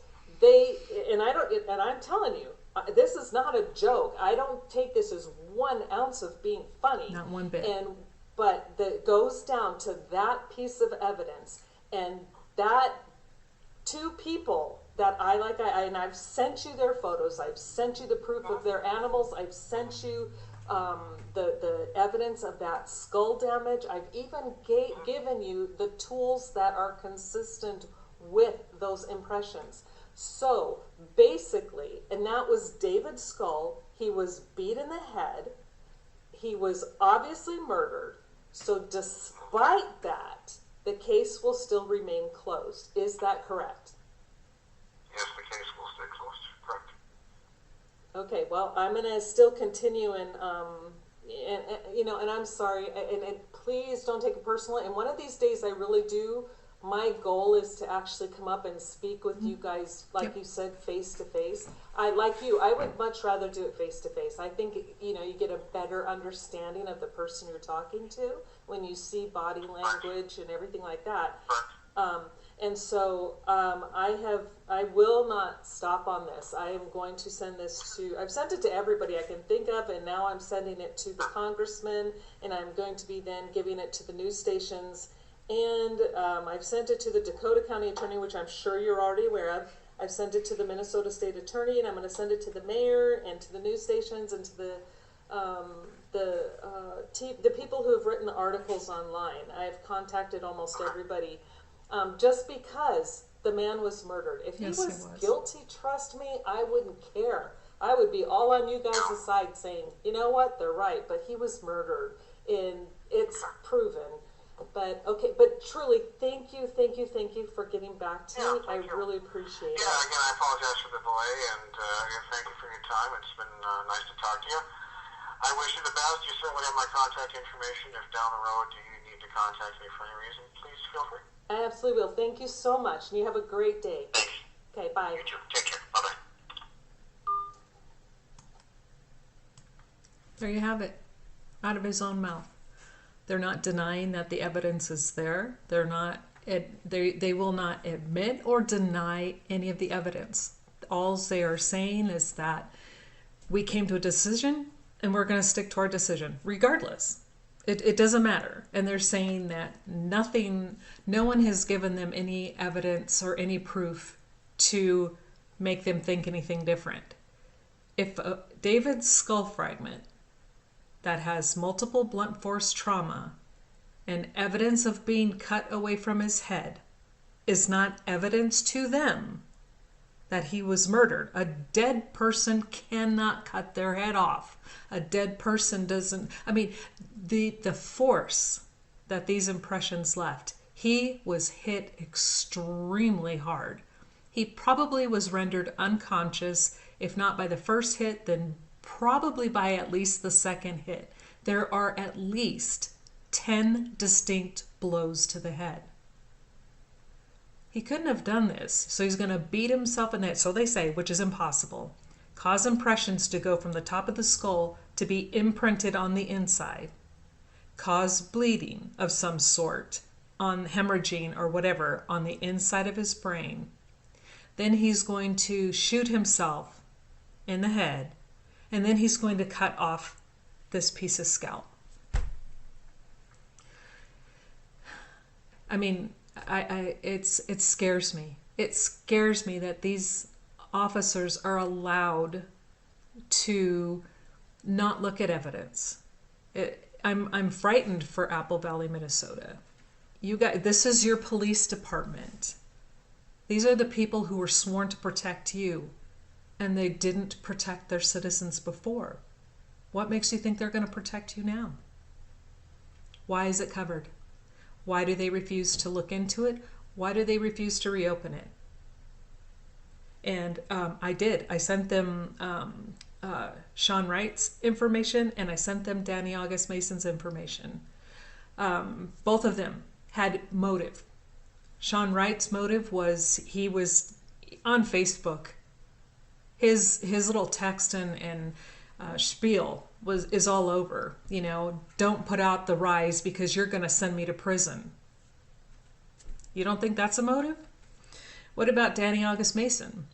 I'm telling you, this is not a joke. I don't take this as 1 ounce of being funny. Not one bit. But that goes down to that piece of evidence, and that 2 people that and I've sent you their photos, I've sent you the proof of their animals, I've sent you the evidence of that skull damage, I've even given you the tools that are consistent with those impressions. So basically, and that was David's skull, he was beat in the head, he was obviously murdered. So despite that, the case will still remain closed. Is that correct? Yes, the case will stay closed. Correct. Okay, well, I'm going to still continue, and I'm sorry, and please don't take it personally. And one of these days, I really do. My goal is to actually come up and speak with you guys, like you said, face to face. I would much rather do it face to face. I think, you get a better understanding of the person you're talking to when you see body language and everything like that. And so I will not stop on this. I am going to send this I've sent it to everybody I can think of, and now I'm sending it to the congressman, and I'm going to be then giving it to the news stations. And I've sent it to the Dakota County Attorney, which I'm sure you're already aware of. I've sent it to the Minnesota State Attorney, and I'm going to send it to the mayor and to the news stations and to the people who have written articles online. I've contacted almost everybody, just because the man was murdered. If he was guilty, trust me, I wouldn't care. I would be all on you guys' side saying, you know what, they're right, but he was murdered, and it's proven. But truly, thank you for getting back to me. I really appreciate it. Yeah, again, I apologize for the delay, and again, thank you for your time. It's been nice to talk to you. I wish you the best. You certainly have my contact information. If down the road you need to contact me for any reason, please feel free. I absolutely will. Thank you so much, and you have a great day. Thanks. Okay, bye. You too. Take care. Bye-bye. There you have it, out of his own mouth. They're not denying that the evidence is there. They're not. They will not admit or deny any of the evidence. All they are saying is that we came to a decision, and we're going to stick to our decision, regardless. It doesn't matter. And they're saying that no one has given them any evidence or any proof to make them think anything different. If David's skull fragment that has multiple blunt force trauma and evidence of being cut away from his head is not evidence to them that he was murdered. A dead person cannot cut their head off. A dead person doesn't, the force that these impressions left, He was hit extremely hard. He probably was rendered unconscious, if not by the first hit, then probably by at least the second hit. There are at least 10 distinct blows to the head. He couldn't have done this, so he's going to beat himself in the head, so they say, which is impossible. Cause impressions to go from the top of the skull to be imprinted on the inside. Cause bleeding of some sort, on hemorrhaging or whatever, on the inside of his brain. Then he's going to shoot himself in the head, and then he's going to cut off this piece of scalp. I mean, it scares me. It scares me that these officers are allowed to not look at evidence. I'm frightened for Apple Valley, Minnesota. You guys, this is your police department. These are the people who were sworn to protect you, and they didn't protect their citizens before. What makes you think they're going to protect you now? Why is it covered? Why do they refuse to look into it? Why do they refuse to reopen it? And I did. I sent them Sean Wright's information, and I sent them Danny August Mason's information. Both of them had motive. Sean Wright's motive was he was on Facebook. His little text and spiel is all over. You know, don't put out the rise because you're going to send me to prison. You don't think that's a motive? What about Danny August Mason,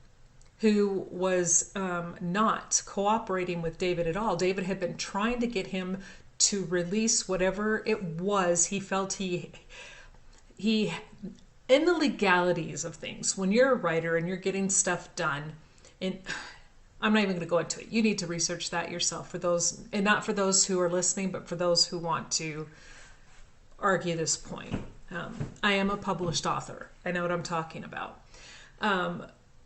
who was not cooperating with David at all? David had been trying to get him to release whatever it was he felt he in the legalities of things. When you're a writer and you're getting stuff done, and I'm not even going to go into it. You need to research that yourself, for those, and not for those who are listening, but for those who want to argue this point. I am a published author. I know what I'm talking about.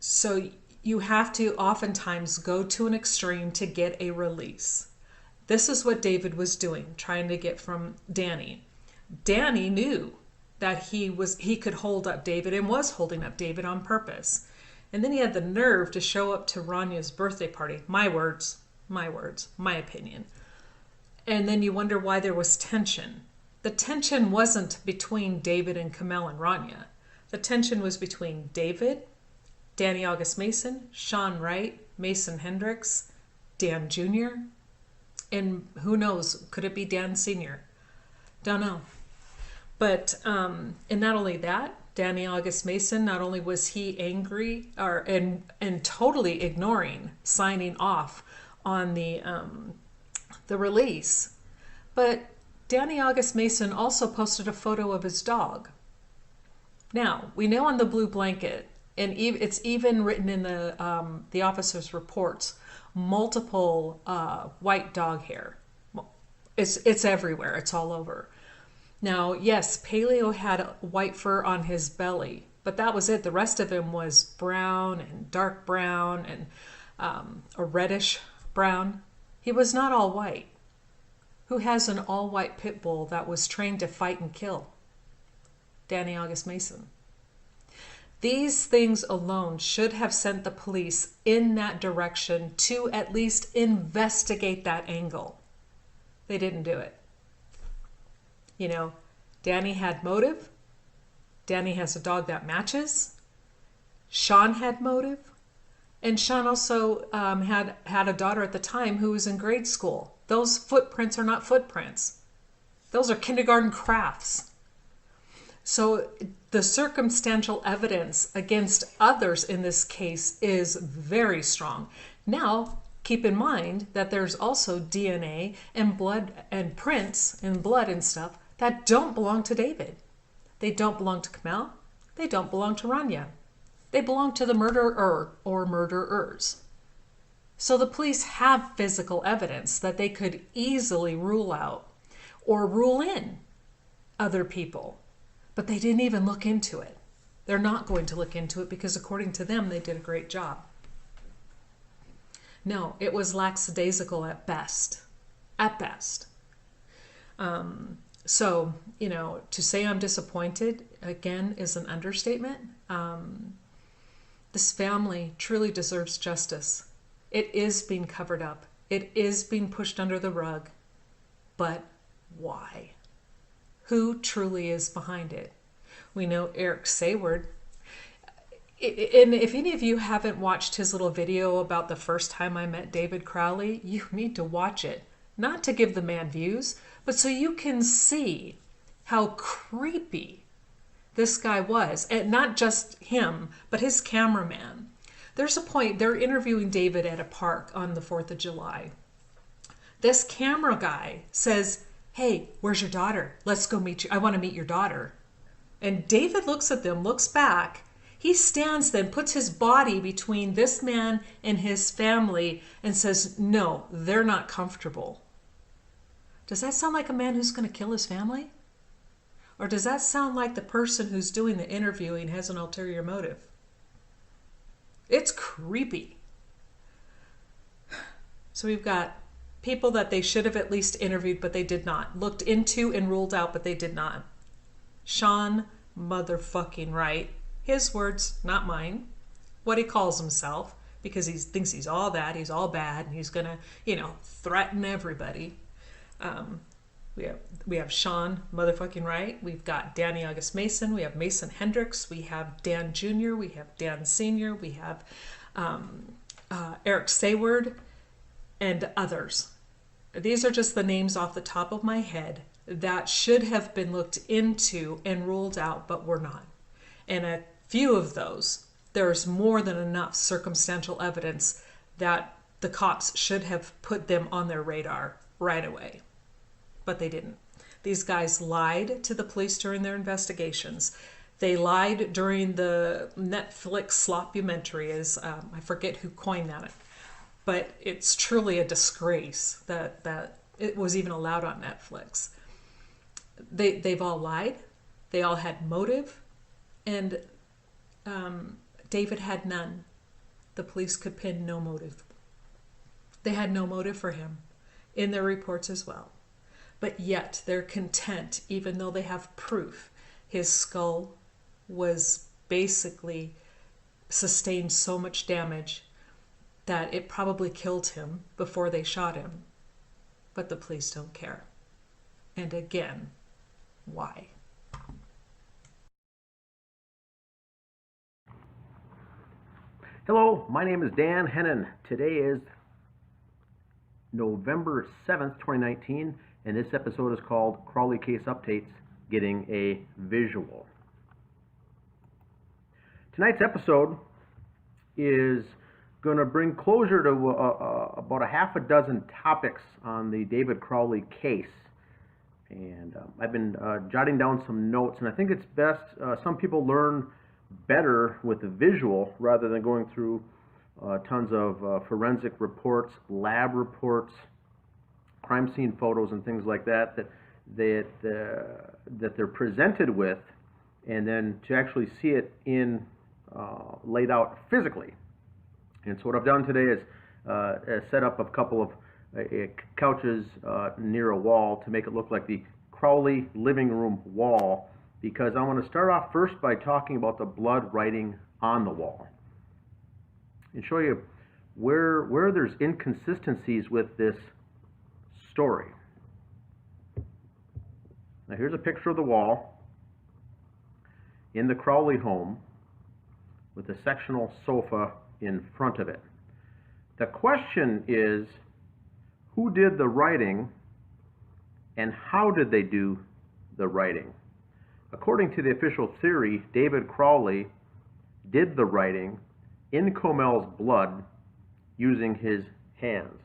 So you have to oftentimes go to an extreme to get a release. This is what David was doing, trying to get from Danny. Danny knew that he could hold up David, and was holding up David on purpose. And then he had the nerve to show up to Ranya's birthday party. My words, my opinion. And then you wonder why there was tension. The tension wasn't between David and Kamel and Ranya. The tension was between David, Danny August Mason, Sean Wright, Mason Hendricks, Dan Jr., and who knows, could it be Dan Sr.? Don't know. But, and not only that, Danny August Mason, not only was he angry and totally ignoring signing off on the release, but Danny August Mason also posted a photo of his dog. Now, we know on the blue blanket, and it's even written in the officer's reports, multiple white dog hair. It's everywhere. It's all over. Now, yes, Paleo had white fur on his belly, but that was it. The rest of him was brown and dark brown and a reddish brown. He was not all white. Who has an all-white pit bull that was trained to fight and kill? Danny August Mason. These things alone should have sent the police in that direction to at least investigate that angle. They didn't do it. You know, Danny had motive. Danny has a dog that matches. Sean had motive. And Sean also had a daughter at the time who was in grade school. Those footprints are not footprints. Those are kindergarten crafts. So the circumstantial evidence against others in this case is very strong. Now, keep in mind that there's also DNA and blood and prints and blood and stuff that don't belong to David. They don't belong to Kamel. They don't belong to Ranya. They belong to the murderer or murderers. So the police have physical evidence that they could easily rule out or rule in other people, but they didn't even look into it. They're not going to look into it because according to them, they did a great job. No, it was lackadaisical at best. At best. So, to say I'm disappointed, again, is an understatement. This family truly deserves justice. It is being covered up. It is being pushed under the rug. But why? Who truly is behind it? We know Eric Sayward. And if any of you haven't watched his little video about the first time I met David Crowley, you need to watch it. Not to give the man views, but so you can see how creepy this guy was. And not just him, but his cameraman. There's a point, they're interviewing David at a park on the 4th of July. This camera guy says, "Hey, where's your daughter? Let's go meet you. I want to meet your daughter." And David looks at them, looks back. He stands then, puts his body between this man and his family and says, "No, they're not comfortable." Does that sound like a man who's going to kill his family? Or does that sound like the person who's doing the interviewing has an ulterior motive? It's creepy. So we've got people that they should have at least interviewed, but they did not. Looked into and ruled out, but they did not. Sean motherfucking Wright. His words, not mine. What he calls himself, because he thinks he's all that, he's all bad, and he's gonna, threaten everybody. We have Sean motherfucking Wright. We've got Danny August Mason. We have Mason Hendricks. We have Dan Jr. We have Dan Sr. We have Eric Sayward and others. These are just the names off the top of my head that should have been looked into and ruled out, but were not. And a few of those, there's more than enough circumstantial evidence that the cops should have put them on their radar right away. But they didn't. These guys lied to the police during their investigations. They lied during the Netflix sloppumentary, as I forget who coined that. But it's truly a disgrace that it was even allowed on Netflix. They've all lied. They all had motive. And David had none. The police could pin no motive. They had no motive for him in their reports as well. But yet they're content, even though they have proof. His skull was basically sustained so much damage that it probably killed him before they shot him. But the police don't care. And again, why? Hello, my name is Dan Hennon. Today is November 7th, 2019, and this episode is called Crowley Case Updates, Getting a Visual. Tonight's episode is going to bring closure to about a half a dozen topics on the David Crowley case. And I've been jotting down some notes, and I think it's best, some people learn better with the visual rather than going through tons of forensic reports, lab reports, crime scene photos and things like that they're presented with, and then to actually see it in laid out physically. And so what I've done today is set up a couple of couches near a wall to make it look like the Crowley living room wall, because I want to start off first by talking about the blood writing on the wall and show you where there's inconsistencies with this story. Now here's a picture of the wall in the Crowley home with a sectional sofa in front of it. The question is, who did the writing and how did they do the writing? According to the official theory, David Crowley did the writing in Comel's blood using his hands.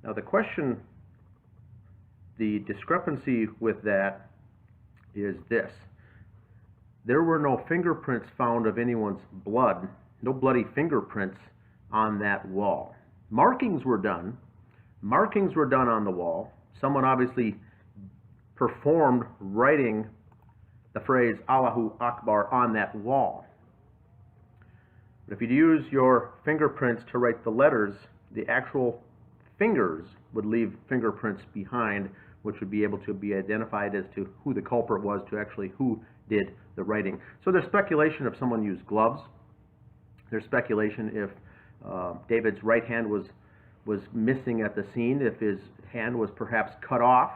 Now the question, the discrepancy with that is this. There were no fingerprints found of anyone's blood, no bloody fingerprints on that wall. Markings were done on the wall. Someone obviously performed writing the phrase Allahu Akbar on that wall. But if you use your fingerprints to write the letters, the actual fingers would leave fingerprints behind, which would be able to be identified as to who the culprit was, to actually who did the writing. So there's speculation if someone used gloves. There's speculation if David's right hand was missing at the scene, if his hand was perhaps cut off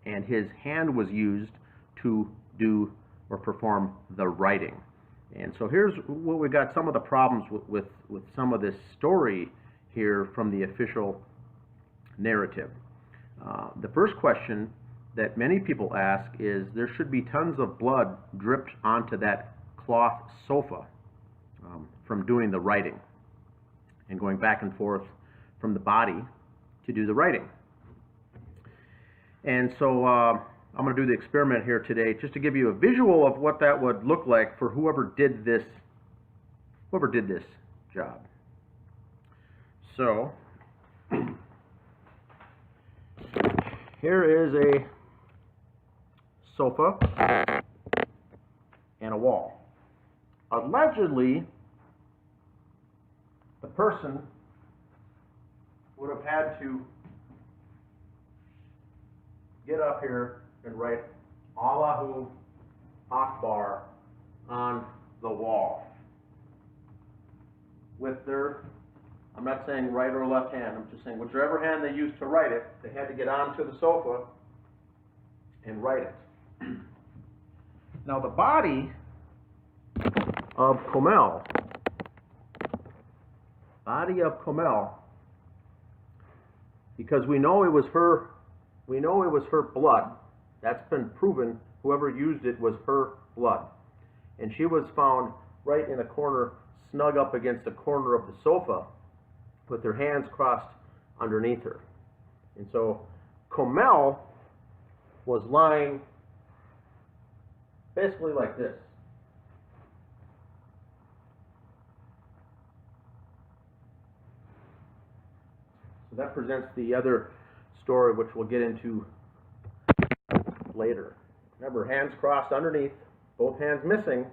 and his hand was used to do or perform the writing. And so here's what we got, some of the problems with some of this story here from the official narrative. The first question that many people ask is, there should be tons of blood dripped onto that cloth sofa from doing the writing and going back and forth from the body to do the writing. And so I'm going to do the experiment here today just to give you a visual of what that would look like for whoever did this job. So here is a sofa and a wall. Allegedly, the person would have had to get up here and write Allahu Akbar on the wall with their, I'm not saying right or left hand, I'm just saying whichever hand they used to write it, they had to get onto the sofa and write it. Now the body of Comel, because we know it was her blood. That's been proven. Whoever used it was her blood. And she was found right in a corner, snug up against the corner of the sofa, with her hands crossed underneath her. And so Comel was lying basically like this. So that presents the other story, which we'll get into later. Remember, hands crossed underneath, both hands missing,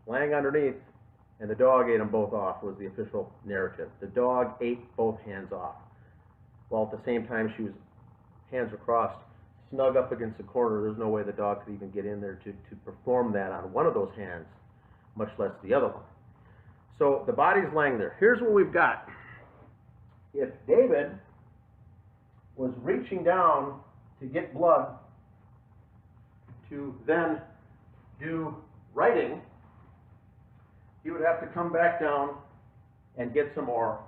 laying underneath, and the dog ate them both off, was the official narrative. The dog ate both hands off, while at the same time hands were crossed, snug up against the corner. There's no way the dog could even get in there to perform that on one of those hands, much less the other one. So the body's laying there. Here's what we've got. If David was reaching down to get blood to then do writing, he would have to come back down and get some more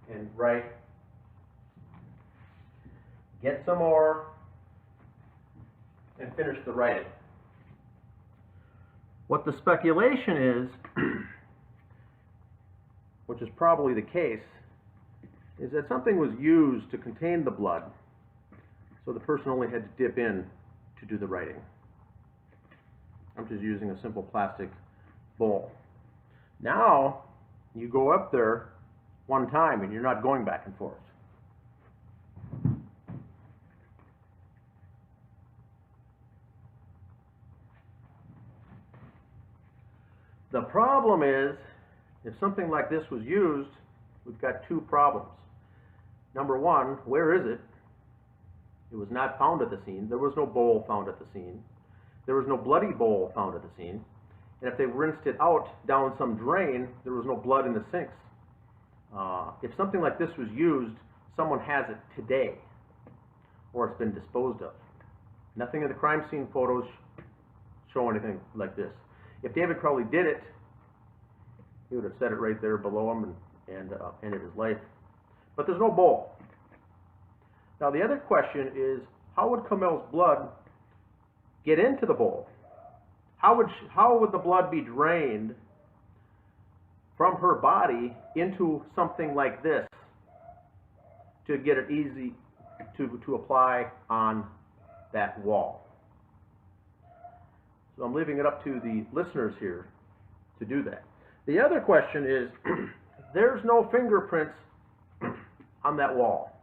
and write, get some more, and finish the writing. What the speculation is, which is probably the case, is that something was used to contain the blood, so the person only had to dip in to do the writing. I'm just using a simple plastic bowl. Now, you go up there one time and you're not going back and forth. The problem is, if something like this was used, we've got two problems. Number one, where is it? It was not found at the scene. There was no bowl found at the scene. There was no bloody bowl found at the scene. And if they rinsed it out down some drain, there was no blood in the sinks. If something like this was used, someone has it today, or it's been disposed of. Nothing in the crime scene photos show anything like this. If David Crowley did it, he would have set it right there below him and ended his life. But there's no bowl. Now the other question is, how would Comel's blood get into the bowl? How would the blood be drained from her body into something like this to get it easy to apply on that wall? So I'm leaving it up to the listeners here to do that. The other question is, there's no fingerprints on that wall.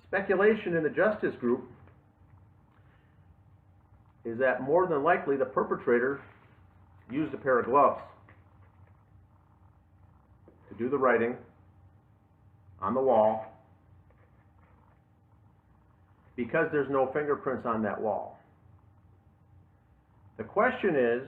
Speculation in the justice group is that more than likely the perpetrator used a pair of gloves to do the writing on the wall because there's no fingerprints on that wall. The question is,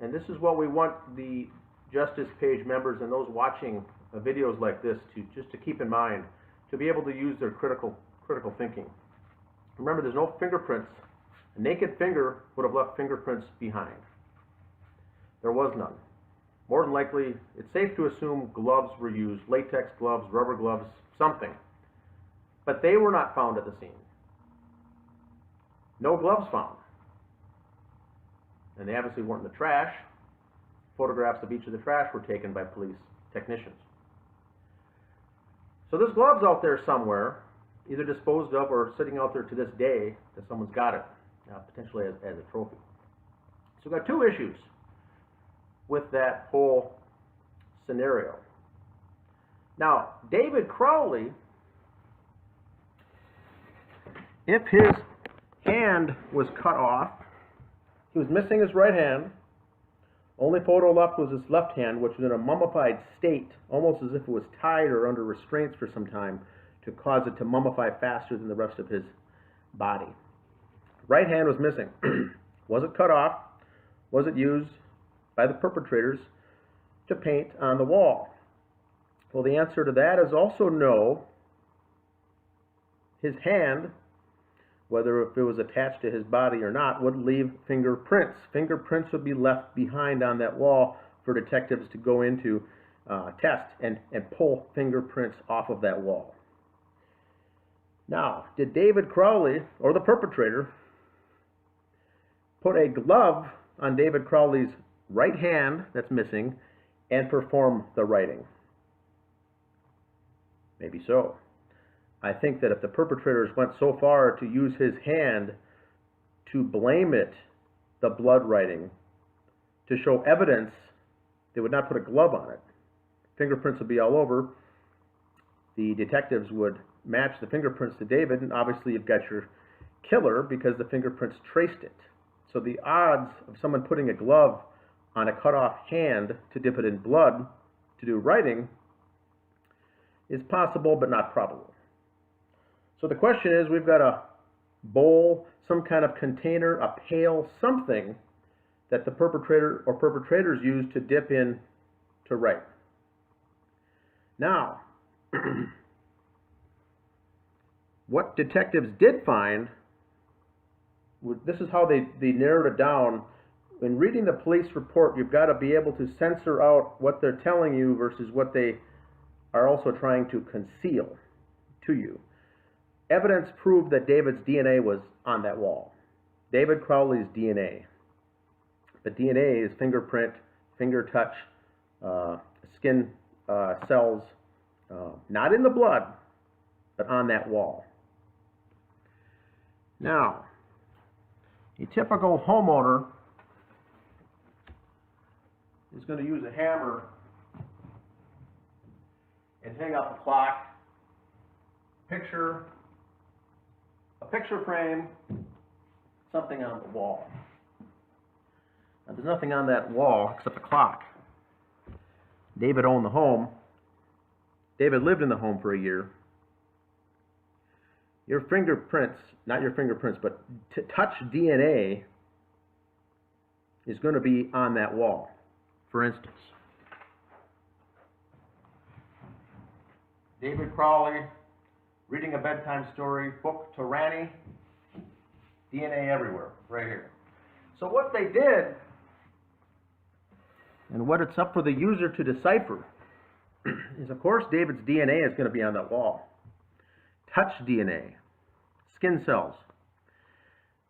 and this is what we want the Justice Page members and those watching videos like this to keep in mind, to be able to use their critical thinking. Remember, there's no fingerprints. A naked finger would have left fingerprints behind. There was none. More than likely, it's safe to assume gloves were used, latex gloves, rubber gloves, something. But they were not found at the scene. No gloves found. And they obviously weren't in the trash. Photographs of each of the trash were taken by police technicians. So there's gloves out there somewhere, either disposed of or sitting out there to this day that someone's got it, potentially as a trophy. So we've got two issues with that whole scenario. Now, David Crowley, if his hand was cut off, he was missing his right hand. Only photo left was his left hand, which was in a mummified state, almost as if it was tied or under restraints for some time to cause it to mummify faster than the rest of his body. Right hand was missing. Was it cut off? Was it used by the perpetrators to paint on the wall? Well, the answer to that is also no. His hand, whether if it was attached to his body or not, would leave fingerprints. Fingerprints would be left behind on that wall for detectives to go into, test, and pull fingerprints off of that wall. Now, did David Crowley, or the perpetrator, put a glove on David Crowley's right hand that's missing and perform the writing? Maybe so. I think that if the perpetrators went so far to use his hand to blame it, the blood writing, to show evidence, they would not put a glove on it. Fingerprints would be all over. The detectives would match the fingerprints to David, and obviously you've got your killer because the fingerprints traced it. So the odds of someone putting a glove on a cut-off hand to dip it in blood to do writing is possible but not probable. So the question is, we've got a bowl, some kind of container, a pail, something that the perpetrator or perpetrators use to dip in to write. Now, what detectives did find, this is how they narrowed it down. When reading the police report, you've got to be able to censor out what they're telling you versus what they are also trying to conceal to you. Evidence proved that David's DNA was on that wall. David Crowley's DNA. But DNA is fingerprint, finger touch, skin cells, not in the blood, but on that wall. Now, a typical homeowner is going to use a hammer and hang up a clock, a picture frame, something on the wall. Now, there's nothing on that wall except a clock. David owned the home. David lived in the home for a year. Your fingerprints, not your fingerprints, but touch DNA is going to be on that wall. For instance, David Crowley reading a bedtime story book to Rani, DNA everywhere, right here. So what they did, and what it's up for the user to decipher, is of course David's DNA is going to be on that wall. Touch DNA, skin cells.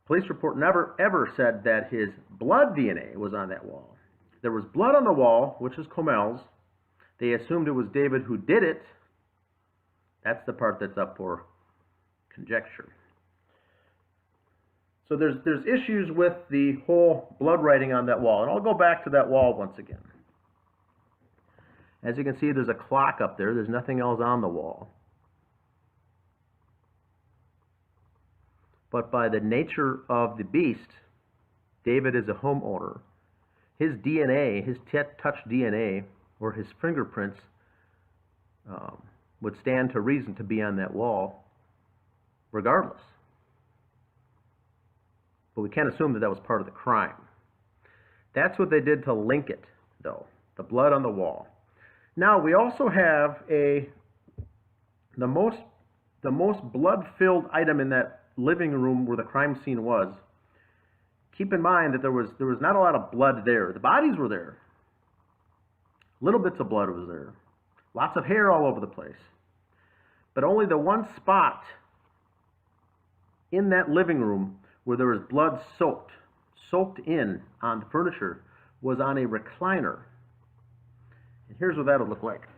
Police report never ever said that his blood DNA was on that wall. There was blood on the wall, which is Comel's. They assumed it was David who did it. That's the part that's up for conjecture. So there's issues with the whole blood writing on that wall. And I'll go back to that wall once again. As you can see, there's a clock up there. There's nothing else on the wall. But by the nature of the beast, David is a homeowner. His DNA, his touch DNA, or his fingerprints, would stand to reason to be on that wall regardless. But we can't assume that that was part of the crime. That's what they did to link it, though, the blood on the wall. Now, we also have the most blood-filled item in that living room where the crime scene was. Keep in mind that there was not a lot of blood there. The bodies were there. Little bits of blood was there. Lots of hair all over the place. But only the one spot in that living room where there was blood soaked in on the furniture was on a recliner. And here's what that would look like.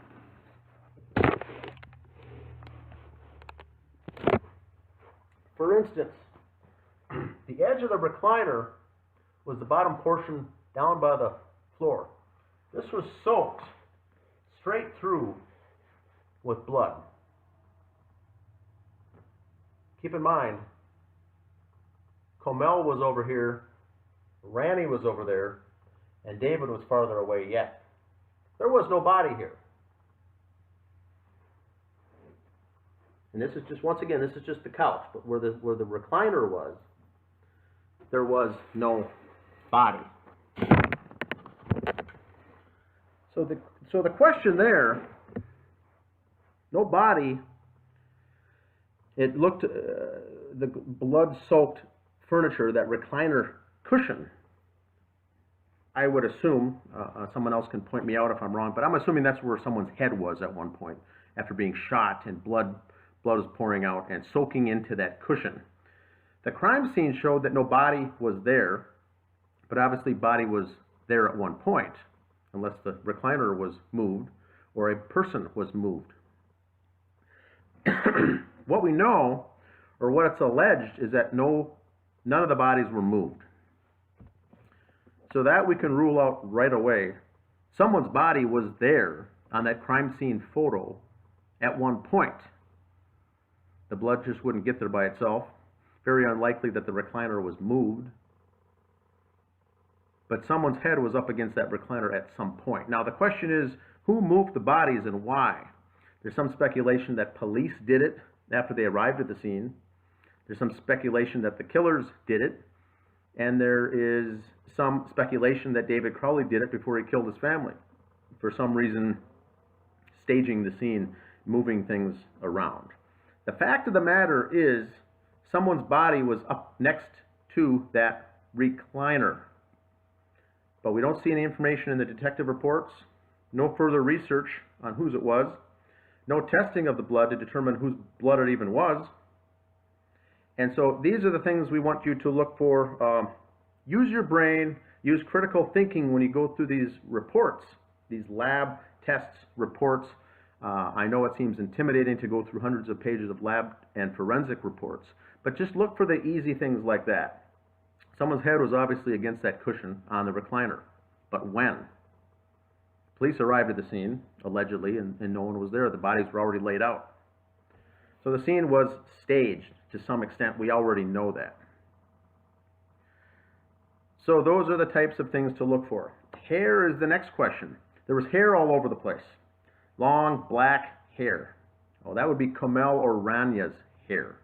For instance, the edge of the recliner was the bottom portion down by the floor. This was soaked straight through with blood. Keep in mind, Comel was over here, Ranny was over there, and David was farther away yet. There was no body here. And this is just, once again, this is just the couch, but where the recliner was, there was no body. So the question there, no body, it looked, the blood-soaked furniture, that recliner cushion, I would assume, someone else can point me out if I'm wrong, but I'm assuming that's where someone's head was at one point after being shot and blood was pouring out and soaking into that cushion. The crime scene showed that no body was there, but obviously body was there at one point, unless the recliner was moved or a person was moved. What we know, or what it's alleged, is that none of the bodies were moved. So that we can rule out right away. Someone's body was there on that crime scene photo at one point. The blood just wouldn't get there by itself. Very unlikely that the recliner was moved. But someone's head was up against that recliner at some point. Now the question is, who moved the bodies and why? There's some speculation that police did it after they arrived at the scene. There's some speculation that the killers did it. And there is some speculation that David Crowley did it before he killed his family. For some reason, staging the scene, moving things around. The fact of the matter is, someone's body was up next to that recliner. But we don't see any information in the detective reports, no further research on whose it was, no testing of the blood to determine whose blood it even was. And so these are the things we want you to look for. Use your brain, use critical thinking when you go through these reports, these lab tests, reports. I know it seems intimidating to go through hundreds of pages of lab and forensic reports, but just look for the easy things like that. Someone's head was obviously against that cushion on the recliner, but when? Police arrived at the scene, allegedly, and no one was there. The bodies were already laid out. So the scene was staged to some extent. We already know that. So those are the types of things to look for. Hair is the next question. There was hair all over the place. Long, black hair. Oh, that would be Comel or Ranya's hair.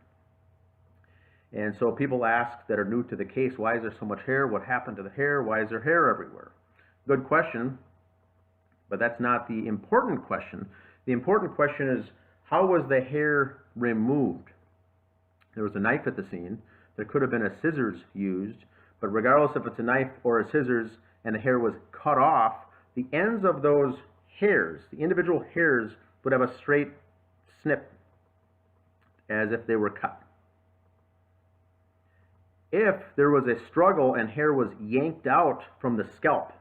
And so people ask that are new to the case, why is there so much hair? What happened to the hair? Why is there hair everywhere? Good question, but that's not the important question. The important question is, how was the hair removed? There was a knife at the scene. There could have been a scissors used, but regardless if it's a knife or a scissors and the hair was cut off, the ends of those hairs, the individual hairs, would have a straight snip as if they were cut. If there was a struggle and hair was yanked out from the scalp,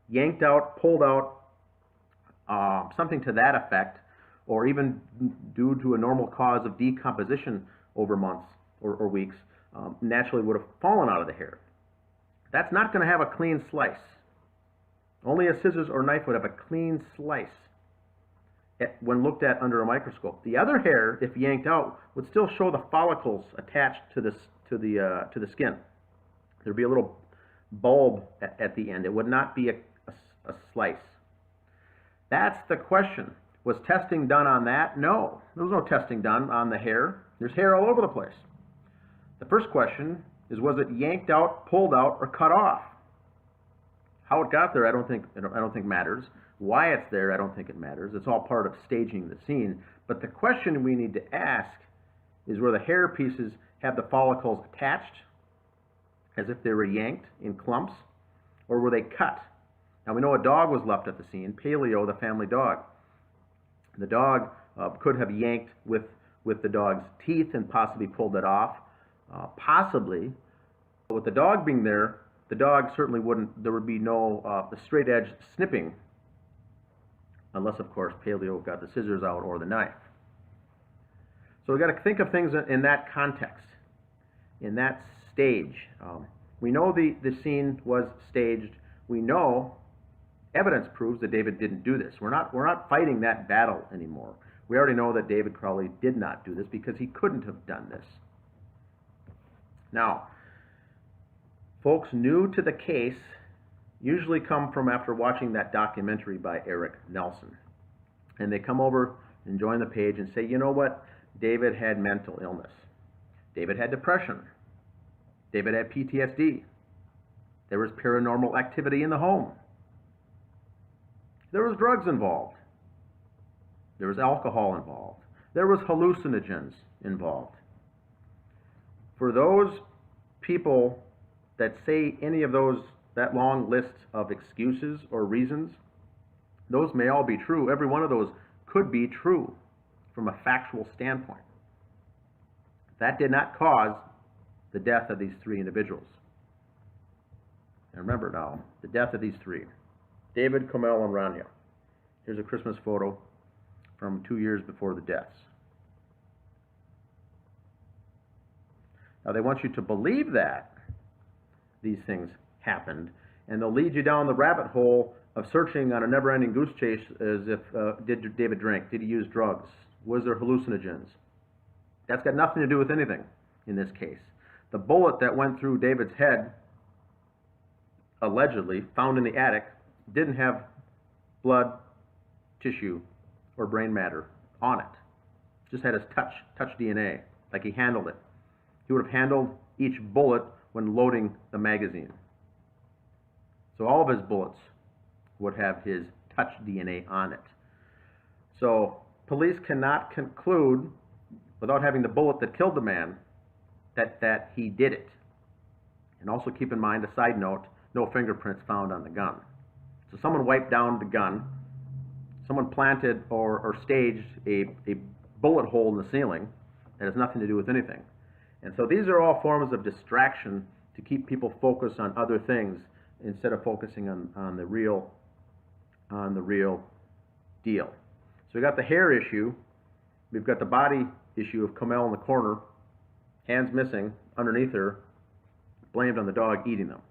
yanked out, pulled out, something to that effect, or even due to a normal cause of decomposition over months or weeks, naturally would have fallen out of the hair. That's not going to have a clean slice. Only a scissors or knife would have a clean slice when looked at under a microscope. The other hair, if yanked out, would still show the follicles attached to the skin. There'd be a little bulb at the end. It would not be a slice. That's the question. Was testing done on that? No. There was no testing done on the hair. There's hair all over the place. The first question is, was it yanked out, pulled out, or cut off? How it got there, I don't think matters. Why it's there, I don't think it matters. It's all part of staging the scene. But the question we need to ask is, where the hair pieces have the follicles attached, as if they were yanked in clumps, or were they cut? Now we know a dog was left at the scene, Paleo, the family dog. The dog could have yanked with the dog's teeth and possibly pulled it off. Possibly. But with the dog being there, the dog certainly wouldn't, there would be no straight edge snipping, unless of course Paleo got the scissors out or the knife. So we've got to think of things in that context, in that stage. We know the scene was staged. We know evidence proves that David didn't do this. We're not fighting that battle anymore. We already know that David Crowley did not do this because he couldn't have done this. Now, folks new to the case usually come from after watching that documentary by Eric Nelson. And they come over and join the page and say, you know what? David had mental illness. David had depression. David had PTSD. There was paranormal activity in the home. There was drugs involved. There was alcohol involved. There was hallucinogens involved. For those people that say any of those, that long list of excuses or reasons, those may all be true. Every one of those could be true from a factual standpoint. That did not cause the death of these three individuals. And remember now, the death of these three, David, Comel, and Rania. Here's a Christmas photo from 2 years before the deaths. Now they want you to believe that these things happened, and they'll lead you down the rabbit hole of searching on a never-ending goose chase as if, did David drink? Did he use drugs? Was there hallucinogens? That's got nothing to do with anything in this case. The bullet that went through David's head, allegedly, found in the attic, didn't have blood, tissue, or brain matter on it. Just had his touch DNA, like he handled it. He would have handled each bullet when loading the magazine. So all of his bullets would have his touch DNA on it. So police cannot conclude, without having the bullet that killed the man, that he did it. And also keep in mind, a side note, no fingerprints found on the gun. So someone wiped down the gun, someone planted or staged a bullet hole in the ceiling that has nothing to do with anything. And so these are all forms of distraction to keep people focused on other things instead of focusing on the real deal. So we got the hair issue, we've got the body issue of Comel in the corner, hands missing underneath her, blamed on the dog eating them.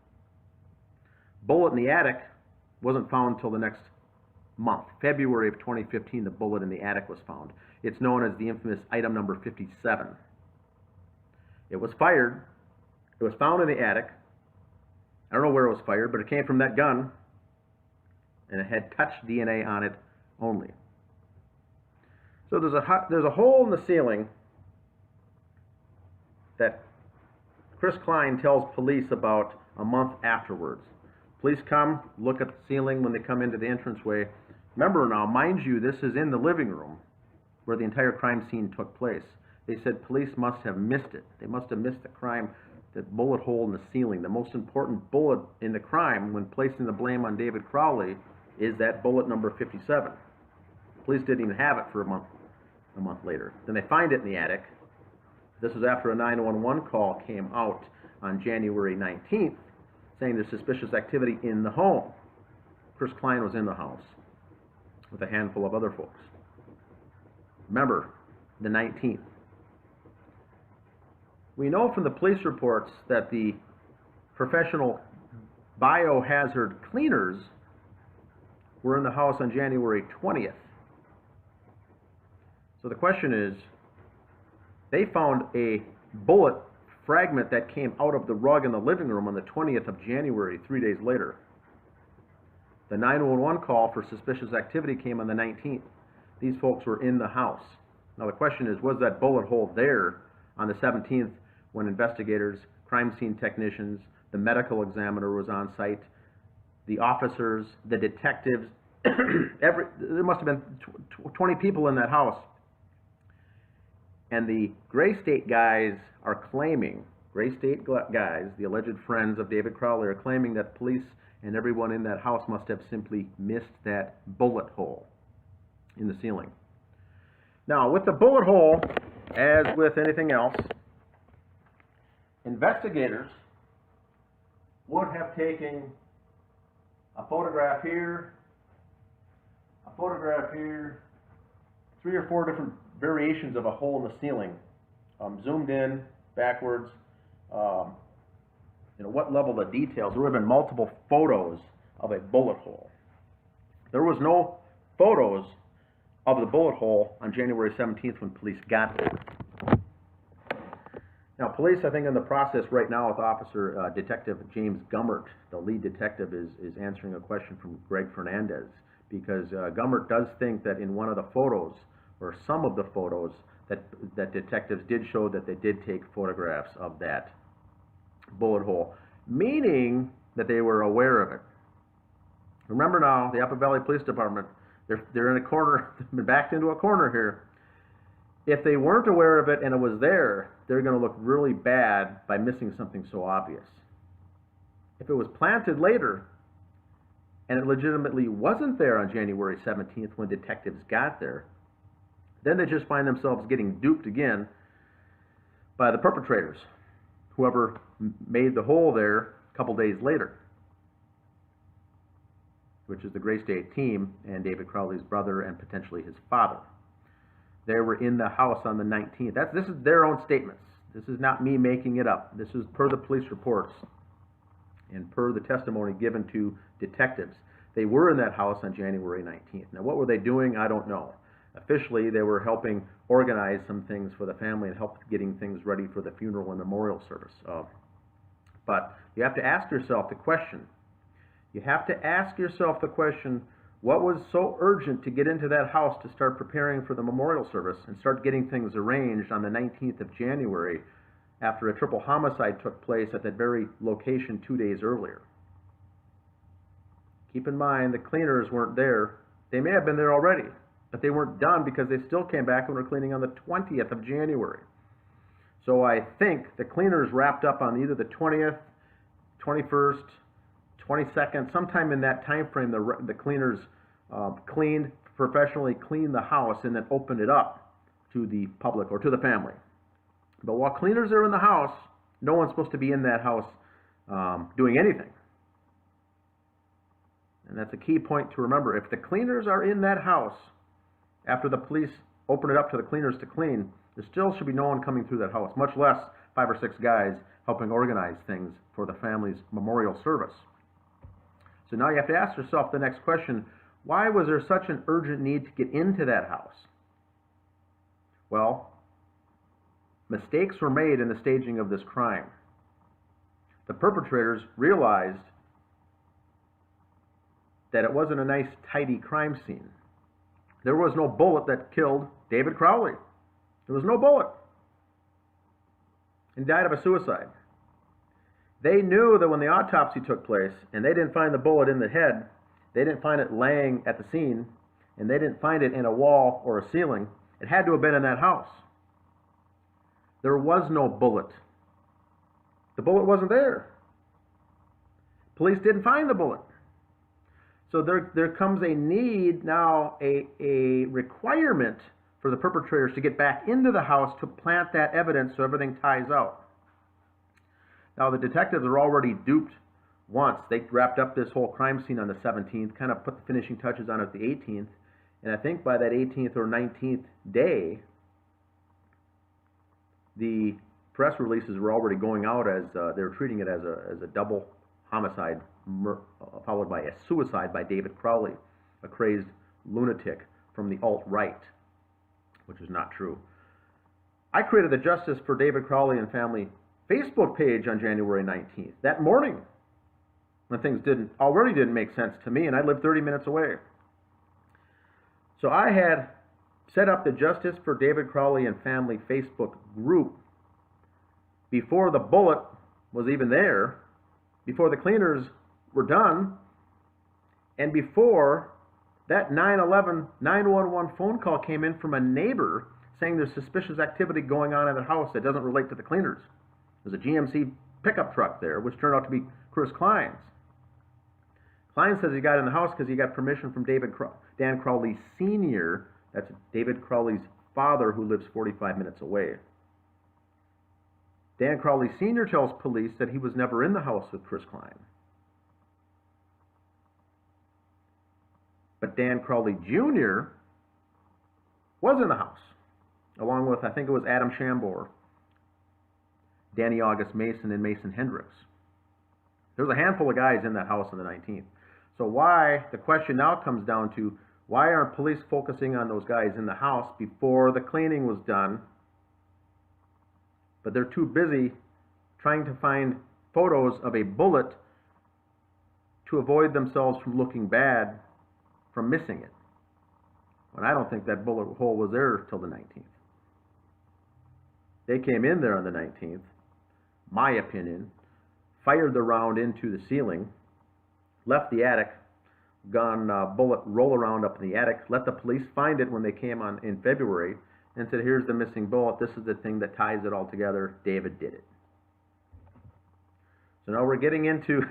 Bullet in the attic wasn't found until the next month. February of 2015, the bullet in the attic was found. It's known as the infamous item number 57. It was fired. It was found in the attic. I don't know where it was fired, but it came from that gun, and it had touch DNA on it only. So there's a hole in the ceiling that Chris Klein tells police about a month afterwards. Police come, look at the ceiling when they come into the entranceway. Remember now, mind you, this is in the living room where the entire crime scene took place. They said police must have missed it. They must have missed the crime, the bullet hole in the ceiling. The most important bullet in the crime, when placing the blame on David Crowley, is that bullet number 57. Police didn't even have it for a month later. Then they find it in the attic. This is after a 911 call came out on January 19th saying there's suspicious activity in the home. Chris Klein was in the house with a handful of other folks. Remember, the 19th. We know from the police reports that the professional biohazard cleaners were in the house on January 20th. So the question is, they found a bullet fragment that came out of the rug in the living room on the 20th of January, 3 days later. The 911 call for suspicious activity came on the 19th. these folks were in the house. Now the question is, was that bullet hole there on the 17th when investigators, crime scene technicians, the medical examiner was on site, the officers, the detectives, there must have been 20 people in that house. And the Gray State guys are claiming, Gray State guys, the alleged friends of David Crowley, are claiming that police and everyone in that house must have simply missed that bullet hole in the ceiling. Now, with the bullet hole, as with anything else, investigators would have taken a photograph here, a photograph here, 3 or 4 different variations of a hole in the ceiling, zoomed in, backwards, what level of details. There would have been multiple photos of a bullet hole. There was no photos of the bullet hole on January 17th when police got there. Now, police, I think, in the process right now with Officer Detective James Gummert, the lead detective, is answering a question from Greg Fernandez, because Gummert does think that in one of the photos, or some of the photos, that detectives did show that they did take photographs of that bullet hole, meaning that they were aware of it. Remember now, the Upper Valley Police Department, they're in a corner, they've backed into a corner here. If they weren't aware of it and it was there, they're going to look really bad by missing something so obvious. If it was planted later, and it legitimately wasn't there on January 17th when detectives got there, then they just find themselves getting duped again by the perpetrators, whoever made the hole there a couple days later, which is the Gray State team and David Crowley's brother and potentially his father. They were in the house on the 19th. This is their own statements. This is not me making it up. This is per the police reports and per the testimony given to detectives. They were in that house on January 19th. Now, what were they doing? I don't know. Officially, they were helping organize some things for the family and help getting things ready for the funeral and memorial service. But you have to ask yourself the question. You have to ask yourself the question, what was so urgent to get into that house to start preparing for the memorial service and start getting things arranged on the 19th of January after a triple homicide took place at that very location 2 days earlier? Keep in mind, the cleaners weren't there. They may have been there already, but they weren't done because they still came back and were cleaning on the 20th of January. So I think the cleaners wrapped up on either the 20th, 21st, 22nd, sometime in that time frame. The cleaners professionally cleaned the house and then opened it up to the public or to the family. But while cleaners are in the house, no one's supposed to be in that house doing anything. And that's a key point to remember. If the cleaners are in that house after the police open it up to the cleaners to clean, there still should be no one coming through that house, much less 5 or 6 guys helping organize things for the family's memorial service. So now you have to ask yourself the next question, why was there such an urgent need to get into that house? Well, mistakes were made in the staging of this crime. The perpetrators realized that it wasn't a nice, tidy crime scene. There was no bullet that killed David Crowley. There was no bullet. He died of a suicide. They knew that when the autopsy took place and they didn't find the bullet in the head, they didn't find it laying at the scene, and they didn't find it in a wall or a ceiling, it had to have been in that house. There was no bullet. The bullet wasn't there. Police didn't find the bullet. So there comes a need now, a requirement for the perpetrators to get back into the house to plant that evidence so everything ties out. Now, the detectives are already duped once. They wrapped up this whole crime scene on the 17th, kind of put the finishing touches on it the 18th, and I think by that 18th or 19th day, the press releases were already going out as they were treating it as a double homicide followed by a suicide by David Crowley, a crazed lunatic from the alt-right, which is not true. I created the Justice for David Crowley and Family Facebook page on January 19th, that morning, when things already didn't make sense to me, and I lived 30 minutes away. So I had set up the Justice for David Crowley and Family Facebook group before the bullet was even there, before the cleaners were done, and before that 911 phone call came in from a neighbor saying there's suspicious activity going on in the house that doesn't relate to the cleaners. There's a GMC pickup truck there, which turned out to be Chris Klein's. Klein says he got in the house because he got permission from Dan Crowley Sr., that's David Crowley's father, who lives 45 minutes away. Dan Crowley Sr. tells police that he was never in the house with Chris Klein. But Dan Crowley Jr. was in the house, along with, I think it was Adam Shambor, Danny August Mason, and Mason Hendricks. There was a handful of guys in that house on the 19th. So why, the question now comes down to, why aren't police focusing on those guys in the house before the cleaning was done? But they're too busy trying to find photos of a bullet to avoid themselves from looking bad from missing it. And I don't think that bullet hole was there till the 19th. They came in there on the 19th, my opinion, fired the round into the ceiling, left the attic, gone bullet roll around up in the attic, let the police find it when they came on in February, and said, here's the missing bullet, this is the thing that ties it all together, David did it. So now we're getting into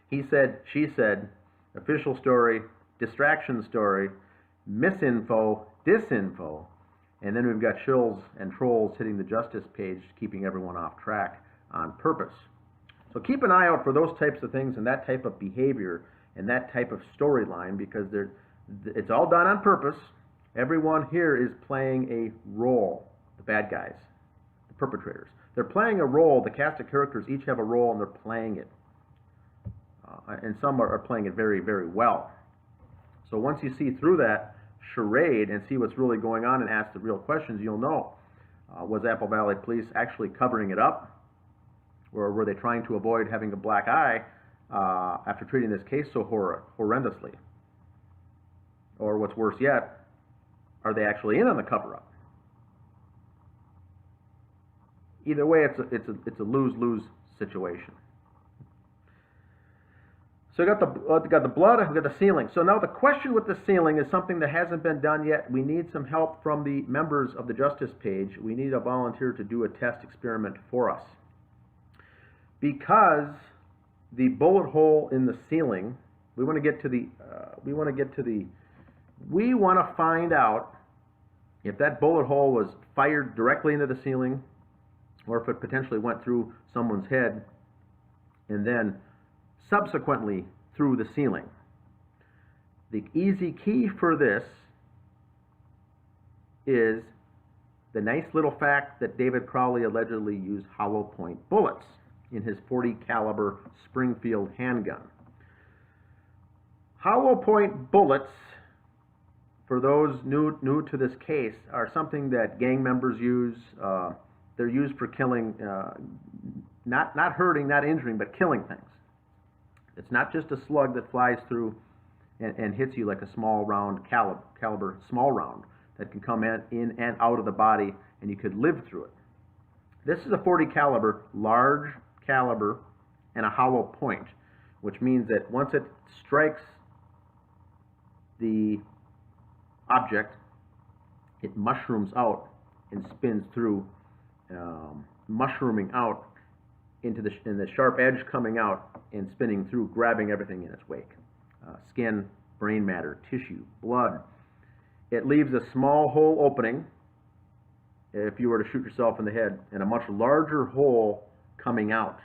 he said, she said, official story, distraction story, misinfo, disinfo, and then we've got shills and trolls hitting the justice page, keeping everyone off track on purpose. So keep an eye out for those types of things and that type of behavior and that type of storyline, because it's all done on purpose. Everyone here is playing a role, the bad guys, the perpetrators. They're playing a role. The cast of characters each have a role, and they're playing it. And some are playing it very, very well. So once you see through that charade and see what's really going on and ask the real questions, you'll know. Was Apple Valley Police actually covering it up? Or were they trying to avoid having a black eye after treating this case so horrendously? Or what's worse yet, are they actually in on the cover-up? Either way, it's a lose-lose situation. So we got the blood, we got the ceiling. So now the question with the ceiling is something that hasn't been done yet. We need some help from the members of the Justice page. We need a volunteer to do a test experiment for us. Because the bullet hole in the ceiling, we want to find out if that bullet hole was fired directly into the ceiling, or if it potentially went through someone's head and then subsequently through the ceiling. The easy key for this is the nice little fact that David Crowley allegedly used hollow point bullets in his .40 caliber Springfield handgun. Hollow point bullets, for those new to this case, are something that gang members use. They're used for killing, not hurting, not injuring, but killing things. It's not just a slug that flies through and hits you like a small round caliber small round that can come in and out of the body and you could live through it. This is a .40 caliber, large caliber, and a hollow point, which means that once it strikes the object, it mushrooms out and spins through, mushrooming out into the sharp edge coming out and spinning through, grabbing everything in its wake. Skin, brain matter, tissue, blood. It leaves a small hole opening if you were to shoot yourself in the head, and a much larger hole coming out.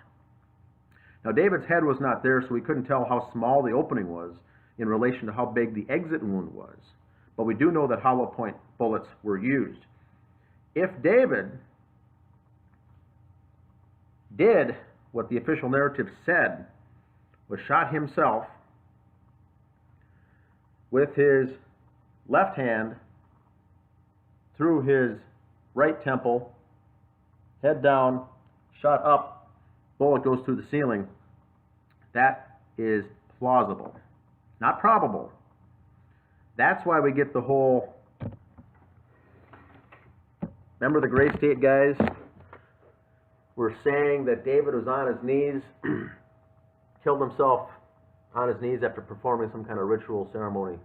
Now David's head was not there, so we couldn't tell how small the opening was in relation to how big the exit wound was. But we do know that hollow point bullets were used. If David did what the official narrative said, was shot himself with his left hand through his right temple, head down, shot up, bullet goes through the ceiling, that is plausible. Not probable. That's why we get the whole remember the Gray State guys were saying that David was on his knees, killed himself on his knees after performing some kind of ritual ceremony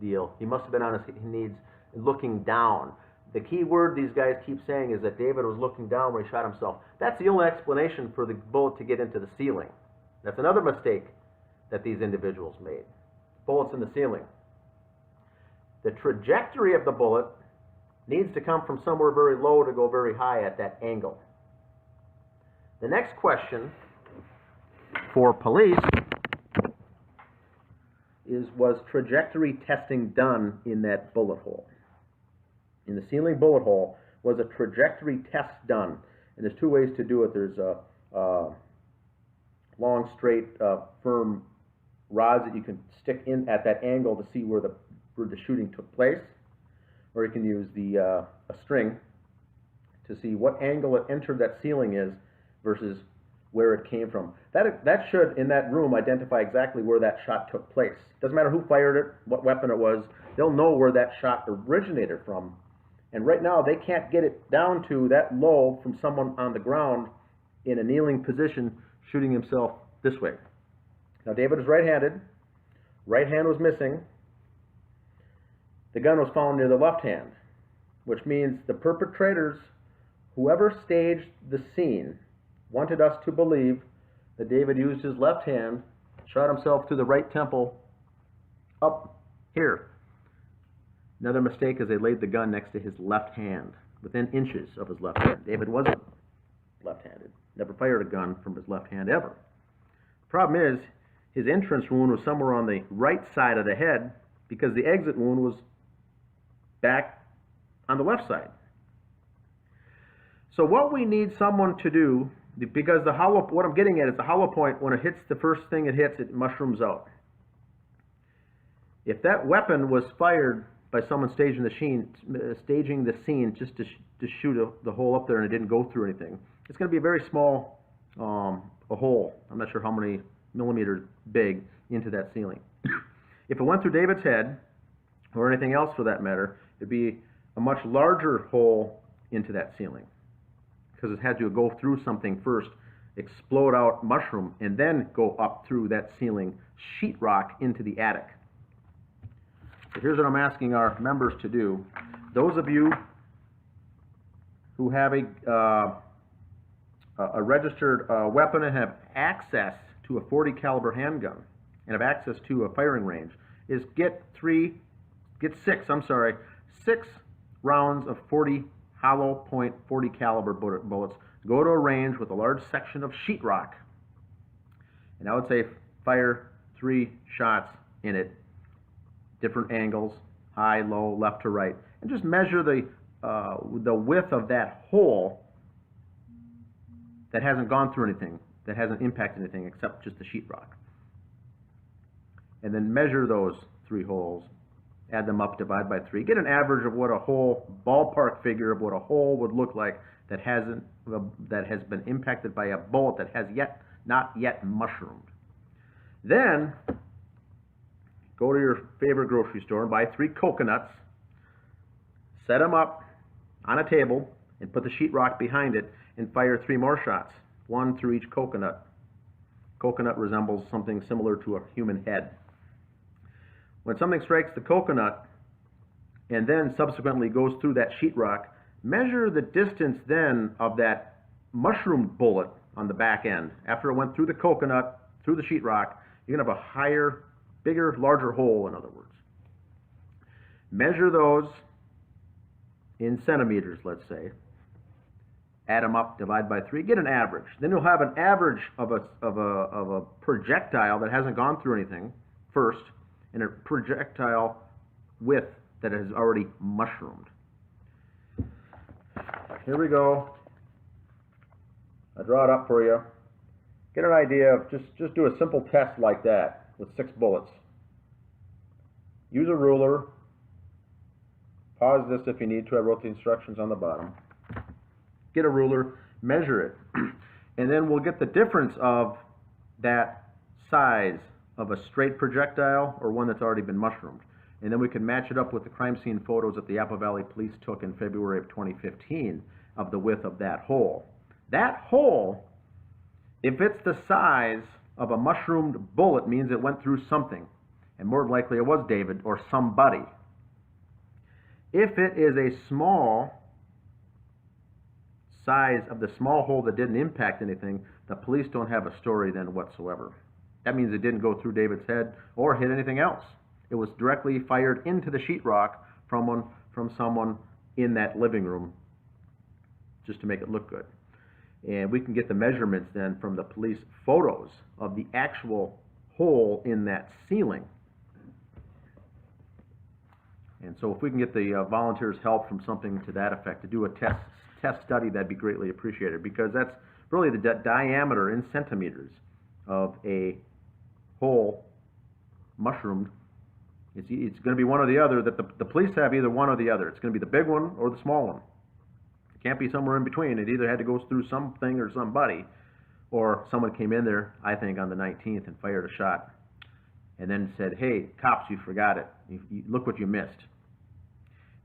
deal. He must have been on his knees looking down. The key word these guys keep saying is that David was looking down when he shot himself. That's the only explanation for the bullet to get into the ceiling. That's another mistake that these individuals made. Bullets in the ceiling. The trajectory of the bullet needs to come from somewhere very low to go very high at that angle. The next question for police is, was trajectory testing done in that bullet hole? In the ceiling bullet hole, was a trajectory test done? And there's two ways to do it. There's a long, straight, firm rods that you can stick in at that angle to see where the shooting took place, or you can use a string to see what angle it entered that ceiling is versus where it came from. That should, in that room, identify exactly where that shot took place. Doesn't matter who fired it, what weapon it was, they'll know where that shot originated from. And right now, they can't get it down to that low from someone on the ground in a kneeling position shooting himself this way. Now, David was right-handed. Right hand was missing. The gun was found near the left hand, which means the perpetrators, whoever staged the scene, wanted us to believe that David used his left hand, shot himself through the right temple, up here. Another mistake is they laid the gun next to his left hand, within inches of his left hand. David wasn't left-handed, never fired a gun from his left hand ever. The problem is, his entrance wound was somewhere on the right side of the head because the exit wound was back on the left side. So what we need someone to do, because what I'm getting at is the hollow point, when it hits the first thing it hits, it mushrooms out. If that weapon was fired by someone staging the scene just to shoot the hole up there and it didn't go through anything, it's going to be a very small a hole. I'm not sure how many millimeters big into that ceiling. If it went through David's head, or anything else for that matter, it'd be a much larger hole into that ceiling, because it had to go through something first, explode out, mushroom, and then go up through that ceiling sheetrock into the attic. So here's what I'm asking our members to do. Those of you who have a registered weapon and have access to a .40 caliber handgun and have access to a firing range, is get six rounds of 40 hollow point .40 caliber bullets. Go to a range with a large section of sheetrock, and I would say fire 3 shots in it, different angles, high, low, left to right, and just measure the width of that hole that hasn't gone through anything, that hasn't impacted anything except just the sheetrock. And then measure those 3 holes, add them up, divide by 3, get an average of what a hole, ballpark figure of what a hole would look like that has been impacted by a bullet that has not yet mushroomed. Then go to your favorite grocery store and buy 3 coconuts, set them up on a table, and put the sheetrock behind it, and fire 3 more shots, 1 through each coconut. Coconut resembles something similar to a human head. When something strikes the coconut and then subsequently goes through that sheetrock, measure the distance then of that mushroomed bullet on the back end. After it went through the coconut, through the sheetrock, you're going to have a higher, bigger, larger hole, in other words. Measure those in centimeters, let's say. Add them up, divide by 3, get an average. Then you'll have an average of a projectile that hasn't gone through anything first, and a projectile width that has already mushroomed. Here we go. I draw it up for you. Get an idea of, just do a simple test like that with 6 bullets. Use a ruler. Pause this if you need to. I wrote the instructions on the bottom. Get a ruler, measure it, and then we'll get the difference of that size of a straight projectile or one that's already been mushroomed. and then we can match it up with the crime scene photos that the Apple Valley Police took in February of 2015 of the width of that hole. That hole, if it's the size of a mushroomed bullet, means it went through something, and more than likely it was David or somebody. If it is a small size of the small hole that didn't impact anything, the police don't have a story then whatsoever. That means it didn't go through David's head or hit anything else. It was directly fired into the sheetrock from someone in that living room, just to make it look good. And we can get the measurements then from the police photos of the actual hole in that ceiling. And so if we can get the volunteers' help from something to that effect to do a test study, that'd be greatly appreciated, because that's really the diameter in centimeters of a hole mushroomed. It's going to be one or the other. That the police have either one or the other. It's going to be the big one or the small one. It can't be somewhere in between. It either had to go through something or somebody, or someone came in there, I think, on the 19th and fired a shot, and then said, "Hey, cops, you forgot it. Look what you missed."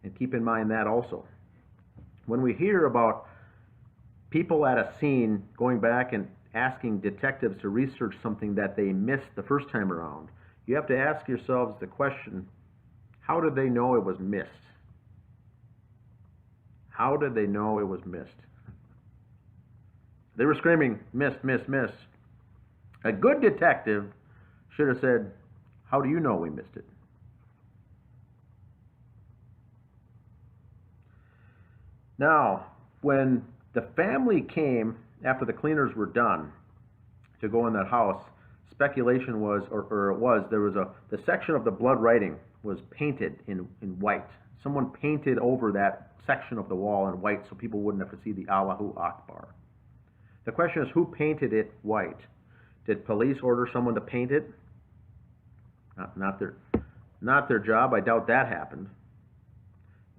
And keep in mind that also. When we hear about people at a scene going back and asking detectives to research something that they missed the first time around, you have to ask yourselves the question, how did they know it was missed? How did they know it was missed? They were screaming, "Missed, missed, missed." A good detective should have said, "How do you know we missed it?" Now, when the family came after the cleaners were done to go in that house, speculation was, there was the section of the blood writing was painted in white. Someone painted over that section of the wall in white so people wouldn't have to see the Allahu Akbar. The question is, who painted it white? Did police order someone to paint it? Not their job. I doubt that happened.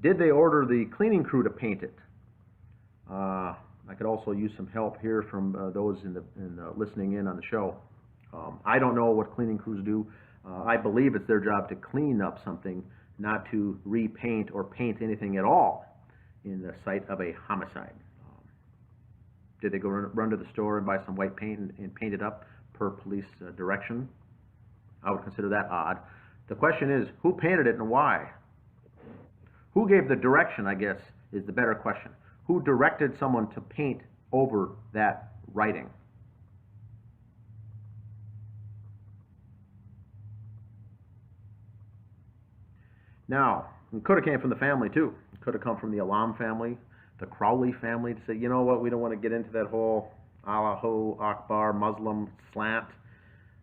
Did they order the cleaning crew to paint it? I could also use some help here from those listening in on the show. I don't know what cleaning crews do. I believe it's their job to clean up something, not to repaint or paint anything at all in the site of a homicide. Did they go run to the store and buy some white paint and paint it up per police direction? I would consider that odd. The question is, who painted it and why? Who gave the direction, I guess, is the better question. Who directed someone to paint over that writing? Now, it could have came from the family too. It could have come from the Alam family, the Crowley family, to say, you know what, we don't want to get into that whole Allahu Akbar Muslim slant.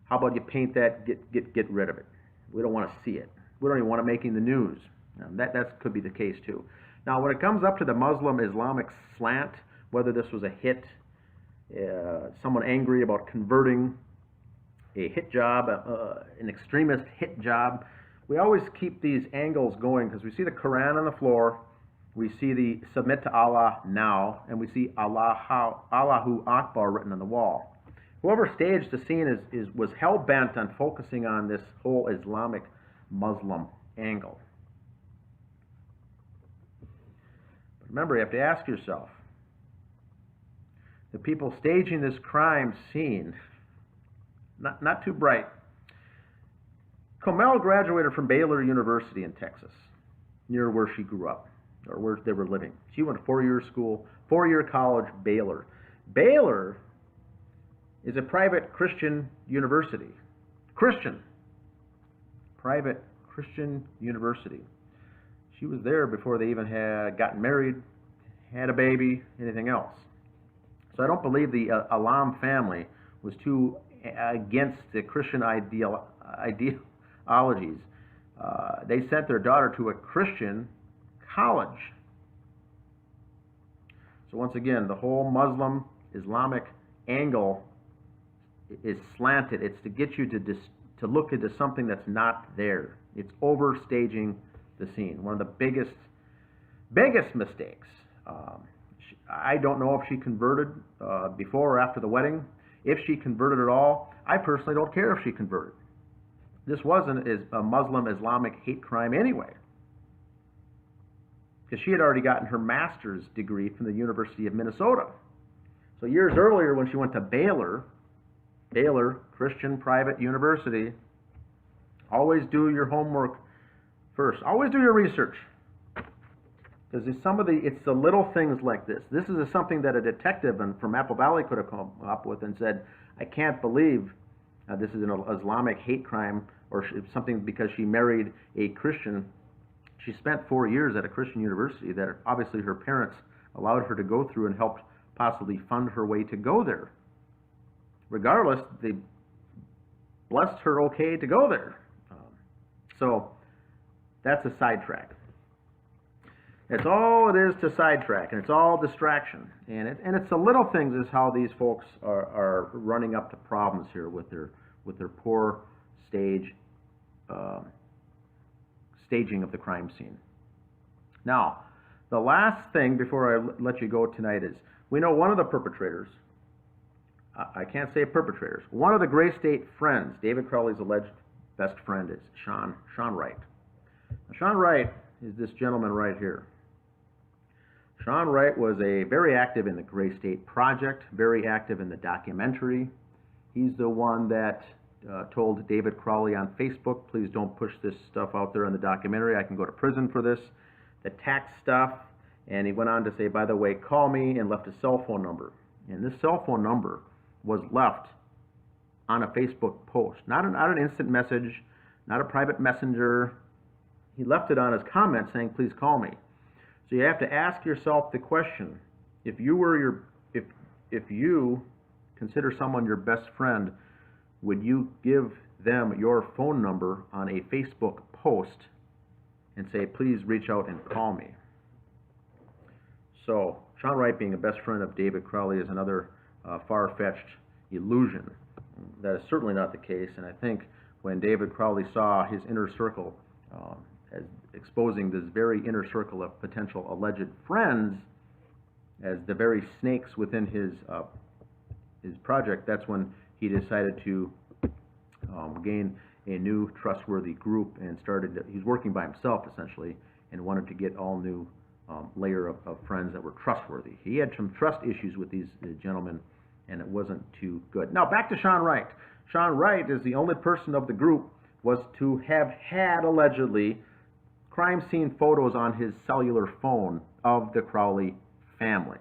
How about you paint that, get rid of it. We don't want to see it. We don't even want it making the news. That could be the case too. Now, when it comes up to the Muslim Islamic slant, whether this was a hit, someone angry about converting a hit job, an extremist hit job, we always keep these angles going because we see the Quran on the floor, we see the submit to Allah now, and we see Allahu Akbar written on the wall. Whoever staged the scene was hell-bent on focusing on this whole Islamic Muslim angle. But remember, you have to ask yourself, the people staging this crime scene, not too bright. Comel graduated from Baylor University in Texas, near where she grew up, or where they were living. She went to four-year school, four-year college, Baylor. Baylor is a private Christian university. Christian. Private Christian university. She was there before they even had gotten married, had a baby, anything else. So I don't believe the Alam family was too against the Christian ideologies. They sent their daughter to a Christian college. So once again, the whole Muslim Islamic angle is slanted. It's to get you to look into something that's not there. It's overstaging the scene. One of the biggest mistakes. I don't know if she converted before or after the wedding. If she converted at all, I personally don't care if she converted. this wasn't a Muslim Islamic hate crime anyway, because she had already gotten her master's degree from the University of Minnesota. So years earlier, when she went to Baylor, Christian private university, always do your homework first. Always do your research. Because it's the little things like this. This is something that a detective from Apple Valley could have come up with and said, I can't believe this is an Islamic hate crime or something because she married a Christian. She spent 4 years at a Christian university that obviously her parents allowed her to go through and helped possibly fund her way to go there. Regardless, they blessed her okay to go there. So that's a sidetrack. It's all it is to sidetrack, and it's all distraction. And it's the little things is how these folks are running up to problems here with their poor staging of the crime scene. Now, the last thing before I let you go tonight is we know one of the perpetrators. I can't say perpetrators. One of the Gray State friends, David Crowley's alleged best friend, is Sean Wright. Now, Sean Wright is this gentleman right here. Sean Wright was very active in the Gray State Project, very active in the documentary. He's the one that told David Crowley on Facebook, please don't push this stuff out there in the documentary. I can go to prison for this. The tax stuff. And he went on to say, by the way, call me, and left a cell phone number. And this cell phone number was left on a Facebook post. Not an instant message, not a private messenger. He left it on his comment saying, please call me. So you have to ask yourself the question, if you consider someone your best friend, would you give them your phone number on a Facebook post and say, please reach out and call me? So Sean Wright being a best friend of David Crowley is another far-fetched illusion. That is certainly not the case, and I think when David Crowley saw his inner circle as exposing this very inner circle of potential alleged friends as the very snakes within his project, that's when he decided to gain a new trustworthy group and he's working by himself essentially and wanted to get all new layer of friends that were trustworthy. He had some trust issues with these gentlemen, and it wasn't too good. Now back to Sean Wright. Sean Wright is the only person of the group was to have had allegedly crime scene photos on his cellular phone of the Crowley family.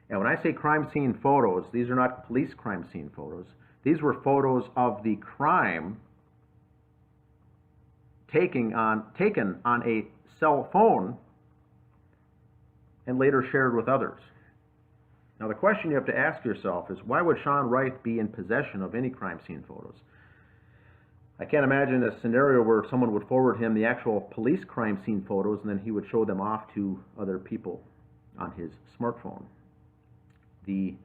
And when I say crime scene photos, these are not police crime scene photos. These were photos of the crime taken on a cell phone and later shared with others. Now the question you have to ask yourself is, why would Sean Wright be in possession of any crime scene photos? I can't imagine a scenario where someone would forward him the actual police crime scene photos and then he would show them off to other people on his smartphone. The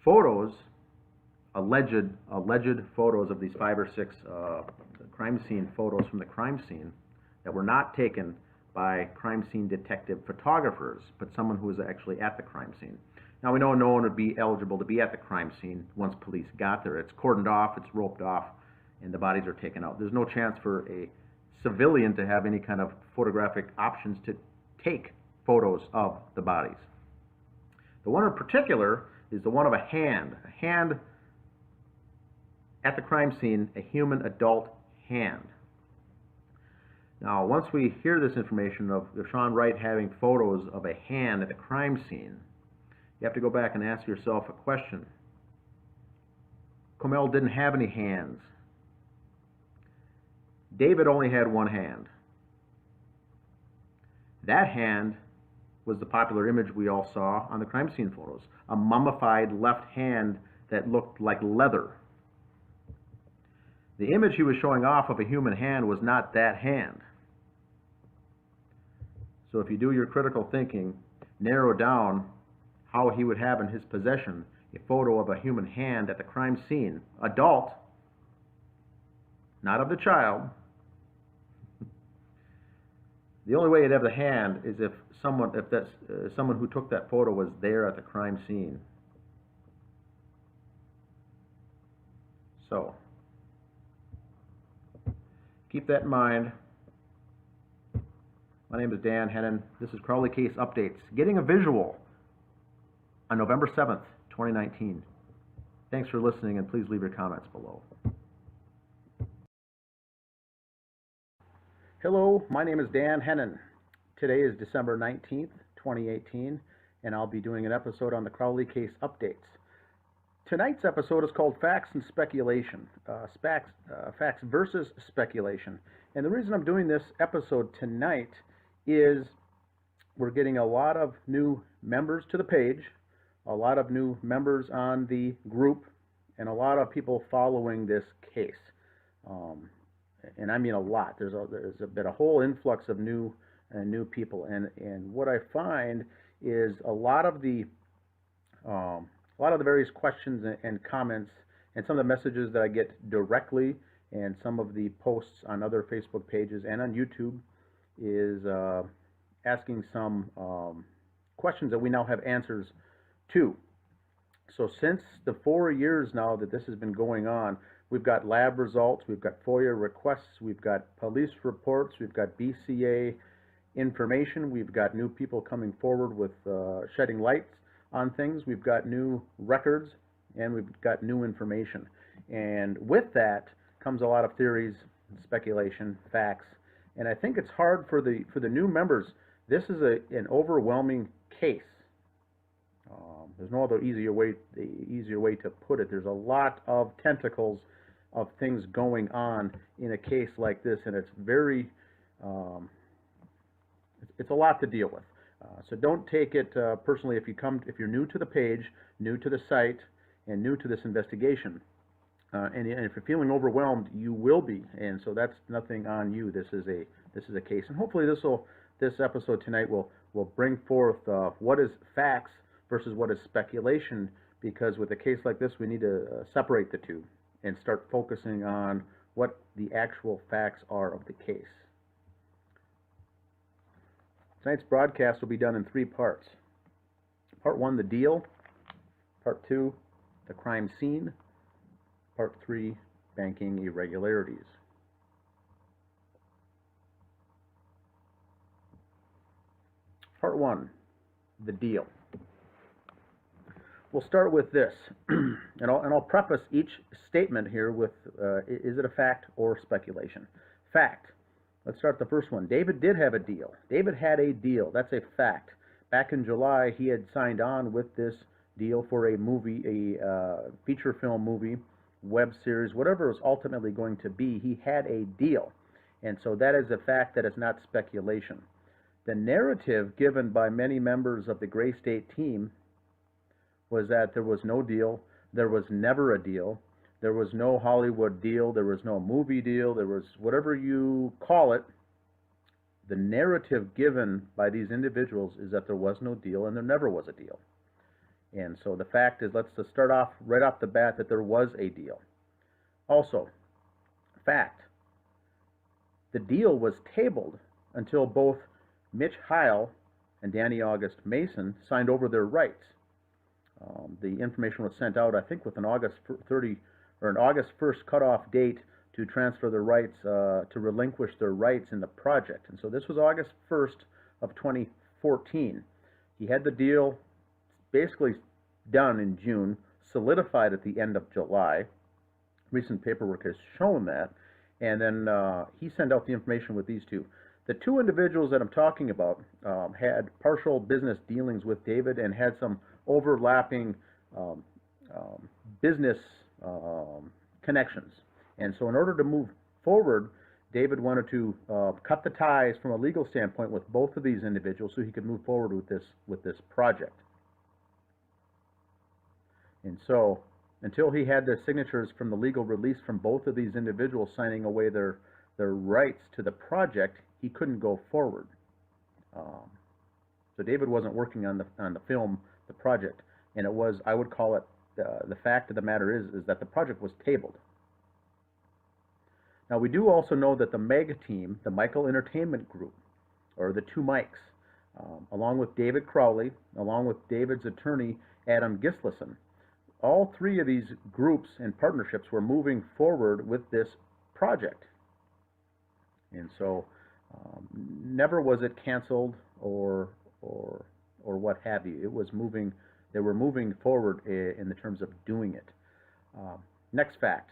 photos, alleged photos of these 5 or 6 crime scene photos from the crime scene that were not taken by crime scene detective photographers, but someone who was actually at the crime scene. Now we know no one would be eligible to be at the crime scene once police got there. It's cordoned off, it's roped off, and the bodies are taken out. There's no chance for a civilian to have any kind of photographic options to take photos of the bodies. The one in particular is the one of a hand at the crime scene, a human adult hand. Now, once we hear this information of Sean Wright having photos of a hand at the crime scene, you have to go back and ask yourself a question. Comel didn't have any hands. David only had one hand. That hand was the popular image we all saw on the crime scene photos. A mummified left hand that looked like leather. The image he was showing off of a human hand was not that hand. So if you do your critical thinking, narrow down how he would have in his possession a photo of a human hand at the crime scene, adult, not of the child. The only way he'd have the hand is if someone who took that photo was there at the crime scene. So keep that in mind. My name is Dan Hennon. This is Crowley Case Updates. Getting a visual on November 7th, 2019. Thanks for listening, and please leave your comments below. Hello, my name is Dan Hennon. Today is December 19th, 2018, and I'll be doing an episode on the Crowley Case Updates. Tonight's episode is called Facts and Speculation, Facts versus Speculation. And the reason I'm doing this episode tonight is we're getting a lot of new members to the page, a lot of new members on the group, and a lot of people following this case. And I mean a lot. There's been a whole influx of new people, and what I find is a lot of the various questions and comments, and some of the messages that I get directly, and some of the posts on other Facebook pages and on YouTube, is asking some questions that we now have answers to. So since the 4 years now that this has been going on, we've got lab results, we've got FOIA requests, we've got police reports, we've got BCA information, we've got new people coming forward with shedding lights on things, we've got new records, and we've got new information. And with that comes a lot of theories, speculation, facts, and I think it's hard for the new members. This is an overwhelming case. There's no other easier way to put it. There's a lot of tentacles of things going on in a case like this, and it's very, it's a lot to deal with. So don't take it personally if you're new to the page, new to the site, and new to this investigation. And if you're feeling overwhelmed, you will be, and so that's nothing on you. This is a case, and hopefully this episode tonight will bring forth what is facts versus what is speculation, because with a case like this, we need to separate the two and start focusing on what the actual facts are of the case. Tonight's broadcast will be done in 3 parts. Part 1, the deal. Part 2, the crime scene. Part 3, banking irregularities. Part 1, the deal. We'll start with this, and I'll preface each statement here with, is it a fact or speculation? Fact. Let's start the first one. David did have a deal. David had a deal. That's a fact. Back in July, he had signed on with this deal for a movie, a feature film movie, web series, whatever it was ultimately going to be. He had a deal. And so that is a fact, that is not speculation. The narrative given by many members of the Gray State team was that there was no deal, there was never a deal, there was no Hollywood deal, there was no movie deal, there was whatever you call it. The narrative given by these individuals is that there was no deal and there never was a deal. And so the fact is, let's just start off right off the bat that there was a deal. Also, fact, the deal was tabled until both Mitch Heil and Danny August Mason signed over their rights. The information was sent out, I think, with an August 1st cutoff date to transfer their rights, to relinquish their rights in the project. And so this was August 1st of 2014. He had the deal basically done in June, solidified at the end of July. Recent paperwork has shown that. And then he sent out the information with these two. The two individuals that I'm talking about had partial business dealings with David and had some overlapping business connections. And so in order to move forward, David wanted to cut the ties from a legal standpoint with both of these individuals so he could move forward with this project. And so until he had the signatures from the legal release from both of these individuals signing away their rights to the project, he couldn't go forward. So David wasn't working on the film, the project, and it was, I would call it, the fact of the matter is that the project was tabled. Now we do also know that the MEG team, the Michael Entertainment Group, or the two Mikes, along with David Crowley, along with David's attorney Adam Gislason, all three of these groups and partnerships were moving forward with this project. And so never was it canceled or what have you. It was moving, they were moving forward in the terms of doing it. Next fact,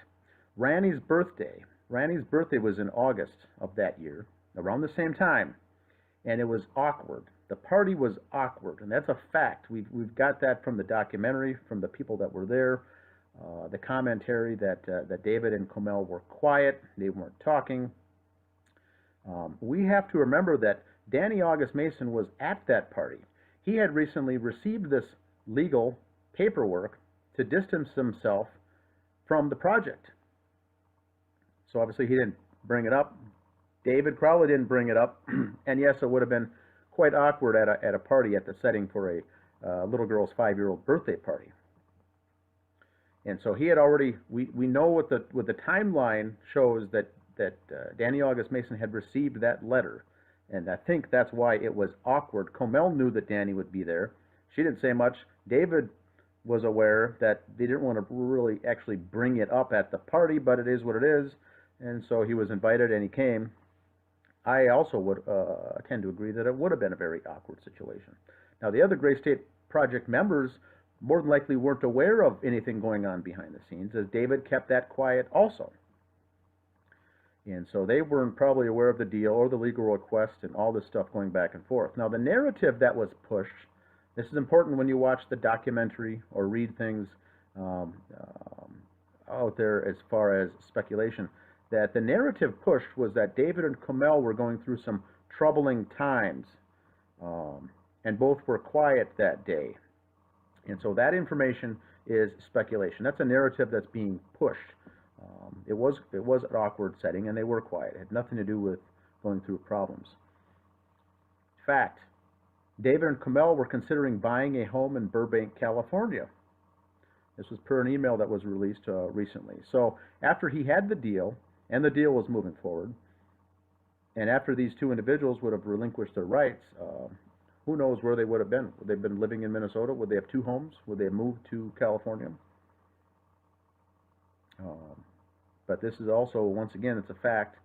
Ranny's birthday. Ranny's birthday was in August of that year, around the same time, and it was awkward. The party was awkward, and that's a fact. We've got that from the documentary, from the people that were there, the commentary that David and Comel were quiet, they weren't talking. We have to remember that Danny August Mason was at that party. He had recently received this legal paperwork to distance himself from the project. So obviously he didn't bring it up. David Crowley didn't bring it up. And yes, it would have been quite awkward at a party at the setting for a little girl's 5-year-old birthday party. And so he had already, we know what the timeline shows that Danny August Mason had received that letter. And I think that's why it was awkward. Comel knew that Danny would be there. She didn't say much. David was aware that they didn't want to really actually bring it up at the party, but it is what it is. And so he was invited and he came. I also would tend to agree that it would have been a very awkward situation. Now, the other Gray State Project members more than likely weren't aware of anything going on behind the scenes, as David kept that quiet also. And so they weren't probably aware of the deal or the legal request and all this stuff going back and forth. Now, the narrative that was pushed, this is important when you watch the documentary or read things out there as far as speculation, that the narrative pushed was that David and Comel were going through some troubling times, and both were quiet that day. And so that information is speculation. That's a narrative that's being pushed. It was an awkward setting, and they were quiet. It had nothing to do with going through problems. Fact, David and Comel were considering buying a home in Burbank, California. This was per an email that was released recently. So after he had the deal, and the deal was moving forward, and after these two individuals would have relinquished their rights, who knows where they would have been? Would they have been living in Minnesota? Would they have 2 homes? Would they have moved to California? But this is also, once again, it's a fact,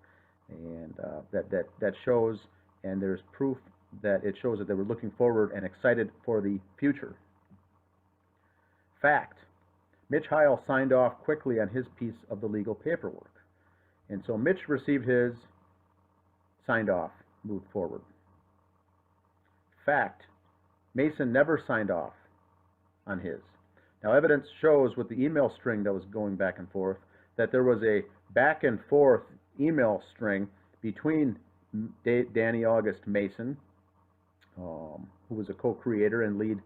and that shows, and there's proof that it shows that they were looking forward and excited for the future. Fact, Mitch Heil signed off quickly on his piece of the legal paperwork. And so Mitch received his, signed off, moved forward. Fact, Mason never signed off on his. Now, evidence shows with the email string that was going back and forth that there was a back and forth email string between Danny August Mason, who was a co-creator and lead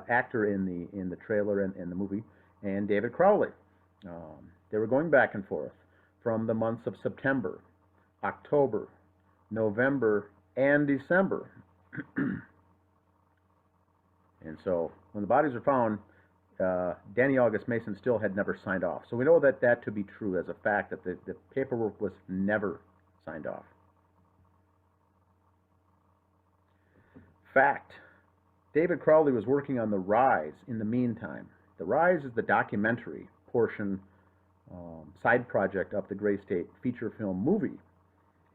actor in the trailer and the movie, and David Crowley. They were going back and forth from the months of September, October, November, and December. And so when the bodies were found, Danny August Mason still had never signed off. So we know that to be true as a fact, that the paperwork was never signed off. Fact, David Crowley was working on The Rise in the meantime. The Rise is the documentary portion, side project of the Gray State feature film movie.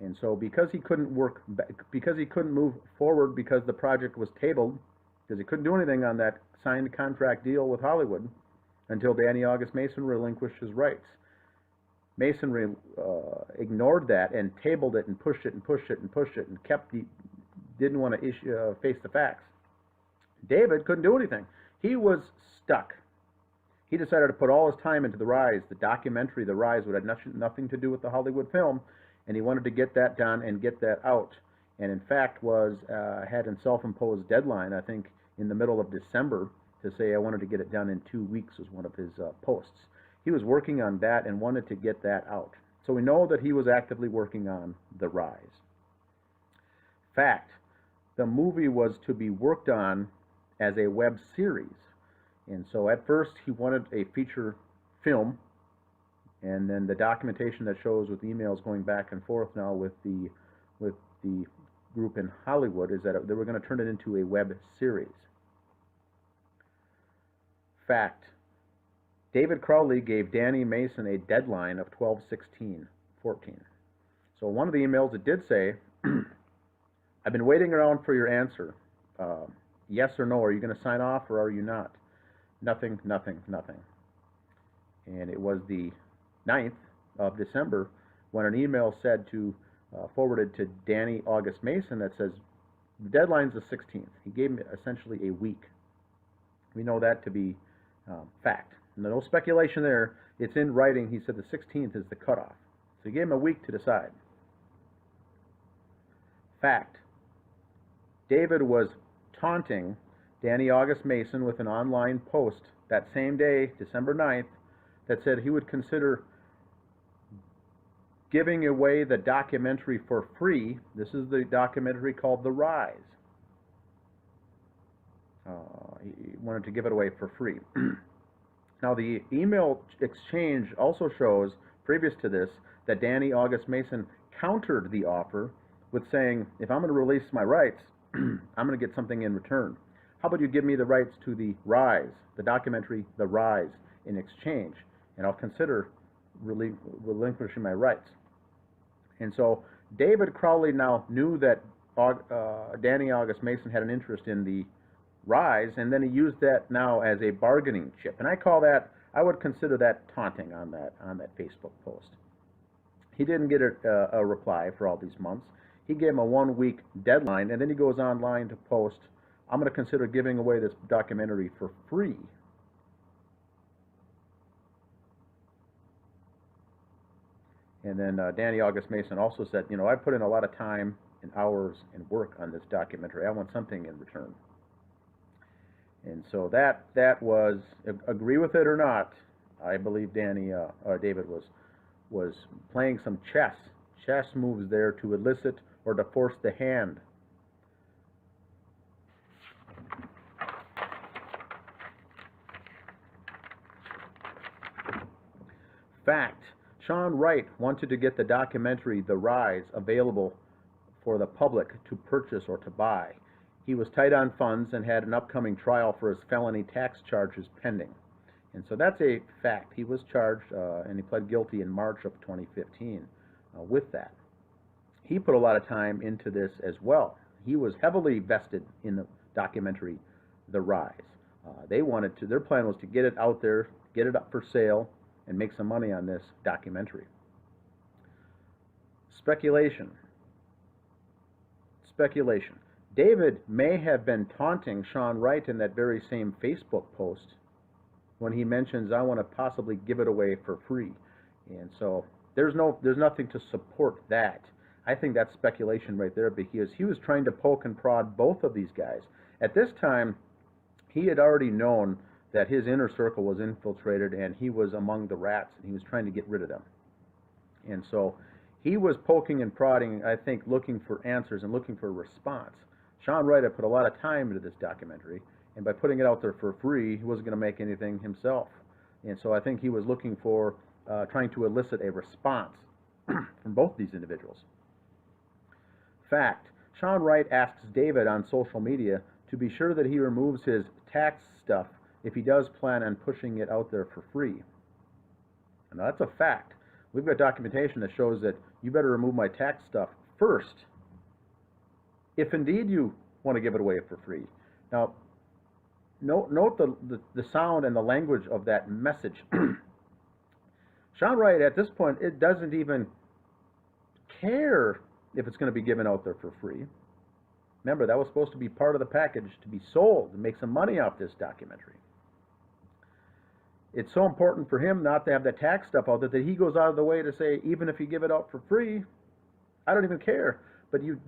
And so because he couldn't move forward because the project was tabled, because he couldn't do anything on that signed contract deal with Hollywood until Danny August Mason relinquished his rights. Mason ignored that and tabled it and pushed it and pushed it and pushed it and didn't want to face the facts. David couldn't do anything. He was stuck. He decided to put all his time into The Rise, the documentary The Rise, which had nothing to do with the Hollywood film, and he wanted to get that done and get that out. And in fact had a self-imposed deadline, I think, in the middle of December, to say I wanted to get it done in 2 weeks was one of his posts. He was working on that and wanted to get that out. So we know that he was actively working on The Rise. Fact, the movie was to be worked on as a web series. And so at first he wanted a feature film, and then the documentation that shows with emails going back and forth now with the group in Hollywood is that they were going to turn it into a web series. Fact, David Crowley gave Danny Mason a deadline of 12/16/14. So one of the emails, it did say, I've been waiting around for your answer. Yes or no, are you going to sign off or are you not? Nothing, nothing, nothing. And it was the 9th of December when an email said to, forwarded to Danny August Mason that says, the deadline's the 16th. He gave him essentially a week. We know that to be fact. No speculation there. It's in writing. He said the 16th is the cutoff. So he gave him a week to decide. Fact. David was taunting Danny August Mason with an online post that same day, December 9th, that said he would consider giving away the documentary for free. This is the documentary called The Rise. He wanted to give it away for free. Now, the email exchange also shows, previous to this, that Danny August Mason countered the offer with saying, if I'm going to release my rights, I'm going to get something in return. How about you give me the rights to The Rise, the documentary The Rise, in exchange, and I'll consider relinquishing my rights. And so David Crowley now knew that Danny August Mason had an interest in The Rise, and then he used that now as a bargaining chip. And I would consider that taunting on that Facebook post. He didn't get a reply for all these months. He gave him a 1-week deadline, and then he goes online to post, I'm going to consider giving away this documentary for free. And then Danny August Mason also said, I put in a lot of time and hours and work on this documentary. I want something in return. And so that was, agree with it or not, I believe David was playing some chess moves there to elicit or to force the hand. Fact. Sean Wright wanted to get the documentary The Rise available for the public to purchase or to buy. He was tight on funds and had an upcoming trial for his felony tax charges pending. And so that's a fact. He was charged and he pled guilty in March of 2015 with that. He put a lot of time into this as well. He was heavily vested in the documentary The Rise. Their plan was to get it out there, get it up for sale, and make some money on this documentary. Speculation. David may have been taunting Sean Wright in that very same Facebook post when he mentions, I want to possibly give it away for free. And so there's nothing to support that. I think that's speculation right there, because he was trying to poke and prod both of these guys. At this time, he had already known that his inner circle was infiltrated and he was among the rats, and he was trying to get rid of them. And so he was poking and prodding, I think, looking for answers and looking for a response. Sean Wright had put a lot of time into this documentary, and by putting it out there for free, he wasn't going to make anything himself. And so I think he was looking for, trying to elicit a response from both these individuals. Fact. Sean Wright asks David on social media to be sure that he removes his tax stuff if he does plan on pushing it out there for free. Now that's a fact. We've got documentation that shows that you better remove my tax stuff first, if indeed you want to give it away for free. Now, note the sound and the language of that message. Sean Wright, at this point, it doesn't even care if it's going to be given out there for free. Remember, that was supposed to be part of the package to be sold and make some money off this documentary. It's so important for him not to have the tax stuff out there that he goes out of the way to say, even if you give it out for free, I don't even care. But you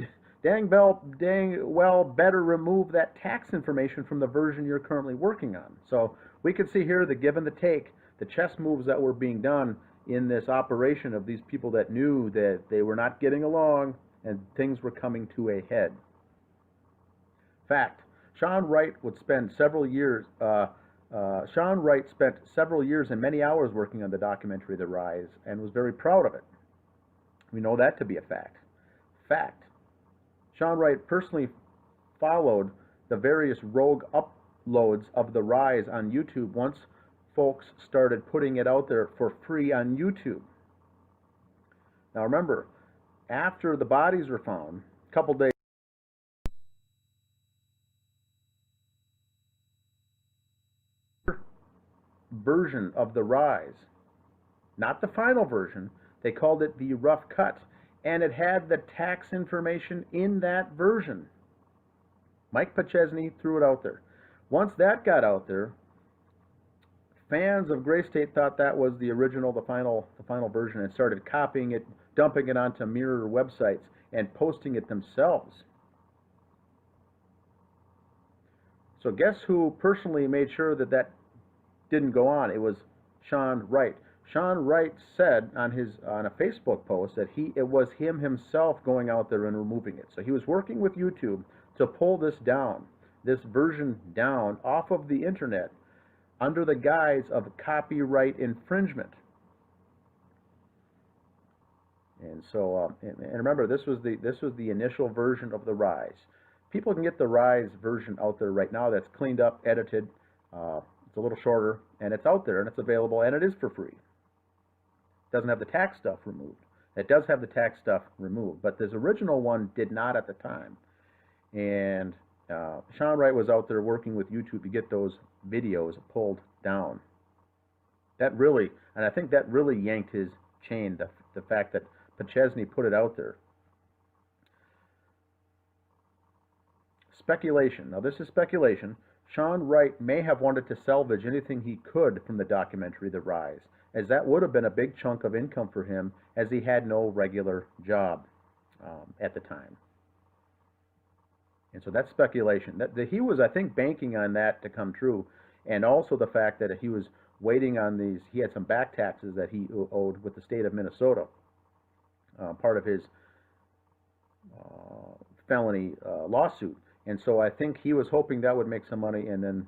dang well better remove that tax information from the version you're currently working on. So we can see here the give and the take, the chess moves that were being done in this operation of these people that knew that they were not getting along and things were coming to a head. Fact. Sean Wright spent several years and many hours working on the documentary The Rise and was very proud of it. We know that to be a fact. Fact. Sean Wright personally followed the various rogue uploads of The Rise on YouTube once folks started putting it out there for free on YouTube. Now remember, after the bodies were found, a couple days version of the rise, not the final version, they called it the rough cut, and it had the tax information in that version. Mike Pachesny threw it out there. Once that got out there, fans of Gray State thought that was the original, the final version, and started copying it, dumping it onto mirror websites, and posting it themselves. So guess who personally made sure that that didn't go on? It was Sean Wright. Sean Wright said on a Facebook post that it was him himself going out there and removing it. So he was working with YouTube to pull this version down off of the internet under the guise of copyright infringement. And so, and remember, this was the initial version of the Rise. People can get the Rise version out there right now. That's cleaned up, edited. It's a little shorter, and it's out there, and it's available, and it is for free. It doesn't have the tax stuff removed. It does have the tax stuff removed, but this original one did not at the time. And Sean Wright was out there working with YouTube to get those videos pulled down. That really, and I think that really yanked his chain, the fact that Pachesny put it out there. Speculation. Now this is speculation. Sean Wright may have wanted to salvage anything he could from the documentary The Rise, as that would have been a big chunk of income for him, as he had no regular job at the time. And so that's speculation. That he was, I think, banking on that to come true, and also the fact that he was waiting on these. He had some back taxes that he owed with the state of Minnesota, part of his felony lawsuit. And so I think he was hoping that would make some money and then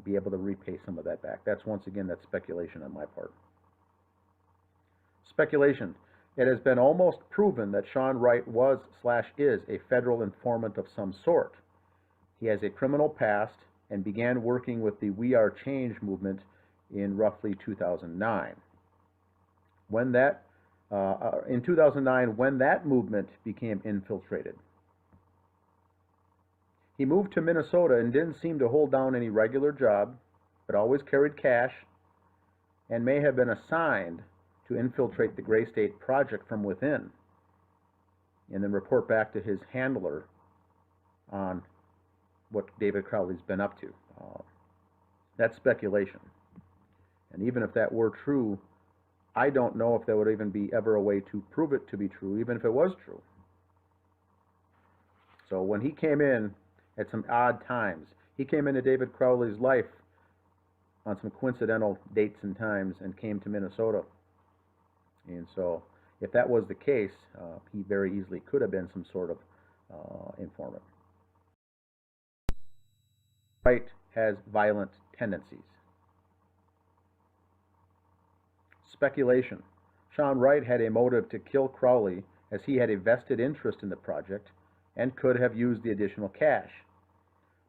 be able to repay some of that back. That's, once again, that's speculation on my part. Speculation. It has been almost proven that Sean Wright was/is a federal informant of some sort. He has a criminal past and began working with the We Are Change movement in roughly 2009. In 2009, when that movement became infiltrated. He moved to Minnesota and didn't seem to hold down any regular job, but always carried cash, and may have been assigned to infiltrate the Gray State Project from within, and then report back to his handler on what David Crowley's been up to. That's speculation. And even if that were true, I don't know if there would even be ever a way to prove it to be true, even if it was true. So when he came in at some odd times, he came into David Crowley's life on some coincidental dates and times and came to Minnesota. And so if that was the case, he very easily could have been some sort of informant. Wright has violent tendencies. Speculation. Sean Wright had a motive to kill Crowley, as he had a vested interest in the project and could have used the additional cash.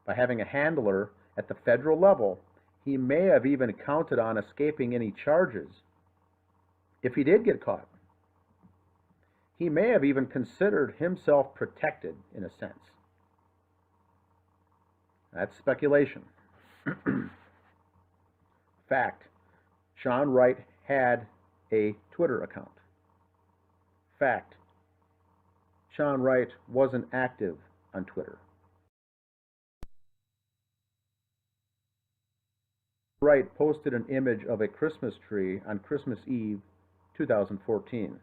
By having a handler at the federal level, he may have even counted on escaping any charges if he did get caught. He may have even considered himself protected in a sense. That's speculation. Fact. Sean Wright had a Twitter account. Fact. Sean Wright wasn't active on Twitter. Wright posted an image of a Christmas tree on Christmas Eve, 2014.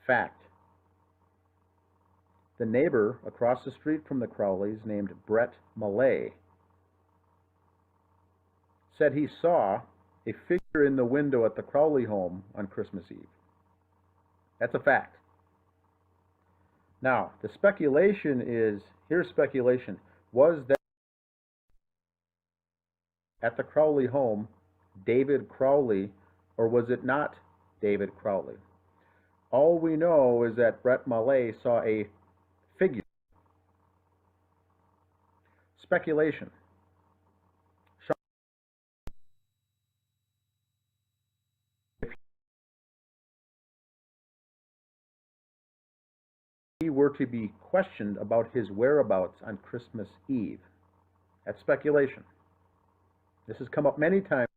Fact. The neighbor across the street from the Crowleys, named Brett Millay, said he saw a figure in the window at the Crowley home on Christmas Eve. That's a fact. Now, the speculation is, here's speculation, was that at the Crowley home David Crowley, or was it not David Crowley? All we know is that Brett Millay saw a figure. Speculation. he were to be questioned about his whereabouts on Christmas Eve. That's speculation. This has come up many times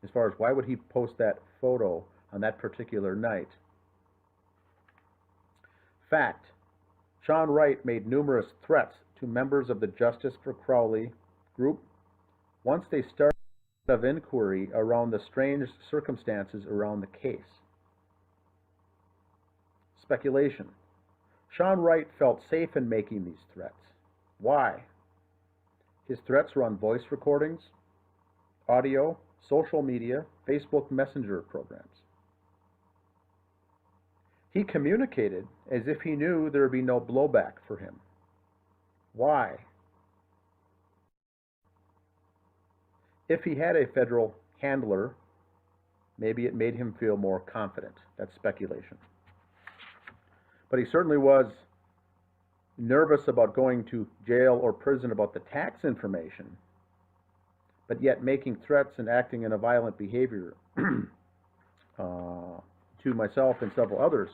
as far as why would he post that photo on that particular night. Fact: Sean Wright made numerous threats to members of the Justice for Crowley group once they started of inquiry around the strange circumstances around the case. Speculation: Sean Wright felt safe in making these threats. Why? His threats were on voice recordings, audio, social media, Facebook Messenger programs. He communicated as if he knew there would be no blowback for him. Why? If he had a federal handler, maybe it made him feel more confident. That's speculation. But he certainly was nervous about going to jail or prison about the tax information, but yet making threats and acting in a violent behavior to myself and several others,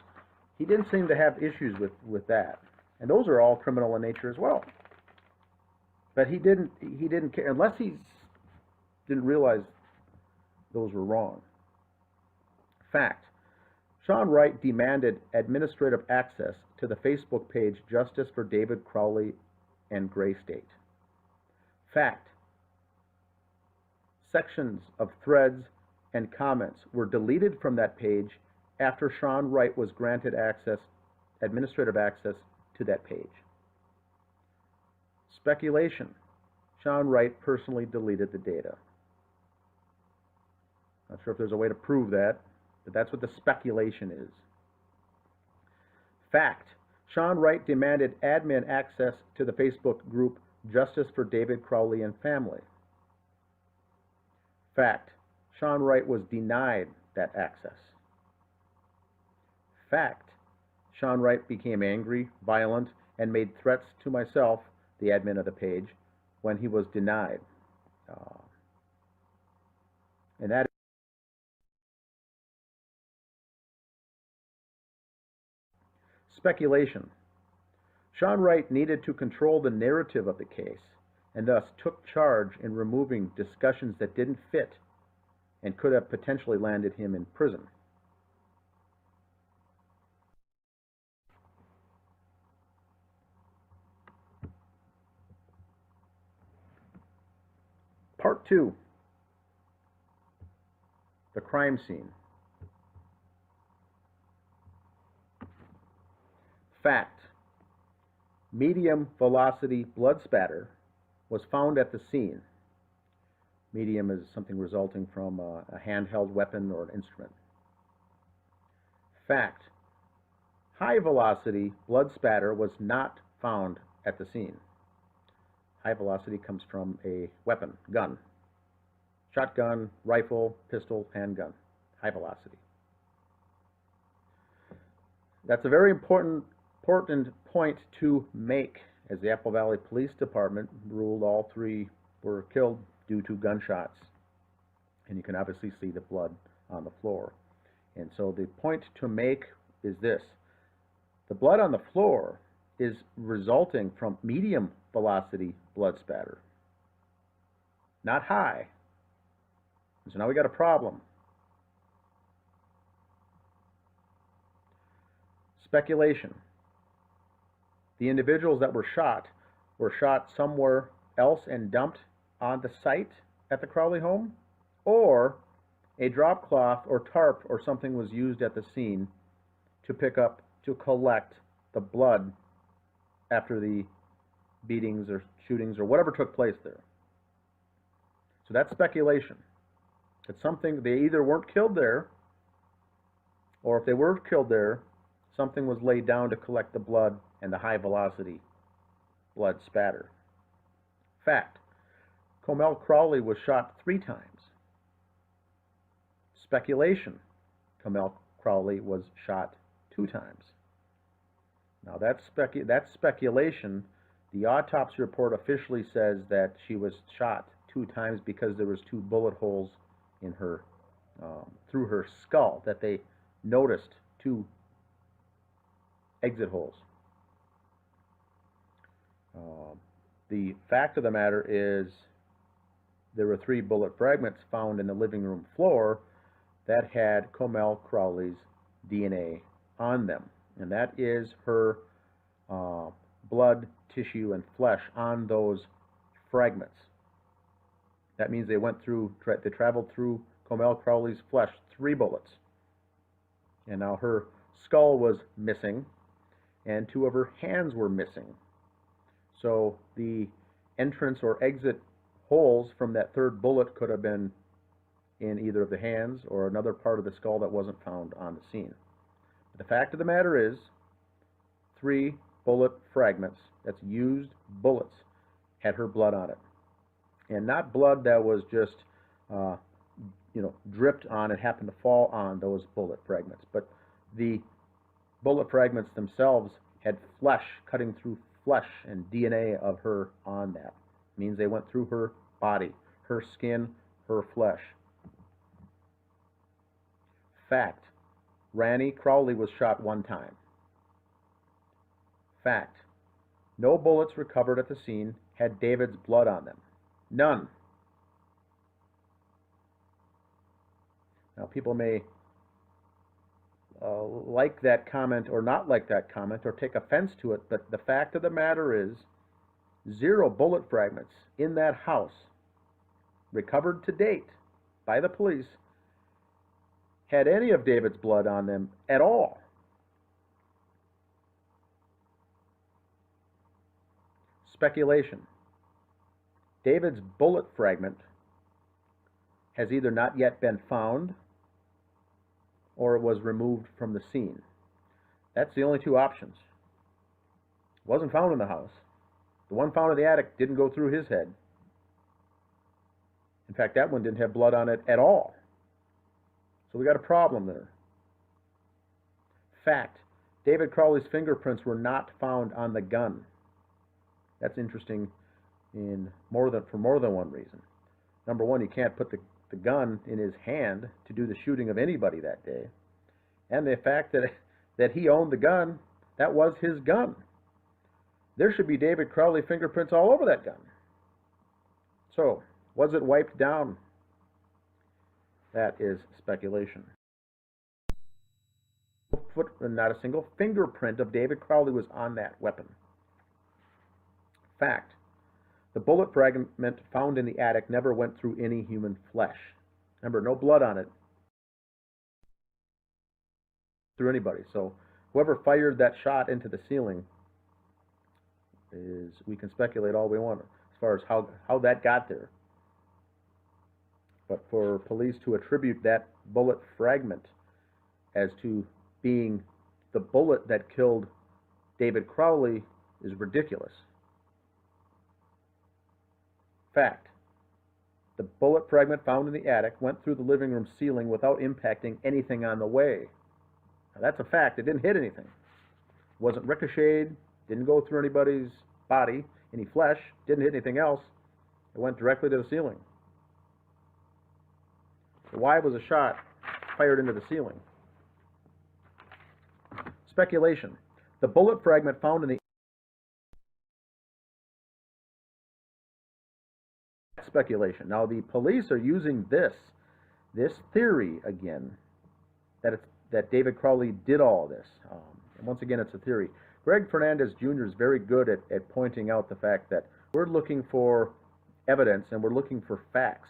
he didn't seem to have issues with that. And those are all criminal in nature as well. But he didn't care, unless he didn't realize those were wrong. Fact: Sean Wright demanded administrative access to the Facebook page Justice for David Crowley and Gray State. Fact: sections of threads and comments were deleted from that page after Sean Wright was granted administrative access to that page. Speculation: Sean Wright personally deleted the data. Not sure if there's a way to prove that, but that's what the speculation is. Fact: Sean Wright demanded admin access to the Facebook group Justice for David Crowley and Family. Fact: Sean Wright was denied that access. Fact: Sean Wright became angry, violent, and made threats to myself, the admin of the page, when he was denied. And that speculation. Sean Wright needed to control the narrative of the case and thus took charge in removing discussions that didn't fit and could have potentially landed him in prison. Part 2. The crime scene. Fact: medium velocity blood spatter was found at the scene. Medium is something resulting from a handheld weapon or an instrument. Fact: high velocity blood spatter was not found at the scene. High velocity comes from a weapon, gun. Shotgun, rifle, pistol, handgun. High velocity. That's a very important point to make, as the Apple Valley Police Department ruled all 3 were killed due to gunshots. And you can obviously see the blood on the floor. And so the point to make is this: the blood on the floor is resulting from medium velocity blood spatter, not high. So now we got a problem. Speculation: the individuals that were shot somewhere else and dumped on the site at the Crowley home, or a drop cloth or tarp or something was used at the scene to collect the blood after the beatings or shootings or whatever took place there. So that's speculation. It's something, they either weren't killed there, or if they were killed there, something was laid down to collect the blood and the high velocity blood spatter. Fact: Comel Crowley was shot 3 times. Speculation: Comel Crowley was shot 2 times. Now that's speculation. The autopsy report officially says that she was shot 2 times because there was 2 bullet holes in her, through her skull, that they noticed 2 exit holes. The fact of the matter is there were 3 bullet fragments found in the living room floor that had Comel Crowley's DNA on them. And that is her blood, tissue, and flesh on those fragments. That means they went through, they traveled through Comel Crowley's flesh 3 bullets. And now her skull was missing, and 2 of her hands were missing. So the entrance or exit holes from that 3rd bullet could have been in either of the hands or another part of the skull that wasn't found on the scene. But the fact of the matter is, 3 bullet fragments, that's used bullets, had her blood on it. And not blood that was just, dripped on and happened to fall on those bullet fragments. But the bullet fragments themselves had flesh cutting through flesh and DNA of her on that. It means they went through her body, her skin, her flesh. Fact, Randy Crowley was shot 1 time. Fact, no bullets recovered at the scene had David's blood on them. None. Now, people may like that comment or not like that comment or take offense to it, but the fact of the matter is 0 bullet fragments in that house recovered to date by the police had any of David's blood on them at all. Speculation. David's bullet fragment has either not yet been found or it was removed from the scene. That's the only 2 options. It wasn't found in the house. The one found in the attic didn't go through his head. In fact, that one didn't have blood on it at all. So we got a problem there. Fact, David Crowley's fingerprints were not found on the gun. That's interesting for more than one reason. Number one, you can't put the gun in his hand to do the shooting of anybody that day. And the fact that he owned the gun, that was his gun. There should be David Crowley fingerprints all over that gun. So, was it wiped down? That is speculation. Not a single fingerprint of David Crowley was on that weapon. Fact, the bullet fragment found in the attic never went through any human flesh. Remember, no blood on it through anybody. So whoever fired that shot into the ceiling we can speculate all we want as far as how that got there. But for police to attribute that bullet fragment as to being the bullet that killed David Crowley is ridiculous. Fact, the bullet fragment found in the attic went through the living room ceiling without impacting anything on the way. Now that's a fact. It didn't hit anything. It wasn't ricocheted, didn't go through anybody's body, any flesh, didn't hit anything else. It went directly to the ceiling. So why was a shot fired into the ceiling? Speculation. The bullet fragment found in the speculation. Now the police are using this theory again, that David Crowley did all this. And once again, it's a theory. Greg Fernandez Jr. is very good at pointing out the fact that we're looking for evidence and we're looking for facts.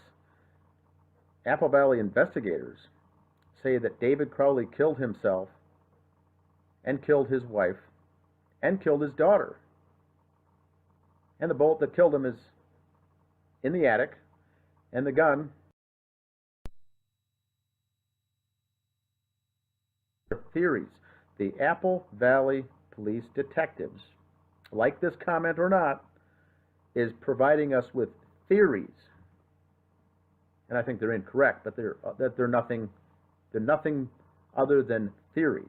Apple Valley investigators say that David Crowley killed himself and killed his wife and killed his daughter. And the bullet that killed him is in the attic, and the gun theories. The Apple Valley Police detectives, like this comment or not, is providing us with theories. And I think they're incorrect, but they're nothing other than theories.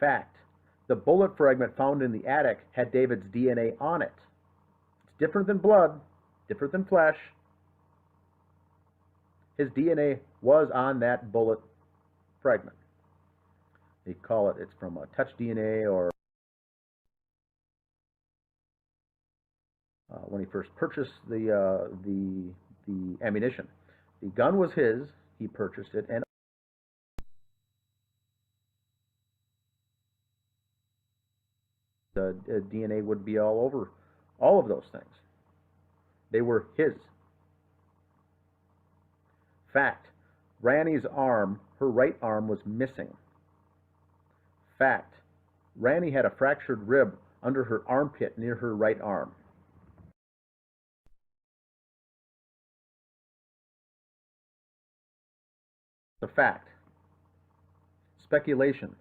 Fact, the bullet fragment found in the attic had David's DNA on it. It's different than blood, different than flesh. His DNA was on that bullet fragment. They call it, it's from Touch DNA, or when he first purchased the ammunition. The gun was his, he purchased it, and the DNA would be all over all of those things. They were his. Fact, Ranny's arm, her right arm, was missing. Fact, Ranny had a fractured rib under her armpit near her right arm. The fact. Speculation.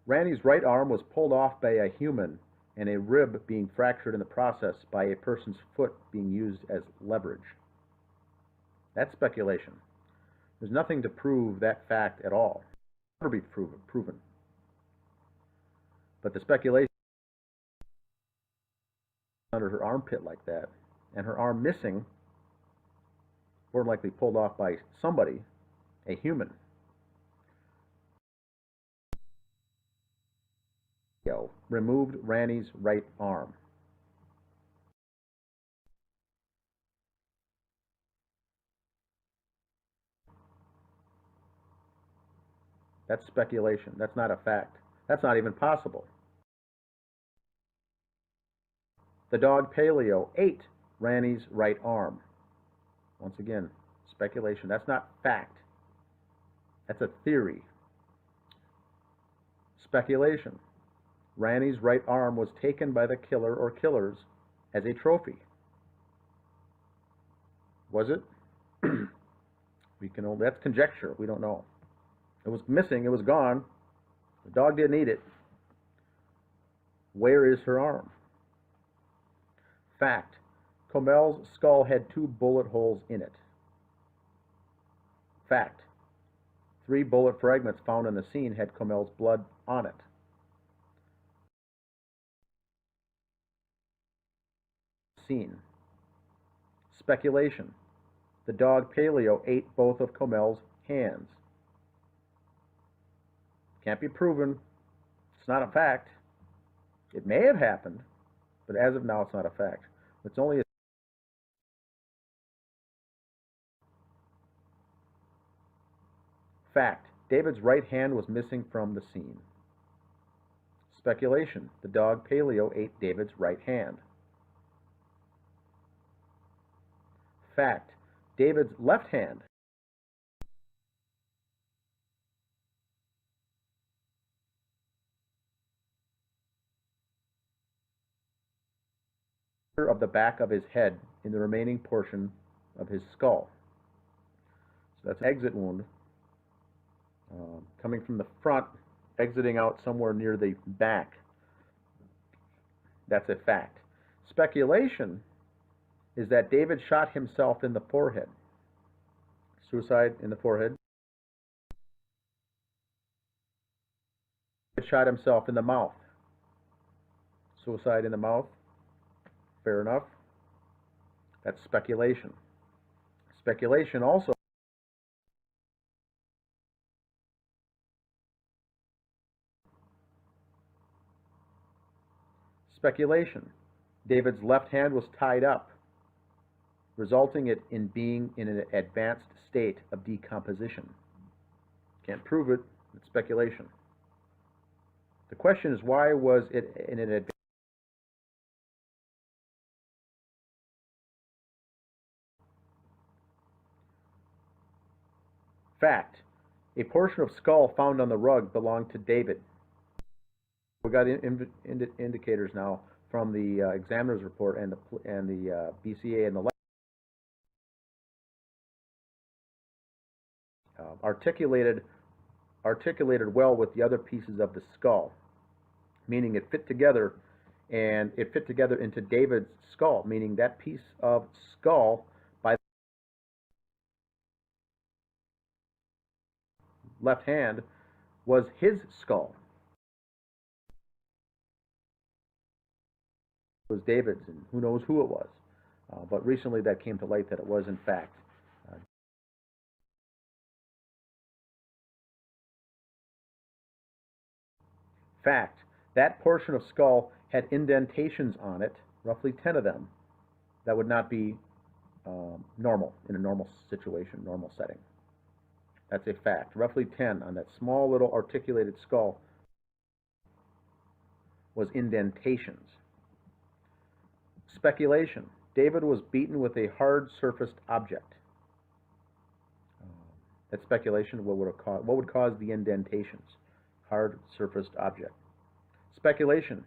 Ranny's right arm was pulled off by a human, and a rib being fractured in the process by a person's foot being used as leverage. That's speculation. There's nothing to prove that fact at all. It'll never be proven. But the speculation under her armpit like that, and her arm missing, more likely pulled off by somebody, a human. Removed Ranny's right arm. That's speculation. That's not a fact. That's not even possible. The dog Paleo ate Ranny's right arm. Once again, speculation. That's not fact. That's a theory. Speculation. Ranny's right arm was taken by the killer or killers as a trophy. Was it? That's conjecture. We don't know. It was missing. It was gone. The dog didn't eat it. Where is her arm? Fact. Comel's skull had 2 bullet holes in it. Fact. 3 bullet fragments found on the scene had Comel's blood on it. Scene. Speculation. The dog Paleo ate both of Comel's hands. Can't be proven. It's not a fact. It may have happened, but as of now, it's not a fact. It's only a fact. David's right hand was missing from the scene. Speculation. The dog Paleo ate David's right hand. Fact. David's left hand of the back of his head in the remaining portion of his skull. So that's an exit wound coming from the front, exiting out somewhere near the back. That's a fact. Speculation is that David shot himself in the forehead. Suicide in the forehead. David shot himself in the mouth. Suicide in the mouth. Fair enough. That's speculation. Speculation also. Speculation. David's left hand was tied up, resulting it in being in an advanced state of decomposition. Can't prove it. It's speculation. The question is, why was it in an advanced fact? A portion of skull found on the rug belonged to David. We got indicators now from the examiner's report and the BCA and the articulated well with the other pieces of the skull, meaning it fit together, and it fit together into David's skull, meaning that piece of skull by the left hand was his skull. It was David's, and who knows who it was. But recently that came to light that it was in fact Fact, that portion of skull had indentations on it, roughly 10 of them. That would not be normal in a normal situation, normal setting. That's a fact. Roughly 10 on that small little articulated skull was indentations. Speculation. David was beaten with a hard-surfaced object. That's speculation. What would cause the indentations? Hard-surfaced object. Speculation.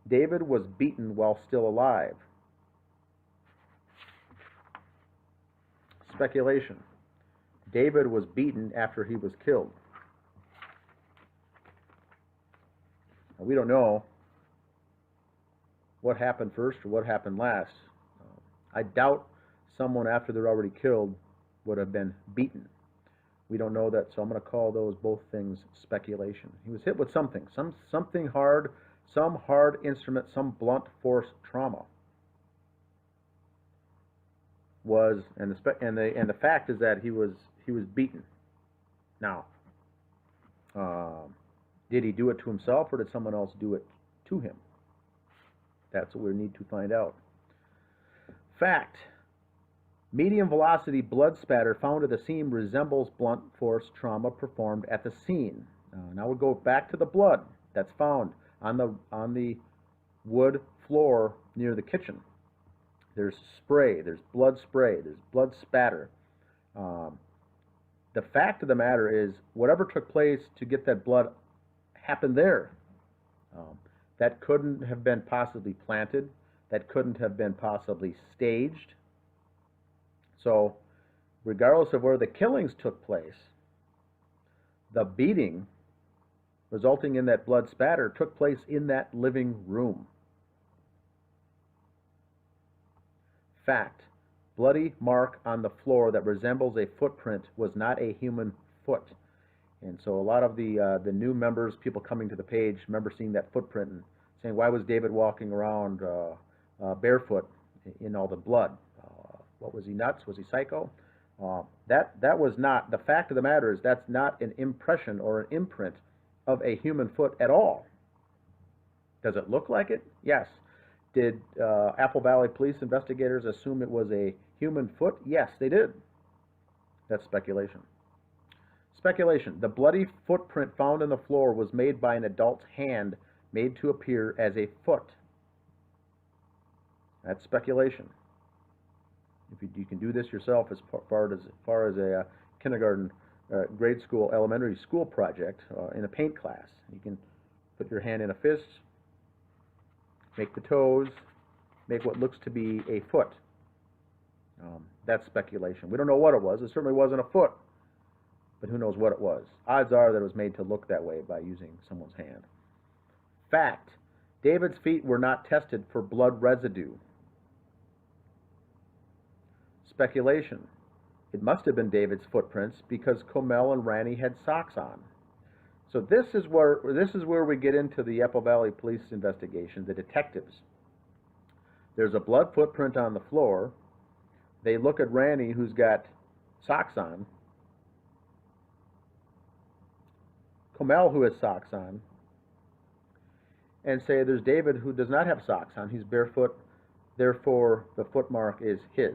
David was beaten while still alive. Speculation. David was beaten after he was killed. Now, we don't know what happened first or what happened last. I doubt someone after they're already killed would have been beaten. We don't know that, so I'm going to call those both things speculation. He was hit with something hard, some hard instrument, some blunt force trauma. And the fact is that he was beaten. Now, did he do it to himself or did someone else do it to him? That's what we need to find out. Fact. Medium velocity blood spatter found at the scene resembles blunt force trauma performed at the scene. Now we'll go back to the blood that's found on the wood floor near the kitchen. There's spray, there's blood spatter. The fact of the matter is, whatever took place to get that blood happened there. That couldn't have been possibly planted. That couldn't have been possibly staged. So, regardless of where the killings took place, the beating resulting in that blood spatter took place in that living room. Fact. Bloody mark on the floor that resembles a footprint was not a human foot. And so a lot of the new members, people coming to the page, remember seeing that footprint and saying, why was David walking around barefoot in all the blood? What, was he nuts? Was he psycho? That was not, the fact of the matter is that's not an impression or an imprint of a human foot at all. Does it look like it? Yes. Did Apple Valley Police investigators assume it was a human foot? Yes, they did. That's speculation. Speculation. The bloody footprint found on the floor was made by an adult's hand made to appear as a foot. That's speculation. If you can do this yourself as far as a kindergarten, grade school, elementary school project in a paint class. You can put your hand in a fist, make the toes, make what looks to be a foot. That's speculation. We don't know what it was. It certainly wasn't a foot, but who knows what it was. Odds are that it was made to look that way by using someone's hand. Fact. David's feet were not tested for blood residue. Speculation. It must have been David's footprints because Comel and Ranny had socks on. So this is where we get into the Apple Valley Police investigation, the detectives. There's a blood footprint on the floor. They look at Ranny, who's got socks on. Comel, who has socks on. And say there's David, who does not have socks on. He's barefoot. Therefore, the footmark is his.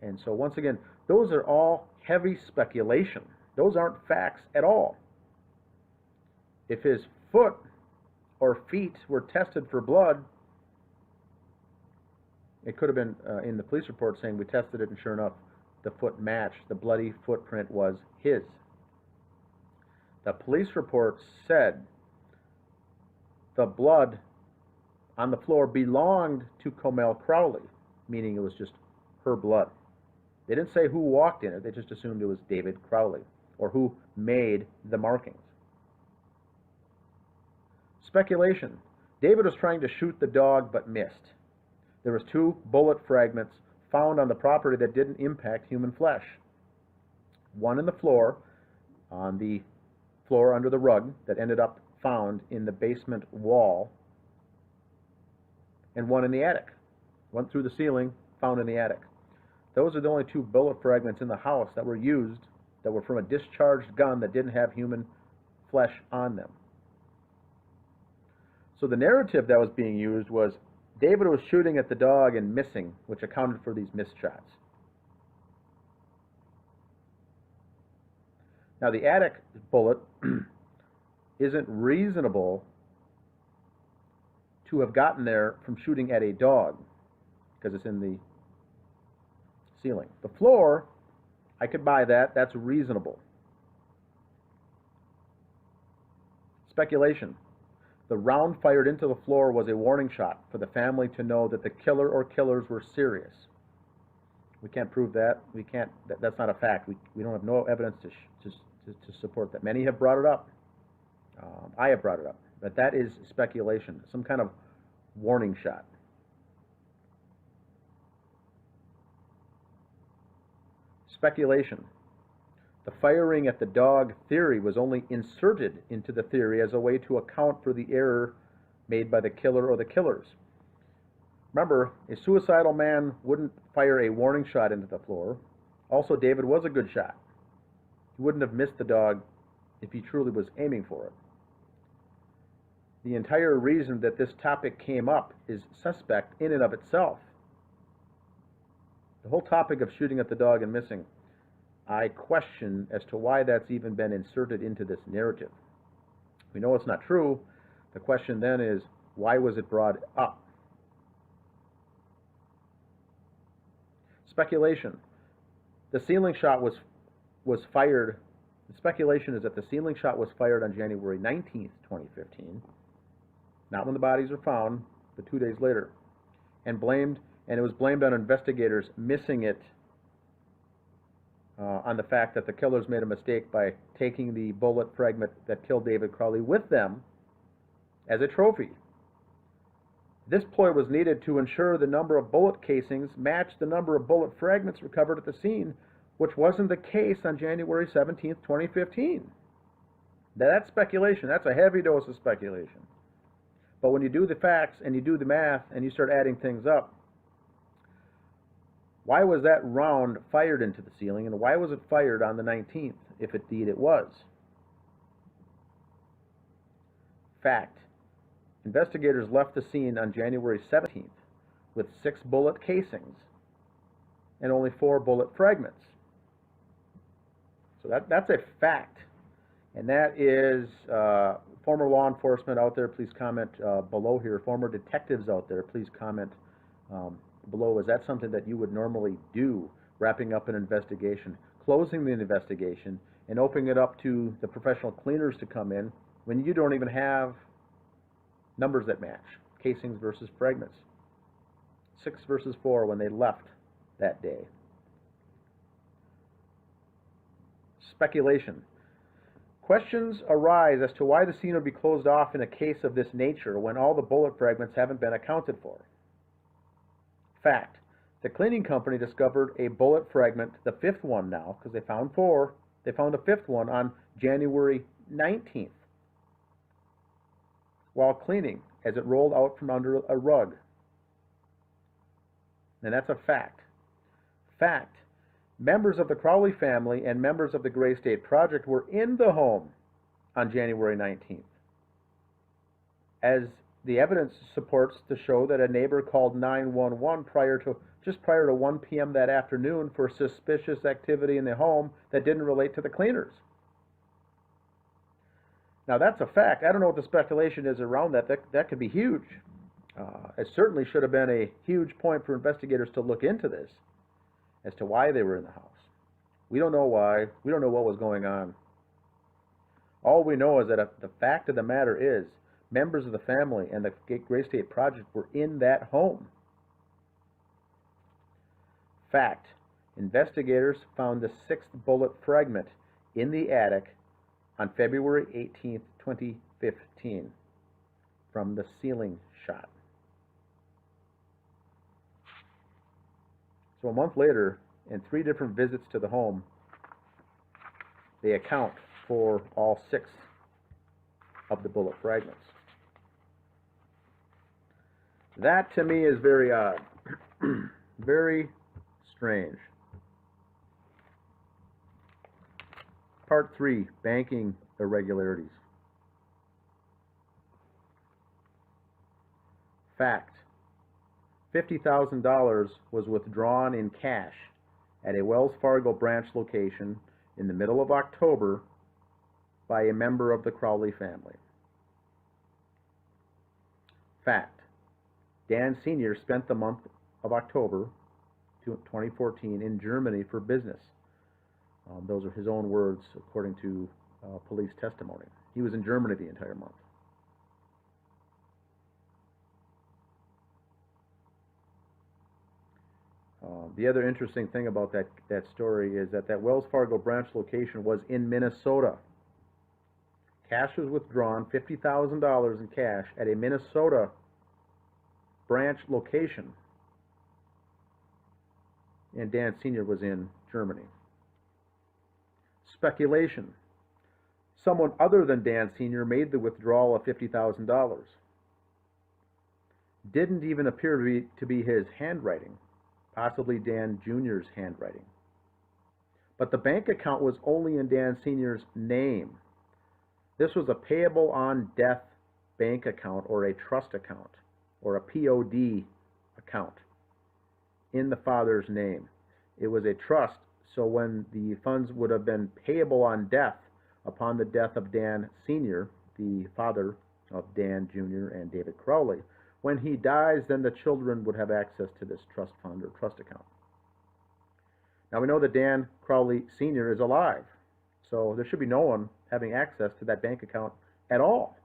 And so once again, those are all heavy speculation. Those aren't facts at all. If his foot or feet were tested for blood, it could have been in the police report saying we tested it and sure enough, the foot matched. The bloody footprint was his. The police report said the blood on the floor belonged to Comel Crowley, meaning it was just her blood. They didn't say who walked in it. They just assumed it was David Crowley or who made the markings. Speculation. David was trying to shoot the dog but missed. There was 2 bullet fragments found on the property that didn't impact human flesh. One in the floor, on the floor under the rug that ended up found in the basement wall, and one in the attic. Went through the ceiling, found in the attic. Those are the only 2 bullet fragments in the house that were used, that were from a discharged gun that didn't have human flesh on them. So the narrative that was being used was David was shooting at the dog and missing, which accounted for these missed shots. Now the attic bullet isn't reasonable to have gotten there from shooting at a dog because it's in the ceiling. The floor, I could buy that. That's reasonable. Speculation. The round fired into the floor was a warning shot for the family to know that the killer or killers were serious. We can't prove that. We can't. That's not a fact. We don't have no evidence to support that. Many have brought it up. I have brought it up. But that is speculation. Some kind of warning shot. Speculation. The firing at the dog theory was only inserted into the theory as a way to account for the error made by the killer or the killers. Remember, a suicidal man wouldn't fire a warning shot into the floor. Also, David was a good shot. He wouldn't have missed the dog if he truly was aiming for it. The entire reason that this topic came up is suspect in and of itself. The whole topic of shooting at the dog and missing, I question as to why that's even been inserted into this narrative. We know it's not true. The question then is, why was it brought up? Speculation. The ceiling shot was fired. The speculation is that the ceiling shot was fired on January 19th, 2015. Not when the bodies were found, but 2 days later. And it was blamed on investigators missing it on the fact that the killers made a mistake by taking the bullet fragment that killed David Crowley with them as a trophy. This ploy was needed to ensure the number of bullet casings matched the number of bullet fragments recovered at the scene, which wasn't the case on January 17th, 2015. Now, that's speculation. That's a heavy dose of speculation. But when you do the facts and you do the math and you start adding things up, why was that round fired into the ceiling, and why was it fired on the 19th, if indeed it was? Fact. Investigators left the scene on January 17th with 6 bullet casings and only 4 bullet fragments. So that's a fact. And that is, former law enforcement out there, please comment below here. Former detectives out there, please comment below. Is that something that you would normally do, wrapping up an investigation, closing the investigation, and opening it up to the professional cleaners to come in when you don't even have numbers that match, casings versus fragments? 6 versus 4 when they left that day. Speculation. Questions arise as to why the scene would be closed off in a case of this nature when all the bullet fragments haven't been accounted for. Fact. The cleaning company discovered a bullet fragment, the 5th one now, because they found 4. They found a 5th one on January 19th while cleaning as it rolled out from under a rug. And that's a fact. Fact. Members of the Crowley family and members of the Gray State Project were in the home on January 19th. As the evidence supports to show that a neighbor called 911 just prior to 1 p.m. that afternoon for suspicious activity in the home that didn't relate to the cleaners. Now that's a fact. I don't know what the speculation is around that. That could be huge. It certainly should have been a huge point for investigators to look into this as to why they were in the house. We don't know why. We don't know what was going on. All we know is that the fact of the matter is members of the family and the Gray State Project were in that home. Fact. Investigators found the 6th bullet fragment in the attic on February 18th, 2015 from the ceiling shot. So a month later, in 3 different visits to the home, they account for all 6 of the bullet fragments. That to me is very odd. Very strange. Part 3, banking irregularities. Fact. $50,000 was withdrawn in cash at a Wells Fargo branch location in the middle of October by a member of the Crowley family. Fact. Dan Sr. spent the month of October 2014 in Germany for business. Those are his own words according to police testimony. He was in Germany the entire month. The other interesting thing about that story is that Wells Fargo branch location was in Minnesota. Cash was withdrawn, $50,000 in cash, at a Minnesota branch location. And Dan Sr. was in Germany. Speculation. Someone other than Dan Sr. made the withdrawal of $50,000. Didn't even appear to be his handwriting. Possibly Dan Jr.'s handwriting. But the bank account was only in Dan Sr.'s name. This was a payable on death bank account or a trust account or a POD account in the father's name. It was a trust, so when the funds would have been payable on death upon the death of Dan Sr., the father of Dan Jr. and David Crowley, when he dies, then the children would have access to this trust fund or trust account. Now we know that Dan Crowley Sr. is alive, so there should be no one having access to that bank account at all.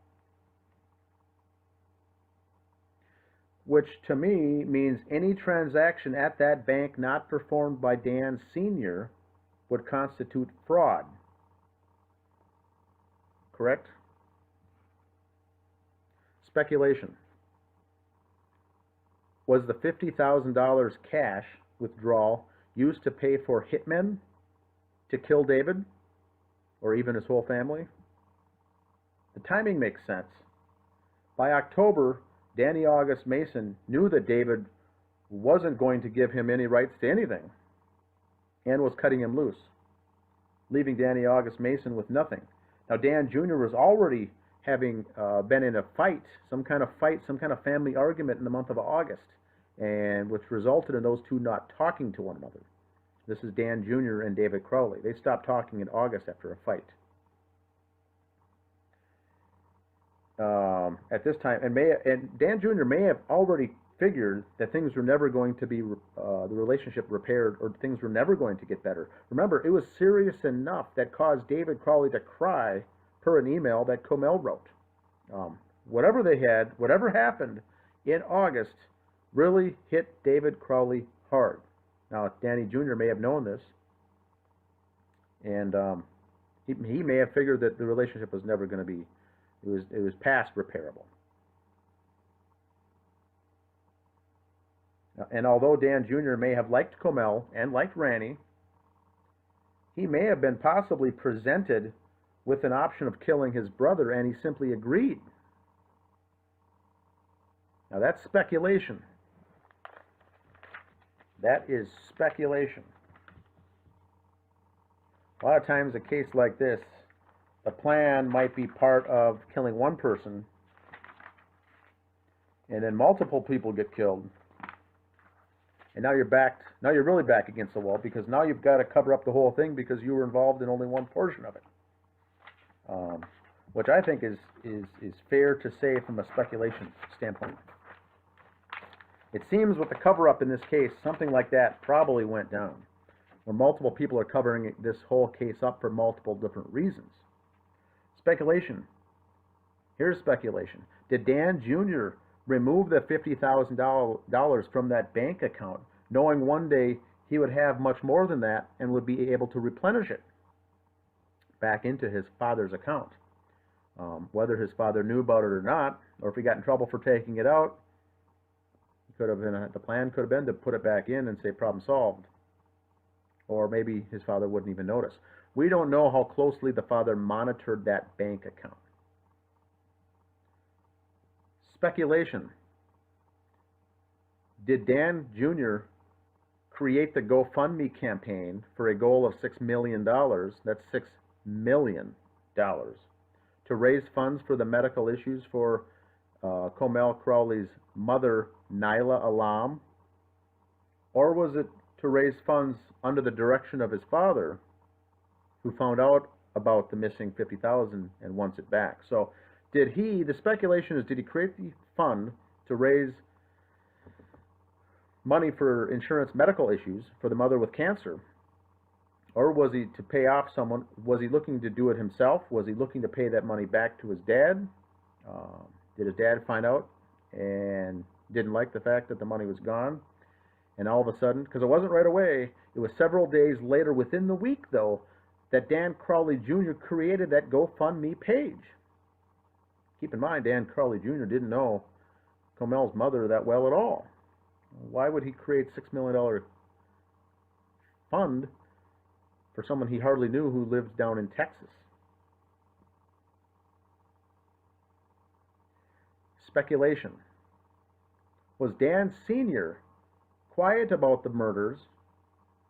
Which to me means any transaction at that bank not performed by Dan Sr. would constitute fraud. Correct? Speculation. Was the $50,000 cash withdrawal used to pay for hitmen to kill David or even his whole family? The timing makes sense. By October, Danny August Mason knew that David wasn't going to give him any rights to anything and was cutting him loose, leaving Danny August Mason with nothing. Now, Dan Jr. was already having been in a fight, some kind of family argument in the month of August, and which resulted in those two not talking to one another. This is Dan Jr. and David Crowley. They stopped talking in August after a fight. At this time, and Dan Jr. may have already figured that things were never going to be, the relationship repaired, or things were never going to get better. Remember, it was serious enough that caused David Crowley to cry per an email that Comel wrote. Whatever they had, whatever happened in August really hit David Crowley hard. Now, Danny Jr. may have known this, and he may have figured that the relationship was never going to be, it was past repairable. And although Dan Jr. may have liked Comel and liked Ranny, he may have been possibly presented with an option of killing his brother, and he simply agreed. Now that's speculation. That is speculation. A lot of times a case like this, the plan might be part of killing one person, and then multiple people get killed. And now you're really back against the wall, because now you've got to cover up the whole thing because you were involved in only one portion of it. Which I think is fair to say from a speculation standpoint. It seems with the cover-up in this case, something like that probably went down, where multiple people are covering this whole case up for multiple different reasons. Speculation. Here's speculation. Did Dan Jr. remove the $50,000 from that bank account, knowing one day he would have much more than that and would be able to replenish it back into his father's account? Whether his father knew about it or not, or if he got in trouble for taking it out, the plan could have been to put it back in and say problem solved. Or maybe his father wouldn't even notice. We don't know how closely the father monitored that bank account. Speculation. Did Dan Jr. create the GoFundMe campaign for a goal of $6 million, that's $6 million, to raise funds for the medical issues for Comel Crowley's mother, Nyla Alam? Or was it to raise funds under the direction of his father, who found out about the missing $50,000 and wants it back? So the speculation is, did he create the fund to raise money for insurance medical issues for the mother with cancer? Or was he to pay off someone? Was he looking to do it himself? Was he looking to pay that money back to his dad? Did his dad find out and didn't like the fact that the money was gone? And all of a sudden, because it wasn't right away, it was several days later, within the week though, that Dan Crowley Jr. created that GoFundMe page. Keep in mind, Dan Crowley Jr. didn't know Comel's mother that well at all. Why would he create a $6 million fund for someone he hardly knew who lives down in Texas? Speculation. Was Dan Sr. quiet about the murders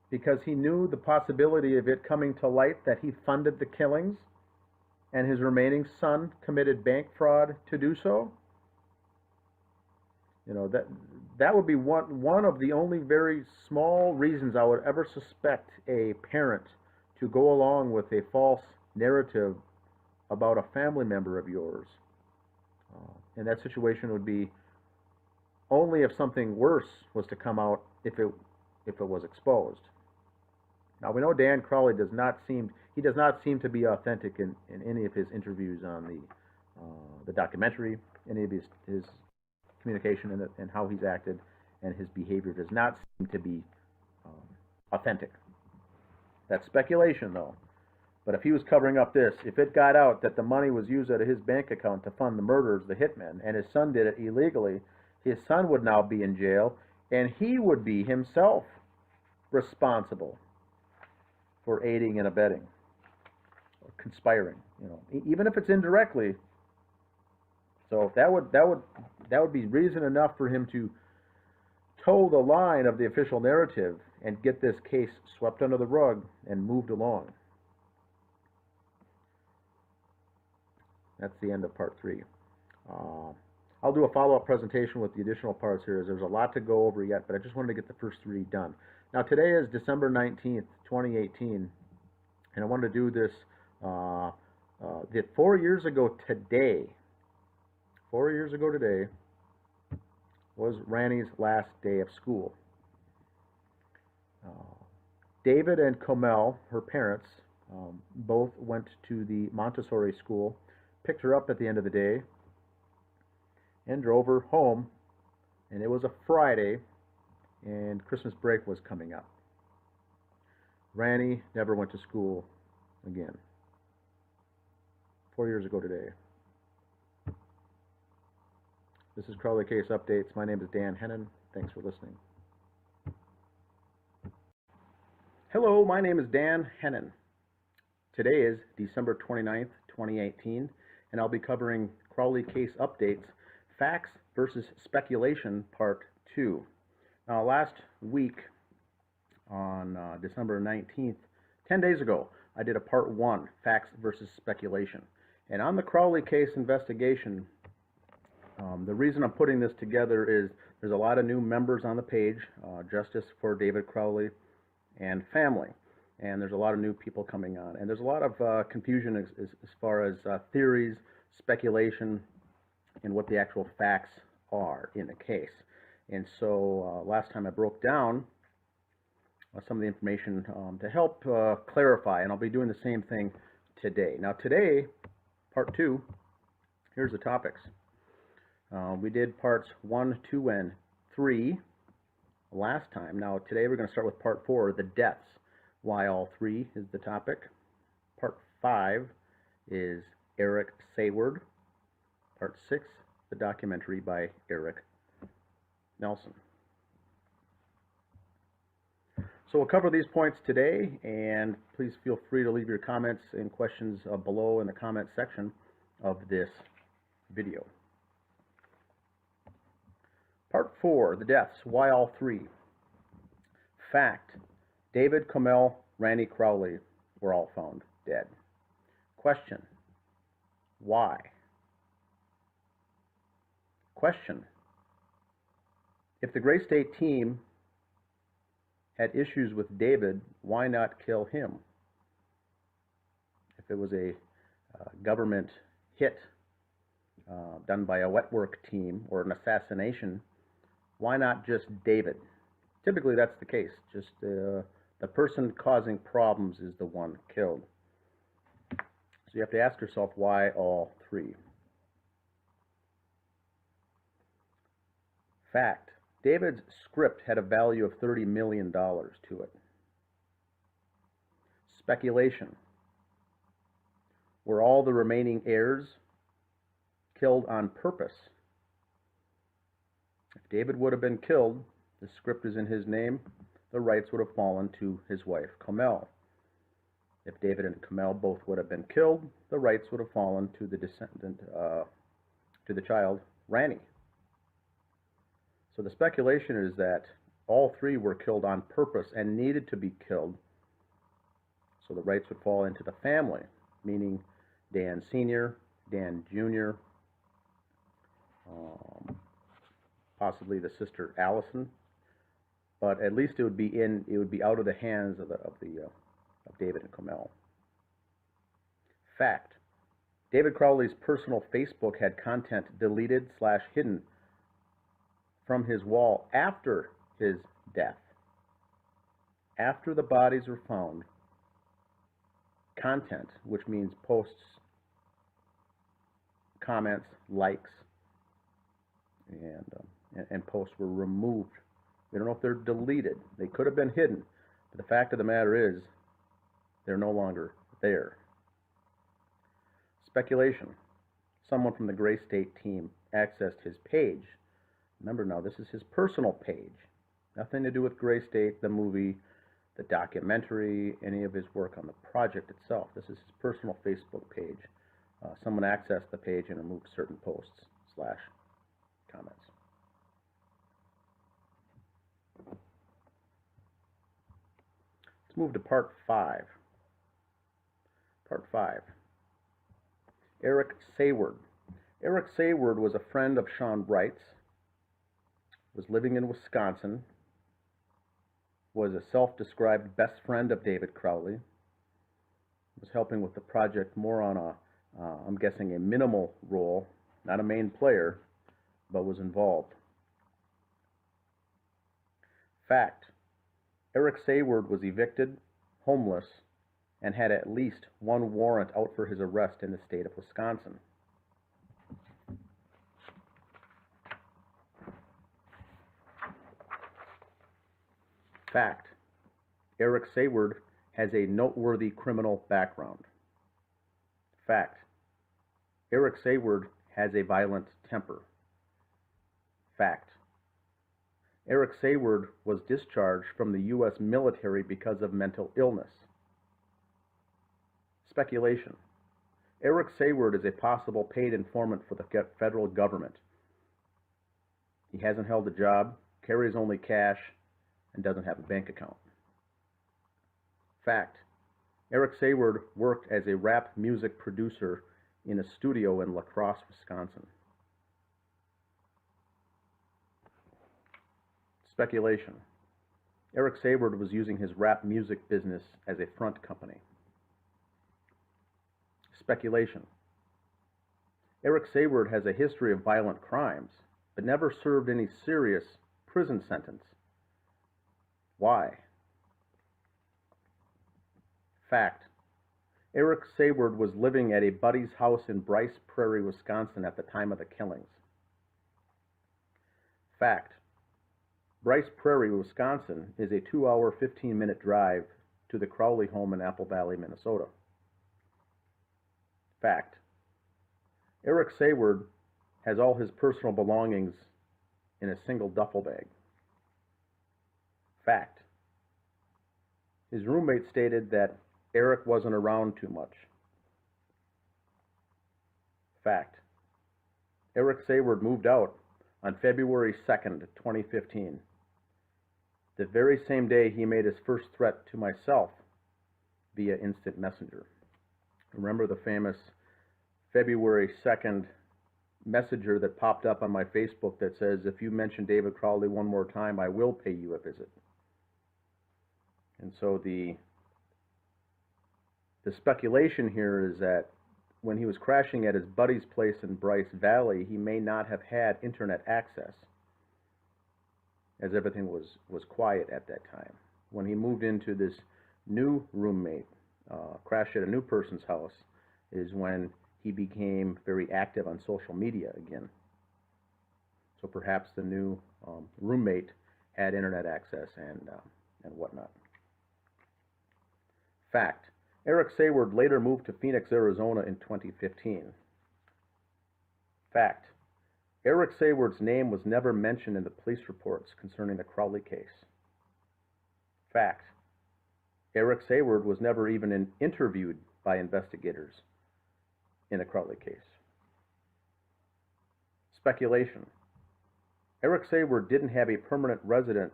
because he knew the possibility of it coming to light that he funded the killings and his remaining son committed bank fraud to do so? You know, that would be one of the only very small reasons I would ever suspect a parent to go along with a false narrative about a family member of yours. And that situation would be only if something worse was to come out, if it was exposed. Now we know Dan Crowley does not seem to be authentic in any of his interviews on the documentary, any of his communication and how he's acted, and his behavior does not seem to be authentic. That's speculation though. But if he was covering up this, if it got out that the money was used out of his bank account to fund the murders, the hitmen, and his son did it illegally, his son would now be in jail, and he would be himself responsible for aiding and abetting, or conspiring. You know, even if it's indirectly. So that would be reason enough for him to toe the line of the official narrative and get this case swept under the rug and moved along. That's the end of part 3. I'll do a follow-up presentation with the additional parts here, as there's a lot to go over yet, but I just wanted to get the first 3 done. Now today is December 19th, 2018, and I wanted to do this 4 years ago today. 4 years ago today was Ranny's last day of school. David and Comel, her parents, both went to the Montessori school, picked her up at the end of the day, and drove her home. And it was a Friday, and Christmas break was coming up. Ranny never went to school again. 4 years ago today. This is Crowley Case Updates. My name is Dan Hennon. Thanks for listening. Hello, my name is Dan Hennon. Today is December 29th, 2018, and I'll be covering Crowley Case Updates, Facts versus Speculation, Part 2. Now, last week on December 19th, 10 days ago, I did a Part 1, Facts versus Speculation. And on the Crowley case investigation, the reason I'm putting this together is there's a lot of new members on the page, Justice for David Crowley and family. And there's a lot of new people coming on. And there's a lot of confusion as far as theories, speculation, and what the actual facts are in the case. And so last time I broke down some of the information to help clarify, and I'll be doing the same thing today. Now today, Part 2, here's the topics. We did Parts 1, 2, and 3 last time. Now today we're going to start with Part 4, the deaths. Why all 3 is the topic. Part 5 is Eric Sayward. Part 6, the documentary by Eric Nelson. So we'll cover these points today, and please feel free to leave your comments and questions below in the comment section of this video. Part 4, the deaths. Why all 3? Fact: David, Comel, Randy Crowley were all found dead. Question: why? Question: if the Gray State team had issues with David, why not kill him? If it was a government hit done by a wet work team or an assassination, why not just David? Typically that's the case. Just the person causing problems is the one killed. So you have to ask yourself, why all three? Fact: David's script had a value of $30 million to it. Speculation: were all the remaining heirs killed on purpose? If David would have been killed, the script is in his name, the rights would have fallen to his wife, Kamel. If David and Kamel both would have been killed, the rights would have fallen to the descendant, to the child, Rani. So the speculation is that all three were killed on purpose and needed to be killed, so the rights would fall into the family, meaning Dan Sr., Dan Jr., possibly the sister Allison, but at least it would be out of the hands of David and Kamel. Fact: David Crowley's personal Facebook had content deleted / hidden from his wall after his death. After the bodies were found, content, which means posts, comments, likes, and posts were removed. We don't know if they're deleted. They could have been hidden, but the fact of the matter is they're no longer there. Speculation: someone from the Gray State team accessed his page. Remember now, this is his personal page. Nothing to do with Gray State, the movie, the documentary, any of his work on the project itself. This is his personal Facebook page. Someone accessed the page and removed certain posts / comments. Let's move to part 5. Part 5. Eric Sayward. Eric Sayward was a friend of Shawn Bright's, was living in Wisconsin, was a self-described best friend of David Crowley, was helping with the project more on I'm guessing a minimal role, not a main player, but was involved. Fact: Eric Sayward was evicted, homeless, and had at least one warrant out for his arrest in the state of Wisconsin. Fact: Eric Sayward has a noteworthy criminal background. Fact: Eric Sayward has a violent temper. Fact: Eric Sayward was discharged from the U.S. military because of mental illness. Speculation: Eric Sayward is a possible paid informant for the federal government. He hasn't held a job, carries only cash, and doesn't have a bank account. Fact: Eric Sayward worked as a rap music producer in a studio in La Crosse, Wisconsin. Speculation: Eric Sayward was using his rap music business as a front company. Speculation: Eric Sayward has a history of violent crimes, but never served any serious prison sentence. Why? Fact: Eric Sayward was living at a buddy's house in Bryce Prairie, Wisconsin at the time of the killings. Fact: Bryce Prairie, Wisconsin is a 2-hour, 15-minute drive to the Crowley home in Apple Valley, Minnesota. Fact: Eric Sayward has all his personal belongings in a single duffel bag. Fact: his roommate stated that Eric wasn't around too much. Fact: Eric Sayward moved out on February 2nd, 2015. The very same day he made his first threat to myself via instant messenger. Remember the famous February 2nd messenger that popped up on my Facebook that says, if you mention David Crowley one more time, I will pay you a visit. And so the speculation here is that when he was crashing at his buddy's place in Bryce Valley, he may not have had internet access, as everything was quiet at that time. When he moved into this new roommate, crashed at a new person's house, is when he became very active on social media again. So perhaps the new roommate had internet access and whatnot. Fact: Eric Sayward later moved to Phoenix, Arizona in 2015. Fact: Eric Sayward's name was never mentioned in the police reports concerning the Crowley case. Fact: Eric Sayward was never even interviewed by investigators in the Crowley case. Speculation: Eric Sayward didn't have a permanent residence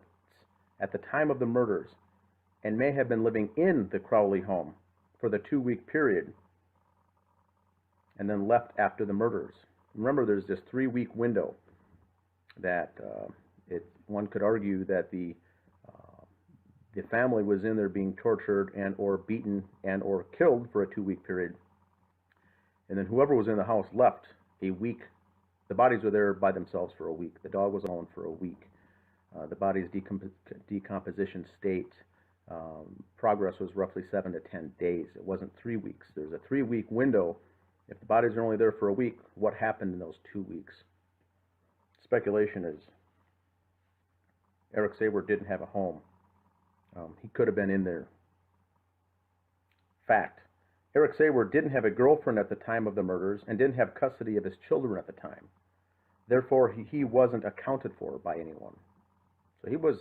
at the time of the murders and may have been living in the Crowley home for the 2-week period and then left after the murders. Remember, there's this 3-week window that one could argue that the family was in there being tortured and or beaten and or killed for a 2-week period, and then whoever was in the house left a week. The bodies were there by themselves for a week. The dog was alone for a week. The body's decomposition state progress was roughly 7 to 10 days. It wasn't 3 weeks. There's a 3-week window. If the bodies are only there for a week, what happened in those 2 weeks? Speculation is Eric Sayward didn't have a home. He could have been in there. Fact: Eric Sayward didn't have a girlfriend at the time of the murders and didn't have custody of his children at the time. Therefore, he wasn't accounted for by anyone. So he was,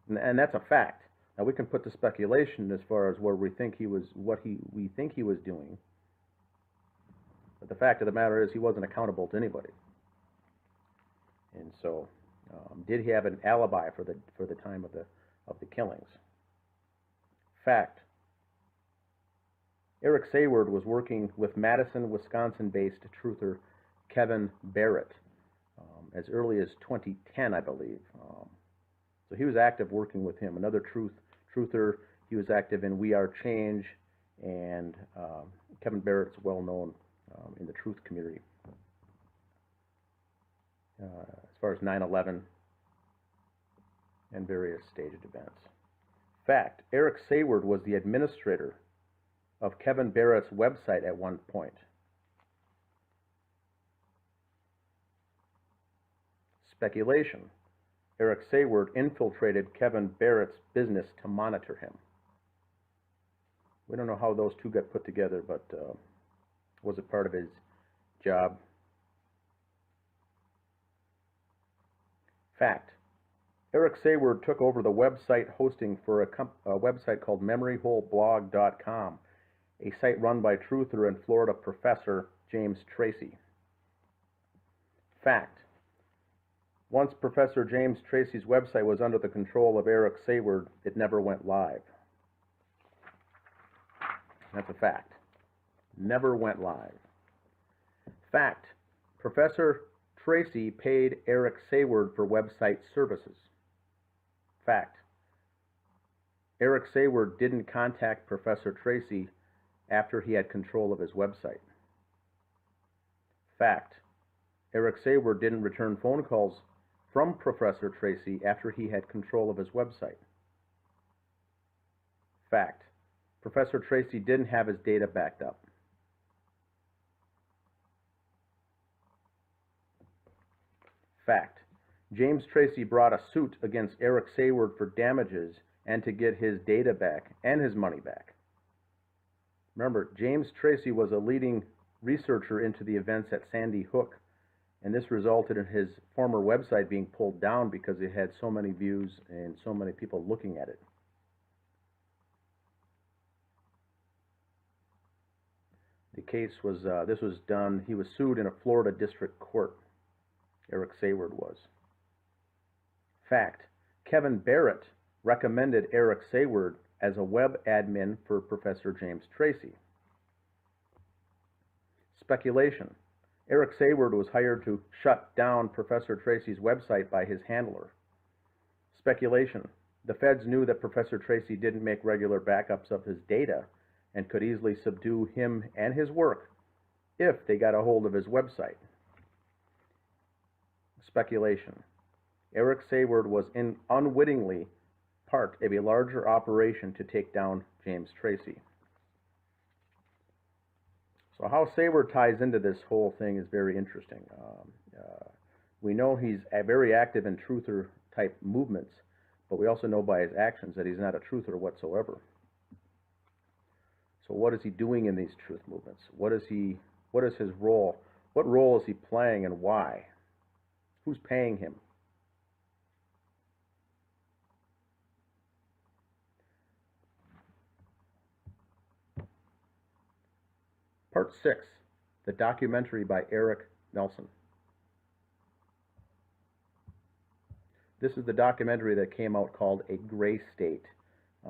and that's a fact. Now we can put the speculation as far as where we think he was, we think he was doing. But the fact of the matter is he wasn't accountable to anybody. And so, did he have an alibi for the time of the killings? Fact: Eric Sayward was working with Madison, Wisconsin-based truther Kevin Barrett as early as 2010, I believe. So he was active working with him. Another truther. He was active in We Are Change, and Kevin Barrett's well known in the truth community as far as 9/11 and various staged events. Fact: Eric Sayward was the administrator of Kevin Barrett's website at one point. Speculation: Eric Sayward infiltrated Kevin Barrett's business to monitor him. We don't know how those two got put together, but was it part of his job? Fact: Eric Sayward took over the website hosting for a website called MemoryHoleBlog.com, a site run by truther and Florida professor James Tracy. Fact: once Professor James Tracy's website was under the control of Eric Sayward, it never went live. That's a fact. Never went live. Fact: Professor Tracy paid Eric Sayward for website services. Fact: Eric Sayward didn't contact Professor Tracy after he had control of his website. Fact: Eric Sayward didn't return phone calls from Professor Tracy after he had control of his website. Fact: Professor Tracy didn't have his data backed up. Fact: James Tracy brought a suit against Eric Sayward for damages and to get his data back and his money back. Remember, James Tracy was a leading researcher into the events at Sandy Hook, and this resulted in his former website being pulled down because it had so many views and so many people looking at it. The case was, this was done, he was sued in a Florida district court. Eric Sayward was. Fact: Kevin Barrett recommended Eric Sayward as a web admin for Professor James Tracy. Speculation. Eric Sayward was hired to shut down Professor Tracy's website by his handler. Speculation. The feds knew that Professor Tracy didn't make regular backups of his data and could easily subdue him and his work if they got a hold of his website. Speculation. Eric Sayward was unwittingly part of a larger operation to take down James Tracy. So how Sayward ties into this whole thing is very interesting. We know he's very active in truther-type movements, but we also know by his actions that he's not a truther whatsoever. So what is he doing in these truth movements? What is his role? What role is he playing and why? Who's paying him? Part 6, the documentary by Eric Nelson. This is the documentary that came out called A Gray State.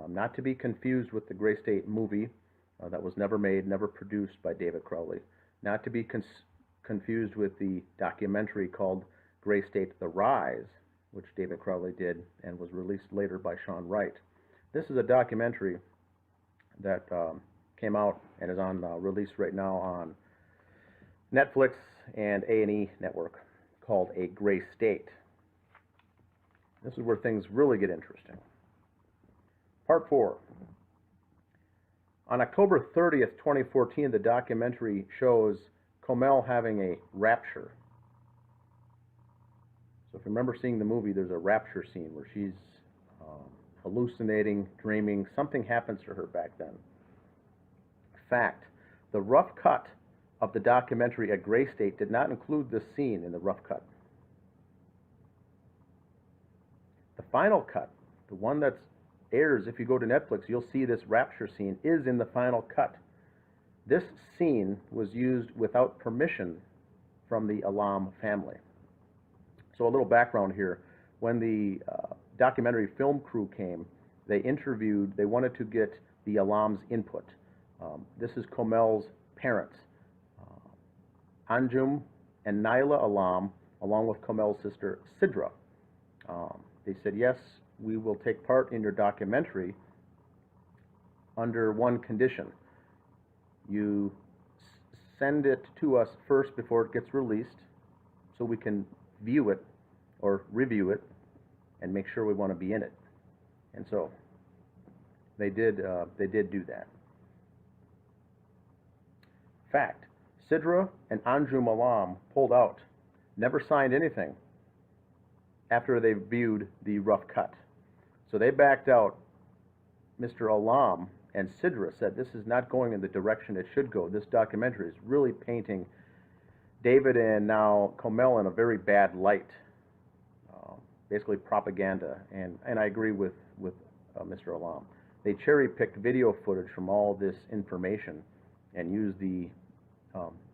Not to be confused with the Gray State movie that was never made, never produced by David Crowley. Not to be confused with the documentary called Gray State: The Rise, which David Crowley did and was released later by Sean Wright. This is a documentary that came out and is on release right now on Netflix and A&E Network, called A Gray State. This is where things really get interesting. Part 4. On October 30th, 2014, the documentary shows Comel having a rapture. So if you remember seeing the movie, there's a rapture scene where she's hallucinating, dreaming. Something happens to her back then. Fact, the rough cut of the documentary A Gray State did not include this scene in the rough cut. The final cut, the one that airs if you go to Netflix, you'll see this rapture scene is in the final cut. This scene was used without permission from the Alam family. So a little background here. When the documentary film crew came, they wanted to get the Alam's input. This is Comel's parents, Anjum and Naila Alam, along with Comel's sister Sidra. They said, yes, we will take part in your documentary under one condition. You send it to us first before it gets released so we can view it or review it and make sure we want to be in it. And so they did do that. Fact, Sidra and Anjum Alam pulled out, never signed anything after they viewed the rough cut. So they backed out. Mr. Alam and Sidra said this is not going in the direction it should go. This documentary is really painting David and now Comel in a very bad light. Basically propaganda, and I agree with Mr. Alam. They cherry-picked video footage from all this information and used the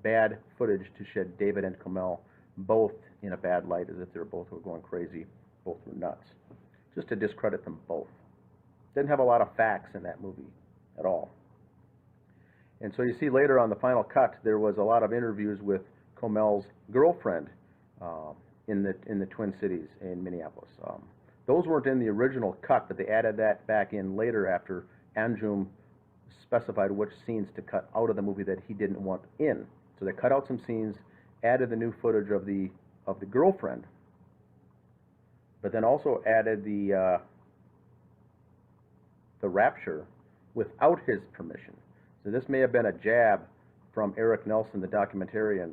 bad footage to shed David and Comel both in a bad light, as if they both were going crazy, both were nuts, just to discredit them both. Didn't have a lot of facts in that movie at all. And so you see later on the final cut, there was a lot of interviews with Comel's girlfriend in the Twin Cities in Minneapolis. Those weren't in the original cut, but they added that back in later after Anjum specified which scenes to cut out of the movie that he didn't want in. So they cut out some scenes, added the new footage of the girlfriend, but then also added the rapture without his permission. So this may have been a jab from Eric Nelson, the documentarian,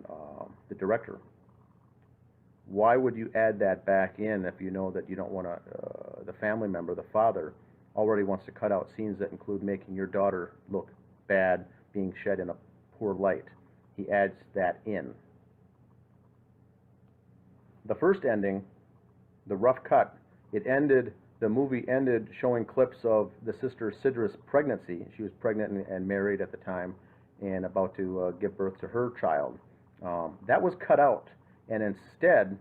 the director. Why would you add that back in if you know that you don't want to, the family member, the father, already wants to cut out scenes that include making your daughter look bad, being shed in a poor light? He adds that in. The first ending, the rough cut, the movie ended showing clips of the sister Sidra's pregnancy. She was pregnant and married at the time and about to give birth to her child. That was cut out, and instead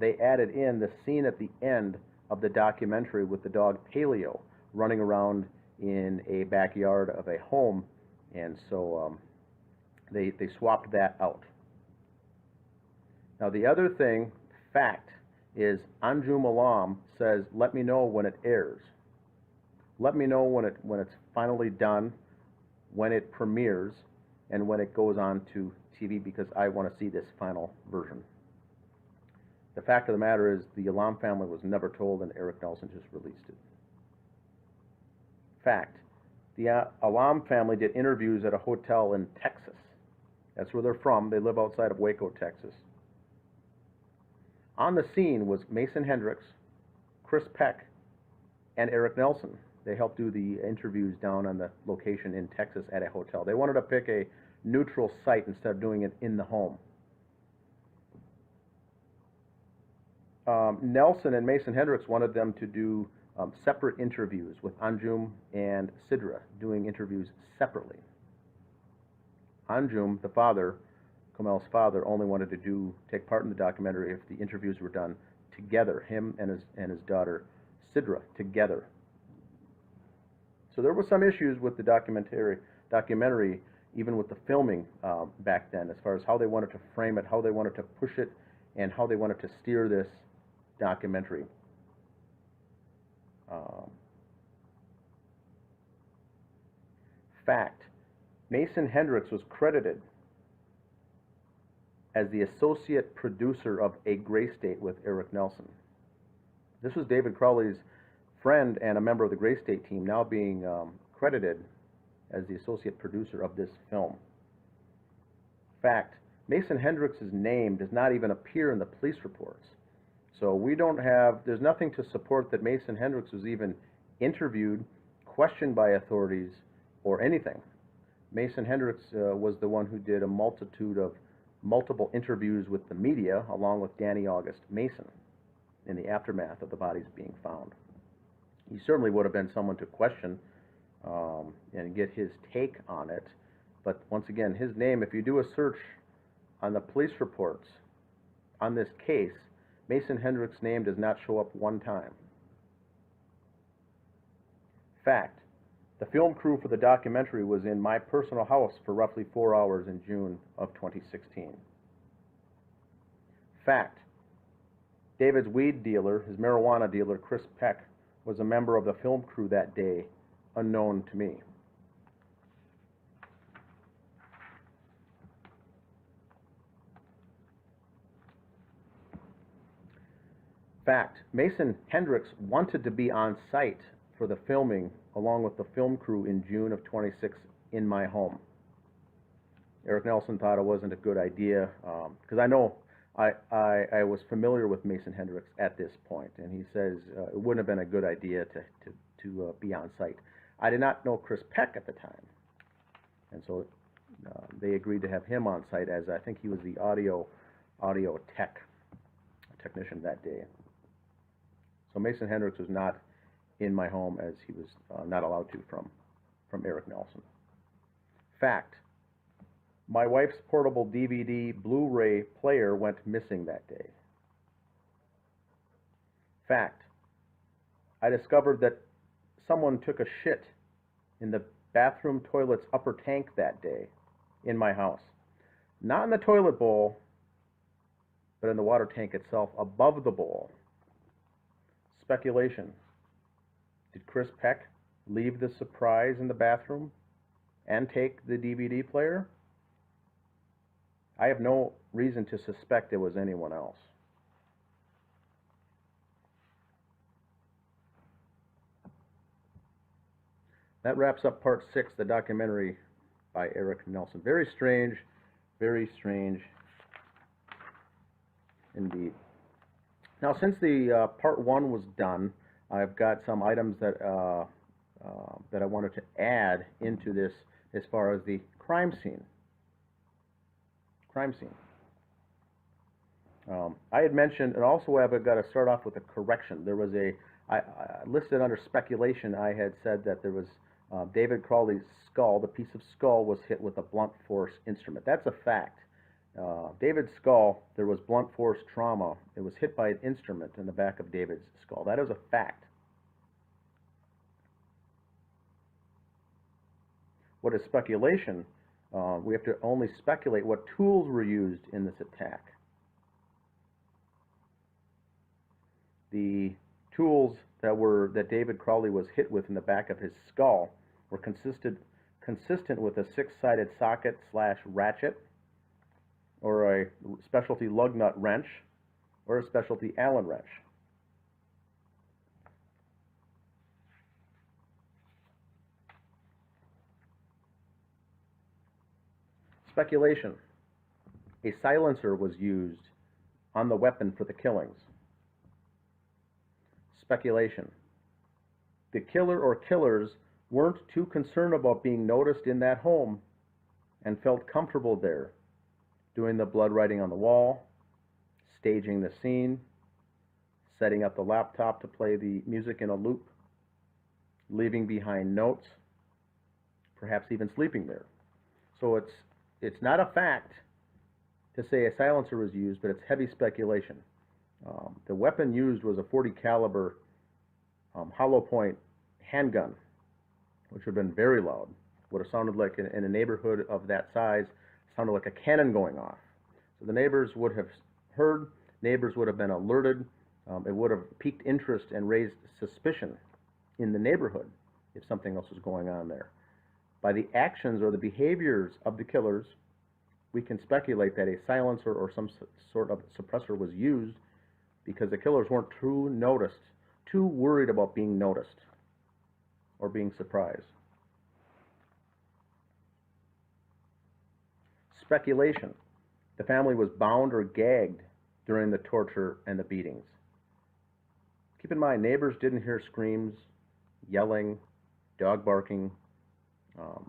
they added in the scene at the end of the documentary with the dog Paleo running around in a backyard of a home. And so They swapped that out. Now the other thing, fact, is Anjum Alam says, let me know when it airs. Let me know when it's finally done, when it premieres, and when it goes on to TV, because I want to see this final version. The fact of the matter is the Alam family was never told, and Eric Nelson just released it. Fact, the Alam family did interviews at a hotel in Texas. That's where they're from. They live outside of Waco, Texas. On the scene was Mason Hendricks, Chris Peck, and Eric Nelson. They helped do the interviews down on the location in Texas at a hotel. They wanted to pick a neutral site instead of doing it in the home. Nelson and Mason Hendricks wanted them to do separate interviews with Anjum and Sidra, doing interviews separately. Anjum, the father, Kamel's father, only wanted to take part in the documentary if the interviews were done together, him and his daughter Sidra together. So there were some issues with the documentary, even with the filming back then, as far as how they wanted to frame it, how they wanted to push it, and how they wanted to steer this documentary. Fact, Mason Hendricks was credited as the associate producer of A Gray State with Eric Nelson. This was David Crowley's friend and a member of the Gray State team, now being credited as the associate producer of this film. Fact, Mason Hendricks' name does not even appear in the police reports. So there's nothing to support that Mason Hendricks was even interviewed, questioned by authorities, or anything. Mason Hendricks was the one who did a multitude of multiple interviews with the media, along with Danny August Mason, in the aftermath of the bodies being found. He certainly would have been someone to question and get his take on it. But once again, his name, if you do a search on the police reports on this case, Mason Hendricks' name does not show up one time. Fact, the film crew for the documentary was in my personal house for roughly 4 hours in June of 2016. Fact, David's weed dealer, his marijuana dealer, Chris Peck, was a member of the film crew that day, unknown to me. Fact, Mason Hendricks wanted to be on site for the filming along with the film crew in June of 26 in my home. Eric Nelson thought it wasn't a good idea because I know I was familiar with Mason Hendricks at this point, and he says it wouldn't have been a good idea to be on site. I did not know Chris Peck at the time, and so they agreed to have him on site, as I think he was the audio technician that day. So Mason Hendricks was not in my home, as he was not allowed to from Eric Nelson. Fact, my wife's portable DVD Blu-ray player went missing that day. Fact, I discovered that someone took a shit in the bathroom toilet's upper tank that day in my house. Not in the toilet bowl, but in the water tank itself above the bowl. Speculation. Did Chris Peck leave the surprise in the bathroom and take the DVD player? I have no reason to suspect it was anyone else. That wraps up part 6, the documentary by Eric Nelson. Very strange indeed. Now, since the part 1 was done, I've got some items that that I wanted to add into this as far as the crime scene. I had mentioned, and also I've got to start off with a correction. There was I listed under speculation, I had said that there was David Crowley's skull, the piece of skull was hit with a blunt force instrument. That's a fact. David's skull, there was blunt force trauma. It was hit by an instrument in the back of David's skull. That is a fact. What is speculation We have to only speculate what tools were used in this attack. The tools that David Crowley was hit with in the back of his skull were consistent with a 6-sided socket/ratchet, or a specialty lug nut wrench, or a specialty Allen wrench. Speculation. A silencer was used on the weapon for the killings. Speculation. The killer or killers weren't too concerned about being noticed in that home and felt comfortable there, doing the blood writing on the wall, staging the scene, setting up the laptop to play the music in a loop, leaving behind notes, perhaps even sleeping there. So it's not a fact to say a silencer was used, but it's heavy speculation. The weapon used was a .40 caliber hollow point handgun, which would have been very loud. Would have sounded like, in a neighborhood of that size, sounded like a cannon going off. So the neighbors would have heard, neighbors would have been alerted. It would have piqued interest and raised suspicion in the neighborhood if something else was going on there. By the actions or the behaviors of the killers, we can speculate that a silencer or some sort of suppressor was used because the killers weren't too worried about being noticed or being surprised. Speculation. The family was bound or gagged during the torture and the beatings. Keep in mind, neighbors didn't hear screams, yelling, dog barking,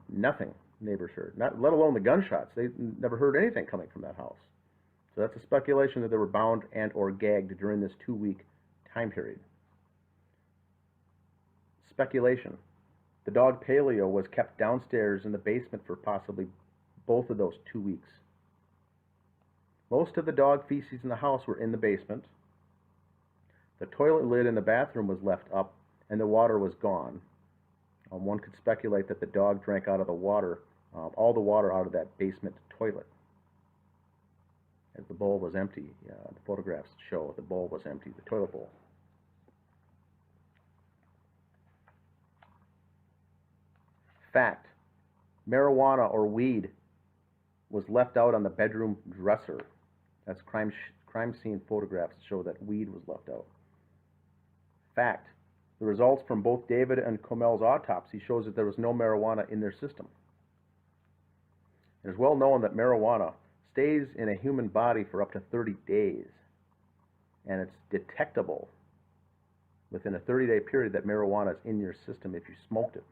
nothing neighbors heard, not let alone the gunshots. They never heard anything coming from that house. So that's a speculation that they were bound and or gagged during this 2-week time period. Speculation. The dog Paleo was kept downstairs in the basement for possibly both of those 2 weeks. Most of the dog feces in the house were in the basement. The toilet lid in the bathroom was left up and the water was gone. One could speculate that the dog drank out of the water, all the water out of that basement toilet, as the bowl was empty. The photographs show the bowl was empty, the toilet bowl. Fact. Marijuana or weed was left out on the bedroom dresser. That's crime scene photographs show that weed was left out. Fact. The results from both David and Comel's autopsy shows that there was no marijuana in their system. It is well known that marijuana stays in a human body for up to 30 days, and it's detectable within a 30-day period that marijuana is in your system if you smoked it.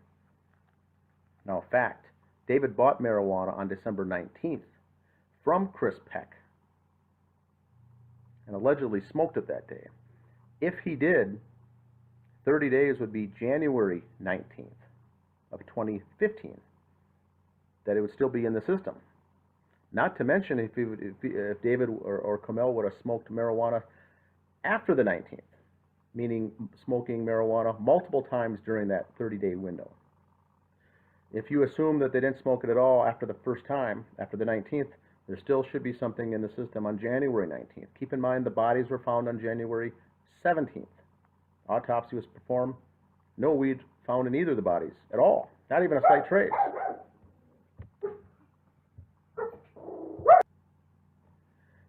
Now, fact, David bought marijuana on December 19th from Chris Peck and allegedly smoked it that day. If he did, 30 days would be January 19th of 2015, that it would still be in the system. Not to mention if David or Comel would have smoked marijuana after the 19th, meaning smoking marijuana multiple times during that 30-day window. If you assume that they didn't smoke it at all after the first time, after the 19th, there still should be something in the system on January 19th. Keep in mind the bodies were found on January 17th. Autopsy was performed. No weed found in either of the bodies at all. Not even a slight trace.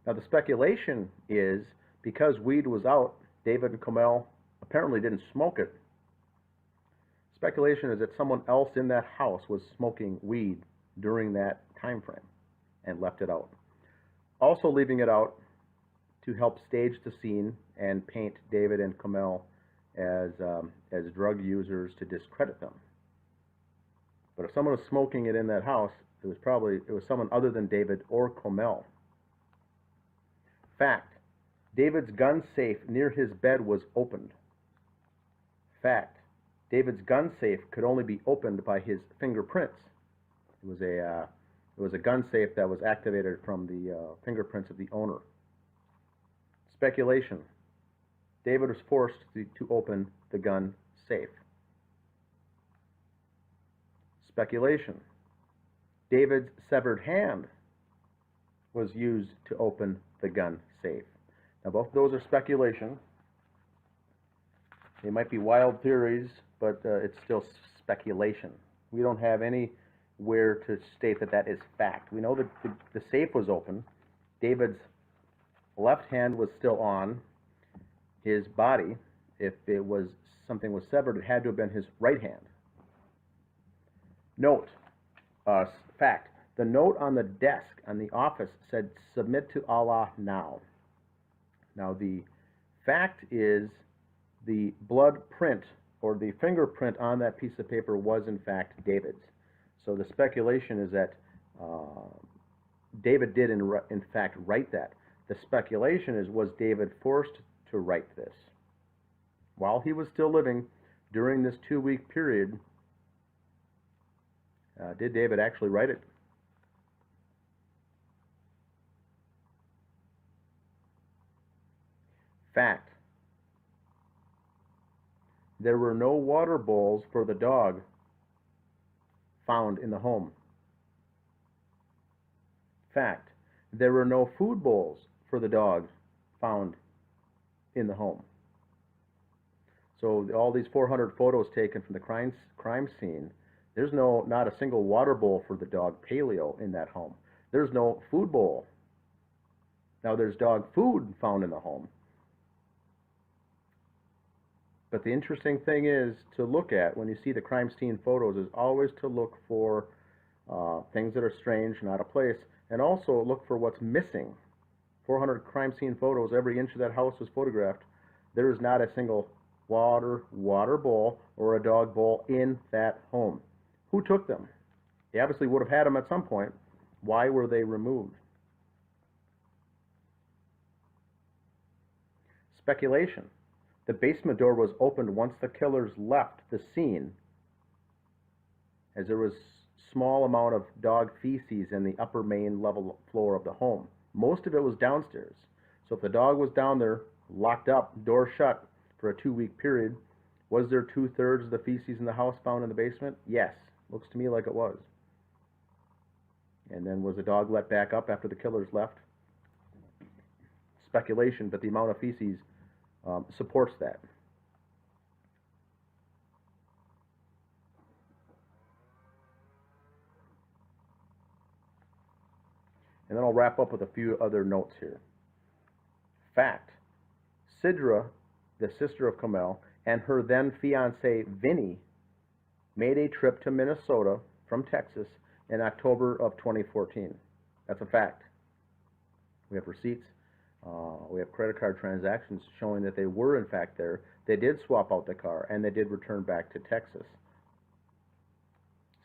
Now the speculation is because weed was out, David and Comel apparently didn't smoke it. Speculation is that someone else in that house was smoking weed during that time frame and left it out. Also leaving it out to help stage the scene and paint David and Comel as drug users to discredit them. But if someone was smoking it in that house, it was someone other than David or Comel. Fact. David's gun safe near his bed was opened. Fact. David's gun safe could only be opened by his fingerprints. It was a gun safe that was activated from the fingerprints of the owner. Speculation. David was forced to open the gun safe. Speculation. David's severed hand was used to open the gun safe. Now, both of those are speculation. They might be wild theories, but it's still speculation. We don't have anywhere to state that that is fact. We know that the safe was open. David's left hand was still on his body. If it was something was severed, it had to have been his right hand. Note, fact, the note on the desk on the office said, "Submit to Allah now." Now, the fact is the blood print or the fingerprint on that piece of paper was in fact David's. So the speculation is that David did in fact write that. The speculation is, was David forced to write this? While he was still living during this 2-week period, did David actually write it? Fact. There were no water bowls for the dog found in the home. Fact. There were no food bowls for the dog found in the home. So all these 400 photos taken from the crime scene, there's not a single water bowl for the dog Paleo in that home. There's no food bowl. Now there's dog food found in the home. But the interesting thing is to look at when you see the crime scene photos is always to look for things that are strange, not a place, and also look for what's missing. 400 crime scene photos, every inch of that house was photographed. There is not a single water bowl or a dog bowl in that home. Who took them? They obviously would have had them at some point. Why were they removed? Speculation. The basement door was opened once the killers left the scene, as there was small amount of dog feces in the upper main level floor of the home. Most of it was downstairs. So if the dog was down there, locked up, door shut for a 2-week period, was there 2/3 of the feces in the house found in the basement? Yes. Looks to me like it was. And then was the dog let back up after the killers left? Speculation, but the amount of feces supports that. And then I'll wrap up with a few other notes here. Fact. Sidra, the sister of Kamel, and her then fiance Vinny made a trip to Minnesota from Texas in October of 2014. That's a fact. We have receipts. We have credit card transactions showing that they were in fact there. They did swap out the car and they did return back to Texas.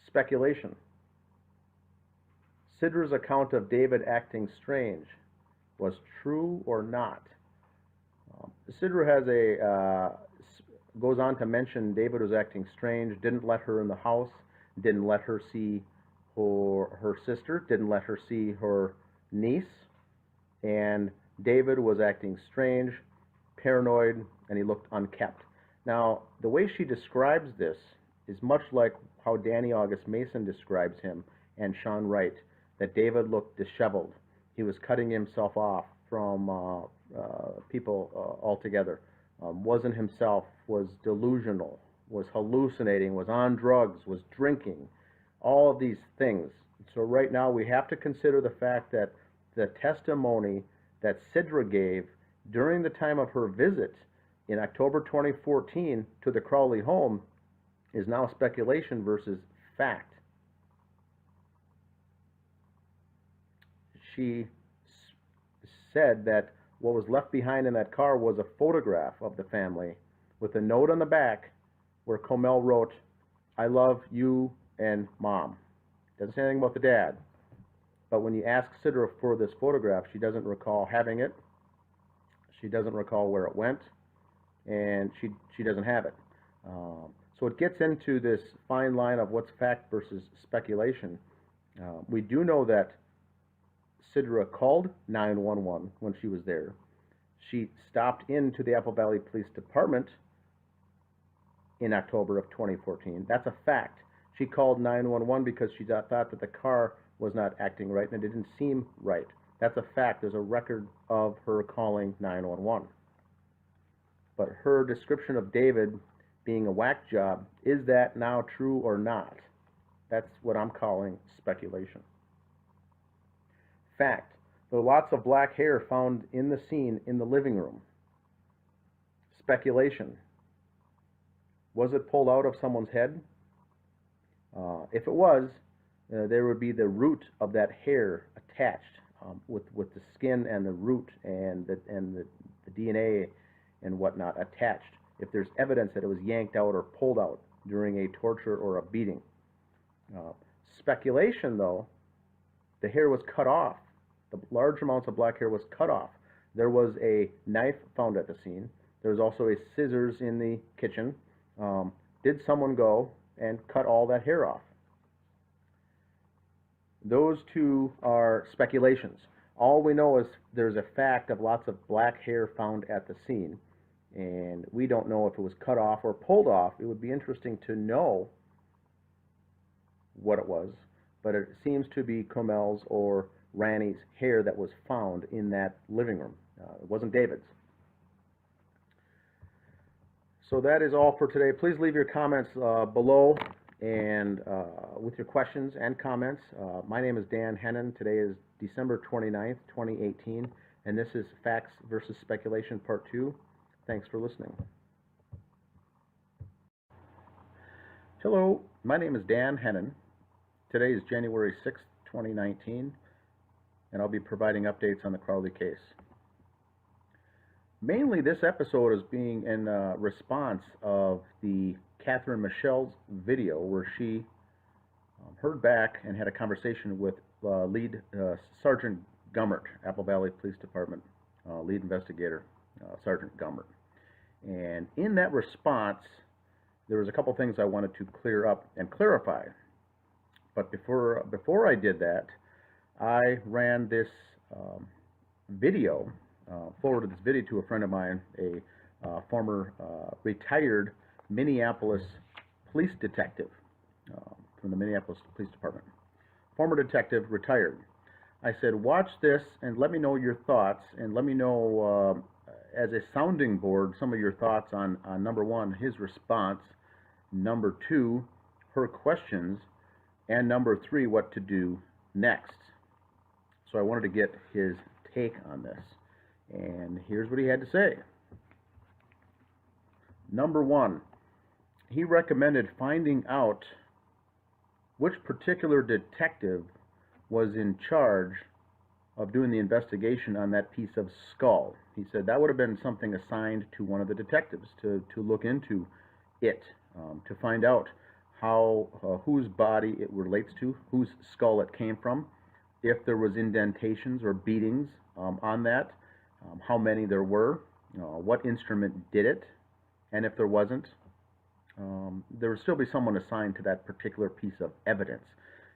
Speculation. Sidra's account of David acting strange was true or not? Sidra has goes on to mention David was acting strange, didn't let her in the house, didn't let her see her sister, didn't let her see her niece, and David was acting strange, paranoid, and he looked unkempt. Now, the way she describes this is much like how Danny August Mason describes him and Sean Wright, that David looked disheveled. He was cutting himself off from people altogether. Wasn't himself, was delusional, was hallucinating, was on drugs, was drinking, all of these things. So right now we have to consider the fact that the testimony that Sidra gave during the time of her visit in October 2014 to the Crowley home is now speculation versus fact. She said that what was left behind in that car was a photograph of the family with a note on the back where Kamel wrote, "I love you and Mom." Doesn't say anything about the dad. But when you ask Sidra for this photograph, she doesn't recall having it. She doesn't recall where it went. And she doesn't have it. So it gets into this fine line of what's fact versus speculation. We do know that Sidra called 911 when she was there. She stopped into the Apple Valley Police Department in October of 2014. That's a fact. She called 911 because she thought that the car was not acting right and it didn't seem right. That's a fact. There's a record of her calling 911. But her description of David being a whack job, is that now true or not? That's what I'm calling speculation. Fact. There were lots of black hair found in the scene in the living room. Speculation. Was it pulled out of someone's head? If it was, there would be the root of that hair attached with the skin and the root and the DNA and whatnot attached. If there's evidence that it was yanked out or pulled out during a torture or a beating. Speculation, though, the hair was cut off. The large amounts of black hair was cut off. There was a knife found at the scene. There was also a scissors in the kitchen. Did someone go and cut all that hair off? Those two are speculations. All we know is there's a fact of lots of black hair found at the scene, and we don't know if it was cut off or pulled off. It would be interesting to know what it was, but it seems to be Comel's or Ranny's hair that was found in that living room. It wasn't David's. So that is all for today. Please leave your comments below and with your questions and comments. My name is Dan Hennon. Today is December 29th, 2018, and this is Facts versus Speculation Part 2. Thanks for listening. Hello, my name is Dan Hennon. Today is January 6th, 2019, and I'll be providing updates on the Crowley case. Mainly, this episode is being in response of the Catherine Michelle's video where she heard back and had a conversation with lead Sergeant Gummert, Apple Valley Police Department, lead investigator, Sergeant Gummert. And in that response, there was a couple things I wanted to clear up and clarify. But before I did that, I ran this video, forwarded this video to a friend of mine, a former retired Minneapolis police detective from the Minneapolis Police Department. Former detective, retired. I said, watch this and let me know your thoughts, and let me know as a sounding board some of your thoughts on number one, his response, number two, her questions, and number three, what to do next. So I wanted to get his take on this. And here's what he had to say. Number one, he recommended finding out which particular detective was in charge of doing the investigation on that piece of skull. He said that would have been something assigned to one of the detectives to look into it, to find out how whose body it relates to, whose skull it came from, if there was indentations or beatings on that, how many there were, what instrument did it, and if there wasn't, there would still be someone assigned to that particular piece of evidence.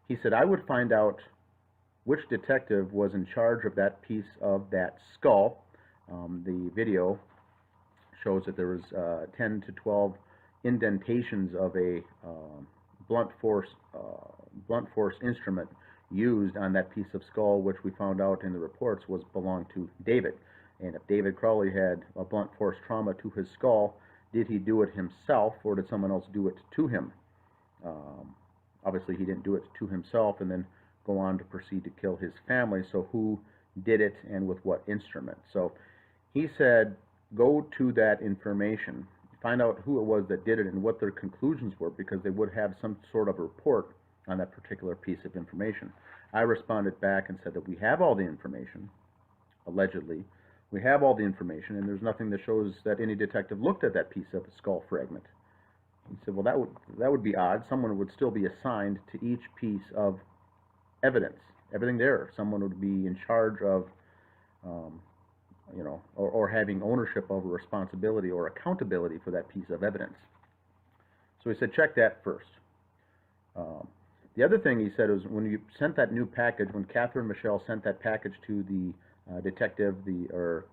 He said, I would find out which detective was in charge of that piece of that skull. The video shows that there was 10 to 12 indentations of a blunt force instrument used on that piece of skull, which we found out in the reports belonged to David. And if David Crowley had a blunt force trauma to his skull, did he do it himself or did someone else do it to him? Obviously he didn't do it to himself and then go on to proceed to kill his family, so who did it and with what instrument? So he said, go to that information, find out who it was that did it and what their conclusions were, because they would have some sort of report on that particular piece of information. I responded back and said that we have all the information, allegedly. We have all the information, and there's nothing that shows that any detective looked at that piece of skull fragment. He said, well, that would be odd. Someone would still be assigned to each piece of evidence, everything there. Someone would be in charge of, or having ownership of, a responsibility or accountability for that piece of evidence. So he said, check that first. The other thing he said was, when you sent that new package, when Catherine Michelle sent that package to the detective, the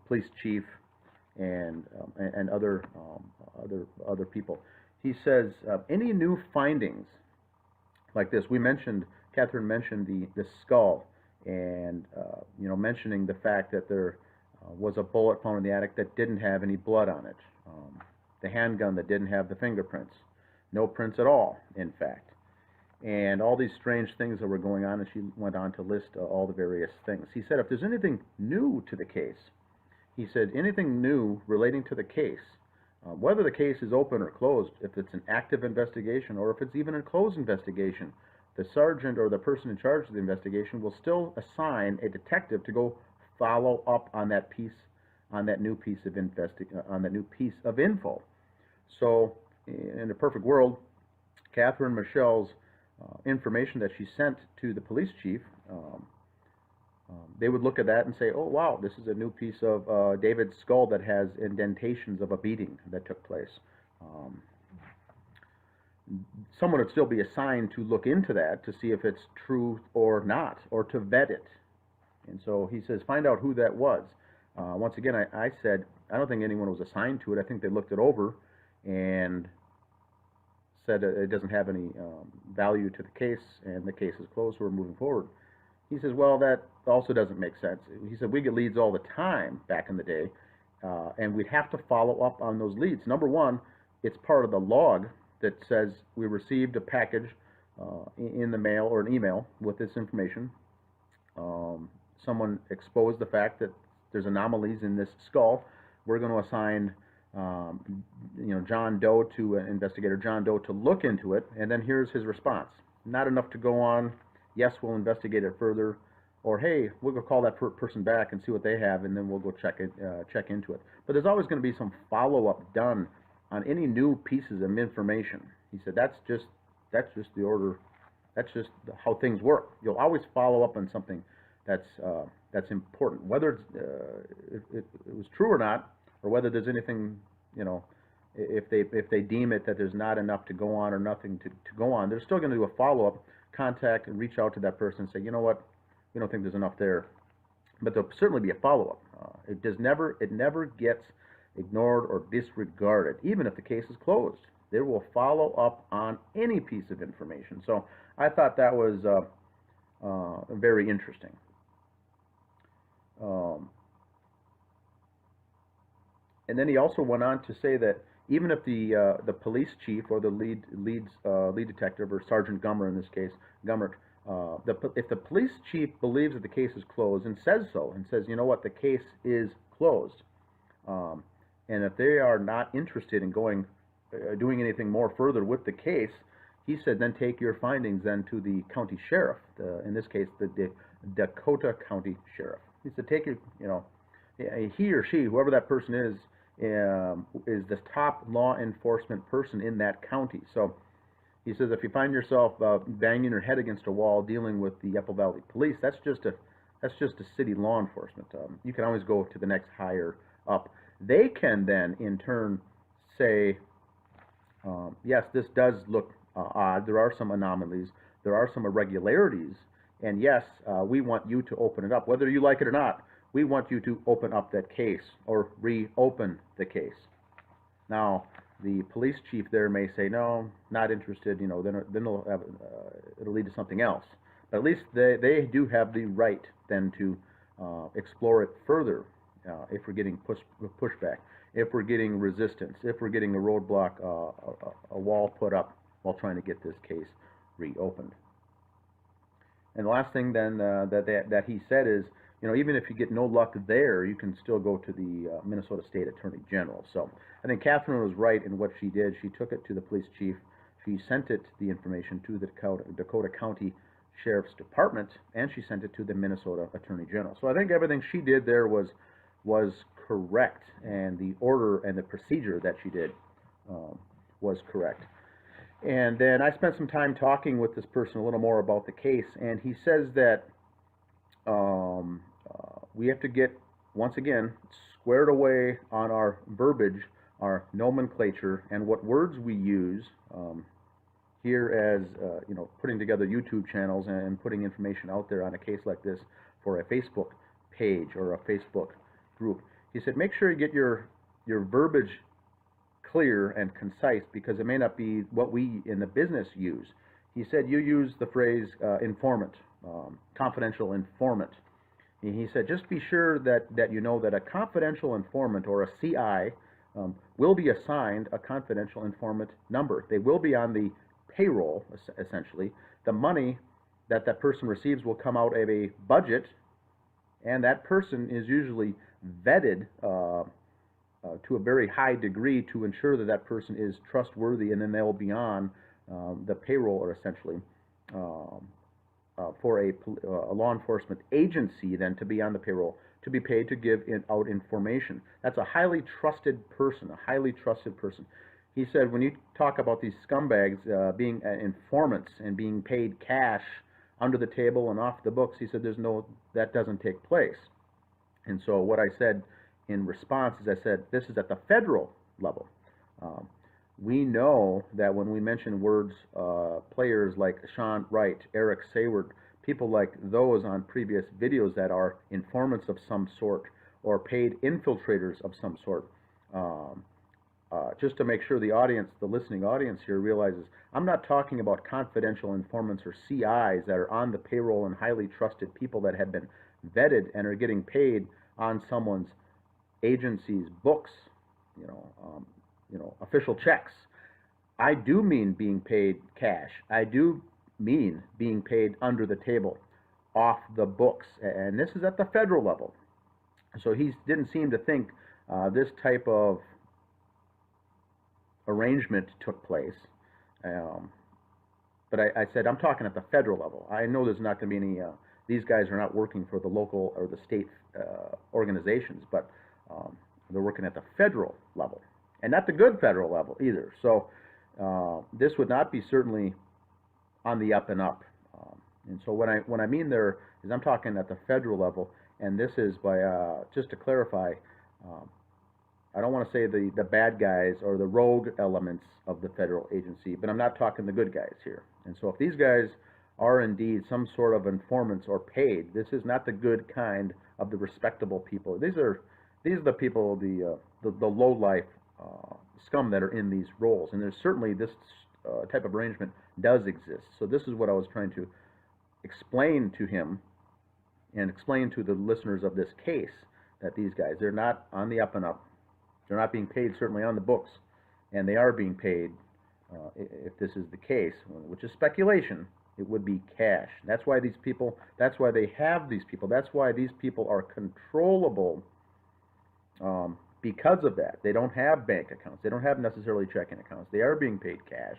police chief, and other people, he says, any new findings like this, Catherine mentioned the skull, and mentioning the fact that there was a bullet found in the attic that didn't have any blood on it, the handgun that didn't have the fingerprints, no prints at all, in fact, and all these strange things that were going on, and she went on to list all the various things. He said, if there's anything new to the case, he said, anything new relating to the case, whether the case is open or closed, if it's an active investigation or if it's even a closed investigation, the sergeant or the person in charge of the investigation will still assign a detective to go follow up on that new piece of info. So, in a perfect world, Catherine Michelle's information that she sent to the police chief, they would look at that and say, oh wow, this is a new piece of David's skull that has indentations of a beating that took place. Someone would still be assigned to look into that to see if it's true or not, or to vet it. And so he says, find out who that was. Once again, I said, I don't think anyone was assigned to it. I think they looked it over and said it doesn't have any value to the case, and the case is closed, so we're moving forward. He says, well, that also doesn't make sense. He said, we get leads all the time back in the day, and we'd have to follow up on those leads. Number one, it's part of the log that says we received a package in the mail or an email with this information. Someone exposed the fact that there's anomalies in this skull. We're going to assign John Doe to investigator John Doe to look into it, and then here's his response. Not enough to go on. Yes, we'll investigate it further, or hey, we'll go call that person back and see what they have, and then we'll go check into it. But there's always going to be some follow-up done on any new pieces of information. He said that's just the order. That's just how things work. You'll always follow up on something that's important, whether it was true or not, or whether there's anything, if they deem it that there's not enough to go on or nothing to go on, they're still going to do a follow-up, contact and reach out to that person and say, you know what, we don't think there's enough there. But there'll certainly be a follow-up. It never gets ignored or disregarded, even if the case is closed. They will follow up on any piece of information. So I thought that was very interesting. And then he also went on to say that even if the police chief or the lead detective, or Sergeant Gummer in this case, if the police chief believes that the case is closed and says so, and says, you know what, the case is closed, and if they are not interested in doing anything more further with the case, he said, then take your findings then to the county sheriff, in this case, the Dakota County Sheriff. He said, take your, he or she, whoever that person is the top law enforcement person in that county. So he says, if you find yourself banging your head against a wall dealing with the Apple Valley Police, that's just a city law enforcement. You can always go to the next higher up. They can then, in turn, say, yes, this does look odd. There are some anomalies. There are some irregularities. And yes, we want you to open it up. Whether you like it or not, we want you to open up that case or reopen the case. Now, the police chief there may say, no, not interested, then it'll lead to something else. But at least they do have the right then to explore it further if we're getting pushback, if we're getting resistance, if we're getting a roadblock, a wall put up while trying to get this case reopened. And the last thing then that he said is, even if you get no luck there, you can still go to the Minnesota State Attorney General. So I think Catherine was right in what she did. She took it to the police chief. She sent the information to the Dakota County Sheriff's Department, and she sent it to the Minnesota Attorney General. So I think everything she did there was correct, and the order and the procedure that she did was correct. And then I spent some time talking with this person a little more about the case, and he says that we have to get, once again, squared away on our verbiage, our nomenclature, and what words we use here as, putting together YouTube channels and putting information out there on a case like this for a Facebook page or a Facebook group. He said, make sure you get your verbiage clear and concise because it may not be what we in the business use. He said you use the phrase informant, confidential informant. He said just be sure that you know that a confidential informant or a CI will be assigned a confidential informant number. They will be on the payroll, essentially. The money that that person receives will come out of a budget, and that person is usually vetted to a very high degree to ensure that that person is trustworthy, and then they'll be on the payroll, or essentially for a law enforcement agency then to be on the payroll, to be paid to give out information. That's a highly trusted person, a highly trusted person. He said when you talk about these scumbags being informants and being paid cash under the table and off the books, he said that doesn't take place. And so what I said in response is I said this is at the federal level. We know that when we mention words, players like Sean Wright, Eric Sayward, people like those on previous videos that are informants of some sort or paid infiltrators of some sort, just to make sure the audience, the listening audience here realizes, I'm not talking about confidential informants or CIs that are on the payroll and highly trusted people that have been vetted and are getting paid on someone's agency's books, official checks. I do mean being paid cash. I do mean being paid under the table, off the books, and this is at the federal level. So he didn't seem to think this type of arrangement took place. But I said, I'm talking at the federal level. I know there's not going to be any, these guys are not working for the local or the state organizations, but they're working at the federal level. And not the good federal level either. So this would not be certainly on the up and up. And so when I mean there is I'm talking at the federal level, and this is by, just to clarify, I don't want to say the bad guys or the rogue elements of the federal agency, but I'm not talking the good guys here. And so if these guys are indeed some sort of informants or paid, this is not the good kind of the respectable people. These are the people, the low life scum that are in these roles, and there's certainly this type of arrangement does exist. So this is what I was trying to explain to him and explain to the listeners of this case, that these guys, they're not on the up and up. They're not being paid certainly on the books, and they are being paid, if this is the case, which is speculation, it would be cash. That's why these people, that's why they have these people, that's why these people are controllable, because of that. They don't have bank accounts. They don't have necessarily checking accounts. They are being paid cash,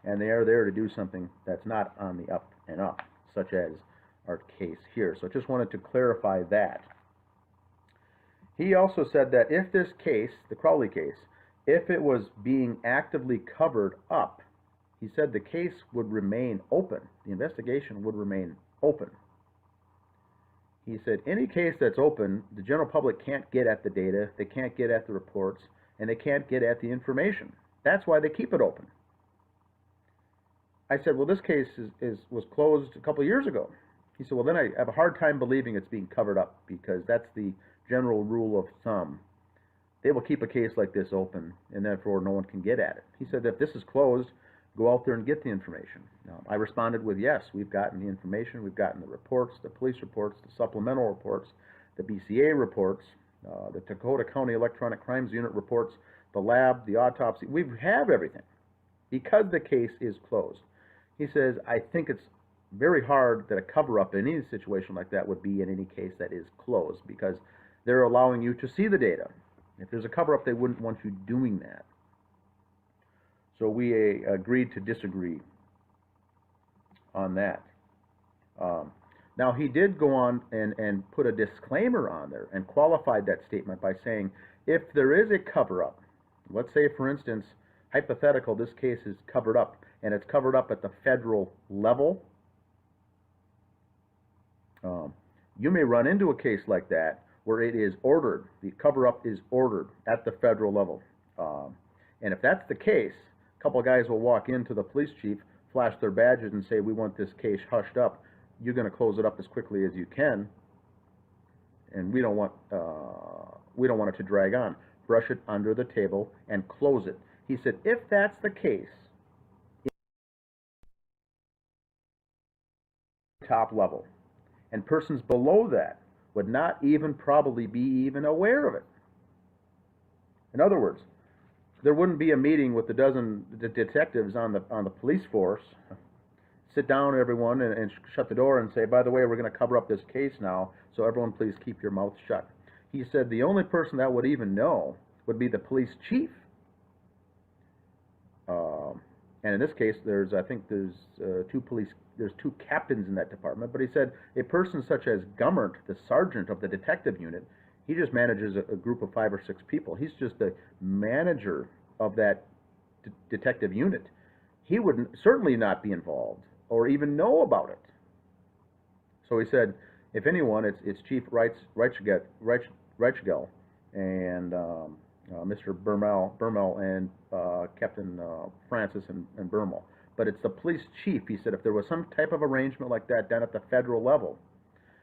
and they are there to do something that's not on the up and up, such as our case here. So I just wanted to clarify that. He also said that if this case, the Crowley case, if it was being actively covered up, he said the case would remain open. The investigation would remain open. He said any case that's open, the general public can't get at the data, they can't get at the reports, and they can't get at the information. That's why they keep it open. I said, well, this case was closed a couple of years ago. He said, well, then I have a hard time believing it's being covered up, because that's the general rule of thumb. They will keep a case like this open, and therefore no one can get at it. He said that if this is closed, go out there and get the information. I responded with, yes, we've gotten the information, we've gotten the reports, the police reports, the supplemental reports, the BCA reports, the Dakota County Electronic Crimes Unit reports, the lab, the autopsy. We have everything because the case is closed. He says, I think it's very hard that a cover-up in any situation like that would be in any case that is closed, because they're allowing you to see the data. If there's a cover-up, they wouldn't want you doing that. So we agreed to disagree on that. Now, he did go on and put a disclaimer on there and qualified that statement by saying, if there is a cover-up, let's say, for instance, hypothetical, this case is covered up, and it's covered up at the federal level, you may run into a case like that where it is ordered, the cover-up is ordered at the federal level. And if that's the case, a couple of guys will walk into the police chief, flash their badges and say, we want this case hushed up. You're going to close it up as quickly as you can, and we don't want it to drag on. Brush it under the table and close it. He said, if that's the case, top level, and persons below that would not even probably be even aware of it. In other words, there wouldn't be a meeting with the dozen detectives on the police force, sit down everyone and shut the door and say, by the way, we're going to cover up this case now, so everyone please keep your mouth shut. He said the only person that would even know would be the police chief. And in this case, there's two captains in that department, but he said a person such as Gummert, the sergeant of the detective unit, he just manages a group of 5 or 6 people. He's just the manager of that detective unit. He would certainly not be involved or even know about it. So he said, if anyone, it's Chief Reichgel and Mr. Bermel and Captain Francis and Bermel. But it's the police chief. He said if there was some type of arrangement like that done at the federal level.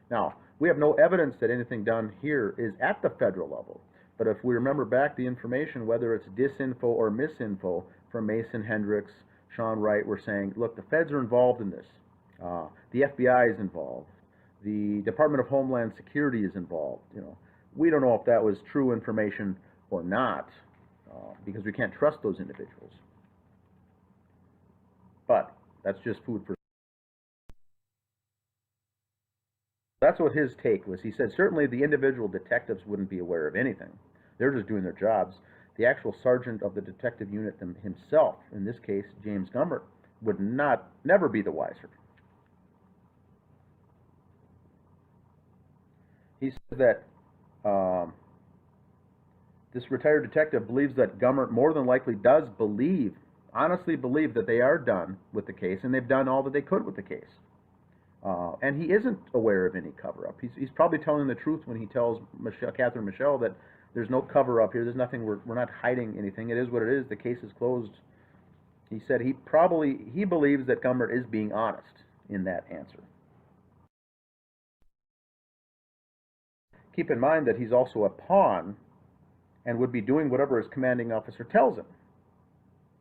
Now, we have no evidence that anything done here is at the federal level. But if we remember back the information, whether it's disinfo or misinfo from Mason Hendricks, Sean Wright, were saying, look, the feds are involved in this. The FBI is involved. The Department of Homeland Security is involved. You know, we don't know if that was true information or not, because we can't trust those individuals. But that's just food for. That's what his take was. He said certainly the individual detectives wouldn't be aware of anything. They're just doing their jobs. The actual sergeant of the detective unit himself, in this case, James Gummert, would never be the wiser. He said that this retired detective believes that Gummert more than likely does honestly believe that they are done with the case, and they've done all that they could with the case. And he isn't aware of any cover-up. He's probably telling the truth when he tells Catherine Michelle that there's no cover-up here. There's nothing. We're not hiding anything. It is what it is. The case is closed. He said he believes that Gummert is being honest in that answer. Keep in mind that he's also a pawn and would be doing whatever his commanding officer tells him,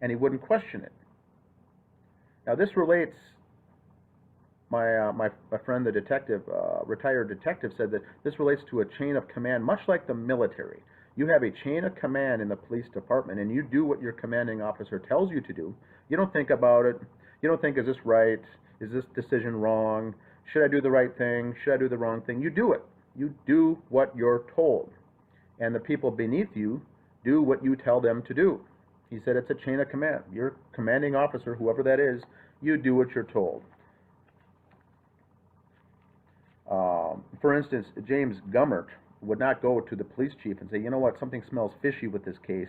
and he wouldn't question it. Now this relates. My friend, the detective, retired detective, said that this relates to a chain of command, much like the military. You have a chain of command in the police department, and you do what your commanding officer tells you to do. You don't think about it. You don't think, is this right? Is this decision wrong? Should I do the right thing? Should I do the wrong thing? You do it. You do what you're told. And the people beneath you do what you tell them to do. He said it's a chain of command. Your commanding officer, whoever that is, you do what you're told. For instance, James Gummert would not go to the police chief and say, you know what, something smells fishy with this case.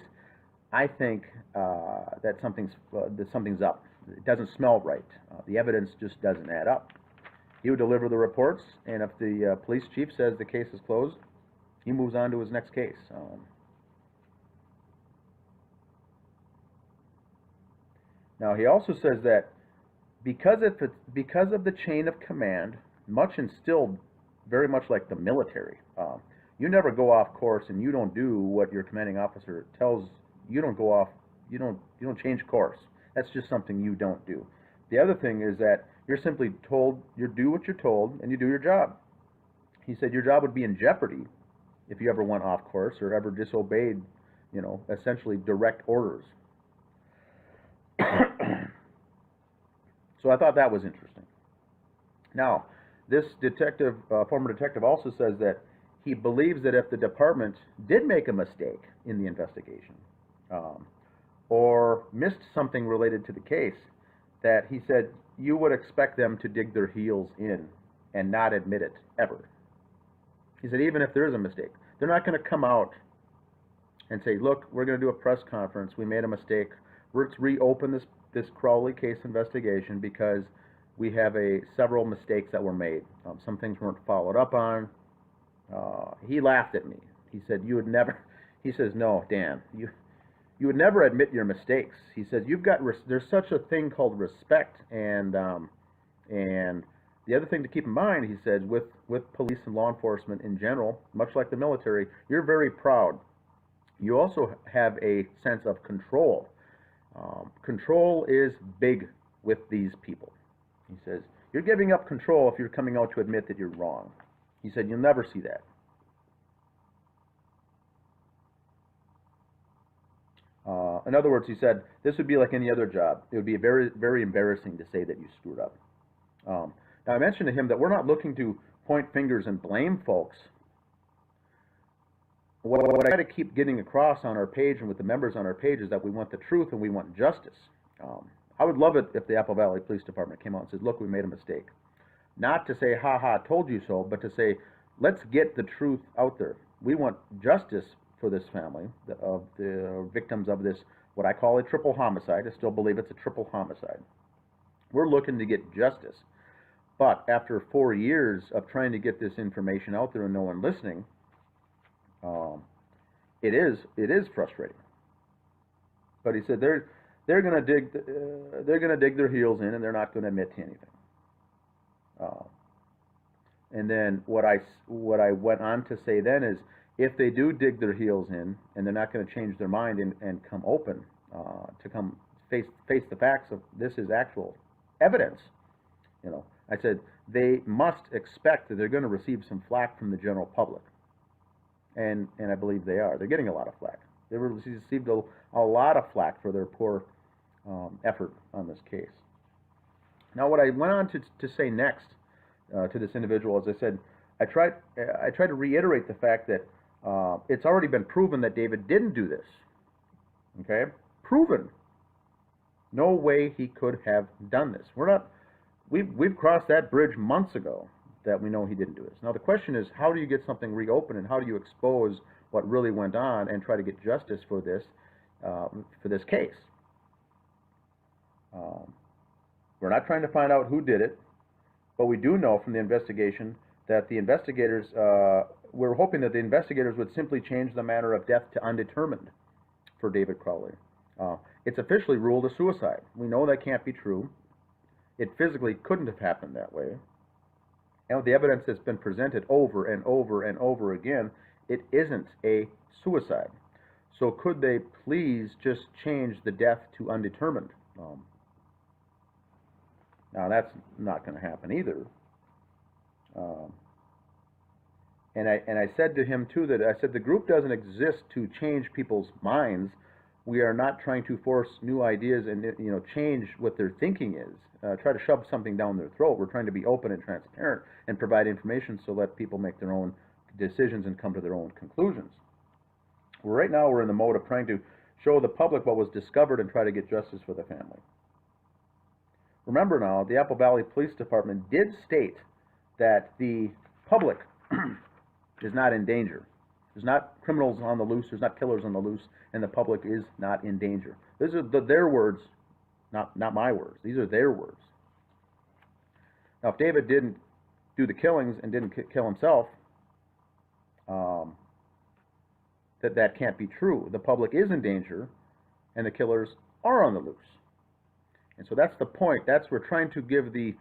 I think that something's up. It doesn't smell right. The evidence just doesn't add up. He would deliver the reports, and if the police chief says the case is closed, he moves on to his next case. Now, he also says that because of the chain of command, much instilled very much like the military, you never go off course and you don't do what your commanding officer tells you. Don't go off, you don't change course. That's just something you don't do. The other thing is that you're simply told, you do what you're told and you do your job. He said your job would be in jeopardy if you ever went off course or ever disobeyed, essentially direct orders. So I thought that was interesting. Now, this detective, former detective, also says that he believes that if the department did make a mistake in the investigation or missed something related to the case, that he said you would expect them to dig their heels in and not admit it, ever. He said even if there is a mistake, they're not going to come out and say, look, we're going to do a press conference, we made a mistake, let's reopen this Crowley case investigation because we have several mistakes that were made. Some things weren't followed up on. He laughed at me. He said, you would never, he says, no, Dan, you would never admit your mistakes. He says, there's such a thing called respect, and the other thing to keep in mind, he says, with police and law enforcement in general, much like the military, you're very proud. You also have a sense of control. Control is big with these people. He says, you're giving up control if you're coming out to admit that you're wrong. He said, you'll never see that. In other words, he said, this would be like any other job. It would be very, very embarrassing to say that you screwed up. Now, I mentioned to him that we're not looking to point fingers and blame folks. What I try to keep getting across on our page and with the members on our page is that we want the truth and we want justice. I would love it if the Apple Valley Police Department came out and said, look, we made a mistake. Not to say, ha ha, told you so, but to say, let's get the truth out there. We want justice for this family, of the victims of this, what I call a triple homicide. I still believe it's a triple homicide. We're looking to get justice. But after 4 years of trying to get this information out there and no one listening, it is frustrating. But he said they're going to dig their heels in and they're not going to admit to anything. And then what I went on to say then is, if they do dig their heels in and they're not going to change their mind and come open to come face the facts of this is actual evidence, I said they must expect that they're going to receive some flack from the general public, and I believe they are. They're getting a lot of flack. They received a lot of flack for their poor effort on this case. Now, what I went on to say next to this individual is I said I tried to reiterate the fact that it's already been proven that David didn't do this. Okay? Proven. No way he could have done this. We've crossed that bridge months ago that we know he didn't do this. Now the question is, how do you get something reopened and how do you expose what really went on and try to get justice for this case? We're not trying to find out who did it, but we do know from the investigation that the investigators, we're hoping that the investigators would simply change the manner of death to undetermined for David Crowley. It's officially ruled a suicide. We know that can't be true. It physically couldn't have happened that way. And with the evidence that's been presented over and over and over again, it isn't a suicide. So could they please just change the death to undetermined? Now that's not going to happen either. And I said to him too that I said the group doesn't exist to change people's minds. We are not trying to force new ideas and change what their thinking is. Try to shove something down their throat. We're trying to be open and transparent and provide information so let people make their own decisions and come to their own conclusions. Right now we're in the mode of trying to show the public what was discovered and try to get justice for the family. Remember now, the Apple Valley Police Department did state that the public is not in danger. There's not criminals on the loose, there's not killers on the loose, and the public is not in danger. These are their words, not my words. These are their words. Now, if David didn't do the killings and didn't kill himself, that can't be true. The public is in danger, and the killers are on the loose. And so that's the point. We're trying to give the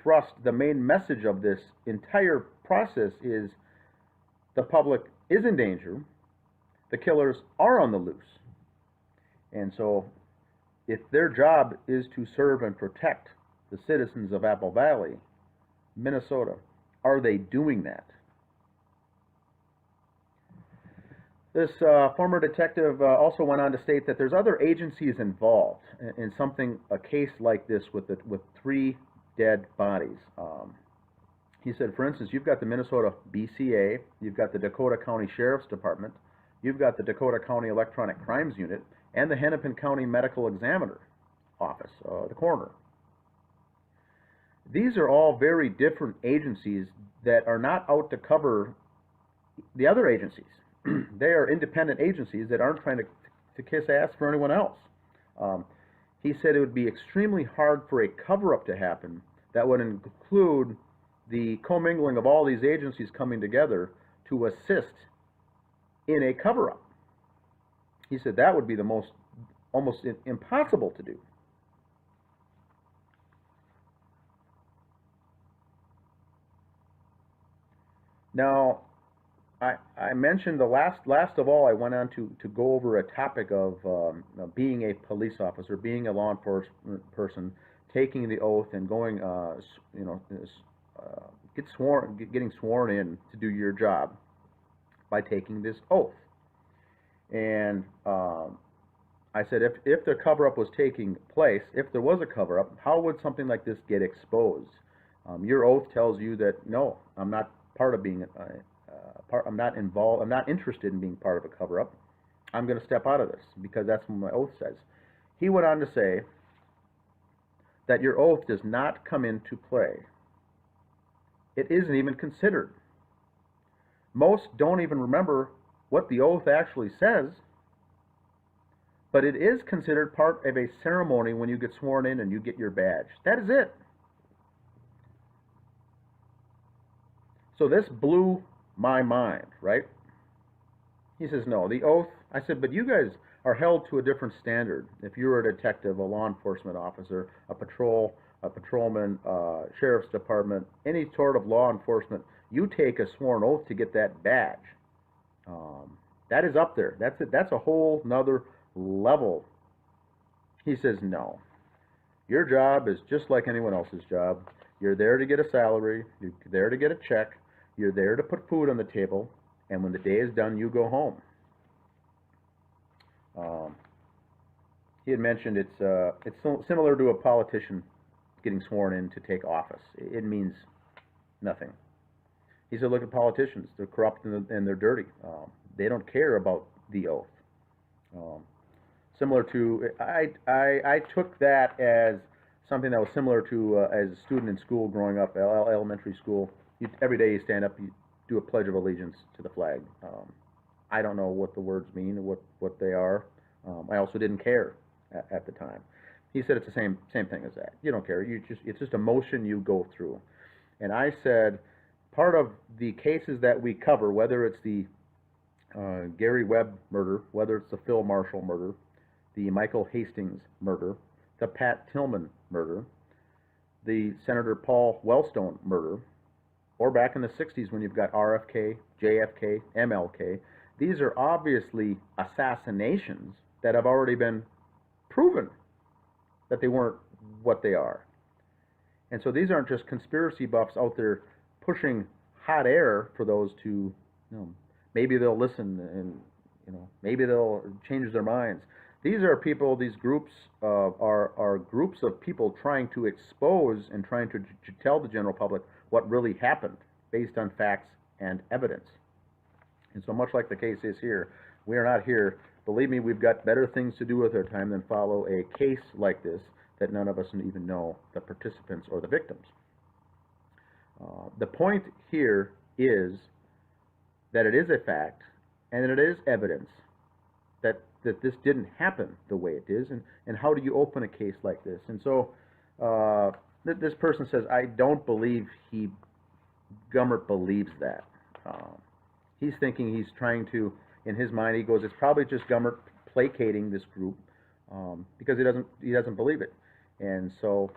thrust, the main message of this entire process is the public is in danger, the killers are on the loose. And so if their job is to serve and protect the citizens of Apple Valley, Minnesota, are they doing that? This former detective also went on to state that there's other agencies involved in a case like this with 3 dead bodies. He said, for instance, you've got the Minnesota BCA, you've got the Dakota County Sheriff's Department, you've got the Dakota County Electronic Crimes Unit, and the Hennepin County Medical Examiner Office, the coroner. These are all very different agencies that are not out to cover the other agencies. They are independent agencies that aren't trying to kiss ass for anyone else. He said it would be extremely hard for a cover-up to happen that would include the commingling of all these agencies coming together to assist in a cover-up. He said that would be the almost impossible to do. Now, I mentioned the last of all, I went on to go over a topic of being a police officer, being a law enforcement person, taking the oath and going, getting sworn in to do your job by taking this oath. And I said, if the cover-up was taking place, if there was a cover-up, how would something like this get exposed? Your oath tells you that, no, I'm not part of being, I'm not involved, I'm not interested in being part of a cover-up. I'm going to step out of this because that's what my oath says. He went on to say that your oath does not come into play. It isn't even considered. Most don't even remember what the oath actually says, but it is considered part of a ceremony when you get sworn in and you get your badge. That is it. So this blew my mind, right? He says, no, the oath. I said, but you guys are held to a different standard. If you're a detective, a law enforcement officer, a patrolman, sheriff's department, any sort of law enforcement, you take a sworn oath to get that badge. That is up there. That's a whole nother level. He says, no. Your job is just like anyone else's job. You're there to get a salary. You're there to get a check. You're there to put food on the table. And when the day is done, you go home. He had mentioned it's similar to a politician getting sworn in to take office. It means nothing. He said, look at politicians. They're corrupt and they're dirty. They don't care about the oath. Similar to, I took that as something that was similar to as a student in school growing up, elementary school. Every day you stand up, you do a pledge of allegiance to the flag. I don't know what the words mean or what they are. I also didn't care at the time. He said it's the same thing as that. You don't care. It's just a motion you go through. And I said, part of the cases that we cover, whether it's the Gary Webb murder, whether it's the Phil Marshall murder, the Michael Hastings murder, the Pat Tillman murder, the Senator Paul Wellstone murder, or back in the 60s when you've got RFK, JFK, MLK, these are obviously assassinations that have already been proven that they weren't what they are. And so these aren't just conspiracy buffs out there pushing hot air for those to, maybe they'll listen and, maybe they'll change their minds. These are people, these groups are groups of people trying to expose and trying to tell the general public what really happened based on facts and evidence. And so much like the case is here, we are not here. Believe me, we've got better things to do with our time than follow a case like this that none of us even know the participants or the victims. The point here is that it is a fact and that it is evidence that this didn't happen the way it is, and how do you open a case like this? And so this person says, I don't believe Gummert believes that. He's thinking he's trying to, in his mind, he goes, it's probably just Gummert placating this group because he doesn't believe it. And so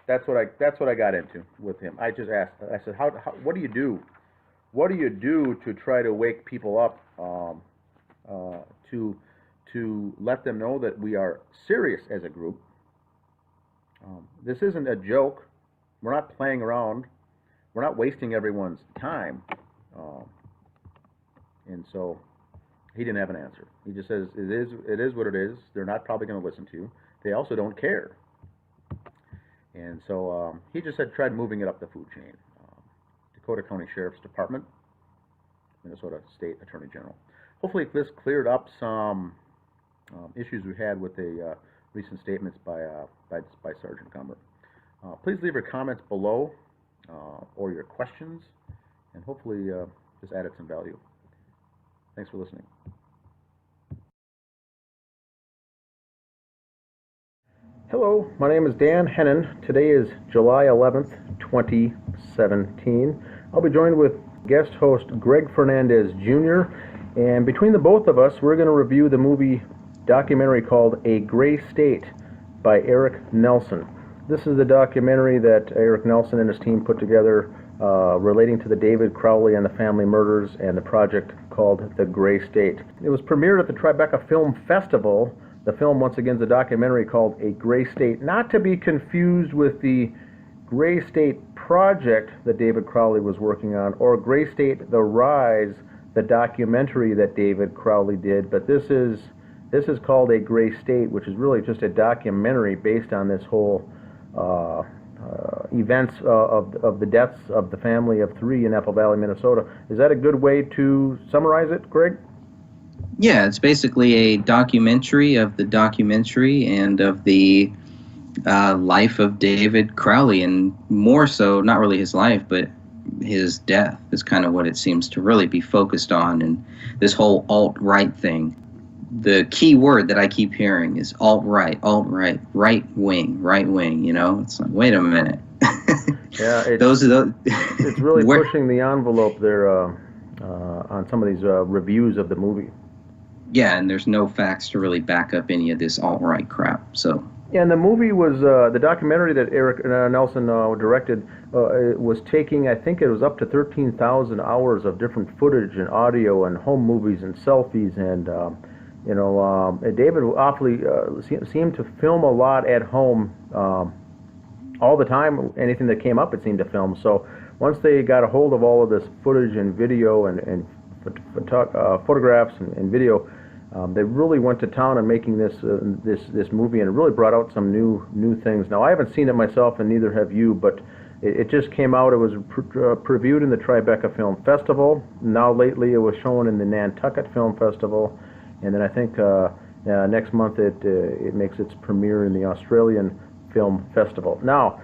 that's what I got into with him. I just asked, I said, what do you do? What do you do to try to wake people up to let them know that we are serious as a group? This isn't a joke. We're not playing around. We're not wasting everyone's time. And so he didn't have an answer. He just says, it is what it is. They're not probably going to listen to you. They also don't care. And so he just had tried moving it up the food chain. Dakota County Sheriff's Department, Minnesota State Attorney General. Hopefully this cleared up some issues we had with the recent statements by Sergeant Gummert. Please leave your comments below or your questions, and hopefully this added some value. Thanks for listening. Hello, my name is Dan Hennon. Today is July 11th, 2017. I'll be joined with guest host Greg Fernandez Jr., and between the both of us, we're going to review the movie documentary called A Gray State by Eric Nelson. This is the documentary that Eric Nelson and his team put together relating to the David Crowley and the family murders and the project called The Gray State. It was premiered at the Tribeca Film Festival. The film, once again, is a documentary called A Gray State, not to be confused with the Gray State project that David Crowley was working on, or Gray State: The Rise, the documentary that David Crowley did. But this is called A Gray State, which is really just a documentary based on this whole events of the deaths of the family of 3 in Apple Valley, Minnesota. Is that a good way to summarize it, Greg? Yeah, it's basically a documentary of the documentary and of the life of David Crowley, and more so, not really his life, but his death is kind of what it seems to really be focused on. And this whole alt-right thing, the key word that I keep hearing is alt-right, right wing, you know? It's like, wait a minute. Yeah, those are the it's really pushing the envelope there on some of these reviews of the movie. Yeah, and there's no facts to really back up any of this alt-right crap, so... Yeah, and the movie was, the documentary that Eric Nelson directed was taking, I think it was up to 13,000 hours of different footage and audio and home movies and selfies, and, David awfully seemed to film a lot at home all the time. Anything that came up, it seemed to film. So once they got a hold of all of this footage and video and photographs and video, they really went to town on making this movie, and it really brought out some new things. Now, I haven't seen it myself, and neither have you, but it just came out. It was previewed in the Tribeca Film Festival. Now, lately, it was shown in the Nantucket Film Festival, and then I think next month it makes its premiere in the Australian Film Festival. Now,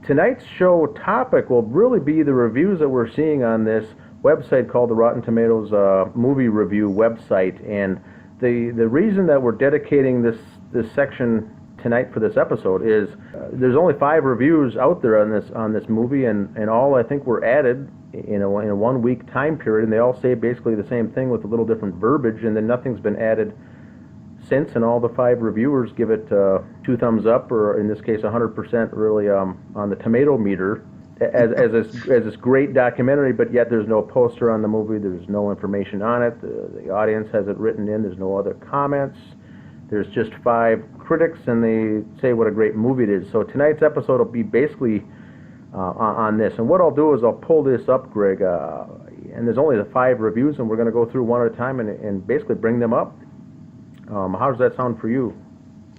tonight's show topic will really be the reviews that we're seeing on this website called the Rotten Tomatoes movie review website, and the reason that we're dedicating this section tonight for this episode is there's only 5 reviews out there on this movie, and all I think were added in a 1 week time period, and they all say basically the same thing with a little different verbiage, and then nothing's been added since, and all the 5 reviewers give it 2 thumbs up, or in this case 100% really on the tomato meter. As this great documentary, but yet there's no poster on the movie, there's no information on it, the audience has it written in, there's no other comments, there's just 5 critics, and they say what a great movie it is. So tonight's episode will be basically on this, and what I'll do is I'll pull this up, Greg, and there's only the 5 reviews, and we're going to go through one at a time and basically bring them up. How does that sound for you?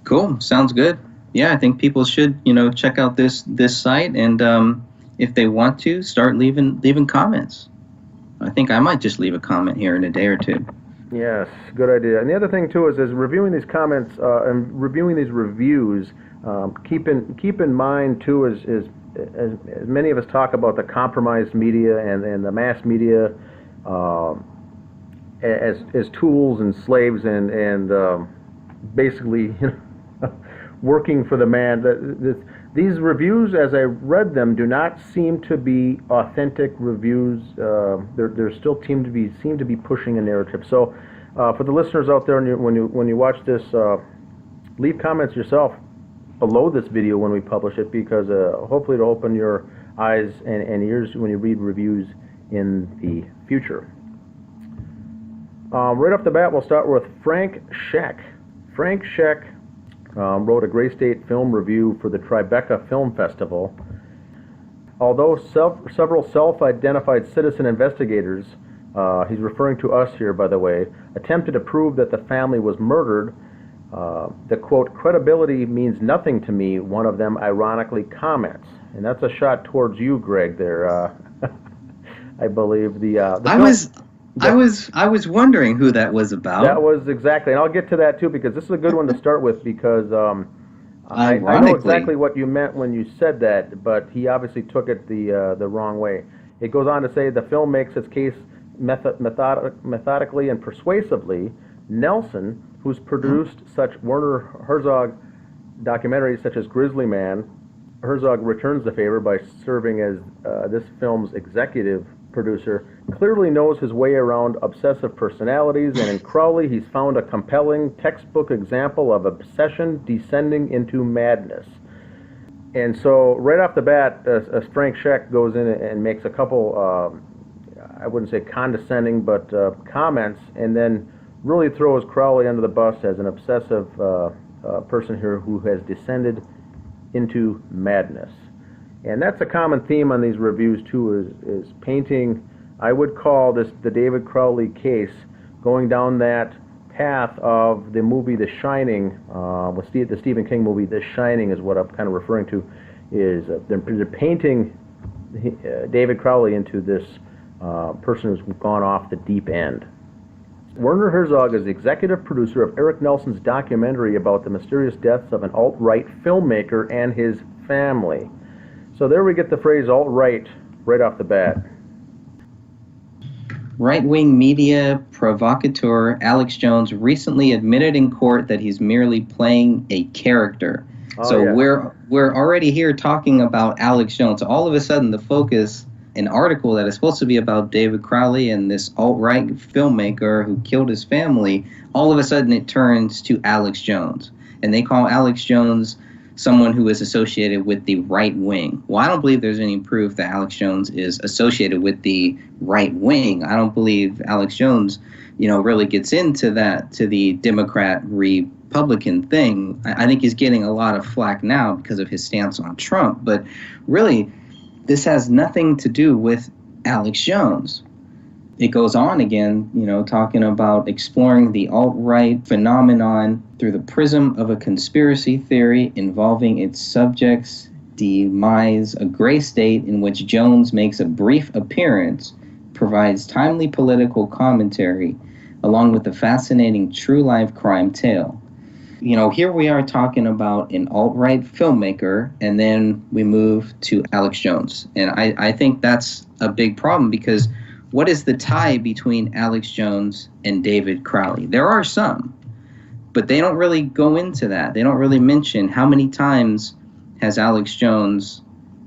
Cool, sounds good. Yeah, I think people should, check out this site, and if they want to, start leaving comments. I think I might just leave a comment here in a day or 2. Yes, good idea. And the other thing too is reviewing these comments and reviewing these reviews. Keep in mind too, as many of us talk about the compromised media and the mass media as tools and slaves and basically working for the man. These reviews, as I read them, do not seem to be authentic reviews. There still seem to be pushing a narrative. So, for the listeners out there, when you watch this, leave comments yourself below this video when we publish it, because hopefully it'll open your eyes and ears when you read reviews in the future. Right off the bat, we'll start with Frank Scheck. Frank Scheck wrote a Gray State film review for the Tribeca Film Festival. Although several self-identified citizen investigators, he's referring to us here, by the way, attempted to prove that the family was murdered, the quote, credibility means nothing to me, one of them ironically comments. And that's a shot towards you, Greg, there. I believe I was wondering who that was about. That was exactly, and I'll get to that too, because this is a good one to start with, because I know exactly what you meant when you said that, but he obviously took it the wrong way. It goes on to say the film makes its case methodically and persuasively. Nelson, who's produced such Werner Herzog documentaries such as Grizzly Man, Herzog returns the favor by serving as this film's executive producer, clearly knows his way around obsessive personalities, and in Crowley he's found a compelling textbook example of obsession descending into madness. And so right off the bat, Frank Scheck goes in and makes a couple, I wouldn't say condescending, but comments, and then really throws Crowley under the bus as an obsessive person here who has descended into madness. And that's a common theme on these reviews too, is painting, I would call this the David Crowley case, going down that path of the movie The Shining, the Stephen King movie The Shining is what I'm kind of referring to, is they're painting David Crowley into this person who's gone off the deep end. Werner Herzog is the executive producer of Eric Nelson's documentary about the mysterious deaths of an alt-right filmmaker and his family. So there we get the phrase alt-right right off the bat. Right-wing media provocateur Alex Jones recently admitted in court that he's merely playing a character. We're already here talking about Alex Jones. All of a sudden, the focus, an article that is supposed to be about David Crowley and this alt-right filmmaker who killed his family, all of a sudden it turns to Alex Jones. And they call Alex Jones someone who is associated with the right wing. Well, I don't believe there's any proof that Alex Jones is associated with the right wing. I don't believe Alex Jones, really gets into that, to the Democrat-Republican thing. I think he's getting a lot of flack now because of his stance on Trump. But really, this has nothing to do with Alex Jones. It goes on again, talking about exploring the alt-right phenomenon through the prism of a conspiracy theory involving its subject's demise. A gray state in which Jones makes a brief appearance provides timely political commentary along with a fascinating true-life crime tale. Here we are talking about an alt-right filmmaker, and then we move to Alex Jones. And I think that's a big problem, because what is the tie between Alex Jones and David Crowley? There are some, but they don't really go into that. They don't really mention how many times has Alex Jones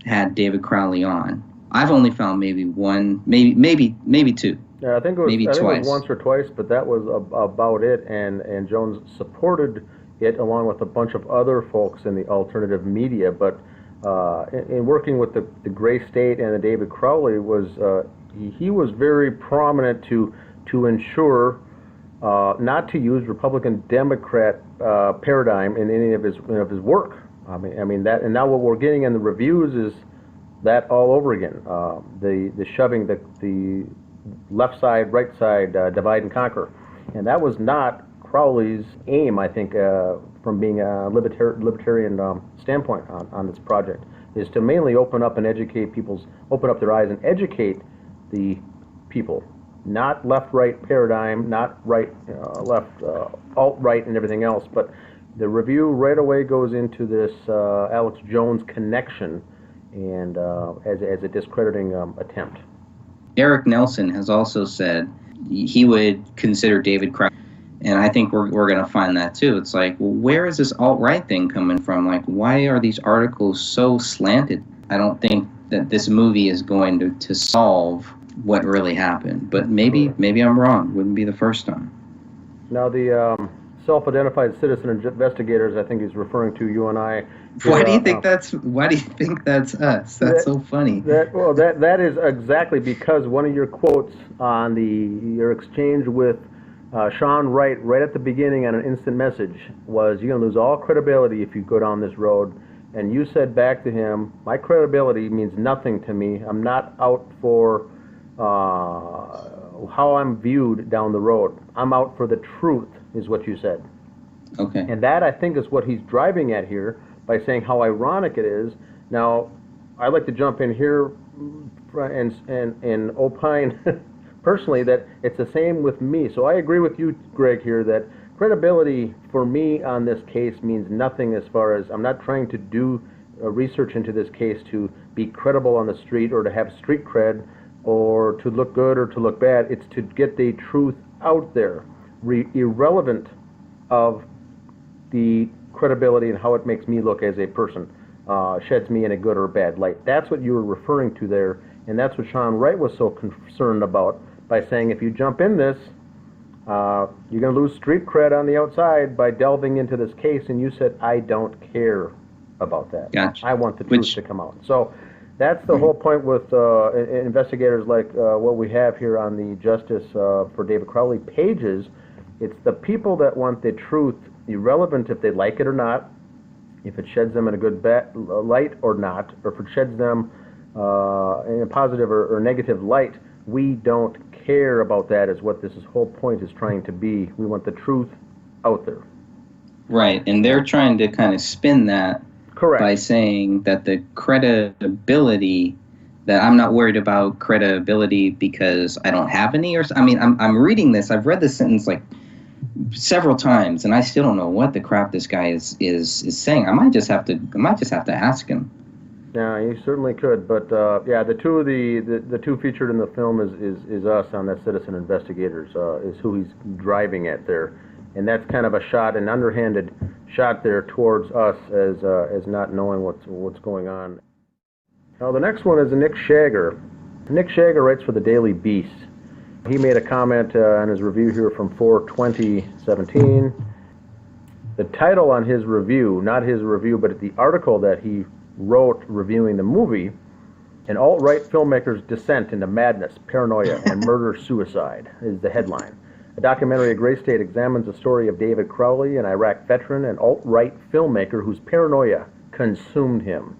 had David Crowley on. I've only found maybe one, maybe two. Yeah, I think it maybe twice. It was once or twice, but that was about it. And Jones supported it along with a bunch of other folks in the alternative media. But in working with the Gray State and the David Crowley, he was very prominent to ensure not to use Republican-Democrat paradigm in any of his work. I mean that, and now what we're getting in the reviews is that all over again. The shoving the left side, right side, divide and conquer, and that was not Crowley's aim. I think from being a libertarian standpoint on this project, is to mainly open up their eyes and educate the people, not left-right paradigm, not left, alt-right and everything else. But the review right away goes into this Alex Jones connection, and as a discrediting attempt. Eric Nelson has also said he would consider David Crowley, and I think we're going to find that too. It's like, well, where is this alt-right thing coming from? Like, why are these articles so slanted? I don't think that this movie is going to solve what really happened, but maybe I'm wrong. Wouldn't be the first time. Now the self-identified citizen investigators, I think he's referring to you and I. Why do you think that's us? That's so funny. That is exactly because one of your quotes on your exchange with Sean Wright right at the beginning on an instant message was, "You're gonna lose all credibility if you go down this road." And you said back to him, "My credibility means nothing to me. I'm not out for how I'm viewed down the road. I'm out for the truth," is what you said. Okay. And that, I think, is what he's driving at here by saying how ironic it is. Now, I'd like to jump in here and opine personally that it's the same with me. So I agree with you, Greg, here that credibility for me on this case means nothing, as far as I'm not trying to do research into this case to be credible on the street or to have street cred or to look good or to look bad. It's to get the truth out there, irrelevant of the credibility and how it makes me look as a person, sheds me in a good or bad light. That's what you were referring to there, and that's what Sean Wright was so concerned about by saying, if you jump in this, you're going to lose street cred on the outside by delving into this case. And you said, "I don't care." about that. Gotcha. I want the truth to come out. So that's the whole point with investigators like what we have here on the Justice for David Crowley pages. It's the people that want the truth, irrelevant if they like it or not, if it sheds them in a good light or not, or if it sheds them in a positive or negative light. We don't care about that, is what this whole point is trying to be. We want the truth out there. Right, and they're trying to kind of spin that Correct. by saying that the credibility, that I'm not worried about credibility because I don't have any, or I mean, I'm reading this, I've read this sentence like several times, and I still don't know what the crap this guy is saying. I might just have to ask him. Yeah, you certainly could, but yeah, the two featured in the film is us on that Citizen Investigators, is who he's driving at there, and that's kind of a shot, an underhanded shot there towards us as not knowing what's going on. Now the next one is Nick Shager. Nick Shager writes for the Daily Beast. He made a comment on his review here from 4/20/17. The title on his review, not his review, but the article that he wrote reviewing the movie, An Alt-Right Filmmaker's Descent into Madness, Paranoia, and Murder-Suicide, is the headline. A documentary at Gray State examines the story of David Crowley, an Iraq veteran and alt-right filmmaker whose paranoia consumed him.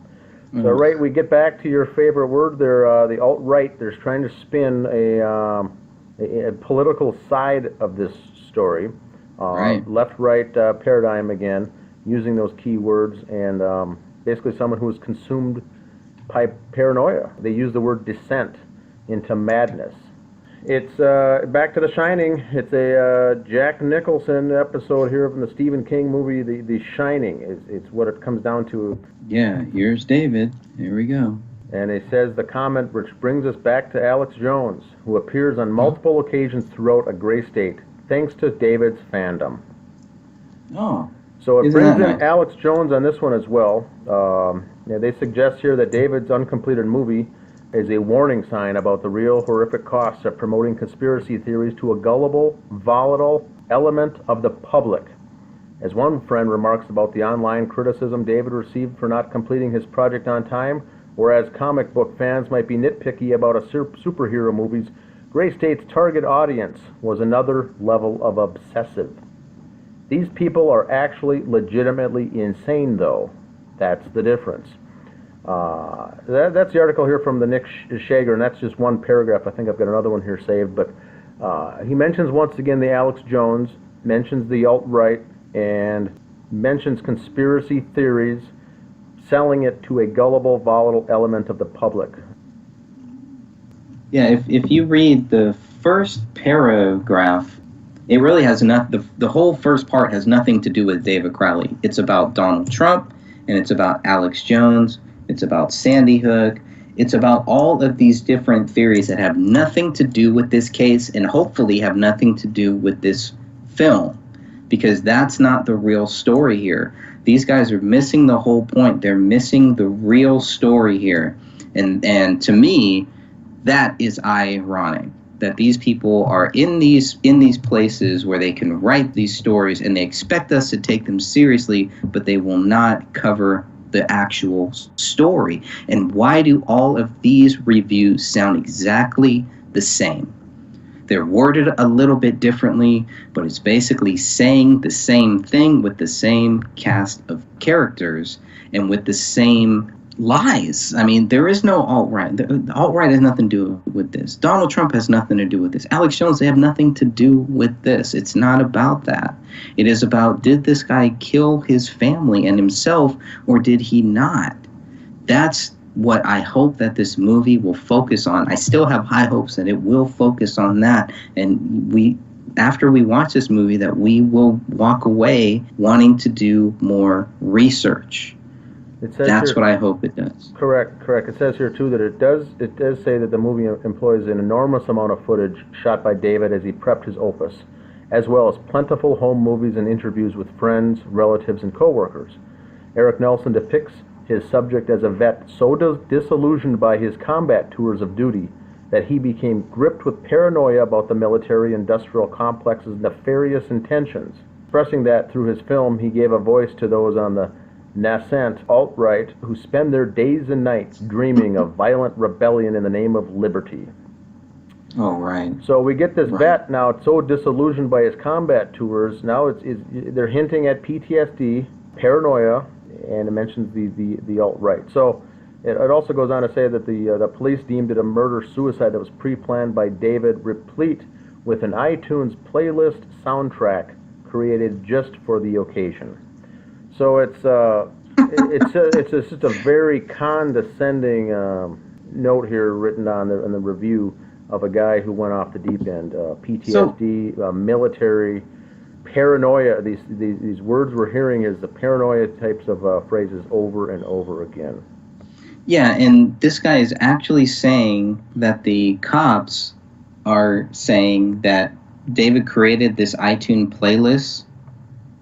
So, right, we get back to your favorite word there, the alt-right. They're trying to spin a political side of this story, Right. left-right paradigm again, using those key words, and basically someone who is consumed by paranoia. They use the word descent into madness. It's back to The Shining. It's a Jack Nicholson episode here from the Stephen King movie, The Shining. It's what it comes down to. Yeah, here's David. Here we go. And it says the comment, which brings us back to Alex Jones, who appears on multiple occasions throughout A Gray State, thanks to David's fandom. Oh. So it Isn't brings that in nice? Alex Jones on this one as well. Yeah, they suggest here that David's uncompleted movie is a warning sign about the real horrific costs of promoting conspiracy theories to a gullible, volatile element of the public. As one friend remarks about the online criticism David received for not completing his project on time, whereas comic book fans might be nitpicky about superhero movies, Gray State's target audience was another level of obsessive. These people are actually legitimately insane, though. That's the difference. That's the article here from the Nick Shager, and that's just one paragraph. I think I've got another one here saved, but he mentions once again the Alex Jones, mentions the alt-right, and mentions conspiracy theories, selling it to a gullible, volatile element of the public. Yeah, if you read the first paragraph, it really has the whole first part has nothing to do with David Crowley. It's about Donald Trump, and it's about Alex Jones, it's about Sandy Hook, it's about all of these different theories that have nothing to do with this case and hopefully have nothing to do with this film, because that's not the real story here. These guys are missing the whole point. They're missing the real story here. And to me, that is ironic, that these people are in these places where they can write these stories and they expect us to take them seriously, but they will not cover the actual story. And why do all of these reviews sound exactly the same? They're worded a little bit differently, but it's basically saying the same thing with the same cast of characters and with the same lies. I mean, there is no alt-right. The alt-right has nothing to do with this. Donald Trump has nothing to do with this. Alex Jones, they have nothing to do with this. It's not about that. It is about, did this guy kill his family and himself, or did he not? That's what I hope that this movie will focus on. I still have high hopes that it will focus on that. And after we watch this movie, that we will walk away wanting to do more research. That's here, what I hope it does. Correct. It says here too that it does say that the movie employs an enormous amount of footage shot by David as he prepped his opus, as well as plentiful home movies and interviews with friends, relatives, and co-workers. Eric Nelson depicts his subject as a vet so disillusioned by his combat tours of duty that he became gripped with paranoia about the military-industrial complex's nefarious intentions. Expressing that through his film, he gave a voice to those on the nascent alt-right who spend their days and nights dreaming of violent rebellion in the name of liberty. Oh, right. So we get this vet now so disillusioned by his combat tours. Now they're hinting at PTSD, paranoia, and it mentions the alt-right. So it also goes on to say that the police deemed it a murder-suicide that was pre-planned by David, replete with an iTunes playlist soundtrack created just for the occasion. So it's just a very condescending note here written on in the review of a guy who went off the deep end. PTSD, military, paranoia. These words we're hearing is the paranoia types of phrases over and over again. Yeah, and this guy is actually saying that the cops are saying that David created this iTunes playlist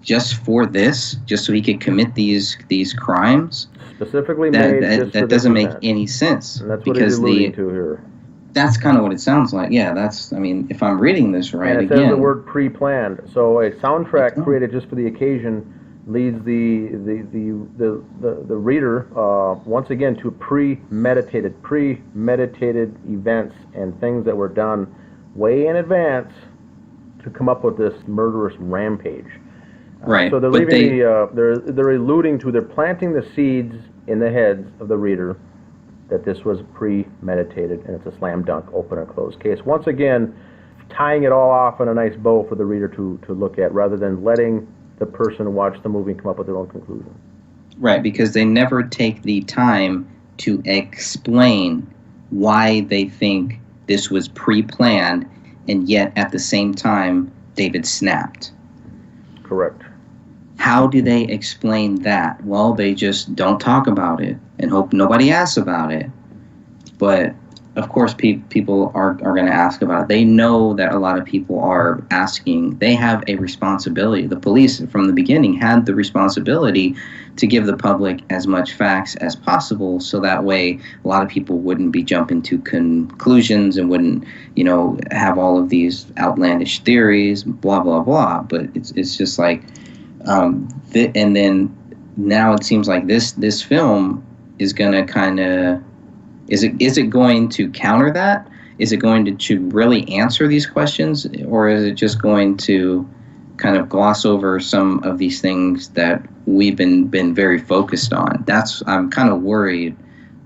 just for this, just so he could commit these crimes. Specifically made that doesn't make any sense. And that's what he's alluding to here. That's kind of what it sounds like. Yeah, I mean, if I'm reading this right, and it says the word pre-planned. So a soundtrack created just for the occasion leads the reader once again to premeditated events and things that were done way in advance to come up with this murderous rampage. Right. So they're leaving they're alluding to, they're planting the seeds in the heads of the reader that this was premeditated, and it's a slam dunk, open and closed case. Once again, tying it all off in a nice bow for the reader to look at, rather than letting the person watch the movie and come up with their own conclusion. Right, because they never take the time to explain why they think this was pre-planned, and yet at the same time, David snapped. Correct. How do they explain that? Well, they just don't talk about it and hope nobody asks about it. But, of course, people are going to ask about it. They know that a lot of people are asking. They have a responsibility. The police, from the beginning, had the responsibility to give the public as much facts as possible, so that way a lot of people wouldn't be jumping to conclusions and wouldn't, have all of these outlandish theories, blah, blah, blah. But it's just like... and then now it seems like this film is going to kind of, is it going to counter that? Is it going to really answer these questions, or is it just going to kind of gloss over some of these things that we've been very focused on? I'm kind of worried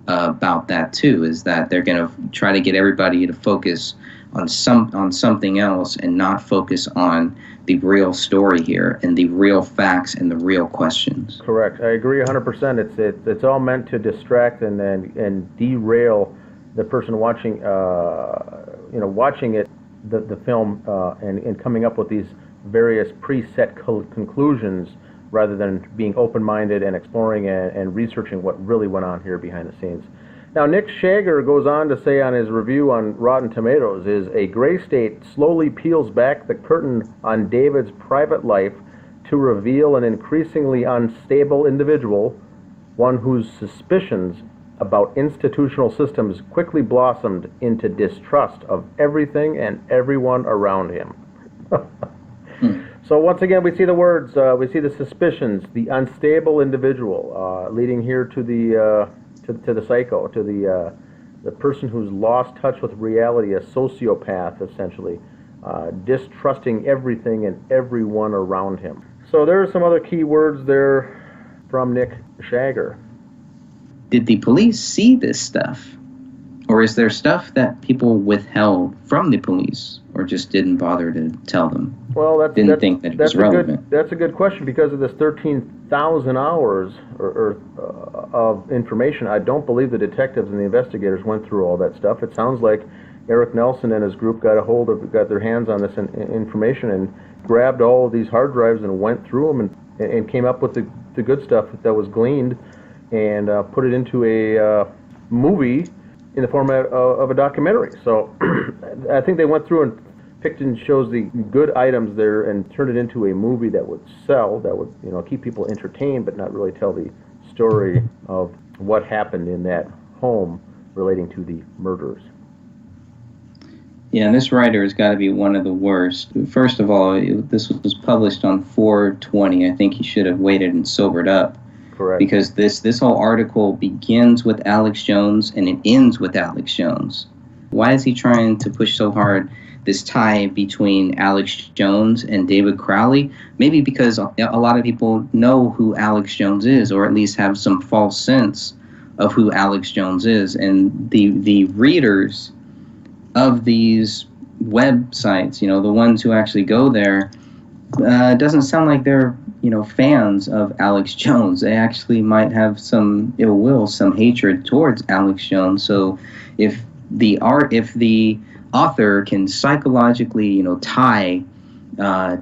about that too, is that they're going to try to get everybody to focus on something else and not focus on the real story here and the real facts and the real questions. Correct. I agree 100%. It's all meant to distract and derail the person watching watching it, the film, and coming up with these various preset conclusions, rather than being open-minded and exploring and researching what really went on here behind the scenes. Now, Nick Shager goes on to say on his review on Rotten Tomatoes, is a gray state slowly peels back the curtain on David's private life to reveal an increasingly unstable individual, one whose suspicions about institutional systems quickly blossomed into distrust of everything and everyone around him. So once again, we see the words, we see the suspicions, the unstable individual, leading here to the psycho, to the person who's lost touch with reality, a sociopath, essentially, distrusting everything and everyone around him. So there are some other key words there from Nick Shager. Did the police see this stuff? Or is there stuff that people withheld from the police, or just didn't bother to tell them? Well, didn't think that it was relevant. That's a good question, because of this 13,000 hours of information. I don't believe the detectives and the investigators went through all that stuff. It sounds like Eric Nelson and his group got their hands on this information and grabbed all of these hard drives and went through them and came up with the good stuff that was gleaned and put it into a movie in the format of a documentary. So I think they went through and picked and chose the good items there and turned it into a movie that would sell, that would keep people entertained, but not really tell the story of what happened in that home relating to the murders. Yeah, and this writer has got to be one of the worst. First of all, this was published on 4/20. I think he should have waited and sobered up. Correct. Because this whole article begins with Alex Jones and it ends with Alex Jones. Why is he trying to push so hard this tie between Alex Jones and David Crowley? Maybe because a lot of people know who Alex Jones is, or at least have some false sense of who Alex Jones is. And the readers of these websites, you know, the ones who actually go there, doesn't sound like they're, you know, fans of Alex Jones. They actually might have some ill will, some hatred towards Alex Jones. So if the author can psychologically, you know, tie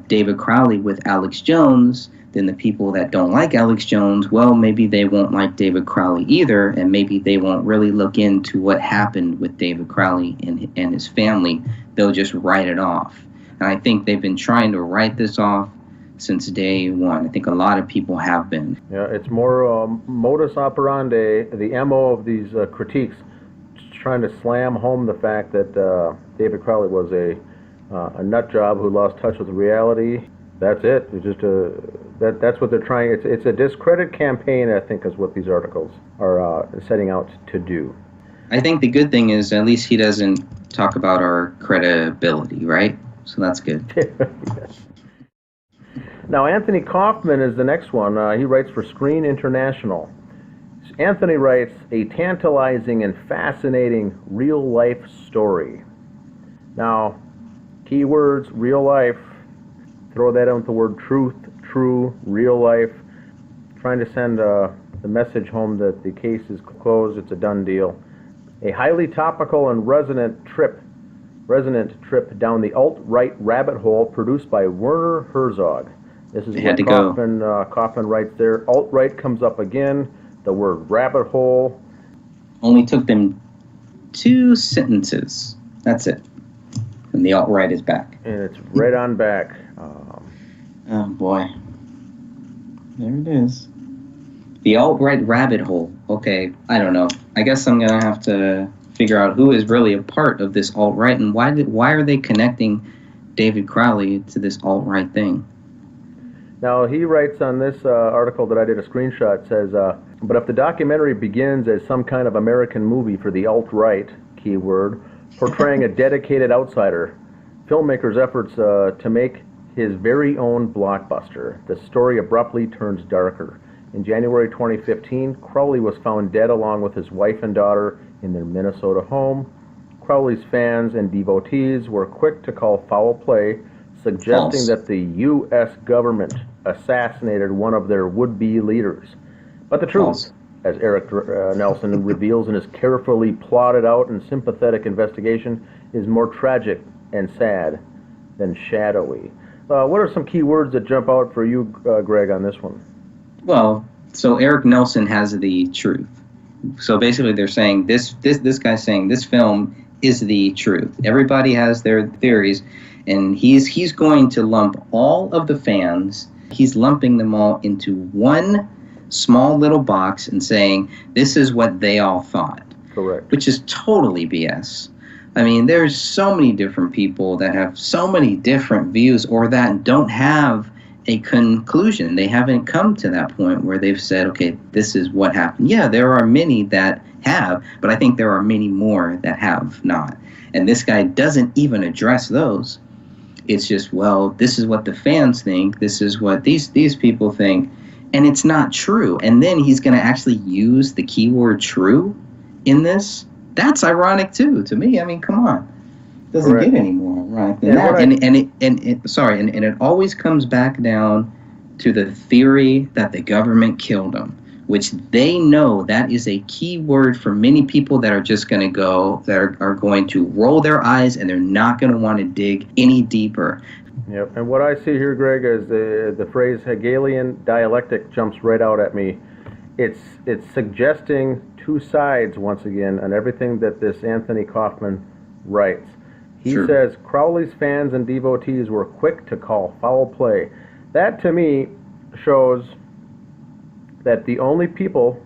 David Crowley with Alex Jones, then the people that don't like Alex Jones, well, maybe they won't like David Crowley either, and maybe they won't really look into what happened with David Crowley and his family. They'll just write it off. And I think they've been trying to write this off since day one. I think a lot of people have been. Yeah, it's more modus operandi, the MO of these critiques, trying to slam home the fact that David Crowley was a nut job who lost touch with reality. That's it. It's just that's what they're trying. It's a discredit campaign, I think, is what these articles are setting out to do. I think the good thing is at least he doesn't talk about our credibility, right? So that's good. Yes. Now, Anthony Kaufman is the next one. He writes for Screen International. Anthony writes, a tantalizing and fascinating real-life story. Now, keywords, real life, throw that out with the word truth, true, real life, trying to send the message home that the case is closed, it's a done deal. A highly topical and resonant trip down the alt-right rabbit hole produced by Werner Herzog. This is what Kaufman writes there. Alt-right comes up again, the word rabbit hole. Only took them 2 sentences. That's it. And the alt-right is back. And it's right on back. Oh, boy. There it is. The alt-right rabbit hole. Okay, I don't know. I guess I'm going to have to figure out who is really a part of this alt-right and why are they connecting David Crowley to this alt-right thing. Now, he writes on this article that I did a screenshot, says, but if the documentary begins as some kind of American movie for the alt-right, keyword, portraying a dedicated outsider, filmmaker's efforts to make his very own blockbuster, the story abruptly turns darker. In January 2015, Crowley was found dead along with his wife and daughter in their Minnesota home. Crowley's fans and devotees were quick to call foul play, suggesting that the U.S. government assassinated one of their would-be leaders. But the truth, as Eric Nelson reveals in his carefully plotted out and sympathetic investigation, is more tragic and sad than shadowy. What are some key words that jump out for you, Greg, on this one? Well, so Eric Nelson has the truth. So basically they're saying this guy's saying this film is the truth. Everybody has their theories, and he's going to lump all of the fans, he's lumping them all into one small little box and saying this is what they all thought. Correct. Which is totally BS. I mean, there's so many different people that have so many different views or that don't have a conclusion. They haven't come to that point where they've said, okay, this is what happened. Yeah, there are many that have, but I think there are many more that have not. And this guy doesn't even address those. It's just, well, this is what the fans think. This is what these people think. And it's not true. And then he's going to actually use the keyword true in this. That's ironic too, to me. I mean, come on. Doesn't get any more ironic than that. And it always comes back down to the theory that the government killed him, which they know that is a key word for many people that are just going to go, that are going to roll their eyes and they're not going to want to dig any deeper. Yep. And what I see here, Greg, is the phrase Hegelian dialectic jumps right out at me. It's suggesting two sides once again on everything that this Anthony Kaufman writes. He says Crowley's fans and devotees were quick to call foul play. That to me shows that the only people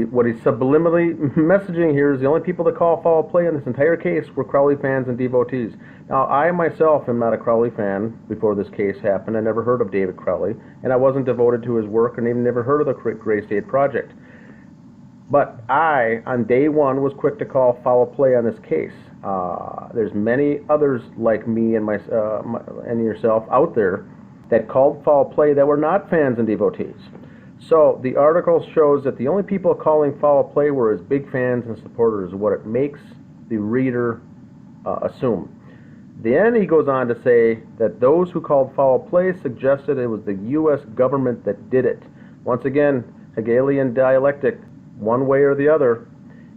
what he's subliminally messaging here is the only people that call foul play in this entire case were Crowley fans and devotees. Now, I myself am not a Crowley fan before this case happened. I never heard of David Crowley, and I wasn't devoted to his work and even never heard of the Gray State Project. But I, on day one, was quick to call foul play on this case. There's many others like me and and yourself out there that called foul play that were not fans and devotees. So the article shows that the only people calling foul play were his big fans and supporters, what it makes the reader assume. Then he goes on to say that those who called foul play suggested it was the U.S. government that did it. Once again, Hegelian dialectic, one way or the other.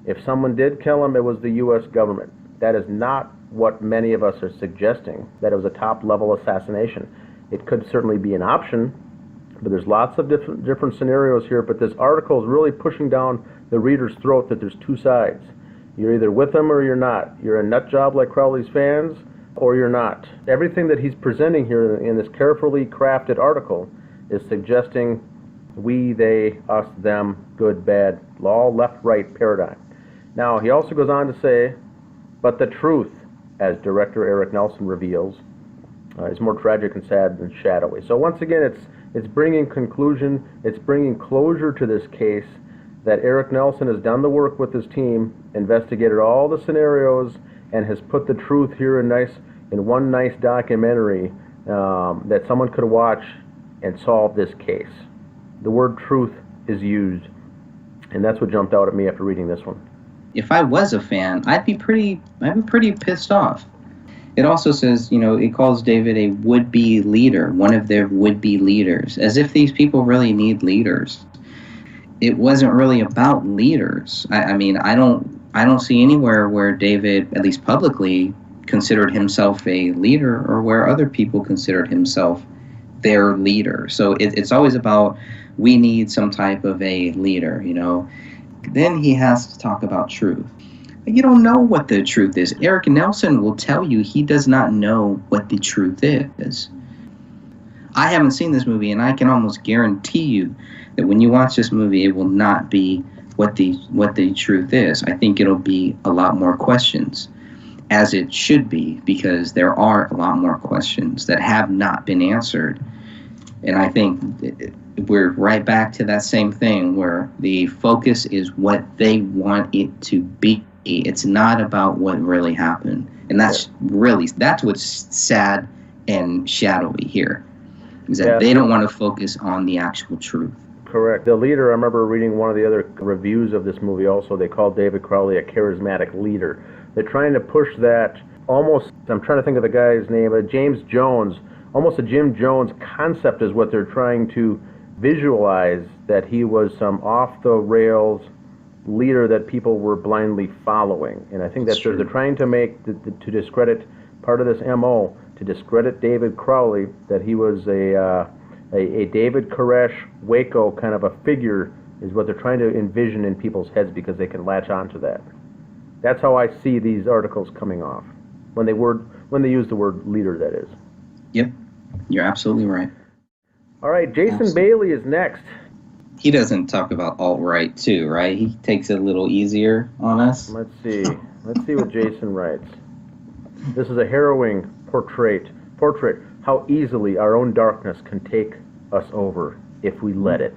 If someone did kill him, it was the U.S. government. That is not what many of us are suggesting, that it was a top-level assassination. It could certainly be an option, but there's lots of different scenarios here. But this article is really pushing down the reader's throat that there's two sides. You're either with them or you're not. You're a nut job like Crowley's fans, or you're not. Everything that he's presenting here in this carefully crafted article is suggesting we, they, us, them, good, bad, law, left, right paradigm. Now, he also goes on to say, but the truth, as director Eric Nelson reveals, is more tragic and sad than shadowy. So once again, it's bringing conclusion, it's bringing closure to this case, that Eric Nelson has done the work with his team, investigated all the scenarios, and has put the truth here in one nice documentary that someone could watch and solve this case. The word truth is used, and that's what jumped out at me after reading this one. If I was a fan, I'd be pretty pissed off. It also says, it calls David a would-be leader, one of their would-be leaders, as if these people really need leaders. It wasn't really about leaders. I don't see anywhere where David, at least publicly, considered himself a leader, or where other people considered himself their leader. So it's always about, we need some type of a leader, Then he has to talk about truth. You don't know what the truth is. Eric Nelson will tell you he does not know what the truth is. I haven't seen this movie, and I can almost guarantee you that when you watch this movie, it will not be what the truth is. I think it'll be a lot more questions, as it should be, because there are a lot more questions that have not been answered. And I think we're right back to that same thing where the focus is what they want it to be. It's not about what really happened. And that's what's sad and shadowy here, is that they don't want to focus on the actual truth. Correct. The leader, I remember reading one of the other reviews of this movie also, they called David Crowley a charismatic leader. They're trying to push that almost, I'm trying to think of the guy's name, James Jones, almost a Jim Jones concept is what they're trying to visualize, that he was some off-the-rails leader that people were blindly following. And I think that they're trying to make, to discredit, part of this MO, to discredit David Crowley, that he was a David Koresh, Waco kind of a figure, is what they're trying to envision in people's heads because they can latch onto that. That's how I see these articles coming off, when they use the word leader, that is. Yep, you're absolutely right. All right, Jason Bailey is next. He doesn't talk about alt-right too, right? He takes it a little easier on us. Let's see what Jason writes. This is a harrowing portrait, how easily our own darkness can take us over if we let it.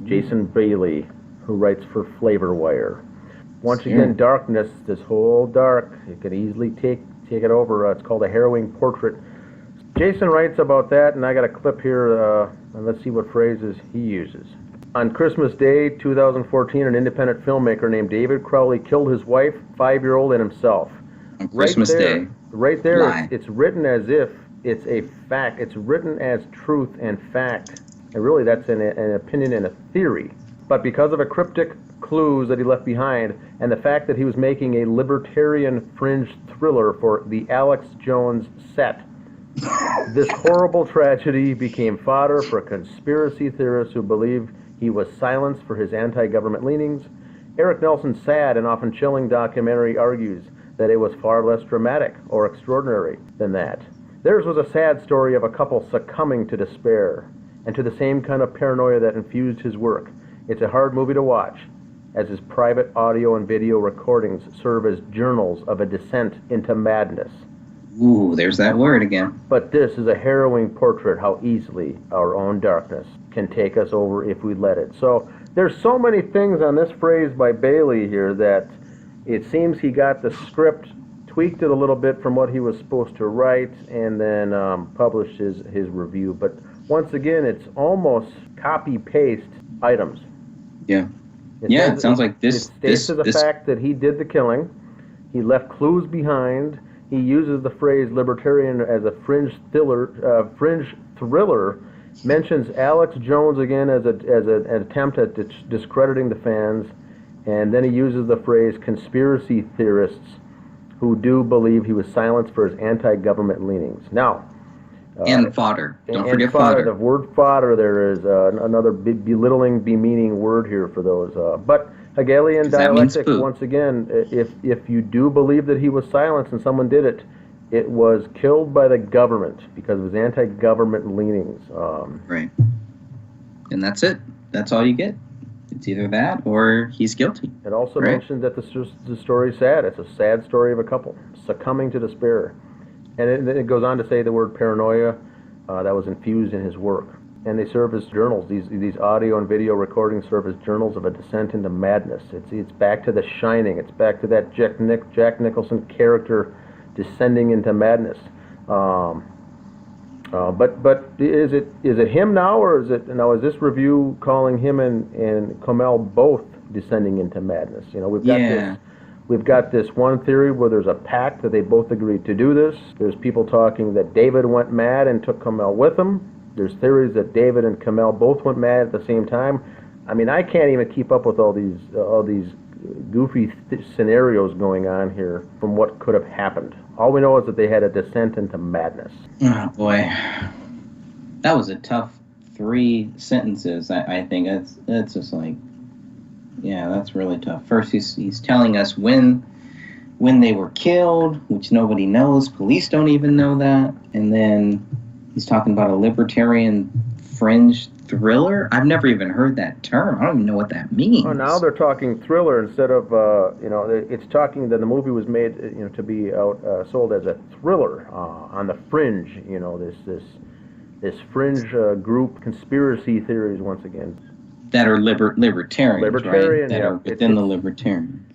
Jason Bailey, who writes for Flavor Wire. Once again, darkness, this whole dark, it can easily take it over. It's called a harrowing portrait. Jason writes about that, and I got a clip here, and let's see what phrases he uses. On Christmas Day, 2014, an independent filmmaker named David Crowley killed his wife, 5-year-old, and himself. On Christmas Day. Right there, it's written as if it's a fact. It's written as truth and fact. And really, that's an opinion and a theory. But because of a cryptic clues that he left behind, and the fact that he was making a libertarian fringe thriller for the Alex Jones set, this horrible tragedy became fodder for conspiracy theorists who believe he was silenced for his anti-government leanings. Eric Nelson's sad and often chilling documentary argues that it was far less dramatic or extraordinary than that. Theirs was a sad story of a couple succumbing to despair and to the same kind of paranoia that infused his work. It's a hard movie to watch, as his private audio and video recordings serve as journals of a descent into madness. Ooh, there's that word again. But this is a harrowing portrait how easily our own darkness can take us over if we let it. So there's so many things on this phrase by Bailey here that it seems he got the script, tweaked it a little bit from what he was supposed to write, and then published his review. But once again, it's almost copy-paste items. Yeah. It sounds like this. It states to the fact that he did the killing. He left clues behind. He uses the phrase libertarian as a fringe thriller, mentions Alex Jones again as an attempt at discrediting the fans, and then he uses the phrase conspiracy theorists who do believe he was silenced for his anti-government leanings. Now, and fodder. Don't forget fodder. The word fodder there is another belittling, bemeaning word here for those. But Hegelian dialectic, once again, if you do believe that he was silenced and someone did it, it was killed by the government because of his anti-government leanings. Right. And that's it. That's all you get. It's either that or he's guilty. It also mentions that the story is sad. It's a sad story of a couple succumbing to despair. And it goes on to say the word paranoia that was infused in his work. And they serve as journals. These audio and video recordings serve as journals of a descent into madness. It's back to The Shining. It's back to that Jack Nicholson character descending into madness. But is it him now, or is this review calling him and Kamel both descending into madness? You know, we've got this one theory where there's a pact that they both agreed to do this. There's people talking that David went mad and took Kamel with him. There's theories that David and Kamel both went mad at the same time. I mean, I can't even keep up with all these goofy scenarios going on here from what could have happened. All we know is that they had a descent into madness. Oh boy, that was a tough 3 sentences. I think it's just like, yeah, that's really tough. First, he's telling us when they were killed, which nobody knows. Police don't even know that. And then he's talking about a libertarian fringe thriller. I've never even heard that term. I don't even know what that means. Oh, now they're talking thriller instead of it's talking that the movie was made to be sold as a thriller on the fringe. You know, this fringe group conspiracy theories once again. That are libertarians, right? That are within the libertarians.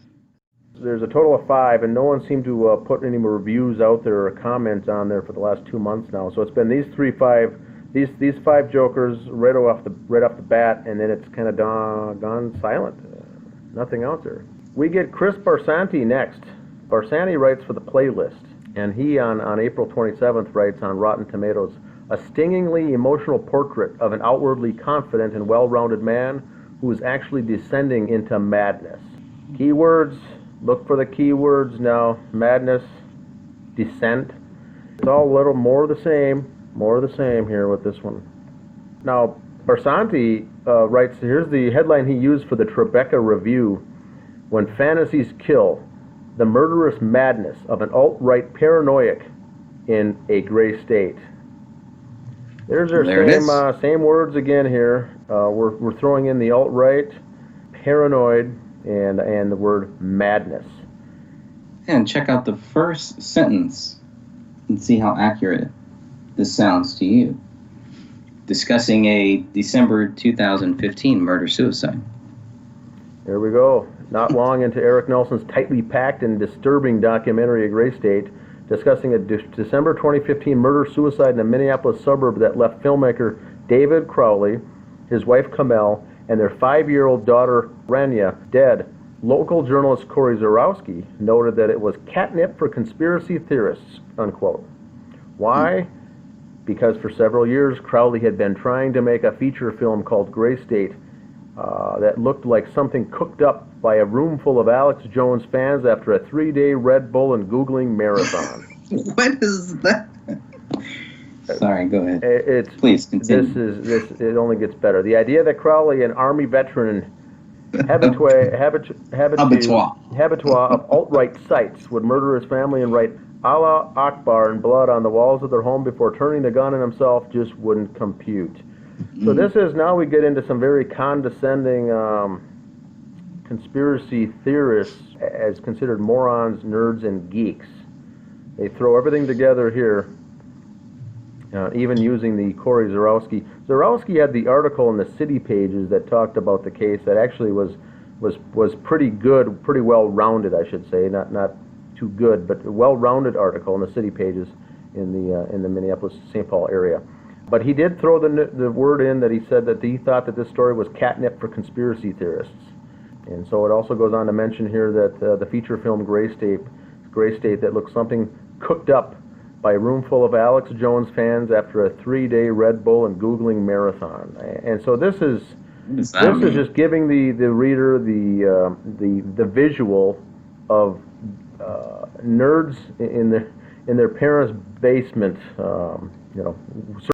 There's a total of 5, and no one seemed to put any more reviews out there or comments on there for the last 2 months now. So it's been these 5 jokers right off the bat, and then it's kind of gone silent. Nothing out there. We get Chris Barsanti next. Barsanti writes for the Playlist, and he on April 27th writes on Rotten Tomatoes, a stingingly emotional portrait of an outwardly confident and well-rounded man who is actually descending into madness. Keywords, look for the keywords now. Madness, descent. It's all a little more of the same here with this one. Now, Barsanti writes, here's the headline he used for the Tribeca Review. When fantasies kill, the murderous madness of an alt-right paranoiac in a gray state. There's our same words again here. We're throwing in the alt-right, paranoid, and the word madness. And check out the first sentence and see how accurate this sounds to you. Discussing a December 2015 murder-suicide. There we go. Not long into Eric Nelson's tightly packed and disturbing documentary, A Gray State, discussing a December 2015 murder-suicide in a Minneapolis suburb that left filmmaker David Crowley, his wife Kamel, and their 5-year-old daughter Rania dead. Local journalist Corey Zarowski noted that it was catnip for conspiracy theorists, unquote. Why? Because for several years, Crowley had been trying to make a feature film called Gray State that looked like something cooked up by a room full of Alex Jones fans after a 3-day Red Bull and Googling marathon. What is that? Sorry, go ahead. Please continue. It only gets better. The idea that Crowley, an Army veteran, habitué of alt-right sites, would murder his family and write Allah Akbar in blood on the walls of their home before turning the gun on himself just wouldn't compute. So this is, now we get into some very condescending conspiracy theorists as considered morons, nerds, and geeks. They throw everything together here, even using the Corey Zarowski. Zarowski had the article in the City Pages that talked about the case that actually was pretty good, pretty well-rounded, I should say, not too good, but a well-rounded article in the City Pages in the Minneapolis-St. Paul area. But he did throw the word in that he said that he thought that this story was catnip for conspiracy theorists. And so it also goes on to mention here that the feature film Gray State that looks something cooked up by a room full of Alex Jones fans after a 3-day Red Bull and Googling marathon. And so this is just giving the reader the visual of nerds in their parents' basement,